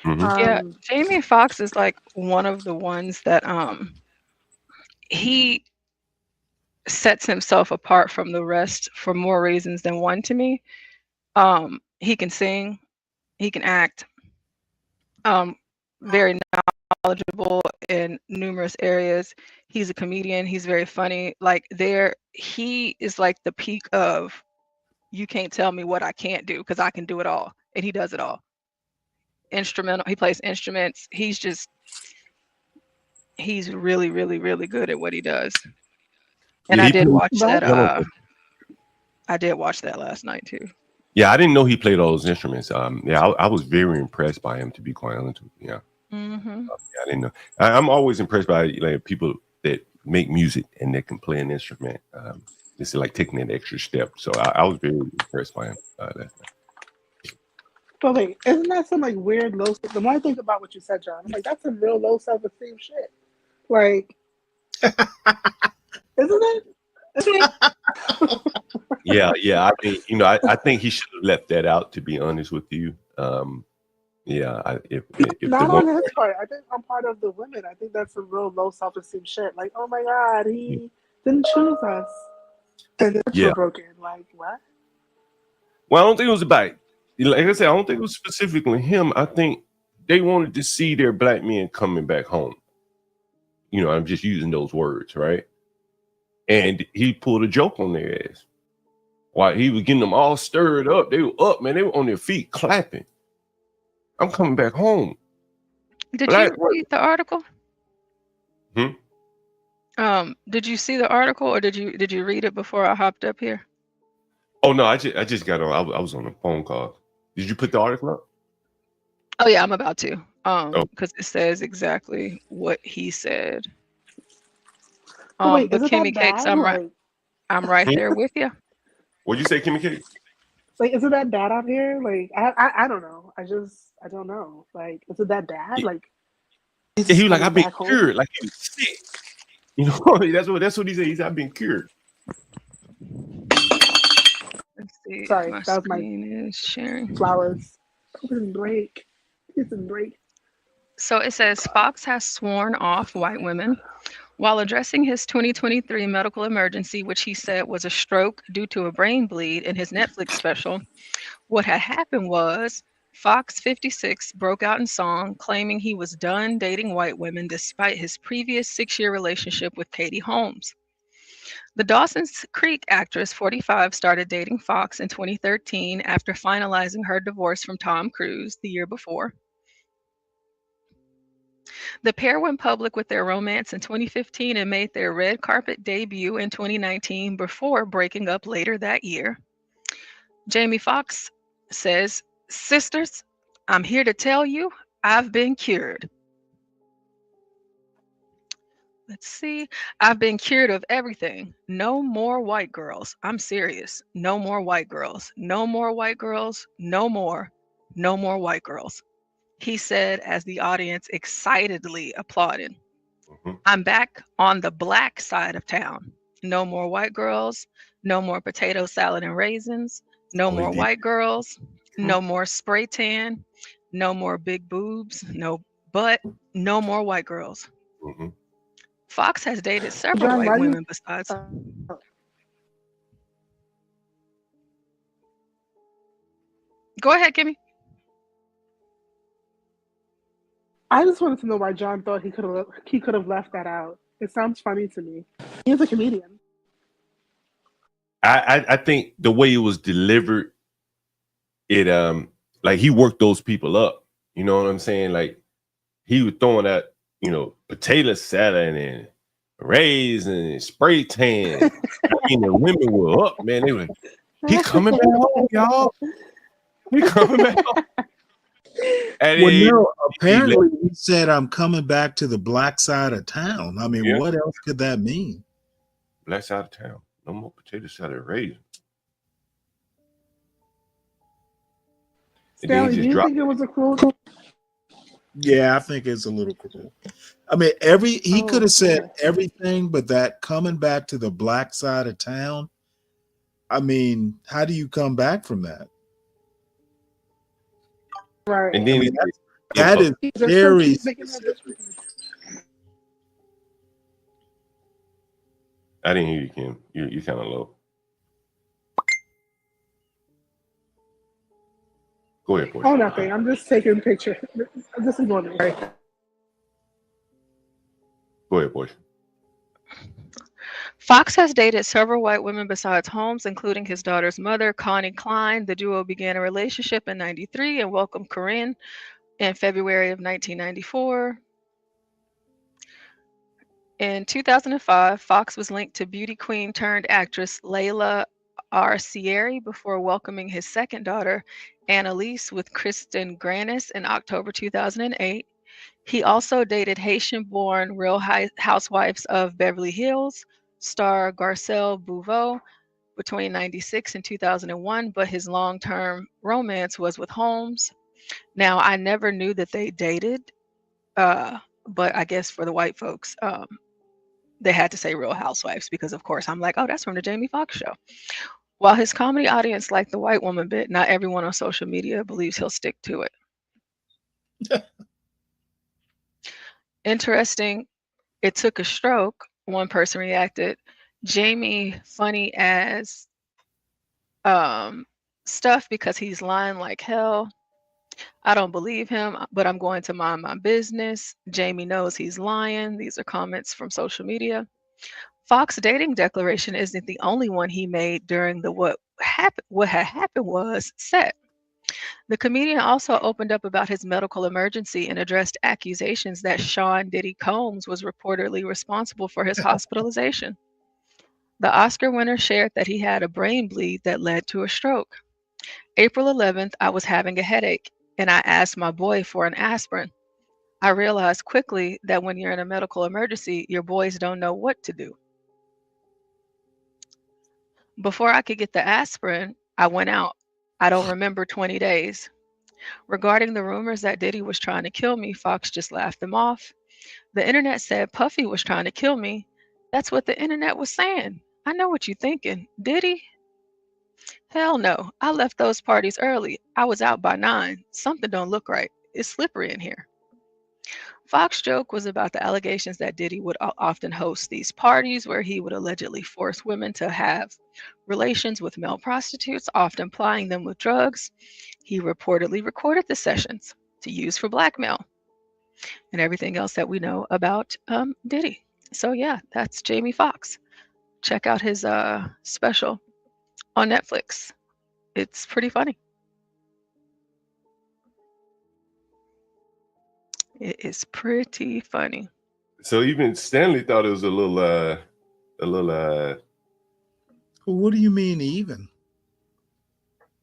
Mm-hmm. Yeah, Jamie Foxx is like one of the ones that he sets himself apart from the rest for more reasons than one to me. He can sing, he can act, very knowledgeable in numerous areas. He's a comedian. He's very funny. Like he is like the peak of, you can't tell me what I can't do because I can do it all, and he does it all. Instrumental. He plays instruments. He's really, really, really good at what he does. And Yeah, I he did played watch that. yellow. I did watch that last night too. Yeah, I didn't know he played all those instruments. Yeah, I was very impressed by him, to be quite honest with you. Yeah. Mm-hmm. Yeah, I didn't know. I'm always impressed by like people that make music and that can play an instrument. This is like taking an extra step. So I was very impressed by him. But wait, isn't that some like weird low? The more I think about what you said, John, I'm like, that's some real low self-esteem shit. Like, isn't it? Yeah. I mean, I think he should have left that out. To be honest with you, yeah. If the Not one, on his part. I think I'm part of the women. I think that's some real low self-esteem shit. Like, oh my god, he didn't choose us, and that's yeah. so broken. Like, what? Well, I don't think it was about. Like I said, I don't think it was specifically him. I think they wanted to see their black men coming back home. I'm just using those words, right? And he pulled a joke on their ass. While he was getting them all stirred up, they were up, man. They were on their feet clapping. I'm coming back home. Did you read the article? Hmm? Did you see the article, or did you read it before I hopped up here? Oh no, I just got on. I was on a phone call. Did you put the article up? Oh yeah, I'm about to. Oh. Because it says exactly what he said. But wait, But is it that Kimmy Cakes, bad? Like, I'm right there with you. What'd you say, Kimmy Cakes? like, is it that bad out here? Like, I don't know. I don't know. Like, is it that bad? Like, Yeah, he was like, coming I've been back home? cured. Like he was sick. That's what he said. He's I've been cured. Let's see Sorry, if my that was my screen is sharing. flowers. Open break. It's a break. So it says Fox has sworn off white women while addressing his 2023 medical emergency, which he said was a stroke due to a brain bleed in his Netflix special. What had happened was Fox 56 broke out in song claiming he was done dating white women despite his previous 6-year relationship with Katie Holmes. The Dawson's Creek actress, 45, started dating Fox in 2013 after finalizing her divorce from Tom Cruise the year before. The pair went public with their romance in 2015 and made their red carpet debut in 2019 before breaking up later that year. Jamie Foxx says, "Sisters, I'm here to tell you I've been cured." Let's see. "I've been cured of everything. No more white girls. I'm serious. No more white girls. No more white girls. No more. No more white girls," he said as the audience excitedly applauded. "I'm back on the black side of town. No more white girls. No more potato salad and raisins. No more white girls. No more spray tan. No more big boobs. No butt. No more white girls." Mm-hmm. Fox has dated several John, white why do you? women besides. Go ahead, Kimmy. I just wanted to know why John thought he could have left that out. It sounds funny to me. He's a comedian. I think the way it was delivered, it like he worked those people up. You know what I'm saying? Like he was throwing out, potato salad and raisins and spray tan. I mean, the women were up, man. They were, he coming back home, y'all. He coming back home. And Well, no, apparently he said, "I'm coming back to the black side of town." I mean, Yeah. what else could that mean? Black side of town. No more potato salad and raisins. And then Stanley, he do just you dropped. think it was a cruel? Yeah, I think it's a little cruel. I mean, he could have said everything, but that coming back to the black side of town. I mean, how do you come back from that? Right. And then that is very specific. I didn't hear you, Kim. You're kind of low. Go ahead, boy. Oh, nothing. I'm just taking pictures. This is one. Right. Go ahead, boy. Fox has dated several white women besides Holmes, including his daughter's mother, Connie Klein. The duo began a relationship in 93 and welcomed Corinne in February of 1994. In 2005, Fox was linked to beauty queen turned actress Layla Arcieri before welcoming his second daughter, Annalise, with Kristen Granis in October 2008. He also dated Haitian-born Real Housewives of Beverly Hills star Garcelle Bouveau between 96 and 2001, but his long-term romance was with Holmes. Now, I never knew that they dated, but I guess for the white folks, they had to say Real Housewives because, of course, I'm like, oh, that's from the Jamie Foxx show. While his comedy audience liked the white woman bit, not everyone on social media believes he'll stick to it. Interesting. It took a stroke. One person reacted, Jamie funny as stuff because he's lying like hell. I don't believe him, but I'm going to mind my business. Jamie knows he's lying. These are comments from social media. Fox's dating declaration isn't the only one he made during the what had happened was set. The comedian also opened up about his medical emergency and addressed accusations that Sean Diddy Combs was reportedly responsible for his hospitalization. The Oscar winner shared that he had a brain bleed that led to a stroke. April 11th, I was having a headache, and I asked my boy for an aspirin. I realized quickly that when you're in a medical emergency, your boys don't know what to do. Before I could get the aspirin, I went out. I don't remember 20 days. Regarding the rumors that Diddy was trying to kill me, Fox just laughed them off. The internet said Puffy was trying to kill me. That's what the internet was saying. I know what you're thinking. Diddy? Hell no. I left those parties early. I was out by 9. Something don't look right. It's slippery in here. Fox's joke was about the allegations that Diddy would often host these parties where he would allegedly force women to have relations with male prostitutes, often plying them with drugs. He reportedly recorded the sessions to use for blackmail and everything else that we know about Diddy. So yeah, that's Jamie Foxx. Check out his special on Netflix. It's pretty funny. It is pretty funny. So even Stanley thought it was a little Well, what do you mean even?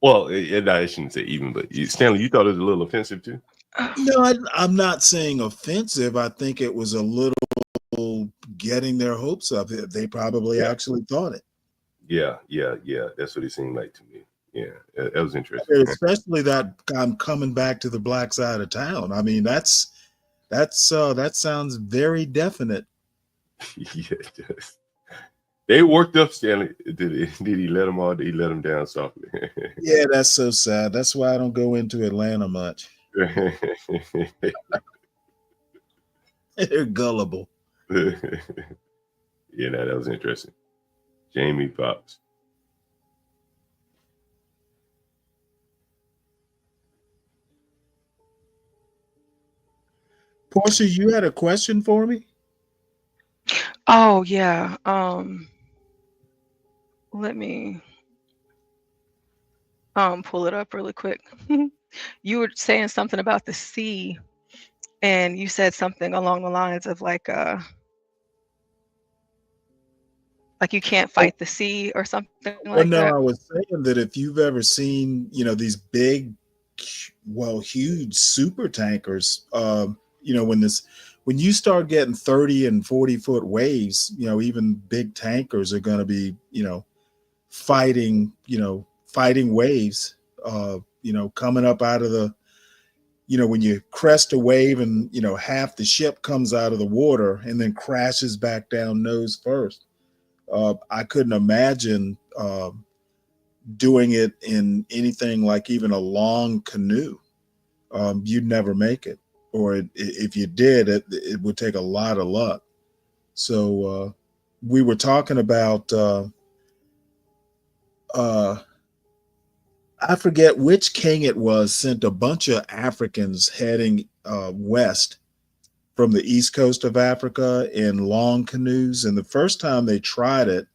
well, I shouldn't say even, but Stanley, you thought it was a little offensive too? No, I'm not saying offensive. I think it was a little getting their hopes up. They probably actually thought it. Yeah. That's what it seemed like to me. Yeah, that was interesting. Especially that I'm coming back to the black side of town. I mean, that sounds very definite. Yeah, it does. They worked up Stanley. Did he let them all? Did he let them down softly? Yeah, that's so sad. That's why I don't go into Atlanta much. They're gullible. Yeah, that was interesting. Jamie Foxx. Portia, you had a question for me? Oh yeah. Let me pull it up really quick. You were saying something about the sea, and you said something along the lines of like you can't fight the sea or something like no, that. I was saying that if you've ever seen, these big, huge super tankers, when you start getting 30 and 40-foot waves, even big tankers are going to be, fighting waves, coming up out of the, when you crest a wave and, half the ship comes out of the water and then crashes back down nose first. I couldn't imagine doing it in anything like even a long canoe. You'd never make it, or if you did, it would take a lot of luck. So we were talking about I forget which king it was, sent a bunch of Africans heading west from the east coast of Africa in long canoes. And the first time they tried it,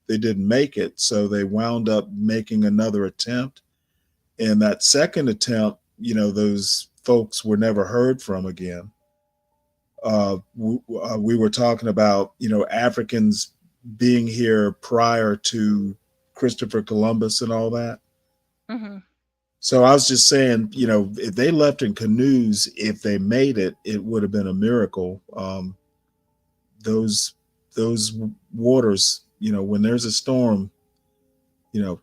they didn't make it. So they wound up making another attempt. And that second attempt, those folks were never heard from again. We were talking about, Africans being here prior to Christopher Columbus and all that. Hmm. So I was just saying, if they left in canoes, if they made it, it would have been a miracle. Those those waters, when there's a storm,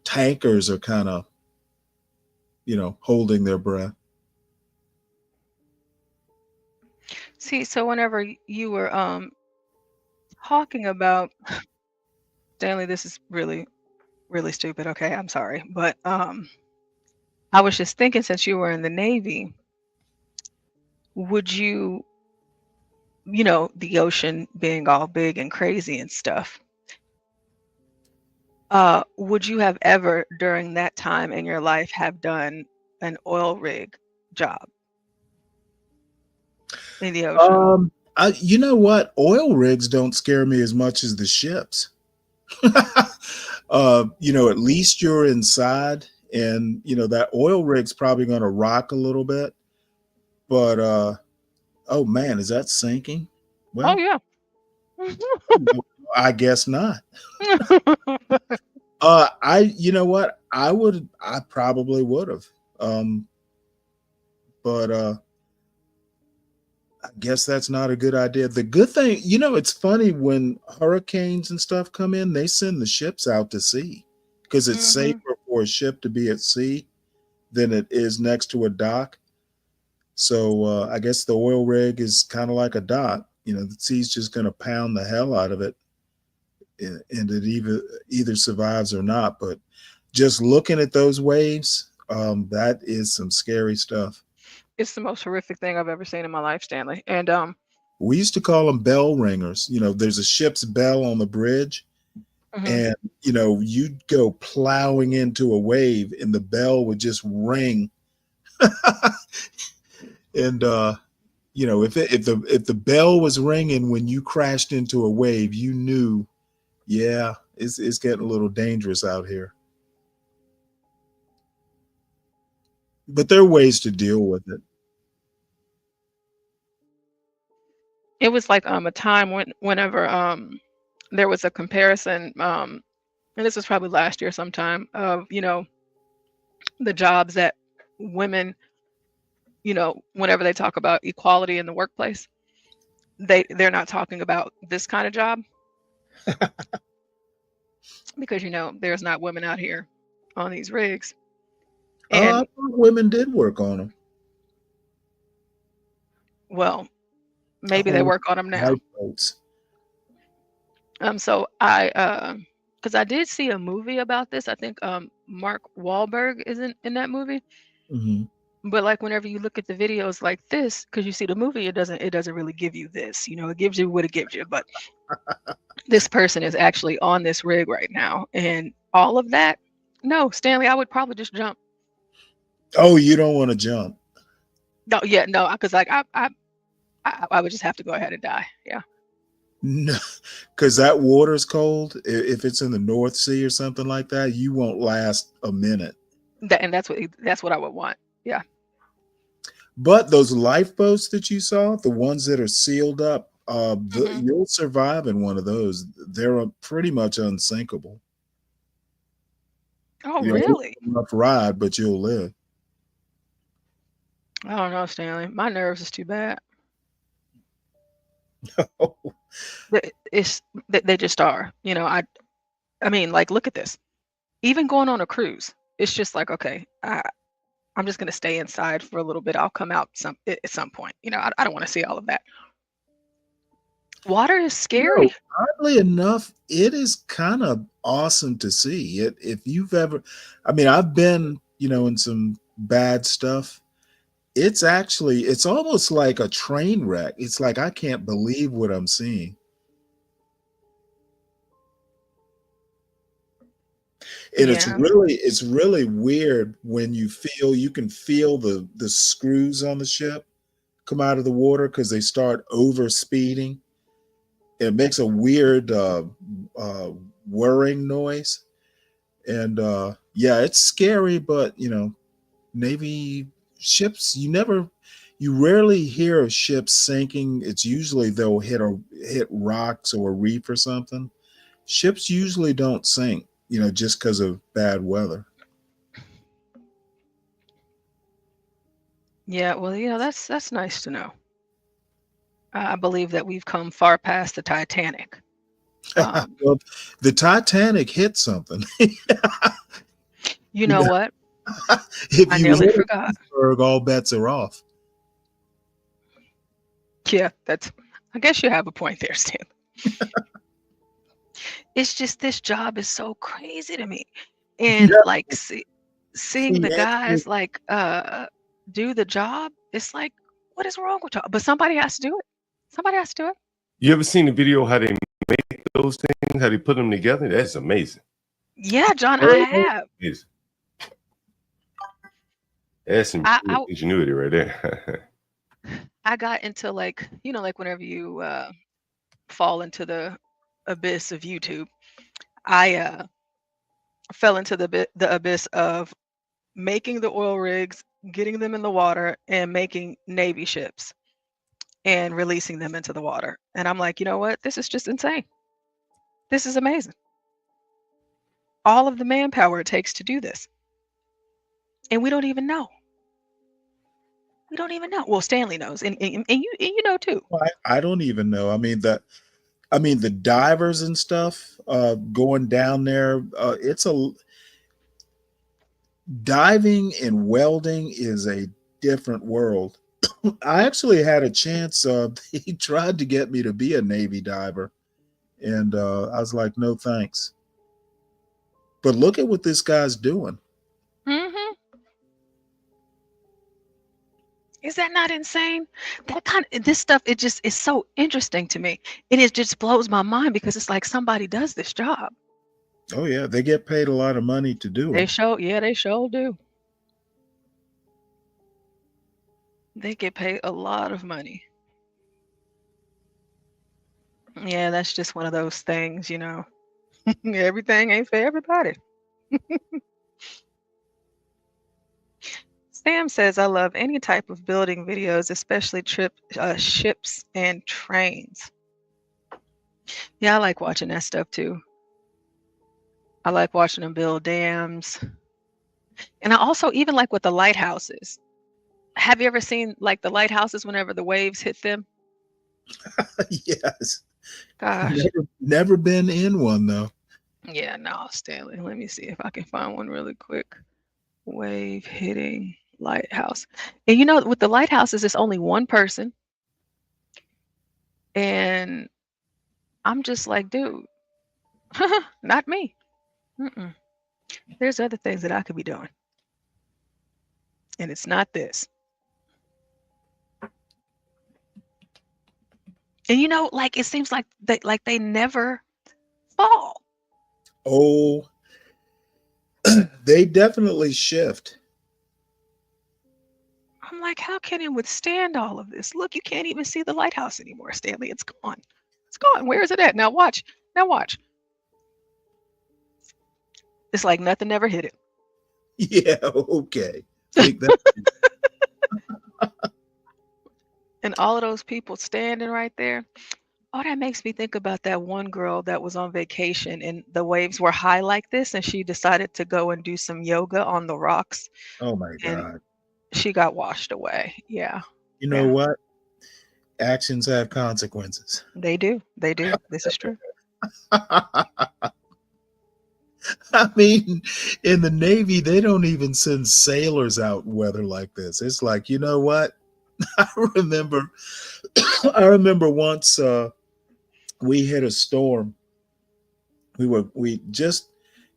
tankers are kind of, holding their breath. See, so whenever you were talking about Stanley, this is really, really stupid. Okay, I'm sorry, but I was just thinking, since you were in the Navy, would you, the ocean being all big and crazy and stuff, would you have ever during that time in your life have done an oil rig job in the ocean? You know what? Oil rigs don't scare me as much as the ships. At least you're inside, and that oil rig's probably going to rock a little bit. But oh man, is that sinking? Oh Well, yeah. I guess not. You know what? I probably would have. But I guess that's not a good idea. The good thing, it's funny when hurricanes and stuff come in, they send the ships out to sea because it's Hmm. safer for a ship to be at sea than it is next to a dock. So I guess the oil rig is kind of like a dock. The sea's just going to pound the hell out of it, and it either survives or not. But just looking at those waves, that is some scary stuff. It's the most horrific thing I've ever seen in my life, Stanley. And We used to call them bell ringers. There's a ship's bell on the bridge, mhm. and you'd go plowing into a wave, and the bell would just ring. And if the bell was ringing when you crashed into a wave, you knew, yeah, it's getting a little dangerous out here. But there are ways to deal with it. It was like a time whenever there was a comparison, and this was probably last year sometime, of the jobs that women, whenever they talk about equality in the workplace, they're not talking about this kind of job, because there's not women out here on these rigs. I And thought women did work on them. well, maybe they Oh, work on them now. lifeboats. So because I did see a movie about this. I think Mark Wahlberg is in that movie. Hmm. But like whenever you look at the videos like this, because you see the movie, it doesn't really give you this. It gives you what it gives you. But this person is actually on this rig right now, and all of that. No, Stanley, I would probably just jump. Oh, you don't want to jump. No, yeah, no, because like I would just have to go ahead and die. Yeah. No, because that water's cold. If it's in the North Sea or something like that, you won't last a minute. And that's what I would want. Yeah. But those lifeboats that you saw, the ones that are sealed up, Hmm. you'll survive in one of those. They're pretty much unsinkable. Oh, It's a really? rough ride, but you'll live. I don't know, Stanley. My nerves is too bad. It's they just are. I mean, like, look at this. Even going on a cruise, it's just like, okay, I'm just gonna stay inside for a little bit. I'll come out at some point. I don't want to see all of that. Water is scary. Oddly enough, it is kind of awesome to see it. If you've ever, I mean, I've been, in some bad stuff. It's almost like a train wreck. It's like I can't believe what I'm seeing. And Yeah. it's really weird when you can feel the screws on the ship come out of the water because they start over speeding. It makes a weird whirring noise. And yeah, it's scary, but Navy ships, you rarely hear of ships sinking. It's usually they'll hit rocks or a reef or something. Ships usually don't sink, just because of bad weather. Yeah, well, that's nice to know. I believe that we've come far past the Titanic. Well, the Titanic hit something. You know what? If I you nearly hit an forgot. iceberg, all bets are off. Yeah, I guess you have a point there, Stan. It's just this job is so crazy to me. And Yeah. like seeing See, the guys like do the job, it's like, what is wrong with y'all? But somebody has to do it. Somebody has to do it. You ever seen the video how they make those things? How they put them together? That's amazing. Yeah, John, I have. Amazing. That's some I ingenuity right there. I got into like whenever you fall into the abyss of YouTube, I fell into the abyss of making the oil rigs, getting them in the water, and making Navy ships and releasing them into the water. And I'm like, you know what? This is just insane. This is amazing. All of the manpower it takes to do this. And we don't even know. We don't even know. Well, Stanley knows, and you know too. Well, I don't even know. I mean the divers and stuff going down there. Diving and welding is a different world. I actually had a chance. He tried to get me to be a Navy diver, and I was like, no thanks. But look at what this guy's doing. Mm-hmm. Is that not insane? This stuff, it just is so interesting to me. And it just blows my mind because it's like somebody does this job. Oh yeah, they get paid a lot of money to do it. They sure do. They get paid a lot of money. Yeah, that's just one of those things, Everything ain't for everybody. Sam says, I love any type of building videos, especially ships and trains. Yeah, I like watching that stuff too. I like watching them build dams. And I also even like with the lighthouses. Have you ever seen like the lighthouses whenever the waves hit them? Yes. Gosh. Never been in one though. Yeah, no, Stanley. Let me see if I can find one really quick. Wave hitting lighthouse. And with the lighthouses, it's only one person. And I'm just like, dude, not me. Mm-mm. There's other things that I could be doing. And it's not this. And like it seems like they never fall. Oh, they definitely shift. I'm like, how can it withstand all of this? Look, you can't even see the lighthouse anymore, Stanley. It's gone. It's gone. Where is it at? Now watch. Now watch. It's like nothing ever hit it. Yeah, okay. Take that. And all of those people standing right there. Oh, that makes me think about that one girl that was on vacation and the waves were high like this, and she decided to go and do some yoga on the rocks. Oh my And God. she got washed away. Yeah. You know what? Actions have consequences. They do. They do. This is true. I mean, in the Navy, they don't even send sailors out in weather like this. It's like, you know what? I remember once we hit a storm. We just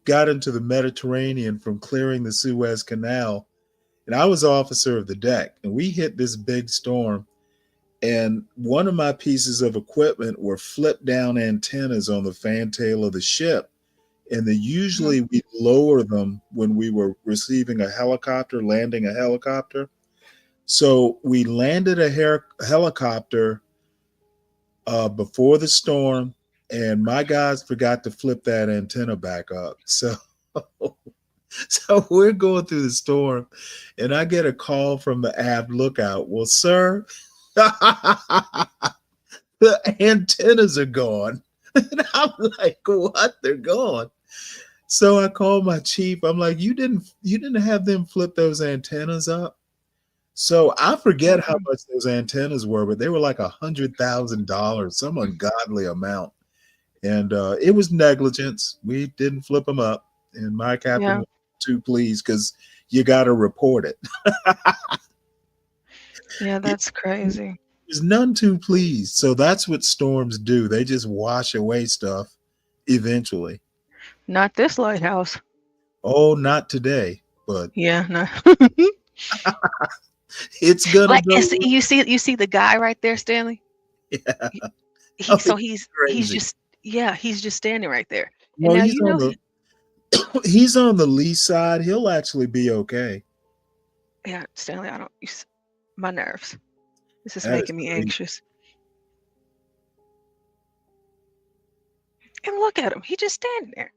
got into the Mediterranean from clearing the Suez Canal, and I was officer of the deck, and we hit this big storm. And one of my pieces of equipment were flip down antennas on the fantail of the ship. And usually we lower them when we were receiving a helicopter, landing a helicopter. So we landed a helicopter before the storm, and my guys forgot to flip that antenna back up. So, so we're going through the storm, and I get a call from the aft lookout. Well, sir, the antennas are gone. And I'm like, what? They're gone. So I called my chief. I'm like, you didn't have them flip those antennas up? So I forget how much those antennas were, but they were like $100,000, some ungodly amount. And it was negligence. We didn't flip them up. And my captain Yeah. was too pleased because you got to report it. Yeah, that's crazy. There's none too pleased. So that's what storms do. They just wash away stuff eventually. Not this lighthouse. Oh, not today, but Yeah, no. it's gonna Like go. you see the guy right there, Stanley. Yeah. He Oh, so he's he's crazy. just yeah he's just standing right there. And Well, now he's you on know the he's on the lee side. He'll actually be okay. yeah Stanley. I don't my nerves. This is That is making me crazy. anxious. And look at him. He just standing there.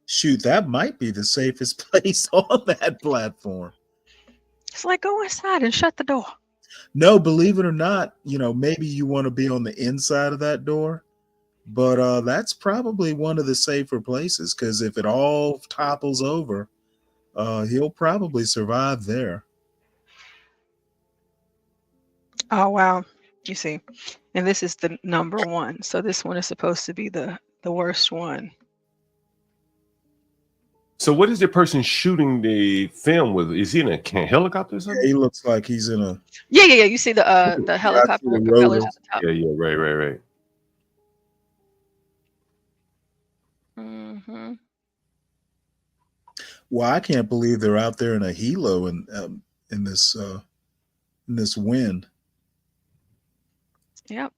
Shoot, that might be the safest place on that platform. It's like go inside and shut the door. No, believe it or not, maybe you want to be on the inside of that door, but that's probably one of the safer places because if it all topples over, he'll probably survive there. Oh wow. You see, and this is the number one. So this one is supposed to be the worst one. So what is the person shooting the film with? Is he in a helicopter or Yeah, something? he looks like he's in a. Yeah. You see the Yeah, I see helicopter the propellers rotor. at the top. Yeah, right. Mm-hmm. Well, I can't believe they're out there in a helo in this wind. Yep.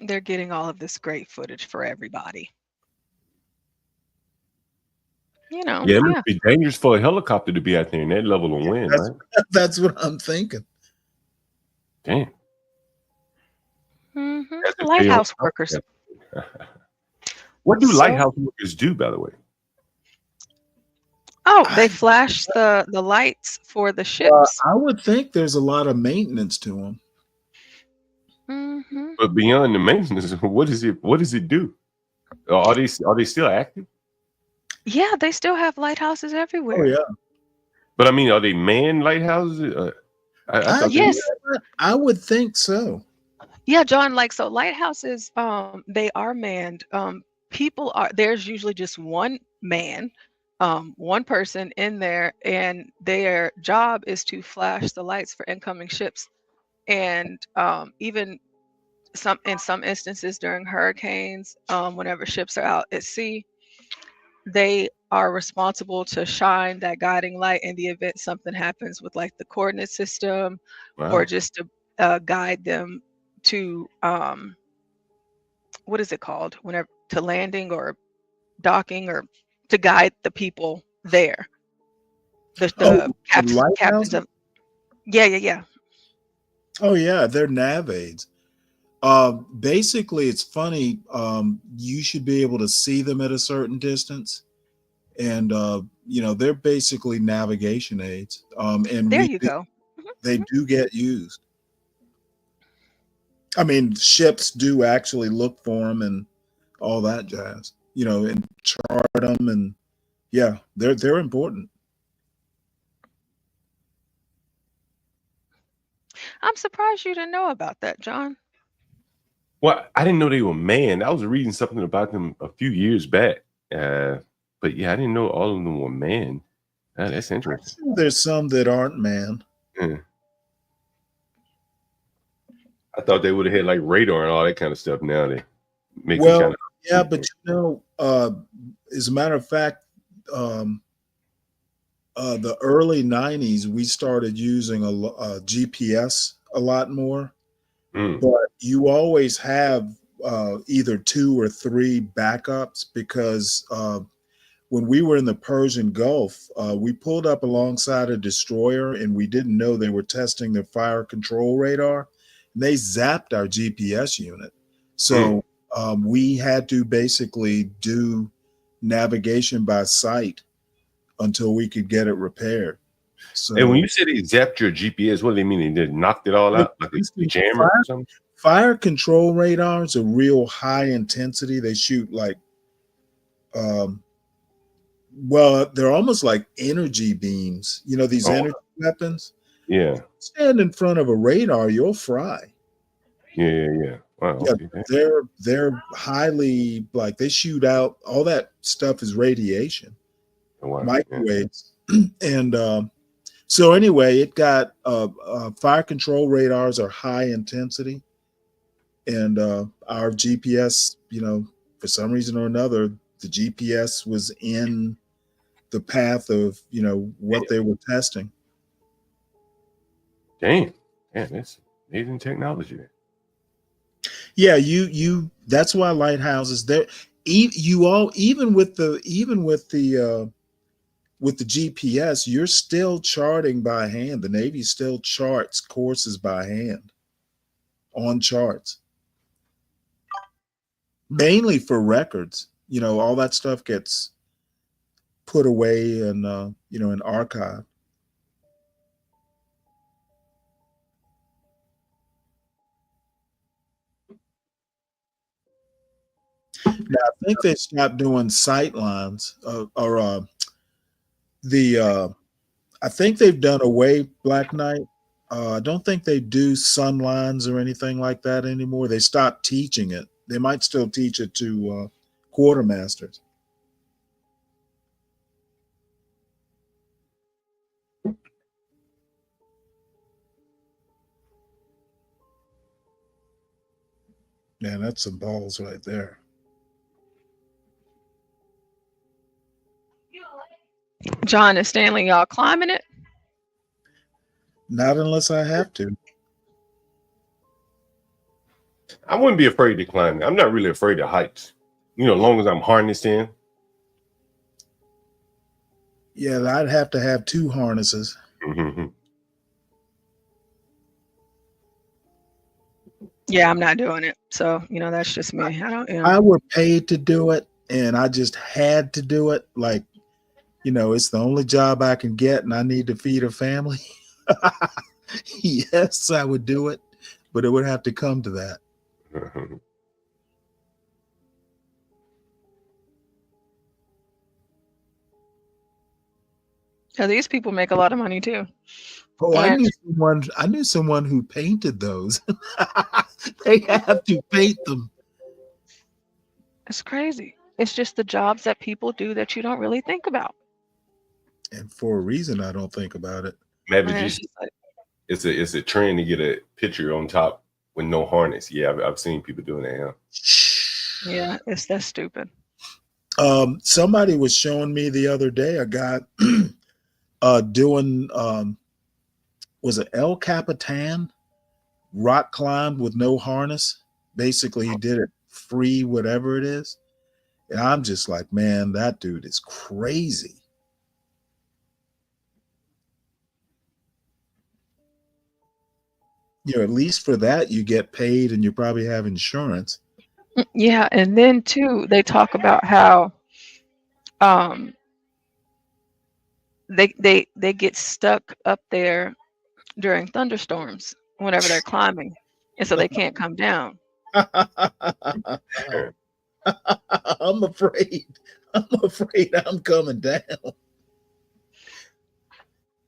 They're getting all of this great footage for everybody. Yeah, it Yeah. must be dangerous for a helicopter to be out there in that level of wind, That's right? that's what I'm thinking. Damn. Mm-hmm. That's to stay on Lighthouse top of workers. that. What do So, lighthouse workers do, by the way? they I flash the lights for the ships. I would think there's a lot of maintenance to them. Mm-hmm. But beyond the maintenance, what is it? What does it do? Are they still active? Yeah, they still have lighthouses Oh everywhere. yeah. But I mean, are they manned lighthouses? I thought they were. Yes. I would think so. Yeah, John, like so lighthouses, they are manned. There's usually just one man, one person in there, and their job is to flash the lights for incoming ships. And even in some instances during hurricanes, whenever ships are out at sea, they are responsible to shine that guiding light in the event something happens with like the coordinate system, or Wow. just to guide them to what is it called whenever to landing or docking, or to guide the people there, the Oh, the the captains lighthouses? of yeah. Oh yeah, they're nav aids. Basically, it's funny. You should be able to see them at a certain distance, and they're basically navigation aids. And There you go. they do get used. I mean, ships do actually look for them and all that jazz. And chart them, and yeah, they're important. I'm surprised you didn't know about that, John. Well, I didn't know they were manned. I was reading something about them a few years back. But yeah, I didn't know all of them were manned. That's interesting. There's some that aren't, man. Yeah. I thought they would have had like radar and all that kind of stuff. Now they make them Well, kind of yeah, but as a matter of fact, the early '90s we started using a GPS a lot more, but you always have either 2 or 3 backups because when we were in the Persian Gulf, we pulled up alongside a destroyer and we didn't know they were testing their fire control radar. And they zapped our GPS unit. So we had to basically do navigation by sight until we could get it repaired. So, And when you say they zapped your GPS, what do they mean? They just knocked it all out like a jammer or something? Fire control radars are real high intensity. They shoot like, well, they're almost like energy beams. You know, these energy weapons. Yeah. Stand in front of a radar, you'll fry. Yeah. Wow. Yeah, Okay. they're highly, like, they shoot out, all that stuff is radiation, microwaves, and so anyway, it got fire control radars are high intensity, and our GPS, you know, for some reason or another, the GPS was in the path of, you know, what they were testing. Damn, that's amazing technology. Yeah, you that's why lighthouses there, even with the GPS, you're still charting by hand. The Navy still charts courses by hand on charts, mainly for records. You know, all that stuff gets put away and you know, in archive. Now I think they stopped doing sight lines, or the I think they've done away Black Knight. I don't think they do sun lines or anything like that anymore. They stopped teaching it. They might still teach it to quartermasters. Man, that's some balls right there. John and Stanley, y'all climbing it? Not unless I have to. I wouldn't be afraid to climb. I'm not really afraid of heights. You know, as long as I'm harnessed in. Yeah, I'd have to have two harnesses. Mm-hmm. Yeah, I'm not doing it. So, you know, that's just me. I don't, you know. I were paid to do it and I just had to do it. Like, you know, it's the only job I can get and I need to feed a family. Yes, I would do it, but it would have to come to that. So these people make a lot of money too. Oh, I knew someone who painted those. They have to paint them. It's crazy. It's just the jobs that people do that you don't really think about. And for a reason I don't think about it. Maybe it's a trend to get a picture on top with no harness. Yeah, I've seen people doing that. Yeah, that's stupid. Somebody was showing me the other day a guy doing was it El Capitan rock climb with no harness. Basically, he did it free, whatever it is. And I'm just like, man, that dude is crazy. You know, at least for that, you get paid and you probably have insurance. Yeah, and then too, they talk about how they get stuck up there during thunderstorms whenever they're climbing, and so they can't come down. I'm afraid I'm coming down.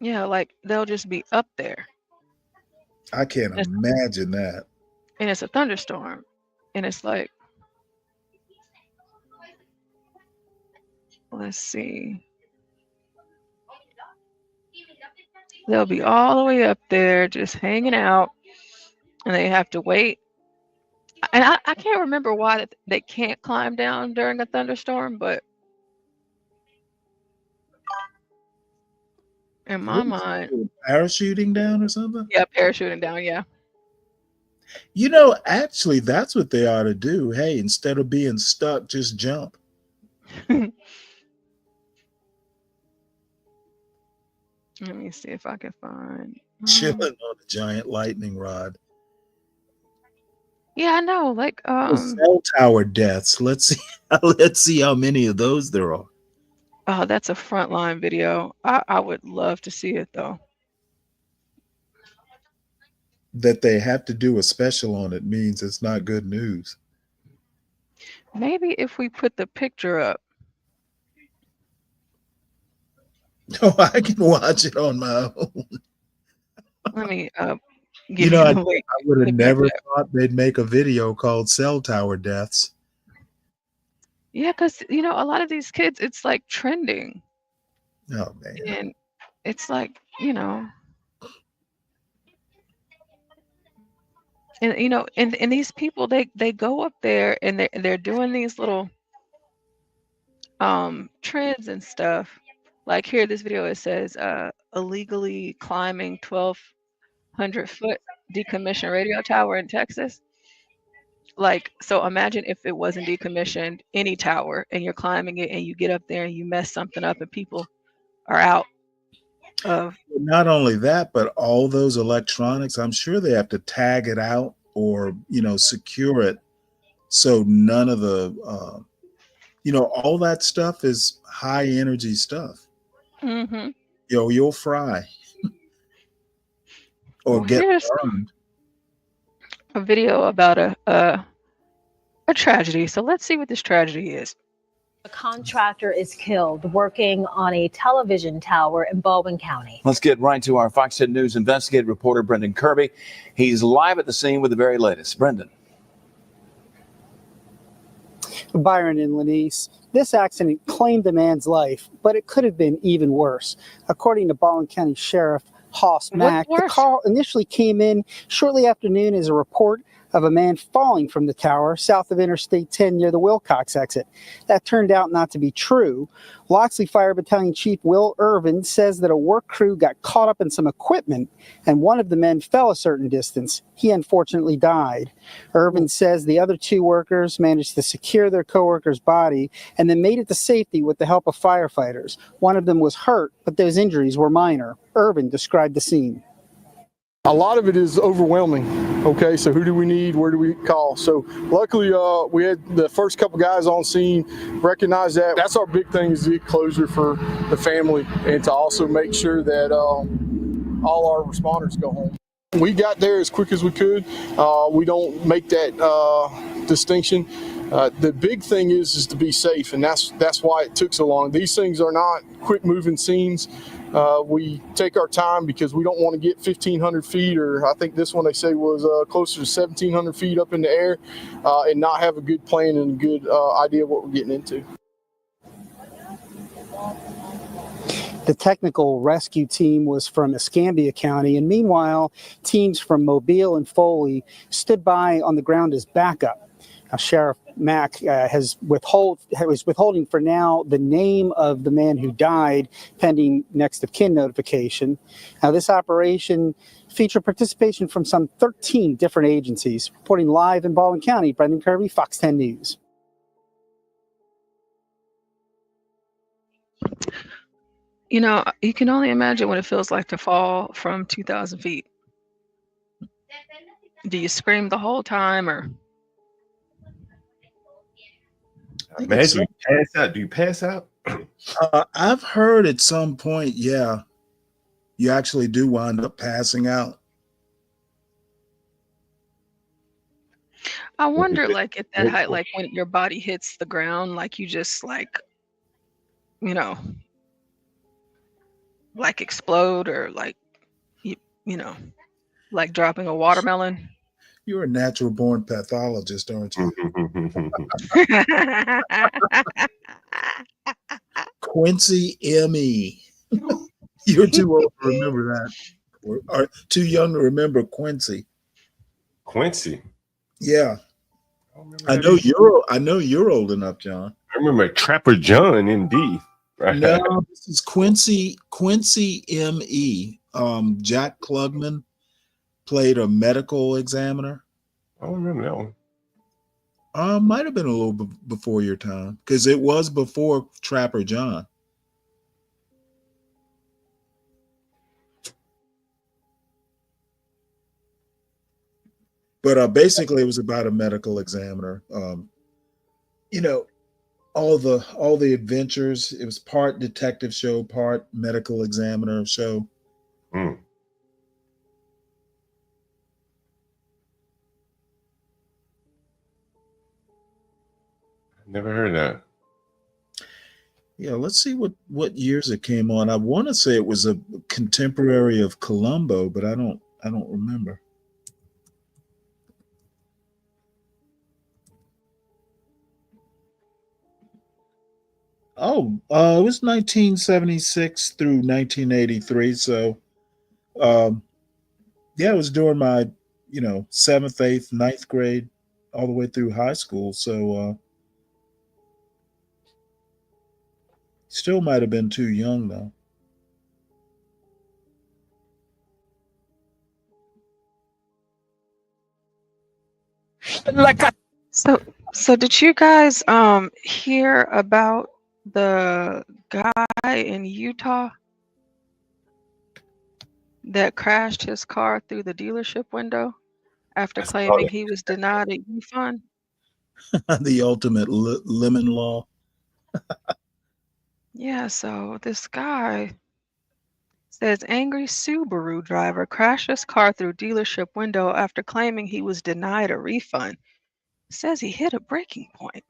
Yeah, like they'll just be up there. I can't imagine that. And it's a thunderstorm. And it's like, let's see. They'll be all the way up there just hanging out, and they have to wait. And I can't remember why they can't climb down during a thunderstorm, but in my mind, parachuting down or something? Yeah, parachuting down, yeah. You know, actually, that's what they ought to do. Hey, instead of being stuck, just jump. Let me see if I can find. Chilling on a giant lightning rod. Yeah, I know. Like, Oh, cell tower deaths. Let's see. Let's see how many of those there are. oh, that's a frontline video. I would love to see it though. That they have to do a special on it means it's not good news. Maybe if we put the picture up. No, I can watch it on my own. Let me You give know, you I a link. would have Click back never up. thought they'd make a video called Cell Tower Deaths. Yeah, because a lot of these kids, it's like trending, Oh man. and it's like and these people they go up there and they're doing these little trends and stuff. Like here, this video it says illegally climbing 1,200-foot decommissioned radio tower in Texas. Like, so imagine if it wasn't decommissioned, any tower, and you're climbing it and you get up there and you mess something up and people are out of. Not only that, but all those electronics, I'm sure they have to tag it out or, secure it so none of the, all that stuff is high energy stuff. Mm-hmm. You'll fry or Well, get here's burned. a video about a tragedy. So let's see what this tragedy is. A contractor is killed working on a television tower in Baldwin County. Let's get right to our Fox 10 News investigative reporter, Brendan Kirby. He's live at the scene with the very latest. Brendan. Byron and Lenise, this accident claimed a man's life, but it could have been even worse. According to Baldwin County Sheriff Hoss Mack, the call initially came in shortly after noon as a report of a man falling from the tower south of Interstate 10 near the Wilcox exit. That turned out not to be true. Loxley Fire Battalion Chief Will Irvin says that a work crew got caught up in some equipment and one of the men fell a certain distance. He unfortunately died. Irvin says the other two workers managed to secure their coworker's body and then made it to safety with the help of firefighters. One of them was hurt, but those injuries were minor. Irvin described the scene. A lot of it is overwhelming. Okay, so who do we need? Where do we call? So luckily, we had the first couple guys on scene recognize that. That's our big thing, is to get closure for the family and to also make sure that all our responders go home. We got there as quick as we could. We don't make that distinction. The big thing is to be safe, and that's why it took so long. These things are not quick moving scenes. We take our time because we don't want to get 1,500 feet, or I think this one they say was closer to 1,700 feet up in the air, and not have a good plan and a good idea of what we're getting into. The technical rescue team was from Escambia County, and meanwhile, teams from Mobile and Foley stood by on the ground as backup. Now, Sheriff Mack was withholding for now the name of the man who died, pending next of kin notification. Now, this operation featured participation from some 13 different agencies. Reporting live in Baldwin County, Brendan Kirby, Fox 10 News. You can only imagine what it feels like to fall from 2,000 feet. Do you scream the whole time, or? Imagine you pass out. Do you pass out? I've heard at some point, yeah, you actually do wind up passing out. I wonder, like at that height, like when your body hits the ground, like you just like explode, or like like dropping a watermelon. You're a natural born pathologist, aren't you? Quincy M.E. You're too old to remember that. Or too young to remember Quincy. Quincy? Yeah. I know you're old enough, John. I remember Trapper John, indeed. Right? No, this is Quincy M.E. Jack Klugman played a medical examiner. I don't remember that one. Might have been a little before your time, because it was before Trapper John. But basically, it was about a medical examiner. You know, all the adventures. It was part detective show, part medical examiner show. Mm. Never heard that. Yeah, let's see what years it came on. I want to say it was a contemporary of Columbo, but I don't remember. Oh, it was 1976 through 1983. So, um, yeah, it was during my, seventh, eighth, ninth grade, all the way through high school. So, still might have been too young though. So, so did you guys hear about the guy in Utah that crashed his car through the dealership window after I saw claiming that. he was denied a refund? The ultimate lemon law. Yeah, so this guy says angry Subaru driver crashed his car through dealership window after claiming he was denied a refund. Says he hit a breaking point.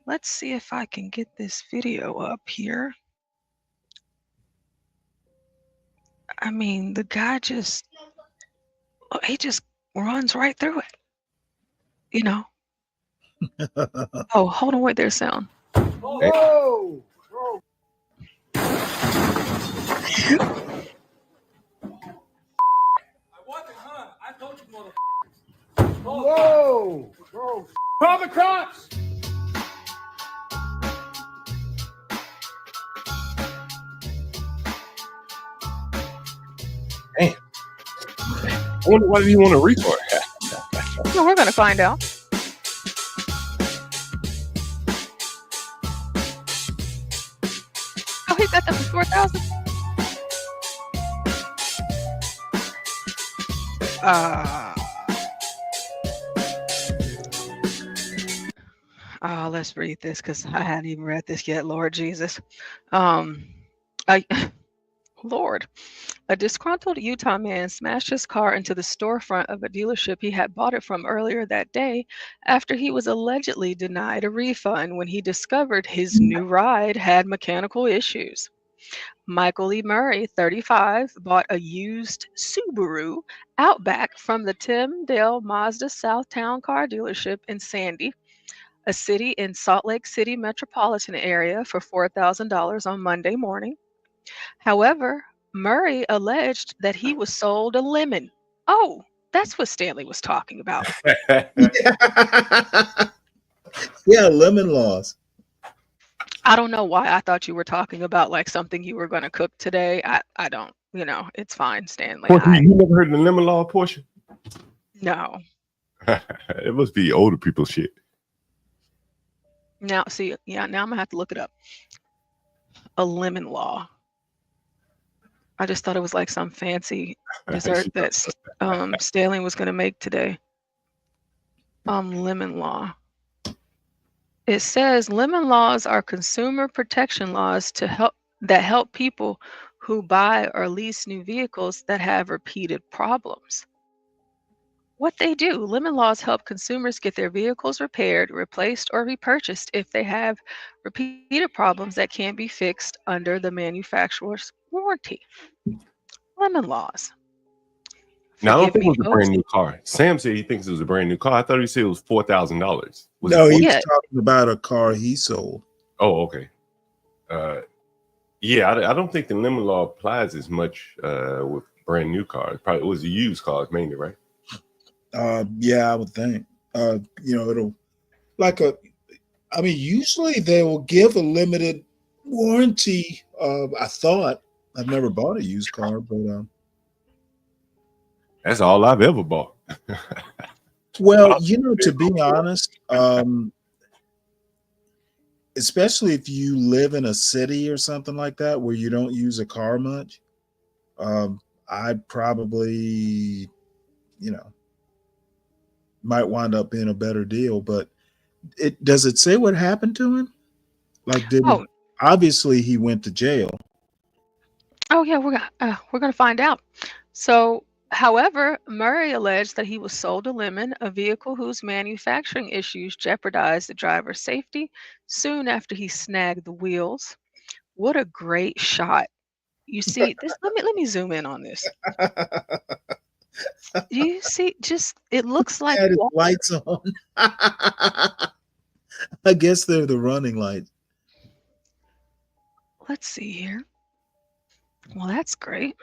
Let's see if I can get this video up here. I mean, the guy he just runs right through it, you know. Oh, hold on, wait, there's sound. Whoa! Whoa! Bro. Call the cops! Damn. I wonder why do you want to refund? No, we're gonna find out. Oh, he got that for 4,000. Let's read this because I hadn't even read this yet. Lord Jesus, I, Lord, a disgruntled Utah man smashed his car into the storefront of a dealership he had bought it from earlier that day after he was allegedly denied a refund when he discovered his new ride had mechanical issues. Michael E. Murray, 35, bought a used Subaru Outback from the Tim Dale Mazda Southtown car dealership in Sandy, a city in Salt Lake City metropolitan area, for $4,000 on Monday morning. However, Murray alleged that he was sold a lemon. Oh, that's what Stanley was talking about. Yeah, lemon laws. I don't know why I thought you were talking about like something you were going to cook today. I don't, it's fine, Stanley. Portia, you never heard the lemon law, Portia? No. It must be older people shit. Now, see, yeah, now I'm going to have to look it up. A lemon law. I just thought it was like some fancy dessert that Stanley was going to make today. Lemon law. It says lemon laws are consumer protection laws that help people who buy or lease new vehicles that have repeated problems. What they do, lemon laws help consumers get their vehicles repaired, replaced, or repurchased if they have repeated problems that can't be fixed under the manufacturer's warranty. Lemon laws. Now, I don't Forgive think it me, was a folks. brand new car. Sam said he thinks it was a brand new car. I thought he said it was $4,000. No, he was talking about a car he sold. Oh, okay. Yeah, I don't think the lemon law applies as much with brand new cars. Probably it was used cars mainly, right? Yeah, I would think. It'll usually they will give a limited warranty. I thought I've never bought a used car, but that's all I've ever bought. Well, to be honest, especially if you live in a city or something like that where you don't use a car much, I'd probably, might wind up being a better deal. But does it say what happened to him? Like, Oh, obviously he went to jail. oh yeah, we're gonna find out. So, however, Murray alleged that he was sold a lemon, a vehicle whose manufacturing issues jeopardized the driver's safety soon after he snagged the wheels. What a great shot. You see this, let me zoom in on this. You see, just it looks like Had his water. lights on. I guess they're the running lights. Let's see here. Well, that's great.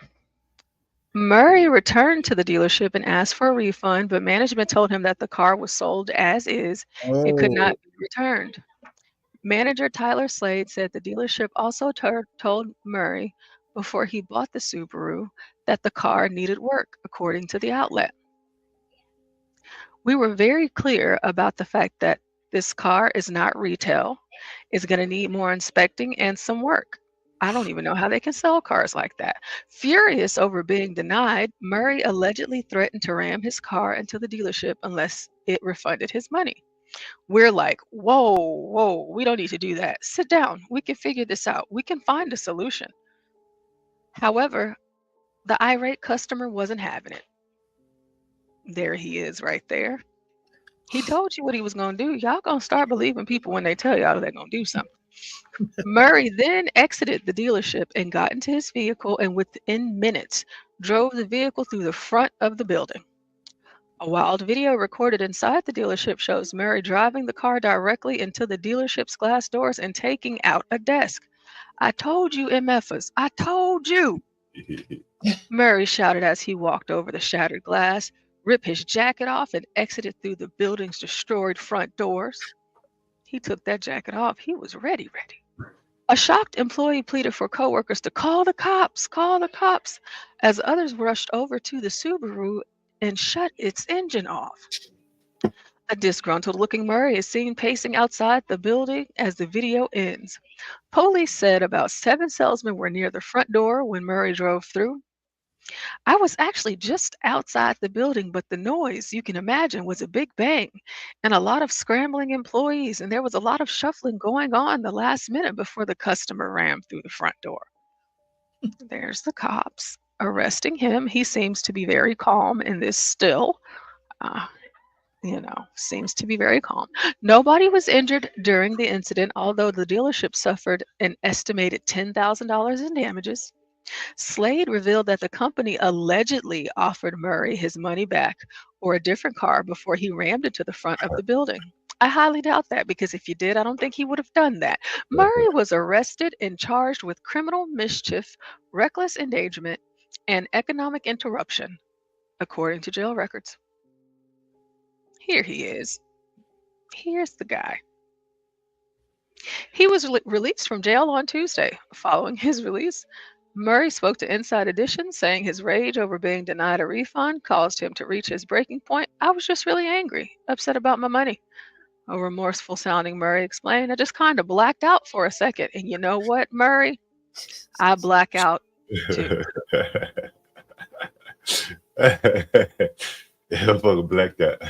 Murray returned to the dealership and asked for a refund, but management told him that the car was sold as is and could not Oh, be returned. Manager Tyler Slade said the dealership also told Murray before he bought the Subaru that the car needed work, according to the outlet. We were very clear about the fact that this car is not retail. It's going to need more inspecting and some work. I don't even know how they can sell cars like that. Furious over being denied, Murray allegedly threatened to ram his car into the dealership unless it refunded his money. We're like, whoa, whoa, we don't need to do that. Sit down. We can figure this out. We can find a solution. However, the irate customer wasn't having it. There he is right there. He told you what he was going to do. Y'all going to start believing people when they tell y'all they're going to do something. Murray then exited the dealership and got into his vehicle and within minutes drove the vehicle through the front of the building. A wild video recorded inside the dealership shows Murray driving the car directly into the dealership's glass doors and taking out a desk. I told you, MFers, I told you. Murray shouted as he walked over the shattered glass, ripped his jacket off, and exited through the building's destroyed front doors. He took that jacket off. He was ready. A shocked employee pleaded for coworkers to call the cops, as others rushed over to the Subaru and shut its engine off. A disgruntled-looking Murray is seen pacing outside the building as the video ends. Police said about 7 salesmen were near the front door when Murray drove through. I was actually just outside the building, but the noise, you can imagine, was a big bang and a lot of scrambling employees, and there was a lot of shuffling going on the last minute before the customer rammed through the front door. There's the cops arresting him. He seems to be very calm in this still. Seems to be very calm. Nobody was injured during the incident, although the dealership suffered an estimated $10,000 in damages. Slade revealed that the company allegedly offered Murray his money back or a different car before he rammed into the front of the building. I highly doubt that because if you did, I don't think he would have done that. Murray was arrested and charged with criminal mischief, reckless endangerment, and economic interruption, according to jail records. Here he is. Here's the guy. He was released from jail on Tuesday. Following his release, Murray spoke to Inside Edition, saying his rage over being denied a refund caused him to reach his breaking point. I was just really angry, upset about my money. A remorseful sounding Murray explained, I just kind of blacked out for a second. And you know what, Murray? I black out too. Fucking blacked out.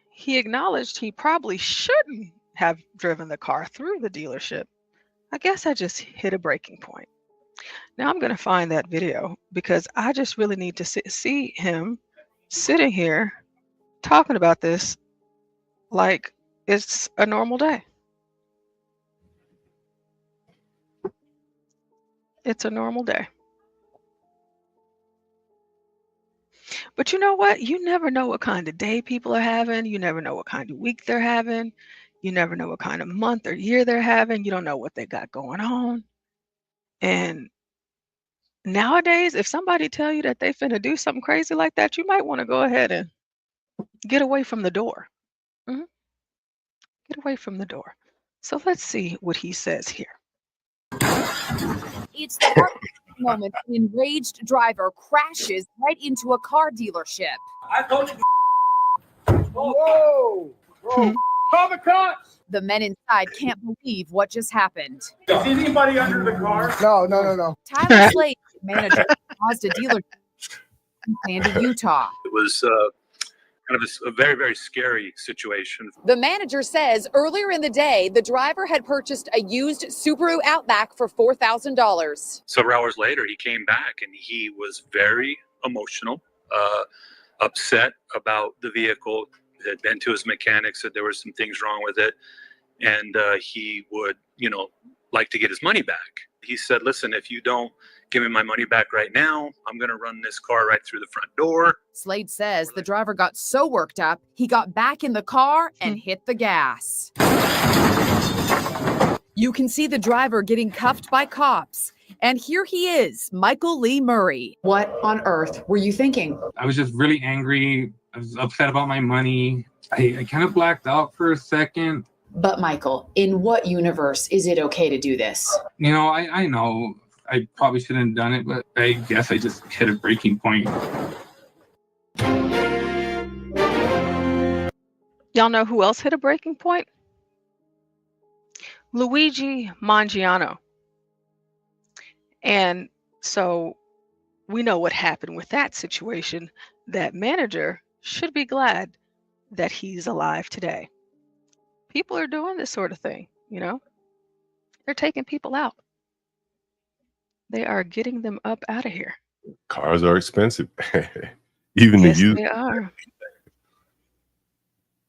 He acknowledged he probably shouldn't have driven the car through the dealership. I guess I just hit a breaking point. Now I'm going to find that video because I just really need to see him sitting here talking about this like it's a normal day. It's a normal day. But you know what? You never know what kind of day people are having. You never know what kind of week they're having. You never know what kind of month or year they're having. You don't know what they got going on. And nowadays, if somebody tell you that they finna do something crazy like that, you might want to go ahead and get away from the door. Get away from the door. So let's see what he says here. It's the heart moment an enraged driver crashes right into a car dealership. I told you. Whoa! Whoa! Call the cops! The men inside can't believe what just happened. Is anybody under the car? No. Tyler Slade, manager, caused a dealership in Sandy, Utah. It was kind of a very, very scary situation. The manager says earlier in the day, the driver had purchased a used Subaru Outback for $4,000. Several hours later, he came back and he was very emotional, upset about the vehicle. Had been to his mechanic, said there were some things wrong with it, and he would, like to get his money back. He said, "Listen, if you don't give me my money back right now, I'm going to run this car right through the front door." Slade says the driver got so worked up, he got back in the car and hit the gas. You can see the driver getting cuffed by cops. And here he is, Michael Lee Murray. What on earth were you thinking? I was just really angry. I was upset about my money. I kind of blacked out for a second. But Michael, in what universe is it okay to do this? I know I probably shouldn't have done it, but I guess I just hit a breaking point. Y'all know who else hit a breaking point? Luigi Mangiano. And so we know what happened with that situation. That manager should be glad that he's alive today. People are doing this sort of thing, They're taking people out. They are getting them up out of here. Cars are expensive. Even Yes, the used. they are.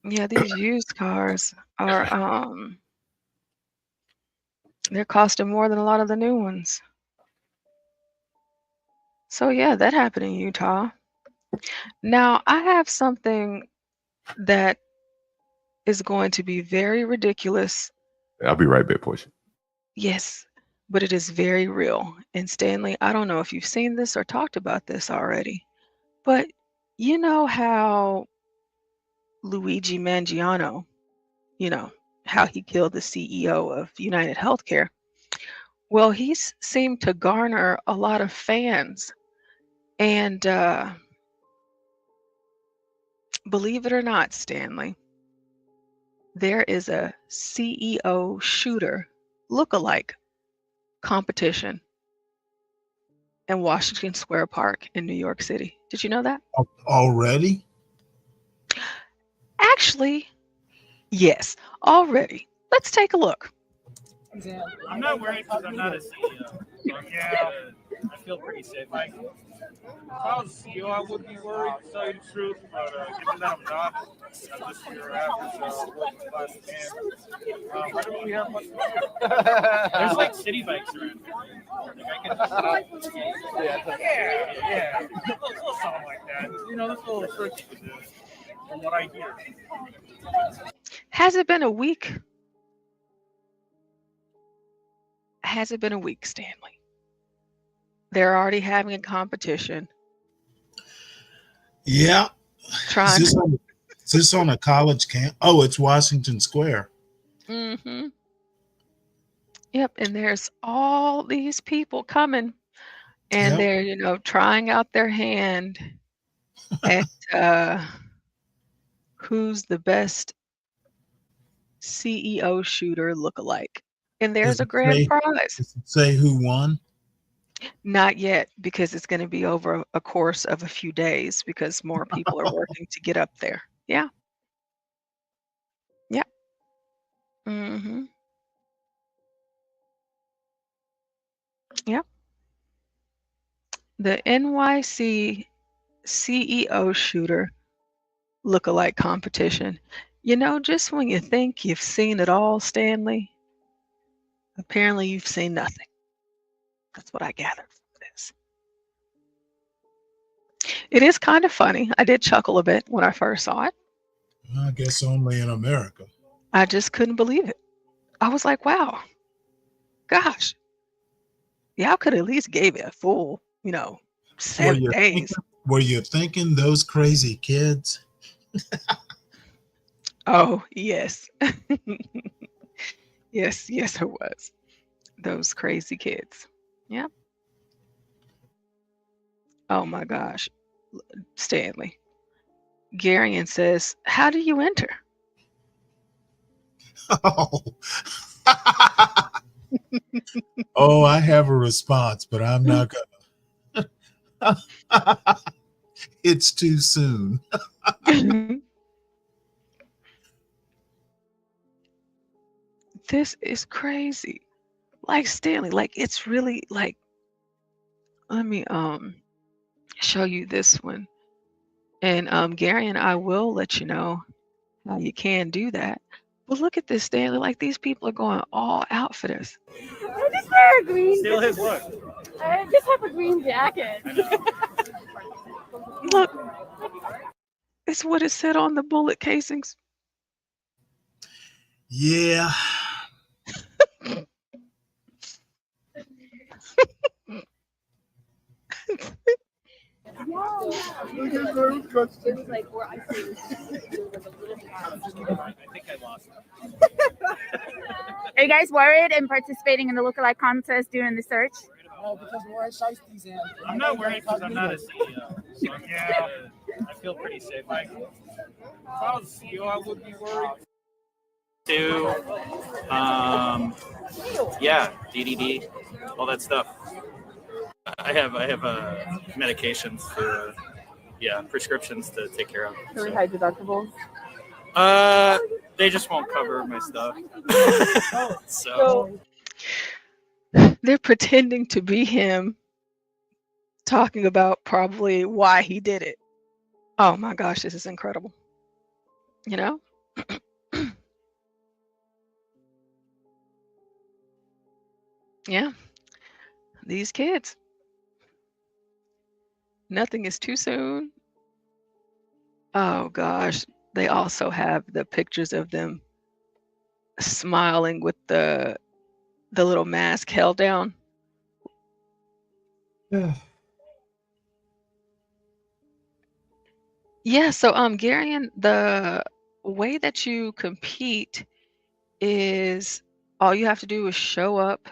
Yeah, these used cars are they're costing more than a lot of the new ones. So yeah, that happened in Utah. Now I have something that is going to be very ridiculous. I'll be right back, Portia. Yes, but it is very real. And Stanley, I don't know if you've seen this or talked about this already, but you know how Luigi Mangiano, how he killed the CEO of United Healthcare. Well, seemed to garner a lot of fans. And believe it or not, Stanley, there is a CEO shooter look-alike competition in Washington Square Park in New York City. Did you know that? Already? Actually, yes, already. Let's take a look. I'm not worried because I'm not a CEO. Yeah, I feel pretty safe. If I was a CEO, I would be worried, to tell you the truth. But given that I'm not, I'm just your average working class man. Why don't we have much fun? There's like city bikes around here. Like yeah. A little something like that. This little trick you can do, from what I hear. Has it been a week? Has it been a week, Stanley? They're already having a competition. Yeah. Is this on a college camp? Oh, it's Washington Square. Mm-hmm. Yep, and there's all these people coming, and they're, trying out their hand at who's the best CEO shooter look-alike. And there's a grand prize. Does it say who won? Not yet, because it's going to be over a course of a few days because more people are working to get up there. Yeah. Yeah. Mm-hmm. Yeah. The NYC CEO shooter look-alike competition. Just when you think you've seen it all, Stanley, apparently you've seen nothing. That's what I gathered from this. It is kind of funny. I did chuckle a bit when I first saw it. I guess only in America. I just couldn't believe it. I was like, wow, gosh. Y'all could at least gave it a full, 7 days. Were you thinking those crazy kids? Oh, yes. Yes, it was. Those crazy kids. Yeah. Oh my gosh. Stanley. Garion says, how do you enter? Oh, I have a response, but I'm not gonna. It's too soon. This is crazy. Like Stanley, like it's really like let me show you this one. And Gary and I will let you know how you can do that. But look at this, Stanley. Like these people are going all out for this. I just wear a green. Steal his look. I just have a green jacket. Look, it's what it said on the bullet casings. Yeah. Are you guys worried in participating in the lookalike contest during the search? No, because we're shiesties in. I'm not worried because I'm not a CEO. So yeah, I feel pretty safe. Like, if I was CEO, I would be worried. Yeah, DDD, all that stuff. I have medications for prescriptions to take care of. Really high deductibles. They just won't cover my stuff. So they're pretending to be him, talking about probably why he did it. Oh my gosh, this is incredible. You know? Yeah. These kids. Nothing is too soon. Oh gosh. They also have the pictures of them smiling with the little mask held down. Yeah, so Garion, the way that you compete is all you have to do is show up.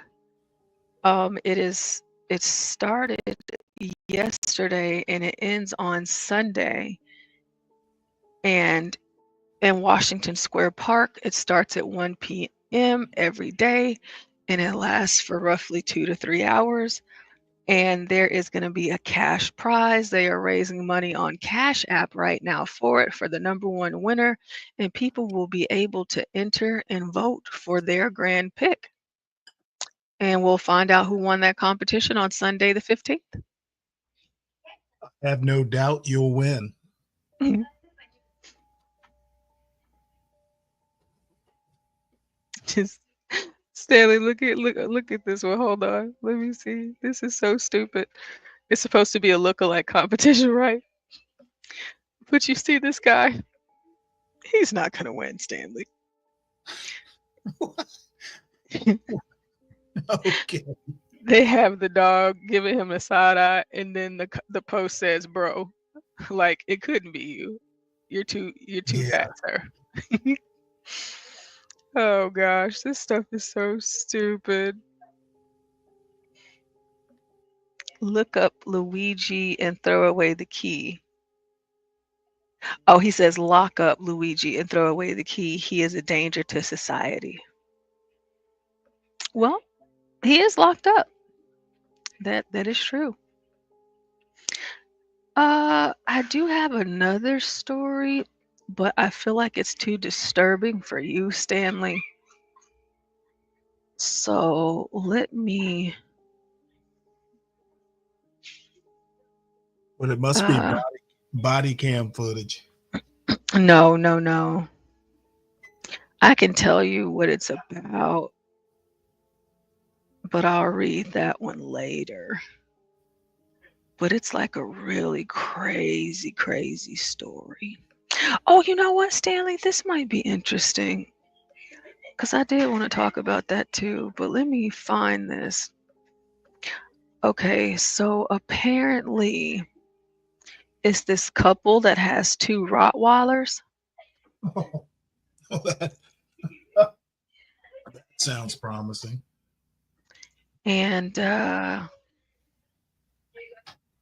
It started yesterday and it ends on Sunday. And in Washington Square Park, it starts at 1 p.m. every day and it lasts for roughly 2 to 3 hours. And there is going to be a cash prize. They are raising money on Cash App right now for the number one winner, and people will be able to enter and vote for their grand pick. And we'll find out who won that competition on Sunday the 15th. I have no doubt you'll win. Just Stanley, look at this one. Hold on. Let me see. This is so stupid. It's supposed to be a lookalike competition, right? But you see this guy? He's not gonna win, Stanley. Okay. They have the dog giving him a side eye, and then the post says, "Bro, like it couldn't be you. You're too fat, sir." Oh gosh, this stuff is so stupid. Look up Luigi and throw away the key. Oh, he says lock up Luigi and throw away the key. He is a danger to society. Well, he is locked up. That is true. I do have another story, but I feel like it's too disturbing for you, Stanley. So let me. But it must be body cam footage. No. I can tell you what it's about, but I'll read that one later. But it's like a really crazy story. Oh, you know what, Stanley? This might be interesting. Because I did want to talk about that too, but let me find this. Okay, so apparently it's this couple that has 2 Rottweilers. That sounds promising. And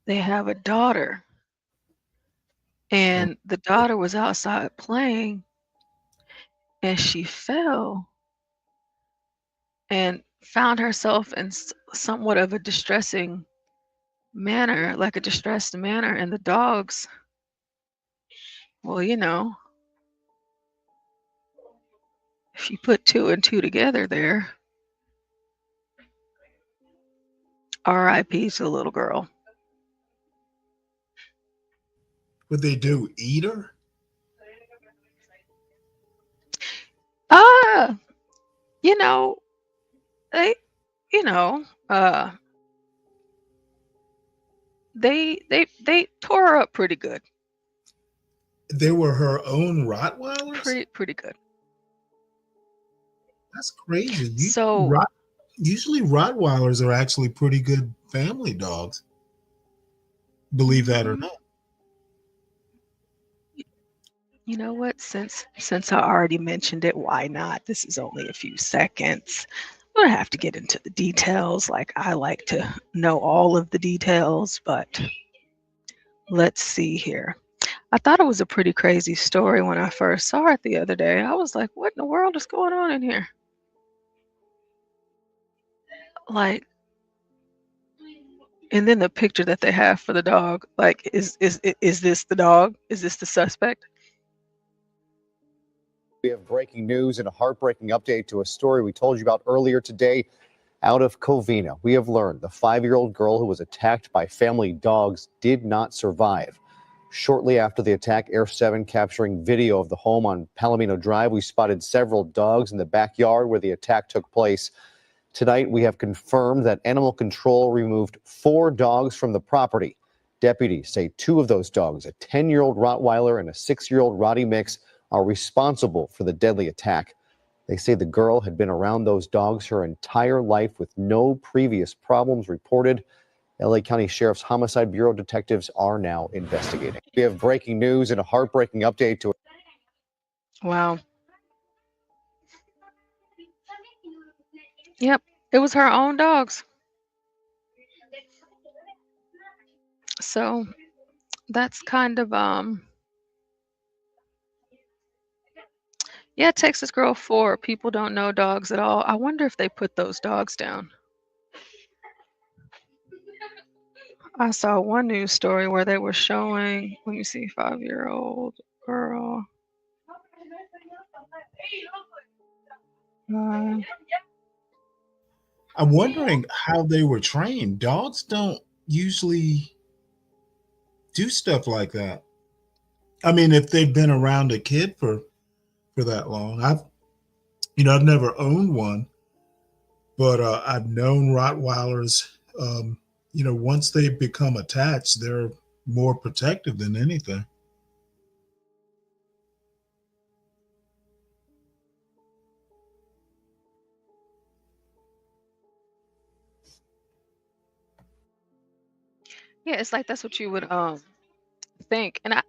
they have a daughter. And the daughter was outside playing and she fell and found herself in somewhat of a distressing manner, like a distressed manner, and the dogs, well, if you put two and two together there, R.I.P. to the little girl. What they do? Eat her? You know, they, you know, they tore her up pretty good. They were her own Rottweilers? Pretty good. That's crazy. So Usually Rottweilers are actually pretty good family dogs. Believe that or not. you know what? Since I already mentioned it, why not? This is only a few seconds. I don't have to get into the details. Like, I like to know all of the details, but let's see here. I thought it was a pretty crazy story when I first saw it the other day. I was like, what in the world is going on in here? Like, and then the picture that they have for the dog, like, is this the dog? Is this the suspect? We have breaking news and a heartbreaking update to a story we told you about earlier today out of Covina. We have learned the 5-year-old girl who was attacked by family dogs did not survive. Shortly after the attack, Air 7 capturing video of the home on Palomino Drive. We spotted several dogs in the backyard where the attack took place. Tonight, we have confirmed that animal control removed 4 dogs from the property. Deputies say 2 of those dogs, a 10-year-old Rottweiler and a 6-year-old Rottie mix, are responsible for the deadly attack. They say the girl had been around those dogs her entire life with no previous problems reported. LA County Sheriff's Homicide Bureau detectives are now investigating. We have breaking news and a heartbreaking update to. Wow. Yep, it was her own dogs. So that's kind of yeah, Texas Girl 4. People don't know dogs at all. I wonder if they put those dogs down. I saw one news story where they were showing, let me see, 5-year-old girl. I'm wondering how they were trained. Dogs don't usually do stuff like that. I mean, if they've been around a kid for that long. I've never owned one, but I've known Rottweilers. Once they become attached, they're more protective than anything. Yeah, it's like that's what you would think. And I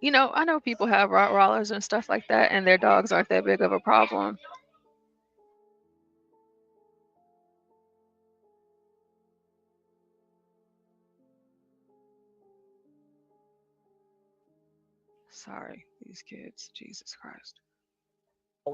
know people have Rottweilers and stuff like that, and their dogs aren't that big of a problem. Sorry, these kids. Jesus Christ.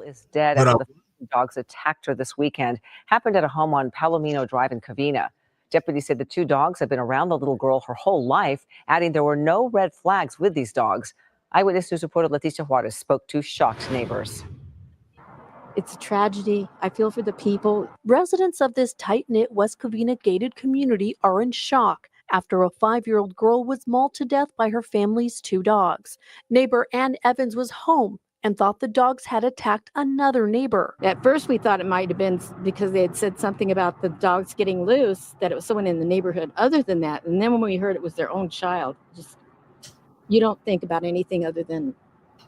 Is dead But after the dogs attacked her this weekend. Happened at a home on Palomino Drive in Covina. Deputies said the 2 dogs have been around the little girl her whole life, adding there were no red flags with these dogs. Eyewitness News reporter Leticia Juarez spoke to shocked neighbors. It's a tragedy. I feel for the people. Residents of this tight-knit West Covina gated community are in shock after a 5-year-old girl was mauled to death by her family's 2 dogs. Neighbor Ann Evans was home and thought the dogs had attacked another neighbor. At first, we thought it might have been because they had said something about the dogs getting loose, that it was someone in the neighborhood other than that. And then when we heard it was their own child, you don't think about anything other than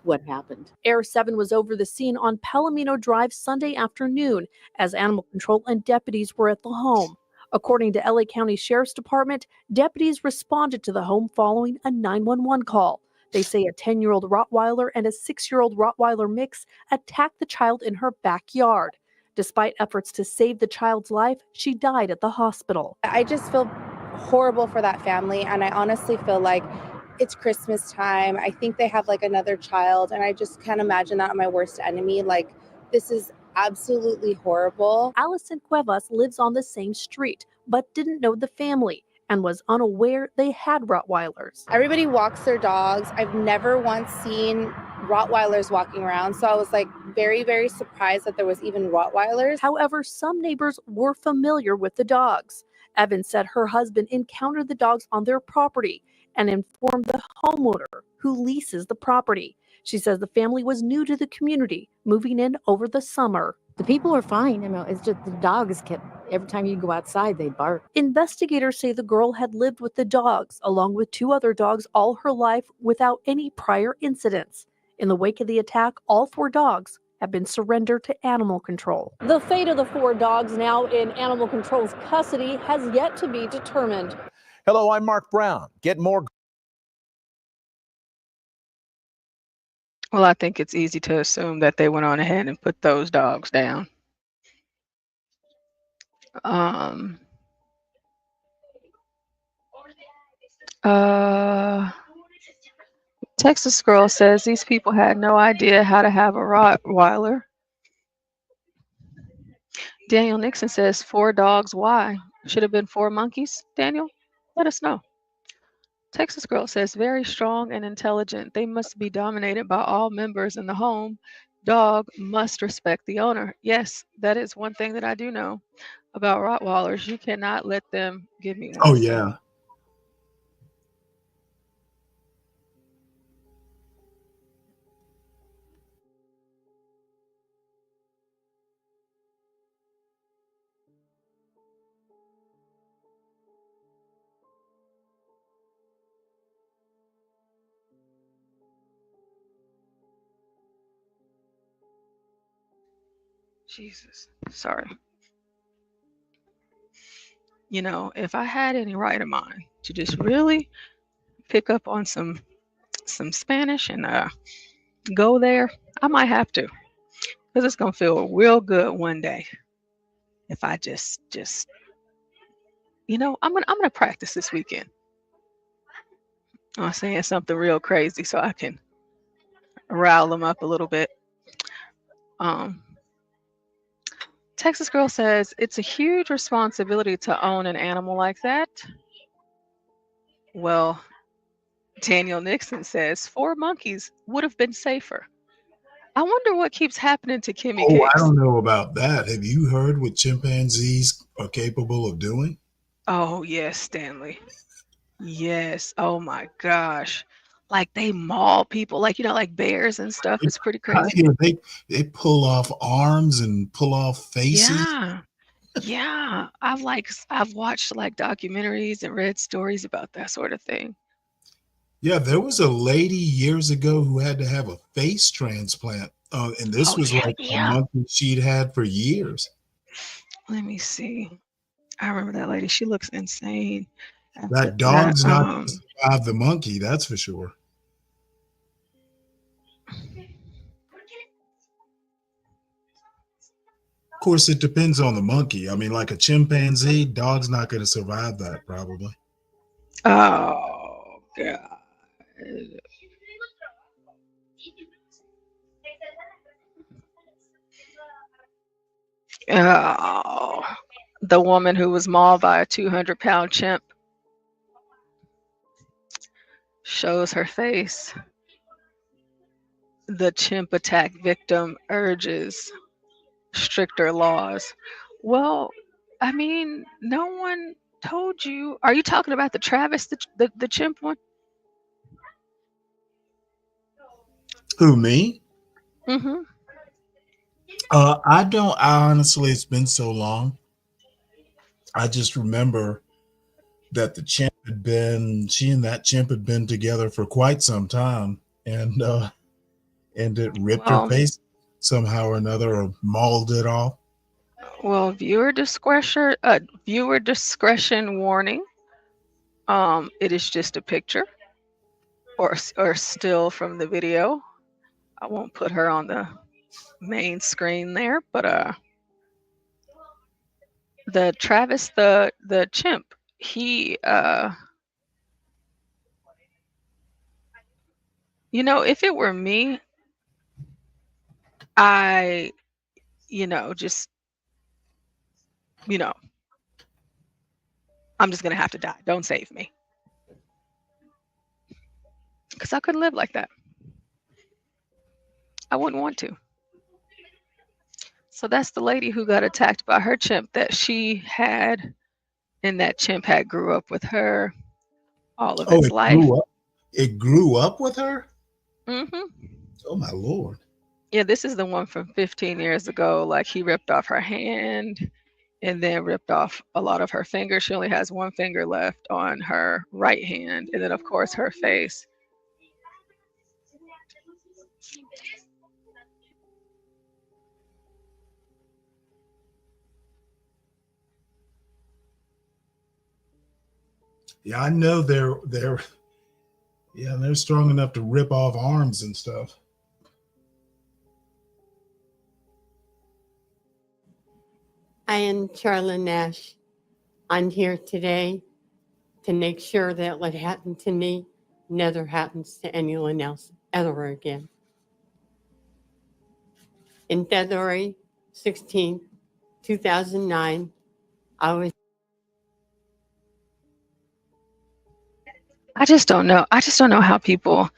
what happened. Air 7 was over the scene on Palomino Drive Sunday afternoon as animal control and deputies were at the home. According to LA County Sheriff's Department, deputies responded to the home following a 911 call. They say a 10-year-old Rottweiler and a 6-year-old Rottweiler mix attacked the child in her backyard. Despite efforts to save the child's life, she died at the hospital. I just feel horrible for that family, and I honestly feel like it's Christmas time. I think they have like another child, and I just can't imagine that my worst enemy. Like, this is absolutely horrible. Allison Cuevas lives on the same street, but didn't know the family and was unaware they had Rottweilers. Everybody walks their dogs. I've never once seen Rottweilers walking around, so I was like very, very surprised that there was even Rottweilers. However, some neighbors were familiar with the dogs. Evan said her husband encountered the dogs on their property and informed the homeowner who leases the property. She says the family was new to the community, moving in over the summer. The people are fine. It's just the dogs kept, every time you go outside, they bark. Investigators say the girl had lived with the dogs, along with 2 other dogs, all her life without any prior incidents. In the wake of the attack, all 4 dogs have been surrendered to animal control. The fate of the 4 dogs now in animal control's custody has yet to be determined. Hello, I'm Mark Brown. Get more. Well, I think it's easy to assume that they went on ahead and put those dogs down. Texas girl says these people had no idea how to have a Rottweiler. Daniel Nixon says 4 dogs. Why? Should have been 4 monkeys. Daniel, let us know. Texas girl says very strong and intelligent. They must be dominated by all members in the home. Dog must respect the owner. Yes, that is one thing that I do know about Rottweilers. You cannot let them give me one. Oh yeah. Jesus, sorry. You know, if I had any right of mine to just really pick up on some Spanish and go there, I might have to, because it's gonna feel real good one day if I just I'm gonna practice this weekend. I'm saying something real crazy so I can rile them up a little bit. Texas girl says it's a huge responsibility to own an animal like that. Well, Daniel Nixon says 4 monkeys would have been safer. I wonder what keeps happening to Kimmy Oh, I Cakes. don't know about that. Have you heard what chimpanzees are capable of doing? Oh, yes, Stanley. Yes. Oh my gosh. Like they maul people, like like bears and stuff. It's pretty crazy. Yeah, they pull off arms and pull off faces. Yeah. Yeah. I've watched like documentaries and read stories about that sort of thing. Yeah, there was a lady years ago who had to have a face transplant, and this Oh was yeah, like a yeah. monkey she'd had for years. Let me see. I remember that lady. She looks insane. After That that, dog's not going to survive the monkey, that's for sure. Of course, it depends on the monkey. I mean, like a chimpanzee, dog's not going to survive that probably. oh god. Oh, the woman who was mauled by a 200-pound chimp shows her face. The chimp attack victim urges stricter laws. Well, I mean, no one told you. Are you talking about the Travis, the chimp one? Who, me? Mm-hmm. I don't. I honestly, it's been so long. I just remember that she and that chimp had been together for quite some time, and it ripped her Well, face somehow or another, or mauled it off. well, viewer discretion warning. It is just a picture or still from the video. I won't put her on the main screen there, but the Travis the chimp, he if it were me, I just I'm just going to have to die. Don't save me. Because I couldn't live like that. I wouldn't want to. So that's the lady who got attacked by her chimp that she had, and that chimp had grew up with her all of its it life. grew up. It grew up with her. Mm-hmm. Oh my Lord. Yeah, this is the one from 15 years ago. Like, he ripped off her hand and then ripped off a lot of her fingers. She only has one finger left on her right hand, and then of course her face. Yeah, I know they're strong enough to rip off arms and stuff. I am Charla Nash. I'm here today to make sure that what happened to me never happens to anyone else ever again. In February 16, 2009, I just don't know. I just don't know how people,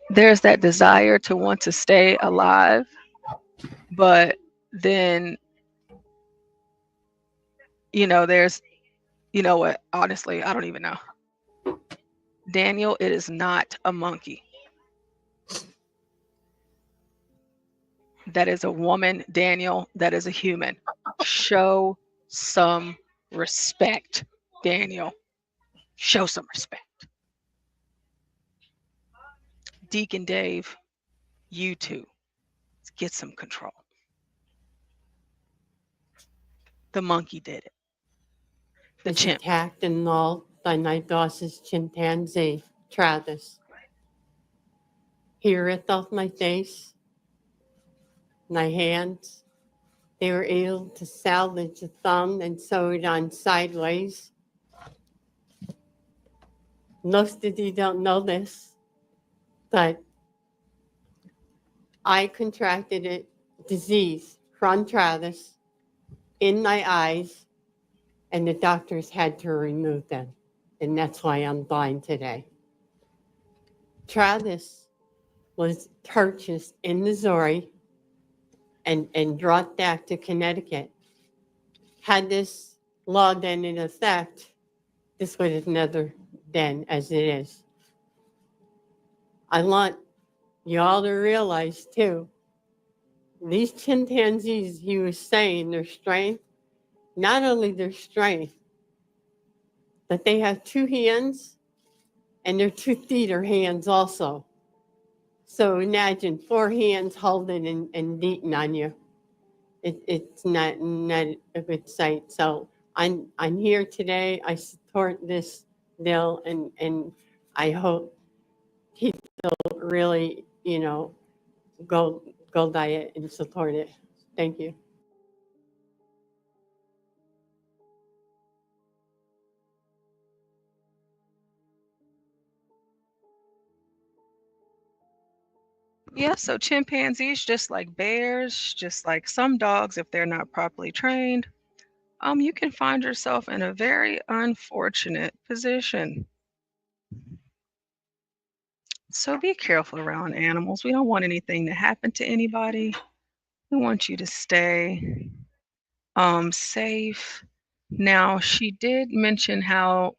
there's that desire to want to stay alive, but then, there's, what, honestly, I don't even know. Daniel, it is not a monkey. That is a woman, Daniel. That is a human. Show some respect, Daniel. Show some respect. Deacon Dave, you too. Let's get some control. The monkey did it. The was chimp. attacked and mauled by my boss's chimpanzee, Travis. He ripped off my face, my hands. They were able to salvage a thumb and sew it on sideways. Most of you don't know this, but I contracted a disease from Travis in my eyes, and the doctors had to remove them. And that's why I'm blind today. Travis was purchased in Missouri and brought back to Connecticut. Had this law been in effect, this would have never been as it is. I want you all to realize too, these chimpanzees, he was saying their strength, not only their strength, but they have two hands and their 2 feet are hands also. So imagine 4 hands holding and beating on you. It's not a good sight. So I'm here today. I support this bill, and I hope people really, go by it and support it. Thank you. Yeah, so chimpanzees, just like bears, just like some dogs, if they're not properly trained, you can find yourself in a very unfortunate position. So be careful around animals. We don't want anything to happen to anybody. We want you to stay safe. Now, she did mention how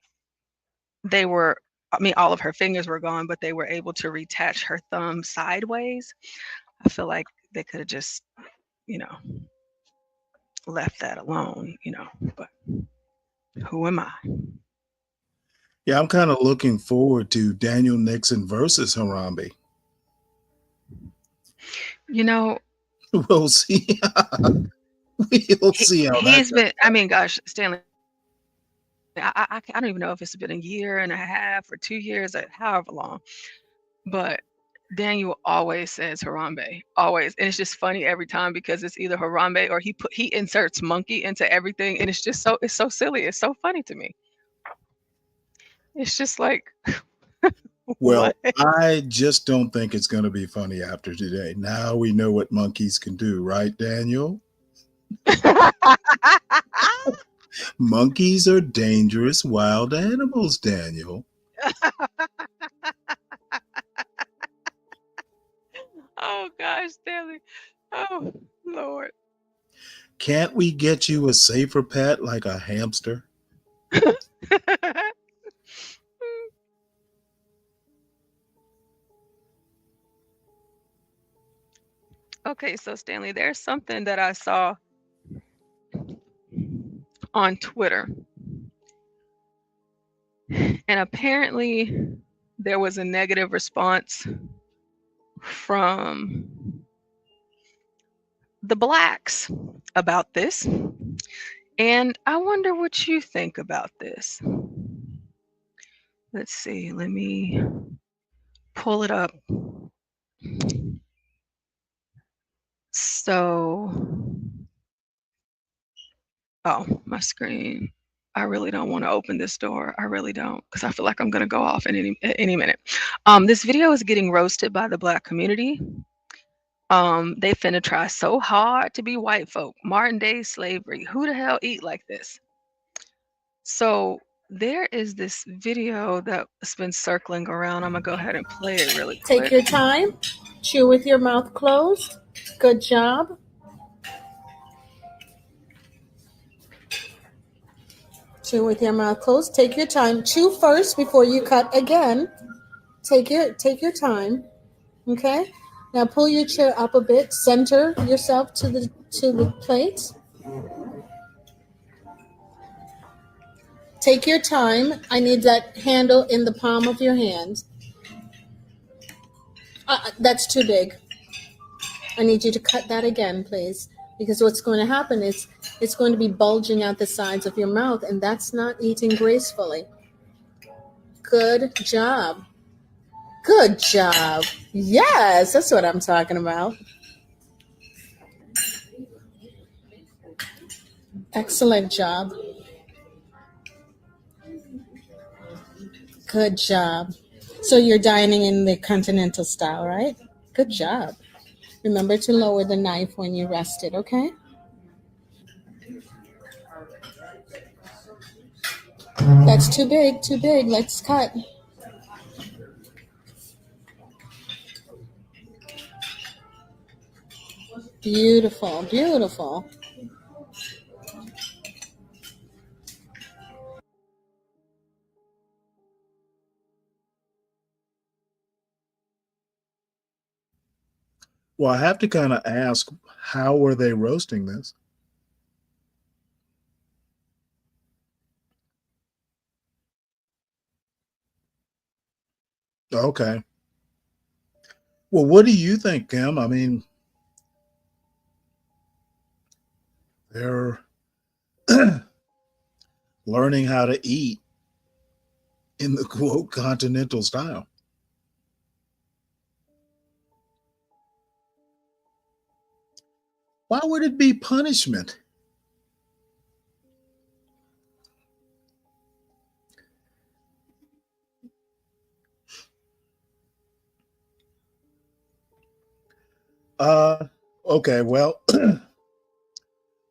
all of her fingers were gone, but they were able to retach her thumb sideways. I feel like they could have just, left that alone, but who am I? Yeah, I'm kind of looking forward to Daniel Nixon versus Harambe. We'll We'll see. We'll see how he's that been, gosh, Stanley, I don't even know if it's been a year and a half or 2 years or however long, but Daniel always says Harambe, always. And it's just funny every time because it's either Harambe or he inserts monkey into everything, and it's so silly. It's so funny to me. It's just like, Well, what? I just don't think it's going to be funny after today. Now we know what monkeys can do, right, Daniel? Monkeys are dangerous wild animals, Daniel. Oh gosh, Stanley. Oh Lord. Can't we get you a safer pet like a hamster? Okay, so Stanley, there's something that I saw on Twitter. And apparently there was a negative response from the blacks about this. And I wonder what you think about this. Let's see, let me pull it up. So, oh, my screen. I really don't want to open this door. I really don't, because I feel like I'm going to go off in any minute. This video is getting roasted by the black community. They finna try so hard to be white folk. Modern day slavery. Who the hell eat like this? So there is this video that's been circling around. I'm gonna go ahead and play it really quick. Take your time. Chew with your mouth closed. Good job. Chew with your mouth closed. Take your time. Chew first before you cut again. Take your time. Okay? Now pull your chair up a bit. Center yourself to the plate. Take your time. I need that handle in the palm of your hand. That's too big. I need you to cut that again, please. Because what's going to happen is it's going to be bulging out the sides of your mouth, and that's not eating gracefully. Good job. Good job. Yes, that's what I'm talking about. Excellent job. Good job. So you're dining in the continental style, right? Good job. Remember to lower the knife when you rest it, okay? That's too big, too big. Let's cut. Beautiful, beautiful. Well, I have to kind of ask, how were they roasting this? Okay. Well, what do you think, Kim? I mean, they're learning how to eat in the quote continental style. Why would it be punishment? Okay, well,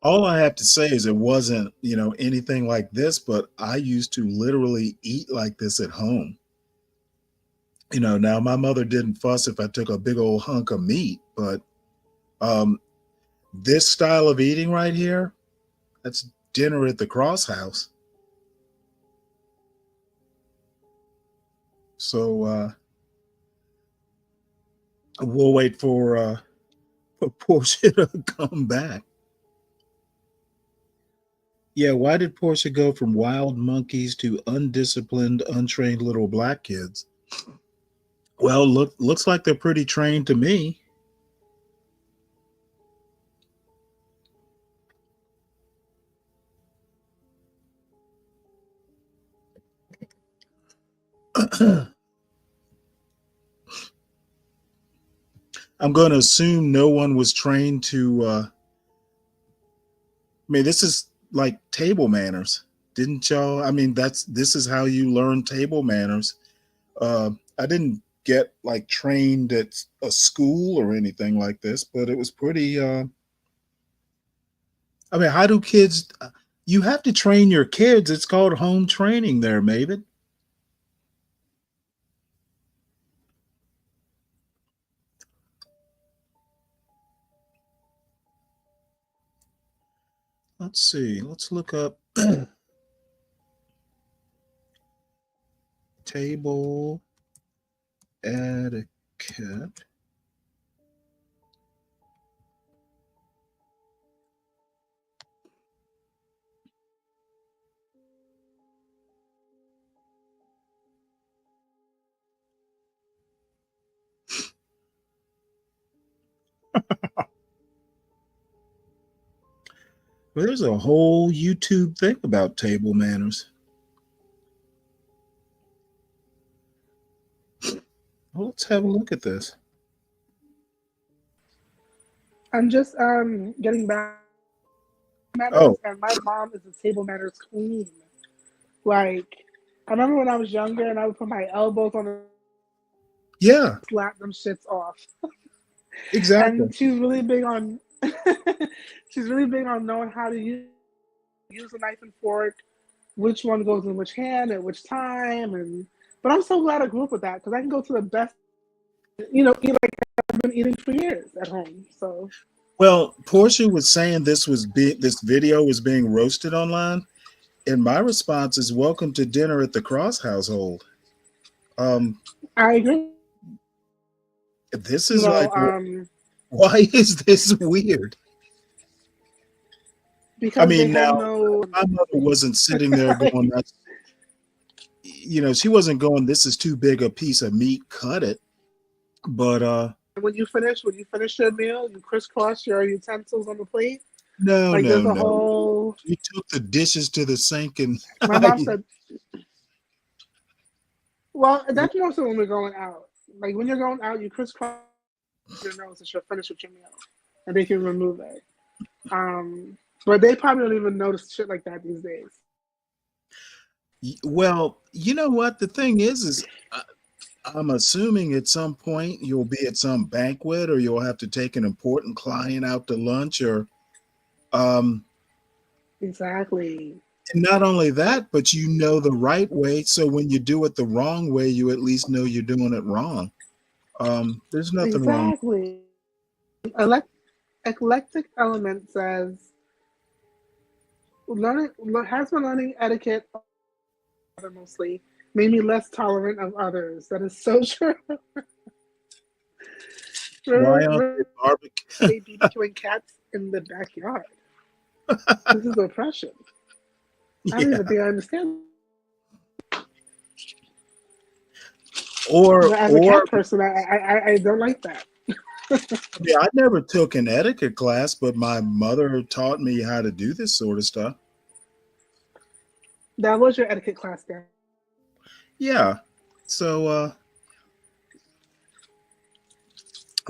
all I have to say is it wasn't, anything like this, but I used to literally eat like this at home. Now my mother didn't fuss if I took a big old hunk of meat, but this style of eating right here, that's dinner at the Cross House. So we'll wait for Portia to come back. Yeah, why did Portia go from wild monkeys to undisciplined, untrained little black kids? Well, looks like they're pretty trained to me. I'm going to assume no one was trained to. This is like table manners, didn't y'all? This is how you learn table manners. I didn't get like trained at a school or anything like this, but it was pretty. How do kids? You have to train your kids. It's called home training there, Mavid. Let's see. Let's look up table etiquette. Well, there's a whole YouTube thing about table manners. Well, let's have a look at this. I'm just getting back manners, Oh, and my mom is a table manners queen. Like, I remember when I was younger, and I would put my elbows on the yeah, slap them shits off. exactly. And she's really big on she's really big on knowing how to use a knife and fork, which one goes in which hand at which time, and but I'm so glad I grew up with that because I can go to the best, eat like I've been eating for years at home. So Well, Portia was saying this video was being roasted online, and my response is welcome to dinner at the Cross household. I agree. This You is like, know, why is this weird? I because they mean, have now no. my mother wasn't sitting there going, "That's," she wasn't going, "This is too big a piece of meat, cut it." But When you finish your meal, you crisscross your utensils on the plate. no, Like no, there's a no. whole. We took the dishes to the sink and My mom said, "Well, that's more so when we're going out. Like when you're going out, you crisscross your nose and you're finished with your meal, and they can remove it. But they probably don't even notice shit like that these days. Well, you know what? The thing is I'm assuming at some point you'll be at some banquet or you'll have to take an important client out to lunch or Exactly. and not only that, but you know the right way. So when you do it the wrong way, you at least know you're doing it wrong. There's nothing wrong. Exactly. Eclectic Element says has been learning etiquette mostly made me less tolerant of others. That is so true. Why aren't they barbecue? BBQing cats in the backyard. This is oppression. I don't Yeah. even think I understand. Or As a cat person, I don't like that. yeah, I never took an etiquette class, but my mother taught me how to do this sort of stuff. That was your etiquette class there. Yeah. So well,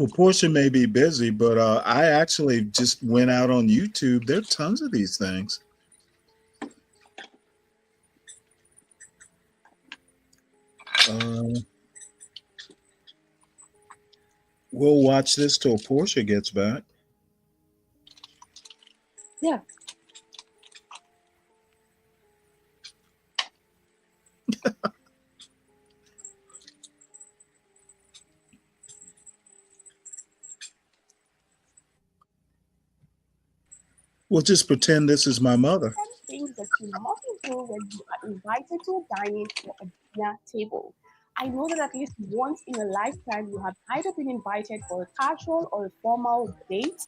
Portia may be busy, but I actually just went out on YouTube. There are tons of these things. We'll watch this till Portia gets back. Yeah. We'll just pretend this is my mother. Things that you must do when you are invited to a dining or a dinner table. I know that at least once in a lifetime you have either been invited for a casual or a formal date,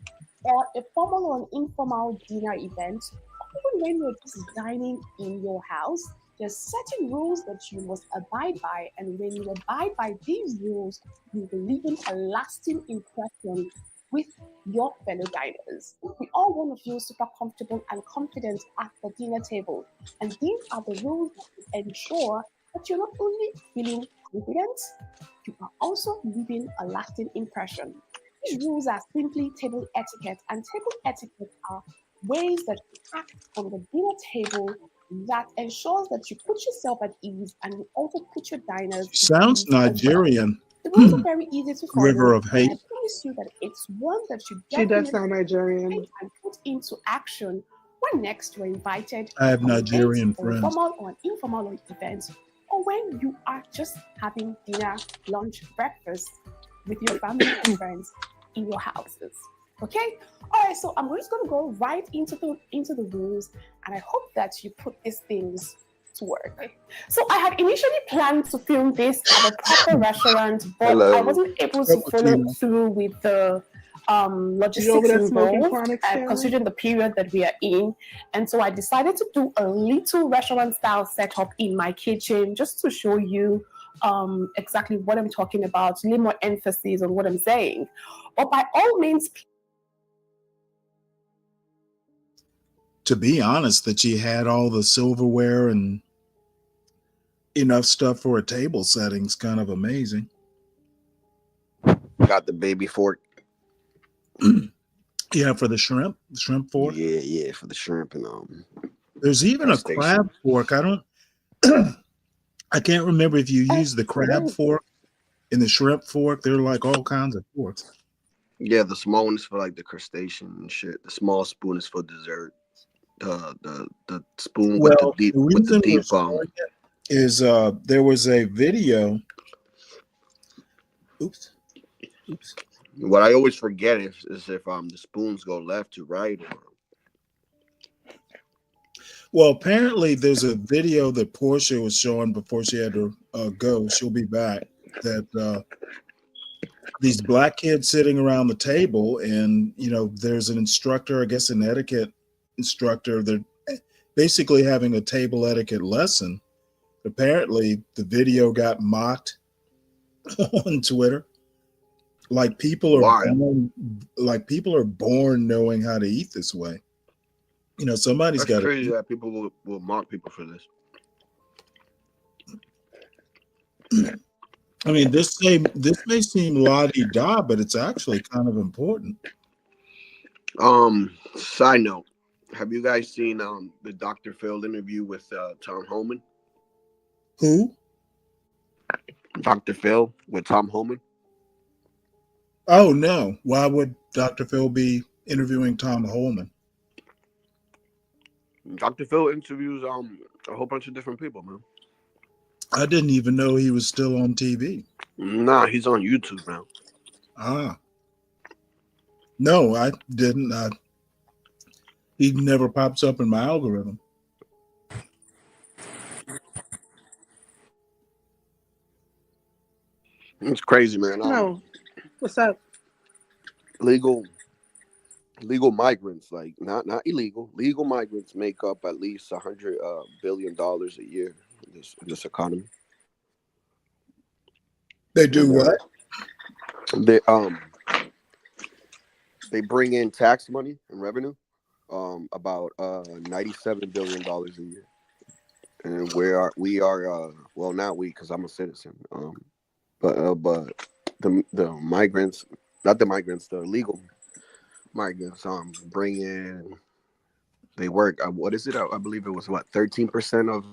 or a formal or an informal dinner event, or even when you're just dining in your house. There's certain rules that you must abide by, and when you abide by these rules, you will leave a lasting impression with your fellow diners. We all want to feel super comfortable and confident at the dinner table. And these are the rules that ensure that you're not only feeling confident, you are also leaving a lasting impression. These rules are simply table etiquette, and table etiquette are ways that you act on the dinner table that ensures that you put yourself at ease and you also put your diners at Sounds ease as well. Nigerian. The rules are very easy to follow. River of and hate. I promise you that it's one that you She does definitely sound Nigerian. take and put into action when next you're invited I have to an event Nigerian or a friends. formal or an informal event, or when you are just having dinner, lunch, breakfast with your family and friends in your houses. Okay? All right, so I'm just going to go right into the rules, and I hope that you put these things to work. So I had initially planned to film this at a proper restaurant, but Hello. I wasn't able to follow through with the You logistics over there smoking involved, chronic, Stanley? considering the period that we are in. And so I decided to do a little restaurant style setup in my kitchen just to show you exactly what I'm talking about, a little more emphasis on what I'm saying. But by all means, To be honest, that she had all the silverware and enough stuff for a table setting's kind of amazing. Got the baby fork. Yeah, for the shrimp fork. Yeah, for the shrimp and There's even a crustacean. crab fork. I can't remember if you use the crab fork and the shrimp fork. There are like all kinds of forks. Yeah, the small one is for like the crustacean and shit. The small spoon is for dessert. The spoon with the deep is there was a video. Oops. What I always forget is if the spoons go left to right or. Well, apparently there's a video that Portia was showing before she had to go. She'll be back. That these black kids sitting around the table, and there's an instructor, I guess an etiquette instructor. They're basically having a table etiquette lesson. Apparently, the video got mocked on Twitter. Like people are born knowing how to eat this way. Somebody's got That's crazy to. that people will mock people for this. I mean, this may seem la-di-da, but it's actually kind of important. Side note, have you guys seen the Dr. Phil interview with Tom Homan? Who? Dr. Phil with Tom Homan. Oh no! Why would Dr. Phil be interviewing Tom Holman? Dr. Phil interviews a whole bunch of different people, man. I didn't even know he was still on TV. Nah, he's on YouTube now. Ah. No, I didn't. He never pops up in my algorithm. It's crazy, man. No. What's up? Legal migrants, like not illegal. Legal migrants make up at least $100 billion a year in this economy. They do what? They bring in tax money and revenue, about $97 billion a year. And we are well, not we, because I'm a citizen. But the migrants, not the migrants, the legal migrants, bring in. They work. What is it? I believe it was 13%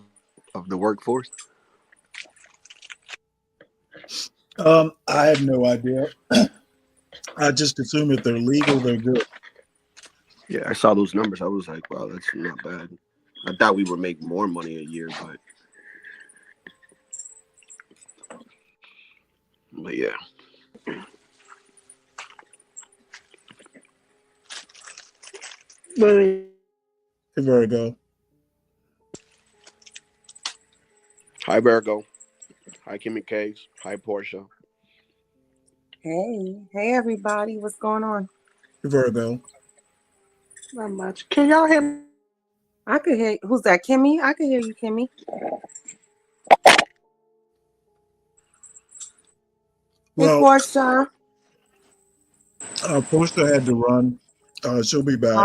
of the workforce. I have no idea. I just assume if they're legal, they're good. Yeah, I saw those numbers. I was like, wow, that's not bad. I thought we would make more money a year, but yeah. Hey, Virgo. Hi, Virgo. Hi, Kimmy Case. Hi, Portia. Hey everybody, what's going on? Virgo. Not much. Can y'all hear me? I could hear. Who's that? Kimmy? I could hear you, Kimmy. Well, hey, Portia. Portia had to run. She'll be back.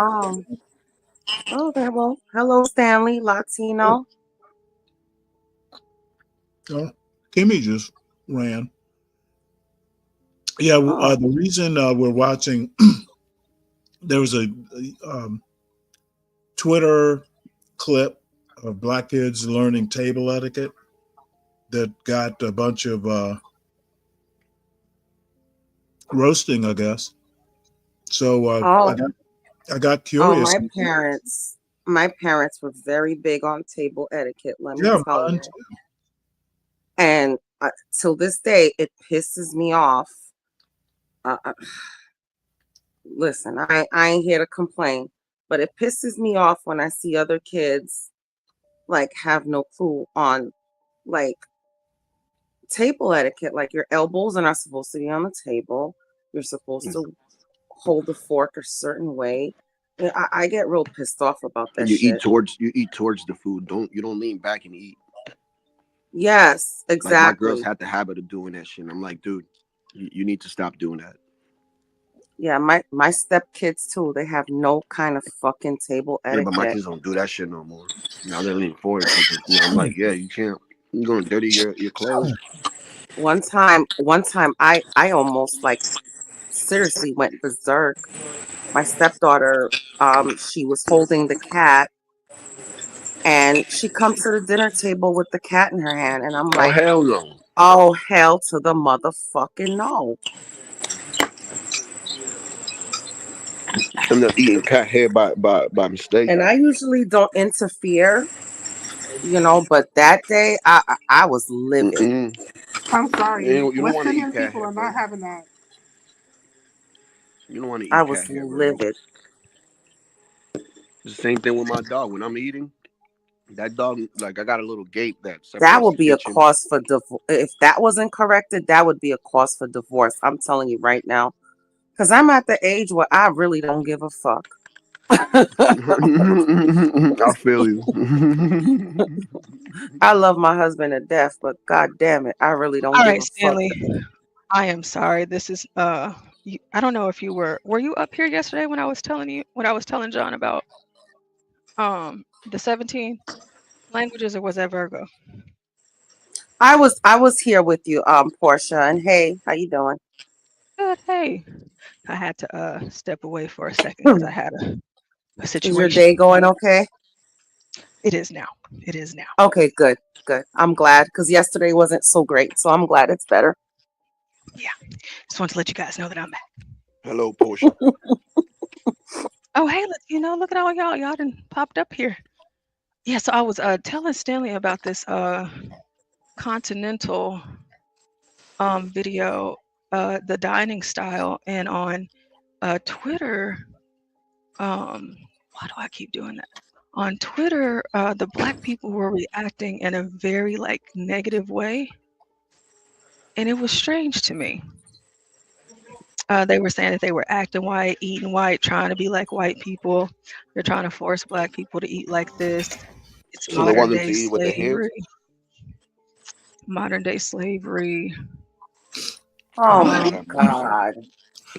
Okay, well, hello, Stanley, Latino. Kimmy just ran. Yeah, the reason we're watching, there was a Twitter clip of black kids learning table etiquette that got a bunch of roasting, I guess. So I got curious. My parents my parents were very big on table etiquette, let me Yeah, tell mine you. too. And till this day, it pisses me off. Listen, I ain't here to complain, but it pisses me off when I see other kids like have no clue on like table etiquette. Like your elbows are not supposed to be on the table. You're supposed to hold the fork a certain way. Yeah, I get real pissed off about that And you shit. eat towards the food. You don't lean back and eat. Yes, Like my girls exactly. had the habit of doing that shit. And I'm like, dude, you need to stop doing that. Yeah, my stepkids too. They have no kind of fucking table Yeah, but my etiquette. kids don't do that shit no more. Now they lean forward towards the food. I'm like, yeah, you can't. You're gonna dirty your clothes. One time, I almost like seriously went berserk. My stepdaughter, she was holding the cat, and she comes to the dinner table with the cat in her hand, and I'm Oh like, hell no! oh hell to the motherfucking no! I'm not eating cat hair by mistake. And I usually don't interfere, but that day I was livid. Mm-mm. I'm sorry. You don't West want to eat Indian cat people hair, are not bro. having that. You don't want to I eat was cat hair, bro. livid. It's the same thing with my dog. When I'm eating, that dog, like I got a little gate that That separates would the be a kitchen. cause for divorce. If that wasn't corrected, that would be a cause for divorce. I'm telling you right now. Because I'm at the age where I really don't give a fuck. I feel you. I love my husband to death, but god damn it, I really don't All give right, a fuck. Stanley. I am sorry. This is I don't know if you were you up here yesterday when I was telling John about the 17 languages, or was that Virgo? I was here with you, Portia, and hey, how you doing? Good. Hey, I had to step away for a second because I had a Is your situation. day going okay? It is now. It is now. Okay, good. I'm glad because yesterday wasn't so great, so I'm glad it's better. Yeah. Just want to let you guys know that I'm back. Hello, Portia. Oh, hey, look at all y'all. Y'all done popped up here. Yeah, so I was telling Stanley about this continental video, the dining style, and on Twitter, why do I keep doing that? On Twitter, the black people were reacting in a very negative way, and it was strange to me. They were saying that they were acting white, eating white, trying to be like white people. They're trying to force black people to eat like this. It's So they want modern them day to eat with their hands. slavery. Modern day slavery. Oh my god.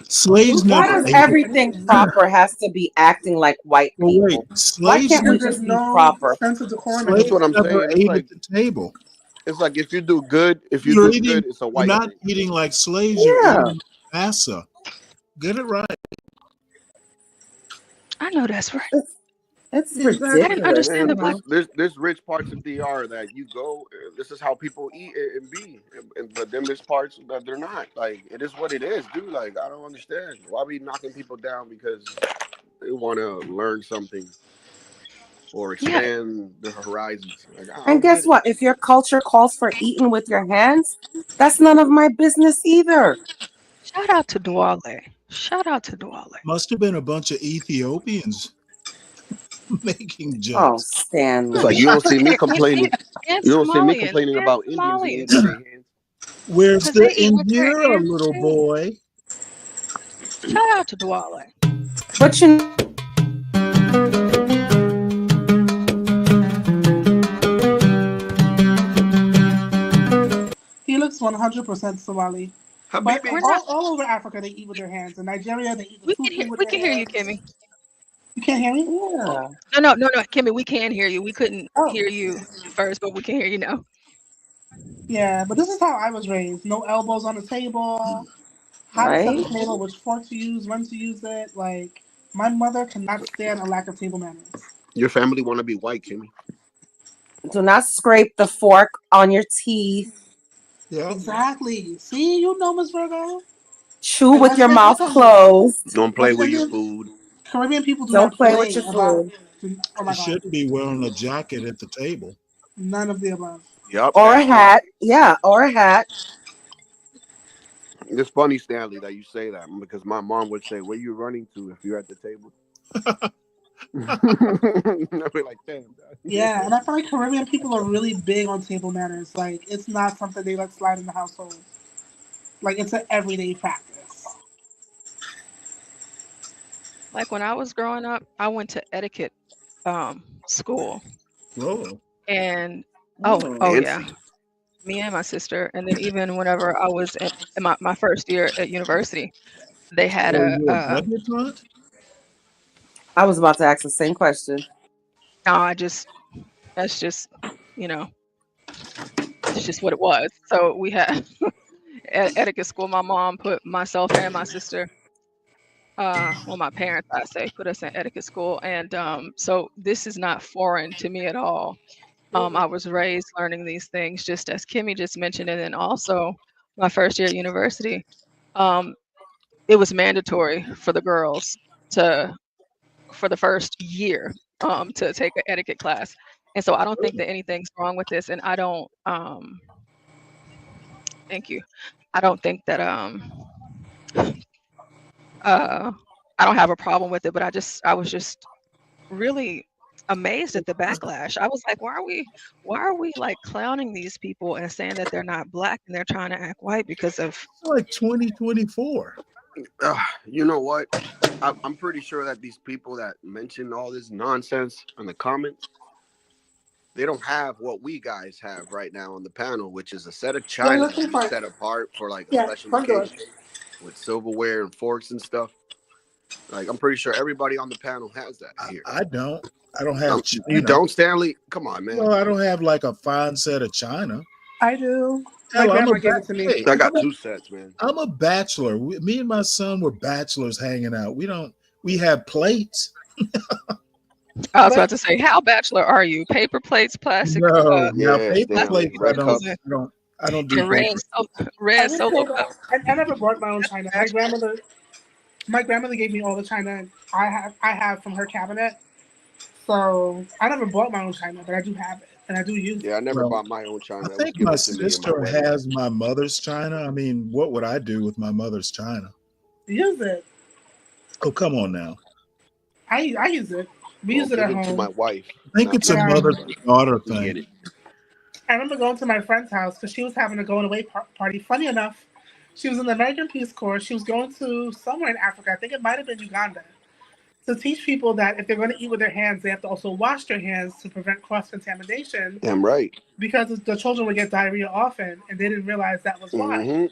Slaves Why never does ate it. everything proper has to be acting like white Well, wait, people? Why slaves can't we never There's just be no proper? sense of decorum That's anymore. what slaves I'm never saying. ate at the table. It's like if you do good, it's a You're white not thing. eating like slaves, you're Yeah. eating massa. Get it right. I know that's right. It's I didn't ridiculous, understand the you black. know. There's rich parts of DR that you go. This is how people eat and be, but then there's parts that they're not. Like it is what it is, dude. Like I don't understand why we knocking people down because they want to learn something or Yeah, expand their horizons. Like I And don't get guess it. what? If your culture calls for eating with your hands, that's none of my business either. shout out to Dwale. Shout out to Dwale. Must have been a bunch of Ethiopians making Oh, jokes. It's like Stanley. you don't see me And, complaining. and You don't see me Somalians. complaining And about Indians eating Somalians. with their hands. Where's Because they the eat with their injera, hands little too. boy? Shout out to Dwale. But you He looks 100% Somali. But Habibi. We're not. all over Africa, they eat with their hands. In Nigeria, they eat the fufu with We their can hear you, hands. Kimmy. You can't hear me? yeah. No, Kimmy, we can hear you. We couldn't Oh, hear you at first, but we can hear you now. yeah. But this is how I was raised. No elbows on the table. How to set Right? the table, which fork to use, when to use it. Like, my mother cannot stand a lack of table manners. Your family want to be white, Kimmy. Do not scrape the fork on your teeth. Yeah. Exactly. See, you know, Miss Virgo. Chew And with West your Indian, mouth tell you, closed. Don't play West with your Indian, food. Caribbean people do Don't not play with play your about food. Oh my You God. shouldn't be wearing a jacket at the table. None of the above. Yep. Or a hat. Yeah, or a hat. It's funny, Stanley, that you say that because my mom would say, "Where you running to if you're at the table?" I'd be like, "Damn, Dad." Yeah, and I feel like Caribbean people are really big on table manners. Like, it's not something they let slide in the household. Like, it's an everyday practice. Like when I was growing up, I went to etiquette school. Oh. And yeah. Fancy. Me and my sister. And then even whenever I was in my first year at university, they had So you're a a debutante? I was about to ask the same question. no, that's just, you know, it's just what it was. So we had at etiquette school, my mom put myself and my sister, well, my parents, I say, put us in etiquette school. And so this is not foreign to me at all. I was raised learning these things, just as Kimmy just mentioned. And then also my first year at university, it was mandatory for the girls for the first year to take an etiquette class. And so I don't think that anything's wrong with this. And I don't, thank you. I don't think that I don't have a problem with it, but I was just really amazed at the backlash. I was like, why are we like clowning these people and saying that they're not black and they're trying to act white because of It's like 2024. You know what? I'm pretty sure that these people that mention all this nonsense in the comments, they don't have what we guys have right now on the panel, which is a set of They're china looking that we for, set apart for like a yeah, special front door. occasion with silverware and forks and stuff. Like I'm pretty sure everybody on the panel has that here. I don't. I don't have china. You don't, Stanley? Come on, man. No, I don't have like a fine set of china. I do. My Hell, grandma gave it to me. I got 2 sets, man. I'm a bachelor. Me and my son were bachelors hanging out. We have plates. I was about to say, how bachelor are you? Paper plates, plastic, No, now Yeah, paper Stanley, plates. red cups. I don't do and red, paper. red solo cup. I never bought my own china. My grandmother gave me all the china I have from her cabinet. So I never bought my own china, but I do have it and I do use it. Yeah, I never Well, bought my own china. I It was think my given to me in my sister wedding. has my mother's china. I mean, what would I do with my mother's china? Use it. Oh, come on now. I use it. We use it Give at it to home. my wife. I think it's a mother-daughter thing. Get it. I remember going to my friend's house because she was having a going away party. Funny enough, she was in the American Peace Corps. She was going to somewhere in Africa. I think it might have been Uganda. To teach people that if they're going to eat with their hands, they have to also wash their hands to prevent cross-contamination. Damn right. Because the children would get diarrhea often, and they didn't realize that was why. Mm-hmm.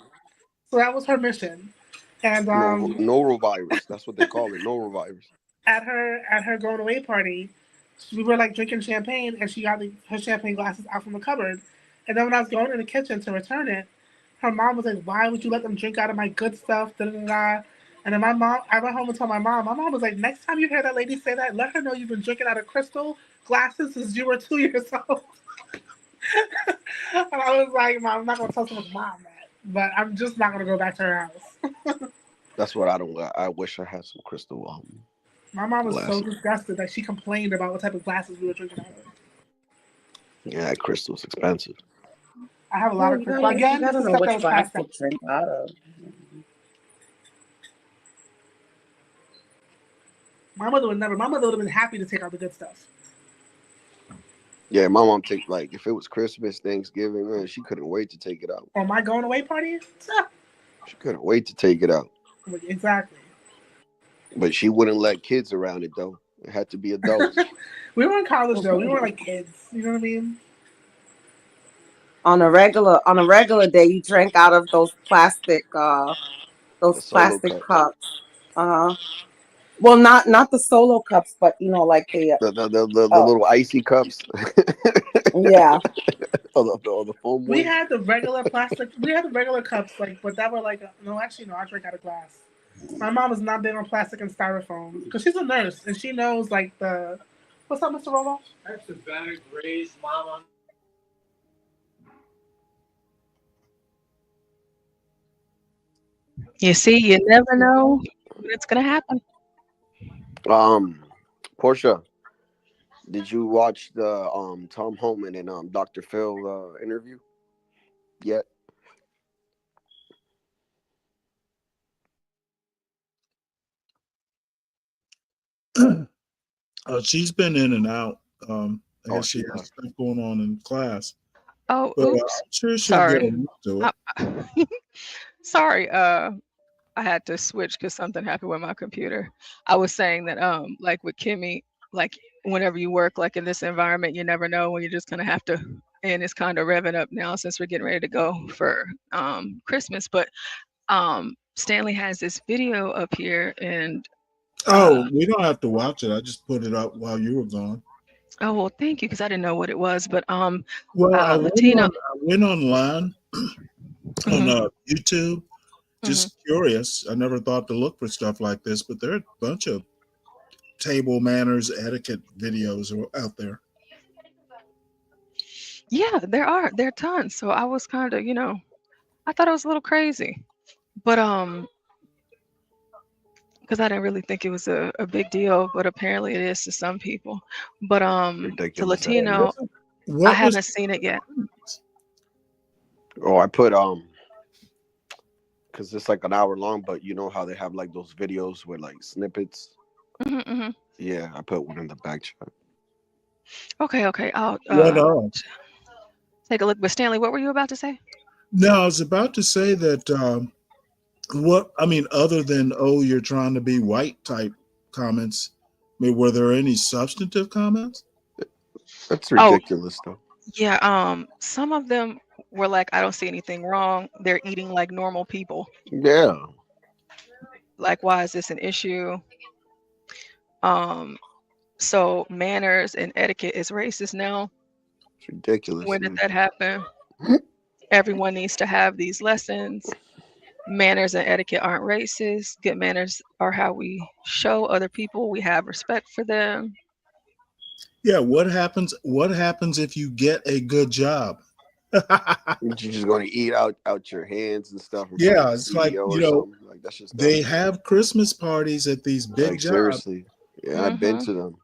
So that was her mission. And norovirus. That's what they call it. Norovirus. at her going away party, we were like drinking champagne, and she got her champagne glasses out from the cupboard. And then when I was going in the kitchen to return it, her mom was like, "Why would you let them drink out of my good stuff?" Da, da, da, da. And then I went home and told my mom. My mom was like, "Next time you hear that lady say that, let her know you've been drinking out of crystal glasses since you were 2 years old." And I was like, "Mom, I'm not gonna tell someone's mom that, but I'm just not gonna go back to her house." That's what I don't. I wish I had some crystal. My mom was so Glasses. disgusted that she complained about what type of glasses we were drinking out of. Yeah, that crystal's expensive. I have a lot of crystal. Again, you this gotta is know stuff which that was glass passed to down. drink out of. My mother would never. My mother would have been happy to take out the good stuff. Yeah, my mom take like if it was Christmas, Thanksgiving, man, she couldn't wait to take it out. Or my going away party? She couldn't wait to take it out. Exactly. But she wouldn't let kids around it though. It had to be adults. We were in college though. We weren't like kids. You know what I mean? On a regular day, you drank out of those plastic solo cups. cups. Well, not the solo cups, but you know, like the The little icy cups. yeah. or the foam We ones. had the regular plastic. We had the regular cups, but that were like no. Actually, no. I drank out of glass. My mom was not big on plastic and styrofoam because she's a nurse and she knows like the. What's up, Mr. Rolo? That's a bad raised mama. You see, you never know when it's gonna happen. Portia, Did you watch the Tom Homan and Dr. Phil interview yet? She's been in and out. I Oh, guess she she has left. stuff going on in class, Oh, but oops. I'm sure she'll get Sorry. into it. Sorry. I had to switch because something happened with my computer. I was saying that, like with Kimmy, like whenever you work like in this environment, you never know when you're just gonna have to. And it's kind of revving up now since we're getting ready to go for Christmas. But Stanley has this video up here, and Oh, we don't have to watch it. I just put it up while you were gone. oh well, thank you because I didn't know what it was. But Well, I Latino. went online on Mhm, YouTube, mhm. just curious. I never thought to look for stuff like this, but there are a bunch of table manners, etiquette videos out there. Yeah, there are tons. So I was kind of, I thought it was a little crazy, but because I didn't really think it was a big deal, but apparently it is to some people. But to Ridiculous as Latino, hell. I What was? haven't seen it yet. Oh, I put because it's like an hour long, but you know how they have like those videos with like snippets. Hmm, hmm. Yeah, I put one in the back chat. Okay, okay. I'll What else? take a look. But Stanley, what were you about to say? No, I was about to say that. What I mean, other than "oh, you're trying to be white" type comments, I mean, were there any substantive comments? That's Oh, ridiculous, though. yeah. Some of them were like, I don't see anything wrong. They're eating like normal people. Yeah, Like, why is this an issue? Um, so manners and etiquette is racist now. it's ridiculous, When did dude. that happen? Everyone needs to have these lessons. Manners and etiquette aren't racist. Good manners are how we show other people we have respect for them. Yeah, what happens? What happens if you get a good job? You're just going to eat out your hands and stuff in front of Yeah, the it's like CEO or something. Like that's just dumb. they have Christmas parties at these big Like jobs. seriously, yeah, I've been Hmm. to them.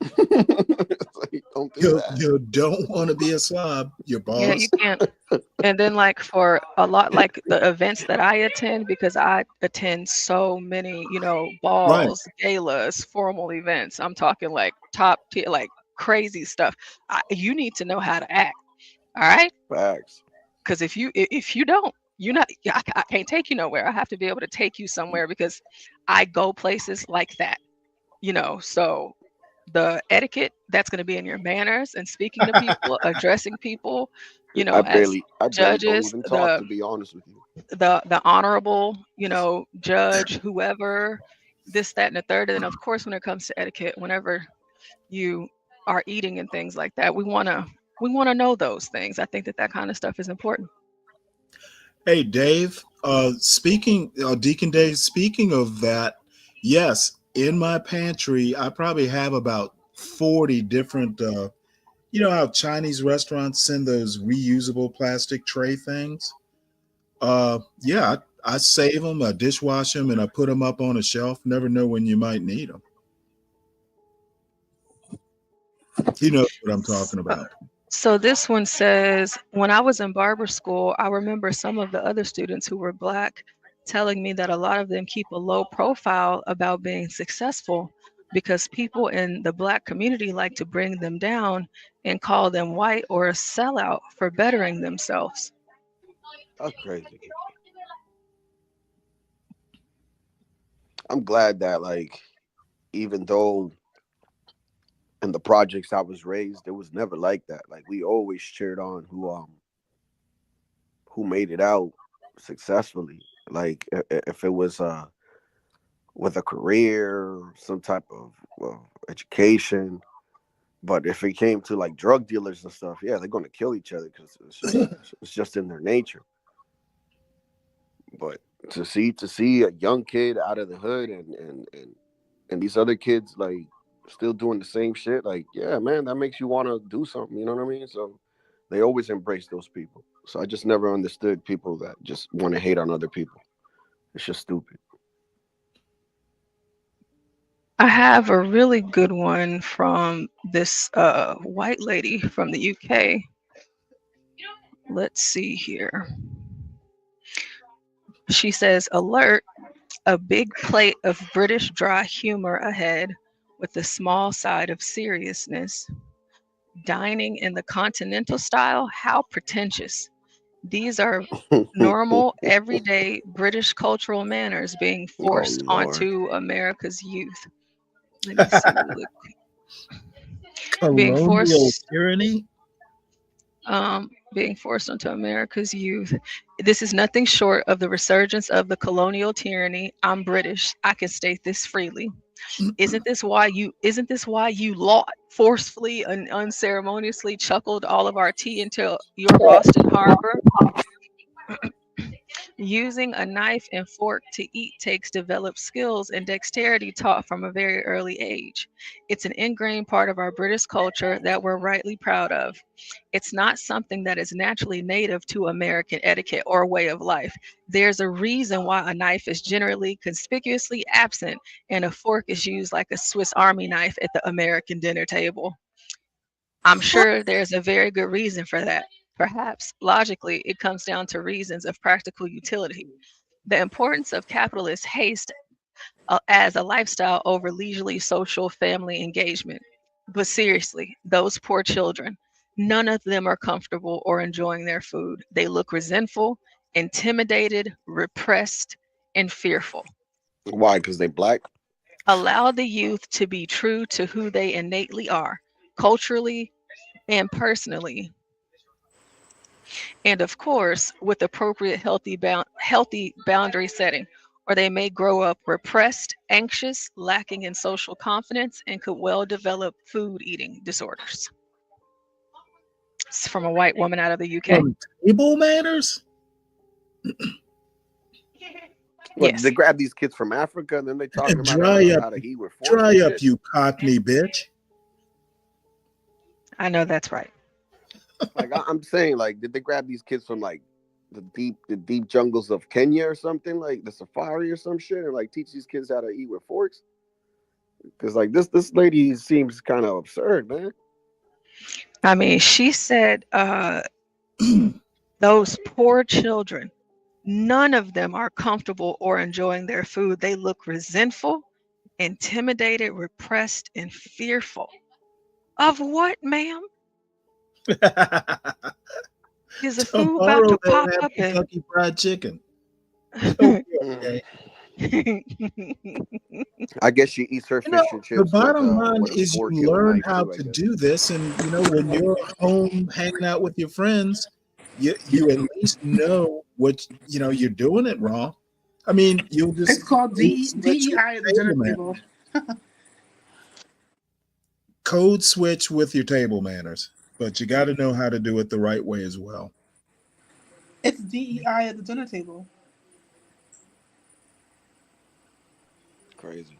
It's like, don't do that. You don't want to be a slob, your Yeah, you boss. can't. And then, like, for a lot, like the events that I attend, because I attend so many, Right. balls, galas, formal events. I'm talking like top tier, like crazy stuff. You need to know how to act. All right. Facts. Because if you don't, you're not. I can't take you nowhere. I have to be able to take you somewhere because I go places like that. So the etiquette that's going to be in your manners and speaking to people, addressing people, as I barely don't judges, even talk, the to be honest with you. the honorable, judge, whoever, this, that, and the third. And then of course, when it comes to etiquette, whenever you are eating and things like that, we wanna know those things. I think that kind of stuff is important. Hey, Dave. Speaking, Deacon Dave. Speaking of that, yes, in my pantry, I probably have about 40 different. You know how Chinese restaurants send those reusable plastic tray things? Yeah, I save them, I dishwash them, and I put them up on a shelf. Never know when you might need them. You know what I'm talking about. So this one says, when I was in barber school, I remember some of the other students who were Black telling me that a lot of them keep a low profile about being successful because people in the Black community like to bring them down and call them white or a sellout for bettering themselves. That's crazy. I'm glad that like even though in the projects I was raised, it was never like that. Like we always cheered on who made it out successfully. Like if it was with a career, some type of education. But if it came to like drug dealers and stuff, yeah, they're gonna kill each other because it's just in their nature. But to see a young kid out of the hood and these other kids like still doing the same shit, like yeah, man, that makes you want to do something. You know what I mean? So they always embrace those people. So I just never understood people that just want to hate on other people. It's just stupid. I have a really good one from this white lady from the UK. Let's see here. She says, alert, a big plate of British dry humor ahead with a small side of seriousness. Dining in the continental style? How pretentious. These are normal, everyday British cultural manners being Oh forced Lord. onto America's youth. Let me see. Being Colonial forced tyranny. being forced onto America's youth. This is nothing short of the resurgence of the colonial tyranny. I'm British. I can state this freely. Isn't this why you lot forcefully and unceremoniously chuckled all of our tea into your Boston harbor? Using a knife and fork to eat takes developed skills and dexterity taught from a very early age. It's an ingrained part of our British culture that we're rightly proud of. It's not something that is naturally native to American etiquette or way of life. There's a reason why a knife is generally conspicuously absent and a fork is used like a Swiss Army knife at the American dinner table. I'm sure there's a very good reason for that. Perhaps logically, it comes down to reasons of practical utility. The importance of capitalist haste as a lifestyle over leisurely social family engagement. But seriously, those poor children, none of them are comfortable or enjoying their food. They look resentful, intimidated, repressed, and fearful. Why? Because they black? Allow the youth to be true to who they innately are, culturally and personally, and of course with appropriate healthy boundary setting, or they may grow up repressed, anxious, lacking in social confidence, and could well develop food eating disorders. It's from a white woman out of the UK. Table manners. What, Yes. they grab these kids from Africa and then they talking about Dry up, how to eat with forks dry and up, shit? you cockney bitch. I know that's right. Like I'm saying, like, did they grab these kids from like the deep jungles of Kenya or something, like the safari or some shit, and like teach these kids how to eat with forks? Because like this lady seems kind of absurd, man. I mean, she said those poor children, none of them are comfortable or enjoying their food. They look resentful, intimidated, repressed, and fearful. Of what, ma'am? Is the food about Tomorrow to they'll pop have up and Kentucky Fried Chicken. It'll be okay. I guess she eats her You know, fish and the chips bottom line with a is you fork and a learn knife how too, I to guess. do this, and when you're home hanging out with your friends, you at least know what you're doing it wrong. I mean, you'll just It's called code switch with DEI at the your dinner table table. manners. Code switch with your table manners, but you got to know how to do it the right way as well. It's DEI at the dinner table. Crazy.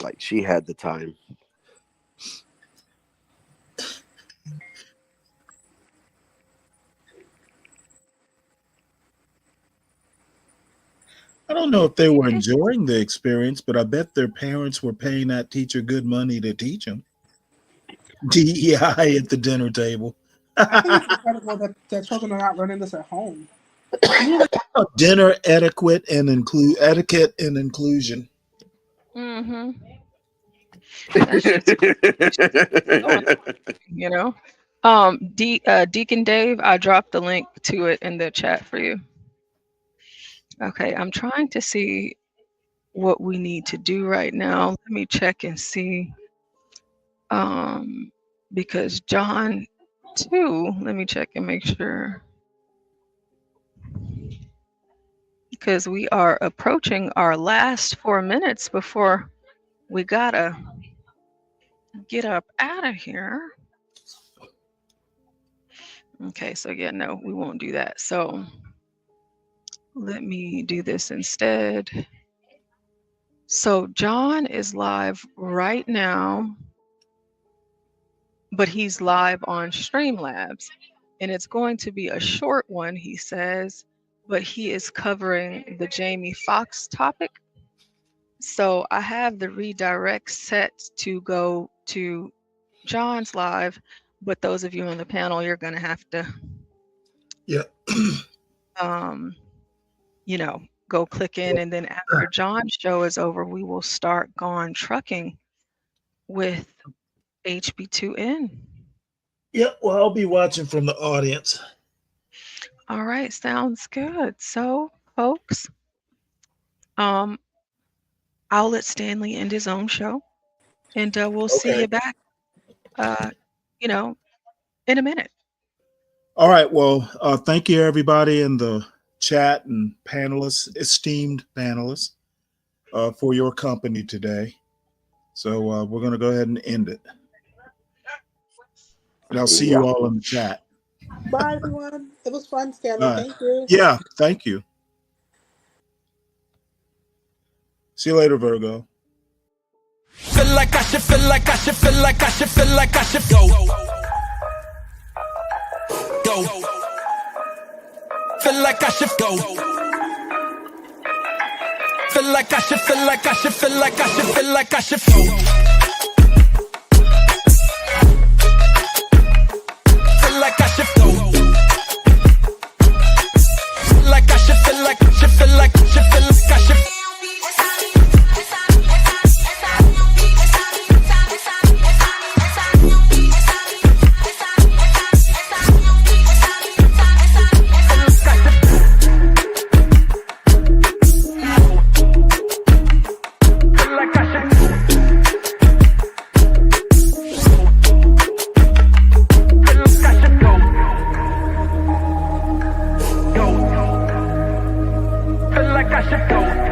Like she had the time. I don't know if they were enjoying the experience, but I bet their parents were paying that teacher good money to teach them. DEI at the dinner table. I think it's incredible that children are not learning this at home. Really? Dinner etiquette and inclusion. Mm-hmm. That shit's you know. Deacon Dave, I dropped the link to it in the chat for you. Okay, I'm trying to see what we need to do right now. Let me check and see. Because John 2, let me check and make sure. Because we are approaching our last 4 minutes before we gotta get up out of here. Okay, so yeah, no, we won't do that. So let me do this instead. So John is live right now, but he's live on Streamlabs, and it's going to be a short one, he says. but he is covering the Jamie Foxx topic. So I have the redirect set to go to John's live, but those of you on the panel, you're going to have to, Yeah. go click in, and then after John's show is over, we will start Gone Trucking with HB2N. Yeah, well, I'll be watching from the audience. All right, sounds good. So, folks, I'll let Stanley end his own show, and we'll see you back, in a minute. All right. Well, thank you, everybody in the chat and panelists, esteemed panelists, for your company today. So we're going to go ahead and end it. And I'll see you all in the chat. Bye, everyone. It was fun, Stanley. Thank you. Yeah, thank you. See you later, Virgo. Feel like I should, feel like I should, feel like I should, feel like I should go. Go. Feel like I should go. Feel like I should, feel like I should, feel like I should, feel like I should go. Feel like I should go. Feel like I should, feel like I should, feel like I should, feel like I should. Feel like I should go.